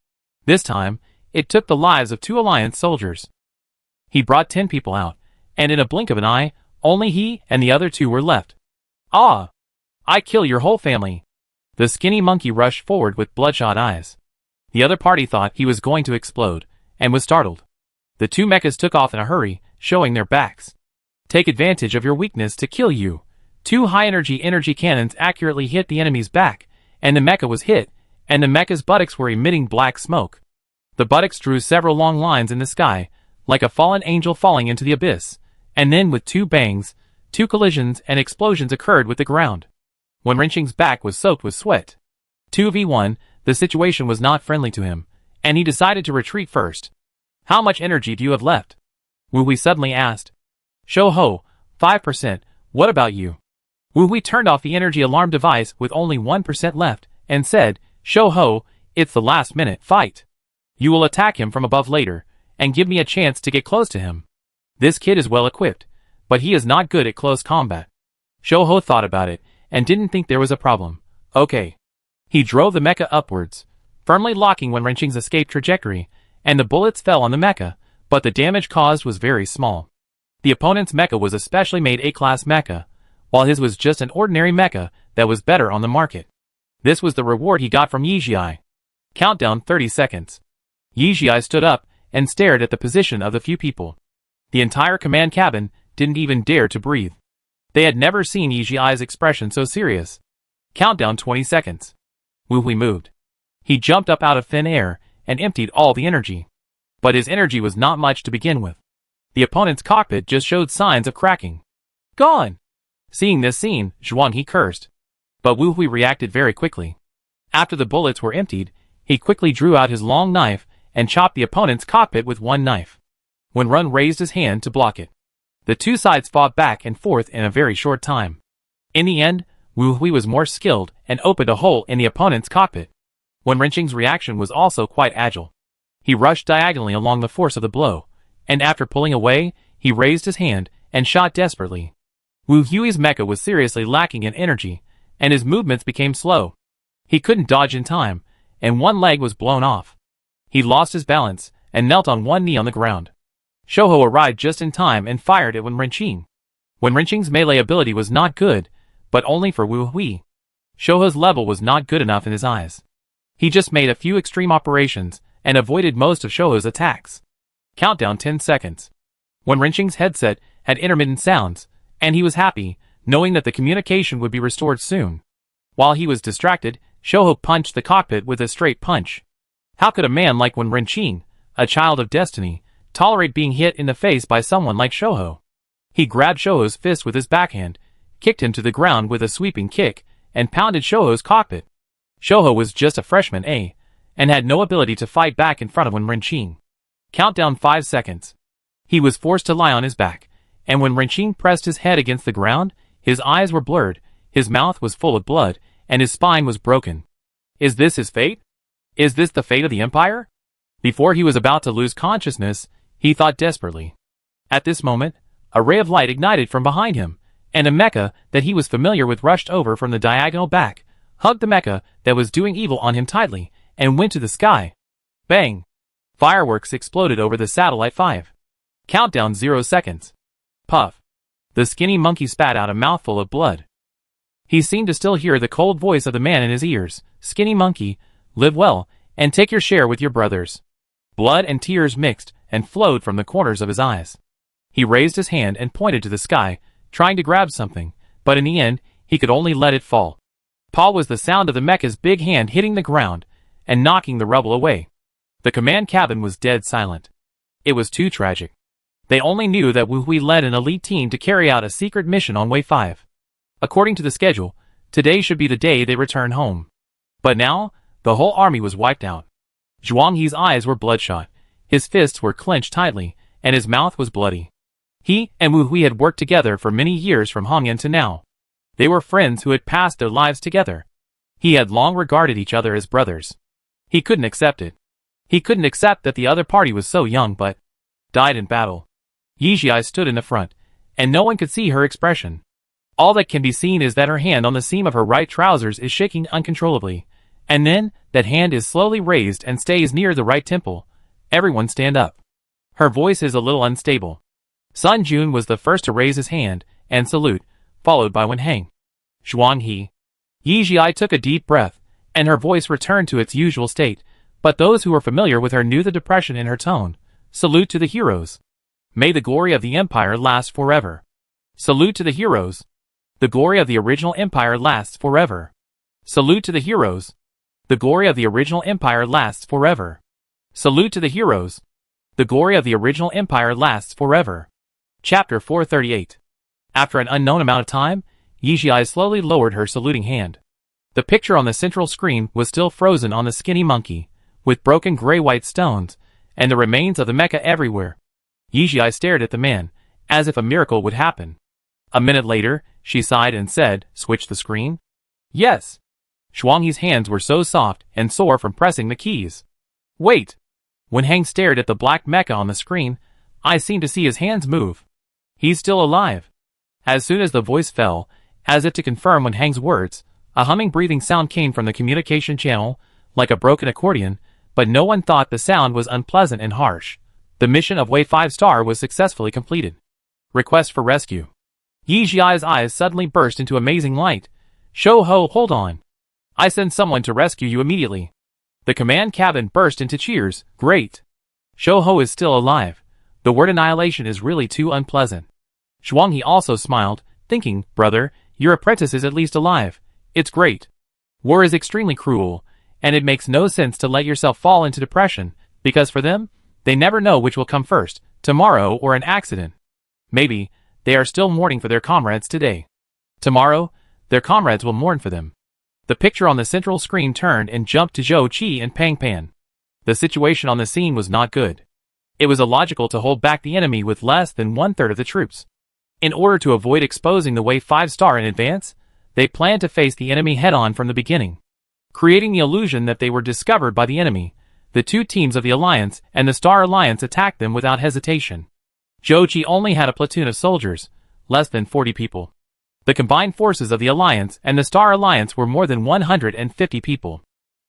This time, it took the lives of 2 Alliance soldiers. He brought 10 people out, and in a blink of an eye, only he and the other 2 were left. Ah! I kill your whole family. The skinny monkey rushed forward with bloodshot eyes. The other party thought he was going to explode, and was startled. The 2 mechas took off in a hurry, showing their backs. Take advantage of your weakness to kill you. 2 high-energy cannons accurately hit the enemy's back, and the mecha was hit, and the mecha's buttocks were emitting black smoke. The buttocks drew several long lines in the sky, like a fallen angel falling into the abyss, and then with 2 bangs, 2 collisions and explosions occurred with the ground. When Renqing's back was soaked with sweat. 2v1, the situation was not friendly to him, and he decided to retreat first. How much energy do you have left? Wu Hui suddenly asked. Shou Ho, 5%, what about you? Wu Hui turned off the energy alarm device with only 1% left, and said, Shou Ho, it's the last-minute fight. You will attack him from above later, and give me a chance to get close to him. This kid is well equipped, but he is not good at close combat. Shou Ho thought about it, and didn't think there was a problem. Okay. He drove the mecha upwards, firmly locking when Renqing's escape trajectory, and the bullets fell on the mecha, but the damage caused was very small. The opponent's mecha was a specially made A-class mecha, while his was just an ordinary mecha that was better on the market. This was the reward he got from Yizhi. Countdown 30 seconds. Yizhi stood up and stared at the position of the few people. The entire command cabin didn't even dare to breathe. They had never seen Yizhi's expression so serious. Countdown 20 seconds. Wu Hui moved. He jumped up out of thin air and emptied all the energy. But his energy was not much to begin with. The opponent's cockpit just showed signs of cracking. Gone! Seeing this scene, Zhuang He cursed. But Wu Hui reacted very quickly. After the bullets were emptied, he quickly drew out his long knife and chopped the opponent's cockpit with one knife. When Run raised his hand to block it. The 2 sides fought back and forth in a very short time. In the end, Wu Hui was more skilled and opened a hole in the opponent's cockpit. When Renqing's reaction was also quite agile. He rushed diagonally along the force of the blow, and after pulling away, he raised his hand and shot desperately. Wu Hui's mecha was seriously lacking in energy, and his movements became slow. He couldn't dodge in time, and one leg was blown off. He lost his balance, and knelt on one knee on the ground. Shou Ho arrived just in time and fired at Renqing. When Renqing's melee ability was not good, but only for Wu Hui. Shouho's level was not good enough in his eyes. He just made a few extreme operations and avoided most of Shouho's attacks. Countdown 10 seconds. When Renqing's headset had intermittent sounds, and he was happy, knowing that the communication would be restored soon. While he was distracted, Shouho punched the cockpit with a straight punch. How could a man like Wen Renqing, a child of destiny, tolerate being hit in the face by someone like Shouho? He grabbed Shouho's fist with his backhand, kicked him to the ground with a sweeping kick, and pounded Shouho's cockpit. Shouho was just a freshman and had no ability to fight back in front of Wen Renqing. Countdown 5 seconds. He was forced to lie on his back, and when Renqing pressed his head against the ground, his eyes were blurred, his mouth was full of blood, and his spine was broken. Is this his fate? Is this the fate of the Empire? Before he was about to lose consciousness, he thought desperately. At this moment, a ray of light ignited from behind him, and a mecha that he was familiar with rushed over from the diagonal back, hugged the mecha that was doing evil on him tightly, and went to the sky. Bang! Fireworks exploded over the satellite 5. Countdown 0 seconds. Puff. The skinny monkey spat out a mouthful of blood. He seemed to still hear the cold voice of the man in his ears. Skinny monkey, live well, and take your share with your brothers. Blood and tears mixed and flowed from the corners of his eyes. He raised his hand and pointed to the sky, trying to grab something, but in the end, he could only let it fall. Paw was the sound of the mecha's big hand hitting the ground and knocking the rubble away. The command cabin was dead silent. It was too tragic. They only knew that Wu Hui led an elite team to carry out a secret mission on Way 5. According to the schedule, today should be the day they return home. But now, the whole army was wiped out. Zhuang He's eyes were bloodshot, his fists were clenched tightly, and his mouth was bloody. He and Wu Hui had worked together for many years from Hongyan to now. They were friends who had passed their lives together. He had long regarded each other as brothers. He couldn't accept it. He couldn't accept that the other party was so young but died in battle. Yizhi stood in the front, and no one could see her expression. All that can be seen is that her hand on the seam of her right trousers is shaking uncontrollably, and then that hand is slowly raised and stays near the right temple. Everyone stand up. Her voice is a little unstable. Sun Jun was the first to raise his hand and salute, followed by Wen Heng. Zhuang He. Yizhi took a deep breath, and her voice returned to its usual state, but those who were familiar with her knew the depression in her tone. Salute to the heroes. May the glory of the Empire last forever. Salute to the heroes. The glory of the original Empire lasts forever. Salute to the heroes. The glory of the original Empire lasts forever. Salute to the heroes. The glory of the original Empire lasts forever. Chapter 438. After an unknown amount of time, Yizhi slowly lowered her saluting hand. The picture on the central screen was still frozen on the skinny monkey, with broken gray-white stones, and the remains of the mecha everywhere. Yizhi stared at the man, as if a miracle would happen. A minute later, she sighed and said, "Switch the screen?" "Yes." Zhuang He's hands were so soft and sore from pressing the keys. "Wait." When Heng stared at the black mecha on the screen, I seemed to see his hands move. "He's still alive." As soon as the voice fell, as if to confirm Wen Heng's words, a humming breathing sound came from the communication channel, like a broken accordion, but no one thought the sound was unpleasant and harsh. The mission of Way 5 Star was successfully completed. Request for rescue. Yizhi's eyes suddenly burst into amazing light. "Shouho, hold on. I send someone to rescue you immediately." The command cabin burst into cheers. "Great. Shouho is still alive. The word annihilation is really too unpleasant." Zhuang He also smiled, thinking, "Brother, your apprentice is at least alive. It's great. War is extremely cruel, and it makes no sense to let yourself fall into depression, because for them, they never know which will come first, tomorrow or an accident. Maybe, they are still mourning for their comrades today. Tomorrow, their comrades will mourn for them." The picture on the central screen turned and jumped to Zhou Qi and Pang Pan. The situation on the scene was not good. It was illogical to hold back the enemy with less than one-third of the troops. In order to avoid exposing the Way 5 Star in advance, they planned to face the enemy head-on from the beginning. Creating the illusion that they were discovered by the enemy, the two teams of the Alliance and the Star Alliance attacked them without hesitation. Zhou Qi only had a platoon of soldiers, less than 40 people. The combined forces of the Alliance and the Star Alliance were more than 150 people.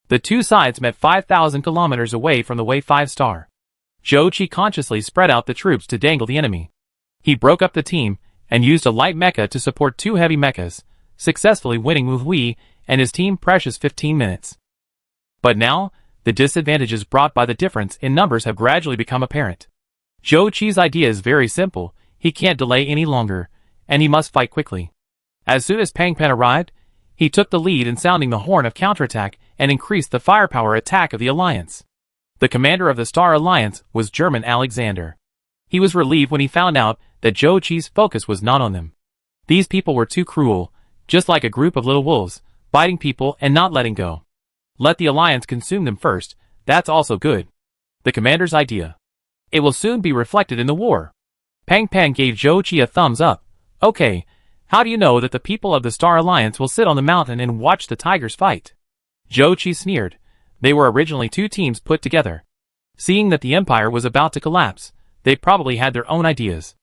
The two sides met 5,000 kilometers away from the Way 5 Star. Zhou Qi consciously spread out the troops to dangle the enemy. He broke up the team and used a light mecha to support two heavy mechas, successfully winning Wu Hui and his team precious 15 minutes. But now, the disadvantages brought by the difference in numbers have gradually become apparent. Zhou Qi's idea is very simple. He can't delay any longer, and he must fight quickly. As soon as Pang Pan arrived, he took the lead in sounding the horn of counterattack and increased the firepower attack of the alliance. The commander of the Star Alliance was German Alexander. He was relieved when he found out that Zhou Qi's focus was not on them. These people were too cruel, just like a group of little wolves, biting people and not letting go. Let the alliance consume them first, that's also good. The commander's idea. It will soon be reflected in the war. Pang Pan gave Zhou Qi a thumbs up. Okay, how do you know that the people of the Star Alliance will sit on the mountain and watch the tigers fight? Zhou Qi sneered. They were originally two teams put together. Seeing that the empire was about to collapse, they probably had their own ideas.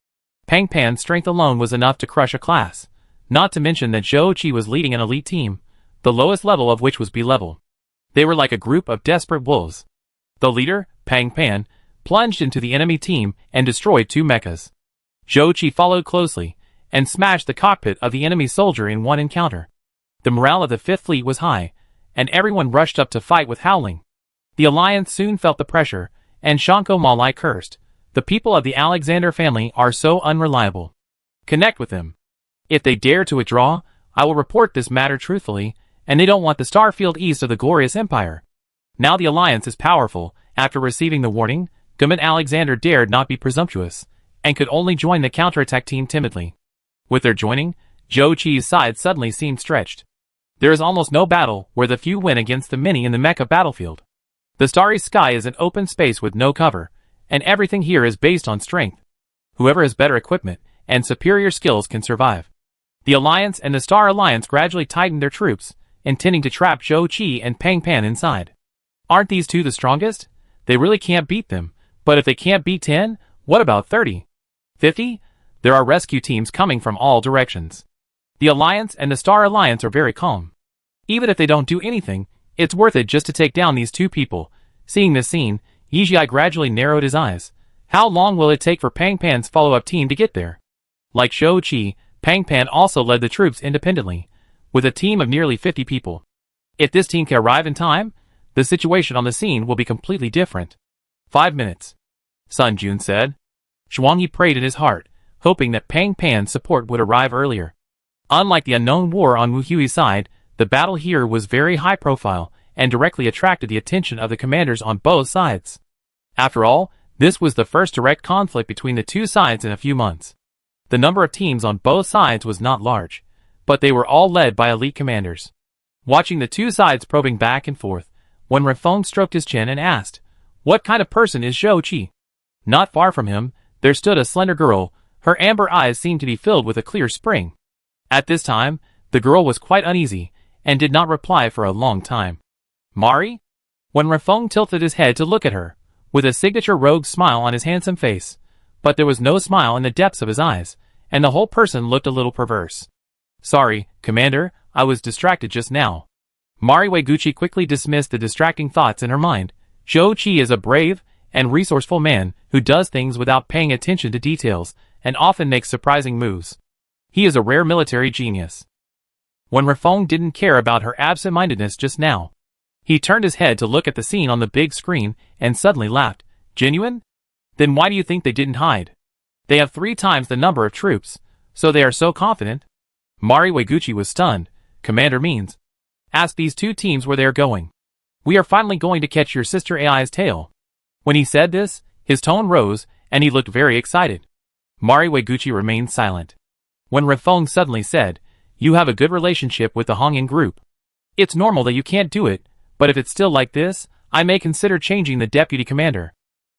Pang Pan's strength alone was enough to crush a class, not to mention that Zhou Qi was leading an elite team, the lowest level of which was B level. They were like a group of desperate wolves. The leader, Pang Pan, plunged into the enemy team and destroyed two mechas. Zhou Qi followed closely, and smashed the cockpit of the enemy soldier in one encounter. The morale of the Fifth Fleet was high, and everyone rushed up to fight with howling. The alliance soon felt the pressure, and Shanko Malai cursed. The people of the Alexander family are so unreliable. Connect with them. If they dare to withdraw, I will report this matter truthfully, and they don't want the Starfield east of the glorious empire. Now the alliance is powerful. After receiving the warning, Gaman Alexander dared not be presumptuous, and could only join the counterattack team timidly. With their joining, Zhou Qi's side suddenly seemed stretched. There is almost no battle where the few win against the many in the mecha battlefield. The starry sky is an open space with no cover, and everything here is based on strength. Whoever has better equipment and superior skills can survive. The Alliance and the Star Alliance gradually tightened their troops, intending to trap Zhou Qi and Pang Pan inside. Aren't these two the strongest? They really can't beat them, but if they can't beat 10, what about 30? 50? There are rescue teams coming from all directions. The Alliance and the Star Alliance are very calm. Even if they don't do anything, it's worth it just to take down these two people. Seeing this scene, Yizhi gradually narrowed his eyes. How long will it take for Pang Pan's follow-up team to get there? Like Zhou Qi, Pang Pan also led the troops independently, with a team of nearly 50 people. If this team can arrive in time, the situation on the scene will be completely different. 5 minutes. Sun Jun said. Zhuangyi prayed in his heart, hoping that Pang Pan's support would arrive earlier. Unlike the unknown war on Wu Hui's side, the battle here was very high profile and directly attracted the attention of the commanders on both sides. After all, this was the first direct conflict between the two sides in a few months. The number of teams on both sides was not large, but they were all led by elite commanders. Watching the two sides probing back and forth, Wen Rifeng stroked his chin and asked, "What kind of person is Zhou Qi?" Not far from him, there stood a slender girl. Her amber eyes seemed to be filled with a clear spring. At this time, the girl was quite uneasy, and did not reply for a long time. Mari? Wen Rifeng tilted his head to look at her, with a signature rogue smile on his handsome face, but there was no smile in the depths of his eyes, and the whole person looked a little perverse. Sorry, Commander, I was distracted just now. Mari Waiguchi quickly dismissed the distracting thoughts in her mind. Zhou Qi is a brave and resourceful man who does things without paying attention to details, and often makes surprising moves. He is a rare military genius. Wen Rifeng didn't care about her absent-mindedness just now. He turned his head to look at the scene on the big screen, and suddenly laughed. Genuine? Then why do you think they didn't hide? They have 3 times the number of troops, so they are so confident. Mari Waiguchi was stunned. Commander means. Ask these two teams where they are going. We are finally going to catch your sister AI's tail. When he said this, his tone rose, and he looked very excited. Mari Waiguchi remained silent. When Rifeng suddenly said, "You have a good relationship with the Hongyan group. It's normal that you can't do it, but if it's still like this, I may consider changing the deputy commander.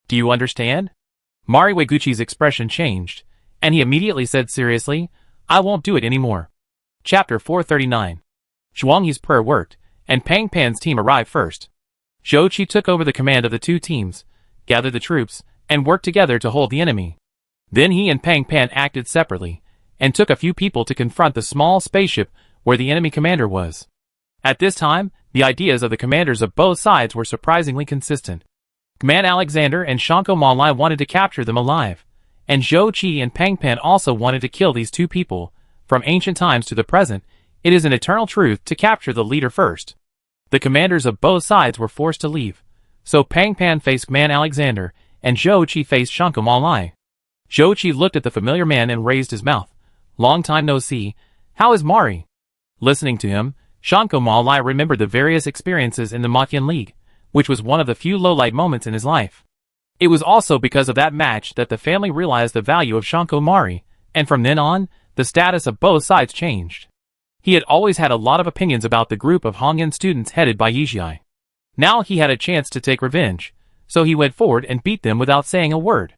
Do you understand?" Mari Waiguchi's expression changed, and he immediately said seriously, "I won't do it anymore." Chapter 439. Zhuangyi's prayer worked, and Pang Pan's team arrived first. Zhou Qi took over the command of the two teams, gathered the troops, and worked together to hold the enemy. Then he and Pang Pan acted separately, and took a few people to confront the small spaceship where the enemy commander was. At this time, the ideas of the commanders of both sides were surprisingly consistent. Gaman Alexander and Shanko Malai wanted to capture them alive, and Zhou Qi and Pang Pan also wanted to kill these two people. From ancient times to the present, It is an eternal truth to capture the leader first. The commanders of both sides were forced to leave. So Pang Pan faced Man Alexander, and Zhou Qi faced Shanko Malai. Zhou Qi looked at the familiar man and raised his mouth. Long time no see. How is Mari? Listening to him, Shanko Malai remembered the various experiences in the Motyan League, which was one of the few lowlight moments in his life. It was also because of that match that the family realized the value of Shanko Mari, and from then on, the status of both sides changed. He had always had a lot of opinions about the group of Hongyan students headed by Yizhai. Now he had a chance to take revenge, so he went forward and beat them without saying a word.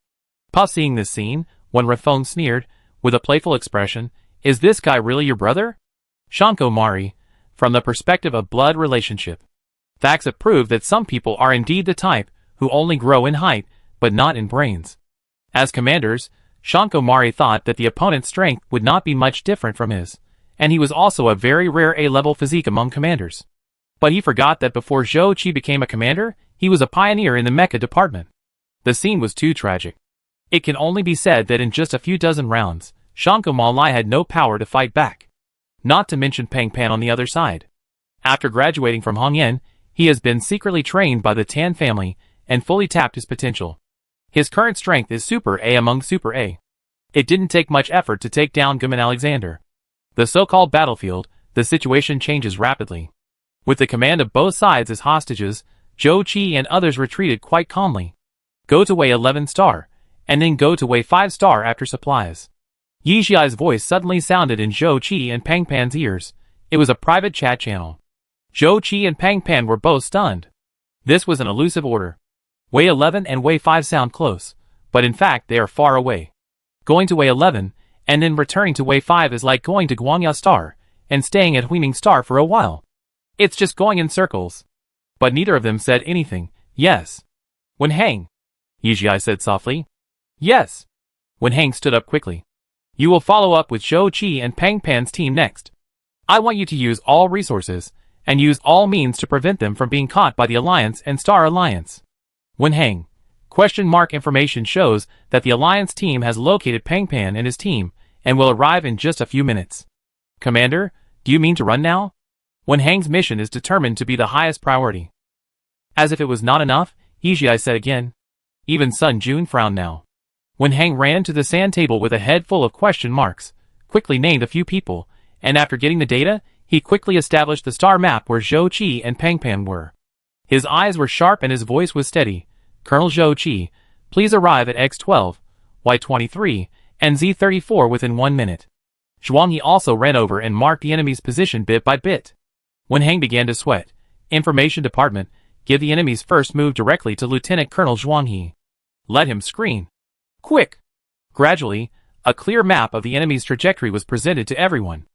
Pa seeing this scene, Wen Rafeng sneered, with a playful expression, "Is this guy really your brother?" Shanko Mari, from the perspective of blood relationship. Facts have proved that some people are indeed the type who only grow in height, but not in brains. As commanders, Shanko Mari thought that the opponent's strength would not be much different from his, and he was also a very rare A-level physique among commanders. But he forgot that before Zhou Qi became a commander, he was a pioneer in the mecha department. The scene was too tragic. It can only be said that in just a few dozen rounds, Shanko Malai had no power to fight back. Not to mention Pang Pan on the other side. After graduating from Hongyan, he has been secretly trained by the Tan family and fully tapped his potential. His current strength is Super A among Super A. It didn't take much effort to take down Gaman Alexander. The so-called battlefield, the situation changes rapidly. With the command of both sides as hostages, Zhou Qi and others retreated quite calmly. Go to way 11 star, and then go to way 5 star after supplies. Yizhiai's voice suddenly sounded in Zhou Qi and Pang Pan's ears. It was a private chat channel. Zhou Qi and Pang Pan were both stunned. This was an elusive order. Way 11 and way 5 sound close, but in fact they are far away. Going to way 11, and then returning to way 5 is like going to Guangya Star, and staying at Huiming Star for a while. It's just going in circles. But neither of them said anything. Yes. Wen Hang. Yizhiai said softly. Yes. Wen Hang stood up quickly. You will follow up with Zhou Qi and Pang Pan's team next. I want you to use all resources, and use all means to prevent them from being caught by the Alliance and Star Alliance. Wen Hang. Question mark information shows that the Alliance team has located Pang Pan and his team, and will arrive in just a few minutes. Commander, do you mean to run now? Wen Hang's mission is determined to be the highest priority. As if it was not enough, Yizhiai said again. Even Sun Jun frowned now. Wen Hang ran to the sand table with a head full of question marks, quickly named a few people, and after getting the data, he quickly established the star map where Zhou Qi and Pang Pan were. His eyes were sharp and his voice was steady. Colonel Zhou Qi, please arrive at X12, Y23, and Z34 within 1 minute. Zhuangyi also ran over and marked the enemy's position bit by bit. Wen Hang began to sweat. Information Department, give the enemy's first move directly to Lieutenant Colonel Zhuangyi. Let him screen. Quick! Gradually, a clear map of the enemy's trajectory was presented to everyone.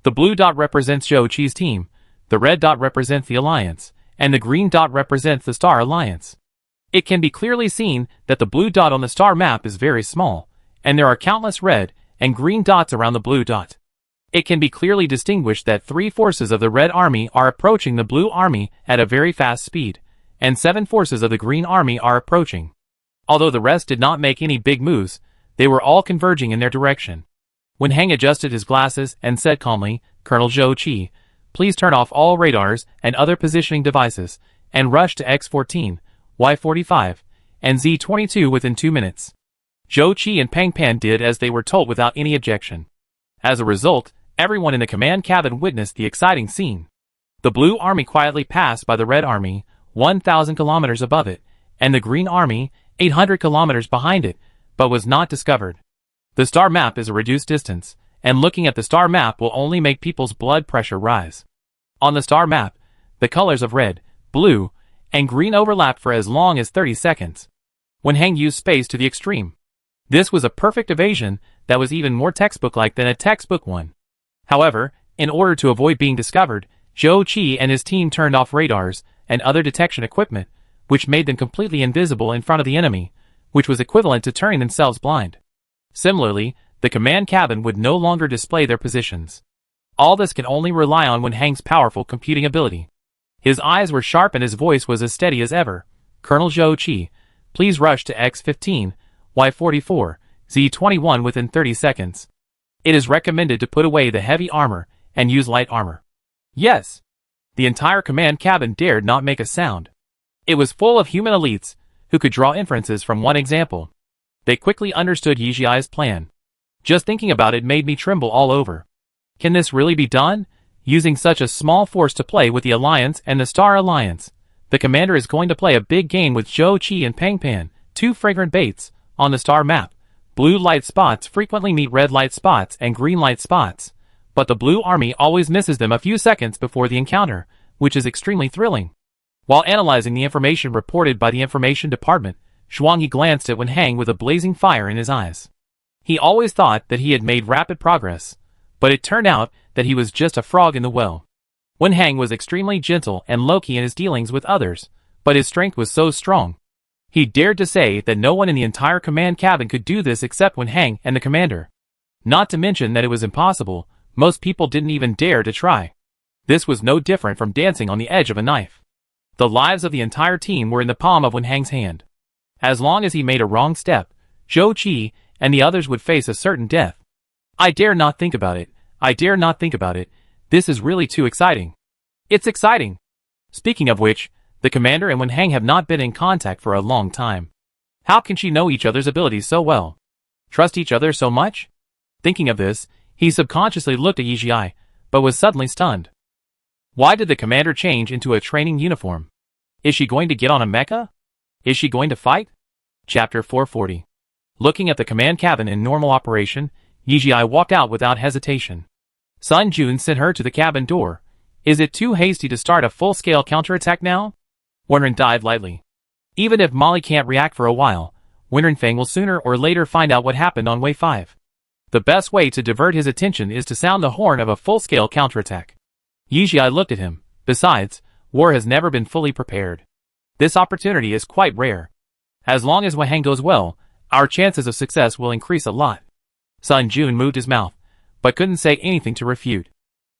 The blue dot represents Zhou Qi's team, the red dot represents the Alliance, and the green dot represents the Star Alliance. It can be clearly seen that the blue dot on the star map is very small, and there are countless red and green dots around the blue dot. It can be clearly distinguished that 3 forces of the Red Army are approaching the Blue Army at a very fast speed, and 7 forces of the Green Army are approaching. Although the rest did not make any big moves, they were all converging in their direction. Wen Hang adjusted his glasses and said calmly, Colonel Zhou Qi, please turn off all radars and other positioning devices, and rush to X14, Y45, and Z22 within 2 minutes. Zhou Qi and Pang Pan did as they were told without any objection. As a result, everyone in the command cabin witnessed the exciting scene. The Blue Army quietly passed by the Red Army, 1,000 kilometers above it, and the Green Army, 800 kilometers behind it, but was not discovered. The star map is a reduced distance, and looking at the star map will only make people's blood pressure rise. On the star map, the colors of red, blue, and green overlapped for as long as 30 seconds. Wen Hang used space to the extreme. This was a perfect evasion that was even more textbook-like than a textbook one. However, in order to avoid being discovered, Zhou Qi and his team turned off radars and other detection equipment, which made them completely invisible in front of the enemy, which was equivalent to turning themselves blind. Similarly, the command cabin would no longer display their positions. All this can only rely on Wen Hang's powerful computing ability. His eyes were sharp and his voice was as steady as ever. Colonel Zhou Qi, please rush to X15, Y44, Z21 within 30 seconds. It is recommended to put away the heavy armor and use light armor. Yes. The entire command cabin dared not make a sound. It was full of human elites who could draw inferences from one example. They quickly understood Yijiai's plan. Just thinking about it made me tremble all over. Can this really be done? Using such a small force to play with the Alliance and the Star Alliance. The commander is going to play a big game with Zhou Qi and Pang Pan, two fragrant baits, on the star map. Blue light spots frequently meet red light spots and green light spots, but the blue army always misses them a few seconds before the encounter, which is extremely thrilling. While analyzing the information reported by the information department, Zhuangyi glanced at Wen Hang with a blazing fire in his eyes. He always thought that he had made rapid progress, but it turned out that he was just a frog in the well. Wen Hang was extremely gentle and low-key in his dealings with others, but his strength was so strong. He dared to say that no one in the entire command cabin could do this except Wen Hang and the commander. Not to mention that it was impossible, most people didn't even dare to try. This was no different from dancing on the edge of a knife. The lives of the entire team were in the palm of Wen Hang's hand. As long as he made a wrong step, Zhou Qi and the others would face a certain death. I dare not think about it. I dare not think about it. This is really too exciting. It's exciting. Speaking of which, the commander and Wen Hang have not been in contact for a long time. How can she know each other's abilities so well? Trust each other so much? Thinking of this, he subconsciously looked at Yijiai, but was suddenly stunned. Why did the commander change into a training uniform? Is she going to get on a mecha? Is she going to fight? Chapter 440. Looking at the command cabin in normal operation, Yijiai walked out without hesitation. Sun Jun sent her to the cabin door. Is it too hasty to start a full-scale counterattack now? Wenren dived lightly. Even if Molly can't react for a while, Wenren will sooner or later find out what happened on Way 5. The best way to divert his attention is to sound the horn of a full-scale counterattack. Yijiai looked at him. Besides, war has never been fully prepared. This opportunity is quite rare. As long as Wen Hang goes well, our chances of success will increase a lot. Sun Jun moved his mouth, but couldn't say anything to refute.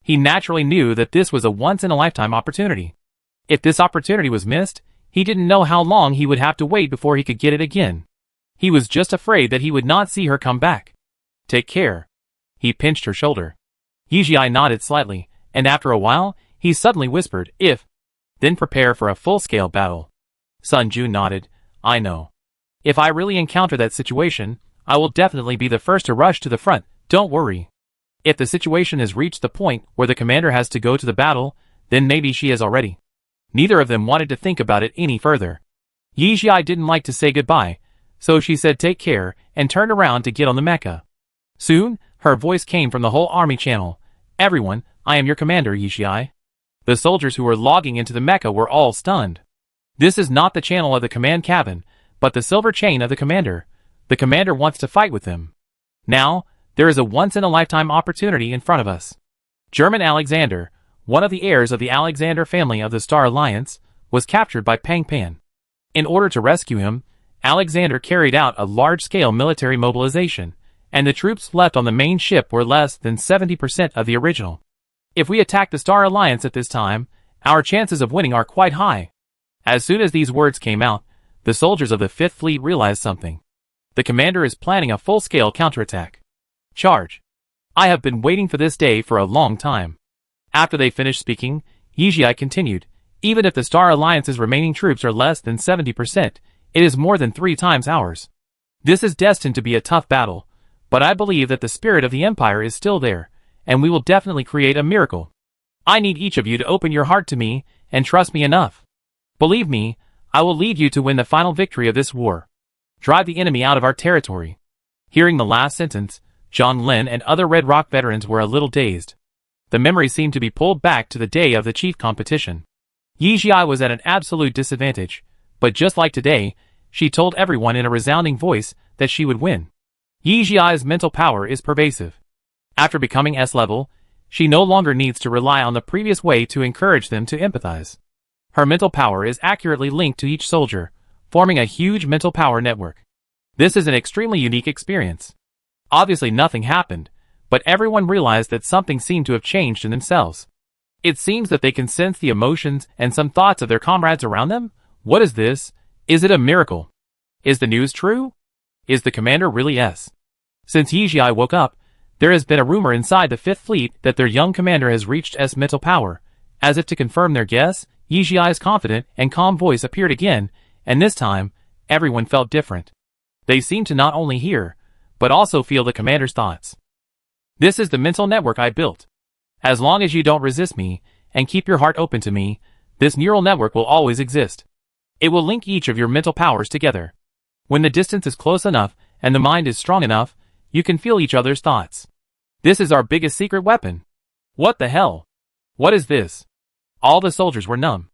He naturally knew that this was a once-in-a-lifetime opportunity. If this opportunity was missed, he didn't know how long he would have to wait before he could get it again. He was just afraid that he would not see her come back. Take care. He pinched her shoulder. Yijiai nodded slightly, and after a while, he suddenly whispered, if. Then prepare for a full-scale battle. Sun Jun nodded. I know. If I really encounter that situation, I will definitely be the first to rush to the front, don't worry. If the situation has reached the point where the commander has to go to the battle, then maybe she has already. Neither of them wanted to think about it any further. Yijiai didn't like to say goodbye, so she said take care and turned around to get on the mecha. Soon, her voice came from the whole army channel. Everyone, I am your commander, Yijiai. The soldiers who were logging into the mecha were all stunned. This is not the channel of the command cabin, but the silver chain of the commander. The commander wants to fight with them. Now, there is a once-in-a-lifetime opportunity in front of us. German Alexander, one of the heirs of the Alexander family of the Star Alliance, was captured by Pang Pan. In order to rescue him, Alexander carried out a large-scale military mobilization, and the troops left on the main ship were less than 70% of the original. If we attack the Star Alliance at this time, our chances of winning are quite high. As soon as these words came out, the soldiers of the Fifth Fleet realized something. The commander is planning a full-scale counterattack. Charge. I have been waiting for this day for a long time. After they finished speaking, Yijiai continued, even if the Star Alliance's remaining troops are less than 70%, it is more than 3 times ours. This is destined to be a tough battle, but I believe that the spirit of the Empire is still there, and we will definitely create a miracle. I need each of you to open your heart to me and trust me enough. Believe me, I will lead you to win the final victory of this war. Drive the enemy out of our territory. Hearing the last sentence, John Lin and other Red Rock veterans were a little dazed. The memory seemed to be pulled back to the day of the chief competition. Yijiai was at an absolute disadvantage, but just like today, she told everyone in a resounding voice that she would win. Yijiai's mental power is pervasive. After becoming S-level, she no longer needs to rely on the previous way to encourage them to empathize. Her mental power is accurately linked to each soldier, forming a huge mental power network. This is an extremely unique experience. Obviously nothing happened, but everyone realized that something seemed to have changed in themselves. It seems that they can sense the emotions and some thoughts of their comrades around them. What is this? Is it a miracle? Is the news true? Is the commander really S? Since Yijiai woke up, There has been a rumor inside the Fifth Fleet that their young commander has reached S mental power. As if to confirm their guess, Yi Jiai's confident and calm voice appeared again, and this time, everyone felt different. They seemed to not only hear, but also feel the commander's thoughts. This is the mental network I built. As long as you don't resist me, and keep your heart open to me, this neural network will always exist. It will link each of your mental powers together. When the distance is close enough, and the mind is strong enough, you can feel each other's thoughts. This is our biggest secret weapon. What the hell? What is this? All the soldiers were numb.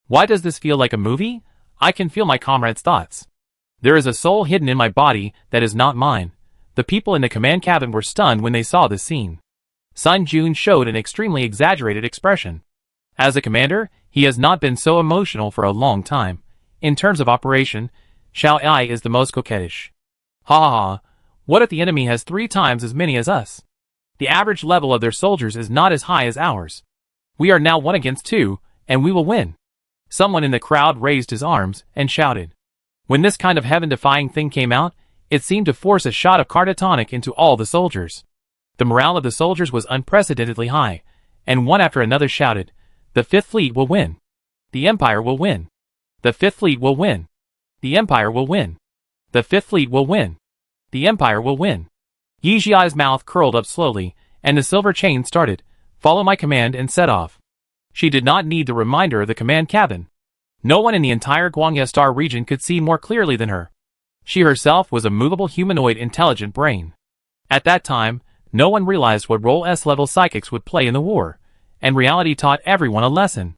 Why does this feel like a movie? I can feel my comrade's thoughts. There is a soul hidden in my body that is not mine. The people in the command cabin were stunned when they saw this scene. Sun Jun showed an extremely exaggerated expression. As a commander, he has not been so emotional for a long time. In terms of operation, Xiao Ai is the most coquettish. Ha ha ha, what if the enemy has 3 times as many as us? The average level of their soldiers is not as high as ours. We are now 1 against 2, and we will win. Someone in the crowd raised his arms and shouted. When this kind of heaven-defying thing came out, it seemed to force a shot of cardiotonic into all the soldiers. The morale of the soldiers was unprecedentedly high, and one after another shouted, "The Fifth Fleet will win. The Empire will win. The Fifth Fleet will win. The Empire will win. The Fifth Fleet will win. The Empire will win." Yi Jiai's mouth curled up slowly, and the silver chain started, "Follow my command," and set off. She did not need the reminder of the command cabin. No one in the entire Guangya Star region could see more clearly than her. She herself was a movable humanoid intelligent brain. At that time, no one realized what role S-level psychics would play in the war, and reality taught everyone a lesson.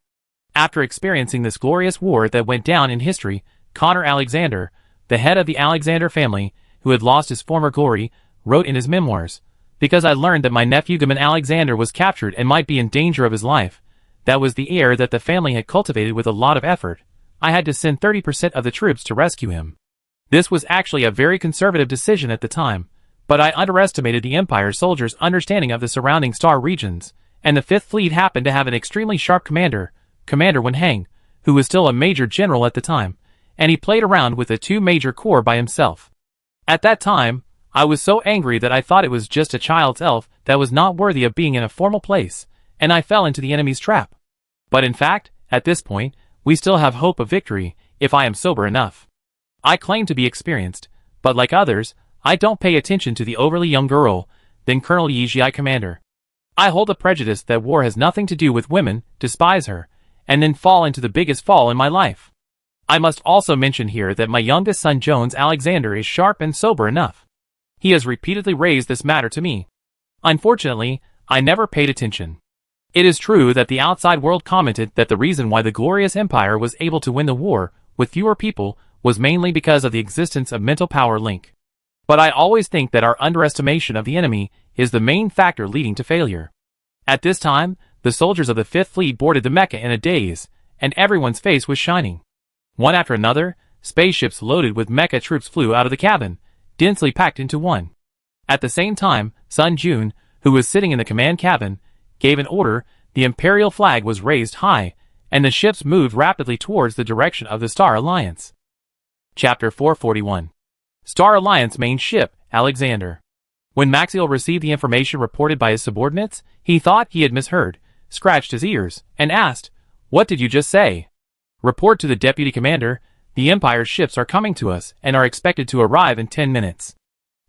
After experiencing this glorious war that went down in history, Connor Alexander, the head of the Alexander family, who had lost his former glory, wrote in his memoirs, "Because I learned that my nephew Gaman Alexander was captured and might be in danger of his life, that was the heir that the family had cultivated with a lot of effort, I had to send 30% of the troops to rescue him. This was actually a very conservative decision at the time, but I underestimated the Empire's soldiers' understanding of the surrounding star regions, and the Fifth Fleet happened to have an extremely sharp commander, Commander Wenhang, who was still a major general at the time, and he played around with the 2 major corps by himself. At that time, I was so angry that I thought it was just a child's elf that was not worthy of being in a formal place, and I fell into the enemy's trap. But in fact, at this point, we still have hope of victory, if I am sober enough. I claim to be experienced, but like others, I don't pay attention to the overly young girl, then Colonel Yi Jiai commander. I hold a prejudice that war has nothing to do with women, despise her, and then fall into the biggest fall in my life. I must also mention here that my youngest son Jones Alexander is sharp and sober enough. He has repeatedly raised this matter to me. Unfortunately, I never paid attention. It is true that the outside world commented that the reason why the glorious empire was able to win the war with fewer people was mainly because of the existence of mental power link. But I always think that our underestimation of the enemy is the main factor leading to failure. At this time, the soldiers of the Fifth Fleet boarded the Mecha in a daze, and everyone's face was shining. One after another, spaceships loaded with Mecha troops flew out of the cabin, densely packed into one. At the same time, Sun Jun, who was sitting in the command cabin, gave an order. The Imperial flag was raised high, and the ships moved rapidly towards the direction of the Star Alliance. Chapter 441. Star Alliance main ship, Alexander. When Maxiel received the information reported by his subordinates, he thought he had misheard, scratched his ears, and asked, "What did you just say?" "Report to the deputy commander, the Empire's ships are coming to us and are expected to arrive in 10 minutes.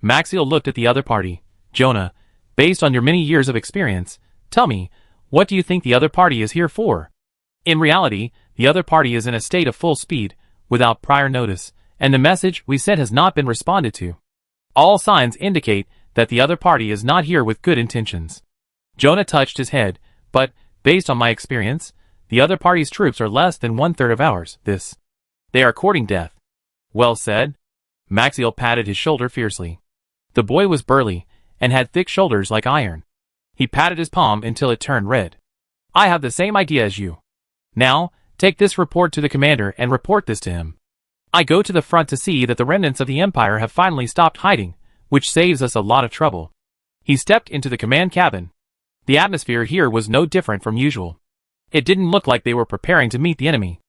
Maxiel looked at the other party. "Jonah, based on your many years of experience, tell me, what do you think the other party is here for?" In reality, the other party is in a state of full speed, without prior notice, and the message we sent has not been responded to. All signs indicate that the other party is not here with good intentions. Jonah touched his head, but, based on my experience, the other party's troops are less than 1/3 of ours. They are courting death. Well said. Maxiel patted his shoulder fiercely. The boy was burly, and had thick shoulders like iron. He patted his palm until it turned red. "I have the same idea as you. Now, take this report to the commander and report this to him. I go to the front to see that the remnants of the Empire have finally stopped hiding, which saves us a lot of trouble." He stepped into the command cabin. The atmosphere here was no different from usual. It didn't look like they were preparing to meet the enemy.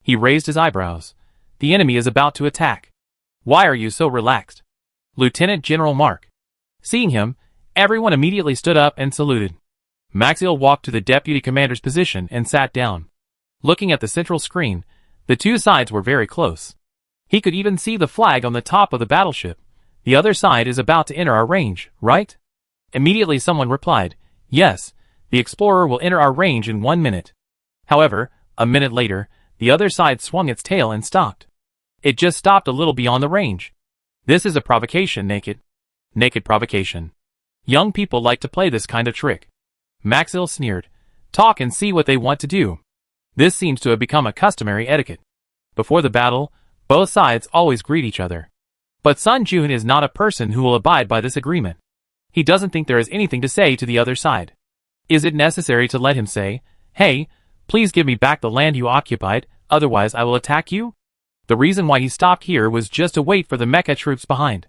He raised his eyebrows. "The enemy is about to attack. Why are you so relaxed?" "Lieutenant General Mark." Seeing him, Everyone immediately stood up and saluted. Maxiel walked to the deputy commander's position and sat down. Looking at the central screen, the two sides were very close. He could even see the flag on the top of the battleship. The other side is about to enter our range, right? Immediately someone replied, yes, the explorer will enter our range in 1 minute. However, a minute later, the other side swung its tail and stopped. It just stopped a little beyond the range. This is a provocation, Naked. Naked provocation. Young people like to play this kind of trick. Maxiel sneered. Talk and see what they want to do. This seems to have become a customary etiquette. Before the battle, both sides always greet each other. But Sun Jun is not a person who will abide by this agreement. He doesn't think there is anything to say to the other side. Is it necessary to let him say, hey, please give me back the land you occupied, otherwise I will attack you? The reason why he stopped here was just to wait for the mecha troops behind.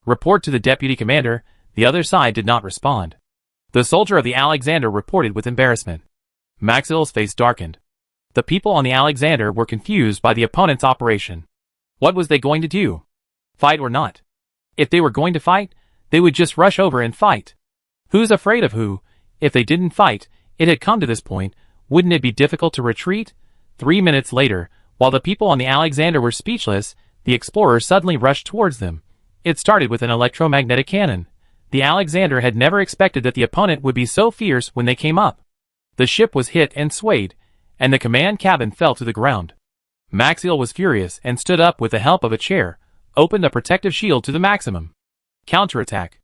Report to the deputy commander. The other side did not respond. The soldier of the Alexander reported with embarrassment. Maxiel's face darkened. The people on the Alexander were confused by the opponent's operation. What was they going to do? Fight or not? If they were going to fight, they would just rush over and fight. Who's afraid of who? If they didn't fight, it had come to this point, wouldn't it be difficult to retreat? 3 minutes later, while the people on the Alexander were speechless, the explorer suddenly rushed towards them. It started with an electromagnetic cannon. The Alexander had never expected that the opponent would be so fierce when they came up. The ship was hit and swayed, and the command cabin fell to the ground. Maxiel was furious and stood up with the help of a chair, opened a protective shield to the maximum. Counterattack.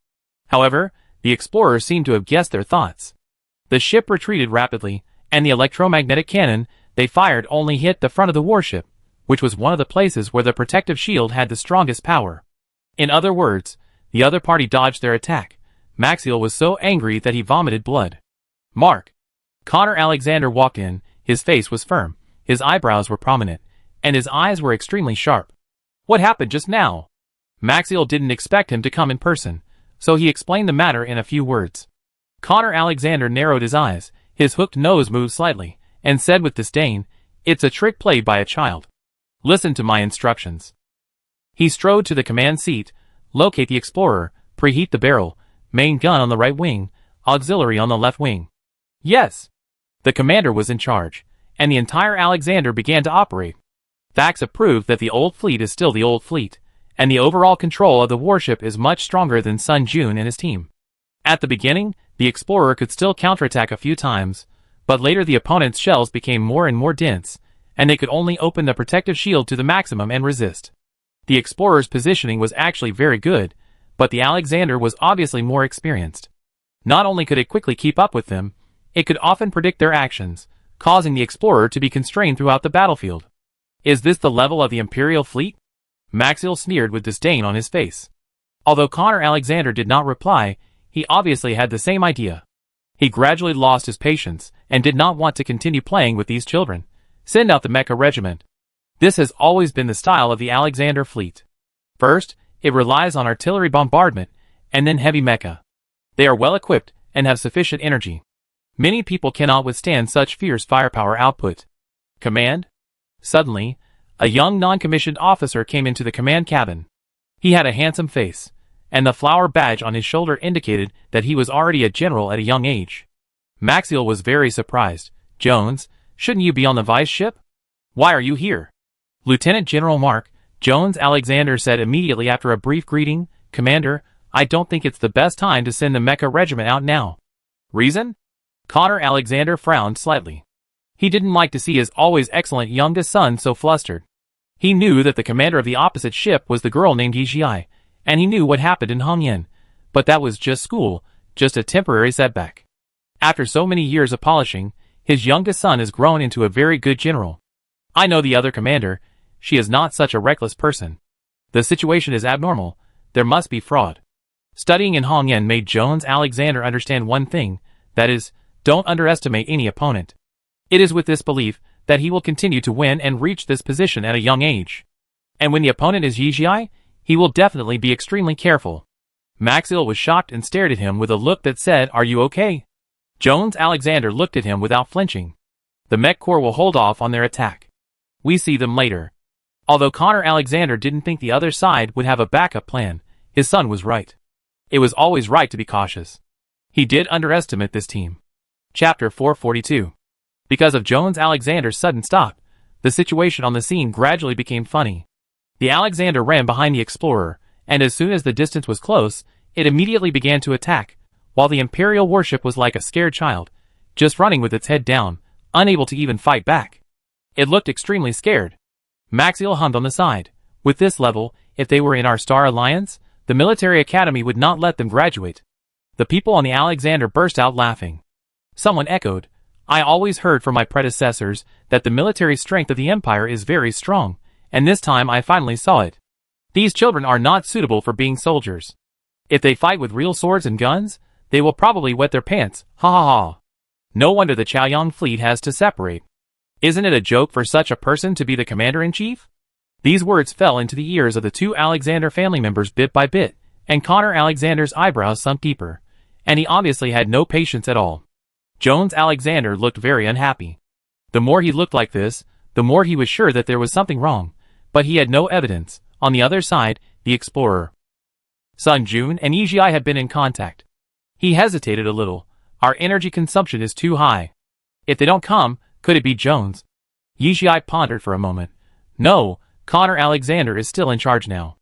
However, the explorers seemed to have guessed their thoughts. The ship retreated rapidly, and the electromagnetic cannon they fired only hit the front of the warship, which was one of the places where the protective shield had the strongest power. In other words, the other party dodged their attack. Maxiel was so angry that he vomited blood. Mark. Connor Alexander walked in. His face was firm, his eyebrows were prominent, and his eyes were extremely sharp. What happened just now? Maxiel didn't expect him to come in person, so he explained the matter in a few words. Connor Alexander narrowed his eyes, his hooked nose moved slightly, and said with disdain, it's a trick played by a child. Listen to my instructions. He strode to the command seat. Locate the explorer, preheat the barrel, main gun on the right wing, auxiliary on the left wing. Yes. The commander was in charge, and the entire Alexander began to operate. Facts have proved that the old fleet is still the old fleet, and the overall control of the warship is much stronger than Sun Jun and his team. At the beginning, the explorer could still counterattack a few times, but later the opponent's shells became more and more dense, and they could only open the protective shield to the maximum and resist. The explorer's positioning was actually very good, but the Alexander was obviously more experienced. Not only could it quickly keep up with them, it could often predict their actions, causing the explorer to be constrained throughout the battlefield. Is this the level of the Imperial fleet? Maxiel sneered with disdain on his face. Although Connor Alexander did not reply, he obviously had the same idea. He gradually lost his patience, and did not want to continue playing with these children. Send out the mecha regiment. This has always been the style of the Alexander fleet. First, it relies on artillery bombardment, and then heavy mecha. They are well equipped, and have sufficient energy. Many people cannot withstand such fierce firepower output. Command? Suddenly, a young non-commissioned officer came into the command cabin. He had a handsome face, and the flower badge on his shoulder indicated that he was already a general at a young age. Maxiel was very surprised. Jones, shouldn't you be on the vice ship? Why are you here? Lieutenant General Mark, Jones Alexander said immediately after a brief greeting, Commander, I don't think it's the best time to send the mecha regiment out now. Reason? Connor Alexander frowned slightly. He didn't like to see his always excellent youngest son so flustered. He knew that the commander of the opposite ship was the girl named Yijie, and he knew what happened in Hongyan, but that was just school, just a temporary setback. After so many years of polishing, his youngest son has grown into a very good general. I know the other commander. She is not such a reckless person. The situation is abnormal. There must be fraud. Studying in Hongyan made Jones Alexander understand one thing, that is, don't underestimate any opponent. It is with this belief that he will continue to win and reach this position at a young age. And when the opponent is Yijie, he will definitely be extremely careful. Maxiel was shocked and stared at him with a look that said, Are you okay? Jones Alexander looked at him without flinching. The Mech Corps will hold off on their attack. We see them later. Although Connor Alexander didn't think the other side would have a backup plan, his son was right. It was always right to be cautious. He did underestimate this team. Chapter 442. Because of Jones Alexander's sudden stop, the situation on the scene gradually became funny. The Alexander ran behind the Explorer, and as soon as the distance was close, it immediately began to attack, while the Imperial warship was like a scared child, just running with its head down, unable to even fight back. It looked extremely scared. Maxiel hummed on the side. With this level, if they were in our Star Alliance, the military academy would not let them graduate. The people on the Alexander burst out laughing. Someone echoed, I always heard from my predecessors that the military strength of the Empire is very strong, and this time I finally saw it. These children are not suitable for being soldiers. If they fight with real swords and guns, they will probably wet their pants, ha ha ha. No wonder the Chaoyang fleet has to separate. Isn't it a joke for such a person to be the commander-in-chief? These words fell into the ears of the two Alexander family members bit by bit, and Connor Alexander's eyebrows sunk deeper, and he obviously had no patience at all. Jones Alexander looked very unhappy. The more he looked like this, the more he was sure that there was something wrong, but he had no evidence. On the other side, the Explorer. Sun Jun and Yijia had been in contact. He hesitated a little. Our energy consumption is too high. If they don't come, could it be Jones? Yijia pondered for a moment. No, Connor Alexander is still in charge now.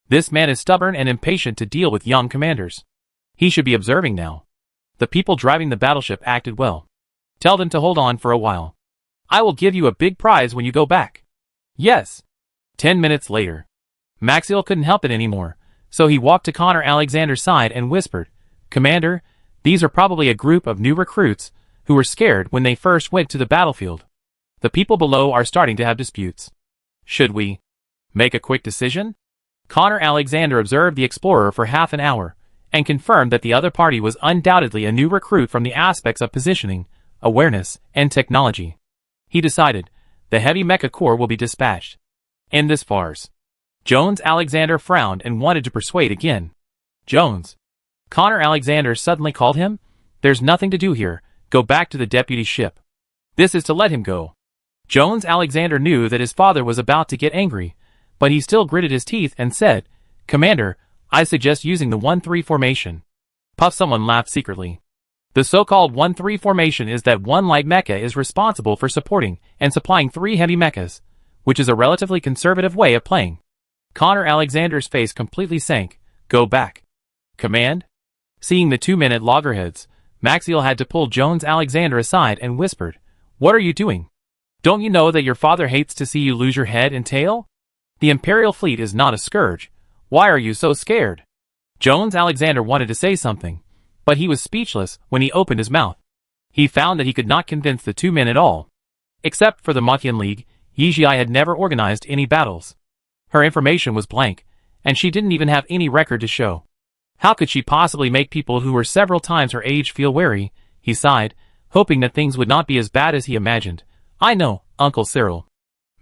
This man is stubborn and impatient to deal with young commanders. He should be observing now. The people driving the battleship acted well. Tell them to hold on for a while. I will give you a big prize when you go back. Yes. 10 minutes later. Maxiel couldn't help it anymore, so he walked to Connor Alexander's side and whispered, Commander, these are probably a group of new recruits who were scared when they first went to the battlefield. The people below are starting to have disputes. Should we make a quick decision? Connor Alexander observed the Explorer for half an hour and confirmed that the other party was undoubtedly a new recruit from the aspects of positioning, awareness, and technology. He decided, the heavy mecha corps will be dispatched. End this farce. Jones Alexander frowned and wanted to persuade again. Jones. Connor Alexander suddenly called him. There's nothing to do here. Go back to the deputy ship. This is to let him go. Jones Alexander knew that his father was about to get angry, but he still gritted his teeth and said, Commander, I suggest using the 1-3 formation. Puff, someone laughed secretly. The so-called 1-3 formation is that one light mecha is responsible for supporting and supplying 3 heavy mechas, which is a relatively conservative way of playing. Connor Alexander's face completely sank. Go back. Command? Seeing the 2 men at loggerheads, Maxiel had to pull Jones Alexander aside and whispered, What are you doing? Don't you know that your father hates to see you lose your head and tail? The Imperial fleet is not a scourge. Why are you so scared? Jones Alexander wanted to say something, but he was speechless when he opened his mouth. He found that he could not convince the 2 men at all. Except for the Machian League, Yijia had never organized any battles. Her information was blank, and she didn't even have any record to show. How could she possibly make people who were several times her age feel wary? He sighed, hoping that things would not be as bad as he imagined. I know, Uncle Cyril.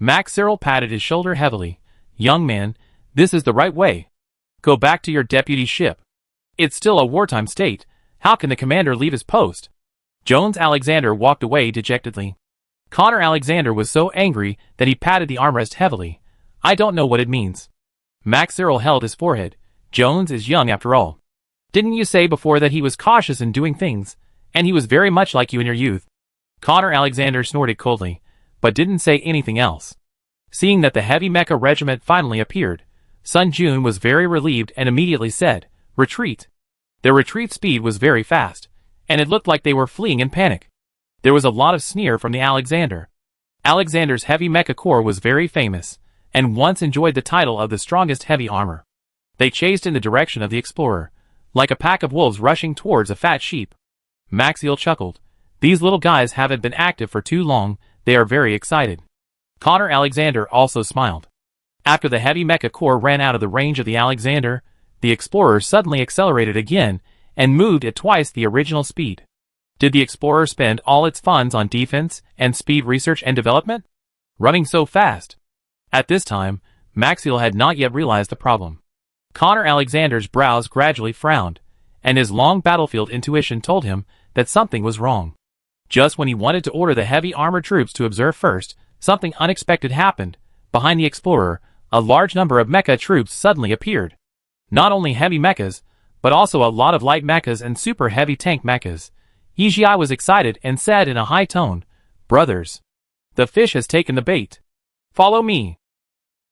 Max Cyril patted his shoulder heavily. Young man, this is the right way. Go back to your deputy ship. It's still a wartime state. How can the commander leave his post? Jones Alexander walked away dejectedly. Connor Alexander was so angry that he patted the armrest heavily. I don't know what it means. Max Cyril held his forehead. Jones is young after all. Didn't you say before that he was cautious in doing things, and he was very much like you in your youth? Connor Alexander snorted coldly, but didn't say anything else. Seeing that the heavy mecha regiment finally appeared, Sun Jun was very relieved and immediately said, Retreat. Their retreat speed was very fast, and it looked like they were fleeing in panic. There was a lot of sneer from the Alexander. Alexander's heavy mecha corps was very famous, and once enjoyed the title of the strongest heavy armor. They chased in the direction of the Explorer, like a pack of wolves rushing towards a fat sheep. Maxiel chuckled. These little guys haven't been active for too long, they are very excited. Connor Alexander also smiled. After the heavy mecha corps ran out of the range of the Alexander, the Explorer suddenly accelerated again, and moved at twice the original speed. Did the Explorer spend all its funds on defense and speed research and development? Running so fast. At this time, Maxiel had not yet realized the problem. Connor Alexander's brows gradually frowned, and his long battlefield intuition told him that something was wrong. Just when he wanted to order the heavy armored troops to observe first, something unexpected happened. Behind the Explorer, a large number of mecha troops suddenly appeared. Not only heavy mechas, but also a lot of light mechas and super heavy tank mechas. Yijia was excited and said in a high tone, "Brothers, the fish has taken the bait. Follow me."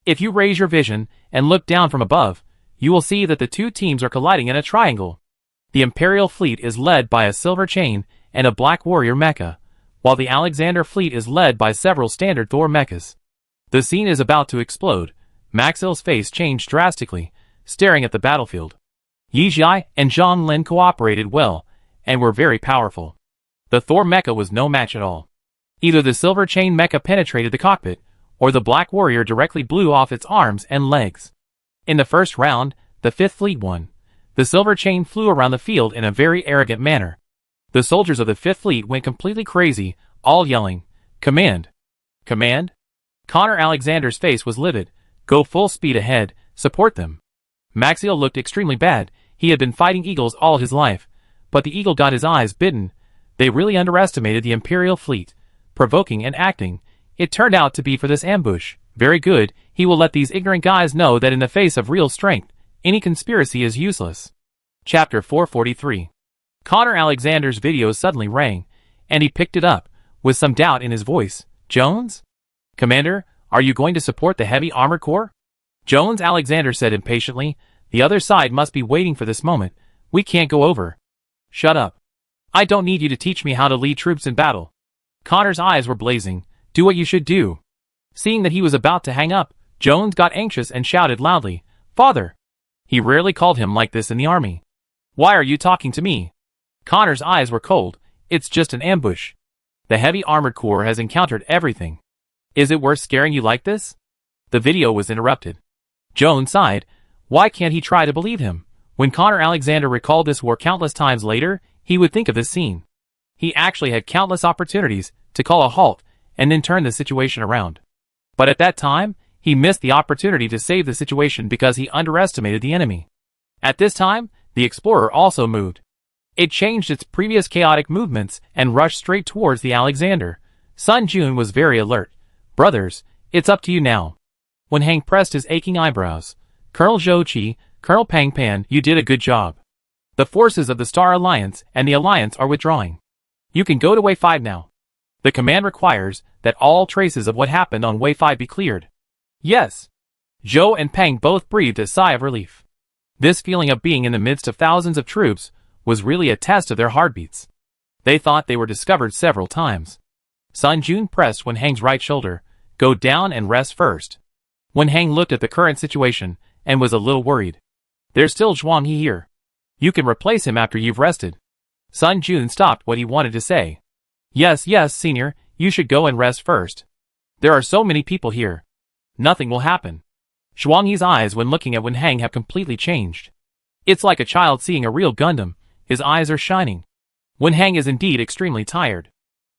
If you raise your vision and look down from above, you will see that the two teams are colliding in a triangle. The Imperial fleet is led by a Silver Chain and a Black Warrior mecha, while the Alexander fleet is led by several standard Thor mechas. The scene is about to explode. Maxill's face changed drastically, staring at the battlefield. Yijia and Zhang Lin cooperated well, and were very powerful. The Thor mecha was no match at all. Either the Silver Chain mecha penetrated the cockpit, or the Black Warrior directly blew off its arms and legs. In the first round, the Fifth Fleet won. The Silver Chain flew around the field in a very arrogant manner. The soldiers of the Fifth Fleet went completely crazy, all yelling, "Command! Command!" Connor Alexander's face was livid. "Go full speed ahead, support them." Maxiel looked extremely bad. He had been fighting eagles all his life, but the eagle got his eyes bitten. They really underestimated the Imperial fleet. Provoking and acting, it turned out to be for this ambush. Very good, he will let these ignorant guys know that in the face of real strength, any conspiracy is useless. Chapter 443. Connor Alexander's video suddenly rang, and he picked it up, with some doubt in his voice. "Jones? Commander, are you going to support the heavy armored corps?" "Jones," Alexander said impatiently, "the other side must be waiting for this moment. We can't go over." "Shut up. I don't need you to teach me how to lead troops in battle." Connor's eyes were blazing. "Do what you should do." Seeing that he was about to hang up, Jones got anxious and shouted loudly, "Father!" He rarely called him like this in the army. "Why are you talking to me?" Connor's eyes were cold. "It's just an ambush. The heavy armored corps has encountered everything. Is it worth scaring you like this?" The video was interrupted. Jones sighed. Why can't he try to believe him? When Connor Alexander recalled this war countless times later, he would think of this scene. He actually had countless opportunities to call a halt and then turn the situation around. But at that time, he missed the opportunity to save the situation because he underestimated the enemy. At this time, the Explorer also moved. It changed its previous chaotic movements and rushed straight towards the Alexander. Sun Jun was very alert. "Brothers, it's up to you now." When Hang pressed his aching eyebrows, "Colonel Zhou Qi, Colonel Pang Pan, you did a good job. The forces of the Star Alliance and the Alliance are withdrawing. You can go to Way 5 now. The command requires that all traces of what happened on Way 5 be cleared." "Yes." Zhou and Pang both breathed a sigh of relief. This feeling of being in the midst of thousands of troops was really a test of their heartbeats. They thought they were discovered several times. Sun Jun pressed Wen Hang's right shoulder. "Go down and rest first." Wen Hang looked at the current situation and was a little worried. "There's still Zhuang He here. You can replace him after you've rested." Sun Jun stopped what he wanted to say. Yes, senior, you should go and rest first. There are so many people here. Nothing will happen." Zhuang He's eyes when looking at Wen Hang have completely changed. It's like a child seeing a real Gundam. His eyes are shining. Wen Hang is indeed extremely tired.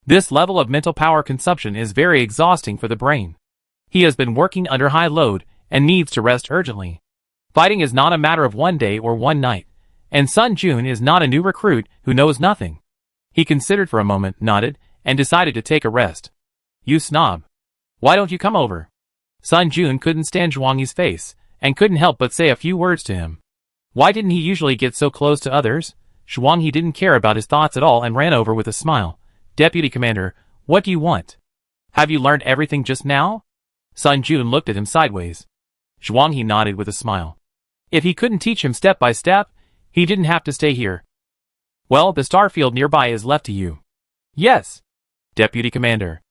This level of mental power consumption is very exhausting for the brain. He has been working under high load and needs to rest urgently. Fighting is not a matter of one day or one night, and Sun Jun is not a new recruit who knows nothing. He considered for a moment, nodded, and decided to take a rest. "You snob. Why don't you come over?" Sun Jun couldn't stand Zhuang Yi's face, and couldn't help but say a few words to him. Why didn't he usually get so close to others? Zhuang Yi didn't care about his thoughts at all and ran over with a smile. "Deputy Commander, what do you want? Have you learned everything just now?" Sun Jun looked at him sideways. Zhuang Yi nodded with a smile. If he couldn't teach him step by step, he didn't have to stay here. "Well, the starfield nearby is left to you." "Yes, Deputy Commander."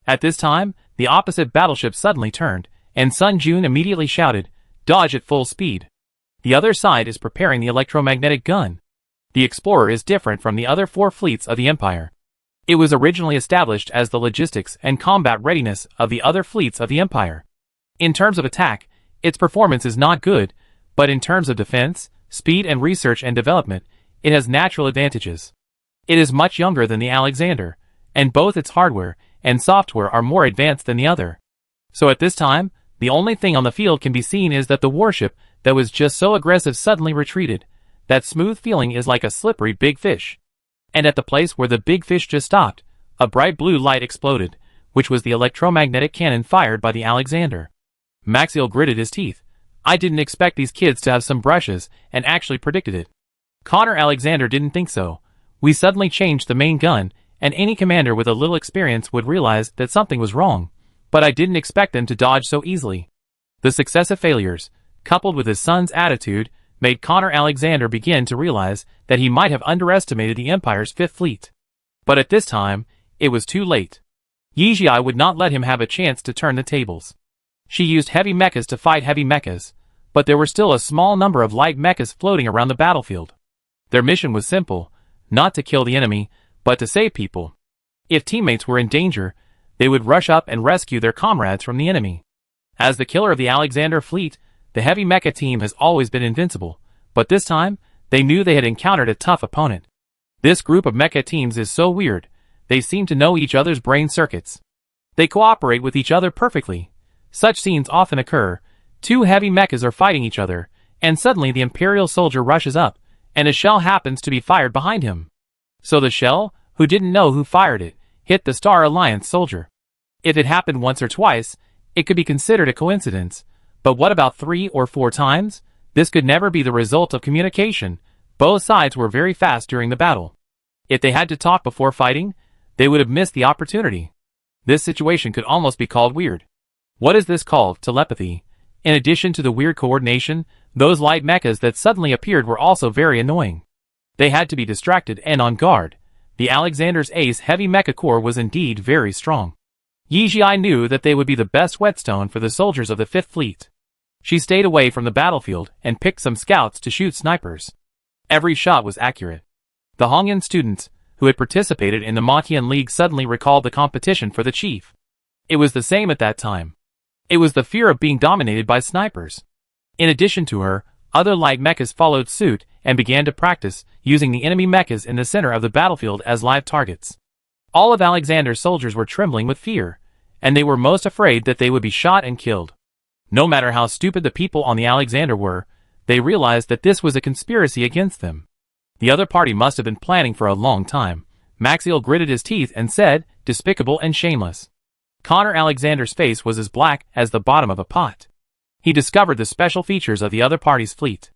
At this time, the opposite battleship suddenly turned, and Sun Jun immediately shouted, "Dodge at full speed." The other side is preparing the electromagnetic gun. The Explorer is different from the other 4 fleets of the Empire. It was originally established as the logistics and combat readiness of the other fleets of the Empire. In terms of attack, its performance is not good, but in terms of defense, speed and research and development, it has natural advantages. It is much younger than the Alexander, and both its hardware and software are more advanced than the other. So at this time, the only thing on the field can be seen is that the warship that was just so aggressive suddenly retreated. That smooth feeling is like a slippery big fish. And at the place where the big fish just stopped, a bright blue light exploded, which was the electromagnetic cannon fired by the Alexander. Maxiel gritted his teeth. I didn't expect these kids to have some brushes, and actually predicted it. Connor Alexander didn't think so. We suddenly changed the main gun, and any commander with a little experience would realize that something was wrong. But I didn't expect them to dodge so easily. The successive failures, coupled with his son's attitude, made Connor Alexander begin to realize that he might have underestimated the Empire's Fifth Fleet. But at this time, it was too late. Yijia would not let him have a chance to turn the tables. She used heavy mechas to fight heavy mechas, but there were still a small number of light mechas floating around the battlefield. Their mission was simple, not to kill the enemy, but to save people. If teammates were in danger, they would rush up and rescue their comrades from the enemy. As the killer of the Alexander fleet, the heavy mecha team has always been invincible, but this time, they knew they had encountered a tough opponent. This group of mecha teams is so weird, they seem to know each other's brain circuits. They cooperate with each other perfectly. Such scenes often occur. Two heavy mechas are fighting each other, and suddenly the Imperial soldier rushes up, and a shell happens to be fired behind him. So the shell, who didn't know who fired it, hit the Star Alliance soldier. If it happened once or twice, it could be considered a coincidence, but what about 3 or 4 times? This could never be the result of communication. Both sides were very fast during the battle. If they had to talk before fighting, they would have missed the opportunity. This situation could almost be called weird. What is this called? Telepathy. In addition to the weird coordination, those light mechas that suddenly appeared were also very annoying. They had to be distracted and on guard. The Alexander's Ace heavy mecha core was indeed very strong. Yijia knew that they would be the best whetstone for the soldiers of the Fifth Fleet. She stayed away from the battlefield and picked some scouts to shoot snipers. Every shot was accurate. The Hongyan students, who had participated in the Maqian League, suddenly recalled the competition for the chief. It was the same at that time. It was the fear of being dominated by snipers. In addition to her, other light mechas followed suit and began to practice using the enemy mechas in the center of the battlefield as live targets. All of Alexander's soldiers were trembling with fear, and they were most afraid that they would be shot and killed. No matter how stupid the people on the Alexander were, they realized that this was a conspiracy against them. The other party must have been planning for a long time. Maxiel gritted his teeth and said, "Despicable and shameless." Connor Alexander's face was as black as the bottom of a pot. He discovered the special features of the other party's fleet.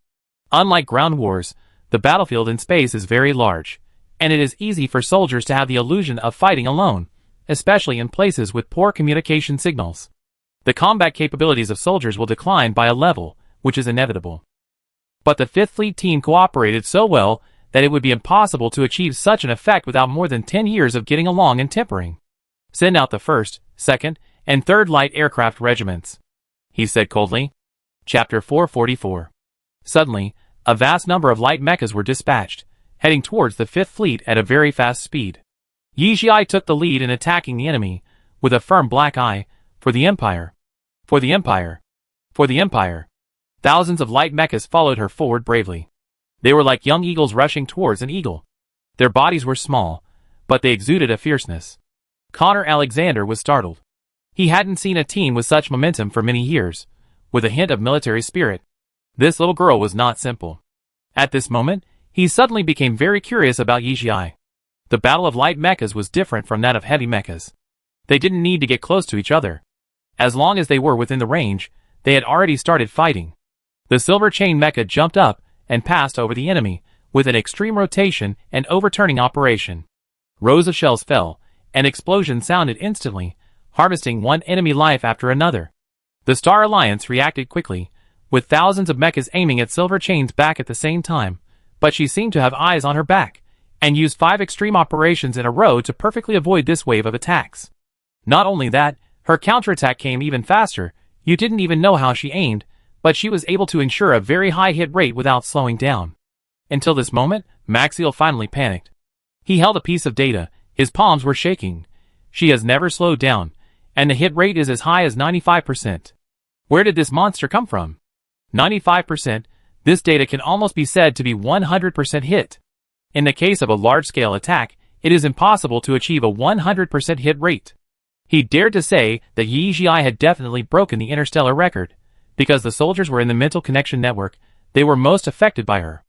Unlike ground wars, the battlefield in space is very large, and it is easy for soldiers to have the illusion of fighting alone, especially in places with poor communication signals. The combat capabilities of soldiers will decline by a level, which is inevitable. But the Fifth Fleet team cooperated so well that it would be impossible to achieve such an effect without more than 10 years of getting along and tempering. "Send out the 1st, 2nd, and 3rd Light Aircraft Regiments," he said coldly. Chapter 444. Suddenly, a vast number of light mechas were dispatched, heading towards the Fifth Fleet at a very fast speed. Yijia took the lead in attacking the enemy, with a firm black eye, for the Empire. For the Empire. For the Empire. Thousands of light mechas followed her forward bravely. They were like young eagles rushing towards an eagle. Their bodies were small, but they exuded a fierceness. Connor Alexander was startled. He hadn't seen a team with such momentum for many years, with a hint of military spirit. This little girl was not simple. At this moment, he suddenly became very curious about Yijia. The battle of light mechas was different from that of heavy mechas. They didn't need to get close to each other. As long as they were within the range, they had already started fighting. The Silver Chain mecha jumped up and passed over the enemy, with an extreme rotation and overturning operation. Rows of shells fell, and explosions sounded instantly, harvesting one enemy life after another. The Star Alliance reacted quickly, with thousands of mechas aiming at Silver Chain's back at the same time, but she seemed to have eyes on her back, and used 5 extreme operations in a row to perfectly avoid this wave of attacks. Not only that, her counterattack came even faster. You didn't even know how she aimed, but she was able to ensure a very high hit rate without slowing down. Until this moment, Maxiel finally panicked. He held a piece of data, his palms were shaking. She has never slowed down, and the hit rate is as high as 95%. Where did this monster come from? 95%, this data can almost be said to be 100% hit. In the case of a large-scale attack, it is impossible to achieve a 100% hit rate. He dared to say that Yijia had definitely broken the interstellar record. Because the soldiers were in the mental connection network, they were most affected by her.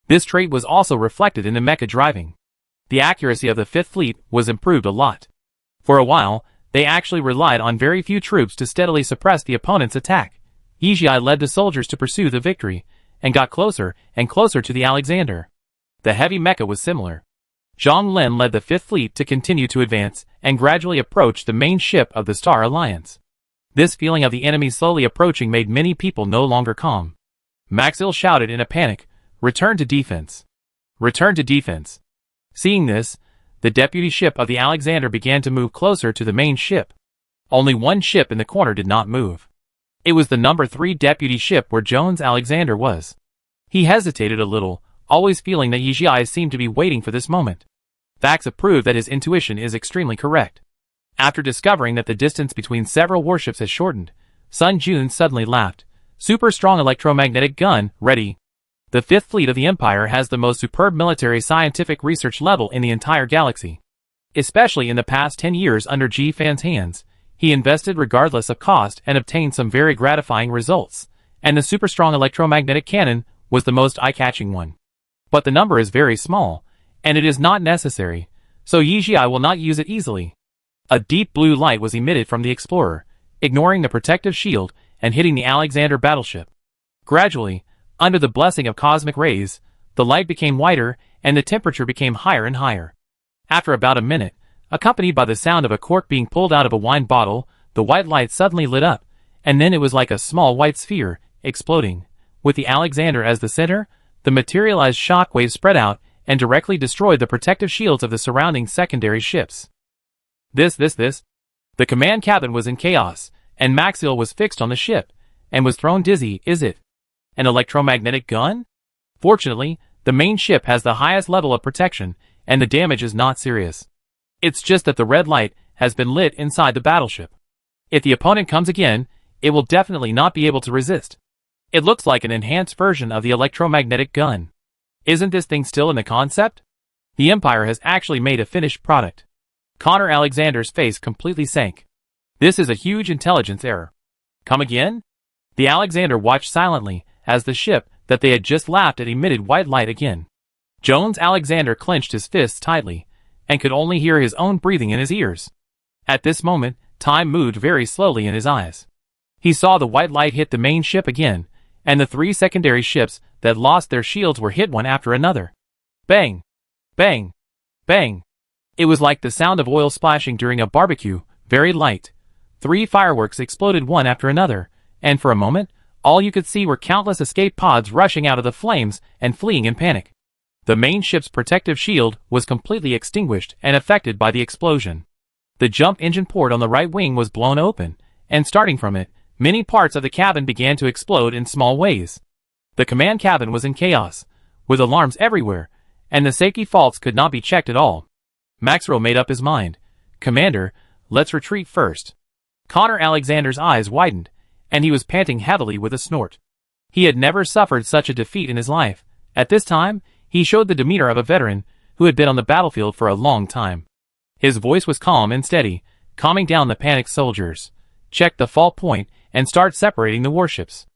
This trait was also reflected in the mecha driving. The accuracy of the Fifth Fleet was improved a lot. For a while, they actually relied on very few troops to steadily suppress the opponent's attack. Yijia led the soldiers to pursue the victory, and got closer and closer to the Alexander. The heavy mecha was similar. Zhang Lin led the Fifth Fleet to continue to advance and gradually approach the main ship of the Star Alliance. This feeling of the enemy slowly approaching made many people no longer calm. Maxil shouted in a panic, "Return to defense! Return to defense!" Seeing this, the deputy ship of the Alexander began to move closer to the main ship. Only one ship in the corner did not move. It was the number 3 deputy ship where Jones Alexander was. He hesitated a little, always feeling that Yijia seemed to be waiting for this moment. Facts have proved that his intuition is extremely correct. After discovering that the distance between several warships has shortened, Sun Jun suddenly laughed. "Super strong electromagnetic gun, ready." The Fifth Fleet of the Empire has the most superb military scientific research level in the entire galaxy. Especially in the past 10 years under Ji Fan's hands, he invested regardless of cost and obtained some very gratifying results, and the super strong electromagnetic cannon was the most eye-catching one. But the number is very small, and it is not necessary, so Yijia will not use it easily. A deep blue light was emitted from the explorer, ignoring the protective shield and hitting the Alexander battleship. Gradually, under the blessing of cosmic rays, the light became whiter and the temperature became higher and higher. After about a minute, accompanied by the sound of a cork being pulled out of a wine bottle, the white light suddenly lit up, and then it was like a small white sphere, exploding. With the Alexander as the center, the materialized shock wave spread out and directly destroyed the protective shields of the surrounding secondary ships. The command cabin was in chaos, and Maxil was fixed on the ship, and was thrown dizzy. Is it an electromagnetic gun? Fortunately, the main ship has the highest level of protection, and the damage is not serious. It's just that the red light has been lit inside the battleship. If the opponent comes again, it will definitely not be able to resist. It looks like an enhanced version of the electromagnetic gun. Isn't this thing still in the concept? The Empire has actually made a finished product. Connor Alexander's face completely sank. This is a huge intelligence error. Come again? The Alexander watched silently as the ship that they had just laughed at emitted white light again. Jones Alexander clenched his fists tightly, and could only hear his own breathing in his ears. At this moment, time moved very slowly in his eyes. He saw the white light hit the main ship again, and the 3 secondary ships that lost their shields were hit one after another. Bang! Bang! Bang! It was like the sound of oil splashing during a barbecue, very light. 3 fireworks exploded one after another, and for a moment, all you could see were countless escape pods rushing out of the flames and fleeing in panic. The main ship's protective shield was completely extinguished and affected by the explosion. The jump engine port on the right wing was blown open, and starting from it, many parts of the cabin began to explode in small ways. The command cabin was in chaos, with alarms everywhere, and the safety faults could not be checked at all. Maxwell made up his mind. "Commander, let's retreat first." Connor Alexander's eyes widened, and he was panting heavily with a snort. He had never suffered such a defeat in his life. At this time, he showed the demeanor of a veteran who had been on the battlefield for a long time. His voice was calm and steady, calming down the panicked soldiers. "Check the fault point and start separating the warships."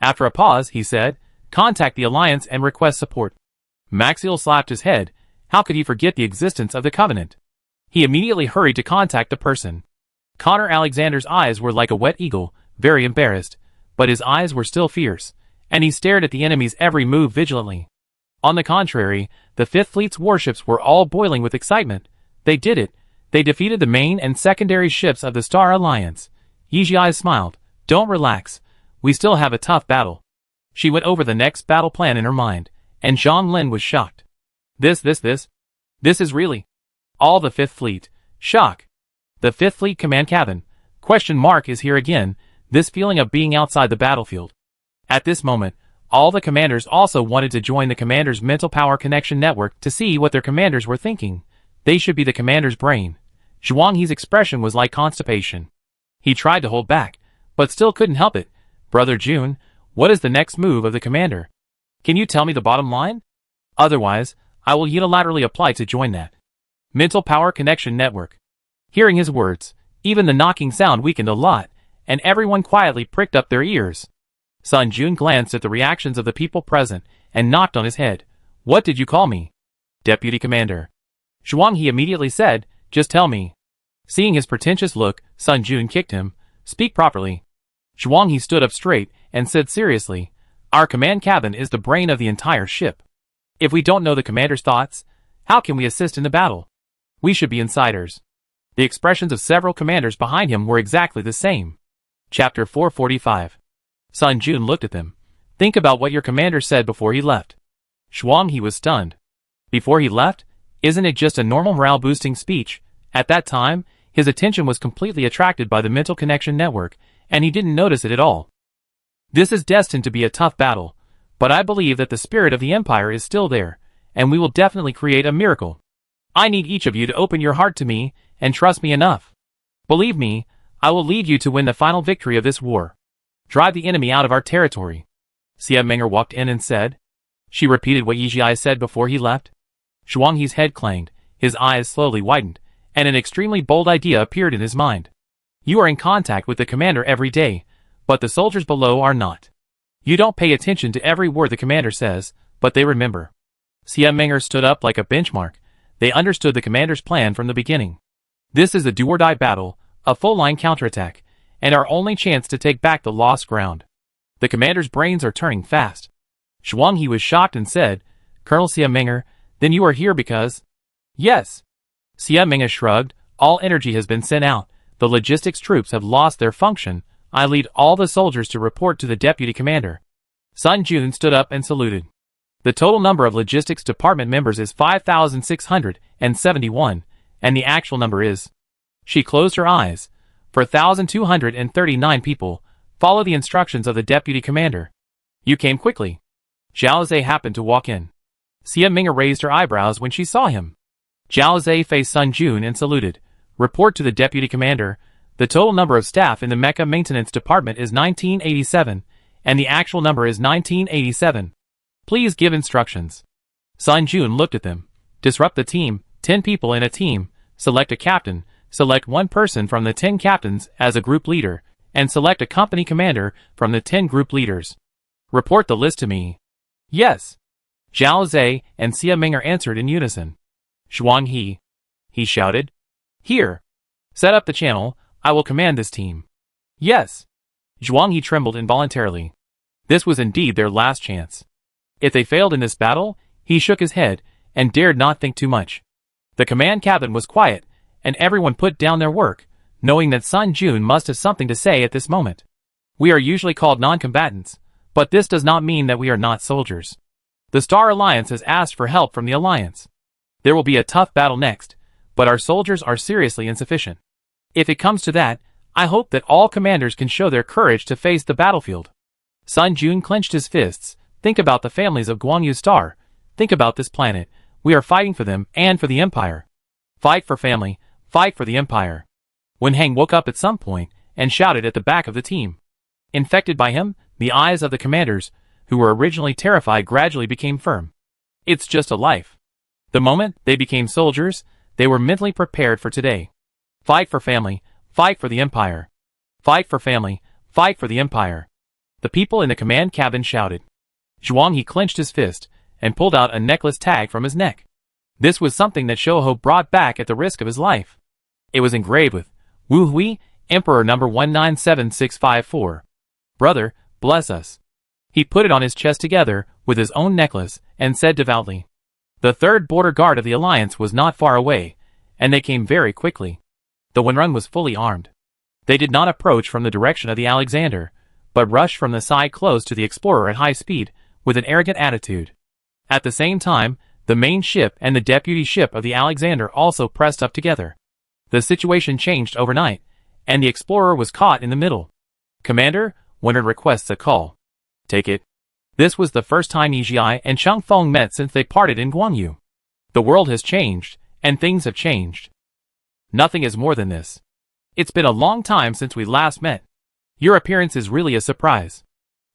After a pause, he said, "Contact the Alliance and request support." Maxiel slapped his head. How could he forget the existence of the Covenant? He immediately hurried to contact the person. Connor Alexander's eyes were like a wet eagle, very embarrassed, but his eyes were still fierce, and he stared at the enemy's every move vigilantly. On the contrary, the Fifth Fleet's warships were all boiling with excitement. They did it. They defeated the main and secondary ships of the Star Alliance. Yijia smiled. "Don't relax. We still have a tough battle." She went over the next battle plan in her mind, and Zhang Lin was shocked. This is really all the Fifth Fleet. Shock. The Fifth Fleet command cabin, question mark, is here again, this feeling of being outside the battlefield. At this moment, all the commanders also wanted to join the commander's mental power connection network to see what their commanders were thinking. They should be the commander's brain. Zhuang He's expression was like constipation. He tried to hold back, but still couldn't help it. "Brother Jun, what is the next move of the commander? Can you tell me the bottom line? Otherwise, I will unilaterally apply to join that mental power connection network." Hearing his words, even the knocking sound weakened a lot, and everyone quietly pricked up their ears. Sun Jun glanced at the reactions of the people present and knocked on his head. "What did you call me?" "Deputy Commander." Zhuang He immediately said, "Just tell me." Seeing his pretentious look, Sun Jun kicked him. "Speak properly." Zhuang He stood up straight and said seriously, "Our command cabin is the brain of the entire ship. If we don't know the commander's thoughts, how can we assist in the battle? We should be insiders. The expressions of several commanders behind him were exactly the same. Chapter 445. Sun Jun looked at them. Think about what your commander said before he left. Zhuang He was stunned. Before he left? Isn't it just a normal morale-boosting speech? At that time, his attention was completely attracted by the mental connection network, and he didn't notice it at all. This is destined to be a tough battle, but I believe that the spirit of the Empire is still there, and we will definitely create a miracle. I need each of you to open your heart to me and trust me enough. Believe me, I will lead you to win the final victory of this war. Drive the enemy out of our territory. Xia Meng'er walked in and said. She repeated what Yi Jia said before he left. Zhuang He's head clanged, his eyes slowly widened, and an extremely bold idea appeared in his mind. You are in contact with the commander every day, but the soldiers below are not. You don't pay attention to every word the commander says, but they remember. Xia Meng'er stood up like a benchmark. They understood the commander's plan from the beginning. This is a do-or-die battle, a full-line counterattack, and our only chance to take back the lost ground. The commander's brains are turning fast. Zhuang He was shocked and said, Colonel Xia Meng'er, then you are here because... Yes. Xia Meng'er shrugged, all energy has been sent out, the logistics troops have lost their function, I lead all the soldiers to report to the deputy commander. Sun Jun stood up and saluted. The total number of logistics department members is 5,671, and the actual number is... She closed her eyes. For 1,239 people, follow the instructions of the deputy commander. You came quickly. Zhao Zhe happened to walk in. Xia Meng'er raised her eyebrows when she saw him. Zhao Zhe faced Sun Jun and saluted. Report to the deputy commander. The total number of staff in the Mecha Maintenance Department is 1987, and the actual number is 1987. Please give instructions. Sun Jun looked at them. Disrupt the team, 10 people in a team, select a captain, select one person from the 10 captains as a group leader, and select a company commander from the 10 group leaders. Report the list to me. Yes. Zhao Zhe and Xia Meng'er answered in unison. Zhuang He shouted. Here. Set up the channel, I will command this team. Yes. Zhuang He trembled involuntarily. This was indeed their last chance. If they failed in this battle, he shook his head, and dared not think too much. The command cabin was quiet, and everyone put down their work, knowing that Sun Jun must have something to say at this moment. We are usually called non-combatants, but this does not mean that we are not soldiers. The Star Alliance has asked for help from the Alliance. There will be a tough battle next, but our soldiers are seriously insufficient. If it comes to that, I hope that all commanders can show their courage to face the battlefield. Sun Jun clenched his fists. Think about the families of Guangyu Star. Think about this planet. We are fighting for them and for the Empire. Fight for family. Fight for the Empire. Wen Heng woke up at some point and shouted at the back of the team. Infected by him, the eyes of the commanders, who were originally terrified, gradually became firm. It's just a life. The moment they became soldiers, they were mentally prepared for today. Fight for family. Fight for the Empire. Fight for family. Fight for the Empire. The people in the command cabin shouted. Zhuang He clenched his fist and pulled out a necklace tag from his neck. This was something that Shouho brought back at the risk of his life. It was engraved with Wu Hui, Emperor number 197654. Brother, bless us. He put it on his chest together with his own necklace and said devoutly. The third border guard of the Alliance was not far away, and they came very quickly. The Wenrun was fully armed. They did not approach from the direction of the Alexander, but rushed from the side close to the Explorer at high speed, with an arrogant attitude. At the same time, the main ship and the deputy ship of the Alexander also pressed up together. The situation changed overnight, and the Explorer was caught in the middle. Commander, Wenrun requests a call. Take it. This was the first time Yi Jia and Chang Feng met since they parted in Guangyu. The world has changed, and things have changed. Nothing is more than this. It's been a long time since we last met. Your appearance is really a surprise.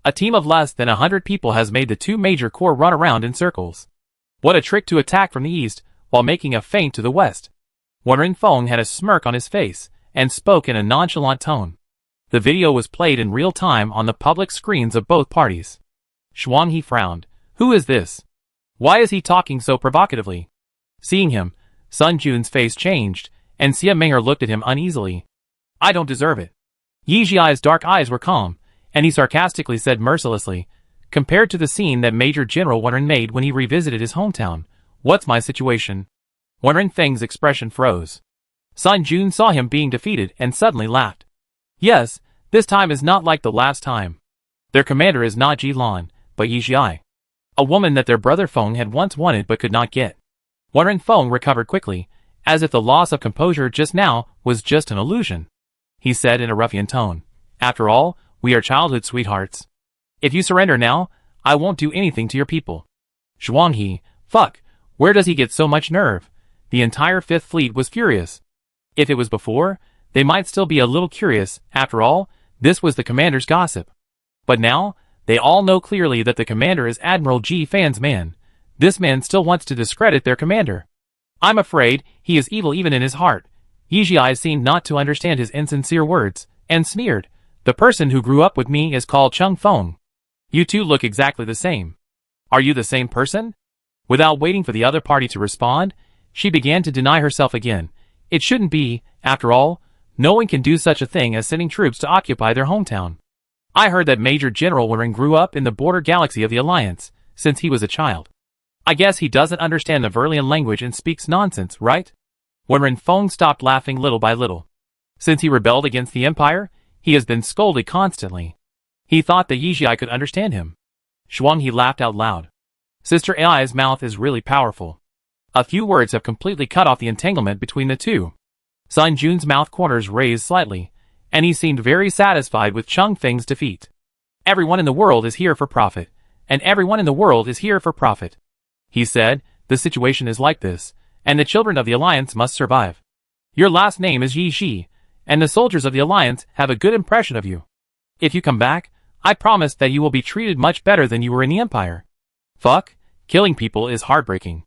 A team of less than 100 people has made the two major corps run around in circles. What a trick to attack from the east, while making a feint to the west. Wenren Feng had a smirk on his face, and spoke in a nonchalant tone. The video was played in real time on the public screens of both parties. Zhuang He frowned. Who is this? Why is he talking so provocatively? Seeing him, Sun Jun's face changed, and Xia Meng'er looked at him uneasily. I don't deserve it. Yi Jia's dark eyes were calm, and he sarcastically said mercilessly, compared to the scene that Major General Wenren made when he revisited his hometown. What's my situation? Wenren Feng's expression froze. Sun Jun saw him being defeated and suddenly laughed. Yes, this time is not like the last time. Their commander is not Ji Lan, but Yi Jiai, a woman that their brother Feng had once wanted but could not get. Wenren Feng recovered quickly, as if the loss of composure just now was just an illusion. He said in a ruffian tone, "After all, we are childhood sweethearts. If you surrender now, I won't do anything to your people." Zhuanghe, fuck, where does he get so much nerve? The entire Fifth Fleet was furious. If it was before, they might still be a little curious. After all, this was the commander's gossip. But now, they all know clearly that the commander is Admiral Ji Fan's man. This man still wants to discredit their commander. I'm afraid he is evil even in his heart. Yi Jiai seemed not to understand his insincere words, and sneered. The person who grew up with me is called Chung Feng. You two look exactly the same. Are you the same person? Without waiting for the other party to respond, she began to deny herself again. It shouldn't be, after all, no one can do such a thing as sending troops to occupy their hometown. I heard that Major General Wenren grew up in the border galaxy of the Alliance, since he was a child. I guess he doesn't understand the Verlian language and speaks nonsense, right? Wenren Feng stopped laughing little by little. Since he rebelled against the Empire, he has been scolded constantly. He thought that Yi Jiai could understand him. Zhuanghe laughed out loud. Sister Ai's mouth is really powerful. A few words have completely cut off the entanglement between the two. Sun Jun's mouth corners raised slightly, and he seemed very satisfied with Chung Feng's defeat. Everyone in the world is here for profit, and everyone in the world is here for profit. He said, the situation is like this, and the children of the Alliance must survive. Your last name is Yi Shi, and the soldiers of the Alliance have a good impression of you. If you come back, I promise that you will be treated much better than you were in the Empire. Fuck, killing people is heartbreaking.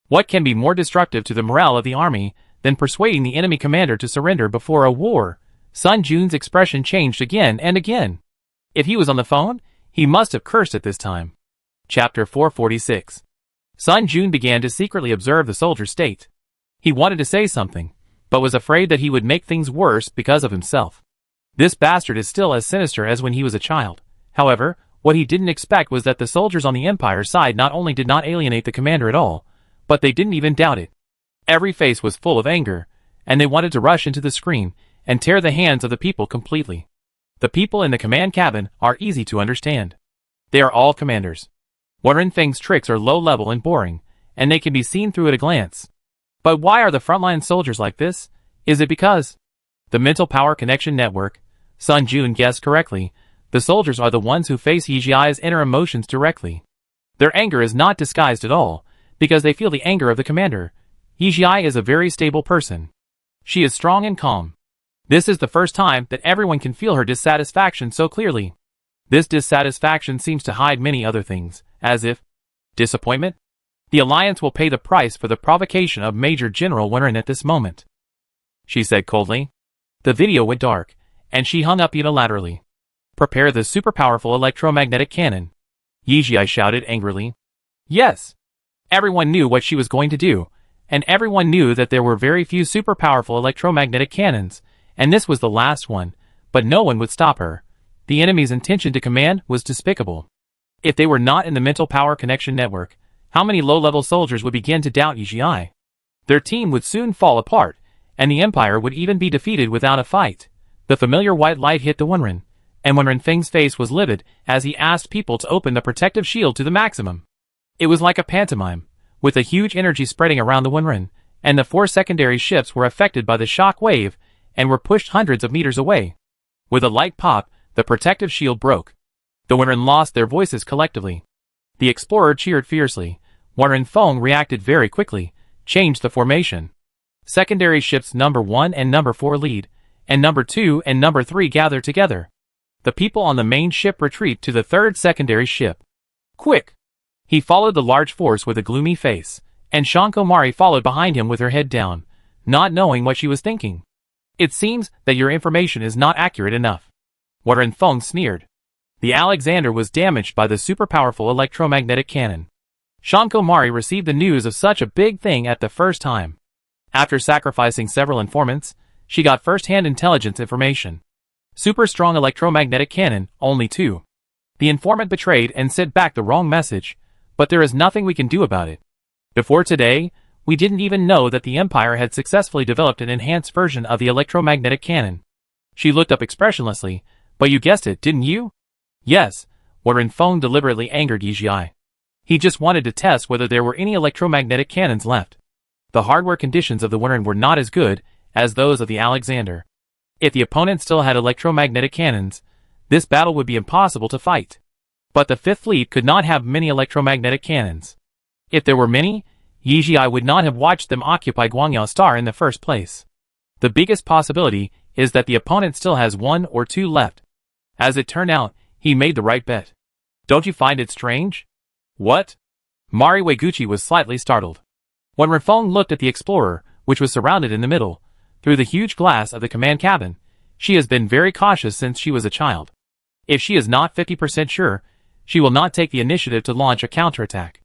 What can be more destructive to the morale of the army than persuading the enemy commander to surrender before a war? Sun Jun's expression changed again and again. If he was on the phone, he must have cursed at this time. Chapter 446. Sun Jun began to secretly observe the soldier's state. He wanted to say something, but was afraid that he would make things worse because of himself. This bastard is still as sinister as when he was a child. However, what he didn't expect was that the soldiers on the Empire side not only did not alienate the commander at all, but they didn't even doubt it. Every face was full of anger, and they wanted to rush into the screen and tear the hands of the people completely. The people in the command cabin are easy to understand. They are all commanders. Wenren Feng's tricks are low-level and boring, and they can be seen through at a glance. But why are the frontline soldiers like this? Is it because the mental power connection network? Sun Jun guessed correctly. The soldiers are the ones who face Yi Jiai's inner emotions directly. Their anger is not disguised at all, because they feel the anger of the commander. Yi Jiai is a very stable person. She is strong and calm. This is the first time that everyone can feel her dissatisfaction so clearly. This dissatisfaction seems to hide many other things, as if disappointment? The Alliance will pay the price for the provocation of Major General Wenren at this moment, she said coldly. The video went dark, and she hung up unilaterally. Prepare the super-powerful electromagnetic cannon, Yi Jiai shouted angrily. Yes. Everyone knew what she was going to do, and everyone knew that there were very few super-powerful electromagnetic cannons, and this was the last one, but no one would stop her. The enemy's intention to command was despicable. If they were not in the mental power connection network, how many low-level soldiers would begin to doubt Yi Jiai? Their team would soon fall apart, and the Empire would even be defeated without a fight. The familiar white light hit the Wenren, and Wenren Feng's face was livid as he asked people to open the protective shield to the maximum. It was like a pantomime, with a huge energy spreading around the Wenren, and the 4 secondary ships were affected by the shock wave and were pushed hundreds of meters away. With a light pop, the protective shield broke. The Wenren lost their voices collectively. The explorer cheered fiercely. Wenren Feng reacted very quickly, changed the formation. Secondary ships number 1 and number 4 lead, and number 2 and number 3 gather together. The people on the main ship retreat to the 3rd secondary ship. Quick! He followed the large force with a gloomy face, and Shanko Mari followed behind him with her head down, not knowing what she was thinking. It seems that your information is not accurate enough. Wenren Feng sneered. The Alexander was damaged by the super-powerful electromagnetic cannon. Shanko Mari received the news of such a big thing at the first time. After sacrificing several informants, she got first-hand intelligence information. Super strong electromagnetic cannon, only 2. The informant betrayed and sent back the wrong message, but there is nothing we can do about it. Before today, we didn't even know that the Empire had successfully developed an enhanced version of the electromagnetic cannon. She looked up expressionlessly, but you guessed it, didn't you? Yes, Wen Feng deliberately angered Yizhi. He just wanted to test whether there were any electromagnetic cannons left. The hardware conditions of the Wen were not as good as those of the Alexander. If the opponent still had electromagnetic cannons, this battle would be impossible to fight. But the Fifth Fleet could not have many electromagnetic cannons. If there were many, Yizhi would not have watched them occupy Guangyao Star in the first place. The biggest possibility is that the opponent still has one or two left. As it turned out, he made the right bet. Don't you find it strange? What? Mari Waguchi was slightly startled. When Renfeng looked at the Explorer, which was surrounded in the middle, through the huge glass of the command cabin, she has been very cautious since she was a child. If she is not 50% sure, she will not take the initiative to launch a counterattack.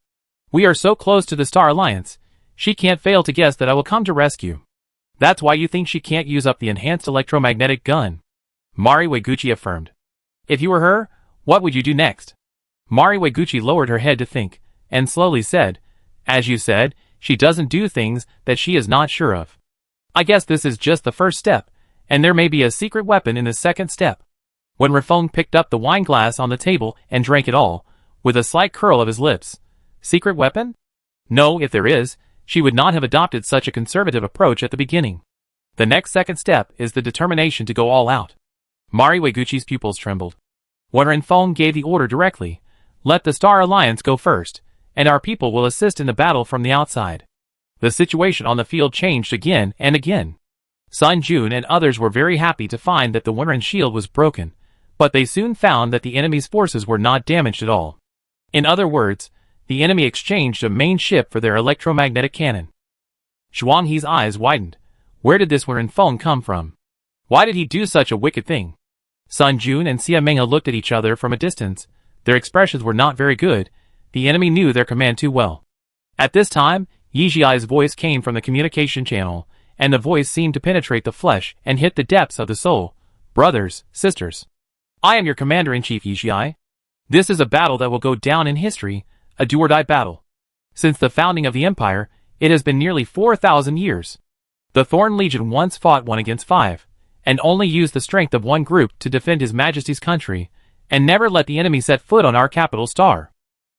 We are so close to the Star Alliance, she can't fail to guess that I will come to rescue. That's why you think she can't use up the enhanced electromagnetic gun. Mari Waguchi affirmed. If you were her, what would you do next? Mari Waguchi lowered her head to think, and slowly said, as you said, she doesn't do things that she is not sure of. I guess this is just the first step, and there may be a secret weapon in the second step. When Renfeng picked up the wine glass on the table and drank it all, with a slight curl of his lips. Secret weapon? No, if there is, she would not have adopted such a conservative approach at the beginning. The next second step is the determination to go all out. Mari Waguchi's pupils trembled. When Renfeng gave the order directly, let the Star Alliance go first, and our people will assist in the battle from the outside. The situation on the field changed again and again. Sun Jun and others were very happy to find that the Winran shield was broken, but they soon found that the enemy's forces were not damaged at all. In other words, the enemy exchanged a main ship for their electromagnetic cannon. Zhuang He's eyes widened. Where did this Wen Feng come from? Why did he do such a wicked thing? Sun Jun and Xia Menghe looked at each other from a distance. Their expressions were not very good. The enemy knew their command too well. At this time, Yizhi's voice came from the communication channel, and the voice seemed to penetrate the flesh and hit the depths of the soul. Brothers, sisters. I am your commander-in-chief, Yizhi. This is a battle that will go down in history, a do-or-die battle. Since the founding of the Empire, it has been nearly 4,000 years. The Thorn Legion once fought 1 against 5, and only used the strength of one group to defend His Majesty's country, and never let the enemy set foot on our capital star.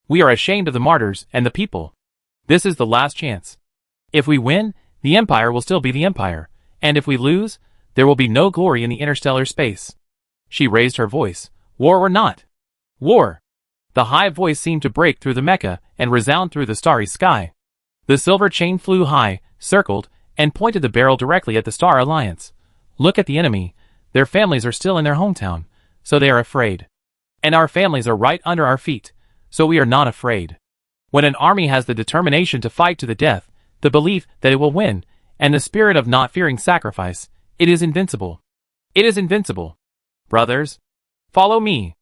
We are ashamed of the martyrs and the people. This is the last chance. If we win, the Empire will still be the Empire, and if we lose, there will be no glory in the interstellar space. She raised her voice. War or not? War! The high voice seemed to break through the mecha and resound through the starry sky. The silver chain flew high, circled, and pointed the barrel directly at the Star Alliance. Look at the enemy. Their families are still in their hometown, so they are afraid. And our families are right under our feet, so we are not afraid. When an army has the determination to fight to the death, the belief that it will win, and the spirit of not fearing sacrifice, it is invincible. It is invincible. Brothers, follow me.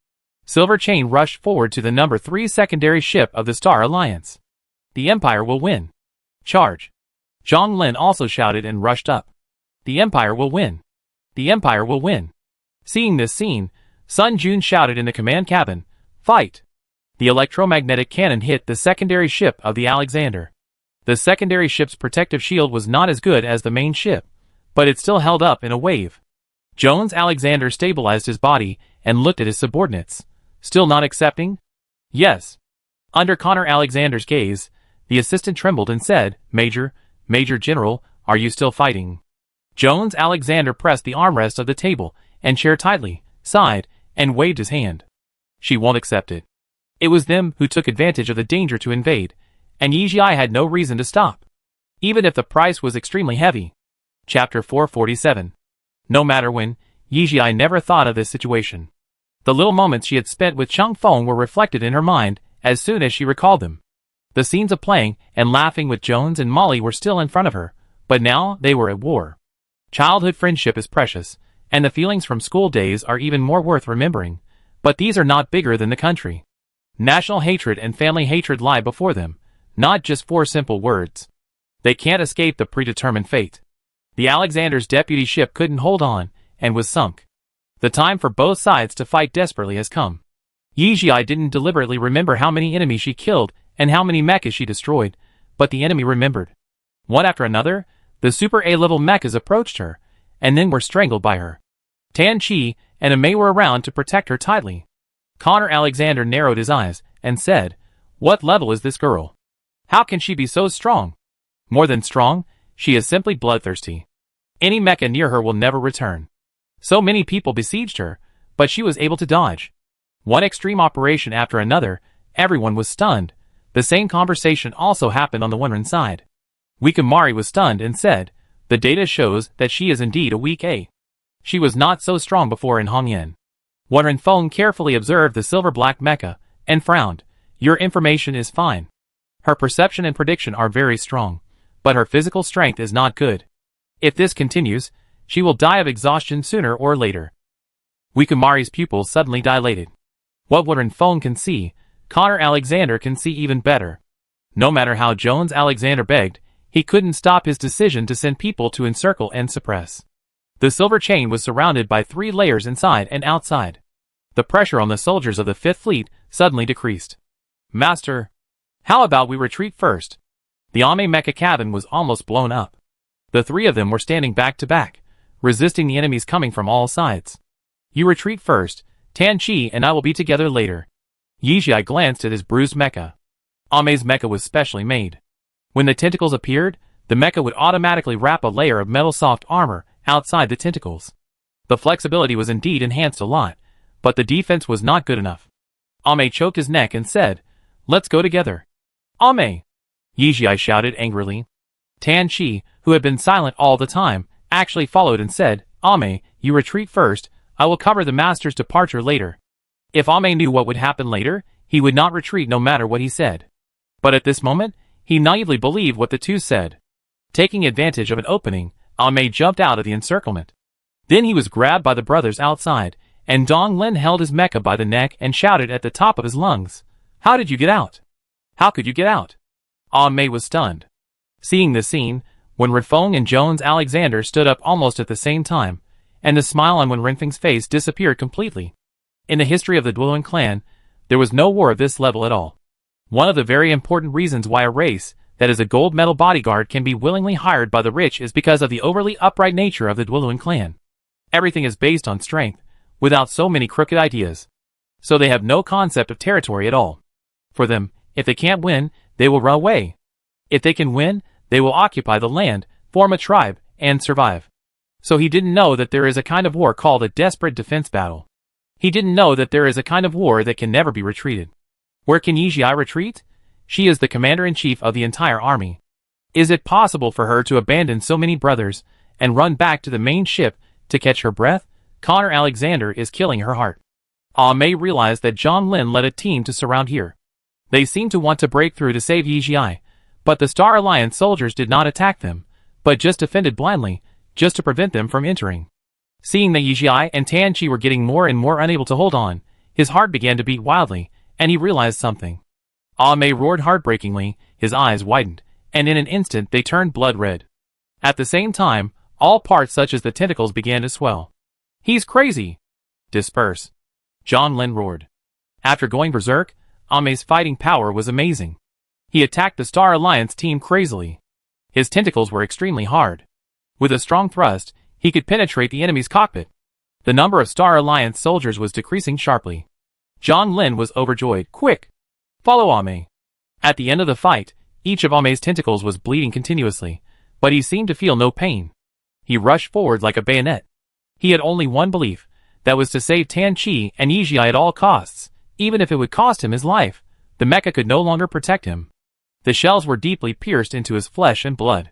Silver Chain rushed forward to the number 3 secondary ship of the Star Alliance. The Empire will win. Charge. Zhang Lin also shouted and rushed up. The Empire will win. The Empire will win. Seeing this scene, Sun Jun shouted in the command cabin, Fight! The electromagnetic cannon hit the secondary ship of the Alexander. The secondary ship's protective shield was not as good as the main ship, but it still held up in a wave. Jones Alexander stabilized his body and looked at his subordinates. Still not accepting? Yes. Under Connor Alexander's gaze, the assistant trembled and said, Major General, are you still fighting? Jones Alexander pressed the armrest of the table and chair tightly, sighed, and waved his hand. She won't accept it. It was them who took advantage of the danger to invade, and Yizhi had no reason to stop, even if the price was extremely heavy. Chapter 447. No matter when, Yizhi never thought of this situation. The little moments she had spent with Cheng Feng were reflected in her mind as soon as she recalled them. The scenes of playing and laughing with Jones and Molly were still in front of her, but now they were at war. Childhood friendship is precious, and the feelings from school days are even more worth remembering, but these are not bigger than the country. National hatred and family hatred lie before them, not just 4 simple words. They can't escape the predetermined fate. The Alexander's deputy ship couldn't hold on, and was sunk. The time for both sides to fight desperately has come. Yijia didn't deliberately remember how many enemies she killed and how many mechas she destroyed, but the enemy remembered. One after another, the super A-level mechas approached her, and then were strangled by her. Tan Chi and Amei were around to protect her tightly. Connor Alexander narrowed his eyes and said, "What level is this girl? How can she be so strong? More than strong, she is simply bloodthirsty. Any mecha near her will never return." So many people besieged her, but she was able to dodge. One extreme operation after another, everyone was stunned. The same conversation also happened on the Wenren side. Wikamari was stunned and said, "The data shows that she is indeed a weak A. She was not so strong before in Hongyan." Wenren Feng carefully observed the silver-black mecha, and frowned. "Your information is fine. Her perception and prediction are very strong, but her physical strength is not good. If this continues, she will die of exhaustion sooner or later." Wikamari's pupils suddenly dilated. What Wenren Feng can see, Connor Alexander can see even better. No matter how Jones Alexander begged, he couldn't stop his decision to send people to encircle and suppress. The silver chain was surrounded by 3 layers inside and outside. The pressure on the soldiers of the Fifth Fleet suddenly decreased. "Master, how about we retreat first?" The Ame mecha cabin was almost blown up. The 3 of them were standing back to back, resisting the enemies coming from all sides. "You retreat first, Tan Chi and I will be together later." Yijia glanced at his bruised mecha. Ame's mecha was specially made. When the tentacles appeared, the mecha would automatically wrap a layer of metal soft armor outside the tentacles. The flexibility was indeed enhanced a lot, but the defense was not good enough. Ame choked his neck and said, "Let's go together." "Ame!" Yijia shouted angrily. Tan Chi, who had been silent all the time, actually followed and said, "Ame, you retreat first, I will cover the master's departure later." If Ame knew what would happen later, he would not retreat no matter what he said. But at this moment, he naively believed what the two said. Taking advantage of an opening, Ame jumped out of the encirclement. Then he was grabbed by the brothers outside, and Dong Lin held his mecha by the neck and shouted at the top of his lungs, "How did you get out? How could you get out?" Ame was stunned. Seeing this scene, Wenren Feng and Jones Alexander stood up almost at the same time, and the smile on Wenren Feng's face disappeared completely. In the history of the Duolan clan, there was no war of this level at all. One of the very important reasons why a race that is a gold medal bodyguard can be willingly hired by the rich is because of the overly upright nature of the Duolan clan. Everything is based on strength, without so many crooked ideas. So they have no concept of territory at all. For them, if they can't win, they will run away. If they can win, they will occupy the land, form a tribe, and survive. So he didn't know that there is a kind of war called a desperate defense battle. He didn't know that there is a kind of war that can never be retreated. Where can Yijia retreat? She is the commander-in-chief of the entire army. Is it possible for her to abandon so many brothers and run back to the main ship to catch her breath? Connor Alexander is killing her heart. Ame realized that John Lin led a team to surround here. They seemed to want to break through to save Yijia, but the Star Alliance soldiers did not attack them, but just defended blindly, just to prevent them from entering. Seeing that Yijia and Tan Chi were getting more and more unable to hold on, his heart began to beat wildly, and he realized something. Ame roared heartbreakingly, his eyes widened, and in an instant they turned blood red. At the same time, all parts such as the tentacles began to swell. "He's crazy!" "Disperse!" John Lin roared. After going berserk, Ame's fighting power was amazing. He attacked the Star Alliance team crazily. His tentacles were extremely hard. With a strong thrust, he could penetrate the enemy's cockpit. The number of Star Alliance soldiers was decreasing sharply. John Lin was overjoyed. "Quick! Follow Ame!" At the end of the fight, each of Ame's tentacles was bleeding continuously, but he seemed to feel no pain. He rushed forward like a bayonet. He had only one belief, that was to save Tan Chi and Yijia at all costs, even if it would cost him his life. The mecha could no longer protect him. The shells were deeply pierced into his flesh and blood.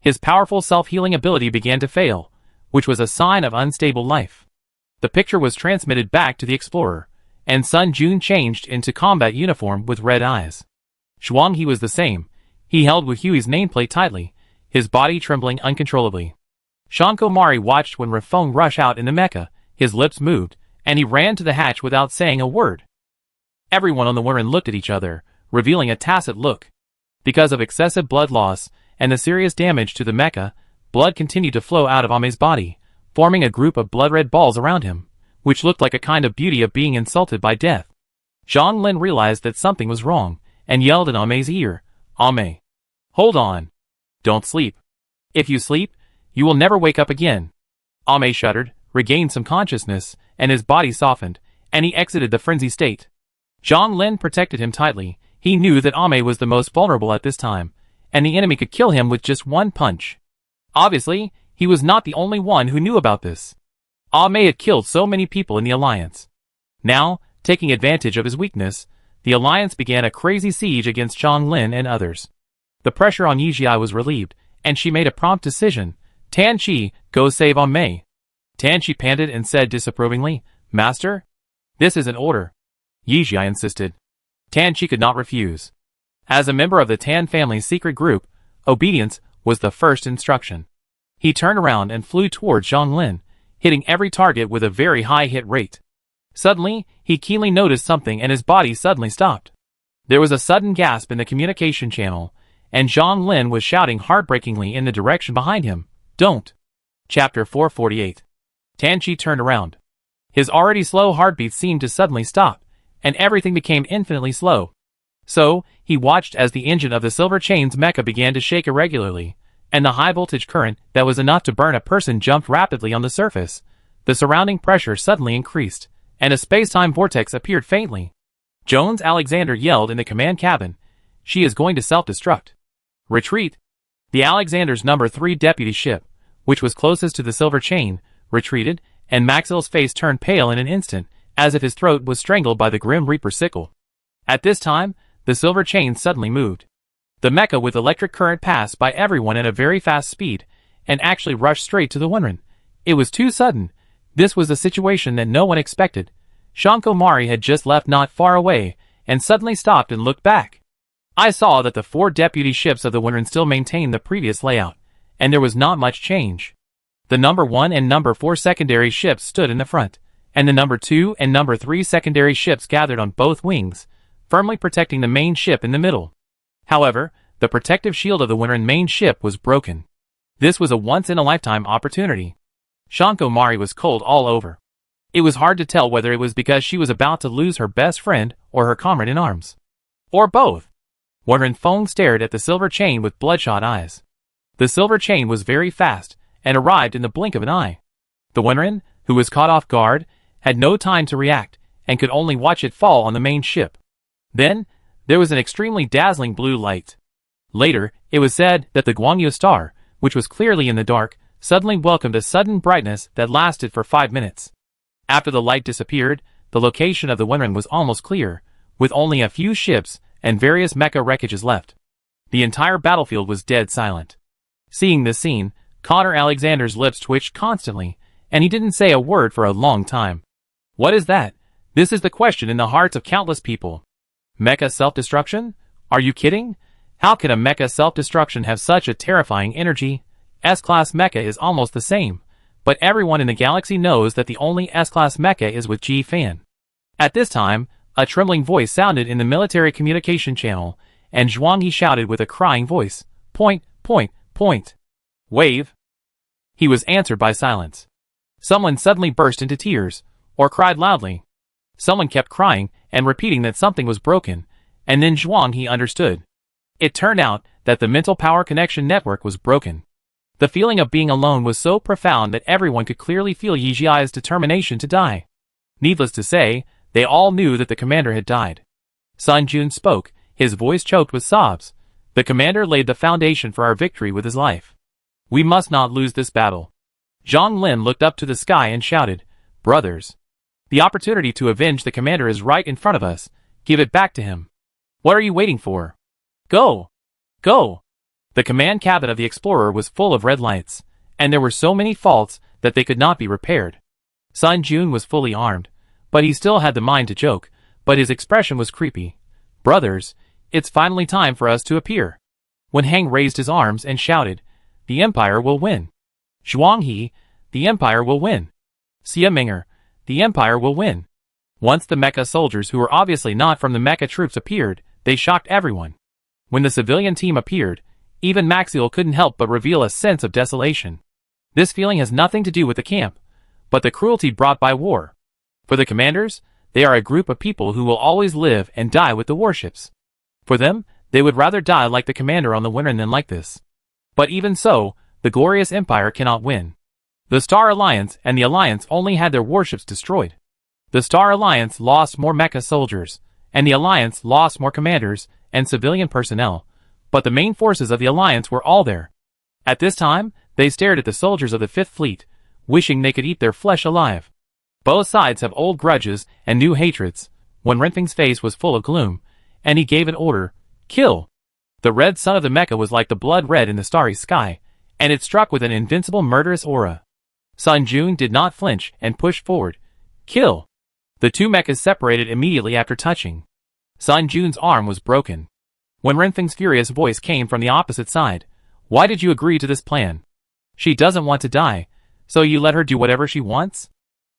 His powerful self-healing ability began to fail, which was a sign of unstable life. The picture was transmitted back to the explorer, and Sun Jun changed into combat uniform with red eyes. Zhuang He was the same. He held Wu Hui's nameplate tightly, his body trembling uncontrollably. Shanko Mari watched when Rafeng rush out in the mecha, his lips moved, and he ran to the hatch without saying a word. Everyone on the Wenren looked at each other, revealing a tacit look. Because of excessive blood loss and the serious damage to the mecha, blood continued to flow out of Ame's body, forming a group of blood-red balls around him, which looked like a kind of beauty of being insulted by death. Zhang Lin realized that something was wrong, and yelled in Ame's ear, Ame, hold on. Don't sleep. If you sleep, you will never wake up again. Ame shuddered, regained some consciousness, and his body softened, and he exited the frenzy state. Zhang Lin protected him tightly. He knew that Ame was the most vulnerable at this time, and the enemy could kill him with just one punch. Obviously, he was not the only one who knew about this. Ame had killed so many people in the Alliance. Now, taking advantage of his weakness, the Alliance began a crazy siege against Zhang Lin and others. The pressure on Yijia was relieved, and she made a prompt decision. Tan Qi, go save Ame. Tan Qi panted and said disapprovingly, Master? This is an order. Yijia insisted. Tan Qi could not refuse. As a member of the Tan family's secret group, obedience was the first instruction. He turned around and flew towards Zhang Lin, hitting every target with a very high hit rate. Suddenly, he keenly noticed something and his body suddenly stopped. There was a sudden gasp in the communication channel, and Zhang Lin was shouting heartbreakingly in the direction behind him, Don't! Chapter 448. Tan Qi turned around. His already slow heartbeat seemed to suddenly stop, and everything became infinitely slow. So, he watched as the engine of the Silver Chain's mecha began to shake irregularly, and the high-voltage current that was enough to burn a person jumped rapidly on the surface. The surrounding pressure suddenly increased, and a space-time vortex appeared faintly. Jones Alexander yelled in the command cabin, She is going to self-destruct. Retreat! The Alexander's No. 3 deputy ship, which was closest to the Silver Chain, retreated, and Maxill's face turned pale in an instant, as if his throat was strangled by the Grim Reaper sickle. At this time, the Silver Chain suddenly moved. The mecha with electric current passed by everyone at a very fast speed, and actually rushed straight to the Winran. It was too sudden. This was a situation that no one expected. Shanko Mari had just left not far away, and suddenly stopped and looked back. I saw that the 4 deputy ships of the Winran still maintained the previous layout, and there was not much change. The No. 1 and No. 4 secondary ships stood in the front, and the No. 2 and No. 3 secondary ships gathered on both wings, firmly protecting the main ship in the middle. However, the protective shield of the Winran main ship was broken. This was a once-in-a-lifetime opportunity. Shanko Mari was cold all over. It was hard to tell whether it was because she was about to lose her best friend or her comrade in arms. Or both. Winran Feng stared at the Silver Chain with bloodshot eyes. The Silver Chain was very fast, and arrived in the blink of an eye. The Winran, who was caught off guard, had no time to react, and could only watch it fall on the main ship. Then, there was an extremely dazzling blue light. Later, it was said that the Guangyu star, which was clearly in the dark, suddenly welcomed a sudden brightness that lasted for 5 minutes. After the light disappeared, the location of the Winran was almost clear, with only a few ships and various mecha wreckages left. The entire battlefield was dead silent. Seeing this scene, Connor Alexander's lips twitched constantly, and he didn't say a word for a long time. What is that? This is the question in the hearts of countless people. Mecha self-destruction? Are you kidding? How can a mecha self-destruction have such a terrifying energy? S-Class mecha is almost the same, but everyone in the galaxy knows that the only S-Class mecha is with G-Fan. At this time, a trembling voice sounded in the military communication channel, and Zhuang Yi shouted with a crying voice, Point, point, point. Wave. He was answered by silence. Someone suddenly burst into tears, or cried loudly. Someone kept crying and repeating that something was broken, and then Zhuang Yi understood. It turned out that the mental power connection network was broken. The feeling of being alone was so profound that everyone could clearly feel Yijiai's determination to die. Needless to say, they all knew that the commander had died. Sun Jun spoke, his voice choked with sobs. The commander laid the foundation for our victory with his life. We must not lose this battle. Zhang Lin looked up to the sky and shouted, Brothers! The opportunity to avenge the commander is right in front of us. Give it back to him. What are you waiting for? Go! Go! The command cabin of the Explorer was full of red lights, and there were so many faults that they could not be repaired. Sun Jun was fully armed, but he still had the mind to joke, but his expression was creepy. Brothers, it's finally time for us to appear. When Heng raised his arms and shouted, The Empire will win. Zhuang He, the Empire will win. Xia Ming'er, the Empire will win. Once the mecha soldiers who were obviously not from the mecha troops appeared, they shocked everyone. When the civilian team appeared, even Maxiel couldn't help but reveal a sense of desolation. This feeling has nothing to do with the camp, but the cruelty brought by war. For the commanders, they are a group of people who will always live and die with the warships. For them, they would rather die like the commander on the winter than like this. But even so, the glorious empire cannot win. The Star Alliance and the Alliance only had their warships destroyed. The Star Alliance lost more mecha soldiers, and the Alliance lost more commanders and civilian personnel, but the main forces of the Alliance were all there. At this time, they stared at the soldiers of the Fifth Fleet, wishing they could eat their flesh alive. Both sides have old grudges and new hatreds. When Renfeng's face was full of gloom, and he gave an order, "Kill!" The red sun of the mecha was like the blood red in the starry sky, and it struck with an invincible murderous aura. Sun Jun did not flinch and pushed forward. "Kill!" The two mechas separated immediately after touching. Sun Jun's arm was broken. When Renfeng's furious voice came from the opposite side, "Why did you agree to this plan? She doesn't want to die, so you let her do whatever she wants?"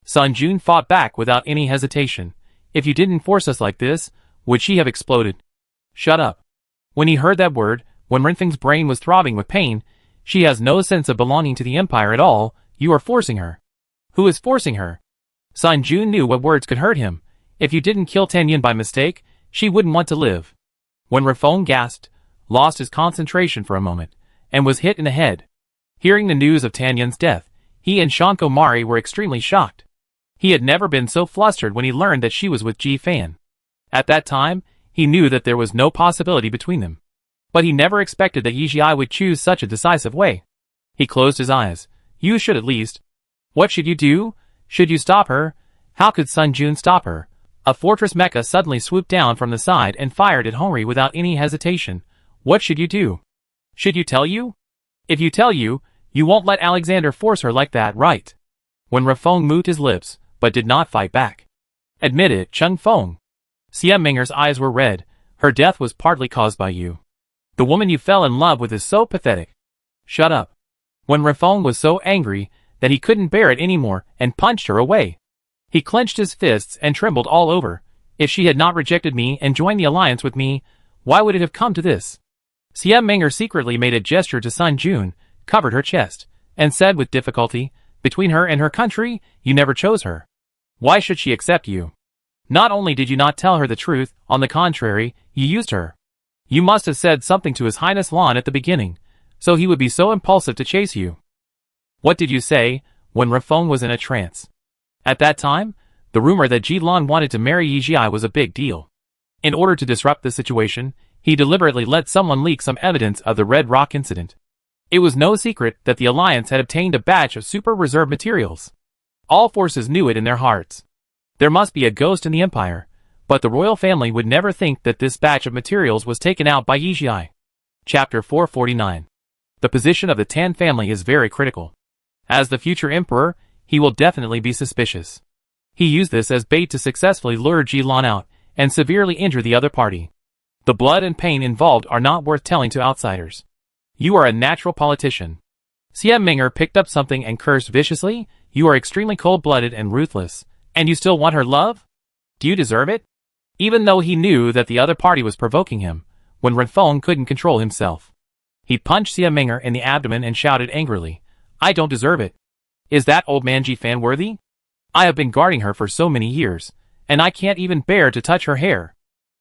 Sun Jun fought back without any hesitation. "If you didn't force us like this, would she have exploded?" "Shut up." When he heard that word, when Renfeng's brain was throbbing with pain, "She has no sense of belonging to the Empire at all, you are forcing her." "Who is forcing her?" Sun Jun knew what words could hurt him. If you didn't kill Tanyan by mistake, she wouldn't want to live. When Renfeng gasped, lost his concentration for a moment, and was hit in the head. Hearing the news of Tanyan's death, he and Shanko Mari were extremely shocked. He had never been so flustered when he learned that she was with Ji Fan. At that time, he knew that there was no possibility between them. But he never expected that Yijia would choose such a decisive way. He closed his eyes. "You should at least." "What should you do? Should you stop her?" How could Sun Jun stop her? A fortress mecha suddenly swooped down from the side and fired at Hongri without any hesitation. "What should you do? Should you tell you? If you tell you, you won't let Alexander force her like that, right?" When Renfeng moved his lips, but did not fight back. "Admit it, Chung Feng." Xia Minger's eyes were red. "Her death was partly caused by you. The woman you fell in love with is so pathetic." "Shut up." When Renfeng was so angry that he couldn't bear it anymore and punched her away. He clenched his fists and trembled all over. "If she had not rejected me and joined the alliance with me, why would it have come to this?" Xia Minger secretly made a gesture to Sun Jun, covered her chest, and said with difficulty, "Between her and her country, you never chose her. Why should she accept you? Not only did you not tell her the truth, on the contrary, you used her. You must have said something to His Highness Lan at the beginning, so he would be so impulsive to chase you." "What did you say?" When Renfeng was in a trance. At that time, the rumor that Ji Lan wanted to marry Yijia was a big deal. In order to disrupt the situation, he deliberately let someone leak some evidence of the Red Rock incident. It was no secret that the Alliance had obtained a batch of super reserve materials. All forces knew it in their hearts. There must be a ghost in the Empire, but the royal family would never think that this batch of materials was taken out by Yijia. Chapter 449. The position of the Tan family is very critical. As the future emperor, he will definitely be suspicious. He used this as bait to successfully lure Ji Lan out and severely injure the other party. The blood and pain involved are not worth telling to outsiders. "You are a natural politician." Xia Minger picked up something and cursed viciously. "You are extremely cold-blooded and ruthless, and you still want her love? Do you deserve it?" Even though he knew that the other party was provoking him, when Renfeng couldn't control himself. He punched Xia Minger in the abdomen and shouted angrily, "I don't deserve it. Is that old man Ji Fan worthy? I have been guarding her for so many years, and I can't even bear to touch her hair.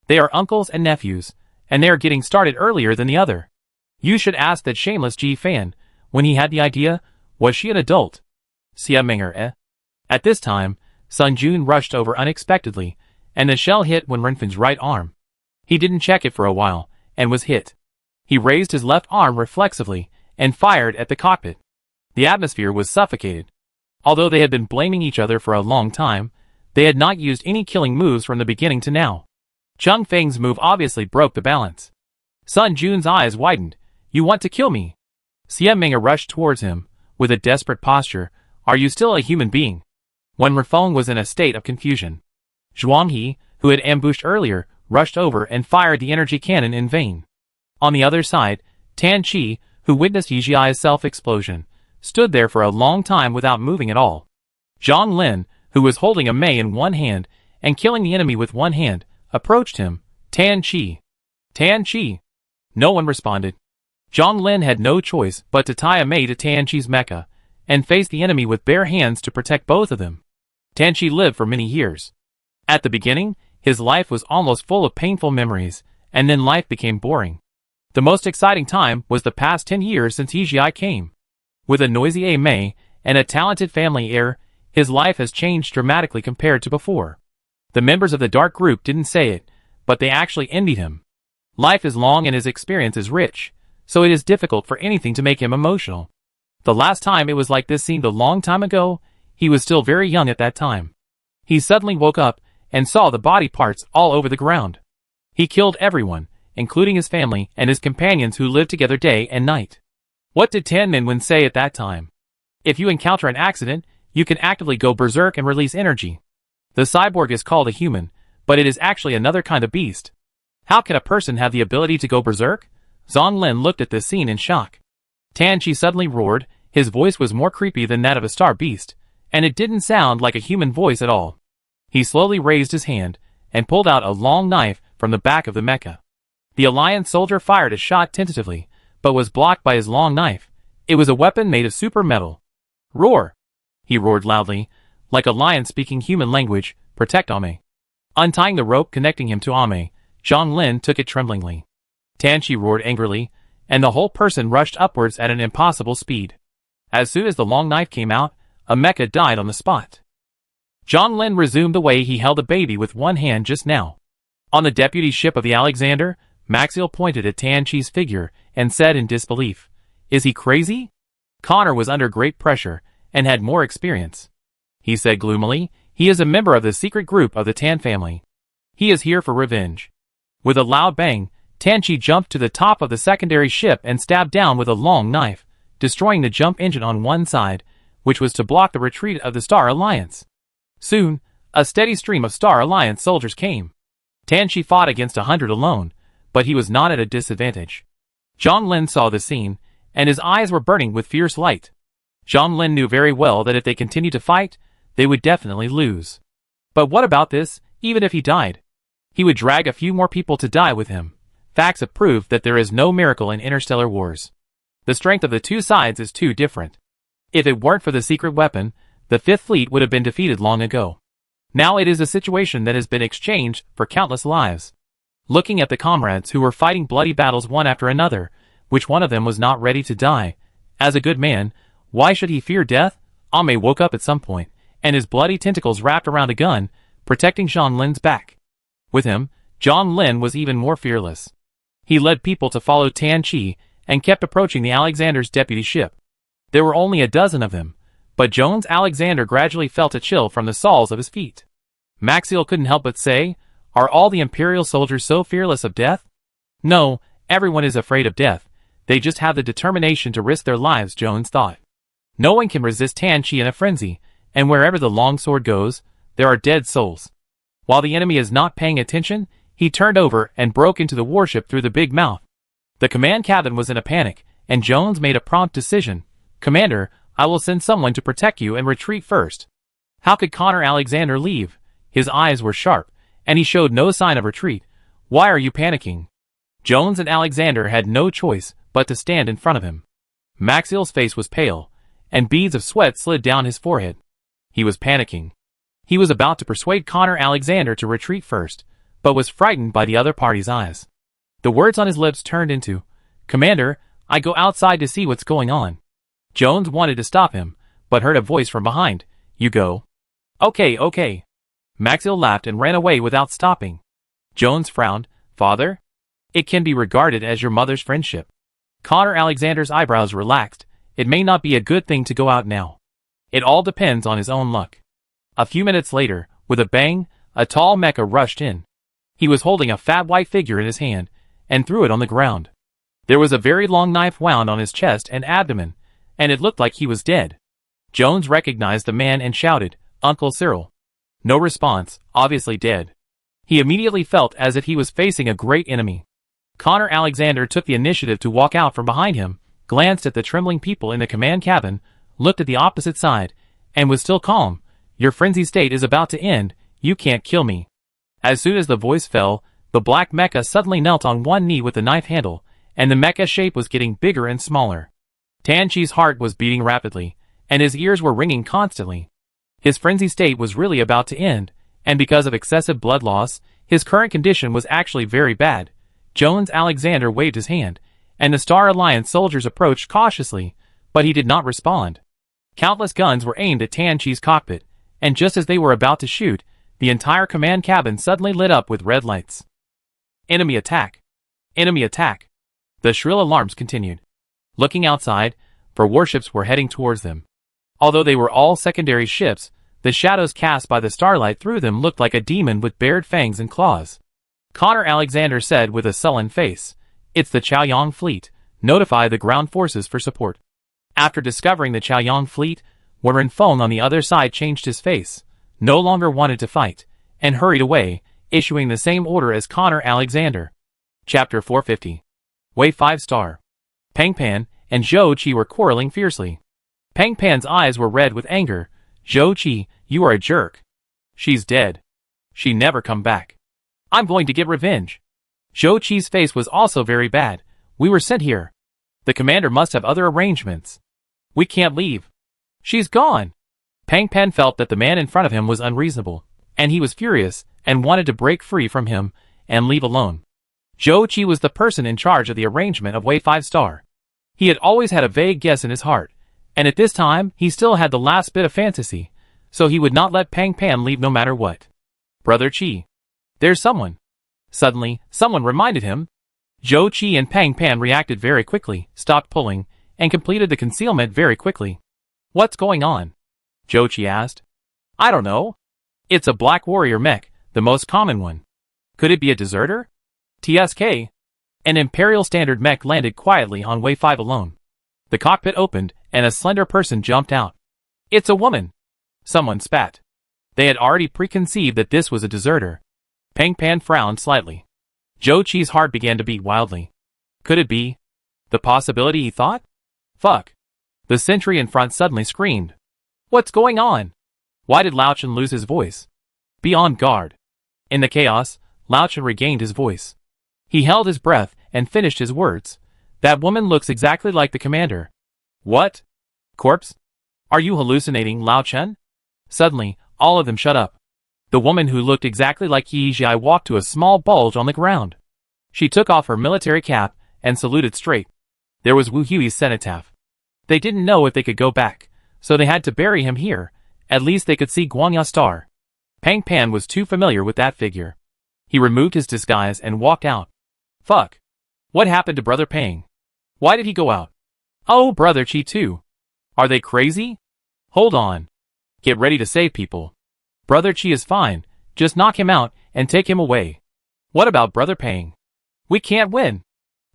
They are uncles and nephews, and they are getting started earlier than the other. You should ask that shameless Ji Fan, when he had the idea, was she an adult?" Xia Minger, At this time, Sun Jun rushed over unexpectedly, and the shell hit when Renfeng's right arm. He didn't check it for a while, and was hit. He raised his left arm reflexively, and fired at the cockpit. The atmosphere was suffocated. Although they had been blaming each other for a long time, they had not used any killing moves from the beginning to now. Chung Feng's move obviously broke the balance. Sun Jun's eyes widened. "You want to kill me?" Xia Minger rushed towards him, with a desperate posture. "Are you still a human being?" When Renfeng was in a state of confusion. Zhuang He, who had ambushed earlier, rushed over and fired the energy cannon in vain. On the other side, Tan Chi, who witnessed Yijia's self-explosion, stood there for a long time without moving at all. Zhang Lin, who was holding a mei in one hand and killing the enemy with one hand, approached him. "Tan Chi! Tan Chi!" No one responded. Zhang Lin had no choice but to tie a mei to Tan Chi's mecha, and face the enemy with bare hands to protect both of them. Tan Chi lived for many years. At the beginning, his life was almost full of painful memories, and then life became boring. The most exciting time was the past 10 years since Yijia came. With a noisy Ame and a talented family heir, his life has changed dramatically compared to before. The members of the dark group didn't say it, but they actually envied him. Life is long and his experience is rich, so it is difficult for anything to make him emotional. The last time it was like this seemed a long time ago. He was still very young at that time. He suddenly woke up and saw the body parts all over the ground. He killed everyone, including his family and his companions who lived together day and night. What did Tan Minwen say at that time? If you encounter an accident, you can actively go berserk and release energy. The cyborg is called a human, but it is actually another kind of beast. How can a person have the ability to go berserk? Zhang Lin looked at this scene in shock. Tan Chi suddenly roared. His voice was more creepy than that of a star beast, and it didn't sound like a human voice at all. He slowly raised his hand and pulled out a long knife from the back of the mecha. The Alliance soldier fired a shot tentatively, but was blocked by his long knife. It was a weapon made of super metal. Roar! He roared loudly, like a lion speaking human language. Protect Ame. Untying the rope connecting him to Ame, Zhang Lin took it tremblingly. Tan Chi roared angrily, and the whole person rushed upwards at an impossible speed. As soon as the long knife came out, a mecha died on the spot. Zhang Lin resumed the way he held a baby with one hand just now. On the deputy ship of the Alexander, Maxiel pointed at Tan Chi's figure and said in disbelief, "Is he crazy?" Connor was under great pressure and had more experience. He said gloomily, "He is a member of the secret group of the Tan family. He is here for revenge." With a loud bang, Tan Chi jumped to the top of the secondary ship and stabbed down with a long knife, destroying the jump engine on one side, which was to block the retreat of the Star Alliance. Soon, a steady stream of Star Alliance soldiers came. Tan Chi fought against 100 alone, but he was not at a disadvantage. Zhang Lin saw the scene, and his eyes were burning with fierce light. Zhang Lin knew very well that if they continued to fight, they would definitely lose. But what about this? Even if he died, he would drag a few more people to die with him. Facts have proved that there is no miracle in interstellar wars. The strength of the two sides is too different. If it weren't for the secret weapon, the Fifth Fleet would have been defeated long ago. Now it is a situation that has been exchanged for countless lives. Looking at the comrades who were fighting bloody battles one after another, which one of them was not ready to die? As a good man, why should he fear death? Ame woke up at some point, and his bloody tentacles wrapped around a gun, protecting Zhang Lin's back. With him, Zhang Lin was even more fearless. He led people to follow Tan Chi and kept approaching the Alexander's deputy ship. There were only a dozen of them, but Jones Alexander gradually felt a chill from the soles of his feet. Maxiel couldn't help but say, "Are all the Imperial soldiers so fearless of death?" "No, everyone is afraid of death. They just have the determination to risk their lives," Jones thought. No one can resist Tan Chi in a frenzy, and wherever the long sword goes, there are dead souls. While the enemy is not paying attention, he turned over and broke into the warship through the big mouth. The command cabin was in a panic, and Jones made a prompt decision. "Commander, I will send someone to protect you and retreat first." How could Connor Alexander leave? His eyes were sharp, and he showed no sign of retreat. "Why are you panicking?" Jones and Alexander had no choice but to stand in front of him. Maxiel's face was pale, and beads of sweat slid down his forehead. He was panicking. He was about to persuade Connor Alexander to retreat first, but was frightened by the other party's eyes. The words on his lips turned into, "Commander, I go outside to see what's going on." Jones wanted to stop him, but heard a voice from behind. "You go." Okay. Maxiel laughed and ran away without stopping. Jones frowned. "Father? It can be regarded as your mother's friendship." Connor Alexander's eyebrows relaxed. "It may not be a good thing to go out now. It all depends on his own luck." A few minutes later, with a bang, a tall mecha rushed in. He was holding a fat white figure in his hand, and threw it on the ground. There was a very long knife wound on his chest and abdomen, and it looked like he was dead. Jones recognized the man and shouted, "Uncle Cyril." No response, obviously dead. He immediately felt as if he was facing a great enemy. Connor Alexander took the initiative to walk out from behind him, glanced at the trembling people in the command cabin, looked at the opposite side, and was still calm. "Your frenzy state is about to end. You can't kill me." As soon as the voice fell, the black mecha suddenly knelt on one knee with the knife handle, and the mecha shape was getting bigger and smaller. Tan Chi's heart was beating rapidly, and his ears were ringing constantly. His frenzy state was really about to end, and because of excessive blood loss, his current condition was actually very bad. Jones Alexander waved his hand, and the Star Alliance soldiers approached cautiously, but he did not respond. Countless guns were aimed at Tan Chi's cockpit, and just as they were about to shoot, the entire command cabin suddenly lit up with red lights. Enemy attack! Enemy attack! The shrill alarms continued. Looking outside, for warships were heading towards them. Although they were all secondary ships, the shadows cast by the starlight through them looked like a demon with bared fangs and claws. Connor Alexander said with a sullen face, "It's the Chaoyang fleet. Notify the ground forces for support." After discovering the Chaoyang fleet, Warren Fong on the other side changed his face, no longer wanted to fight, and hurried away, issuing the same order as Connor Alexander. Chapter 450. Wei 5 Star. Peng Pan and Zhou Qi were quarreling fiercely. Peng Pan's eyes were red with anger. "Zhou Qi, you are a jerk. She's dead. She never come back. I'm going to get revenge." Zhou Qi's face was also very bad. "We were sent here. The commander must have other arrangements. We can't leave. She's gone." Peng Pan felt that the man in front of him was unreasonable, and he was furious and wanted to break free from him and leave alone. Zhou Qi was the person in charge of the arrangement of Wei 5 Star. He had always had a vague guess in his heart, and at this time he still had the last bit of fantasy, so he would not let Peng Pan leave no matter what. "Brother Qi. There's someone." Suddenly, someone reminded him. Zhou Qi and Peng Pan reacted very quickly, stopped pulling, and completed the concealment very quickly. "What's going on?" Zhou Qi asked. "I don't know. It's a black warrior mech, the most common one. Could it be a deserter?" TSK. An Imperial Standard mech landed quietly on Wei 5 alone. The cockpit opened, and a slender person jumped out. "It's a woman." Someone spat. They had already preconceived that this was a deserter. Peng Pan frowned slightly. Zhou Qi's heart began to beat wildly. Could it be the possibility he thought? "Fuck." The sentry in front suddenly screamed. "What's going on? Why did Lao Chen lose his voice?" "Be on guard." In the chaos, Lao Chen regained his voice. He held his breath and finished his words. "That woman looks exactly like the commander." "What? Corpse? Are you hallucinating, Lao Chen?" Suddenly, all of them shut up. The woman who looked exactly like Yi Jia walked to a small bulge on the ground. She took off her military cap and saluted straight. There was Wu Hui's cenotaph. They didn't know if they could go back, so they had to bury him here. At least they could see Guangya Star. Peng Pan was too familiar with that figure. He removed his disguise and walked out. "Fuck. What happened to Brother Peng? Why did he go out? Oh, Brother Qi too. Are they crazy? Hold on. Get ready to save people. Brother Qi is fine, just knock him out and take him away. What about Brother Peng? We can't win.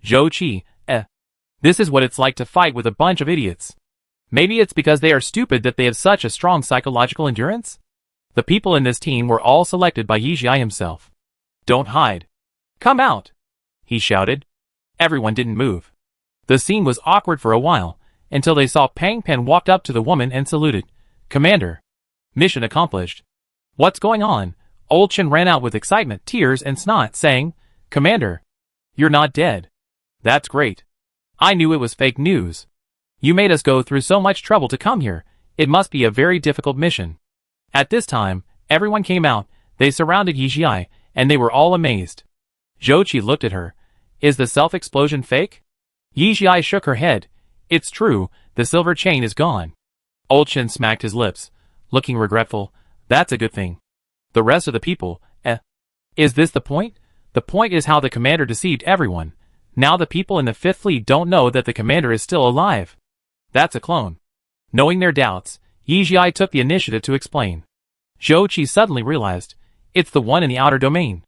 Zhou Qi, This is what it's like to fight with a bunch of idiots. Maybe it's because they are stupid that they have such a strong psychological endurance? The people in this team were all selected by Yi Jia himself. Don't hide. Come out, he shouted. Everyone didn't move. The scene was awkward for a while, until they saw Peng Pan walked up to the woman and saluted. Commander. Mission accomplished. What's going on? Old Chen ran out with excitement, tears and snot, saying, Commander. You're not dead. That's great. I knew it was fake news. You made us go through so much trouble to come here. It must be a very difficult mission. At this time, everyone came out, they surrounded Yi Jia, and they were all amazed. Zhou Qi looked at her. Is the self-explosion fake? Yi Jia shook her head. It's true, the silver chain is gone. Old Chen smacked his lips, looking regretful. That's a good thing. The rest of the people, Is this the point? The point is how the commander deceived everyone. Now the people in the Fifth Fleet don't know that the commander is still alive. That's a clone. Knowing their doubts, Yi Jia took the initiative to explain. Zhou Qi suddenly realized, it's the one in the outer domain.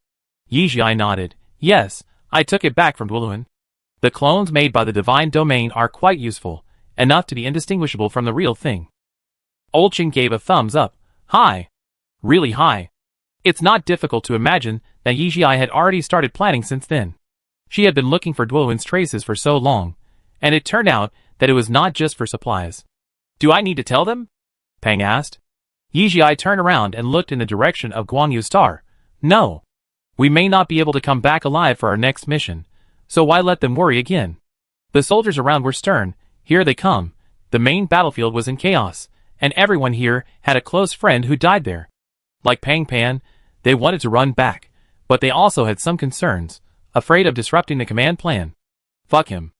Yi Jia nodded. Yes, I took it back from Duoluan. The clones made by the divine domain are quite useful, enough to be indistinguishable from the real thing. Old Chen gave a thumbs up. High. Really high. It's not difficult to imagine that Yi Jia had already started planning since then. She had been looking for Duoluan's traces for so long, and it turned out that it was not just for supplies. Do I need to tell them? Peng asked. Yi Jia turned around and looked in the direction of Guangyu Star. No. We may not be able to come back alive for our next mission, so why let them worry again? The soldiers around were stern. Here they come. The main battlefield was in chaos, and everyone here had a close friend who died there. Like Pang Pan, they wanted to run back, but they also had some concerns, afraid of disrupting the command plan. Fuck him.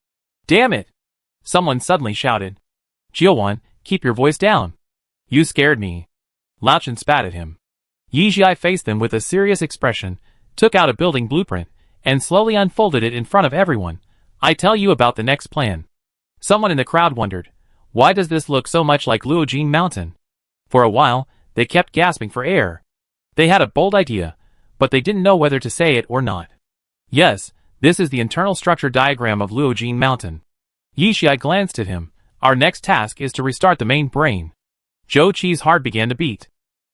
Damn it! Someone suddenly shouted. Jiuwan, keep your voice down. You scared me. Lao Chen spat at him. Yizhi faced them with a serious expression, took out a building blueprint, and slowly unfolded it in front of everyone. I tell you about the next plan. Someone in the crowd wondered, why does this look so much like Luojing Mountain? For a while, they kept gasping for air. They had a bold idea, but they didn't know whether to say it or not. Yes, this is the internal structure diagram of Luojing Mountain. Yizhi glanced at him. Our next task is to restart the main brain. Zhou Qi's heart began to beat.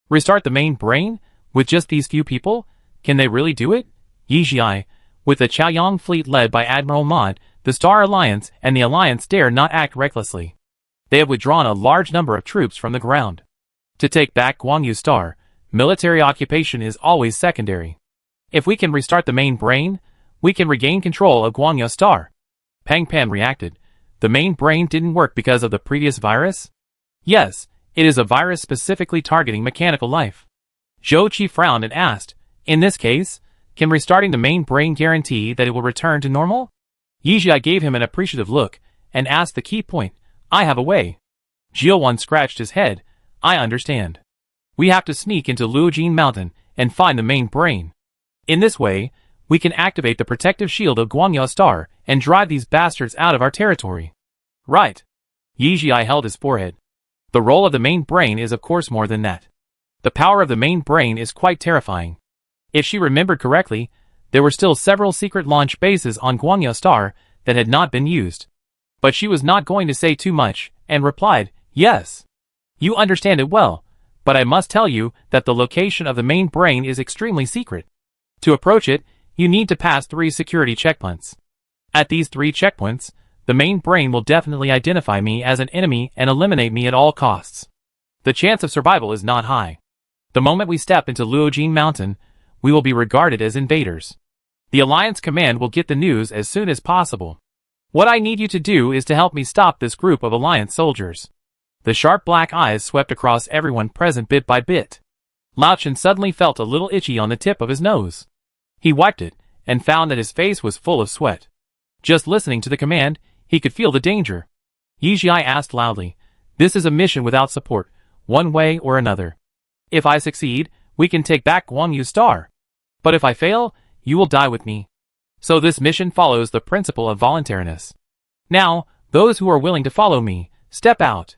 Restart the main brain? With just these few people? Can they really do it? Yizhi, with the Chaoyang fleet led by Admiral Mod, the Star Alliance and the Alliance dare not act recklessly. They have withdrawn a large number of troops from the ground. To take back Guangyu Star, military occupation is always secondary. If we can restart the main brain, we can regain control of Guangyu Star. Pang Pan reacted. The main brain didn't work because of the previous virus? Yes, it is a virus specifically targeting mechanical life. Zhou Qi frowned and asked, in this case, can restarting the main brain guarantee that it will return to normal? Yizhi gave him an appreciative look, and asked the key point, I have a way. Jiuwan scratched his head, I understand. We have to sneak into Luojing Mountain and find the main brain. In this way, we can activate the protective shield of Guangyu Star and drive these bastards out of our territory. Right. Yizhi held his forehead. The role of the main brain is of course more than that. The power of the main brain is quite terrifying. If she remembered correctly, there were still several secret launch bases on Guangyu Star that had not been used. But she was not going to say too much, and replied, yes. You understand it well, but I must tell you that the location of the main brain is extremely secret. To approach it, you need to pass 3 security checkpoints. At these 3 checkpoints, the main brain will definitely identify me as an enemy and eliminate me at all costs. The chance of survival is not high. The moment we step into Luojing Mountain, we will be regarded as invaders. The Alliance Command will get the news as soon as possible. What I need you to do is to help me stop this group of Alliance soldiers. The sharp black eyes swept across everyone present bit by bit. Lao Chen suddenly felt a little itchy on the tip of his nose. He wiped it, and found that his face was full of sweat. Just listening to the command, he could feel the danger. Yizhi asked loudly, this is a mission without support, one way or another. If I succeed, we can take back Guangyu Star. But if I fail, you will die with me. So this mission follows the principle of voluntariness. Now, those who are willing to follow me, step out.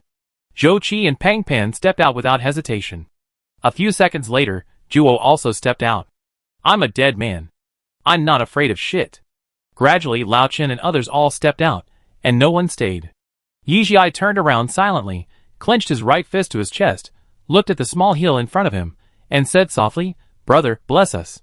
Zhou Qi and Pang Pan stepped out without hesitation. A few seconds later, Zhuo also stepped out. I'm a dead man. I'm not afraid of shit. Gradually Lao Chen and others all stepped out, and no one stayed. Yizhi turned around silently, clenched his right fist to his chest, looked at the small hill in front of him, and said softly, brother, bless us.